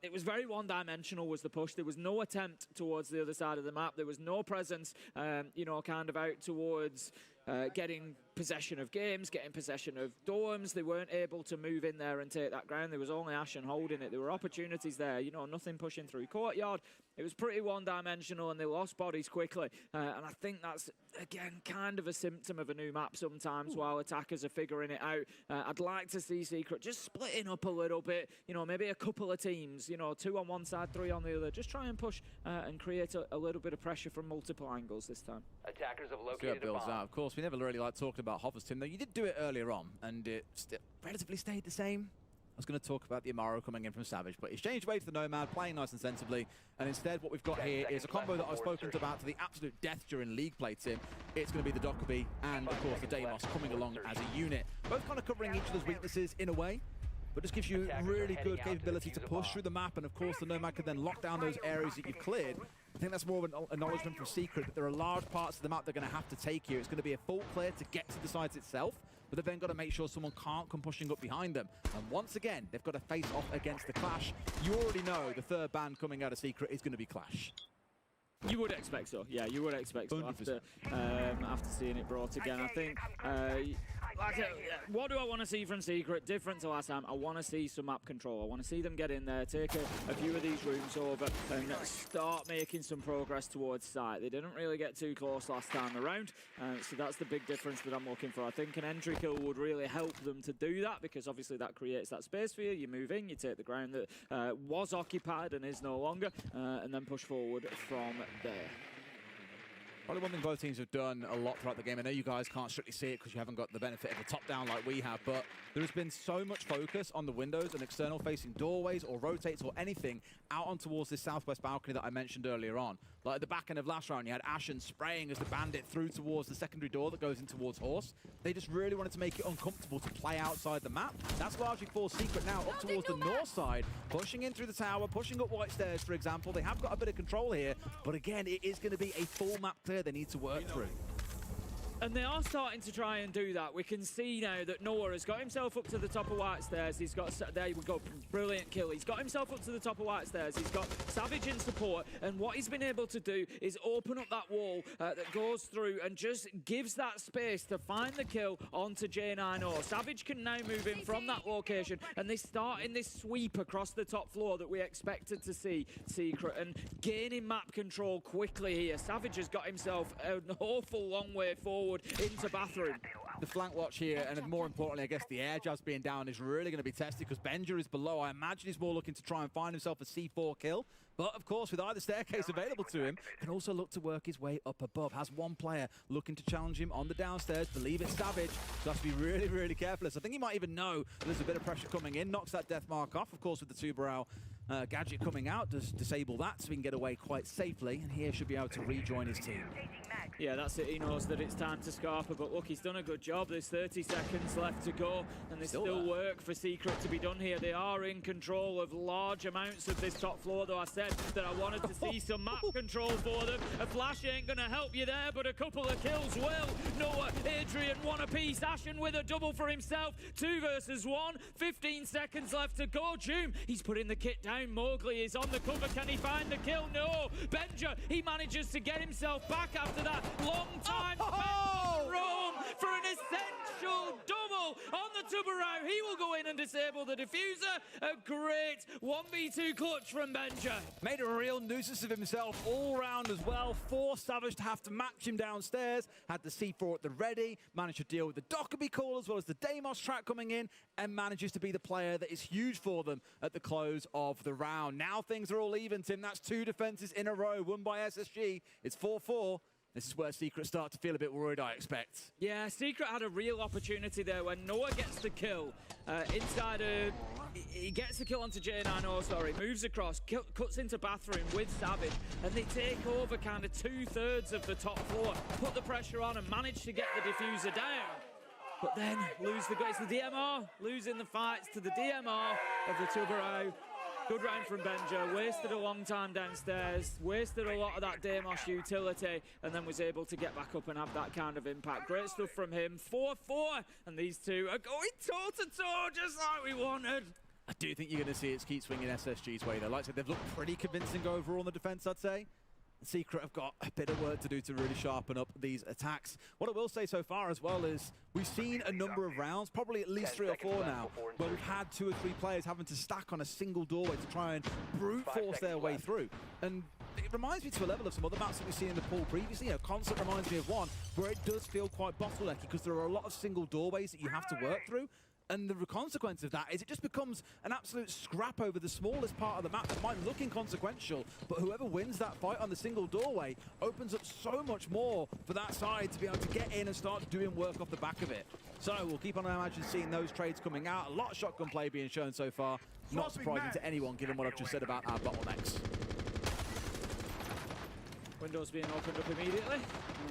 It was very one-dimensional was the push. There was no attempt towards the other side of the map. There was no presence, you know, kind of out towards getting possession of games, getting possession of dorms. They weren't able to move in there and take that ground. There was only Ashen holding it. There were opportunities there, you know, nothing pushing through courtyard. It was pretty one-dimensional, and they lost bodies quickly. And I think that's, again, kind of a symptom of a new map sometimes while attackers are figuring it out. I'd like to see Secret just splitting up a little bit, you know, maybe a couple of teams, you know, 2 on one side, 3 on the other. Just try and push and create a little bit of pressure from multiple angles this time. Attackers have located a bomb. Out. Of course, we never really like talking about Hover's team, though. You did do it earlier on, and it still relatively stayed the same. I was going to talk about the Amaro coming in from Savage, but he's changed way to the Nomad, playing nice and sensibly, and instead what we've got here is a combo that I've spoken about to the absolute death during League play, Tim. It's going to be the Dockerby and, of course, the Deimos coming along as a unit. Both kind of covering each other's weaknesses in a way, but just gives you really good capability to push through the map, and of course the Nomad can then lock down those areas that you've cleared. I think that's more of an acknowledgement from Secret that there are large parts of the map they're going to have to take here. It's going to be a full clear to get to the sides itself, but they've then got to make sure someone can't come pushing up behind them. And once again, they've got to face off against the Clash. You already know the third band coming out of Secret is going to be Clash. You would expect so, yeah, you would expect so after seeing it brought again. I think, what do I want to see from Secret? Different to last time, I want to see some map control. I want to see them get in there, take a few of these rooms over and start making some progress towards site. They didn't really get too close last time around, so that's the big difference that I'm looking for. I think an entry kill would really help them to do that, because obviously that creates that space for you. You move in, you take the ground that was occupied and is no longer, and then push forward from there. Probably one thing both teams have done a lot throughout the game. I know you guys can't strictly see it because you haven't got the benefit of the top-down like we have, but there has been so much focus on the windows and external-facing doorways or rotates or anything out on towards this southwest balcony that I mentioned earlier on. Like at the back end of last round, you had Ashen spraying as the bandit through towards the secondary door that goes in towards Horse. They just really wanted to make it uncomfortable to play outside the map. That's largely for Secret now, up towards the north side, pushing in through the tower, pushing up White Stairs, for example. They have got a bit of control here, but again, it is going to be a full map clear they need to work through. And they are starting to try and do that. We can see now that Noah has got himself up to the top of White Stairs. He's got, there we go, brilliant kill. He's got himself up to the top of White Stairs. He's got Savage in support. And what he's been able to do is open up that wall that goes through and just gives that space to find the kill onto J90. Savage can now move in from that location. And they start in this sweep across the top floor that we expected to see Secret. And gaining map control quickly here. Savage has got himself an awful long way forward into bathroom. The flank watch here, and more importantly, I guess the air jabs being down is really going to be tested because Benja is below. I imagine he's more looking to try and find himself a C4 kill. But, of course, with either staircase available to him, can also look to work his way up above. Has one player looking to challenge him on the downstairs. Believe it's Savage. So has to be really, really careful. I think he might even know there's a bit of pressure coming in. Knocks that death mark off. Of course, with the two-brow gadget coming out, does disable that so he can get away quite safely. And here should be able to rejoin his team. Yeah, that's it. He knows that it's time to Scarpa, but look, he's done a good job. There's 30 seconds left to go, and there's still work for Secret to be done here. They are in control of large amounts of this top floor, though I said that I wanted to see some map control for them. A flash ain't going to help you there, but a couple of kills will. Noah, Adrian, one apiece. Ashen with a double for himself. 2 versus 1. 15 seconds left to go. Doom, he's putting the kit down. Mowgli is on the cover. Can he find the kill? No. Benja, he manages to get himself back after that long time spent Rome for an essential double on the Tubarão. He will go in and disable the diffuser. A great 1v2 clutch from Benja. Made a real nuisance of himself all round as well. Forced Savage to have to match him downstairs. Had the C4 at the ready. Managed to deal with the Dockerby call as well as the Deimos track coming in. And manages to be the player that is huge for them at the close of the round. Now things are all even, Tim. That's 2 defenses in a row won by SSG. It's 4-4. This is where Secret start to feel a bit worried, I expect. Yeah, Secret had a real opportunity there when Noah gets the kill inside a... He gets the kill onto J9, sorry, moves across, cuts into bathroom with Savage, and they take over kind of 2/3 of the top floor, put the pressure on and manage to get the diffuser down. But then lose the... It's the DMR, losing the fights to the DMR of the Tubarão. Good round from Benja, wasted a long time downstairs, wasted a lot of that Damos utility, and then was able to get back up and have that kind of impact. Great stuff from him. 4-4, and these two are going toe-to-toe just like we wanted. I do think you're going to see it keep swinging SSG's way, though. Like I said, they've looked pretty convincing overall on the defense, I'd say. Secret have got a bit of work to do to really sharpen up these attacks. What I will say so far as well is we've seen a number of rounds, probably at least 3 or 4 now, where we've had 2 or 3 players having to stack on a single doorway to try and brute force their way through. And it reminds me to a level of some other maps that we've seen in the pool previously. You know, Concert reminds me of one where it does feel quite bottlenecky because there are a lot of single doorways that you have to work through. And the consequence of that is it just becomes an absolute scrap over the smallest part of the map that might look inconsequential, but whoever wins that fight on the single doorway opens up so much more for that side to be able to get in and start doing work off the back of it. So we'll keep on, I imagine, seeing those trades coming out. A lot of shotgun play being shown so far. Not surprising to anyone, given what I've just said about our bottlenecks. Windows being opened up immediately.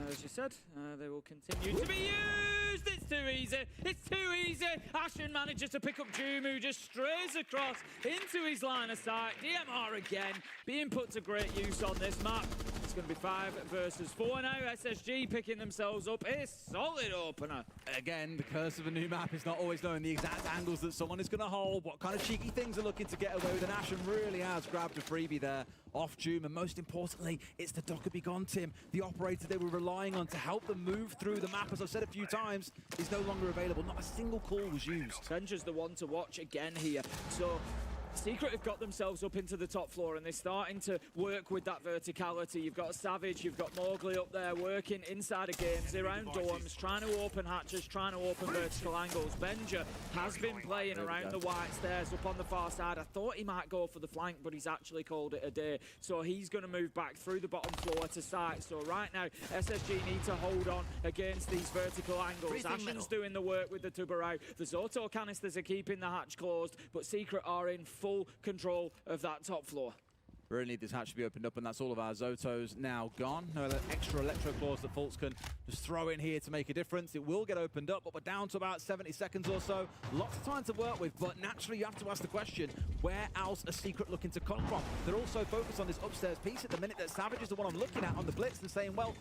As you said, they will continue to be used. It's too easy. It's too easy. Ashen manages to pick up Jumu, just strays across into his line of sight. DMR again being put to great use on this map. It's going to be 5 versus 4 now. SSG picking themselves up a solid opener. Again, the curse of a new map is not always knowing the exact angles that someone is going to hold, what kind of cheeky things are looking to get away with, and Ashen really has grabbed a freebie there off Doom, and most importantly, it's the Docker Be Gone, Tim. The operator they were relying on to help them move through the map, as I've said a few times, is no longer available. Not a single call was used. Benja's the one to watch again here. So Secret have got themselves up into the top floor and they're starting to work with that verticality. You've got Savage, you've got Mowgli up there working inside of games, around dorms, trying to open hatches, trying to open vertical angles. Benja has been playing around the white stairs up on the far side. I thought he might go for the flank, but he's actually called it a day. So he's going to move back through the bottom floor to site. So right now, SSG need to hold on against these vertical angles. Ashen's doing the work with the Tubarão. The Zoto canisters are keeping the hatch closed, but Secret are in full control of that top floor. Really need this hatch to be opened up, and that's all of our Zotos now gone. No extra electro claws that Fultz can just throw in here to make a difference. It will get opened up, but we're down to about 70 seconds or so. Lots of time to work with, but naturally you have to ask the question, where else are Secret looking to come from? They're also focused on this upstairs piece at the minute that Savage is the one I'm looking at on the blitz and saying, well,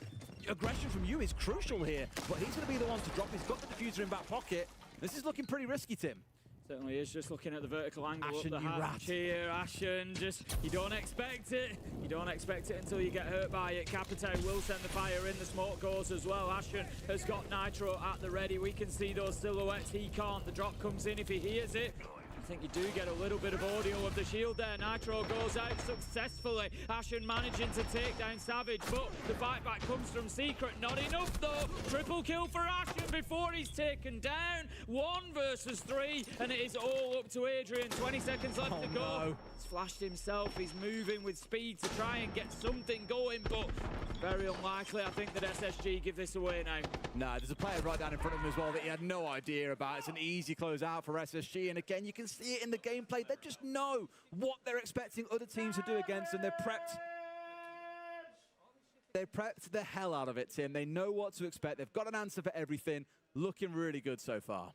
aggression from you is crucial here, but he's going to be the one to drop. He's got the diffuser in back pocket. This is looking pretty risky, Tim. Certainly is, just looking at the vertical angle Ashen, up the hatch here. Ashen, just, you don't expect it. You don't expect it until you get hurt by it. Capitão will send the fire in, the smoke goes as well. Ashen has got Nitro at the ready. We can see those silhouettes, he can't. The drop comes in if he hears it. I think you do get a little bit of audio of the shield there. Nitro goes out successfully. Ashen managing to take down Savage, but the fight back comes from Secret. Not enough though. Triple kill for Ashen before he's taken down. 1 versus 3, and it is all up to Adrian. 20 seconds left to go. No. He's flashed himself. He's moving with speed to try and get something going, but very unlikely. I think that SSG give this away now. No, there's a player right down in front of him as well that he had no idea about. It's an easy close out for SSG, and again, you can see it in the gameplay. They just know what they're expecting other teams to do against them. They've prepped the hell out of it, Tim. They know what to expect. They've got an answer for everything. Looking really good so far.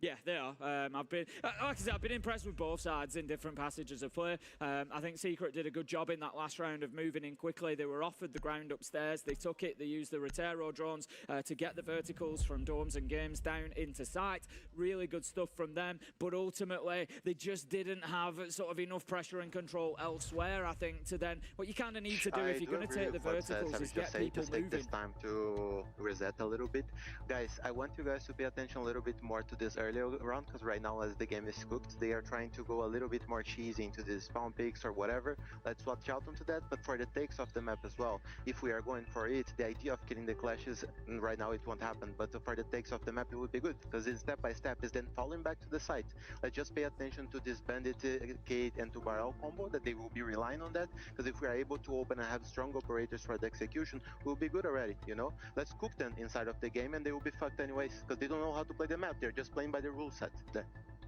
Yeah, they are. I've been, like I said, I've been impressed with both sides in different passages of play. I think Secret did a good job in that last round of moving in quickly. They were offered the ground upstairs. They took it. They used the Rotero drones to get the verticals from dorms and games down into sight. Really good stuff from them. But ultimately, they just didn't have sort of enough pressure and control elsewhere, I think, to then... What you kind of need to do if you're going to take the verticals is get people moving. Take this time to reset a little bit. Guys, I want you guys to pay attention a little bit more to this early early round, because right now as the game is cooked, they are trying to go a little bit more cheesy into the spawn picks or whatever. Let's watch out onto that, but for the takes of the map as well, if we are going for it, the idea of killing the clashes, right now it won't happen, but for the takes of the map it would be good, because it's step by step is then falling back to the site. Let's just pay attention to this Bandit, Kate and to Baral combo, that they will be relying on that, because if we are able to open and have strong operators for the execution, we'll be good already, you know? Let's cook them inside of the game and they will be fucked anyways, because they don't know how to play the map, they're just playing by the rule set.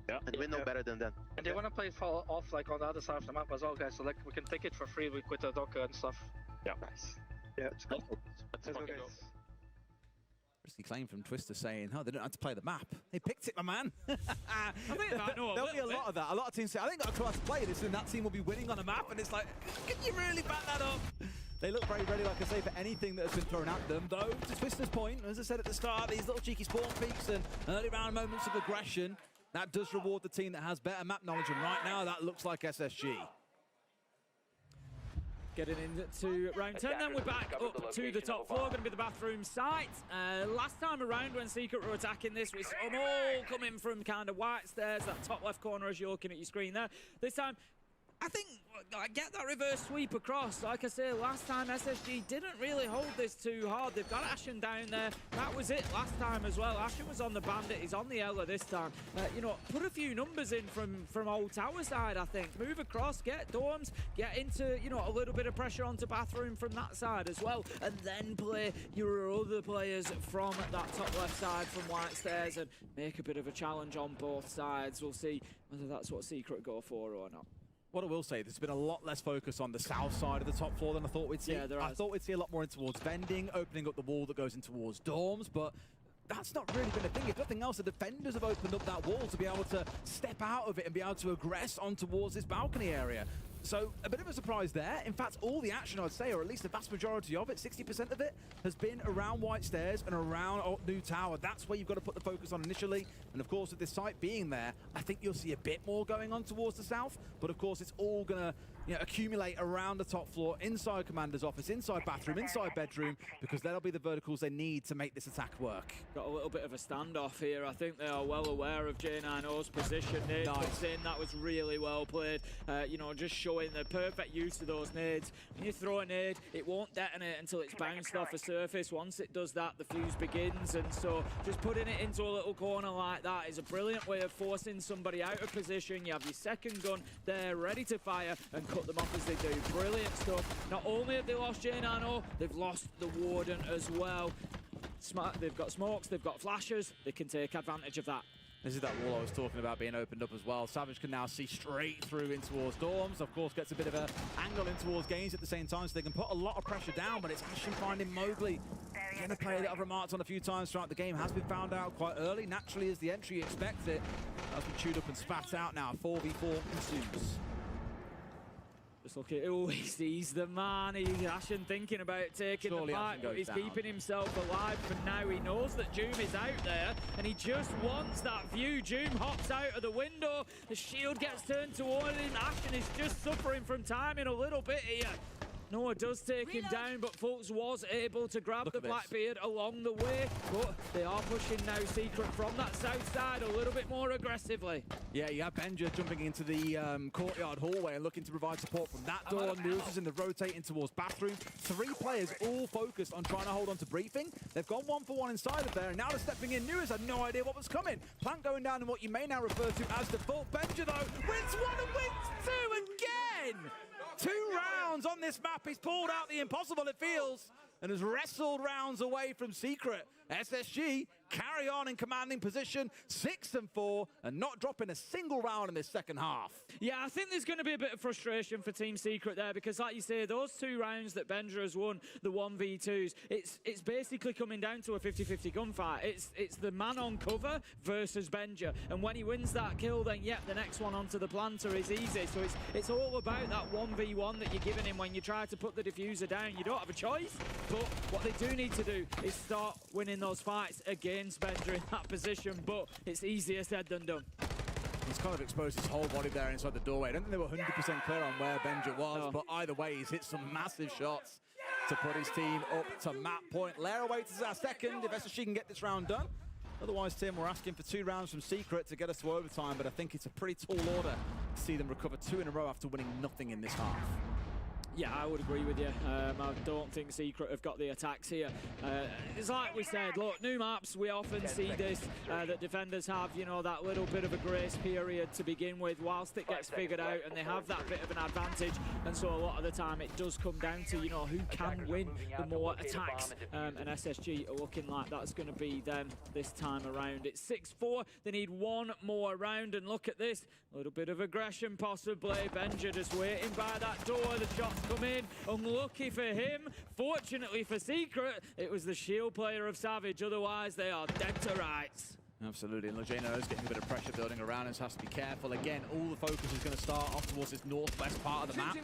Yeah. And we know better than them. And they want to play it off like on the other side of the map as well, guys, so like we can take it for free with the Docker and stuff. Yeah. Nice. Yeah. Let's fucking go. Risky claim from Twister saying, oh, they don't have to play the map. They picked it, my man. I think that, no, There'll be a lot of that. A lot of teams say, I think I've got to play this, and that team will be winning on a map, and it's like, can you really back that up? They look very ready, like I say, for anything that has been thrown at them. Though, to Twister's point, as I said at the start, these little cheeky spawn peaks and early round moments of aggression, that does reward the team that has better map knowledge, and right now, that looks like SSG. Getting into round 10, then we're back up to the top floor, going to be the bathroom site. Last time around when Secret were attacking this, we saw them all coming from kind of white stairs, that top left corner as you're looking at your screen there. This time, I think I get that reverse sweep across. Like I say, last time SSG didn't really hold this too hard. They've got Ashen down there. That was it last time as well. Ashen was on the Bandit. He's on the Ella this time. You know, put a few numbers in from Old Tower side, I think. Move across, get dorms, get into, you know, a little bit of pressure onto bathroom from that side as well. And then play your other players from that top left side from white stairs and make a bit of a challenge on both sides. We'll see whether that's what Secret go for or not. What I will say, there's been a lot less focus on the south side of the top floor than I thought we'd see. Yeah, I thought we'd see a lot more in towards vending, opening up the wall that goes in towards dorms, but that's not really been a thing. If nothing else, the defenders have opened up that wall to be able to step out of it and be able to aggress on towards this balcony area. So a bit of a surprise there. In fact, all the action, I'd say, or at least the vast majority of it, 60% of it, has been around White Stairs and around New Tower. That's where you've got to put the focus on initially. And of course, with this site being there, I think you'll see a bit more going on towards the south. But of course, it's all going to accumulate around the top floor, inside Commander's office, inside bathroom, inside bedroom, because that'll be the verticals they need to make this attack work. Got a little bit of a standoff here. I think they are well aware of J9O's position. Nade puts in. That was really well played. You know, just showing the perfect use of those nades. When you throw a nade, it won't detonate until it's bounced off a surface. Once it does that, the fuse begins. And so just putting it into a little corner like that is a brilliant way of forcing somebody out of position. You have your second gun there ready to fire and cut them off as they do. Brilliant stuff. Not only have they lost J9O, they've lost the Warden as well. They've got smokes, they've got flashes. They can take advantage of that. This is that wall I was talking about being opened up as well. Savage can now see straight through in towards dorms. Of course, gets a bit of an angle in towards gains at the same time, so they can put a lot of pressure down, but it's Ashen finding Mowgli. Again, a player that I've remarked on a few times throughout the game has been found out quite early. Naturally, as the entry expects it, has been chewed up and spat out now. 4v4 ensues. Just look at who he sees, the man. He's Ashen thinking about taking the fight, but he's keeping himself alive for now. He knows that Doom is out there, and he just wants that view. Doom hops out of the window. The shield gets turned toward him. Ashen is just suffering from timing a little bit here. Noah does take him down, but Fultz was able to grab the Blackbeard along the way. But they are pushing now Secret from that south side a little bit more aggressively. Yeah, you have Benja jumping into the courtyard hallway and looking to provide support from that door. Noose is in the rotating towards bathroom. 3 players all focused on trying to hold on to briefing. They've gone 1-for-1 inside of there, and now they're stepping in. Noose had no idea what was coming. Plant going down in what you may now refer to as default. Benja, though, wins 1 and wins 2 again! 2 rounds on this map. He's pulled out the impossible, it feels, and has wrestled rounds away from Secret. SSG carry on in commanding position, 6-4, and not dropping a single round in this second half. Yeah, I think there's going to be a bit of frustration for Team Secret there, because like you say, those 2 rounds that Benja has won, the 1v2s, it's basically coming down to a 50-50 gunfight. It's the man on cover versus Benja, and when he wins that kill, then the next one onto the planter is easy. So it's all about that 1v1 that you're giving him when you try to put the diffuser down. You don't have a choice, but what they do need to do is start winning those fights against Benja in that position, but it's easier said than done. He's kind of exposed his whole body there inside the doorway. I don't think they were 100% clear on where Benja was, but either way, he's hit some massive shots to put his team up to map point. Lair awaits as our second. If SSG can get this round done, Otherwise, Tim, we're asking for 2 rounds from Secret to get us to overtime, but I think it's a pretty tall order to see them recover 2 in a row after winning nothing in this half. Yeah, I would agree with you. I don't think Secret have got the attacks here. It's like we said, look, new maps, we often see this, that defenders have, you know, that little bit of a grace period to begin with whilst it gets figured out, and they have that bit of an advantage. And so a lot of the time it does come down to, you know, who can win the more attacks. And SSG are looking like that's going to be them this time around. It's 6-4. They need 1 more round, and look at this. A little bit of aggression possibly. Benja just waiting by that door. The shots come in. Unlucky for him. Fortunately for Secret, it was the shield player of Savage. Otherwise, they are dead to rights. Absolutely, and Logeno is getting a bit of pressure building around him, so has to be careful. Again, all the focus is going to start off towards this northwest part of the map.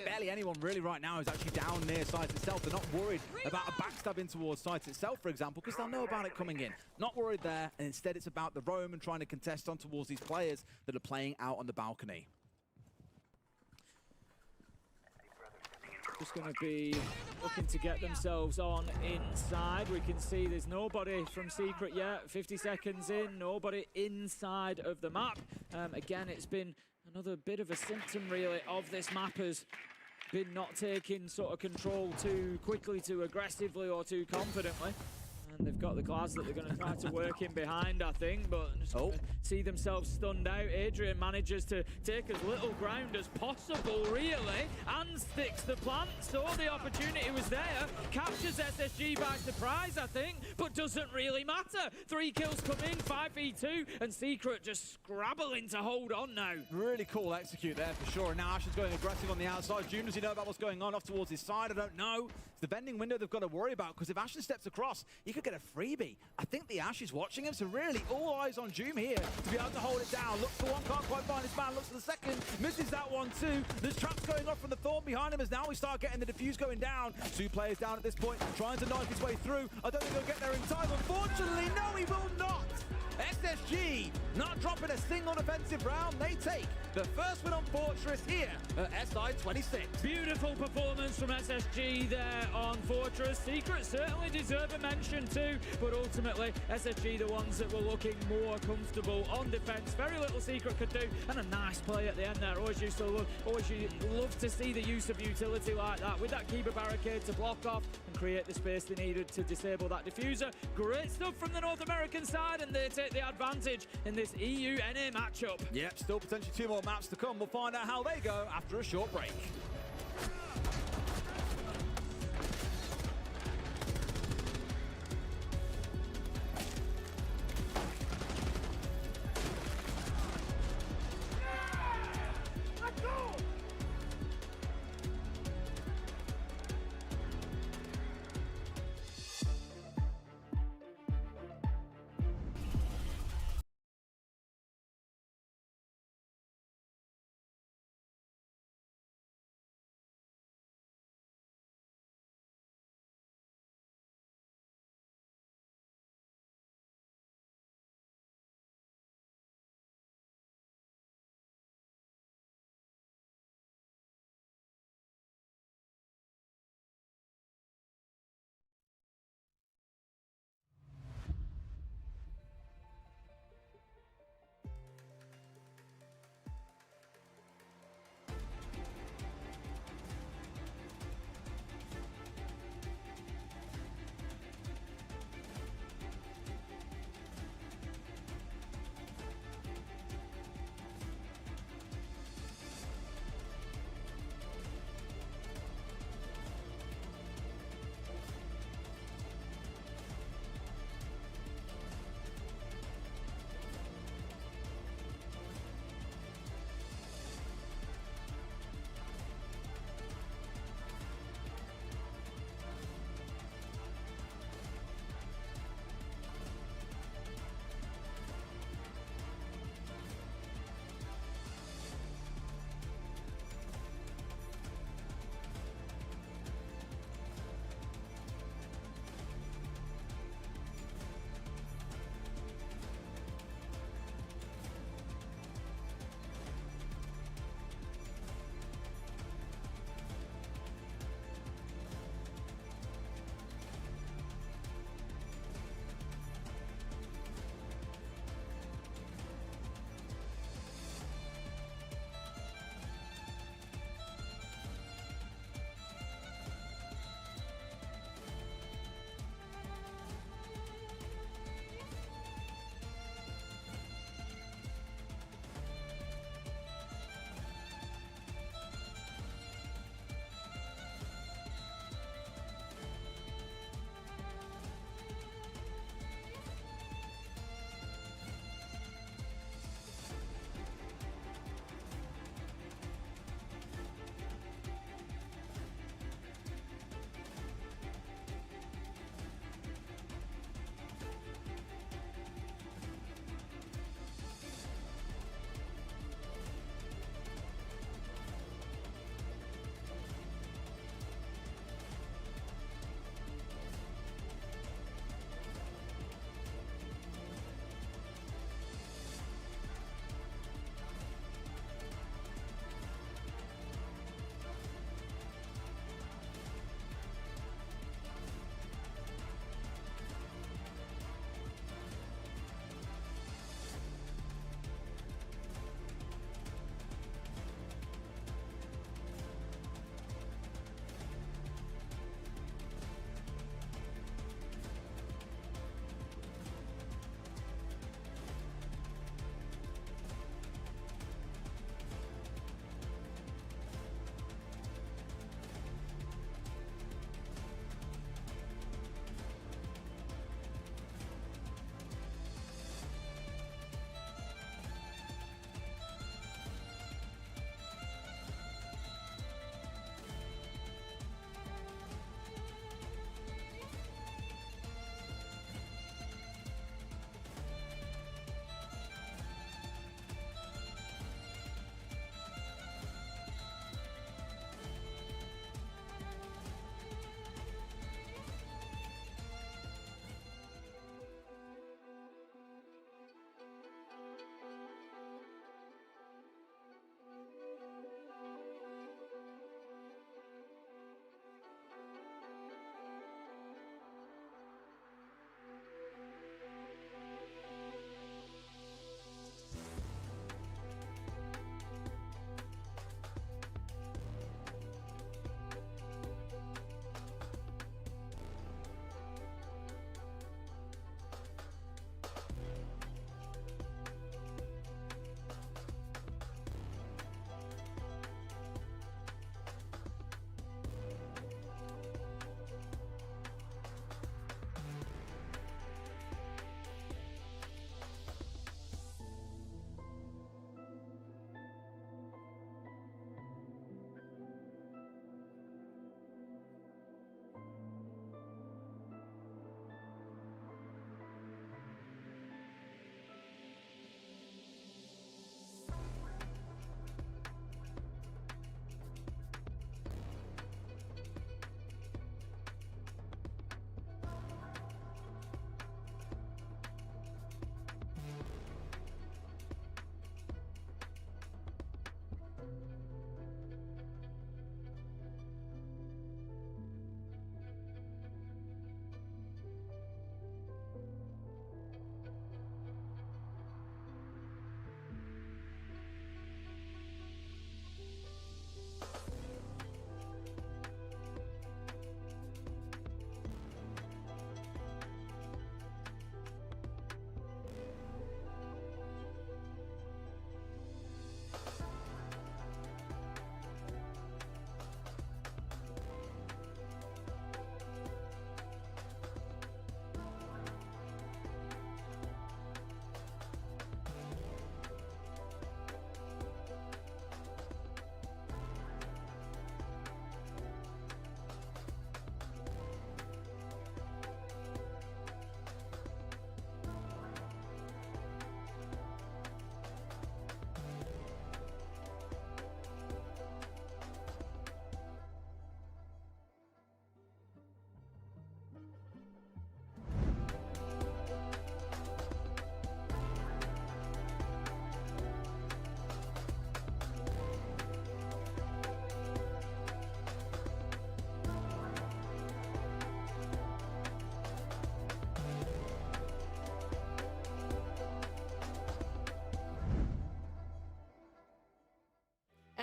Barely anyone really right now is actually down near Sites itself. They're not worried about a backstab in towards Sites itself, for example, because they'll know about it coming in. Not worried there, and instead it's about the roam and trying to contest on towards these players that are playing out on the balcony. Just going to be looking to get themselves on inside. We can see there's nobody from Secret yet. 50 seconds in, nobody inside of the map. Again, it's been another bit of a symptom, really, of this map has been not taking sort of control too quickly, too aggressively, or too confidently. And they've got the class that they're going to try to work in behind, I think, but just see themselves stunned out. Adrian manages to take as little ground as possible, really, and sticks the plant. So the opportunity was there. Captures SSG by surprise, I think, but doesn't really matter. 3 kills come in, 5v2, and Secret just scrabbling to hold on now. Really cool execute there for sure. Now Ash is going aggressive on the outside. June, does he know about what's going on off towards his side? I don't know. It's the vending window they've got to worry about, because if Ashley steps across, he could get a freebie. I think the Ash is watching him, so really all eyes on Doom here to be able to hold it down. Looks for one, can't quite find his man. Looks for the second, misses that one too. There's traps going off from the Thorn behind him as now we start getting the defuse going down. 2 players down at this point, trying to knife his way through. I don't think he'll get there in time. Unfortunately, no, he will not. SSG not dropping a single defensive round. They take the first win on Fortress here at SI26. Beautiful performance from SSG there on Fortress. Secret certainly deserve a mention too, but ultimately SSG the ones that were looking more comfortable on defense. Very little Secret could do, and a nice play at the end there. Always love to see the use of utility like that with that keeper barricade to block off and create the space they needed to disable that diffuser. Great stuff from the North American side, and they take the advantage in this EU-NA matchup. Yep, still potentially 2 more maps to come. We'll find out how they go after a short break.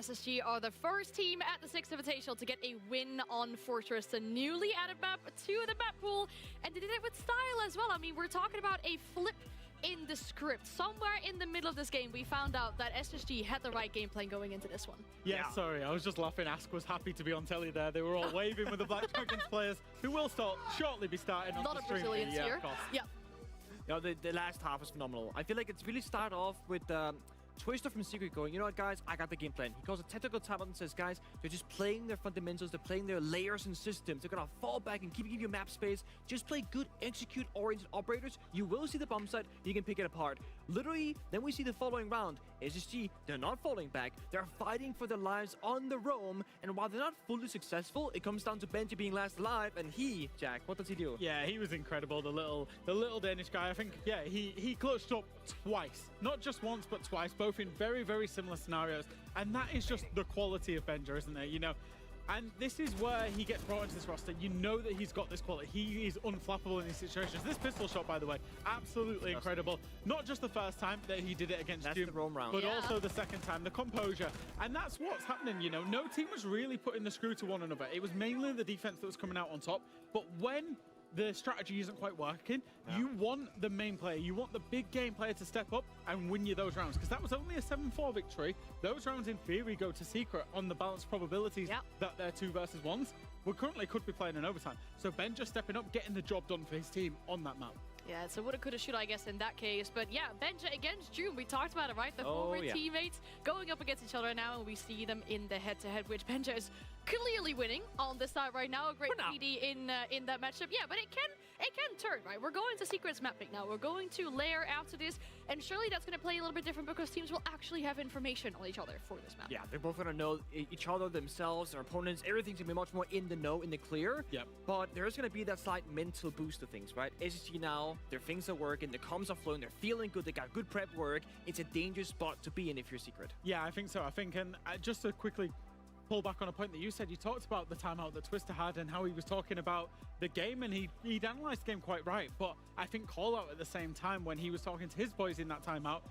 SSG are the first team at the 6th Invitational to get a win on Fortress, the newly added map to the map pool, and they did it with style as well. I mean, we're talking about a flip in the script. Somewhere in the middle of this game, we found out that SSG had the right game plan going into this one. Yeah, sorry, I was just laughing. Ask was happy to be on telly there. They were all waving with the Black Dragons players, who will shortly be starting on the stream. A lot of Brazilians here. Of course. Yeah. You know, the last half was phenomenal. I feel like it's really started off with Twister from Secret going, you know what, guys, I got the game plan. He calls a tactical timeout and says, guys, they're just playing their fundamentals, they're playing their layers and systems. They're going to fall back and give you map space. Just play good, execute-oriented operators. You will see the bomb site, you can pick it apart. Literally, then we see the following round. SSG, they're not falling back. They're fighting for their lives on the roam, and while they're not fully successful, it comes down to Benji being last alive, and he, Jack, what does he do? Yeah, he was incredible, the little Danish guy. I think, yeah, he clutched up twice. Not just once, but twice, both in very, very similar scenarios. And that is just the quality of Benja, isn't it? You know, and this is where he gets brought into this roster. You know that he's got this quality. He is unflappable in these situations. This pistol shot, by the way, absolutely incredible. Not just the first time that he did it against Doom, but also the second time, the composure. And that's what's happening, you know. No team was really putting the screw to one another. It was mainly the defense that was coming out on top. But when the strategy isn't quite working, you want the main player, you want the big game player to step up and win you those rounds, because that was only a 7-4 victory. Those rounds in theory go to Secret on the balanced probabilities that they're 2 versus 1s. We currently could be playing in overtime, so Ben just stepping up, getting the job done for his team on that map. Yeah, so woulda, coulda, shoulda, I guess, in that case. But yeah, Benja against June. We talked about it, right? The former teammates going up against each other now, and we see them in the head-to-head, which Benja is clearly winning on this side right now. A great PD in that matchup. Yeah, but it can turn, right? We're going to Secrets map pick now. We're going to layer after this, and surely that's going to play a little bit different because teams will actually have information on each other for this map. Yeah, they're both going to know each other, themselves, their opponents. Everything's going to be much more in the know, in the clear. Yep. But there's going to be that slight mental boost to things, right? SSG now, their things are working, their comms are flowing, they're feeling good, they got good prep work. It's a dangerous spot to be in if you're Secret. Yeah, I think so. I think, and just to quickly pull back on a point that you said, you talked about the timeout that Twister had and how he was talking about the game, and he'd analyzed the game quite right. But I think Callout at the same time, when he was talking to his boys in that timeout,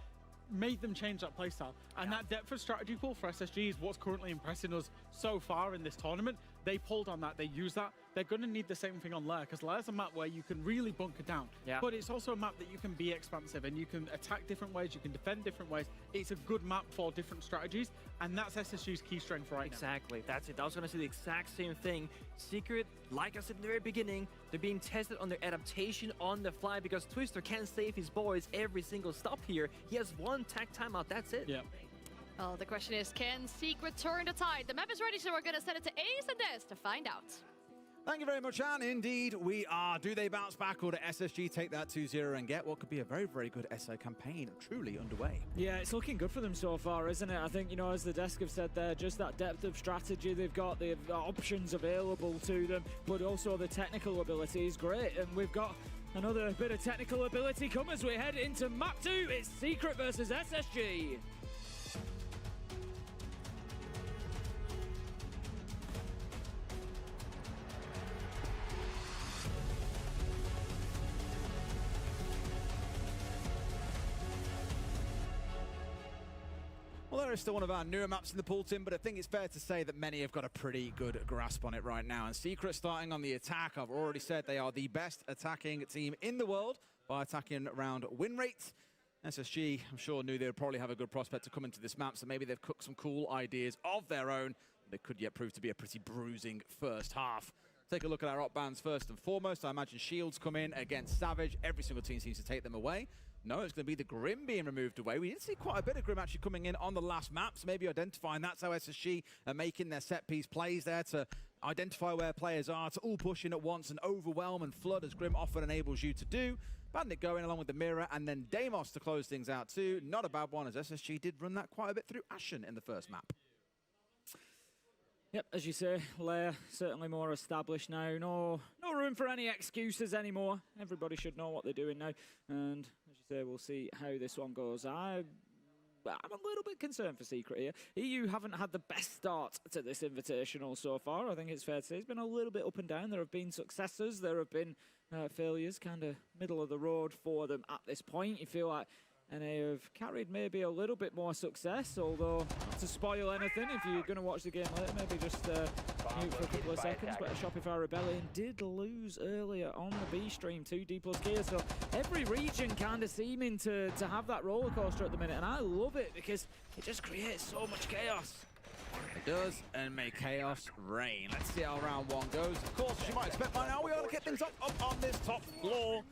made them change that playstyle. And that depth of strategy pool for SSG is what's currently impressing us so far in this tournament. They pulled on that, they used that. They're going to need the same thing on Lair, because Lair's a map where you can really bunker down. Yeah. But it's also a map that you can be expansive and you can attack different ways, you can defend different ways. It's a good map for different strategies, and that's SSG's key strength right now. Exactly, that's it. I was going to say the exact same thing. Secret, like I said in the very beginning, they're being tested on their adaptation on the fly, because Twister can't save his boys every single stop here. He has one tag timeout, that's it. Yeah. Well, the question is, can Secret turn the tide? The map is ready, so we're going to send it to Ace and Des to find out. Thank you very much, Anne. Indeed, we are. Do they bounce back, or do SSG take that 2-0 and get what could be a very, very good SA campaign truly underway? Yeah, it's looking good for them so far, isn't it? I think, you know, as the desk have said there, just that depth of strategy they've got, the options available to them, but also the technical ability is great. And we've got another bit of technical ability come as we head into map 2. It's Secret versus SSG. Well, there is still one of our newer maps in the pool, Tim, but I think it's fair to say that many have got a pretty good grasp on it right now. And Secret starting on the attack. I've already said they are the best attacking team in the world by attacking around win rate. SSG, I'm sure, knew they would probably have a good prospect to come into this map, so maybe they've cooked some cool ideas of their own. They could yet prove to be a pretty bruising first half. Take a look at our op bans first and foremost. I imagine shields come in against Savage. Every single team seems to take them away. No, it's going to be the Grim being removed away. We did see quite a bit of Grim actually coming in on the last map, so maybe identifying that's how SSG are making their set-piece plays there, to identify where players are, to all push in at once and overwhelm and flood, as Grim often enables you to do. Bandit going along with the Mirror, and then Deimos to close things out too. Not a bad one, as SSG did run that quite a bit through Ashen in the first map. Yep, as you say, Lair certainly more established now. No room for any excuses anymore. Everybody should know what they're doing now. And as you say, we'll see how this one goes. I'm a little bit concerned for Secret here. EU haven't had the best start to this Invitational so far. I think it's fair to say it's been a little bit up and down. There have been successes, there have been failures, kind of middle of the road for them at this point. You feel like NA have carried maybe a little bit more success, although not to spoil anything, if you're going to watch the game later, maybe just mute for a couple of seconds. But a Shopify Rebellion did lose earlier on the B stream to D+ Gear, so every region kind of seeming to have that roller coaster at the minute, and I love it because it just creates so much chaos. It does, and may chaos reign. Let's see how round one goes. Of course, as you might expect by now, we ought to get things up on this top floor.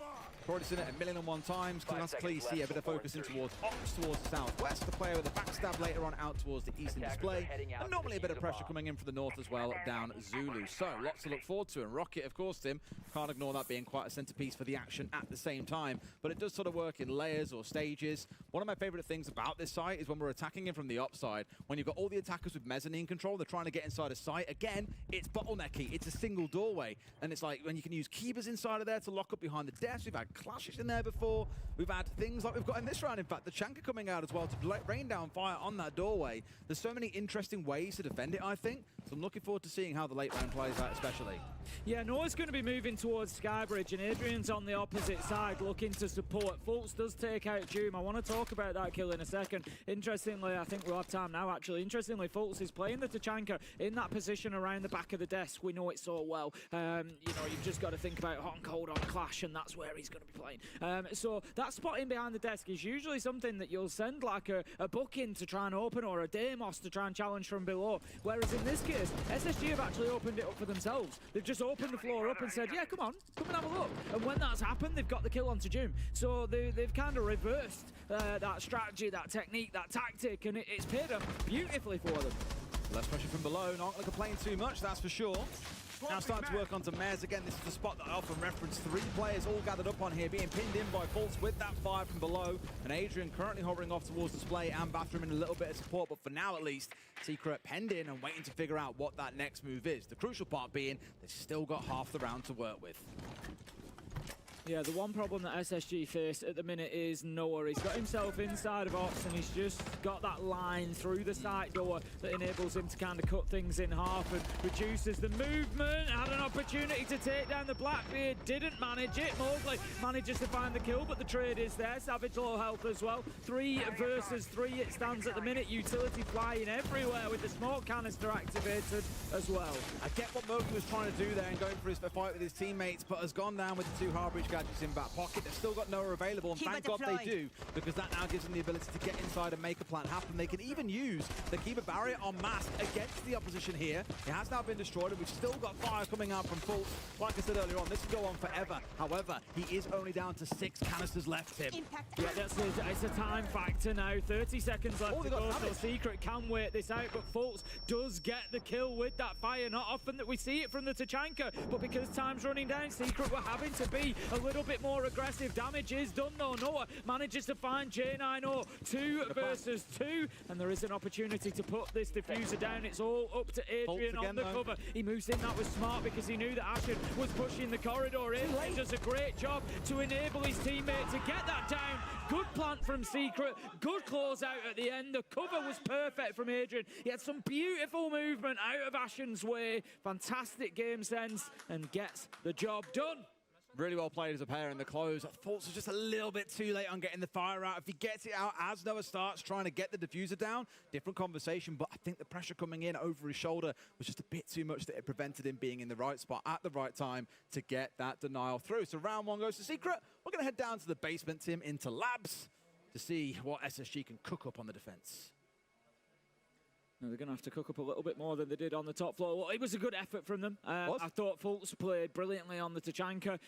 Already seen it 1,000,001 times. Classically see a bit of focus in towards Ops, towards the southwest. The player with a backstab later on out towards the eastern display. And normally a bit of pressure coming in from the north as well, down Zulu. So lots to look forward to. And Rocket, of course, Tim, can't ignore that being quite a centerpiece for the action at the same time. But it does sort of work in layers or stages. One of my favorite things about this site is when we're attacking in from the up side, when you've got all the attackers with mezzanine control, they're trying to get inside a site. Again, it's bottlenecky. It's a single doorway. And it's like when you can use keepers inside of there to lock up behind the desk. We've had clashes in there before. We've had things like we've got in this round, in fact, the Chanka coming out as well to rain down fire on that doorway. There's so many interesting ways to defend it, I think. So I'm looking forward to seeing how the late round plays out, especially. Yeah, Noah's going to be moving towards Skybridge, and Adrian's on the opposite side looking to support. Fultz does take out Doom. I want to talk about that kill in a second. Interestingly, I think we'll have time now, actually. Interestingly, Fultz is playing the Tachanka in that position around the back of the desk. We know it so well. You know, you've just got to think about hot and cold on Clash, and that's where he's going to be playing. So that spot in behind the desk is usually something that you'll send like a book in to try and open, or a Deimos to try and challenge from below. Whereas in this case, SSG have actually opened it up for themselves. They've just opened the floor up and said, yeah, come on, come and have a look. And when that's happened, they've got the kill onto Doom. So they've kind of reversed that strategy, that technique, that tactic, and it's paid them beautifully for them. Less pressure from below, not going to complain too much, that's for sure. Now starting to work onto Mez. Again, this is the spot that I often reference. 3 players all gathered up on here, being pinned in by Fultz with that fire from below. And Adrian currently hovering off towards display and Bathroom in a little bit of support. But for now, at least, Secret penned in and waiting to figure out what that next move is. The crucial part being they've still got half the round to work with. Yeah, the one problem that SSG face at the minute is Noah. He's got himself inside of Ops and he's just got that line through the side door that enables him to kind of cut things in half and reduces the movement. Had an opportunity to take down the Blackbeard, didn't manage it. Mowgli manages to find the kill, but the trade is there. Savage low health as well. 3 versus 3 it stands at the minute. Utility flying everywhere with the smoke canister activated as well. I get what Mowgli was trying to do there and going for his fight with his teammates, but has gone down with the 2 Harbridge gadgets in back pocket. They've still got Noah available, and thank God they do, because that now gives them the ability to get inside and make a plan happen. They can even use the Keeper barrier en masse against the opposition here. It has now been destroyed, and we've still got fire coming out from Fultz. Like I said earlier on, this can go on forever. However, he is only down to 6 canisters left, Tim. Yeah, it's a time factor now. 30 seconds left to go, so Secret can wait this out, but Fultz does get the kill with that fire. Not often that we see it from the Tachanka, but because time's running down, Secret were having to be a little bit more aggressive. Damage is done though. Noah manages to find J9O. 2 versus 2, and there is an opportunity to put this diffuser down. It's all up to Adrian on the cover. He moves in. That was smart because he knew that Ashen was pushing the corridor in. He does a great job to enable his teammate to get that down. Good plant from Secret. Good close out at the end. The cover was perfect from Adrian. He had some beautiful movement out of Ashen's way. Fantastic game sense and gets the job done. Really well played as a pair in the close. Fultz was just a little bit too late on getting the fire out. If he gets it out as Noah starts trying to get the diffuser down, different conversation, but I think the pressure coming in over his shoulder was just a bit too much that it prevented him being in the right spot at the right time to get that denial through. So round 1 goes to Secret. We're going to head down to the basement, Tim, into labs to see what SSG can cook up on the defense. They're going to have to cook up a little bit more than they did on the top floor. Well, it was a good effort from them. I thought Fultz played brilliantly on the Tachanka.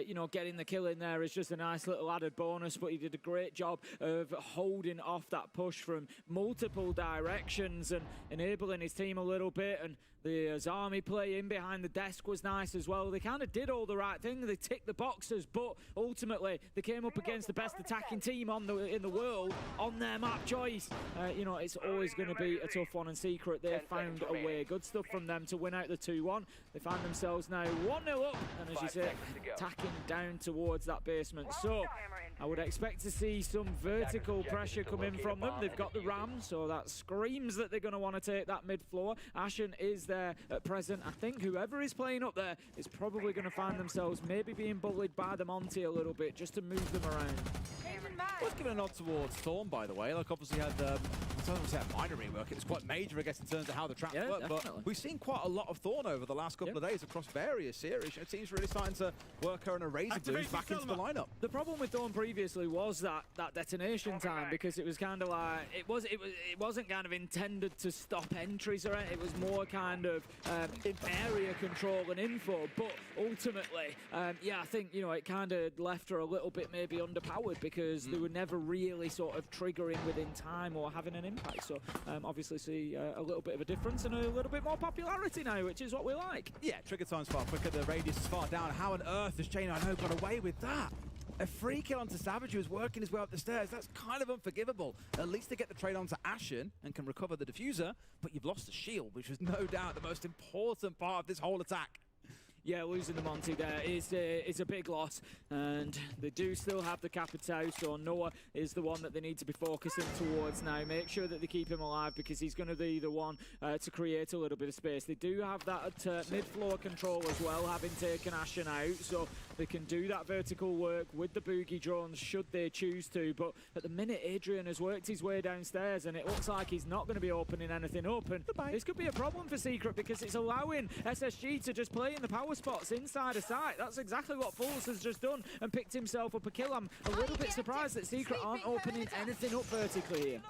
You know, getting the kill in there is just a nice little added bonus, but he did a great job of holding off that push from multiple directions and enabling his team a little bit. And the Azami play in behind the desk was nice as well. They kind of did all the right thing. They ticked the boxes, but ultimately they came up against the best attacking team in the world on their map choice. You know, it's always going to be a tough one, and Secret, they found a way. Good stuff from them to win out the 2-1. They find themselves now 1-0 up, and as you say, attacking down towards that basement. So I would expect to see some vertical pressure coming from them. They've got the ram, so that screams that they're going to want to take that mid floor. Ashen is there at present. I think whoever is playing up there is probably going to find themselves maybe being bullied by the Monty a little bit just to move them around. Let's give a nod towards Thorn, by the way. Like, obviously had, I don't want to say a minor rework. It was quite major, I guess, in terms of how the traps work. Definitely. But we've seen quite a lot of Thorn over the last couple of days across various series. It seems really starting to work her and a Razor Blues back into the lineup. The problem with Thorn previously was that detonation time, because it was kind of like it wasn't kind of intended to stop entries or anything. It was more kind of area control and info. But ultimately, yeah, I think it kind of left her a little bit maybe underpowered because they were never really sort of triggering within time or having an impact. So obviously see a little bit of a difference and a little bit more popularity now, which is what we like. Yeah, trigger time's far quicker, the radius is far down. How on earth has Jane, I know, got away with that? A free kill onto Savage, who was working his way up the stairs. That's kind of unforgivable. At least they get the trade onto Ashen and can recover the diffuser, but you've lost the shield, which was no doubt the most important part of this whole attack. Yeah, losing the Monty there is a big loss, and they do still have the Capitao, so Noah is the one that they need to be focusing towards now. Make sure that they keep him alive because he's going to be the one to create a little bit of space. They do have that mid-floor control as well, having taken Ashen out, so they can do that vertical work with the boogie drones should they choose to. But at the minute, Adrian has worked his way downstairs, and it looks like he's not going to be opening anything up. And this could be a problem for Secret because it's allowing SSG to just play in the power spots inside a site. That's exactly what Fools has just done and picked himself up a kill. I'm a little bit surprised that Secret aren't opening anything up vertically here.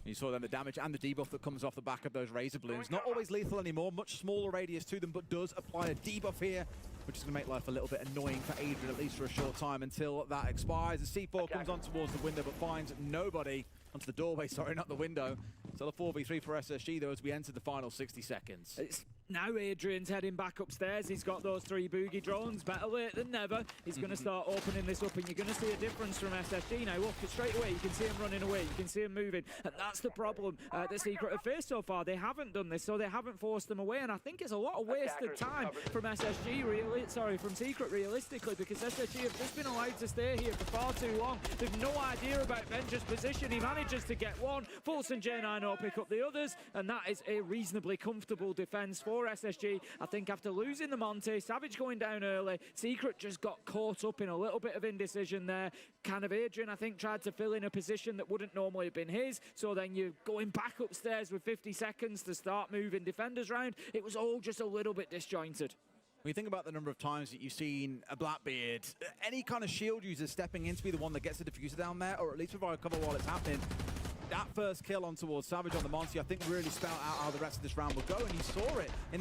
You saw then the damage and the debuff that comes off the back of those Razor Blooms. Not always lethal anymore, much smaller radius to them, but does apply a debuff here, which is going to make life a little bit annoying for Adrian, at least for a short time, until that expires. The C4 comes on towards the window, but finds nobody. Onto the doorway, sorry, not the window. So the 4v3 for SSG, though, as we enter the final 60 seconds. Now Adrian's heading back upstairs. He's got those 3 boogie drones. Better late than never. He's going to start opening this up, and you're going to see a difference from SSG now. Look, straight away, you can see him running away. You can see him moving. And that's the problem that Secret have faced so far. They haven't done this, so they haven't forced them away. And I think it's a lot of wasted time from SSG, from Secret, realistically, because SSG have just been allowed to stay here for far too long. They've no idea about Benja's position. He manages to get one. Fultz and J9 pick up the others, and that is a reasonably comfortable defense for SSG. I think after losing the Monty, Savage going down early, Secret just got caught up in a little bit of indecision there. Kind of Adrian, I think, tried to fill in a position that wouldn't normally have been his, so then you're going back upstairs with 50 seconds to start moving defenders around. It was all just a little bit disjointed. When you think about the number of times that you've seen a Blackbeard, any kind of shield user stepping in to be the one that gets the diffuser down there, or at least provide cover while it's happening, that first kill on towards Savage on the Monty, I think really spelled out how the rest of this round would go, and you saw it in